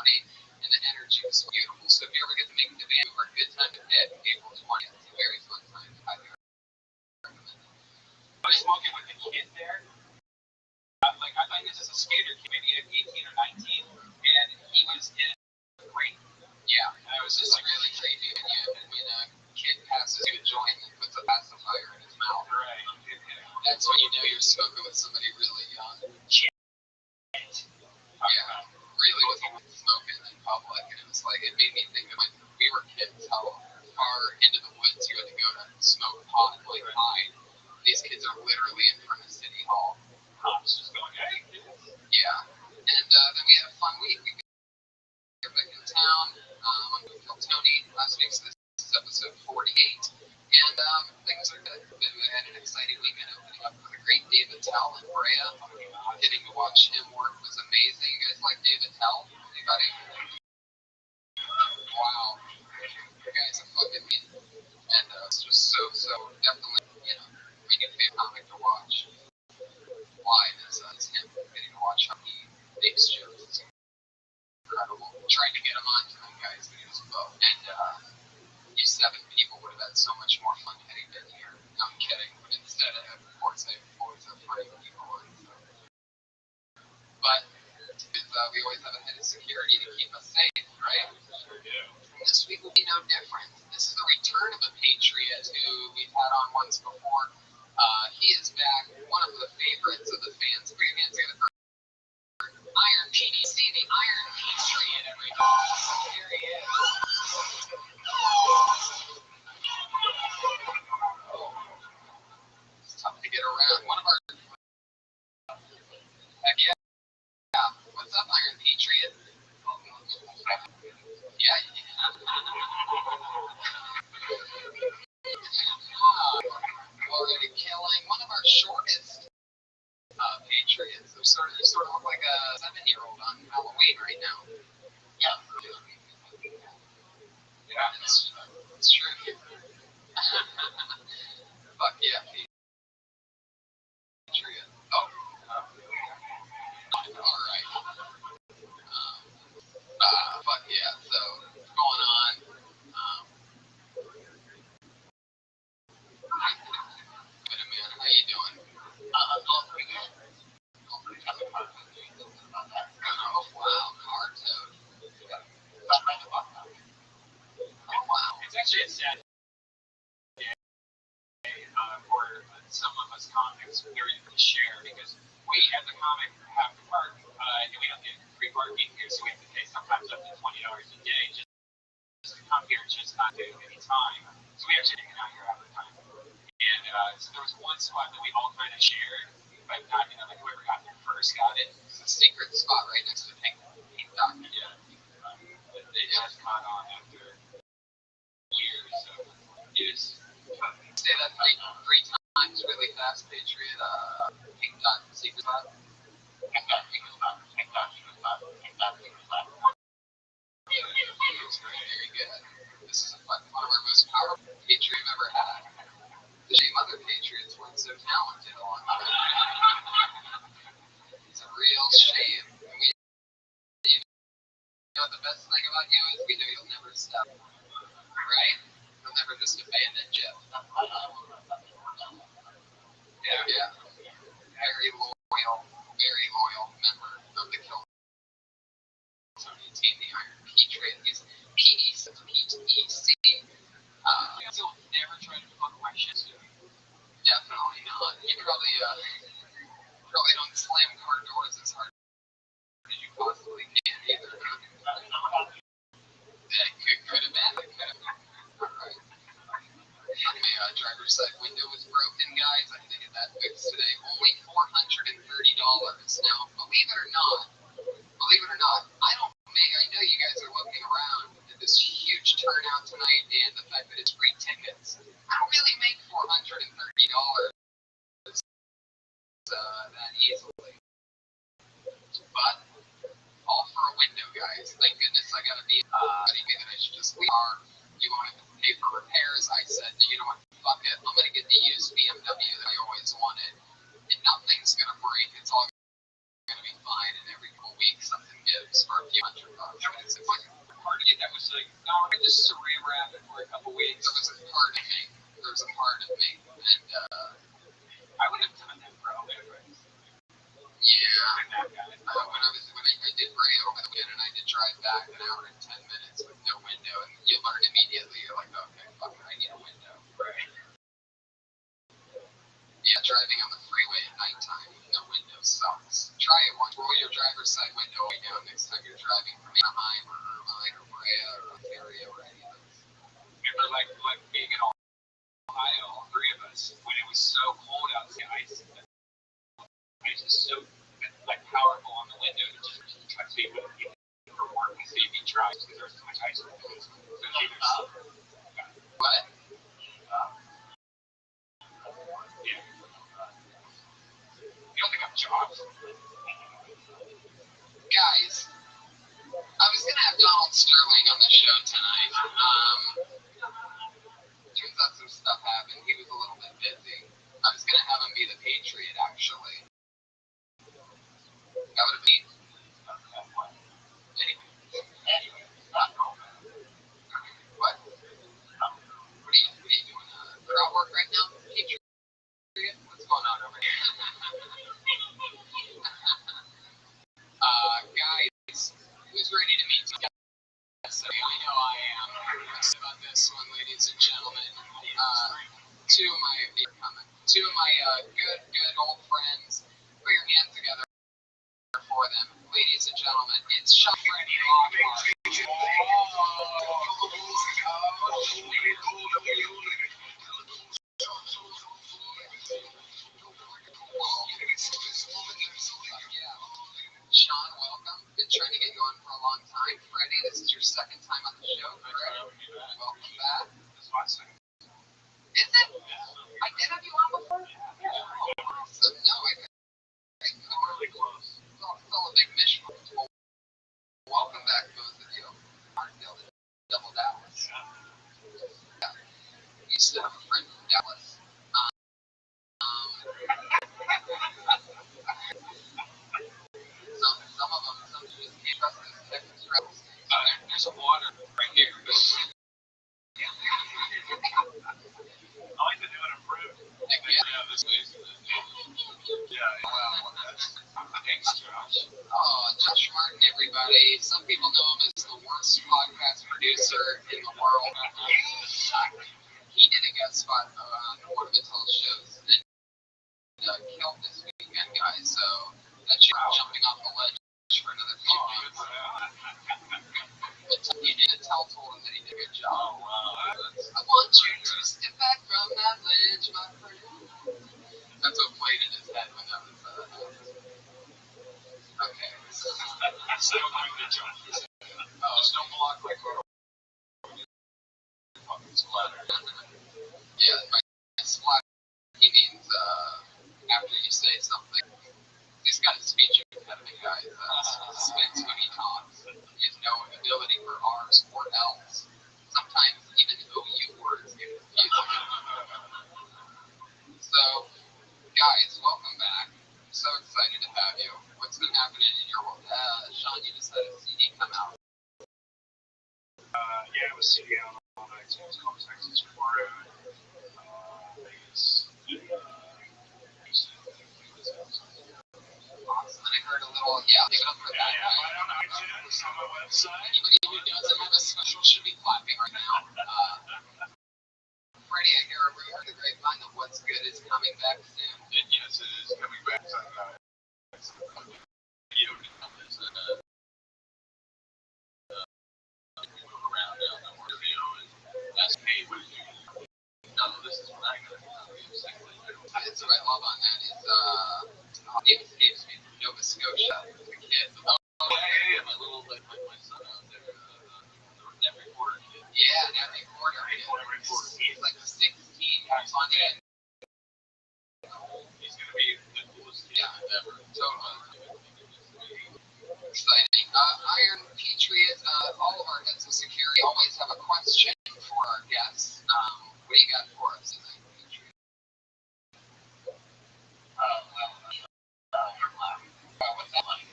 and the energy was beautiful. So if you ever get to make it to Vancouver, good time to hit April 20th. It's a very fun time. I recommend it. I was smoking with the kid there. I thought he was just a skater kid, maybe 18 or 19, and he was in great. Yeah, it was just really creepy when a kid passes you a joint and puts a pacifier in his mouth. Right. That's when you know you're smoking with somebody really young. Yeah, really wasn't smoking in public, and it was like, it made me think of when we were kids, how far into the woods you had to go to smoke pot and like hide. These kids are literally in front of City Hall. Cops just going, hey. Yeah, and then we had a fun week. We got back in town. We killed Tony last week, so this is episode 48. And things are good. We had an exciting weekend opening up with a great David Tell in Brea. Getting to watch him work was amazing. You guys like David Tell? Anybody? Wow. The guy's a fucking beat. And it's just so definitely, my new favorite comic to watch live is him getting to watch how he makes jokes. It's incredible. Trying to get him on tonight, guys, but he was low. And you 7 people would have had so much more fun had he been here. I'm kidding. But instead, of course, I always have funny people on. So. But we always have a head of security to keep us safe, right? Sure do. This week will be no different. This is the return of a Patriot who we've had on once before. He is back, one of the favorites of the fans. Put your hands together for Iron PDC, the Iron Patriot, everybody. Here he is. It's tough to get around. One of our... Heck yeah. What's up, Iron Patriot? Yeah. Already killing one of our shortest Patriots. You sort of look like a 7-year-old on Halloween right now. Yeah. Yeah, it's true. Fuck yeah, Patriot. Oh. Alright. Fuck yeah, so what's going on? Good, man. How you doing? All pretty good. Oh, wow. Car toad. Oh, wow. It's actually a sad day for some of us comics where we can share because we as a comic have to work and we don't get free parking here, so we have to pay sometimes up to $20 a day just to come here, just not do any time. So we actually hang out here all the time. And so there was one spot that we all kind of shared, but not, like whoever got there first got it. It's a secret spot right next to the pink dot. Yeah. They just caught on after years of use. Say that three times really fast, Patriot. Pink dot secret spot. Pink dot secret spot. Pink dot secret spot. Pink dot secret spot. Very good. This is one of our most powerful Patriot we've ever had. The shame other Patriots weren't so talented along the way. It's a real shame. And the best thing about you is we know you'll never stop. Right? You'll never just abandon Jeff. Yeah. Very loyal member of the Kill team, the Iron Patriot. He's PEC. You'll never try to fuck my shit. Definitely not. You probably don't slam car doors as hard as you possibly can either. That could have been. Alright. Man, driver's side window was broken, guys. I had to get that fixed today. Only $430. Now, believe it or not, I know you guys are looking around at this huge turnout tonight and the fact that it's free tickets. I don't really make $430 that easily. But all for a window, guys. Thank goodness I got to be anyway that I should just leave. You want to pay for repairs? I said, you know what, fuck it. I'm going to get the used BMW that I always wanted. And nothing's going to break. It's all going to be fine. And every couple weeks something gives for a few $100. It's like Part of you that was like, no, we're just to rewrap it for a couple weeks. There was a part of me. And I would have done that probably. yeah, when I did Bray over the weekend and I did drive back an hour and 10 minutes with no window, and you learn immediately. You're like, okay, fuck it, I need a window. Right. Yeah, driving on the freeway at nighttime with no window sucks. Try it once. Roll your driver's side window way down next time you're driving from Anaheim or Irvine or Brea or Ontario or any of those. Remember, like being in Ohio, all three of us, when it was so cold outside, ice is so like powerful on the window to just try to see what for work and see if he tries because there's so much ice on the windows. So she was, What? yeah. You don't think I'm jobs? Guys, I was gonna have Donald Sterling on the show tonight. Turns out some stuff happened. He was a little bit busy. I was gonna have him be the Patriot, actually. That would have been. Anyway. What? What are you doing? Crowd work right now? Patriot? What's going on over here? Guys, who's ready to meet together? So I know I am. About this one, ladies and gentlemen. Two of my good old friends. Put your hands together for them, ladies and gentlemen. It's Sean Freddie Sean, welcome. Been trying to get you on for a long time. Freddie, this is your second time on the show, correct? Welcome back. This was second. Is it? I did have you on before? Awesome. No, We're really close. It's all a big mission. Well, welcome back, both of you. Martindale, double Dallas. Yeah. We used to have a friend from Dallas. Some of them just can't trust this Texas Rebels. There's some water right here. I like to do it improved. Yeah, this way. Yeah, wow. Thanks, Josh. Oh, Josh Martin, everybody. Some people know him as the worst podcast producer in the world. He did a guest spot on one of his whole shows and killed this weekend, guys. So that's you jumping off the ledge for another few minutes. But you did tell him that he did a good job. Oh, wow. I want you to step back from that ledge, my friend. That's what played in his head when that was okay. So I'm the jump. Oh, Just don't block like splatter. Yeah, by splatter, he means after you say something. He's got a speech impediment, guys. Spits when he talks. He has no ability for R's or L's. Sometimes even OU words get confusing. So, guys, welcome back. I'm so excited to have you. What's been happening in your world? Sean, you just had a CD come out. Yeah, it was CD out on iTunes called Texas Road. Vegas. Awesome. And I heard a little, give it up for that. Right on iTunes on my website. Anybody who doesn't have a special should be clapping right now. Freddie, I hear a rumor in the grapevine that What's Good is coming back soon. Yes, it is coming back. Move around down the video and ask, hey, what did you do? No, this is Bob on that is name escapes me, from Nova Scotia as a kid. Oh, hey, my little, my son out there, that reporter kid. Yeah, that reporter. He's like 16, comes on in. He's going to be the coolest kid ever. Totally. Exciting. Iron Patriot, all of our heads of security always have a question for our guests. What do you got for us tonight, Patriot? What's that like?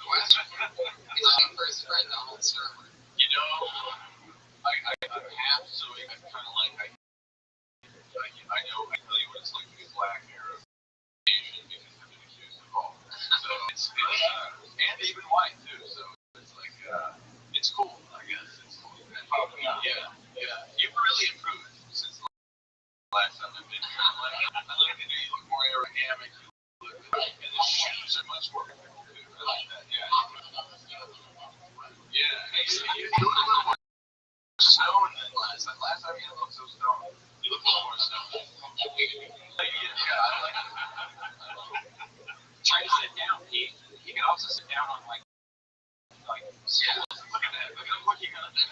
Question. He's my first friend, Donald Sterling. You know, I'm half, so I'm kind of like, I know, I tell you what it's like to be black Arab Asian because I've been accused of all. So it's and even white too. So it's like, it's cool, I guess. It's cool. Yeah. You've really improved since the last time I've been here. I like to know you look more aerodynamic. And the shoes are much more comfortable too. I like that. Yeah. Hey, so you look a little more stoned than last time. Last time you looked so stoned. You look a little more stoned. Yeah, I like it. Try to sit down, Pete. You can also sit down on like Yeah. Look at that. Look at him looking at that.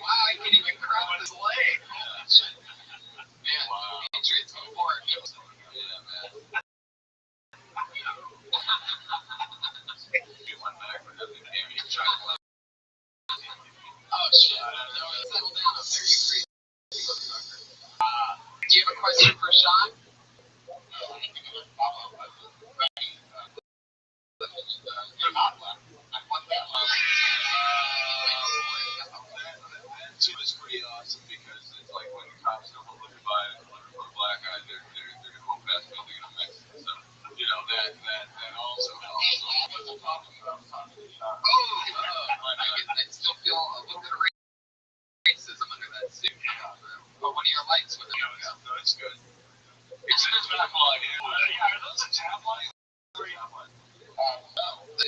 Wow, I can even cross his leg. Man, Wow. Patriots before it goes. Yeah, man. You went back for nothing. Damn, you tried to laugh. Oh, shit. No, settle down up there, you crazy motherfucker. Do you have a question for Sean? That too is pretty awesome because it's like when the cops don't look by and looking for a black guy, they're gonna go past me thinking I'm Mexican. So you know that also helps. I still feel a little bit of racism under that suit. But what are your likes with it? No, it's good. It's a tabloid. Yeah, are those a tabloid?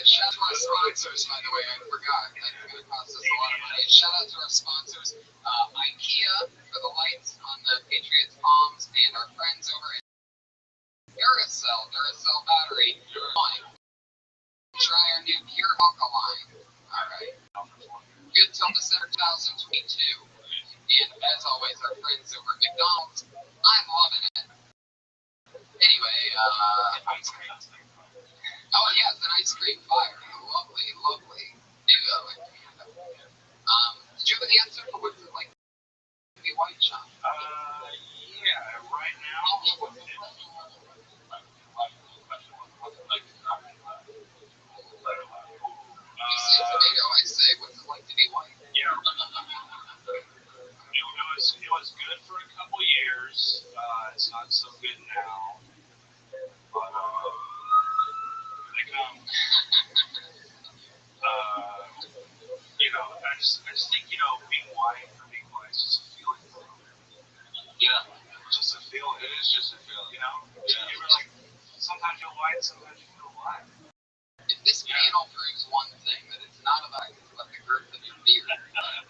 Shout out to our sponsors, by the way. I forgot. That's going to cost us a lot of money. Shout out to our sponsors, IKEA for the lights on the Patriots palms, and our friends over at Duracell battery. Try our new Pure Alkaline. Alright. Good till December 2022. And as always, our friends over at McDonald's. I'm loving it. Anyway, oh yeah, it's an ice cream fire. Lovely. Did you have an answer for what's it like to be white, Sean? Yeah, right now. You say tomato, I say, what's it like to be white? Yeah. It was good for a couple years. It's not so good now. But they come. I just think, being white is just a feeling. Yeah. Just a feeling. It is just a feeling. Yeah. You're like, sometimes you're white, sometimes you feel black. If this panel proves one thing, that it's not about the girth of your beard. And,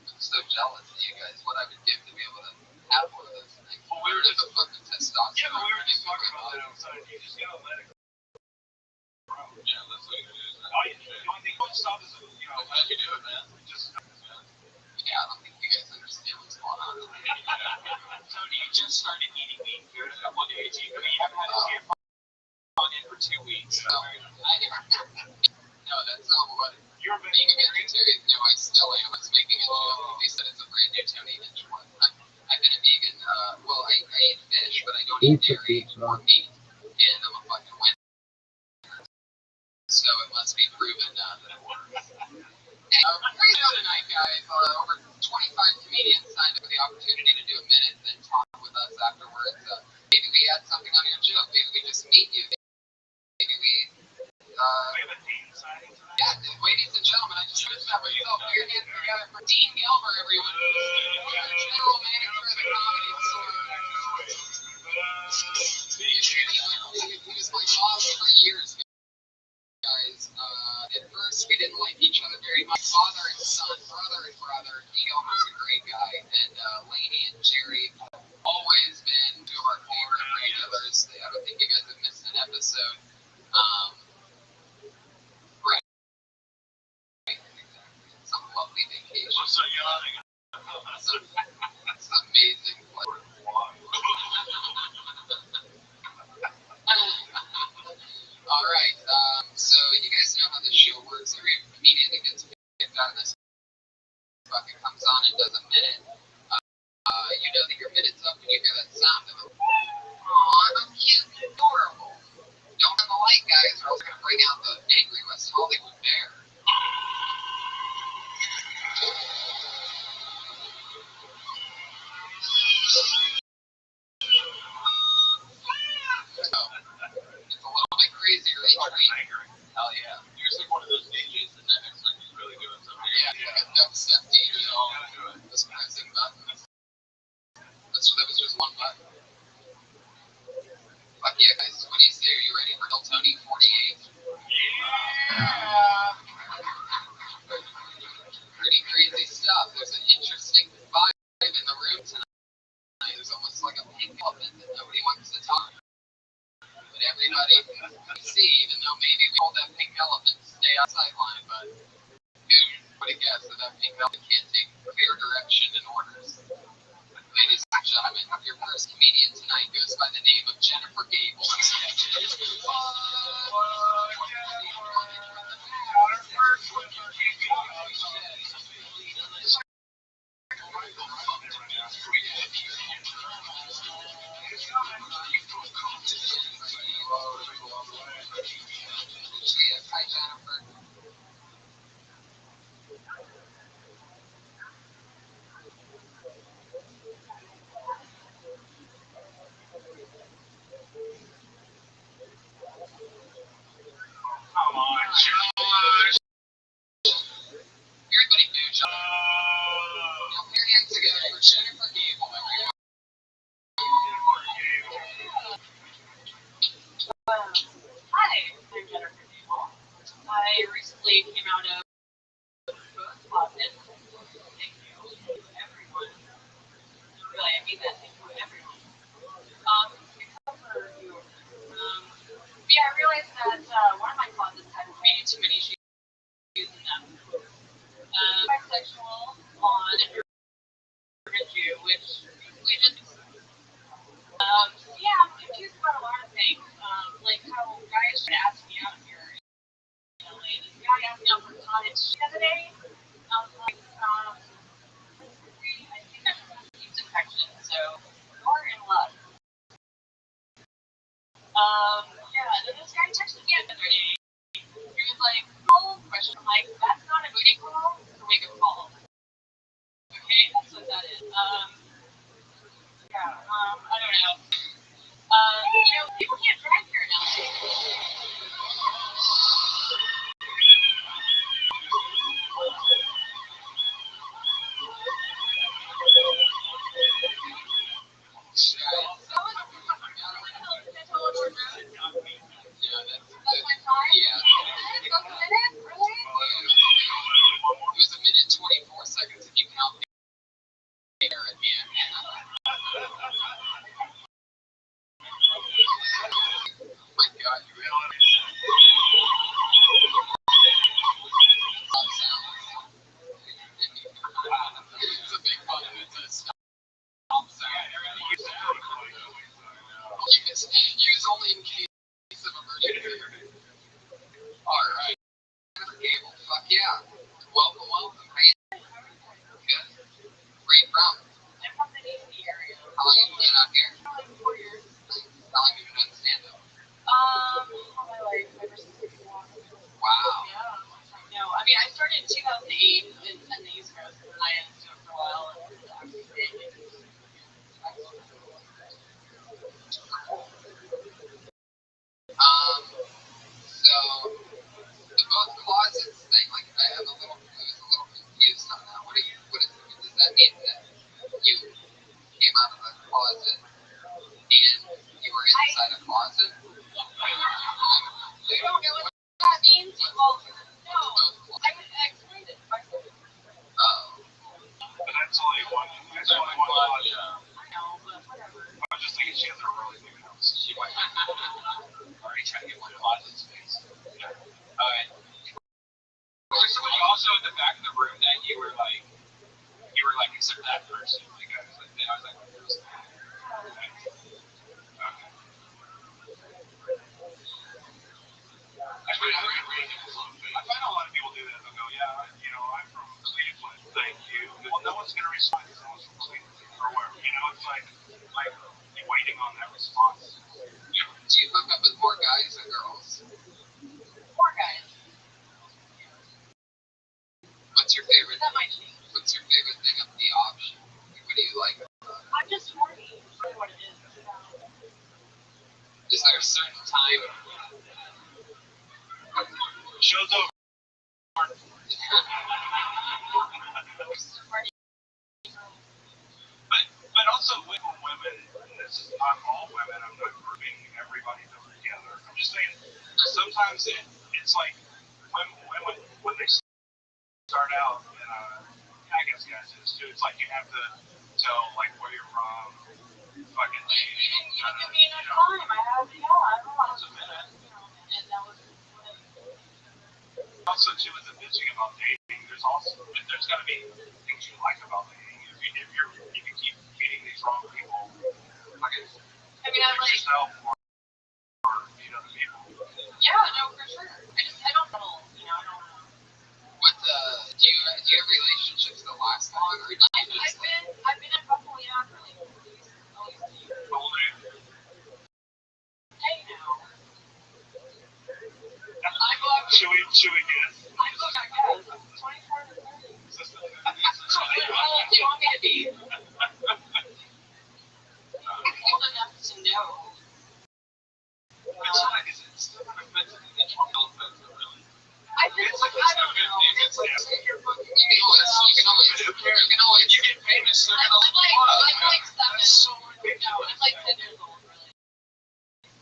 I'm so jealous of you guys. What I would give to be able to have one of those things. Well, we were just fucking testosterone. Yeah, but we were just talking about that outside. You just gotta let it go. Yeah, that's what it is. The only thing that stops is, how you do it, man. Yeah, I don't think you guys understand what's going on. So you just started eating meat here in a couple of days. You haven't had to see your phone in for 2 weeks. So No, that's not what you're being a vegetarian. No, I still am. I was making a joke. They said it's a brand new Tony Hinch one. I've been a vegan. Well, I eat fish, but I don't eat dairy or meat. And I'm a fucking winner. So it must be proven that it works. Great show tonight, guys. Over 25 comedians signed up for the opportunity to do a minute, then talk with us afterwards. Maybe we had something on your joke. Maybe we just meet you. Maybe we have a team signing tonight. Yeah, ladies and gentlemen, I just switched that myself. Put your hands together for Dean Gilbert, everyone. General manager of the Comedy Store. He was my boss for years, guys. At first, we didn't like each other very much. Father and son, brother and brother. Dean Gilbert's a great guy. And Lainey and Jerry have always been comes on and does a minute, you know that your minute's up when you hear that sound of it. Aw, I'm cute and adorable. Don't turn the light, guys, or else we're going to bring out the angry West Hollywood bear. So, it's a little bit crazier each week. Hell yeah. You're just like one of those DJs that never like he's really doing something. Yeah, like a dubstep DJ. This pressing button. That was just one button. Fuck yeah, guys. What do you say? Are you ready for Tony 48? Yeah. Pretty crazy stuff. There's an interesting vibe in the room tonight. There's almost like a pink elephant that nobody wants to talk. But everybody can see, even though maybe we told that pink elephant to stay on sideline, but who would have guessed that pink elephant can't take clear direction and orders? Ladies and gentlemen, your first comedian tonight goes by the name of Jennifer Gable. Hi, Jennifer. Come on, Josh. Everybody do, John. Now, put your hands together for Jennifer Gable, everyone. Hi, I'm Jennifer Gable. I recently came out of the closet. Thank you, everyone. No, really, I mean that. Thank you, everyone. Except for you. Yeah, I realized that one of my closets had way too many shoes in them. Bisexual on a Jew, which we just. Yeah, I'm confused about a lot of things. Like how guys should ask me out here. You know, like, this guy asked me out for cottage the other day. I was like, I think I'm yeast infection, so you're in luck. Yeah, then this guy texted me the other day. He was like, "Call?" Question. I'm like, that's not a booty call. It's a wake-up call. Okay, that's what that is. Yeah, I don't know. You know, people can't drive here now. That's my time? Yeah. It was a minute? Really? It was a minute 24 seconds if you count the air at the end. Oh my god, you really? It's a big one and it's a stop sound. Use only in case of emergency. Alright. Cable, fuck yeah. Welcome. How you doing? Good. Where are you from? I'm from the DC area. How long have you been out here? Like 4 years. How long have you been on stand-up? All my life, ever since 61. Wow. Yeah. No, I mean, I started in 2008 in the East Coast, and I had to do it for a while, and actually did it. So the both closets thing, like I was a little confused on that. Does that mean that you came out of a closet and you were inside a closet? You don't know what that means? Well, no. I explained it. Oh. That's only one lodge. I know, but whatever. I'm just thinking she has a really big house. She might already trying to get one closet space. Yeah. Alright. Was somebody also in the back of the room that you were like, except that person? Like, I was like, who's that? Okay. I find a lot of people do that. They'll go, yeah, I'm from Cleveland. Thank you. Well, no, one's going to respond to someone's completely, or whatever. You know, it's like waiting on that response. Yeah. Do you hook up with more guys or girls? More guys. What's your favorite? That might change. What's your favorite thing of the option? What do you like? I'm just horny. That's really what it is. Is there a certain time? Show's over. But also with women, this is not all women. I'm not grouping everybody together. I'm just saying sometimes it's like when they start out, and I guess guys is too. It's like you have to tell like where you're from, fucking. You didn't give me enough time. I don't know. It's a minute. And that was Also, too, with the bitching about dating, there's got to be things you like about dating. If you keep meeting these wrong people, fucking fix yourself or meet other people. Yeah, no, for sure. I don't know. You know, I don't know. What do you have relationships that last long, or do you I've been in a couple, yeah, really. How old are you? Hey now. Should we guess? I guess. 24 to 30. How old do you want me to be? Old enough to know. It's not like it's still not offensive. It's still offensive, really. I don't know. It's like you're fucking. You can always. You get famous, they're gonna look you up. I'm like 7. That's so ridiculous. No, I'm like 10 years old, really.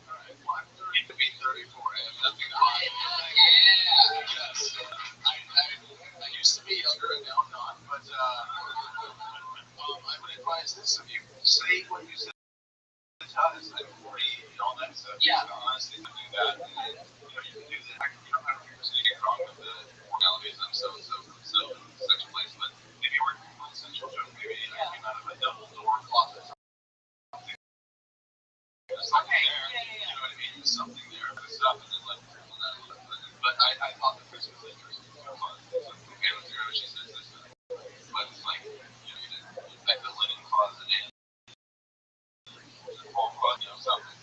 Alright, well, I'm 30 to be 34. I have nothing to hide. Yeah. Yes. I used to be younger and now I'm not, but I would advise this of you. Say what you said to us. I'm 40 and all that stuff. Yeah. Honestly, to do that, you can do that. I don't think there's anything wrong with the formalities of so such a place, but maybe we're on Central Joke, maybe I came out of a double door closet. There's something there. You know what I mean? There's something there. There's stuff and then let people know. But I thought the Chris was interesting. Okay, let's hear what she says this time. But it's like, you like the linen closet and the whole closet, something.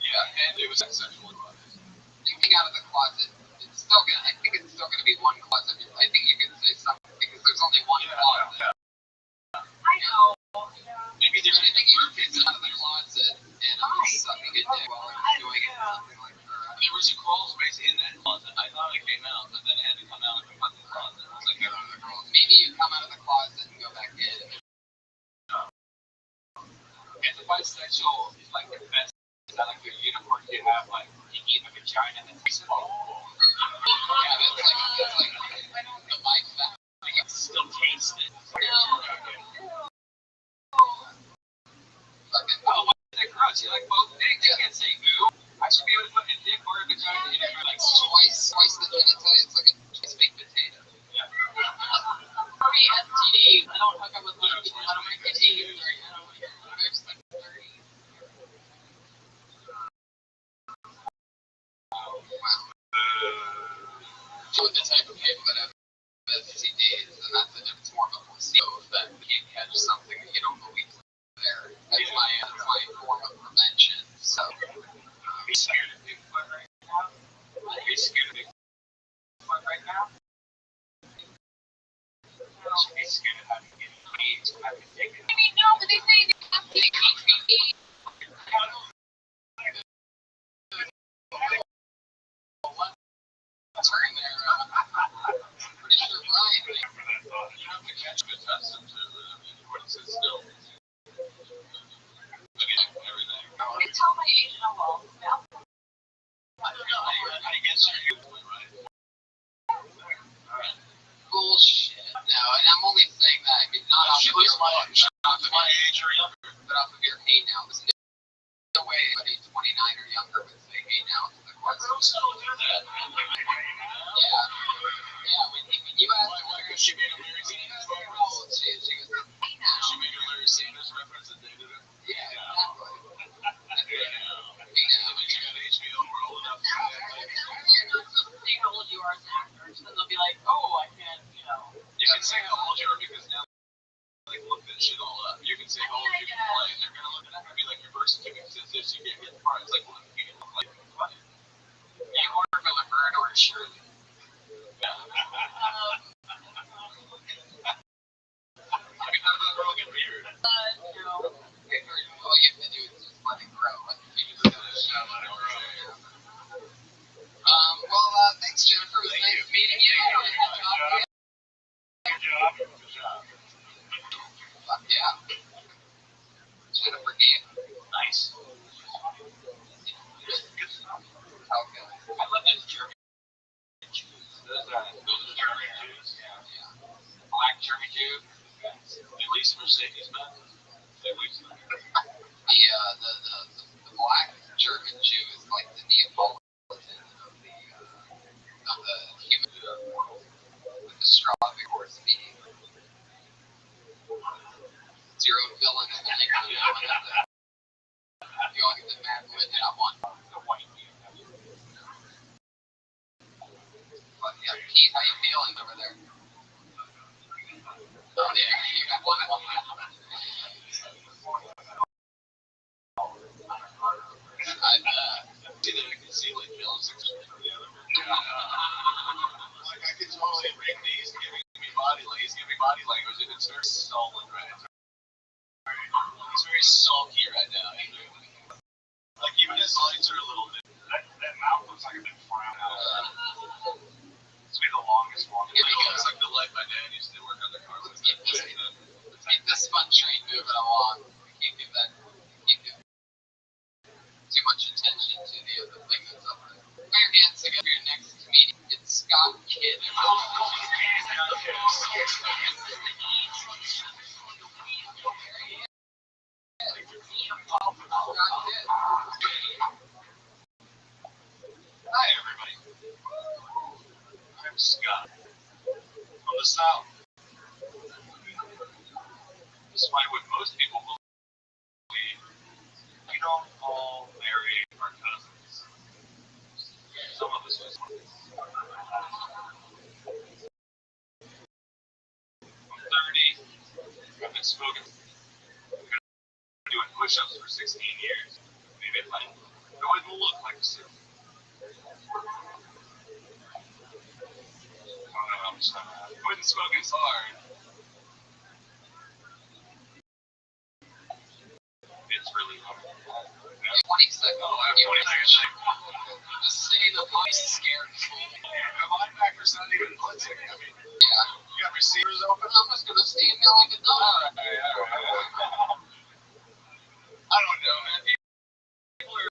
Yeah, and it was sexual closet. Thinking out of the closet, I think it's still gonna be one closet. I think you can say something because there's only one closet. I know. Maybe there's anything you can get out of the closet and I'm sucking a dick while I'm doing it or something like that. There was a crawl space in that closet. I thought it came out, but then it had to come out of the fucking closet. I was like, get out of the closet. Maybe you come out of the closet and go back in. And the bisexual is like the best. It's not like the unicorn you have, like, you eat a vagina and it's small. Yeah, it's like the life fact. I can still taste it. Oh, what's that gross? You like both dicks? You can't say ooh. I should be able to put a dick or a vagina in it. Like twice the genitalia. It's like a baked potato. Yeah. For me, STD, I don't hook up with little people. I don't make it 80 or I'm just like 30. So the type of people that have STDs, and that's it's more of a placebo effect. You can't catch something that you don't believe is there. That's my form of prevention. So. Are you scared of Bigfoot right now? Are you scared of Bigfoot right now? You should be scared of having AIDS or having taken. I mean, no, but they say they have to take HIV. Turn there. Pretty sure Brian. You have to catch the test into what it says still. Everything. They tell my age and well. I guess you're right. Bullshit. No, and I'm only saying that. I mean, not off of your my age or younger, but off of your hey now. There's no way anybody 29 or younger would say hey now to the question. Girls still do that. Yeah. When you asked her, she made a Larry Sanders reference. She goes, hey now. She made a Larry Sanders reference and dated her. Yeah, exactly. Hey now. She got HBO. We're old enough to do that. You're not supposed to say how old you are as an actor, so then they'll be like, oh, I can't, you know. You can can say how old you are because now they can look that shit all up. You can say how old you can play, and they're not gonna be like your birth certificate says this. You get hit part. It's like, well, you can look like what? You order a bird or a Shirley. I mean, how does that girl get weird? All you have to do is just let it grow. You just gotta let it grow. Thanks, Jennifer. It was nice meeting you. Good job. Fuck yeah. Jennifer Dean. Nice. Good stuff. Okay. I love those German Jews. Those are German Jews. Yeah. Black German Jew. At least Mercedes Benz. The black German Jew is like the Neapolitan of the human with the strawberry horse being zero villain and then the only the mad women that I want. The white Jew. But yeah, Pete, how you feeling over there? Oh yeah, you got one. I can see like Bill's expression from the other man. Like I can totally read me. He's giving me body language, and it's very sullen, right? He's very sulky right now. Like even his lights are a little bit. That mouth looks like a big frown. It's be the longest one. It's like the light my dad used to work on the car. Let's keep this fun train moving along. We can't give too much attention to the other thing that's up there. Put your hands together. Your next meeting. It's Scott Kidd. Hi everybody. I'm Scott from the South. Despite what most people believe, we don't all marry our cousins. Some of us just. I'm 30. I've been smoking. I've been doing push-ups for 16 years. Maybe if I wouldn't look like a suit. I'm just not. I wouldn't smoke as hard. It's really hard. 20 seconds. Oh, I have 20 seconds. Just say the pipes scared fool. The linebacker's not even blitzing. I mean, Yeah. you got receivers open? I'm just gonna stand there like a dog. All right. I don't know, man. People are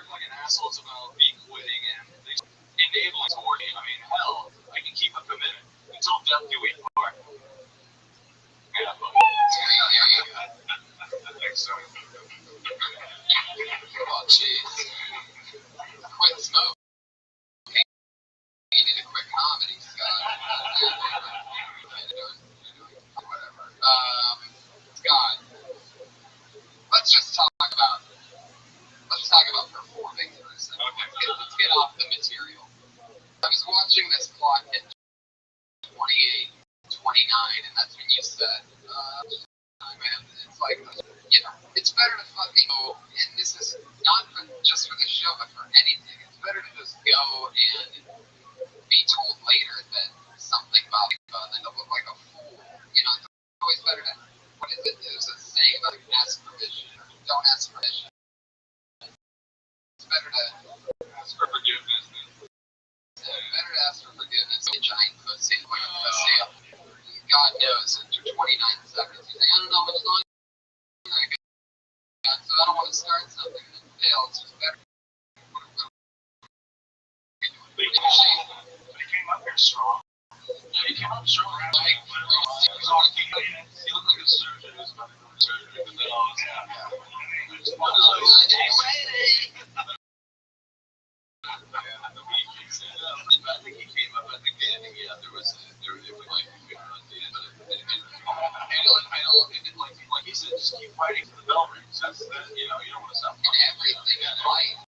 fucking assholes about me quitting and they enabling for me. I mean, hell, I can keep a commitment until death do we part. Yeah, but I think so. Oh, jeez. Quit smoke. You need to quit comedy, Scott. Whatever. Scott, let's talk about performing for a second. Okay. Let's get off the material. I was watching this clock hit 28, 29, and that's when you said, man, it's like, it's better to fucking go, and this is not just for the show, but for anything. It's better to just go and be told later that something about than to look like a fool. It's always better to, what is it? There's a saying about ask permission, don't ask permission. It's better to Ask for forgiveness. better to ask for forgiveness than a giant pussy. Like a pussy. God knows, after 29 seconds, you say, I don't know how much longer I got, so I don't want to start something that fails. It's better. But he came up here strong. Yeah, he came up strong. Like, he looked like a surgeon who's about to do surgery, but then all this happened. I think he came up at the beginning. Yeah, there was like like he said, just keep fighting for the bell rings. That's you don't want to stop. In everything in life.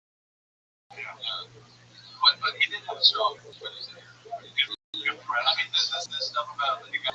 Yeah. But he did have a strong. Good press. I mean, this stuff about the guy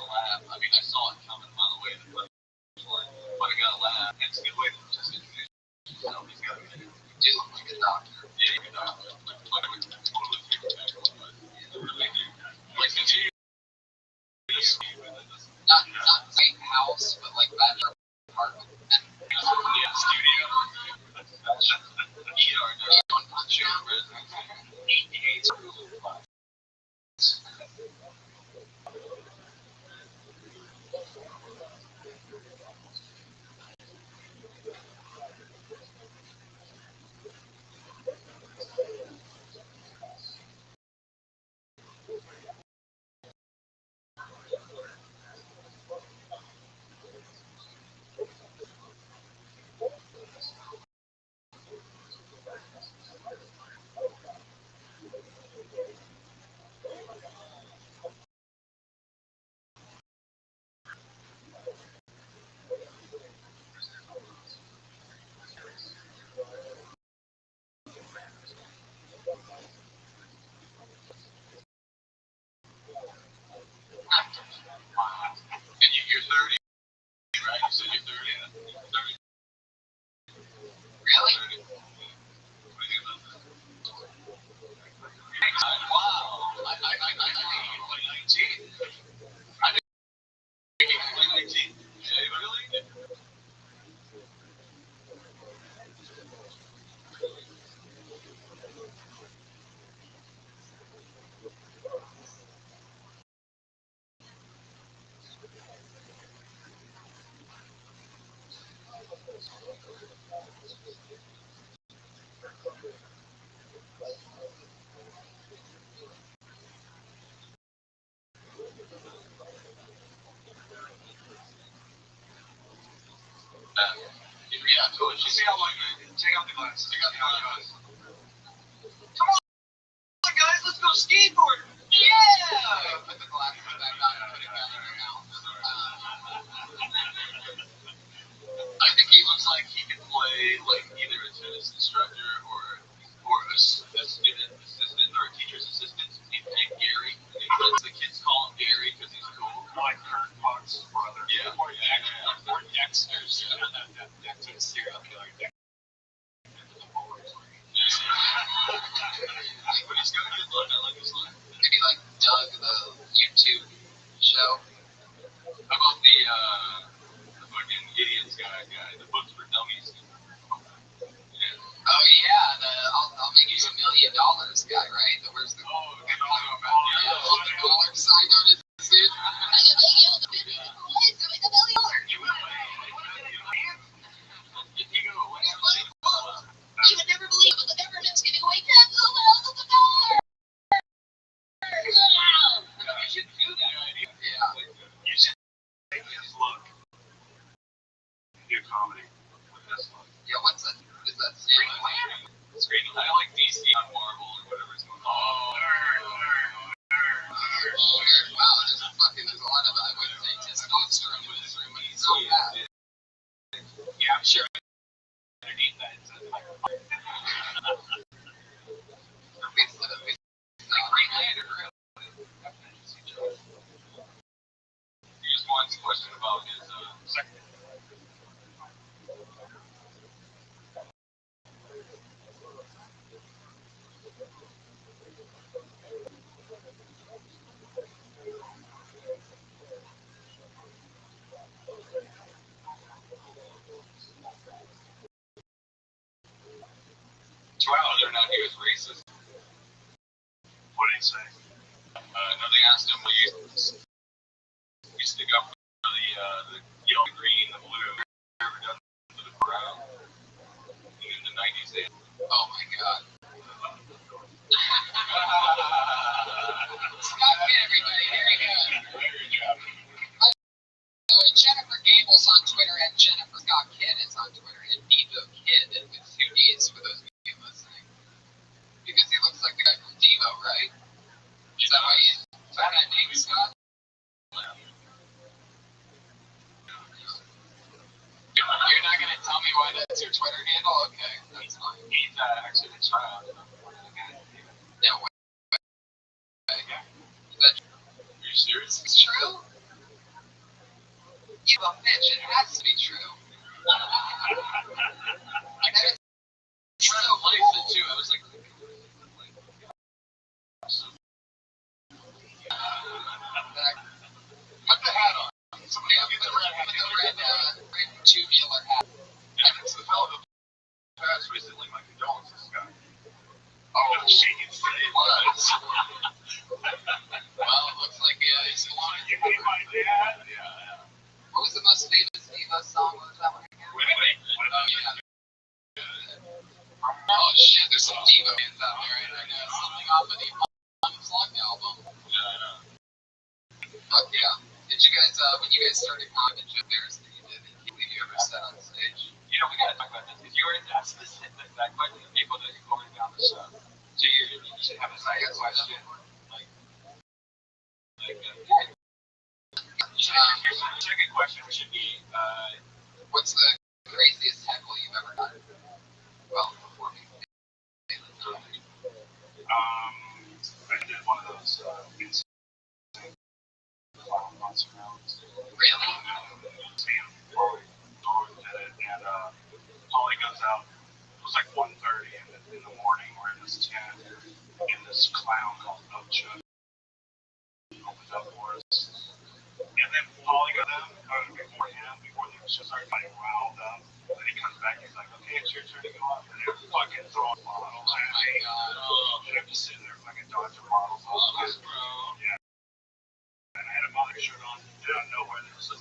Yeah, totally. You see how like take out the glass. Take out the glass. Come on, guys, let's go skateboard. Yeah. Put the glasses back on and put it down in her mouth. I think he looks like he could play like either a tennis instructor or a student assistant or a teacher's assistant. He's named Gary. The kids call him Gary because he's cool. Like Kurt Fox's brother. Yeah. Or Dexter's. Dexter's serial killer. But he's got a good look. I like his look. Maybe like Doug, the YouTube show. How about the fucking idiots guy, the books for dummies? Yeah. Oh yeah, I'll make you $1 million guy, right? The where's the dollar sign on his suit? I can make you $1 million. So make $1 million. You would never believe it. The government's giving away tens of thousands of dollars. You should do that. Yeah. You should take his look. Do comedy with this look. Yeah, what's that? Is that Screen? I like DC on Marvel or whatever it's called. Wow, there's a lot of, I wouldn't say testosterone in this room, but he's so bad. Yeah, I'm sure underneath that it says like Green Lantern. Here's one question about his second. 2 hours or not, he was racist. What did he say? No, they asked him, will you stick up for the yellow, the green, the blue? Ever done for the crowd? In the 90s, they. Oh my god. Scott Kidd, everybody. Very good. Very job. By the way, Jennifer Gable's on Twitter and Jennifer Scott Kidd is on Twitter and Devo Kid with 2 D's for those of you listening. Because he looks like the guy from Devo, right? Is that why you found that name, Scott? You're not going to tell me why that's your Twitter handle? Okay, that's fine. He's actually a child. No way. Yeah. Is that true? Are you serious? It's true? You a bitch. It has to be true. I can't. It's so I cool. it too. I was like. Put the hat on. Somebody else get the red tubular hat. And it's the fellow that passed recently. My condolences, Scott. Oh, jeez. It was. Well, it looks like he's the one. You mean my dad? Yeah. What was the most famous Devo song? What was that one again? Wait. Oh, yeah. Oh, shit, there's some Devo fans out there, and I know something off of the Unplugged album. Yeah. Fuck yeah. Did you guys, when you guys started comedy, did you embarrass that you did? Did you ever set on stage? You know, we gotta talk about this. If you were to ask specific that question to people that you're going down the show, so you should have a second question. Your second question should be, what's the craziest heckle you've ever done? Well, before me. I did one of those clown concert rounds. Really? And Polly goes out. It was like 1:30 in the morning. We're in this tent, and this clown called Rothschild'S opens up for us. And then Polly goes out before the show started getting riled up. And then he comes back. He's like, "Okay, it's your turn to go up." And they're fucking throwing bottles at me. And I'm just sitting there fucking dodging bottles. Yeah. And I had a mother shirt on. Out of nowhere, there was a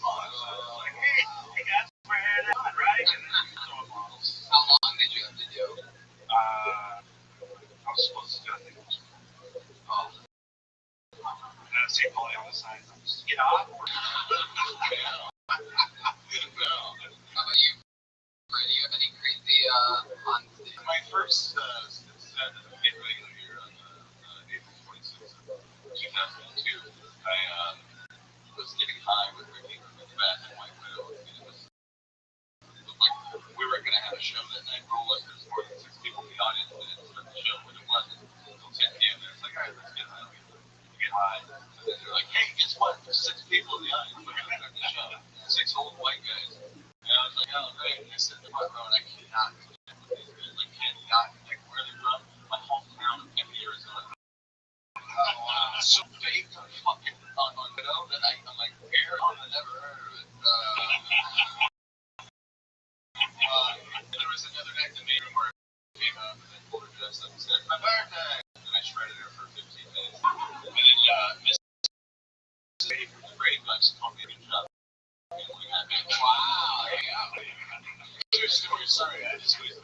these old white guys. And I was like, oh, great. And I sit in the front row, and I cannot connect with these guys. I cannot connect where they're from. My hometown of Tempe, Arizona. So fake, fucking unbeknown that I'm like, where? I never heard of it. There was another night in the main room where I came up and I pulled her dress up and said, my birthday! And I shredded her for 15 minutes. And then Miss Brady Bunch told me to drop. Wow, yeah. True story, sorry, I just squeezed it.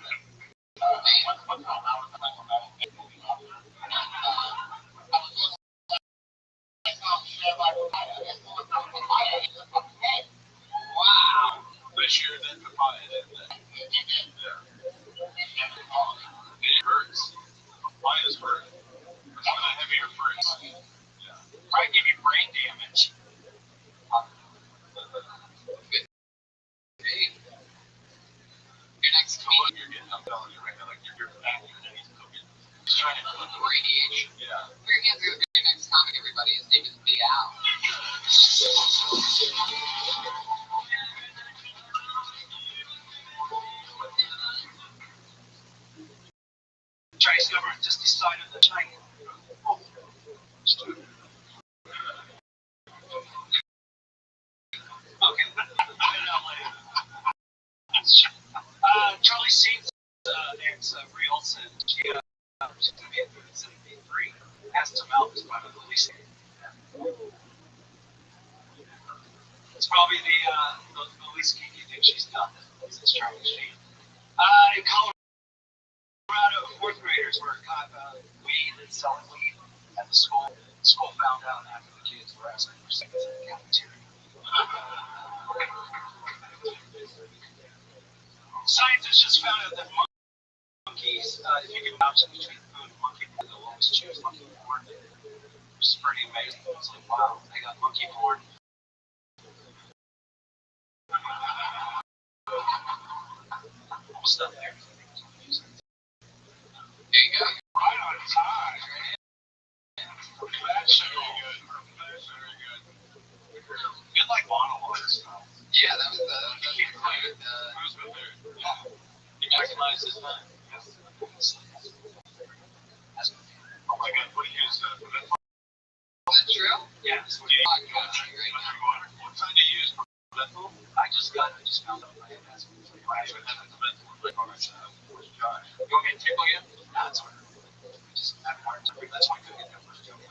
Wow. But sure, that papaya didn't it? Yeah. It hurts. Papaya's hurt. It's one of the heavier fruits. Yeah. Might give you brain damage. Hey, your next comedian, You're getting, I'm telling you right now, like you're acting and he's cooking. He's trying to cook. radiation. Yeah. Put your hands together for your next comic, everybody. His name is Big Al. Chinese government just decided that China. Oh, okay. Charlie Sheen's ex, Ray Olsen, she's going to be at 73, asked him out as part of the police. It's probably the least kinky thing she's done since Charlie Sheen. In Colorado, fourth graders were caught weed and selling weed at the school. The school found out after the kids were asking for cigarettes in the cafeteria. Scientists just found out that monkeys, if you give them options between food and monkey porn, they'll always choose monkey porn, which is pretty amazing. It's like, wow, they got monkey porn. Almost done there. There you go. Right on time. That's very good. That's very good. Good like monologues. Yeah, that was the good. Who's been there? He maximized his time. Oh my god, what do you use? Is that true? Yeah, that's what I'm watching right now. What kind do you use for mental? I just found out my ass. I even have the mental quick on myself. Gosh. You want me to tickle you? No, it's alright. Just have a hard time. That's why I couldn't get that first joke.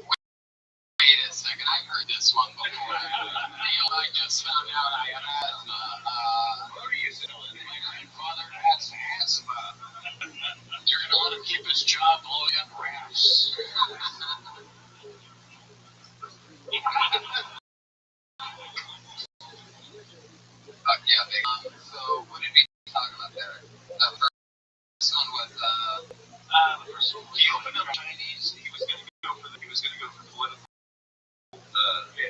Wait a second, I've heard this one before. Neil, I just found out I have asthma. What are you selling? My grandfather has asthma. You're gonna let him keep his job blowing up rafts. Yeah, so what did we talk about there? The first one was The first one, he opened up Chinese. He was gonna go for political,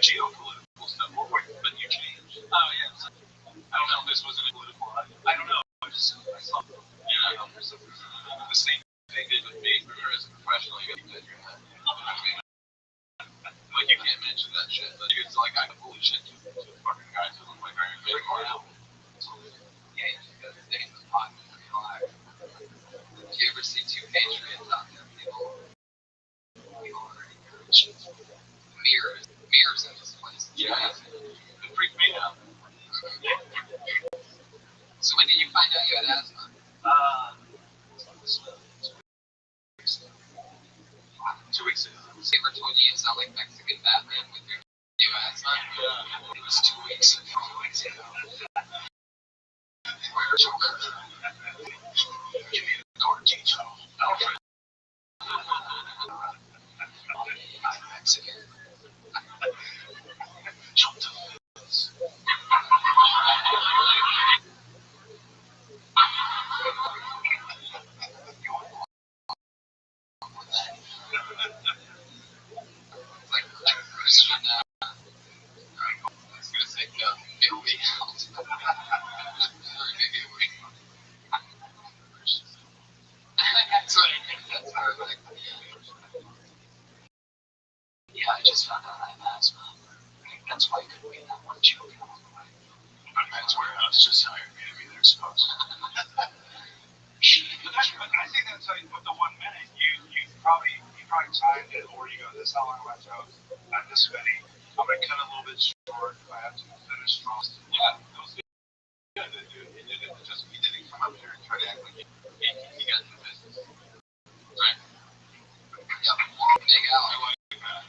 geopolitical stuff. But you changed. Oh, yeah. I don't know if this wasn't political. I don't know. I saw it. Yeah, the same thing did with me. As a professional, you gotta keep that in your head. I mean, like you can't mention that shit. But it's like I bully shit to fucking guys who look like very big or out. yeah, you just gotta stay in the pocket of your life. Do you ever see two patriots out there? People are encouraged. Mirrors in this place. Yeah, it freaked me out. So when did you find out you had asthma? 2 weeks ago. They ever told you sound like Mexican Batman with your new asthma? Yeah. It was 2 weeks ago. Where's your give me the door, teacher. Alfred. I'm Mexican. Jump to this. Like Christian, I was gonna say, feel me out. Or maybe it would. That's what I think. That's perfect. Yeah, I just found out I have asthma. That's why I couldn't read that one joke. Let's just hire me to be their spokesman. But I think that's like with the 1 minute, you probably timed it, or you go, this is how long my jokes. I'm this many. I'm gonna cut it a little bit short if I have to finish strong. Yeah, that was good. Yeah, dude. He didn't come up here and try to act like he got in the business. Right? Yeah, big Al. I like that.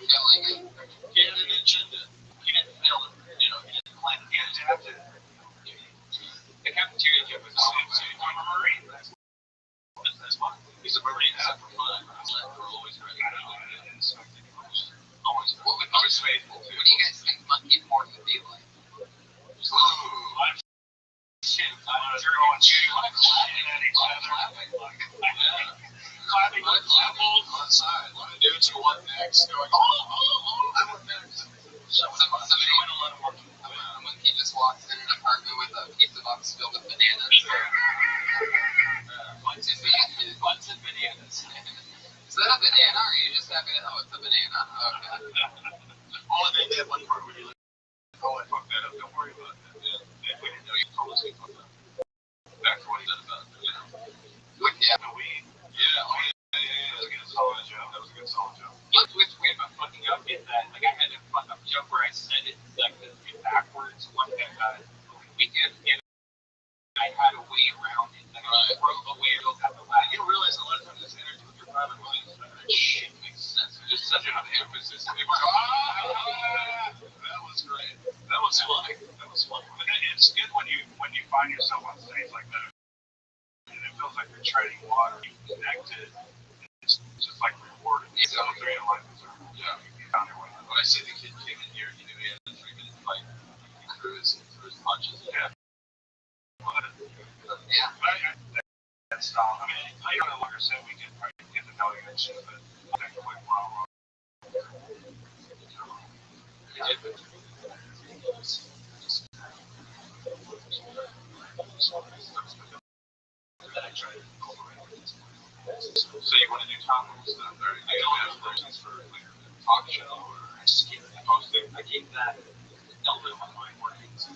Yeah, like it. He had an agenda. He didn't fail it. He didn't plan it. He adapted. The cafeteria kid was the same city. I'm a Marine. That's fine. He's a Marine. That's for fun. We're always ready. Always. Always faithful, too. What do you guys think monkey porn would be like? Ooh. Shit, I'm throwing you clapping at each other. Clapping with levels. On the side. One of the dudes who won next going, I won next. Somebody went a lot of work. A monkey just walks in an apartment with a pizza box filled with bananas. Buns and bananas. Is that a banana, or are you just having it? Oh, it's a banana. Okay. Oh, and then that one part where you're like, oh, I fucked that up. Don't worry about that. Yeah, we didn't know you told us you fucked up. Back to what he said about, Yeah. the weed. Yeah, oh, yeah. That was a good solid joke. That was a good solid joke. What's weird about fucking up is that, like, I had a joke where I said it, like, backwards one weekend, and I had a way around it. Like, I wrote a way to go at the last. You don't realize a lot of times this energy with your private Williams, that shit makes sense. It's just such an emphasis. And people go, that was great. That was fun. That was fun. But it's good when you find yourself on stage like that, and it feels like you're treading water, you're connected. It's just like rewarding. So through your life, Yeah. you found your way. When I say the kid came in here, he knew he had a 3-minute fight through his punches. Yeah. Yeah. That's style. I mean, I don't know, like I said, we can probably get to know you and shit, but I think like wrong. So you want to do topics then? Or you don't have versions for like a talk show or just keep posting? I keep that element of my mind working. What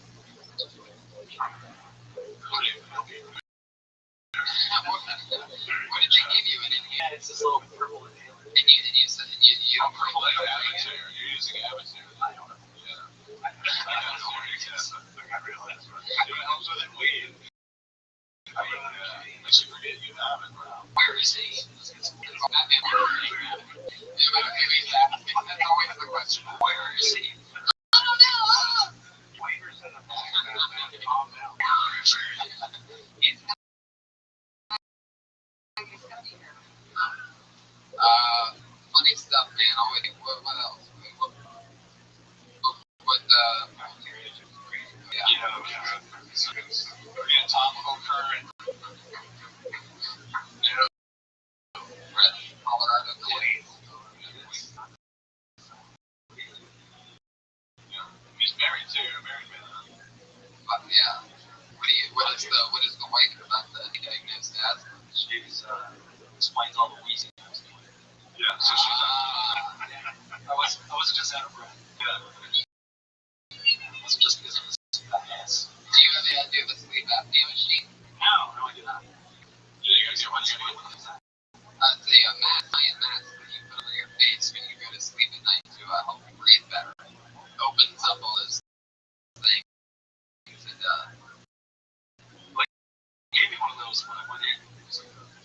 did they give you? And Yeah, it's this little purple inhaler. you said you don't Purple Avatar. You're using Avatar. I don't know. Yeah. I don't know where you get that. I realize. It helps with it weed. I mean, unless you forget you have it, bro. Where is he? Batman. That's always the question. Where is he? I don't know. Waiters in the back, calm down. Funny stuff, man. Always. What else? Yeah, topical current. Colorado Queen. He's married too. A married man. Yeah. What is the wife about the diagnosed asthma? She's explains all the wheezing. Yeah, so she's I wasn't just out of breath. It wasn't just because of this ass. Do you have a sleep apnea machine? No, I do not. you guys get one you need? It's a mask that you put over your face when you go to sleep at night to help you breathe better. Opens up all those things. And, Gave me one of those when I went in.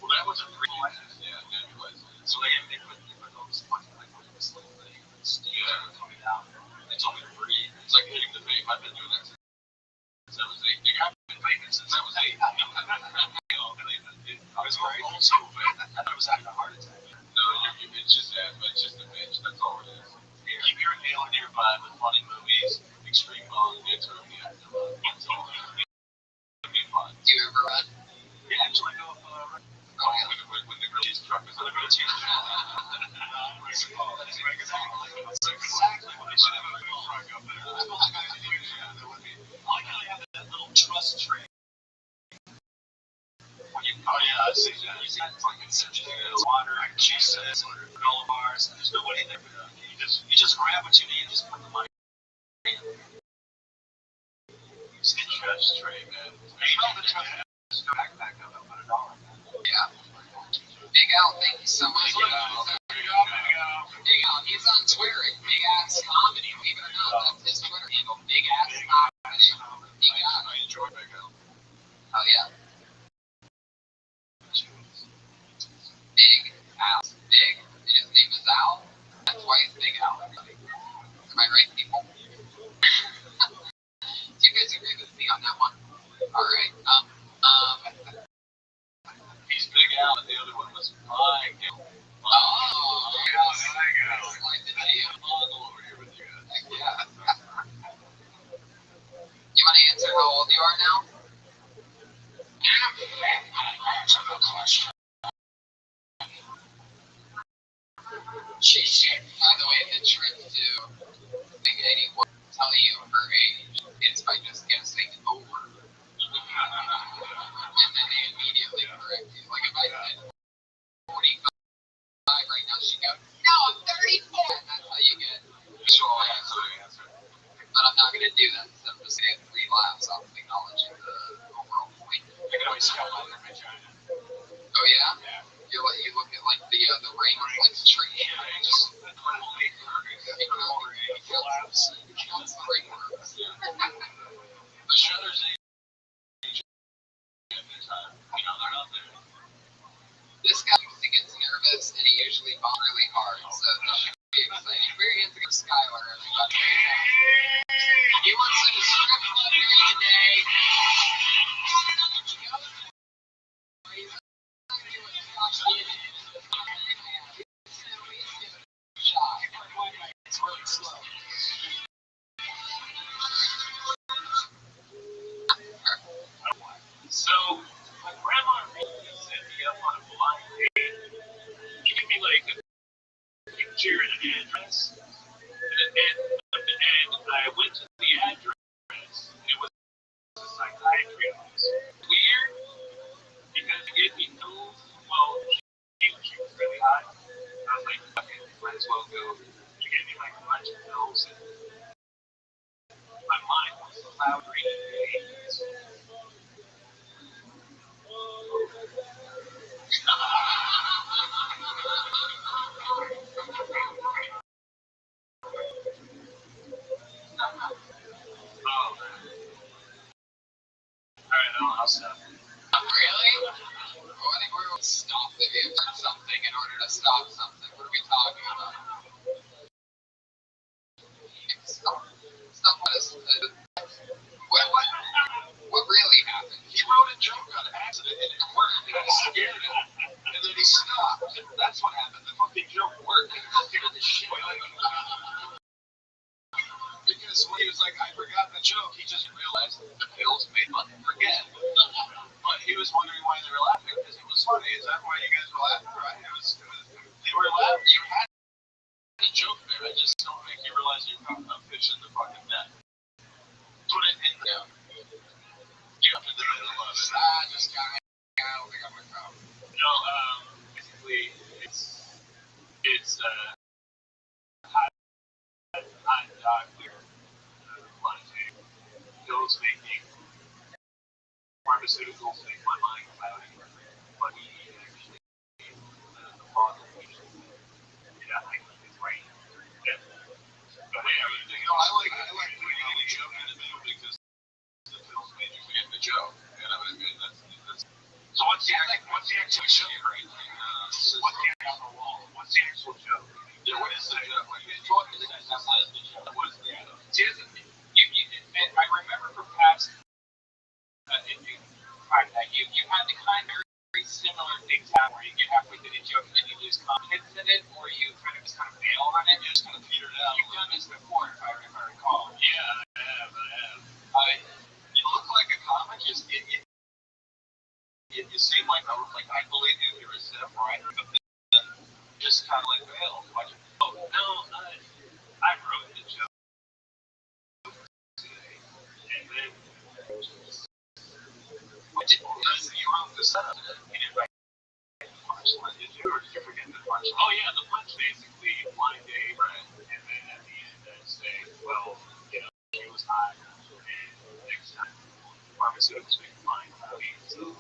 Well, that was a pretty license. Yeah, nebulizer. So they put those fucking like this little thing. Steam coming out. They told me to breathe. It's like hitting the vape. I've been doing that since I was 8. Nigga, I've been vaping since I was 8. I was also vaping. I was having a heart attack. No, it's just asthma. It's just a bitch. That's all it is. Keep your inhaler nearby with funny movies, extreme bong, Utopia. That's all. It'll be fun. do you ever run? Yeah, actually, go. When the grill cheese truck is on the grill cheese truck. That's exactly what I should have a grill truck up there. I feel like I could do that. That would be. I kind of have that little trust tree. When you, Oh yeah, I see that. you see that fucking section of water, juices, granola bars, and there's nobody there. You just grab what you need and just put the money in. ashtray, man. Backpack up and put $1. Yeah. Big Al, thank you so much. Big Al, he's on Twitter at Big Ass Comedy. Believe it or not, that's his Twitter handle. Big Ass Comedy. Big Al. I enjoy Big Al. Oh yeah. Big Al. Big. And his name is Al. That's why he's Big Al. Am I right, people? Do you guys agree with me on that one? All right. He's Big Al, and the other one was my Gil. Oh, yes. Like the deal. Over here with you guys. Yeah. You want to answer how old you are now? By the way, the trick to make anyone tell you her age is by just guessing over. And then they immediately correct you. Like if I said 45 right now, she'd go, no, I'm 34. And that's how you get. Sure, answer. But I'm not going to do that. So I'm just going to 3 laughs off acknowledging the overall point. I can always tell by their vagina. Oh, yeah? Yeah. You look at like the ring, like the tree. Yeah, just the shutters they're not there. This guy gets nervous and he usually bombs really hard, so this should be exciting. We're going to go Skylar, everybody. He wants some strip club during the day. It's really slow. So, my grandma recently set me up on a blind date. She gave me like a picture and an address. And I went to the address. It was a psychiatry office. Weird, because it gave me pills. Well, she was really hot. I was like, fuck it, might as well go. She gave me like a bunch of pills. And my mind was cloudy. I'll stop. Really? Well, I think we're going to stop it. We have done something in order to stop something. What are we talking about? Stop us. What really happened? He wrote a joke on accident and it worked. And I scared him. And then he stopped. That's what happened. The fucking joke worked. It scared the shit out of him. Because when he was like, I forgot the joke, he just realized that the pills made money forget. But he was wondering why they were laughing because it was funny. Is that why you guys were laughing? Right? They were laughing. You had a joke there. I just don't think you realize you're caught a fish in the fucking net. Put it in there. You're up in the middle of it. Just got it. I don't think I'm going to go. No, basically, it's hot doctor wanting pills making pharmaceuticals make my mind cloudy, but we actually the fog of which I it's right. Yeah. But I like reading the joke in the middle because the pills made you forget the joke. You know what I mean? That's so what's the actual show? Right? What's the actual joke? Yeah, what is the joke? Like, the joke is the joke. What is the joke? And I remember from past you had the kind of very similar things happen where you get halfway through the joke and then you lose confidence in it, or you kind of just kind of bail on it. You just kind of petered out. You've done this before, if I recall. Yeah, I have. You look like a comic. You seem like I believe you're a staff writer, but then just kind of like bail. I wrote the joke today, and then you wrote this up. you did write the punchline, did you? Or did you forget the punchline? Oh yeah, the punch basically blind date, right? And then at the end I say, well, she was hot, and next time so to speak, mind having to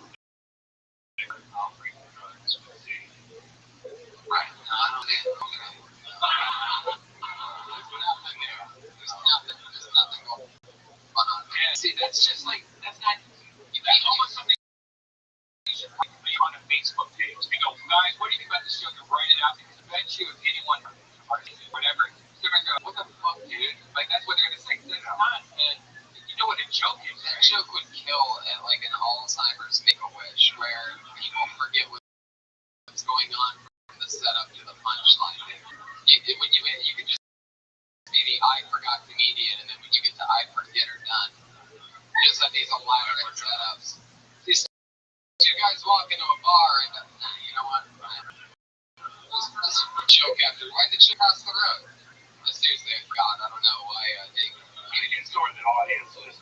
operate drugs with the Right. No, I don't think it's okay. There's nothing going on. yeah. See, that's just like, that's not, That's almost something you should put on a Facebook page. You go, guys, what do you think about this show? You write it out because I bet you if anyone or whatever, they're gonna go, what the fuck, dude? Like that's what they're gonna say. That's not. And you know what a joke is? that Right? joke would kill at like an Alzheimer's Make-A-Wish where people forget what's going on from the setup to the punchline. You could just be the I forgot comedian, and then when you get to I forget or done, you just have these elaborate setups. These two guys walk into a bar and you know what? Just a joke after. Why did you cross the road? Seriously, I forgot. I don't know why. You can sort the audience. Because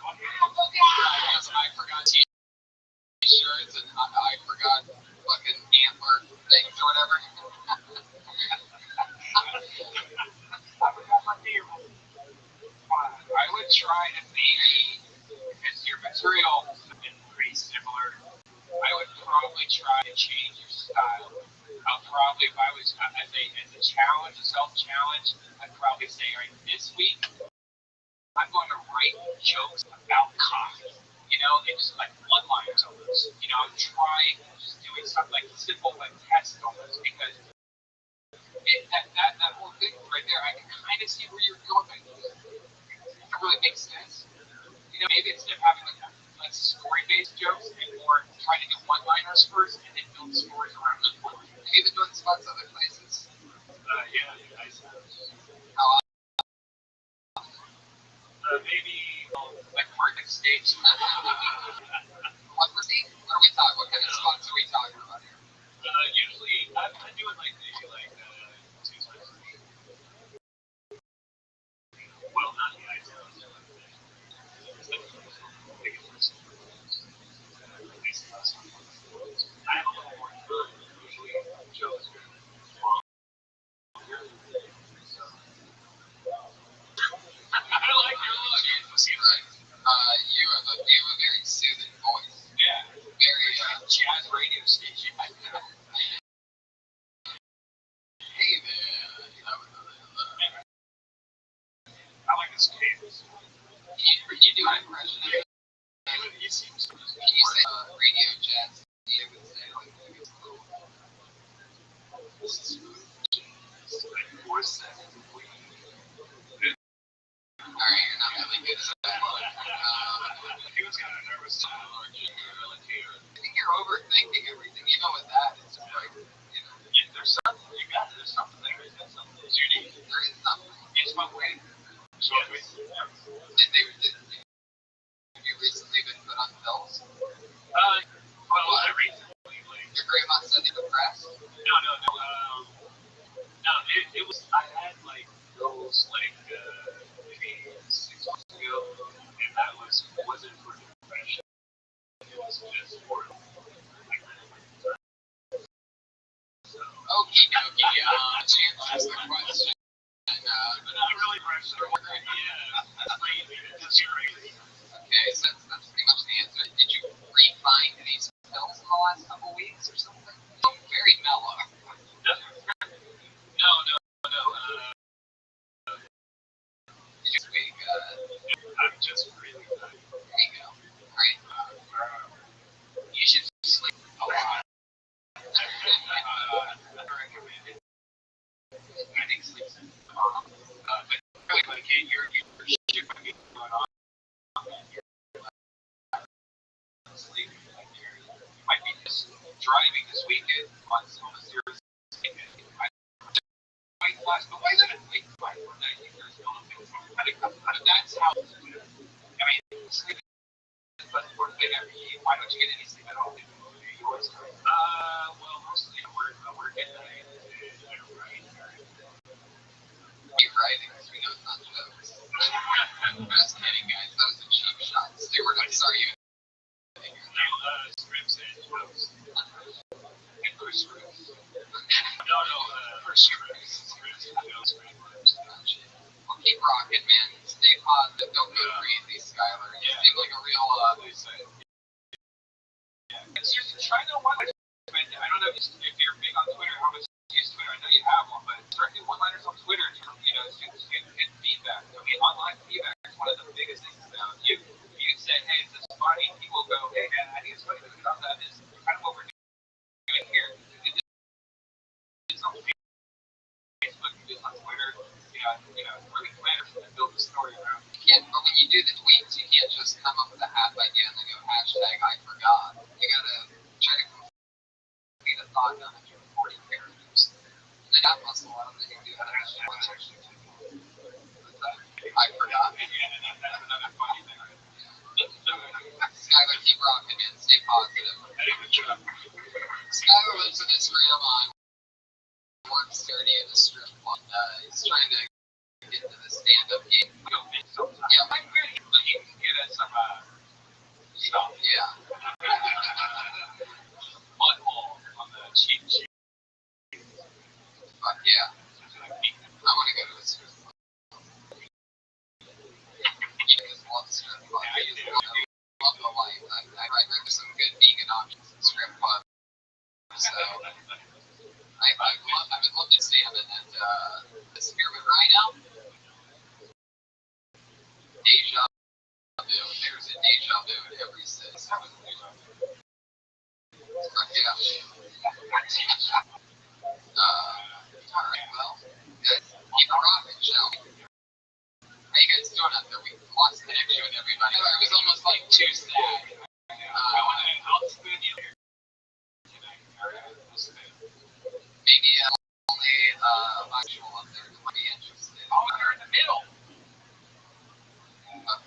I forgot t-shirts and I forgot fucking antler things or whatever. I would try to maybe, because your material has been pretty similar, I would probably try to change your style. I'll probably, if I was, as a challenge, a self-challenge, I'd probably say, all right, this week, I'm going to write jokes about coffee. You know, and just like one-liners almost. You know, I'm trying just doing something like simple, like test almost, because that whole thing right there, I can kind of see where you're going, but it really makes sense. You know, maybe instead of having like less story-based jokes and more try to do one-liners first and then build stories around them. Have you been doing spots other places? Yeah, I suppose. How Maybe like market stage? What are we talking? What kind of spots are we talking about here? usually I'm doing like maybe like 2 times a week. Well, not the ideal. I have a little more time. Usually, jokes are longer. So. I like your look. Right. You have a very soothing voice. Yeah. Very Jazz radio station. hey man. I like this cadence. You do an impression of it. He seems to just Can you say radio jazz? You would say like maybe it's a little. this is like 4 seconds. Alright, you're not really good at that. He was kind of nervous. I think you're overthinking everything. You know what that is, right? You know. Yeah, there's something. There's something there. There's something. It's unique. There is something. You smoke weed? Smoke weed? Yeah. Have you recently been put on pills? Well, I recently, like, Your grandma said you were depressed? no, it was, I had, like, those, like, maybe 6 months ago, and that wasn't for depression. It was just for, like, so. Okie dokie, to answer the question. But not really depression. Yeah, that's crazy. That's crazy. Okay, so that's pretty much the answer. Did you refine these pills in the last couple weeks or something? Very mellow. No. This week, I'm just really good. there you go. Alright. You should sleep a lot. I recommend it. I think sleep's but really, like, your shit might be going on. Sleep, like, you might be just driving this weekend on a serious weekend. But why is it a late flight? I think there's no thing. But that's how. I mean, sleep is the most important thing ever. Why don't you get any sleep at all? Well, mostly I work at night. You're writing, because we know it's not jokes. Just kidding, guys. That was a cheap shot. Stewart, I'm sorry you. Scripts and jokes. And push scripts. No, Push scripts. Well, keep rocking, man. Stay positive. Don't go crazy, Skylar. You seem like a real, if you're big on Twitter, how much you use Twitter? I know you have one, but start doing one-liners on Twitter to, get feedback. I mean, online feedback is one of the biggest things now. You say, hey, is this funny? People go, hey, man, I think it's funny, but that is kind of what we're doing here. It's on Facebook, it's on Twitter, really plan to build a story around. But when you do the tweets, you can't just come up with a half idea and then go hashtag I forgot. You gotta try to complete a thought down into 40 characters. And then that muscle out, and then you do that. I forgot. That's another funny thing. Skylar, keep rocking, man. Stay positive. Skylar lives with his grandma and works 30 in the strip club. He's trying to get into the stand-up game. Yeah, But you can get us some stuff. yeah. Butthole on the cheap. Fuck yeah. I want to go to a strip club. You just love strip club. I just love the life. I've been to some good vegan options in strip club. So I would love to salmon and the spearmint rhino. Deja vu. There's a deja vu in every city. Fuck yeah. Alright, well, guys, keep it rocking, shall we? How you guys doing out there? We lost connection with everybody. It was almost like too sad. I'll spin you here tonight. Maybe only bisexual up there might be interested. Oh, you're in the middle.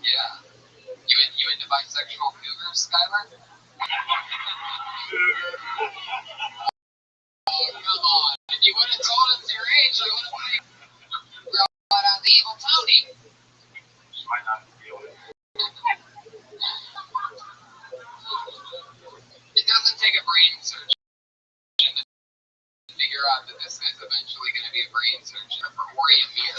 Yeah. You into bisexual cougars, Skylar? Oh, come on. If you would have told us your age, I would have brought out the evil Tony. She might not feel it. It doesn't take a brain surgeon to figure out that this guy's eventually going to be a brain surgeon for Ori Amir.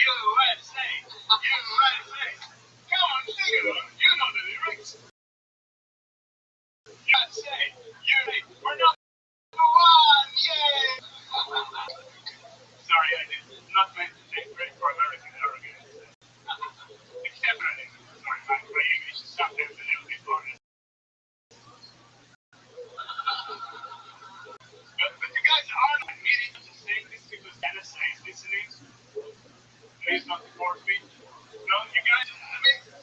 USA! USA! Come on, sing it on. You know the lyrics. USA! We're number one! Yay! Sorry, I did not meant to take credit for American arrogance. Except for that. Sorry, my English is sometimes a little bit honest. But you guys are not admitting to saying this because NSA is listening. Please don't report me. No, you guys,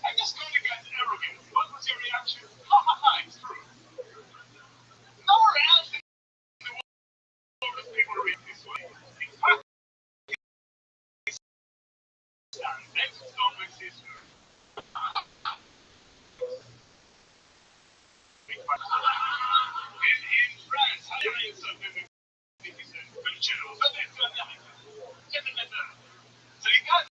I just called you guys arrogant. What was your reaction? Ha ha ha, it's true. Nowhere else in the world do people read this way. It's fucking sad. Thanks to Stone sister. In France, how do you something that is cultural? So you guys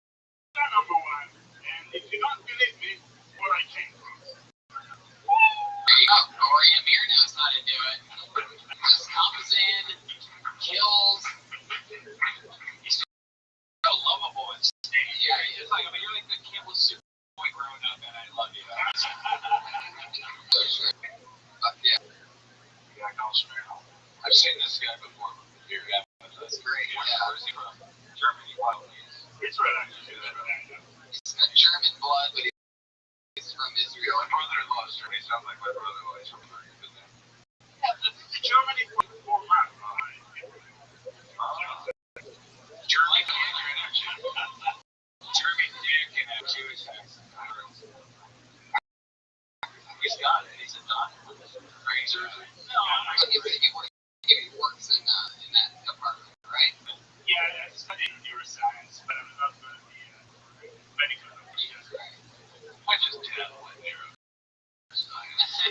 are number one, and if you don't believe me, where I came from. There you go. Ori Amir knows how to do it. Just comes in, kills. He's so lovable and steady. Yeah, It's like, you're like the Campbell soup boy growing up, and I love you. for sure. Fuck yeah. Yeah, I've seen this guy before. That's great. Yeah. Where's he from? Germany. Wow. It's right actually. He's got German blood, but he's from Israel. My brother-in-law is German. He sounds like my brother-in-law. He's from America. Germany for 4 months. German Mandarin, actually. German dick and a Jewish accent. He's got it. He's a doctor. Are you German? No. He works in that department, right? Yeah, I studied neuroscience, but I'm not going to be a medical doctor. Right. I just dabble in neuroscience.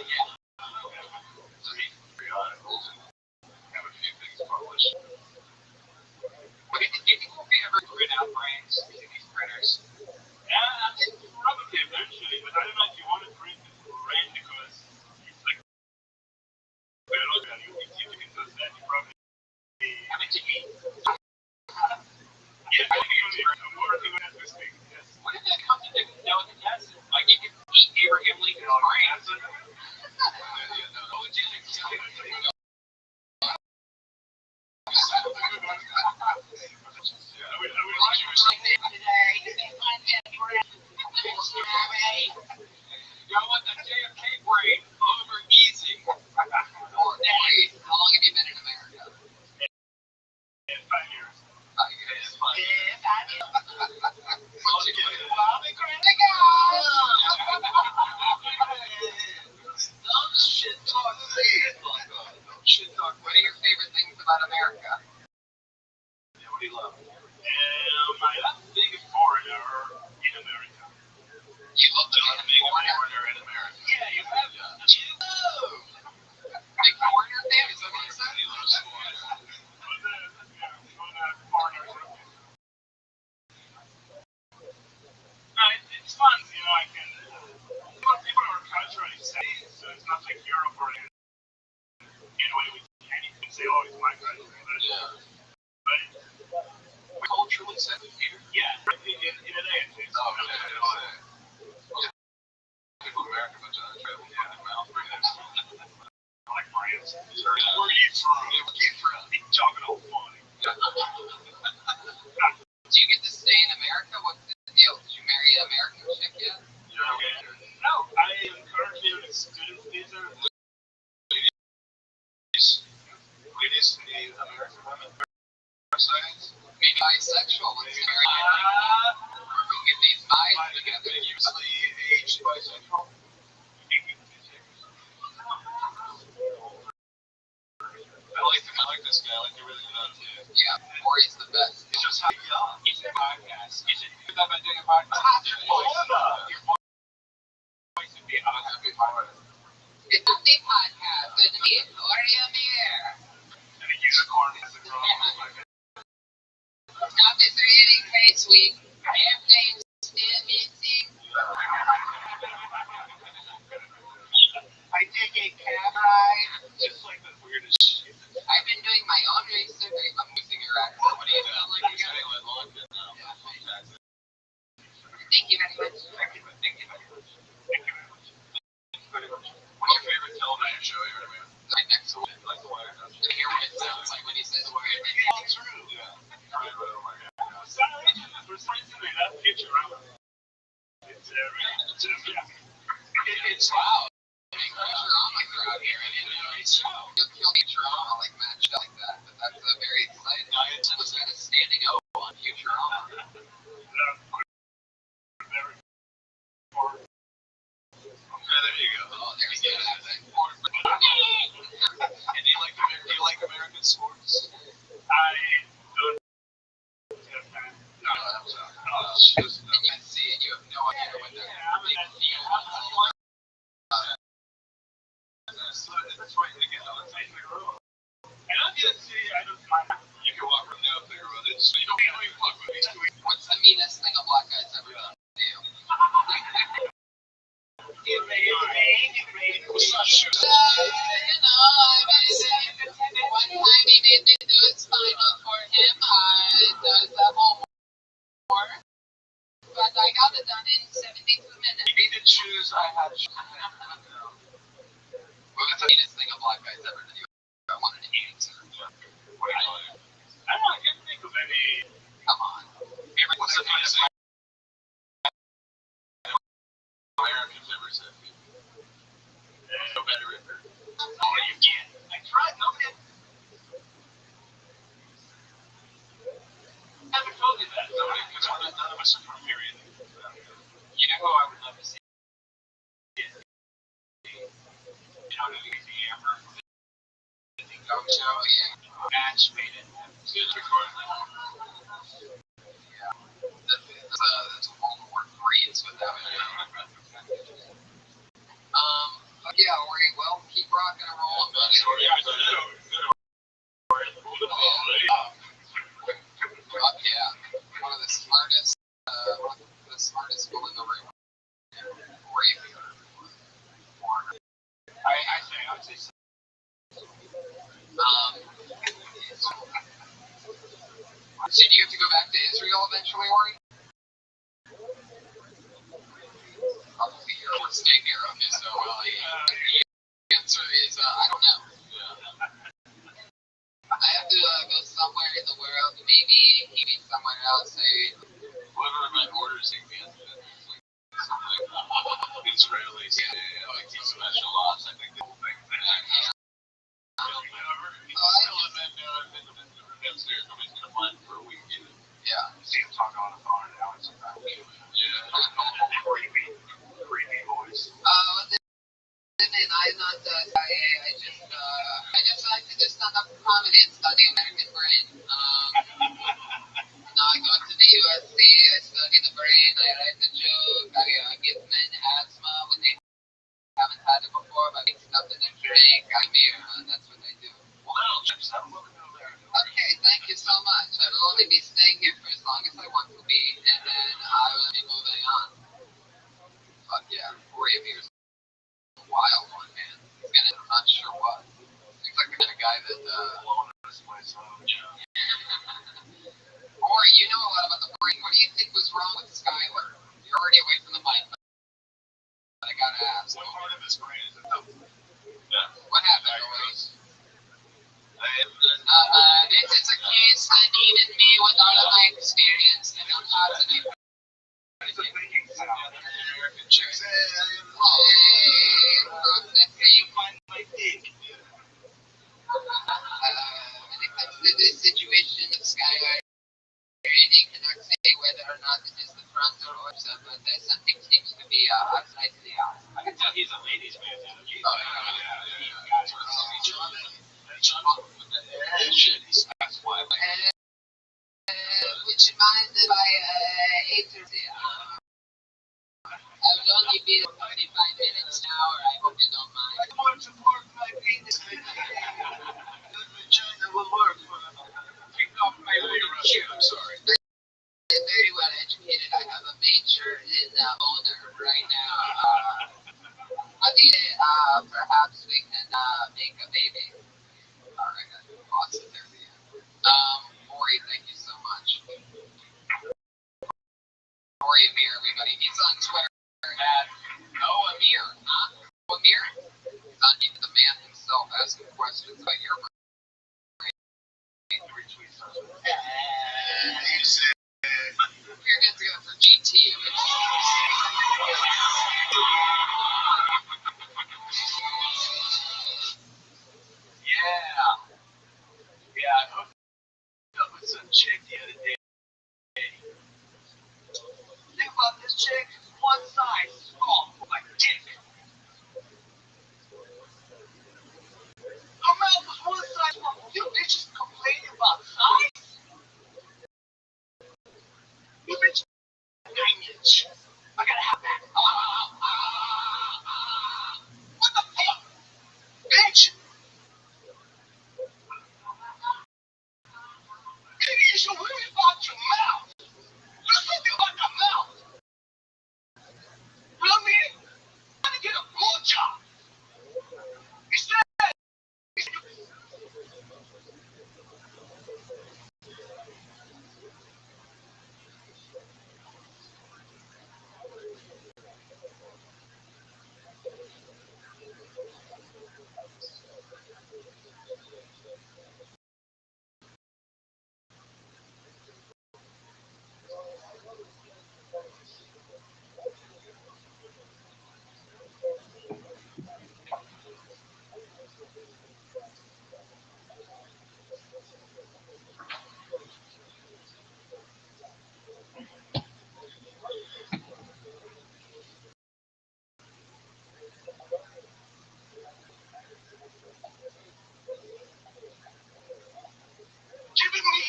Yeah. So read 3 articles and have a few things published. But do you think we'll be ever print out brains using these printers? Yeah, probably eventually, but I don't know if you want to print it for brain because it's like biological. You going to JFK brain over easy. Or, hey, how long have you been in America? In 5 years. 5 years. What's it getting? Don't shit talk me. Don't shit talk. What are your favorite things about America? Yeah, what do you love? Am I a big foreigner in America? You love to I'm a big foreigner in America. Yeah, you have. Big foreigner fan? Is that what you said? He loves foreigners. Foreigner group. No, it's fun, you know, I can. People are culturally safe, so it's not like Europe or in a way we can say, oh, it's my country. But Culturally safe here? yeah, in a day or two. Oh, yeah. People in America, but travel in the mouth right next to them. Like France. Where are you from? He's talking all funny. Do you get to stay in America? What's the deal? Did you marry an American chick yet? No, I am currently on a student visa. Ladies, any American women? Sides? Maybe bisexual. What's the American? We get these eyes together. Usually aged bisexual. I like this guy. I like the really good too. Yeah, Maury's the best. It's just how young. He's a podcast. Is it You thought about doing a podcast? your voice would be I'm happy for it. It's a big podcast. Good to meet you. Maury Amir. and a unicorn has a girl. Stop this reading face week. Airplanes still missing. I take a cab ride. Just like the weirdest shit. I've been doing my own research. I'm losing your accent. What do you sound like again? Thank you very much. Thank you very much. What's your favorite television show you ever made? Right next to it. Like the Wire. I hear what it sounds like when he says the word. It's all true. Yeah. Right, oh my God. Sorry, for some reason they left Futurama. It's Wow. Futurama crowd here. I didn't know it's show. You'll be Futurama like matched like that, but that's a very exciting. I was kind of standing up on Futurama. There you go. Oh, there's the accent. And do you like American sports? I don't have time. No, it's just And you can see it. You have no idea what they're doing. That's right. Again, on the Figure Road. And I'm gonna say I don't mind. You can walk from down Figure Road. It's you don't even walk with these two. What's the meanest thing a black guy's ever done to you? What's not shoot? One time he made me do his final for him. I did the homework, but I got it done in 72 minutes. You need to choose. I had to choose. What's the meanest thing a black guy's ever done to you? I wanted to answer. What do you like? I don't know, I can't think of any. Come on. What's the funniest thing Americans ever said to you? No better record. Oh, you can't. I tried. Nobody. I never told you that. Because none of us are from here either. You know who I would love to see? You know, the Amber from the Go Show. Yeah. Match made it. Good recording. Yeah. That's a World War III is what that would be. Yeah, Ori, well, keep rocking and rolling, buddy. Yeah. One of the smartest people in the room. Ori. I would say so. So do you have to go back to Israel eventually, Ori? Probably you're staying here, okay, so the answer is, I don't know. I have to go somewhere in the world, maybe somewhere else. Whoever my orders take me into something. Israelis, like these special laws. I think the whole thing. Upstairs, nobody's gonna mind for a week. Yeah. See him talking on the phone and now it's about creepy voice. I'm not I just like to do stand-up comedy and study American brain. Now I go to the USC, I study the brain, I write the joke, I give men asthma when they haven't had it before, but mix it up in their drink, I beer, that's what I do. Wow, just have a look over there. Okay, thank you so much. I will only be staying here for as long as I want to be, and then I will be moving on. But yeah, 4 years. Wild one, man. He's gonna, I'm not sure what. Seems like the kind of guy that, Or, you know a lot about the brain. What do you think was wrong with Skylar? You're already away from the mic, but I gotta ask. What part of his brain is it? What happened, Louise? It's a case that even me, with all of my experience, I don't have to do. It's a thinking sound. American chicks. You find my dick. When it comes to this situation of Skylar, I cannot say whether or not it is the front or upset, but something seems to be outside the house. I can tell he's a ladies' man. That's why. Would you mind if I ate her there? I will only be 45 minutes now, or I hope you don't mind. I want to work my penis. The vagina will work. Pick off my little shit, I'm sorry. I'm very well educated. I have a major in owner right now. Perhaps we can make a baby. Alright, I lost it there. Ori, thank you so much. Ori Amir, everybody. He's on Twitter at Amir, huh? Amir? He's on the man himself asking questions about your brain. You're good to go for GT. Yeah, I hooked up with some chick the other day. Think about this chick, one size small, like dick. Her mouth was one size small. You bitches complaining about size? You bitches 9 inch. I gotta have that. What the fuck? Bitch! Maybe you should worry about your mouth. Do something about your mouth. You know what I mean? I'm trying to get a blowjob. Instead, giving me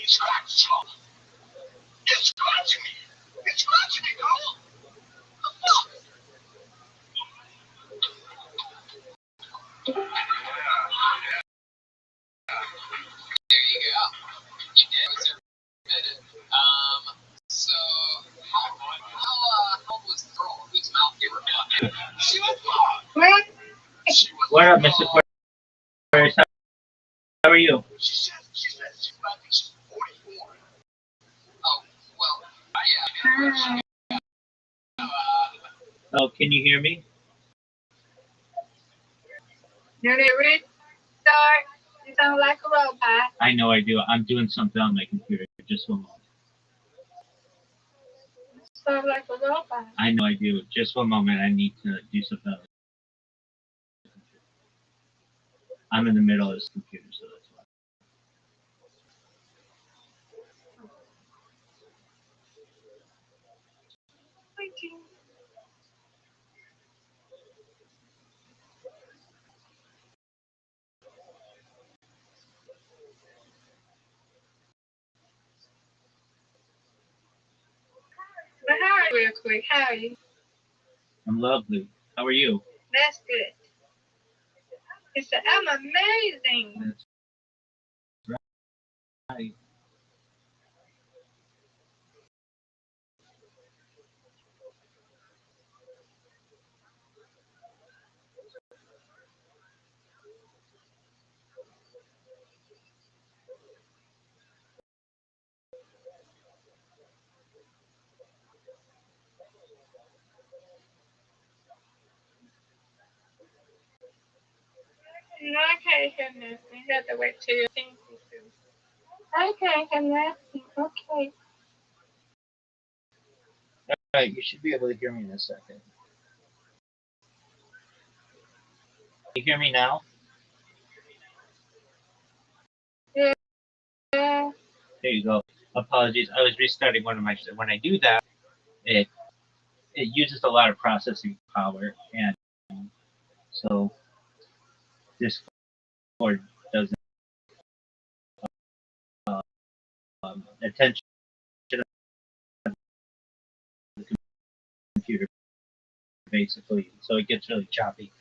a scratch job. It's scratching me. It's scratching me, girl. The fuck? There you go. You did. It was admitted. So, how was the girl whose mouth you were fucking? She was fucked. What up, Mr. Aquarius? How are you? She says she's 44. Oh, well, yeah. Oh, can you hear me? You're the rich star. You sound like a robot. I know I do. I'm doing something on my computer. Just one moment. sound like a robot. I know I do. Just one moment. I need to do something else. I'm in the middle of this computer, so that's why. Thank you. But how are you real quick? How are you? I'm lovely. How are you? That's good. He said, I'm amazing. That's right. No, I can't hear nothing. You have to wait till your thing finishes. I can't hear nothing. Okay. All right, you should be able to hear me in a second. Can you hear me now? Yeah. There you go. Apologies. I was restarting one of my. When I do that, it uses a lot of processing power, and so Discord doesn't attention of the computer basically, so it gets really choppy.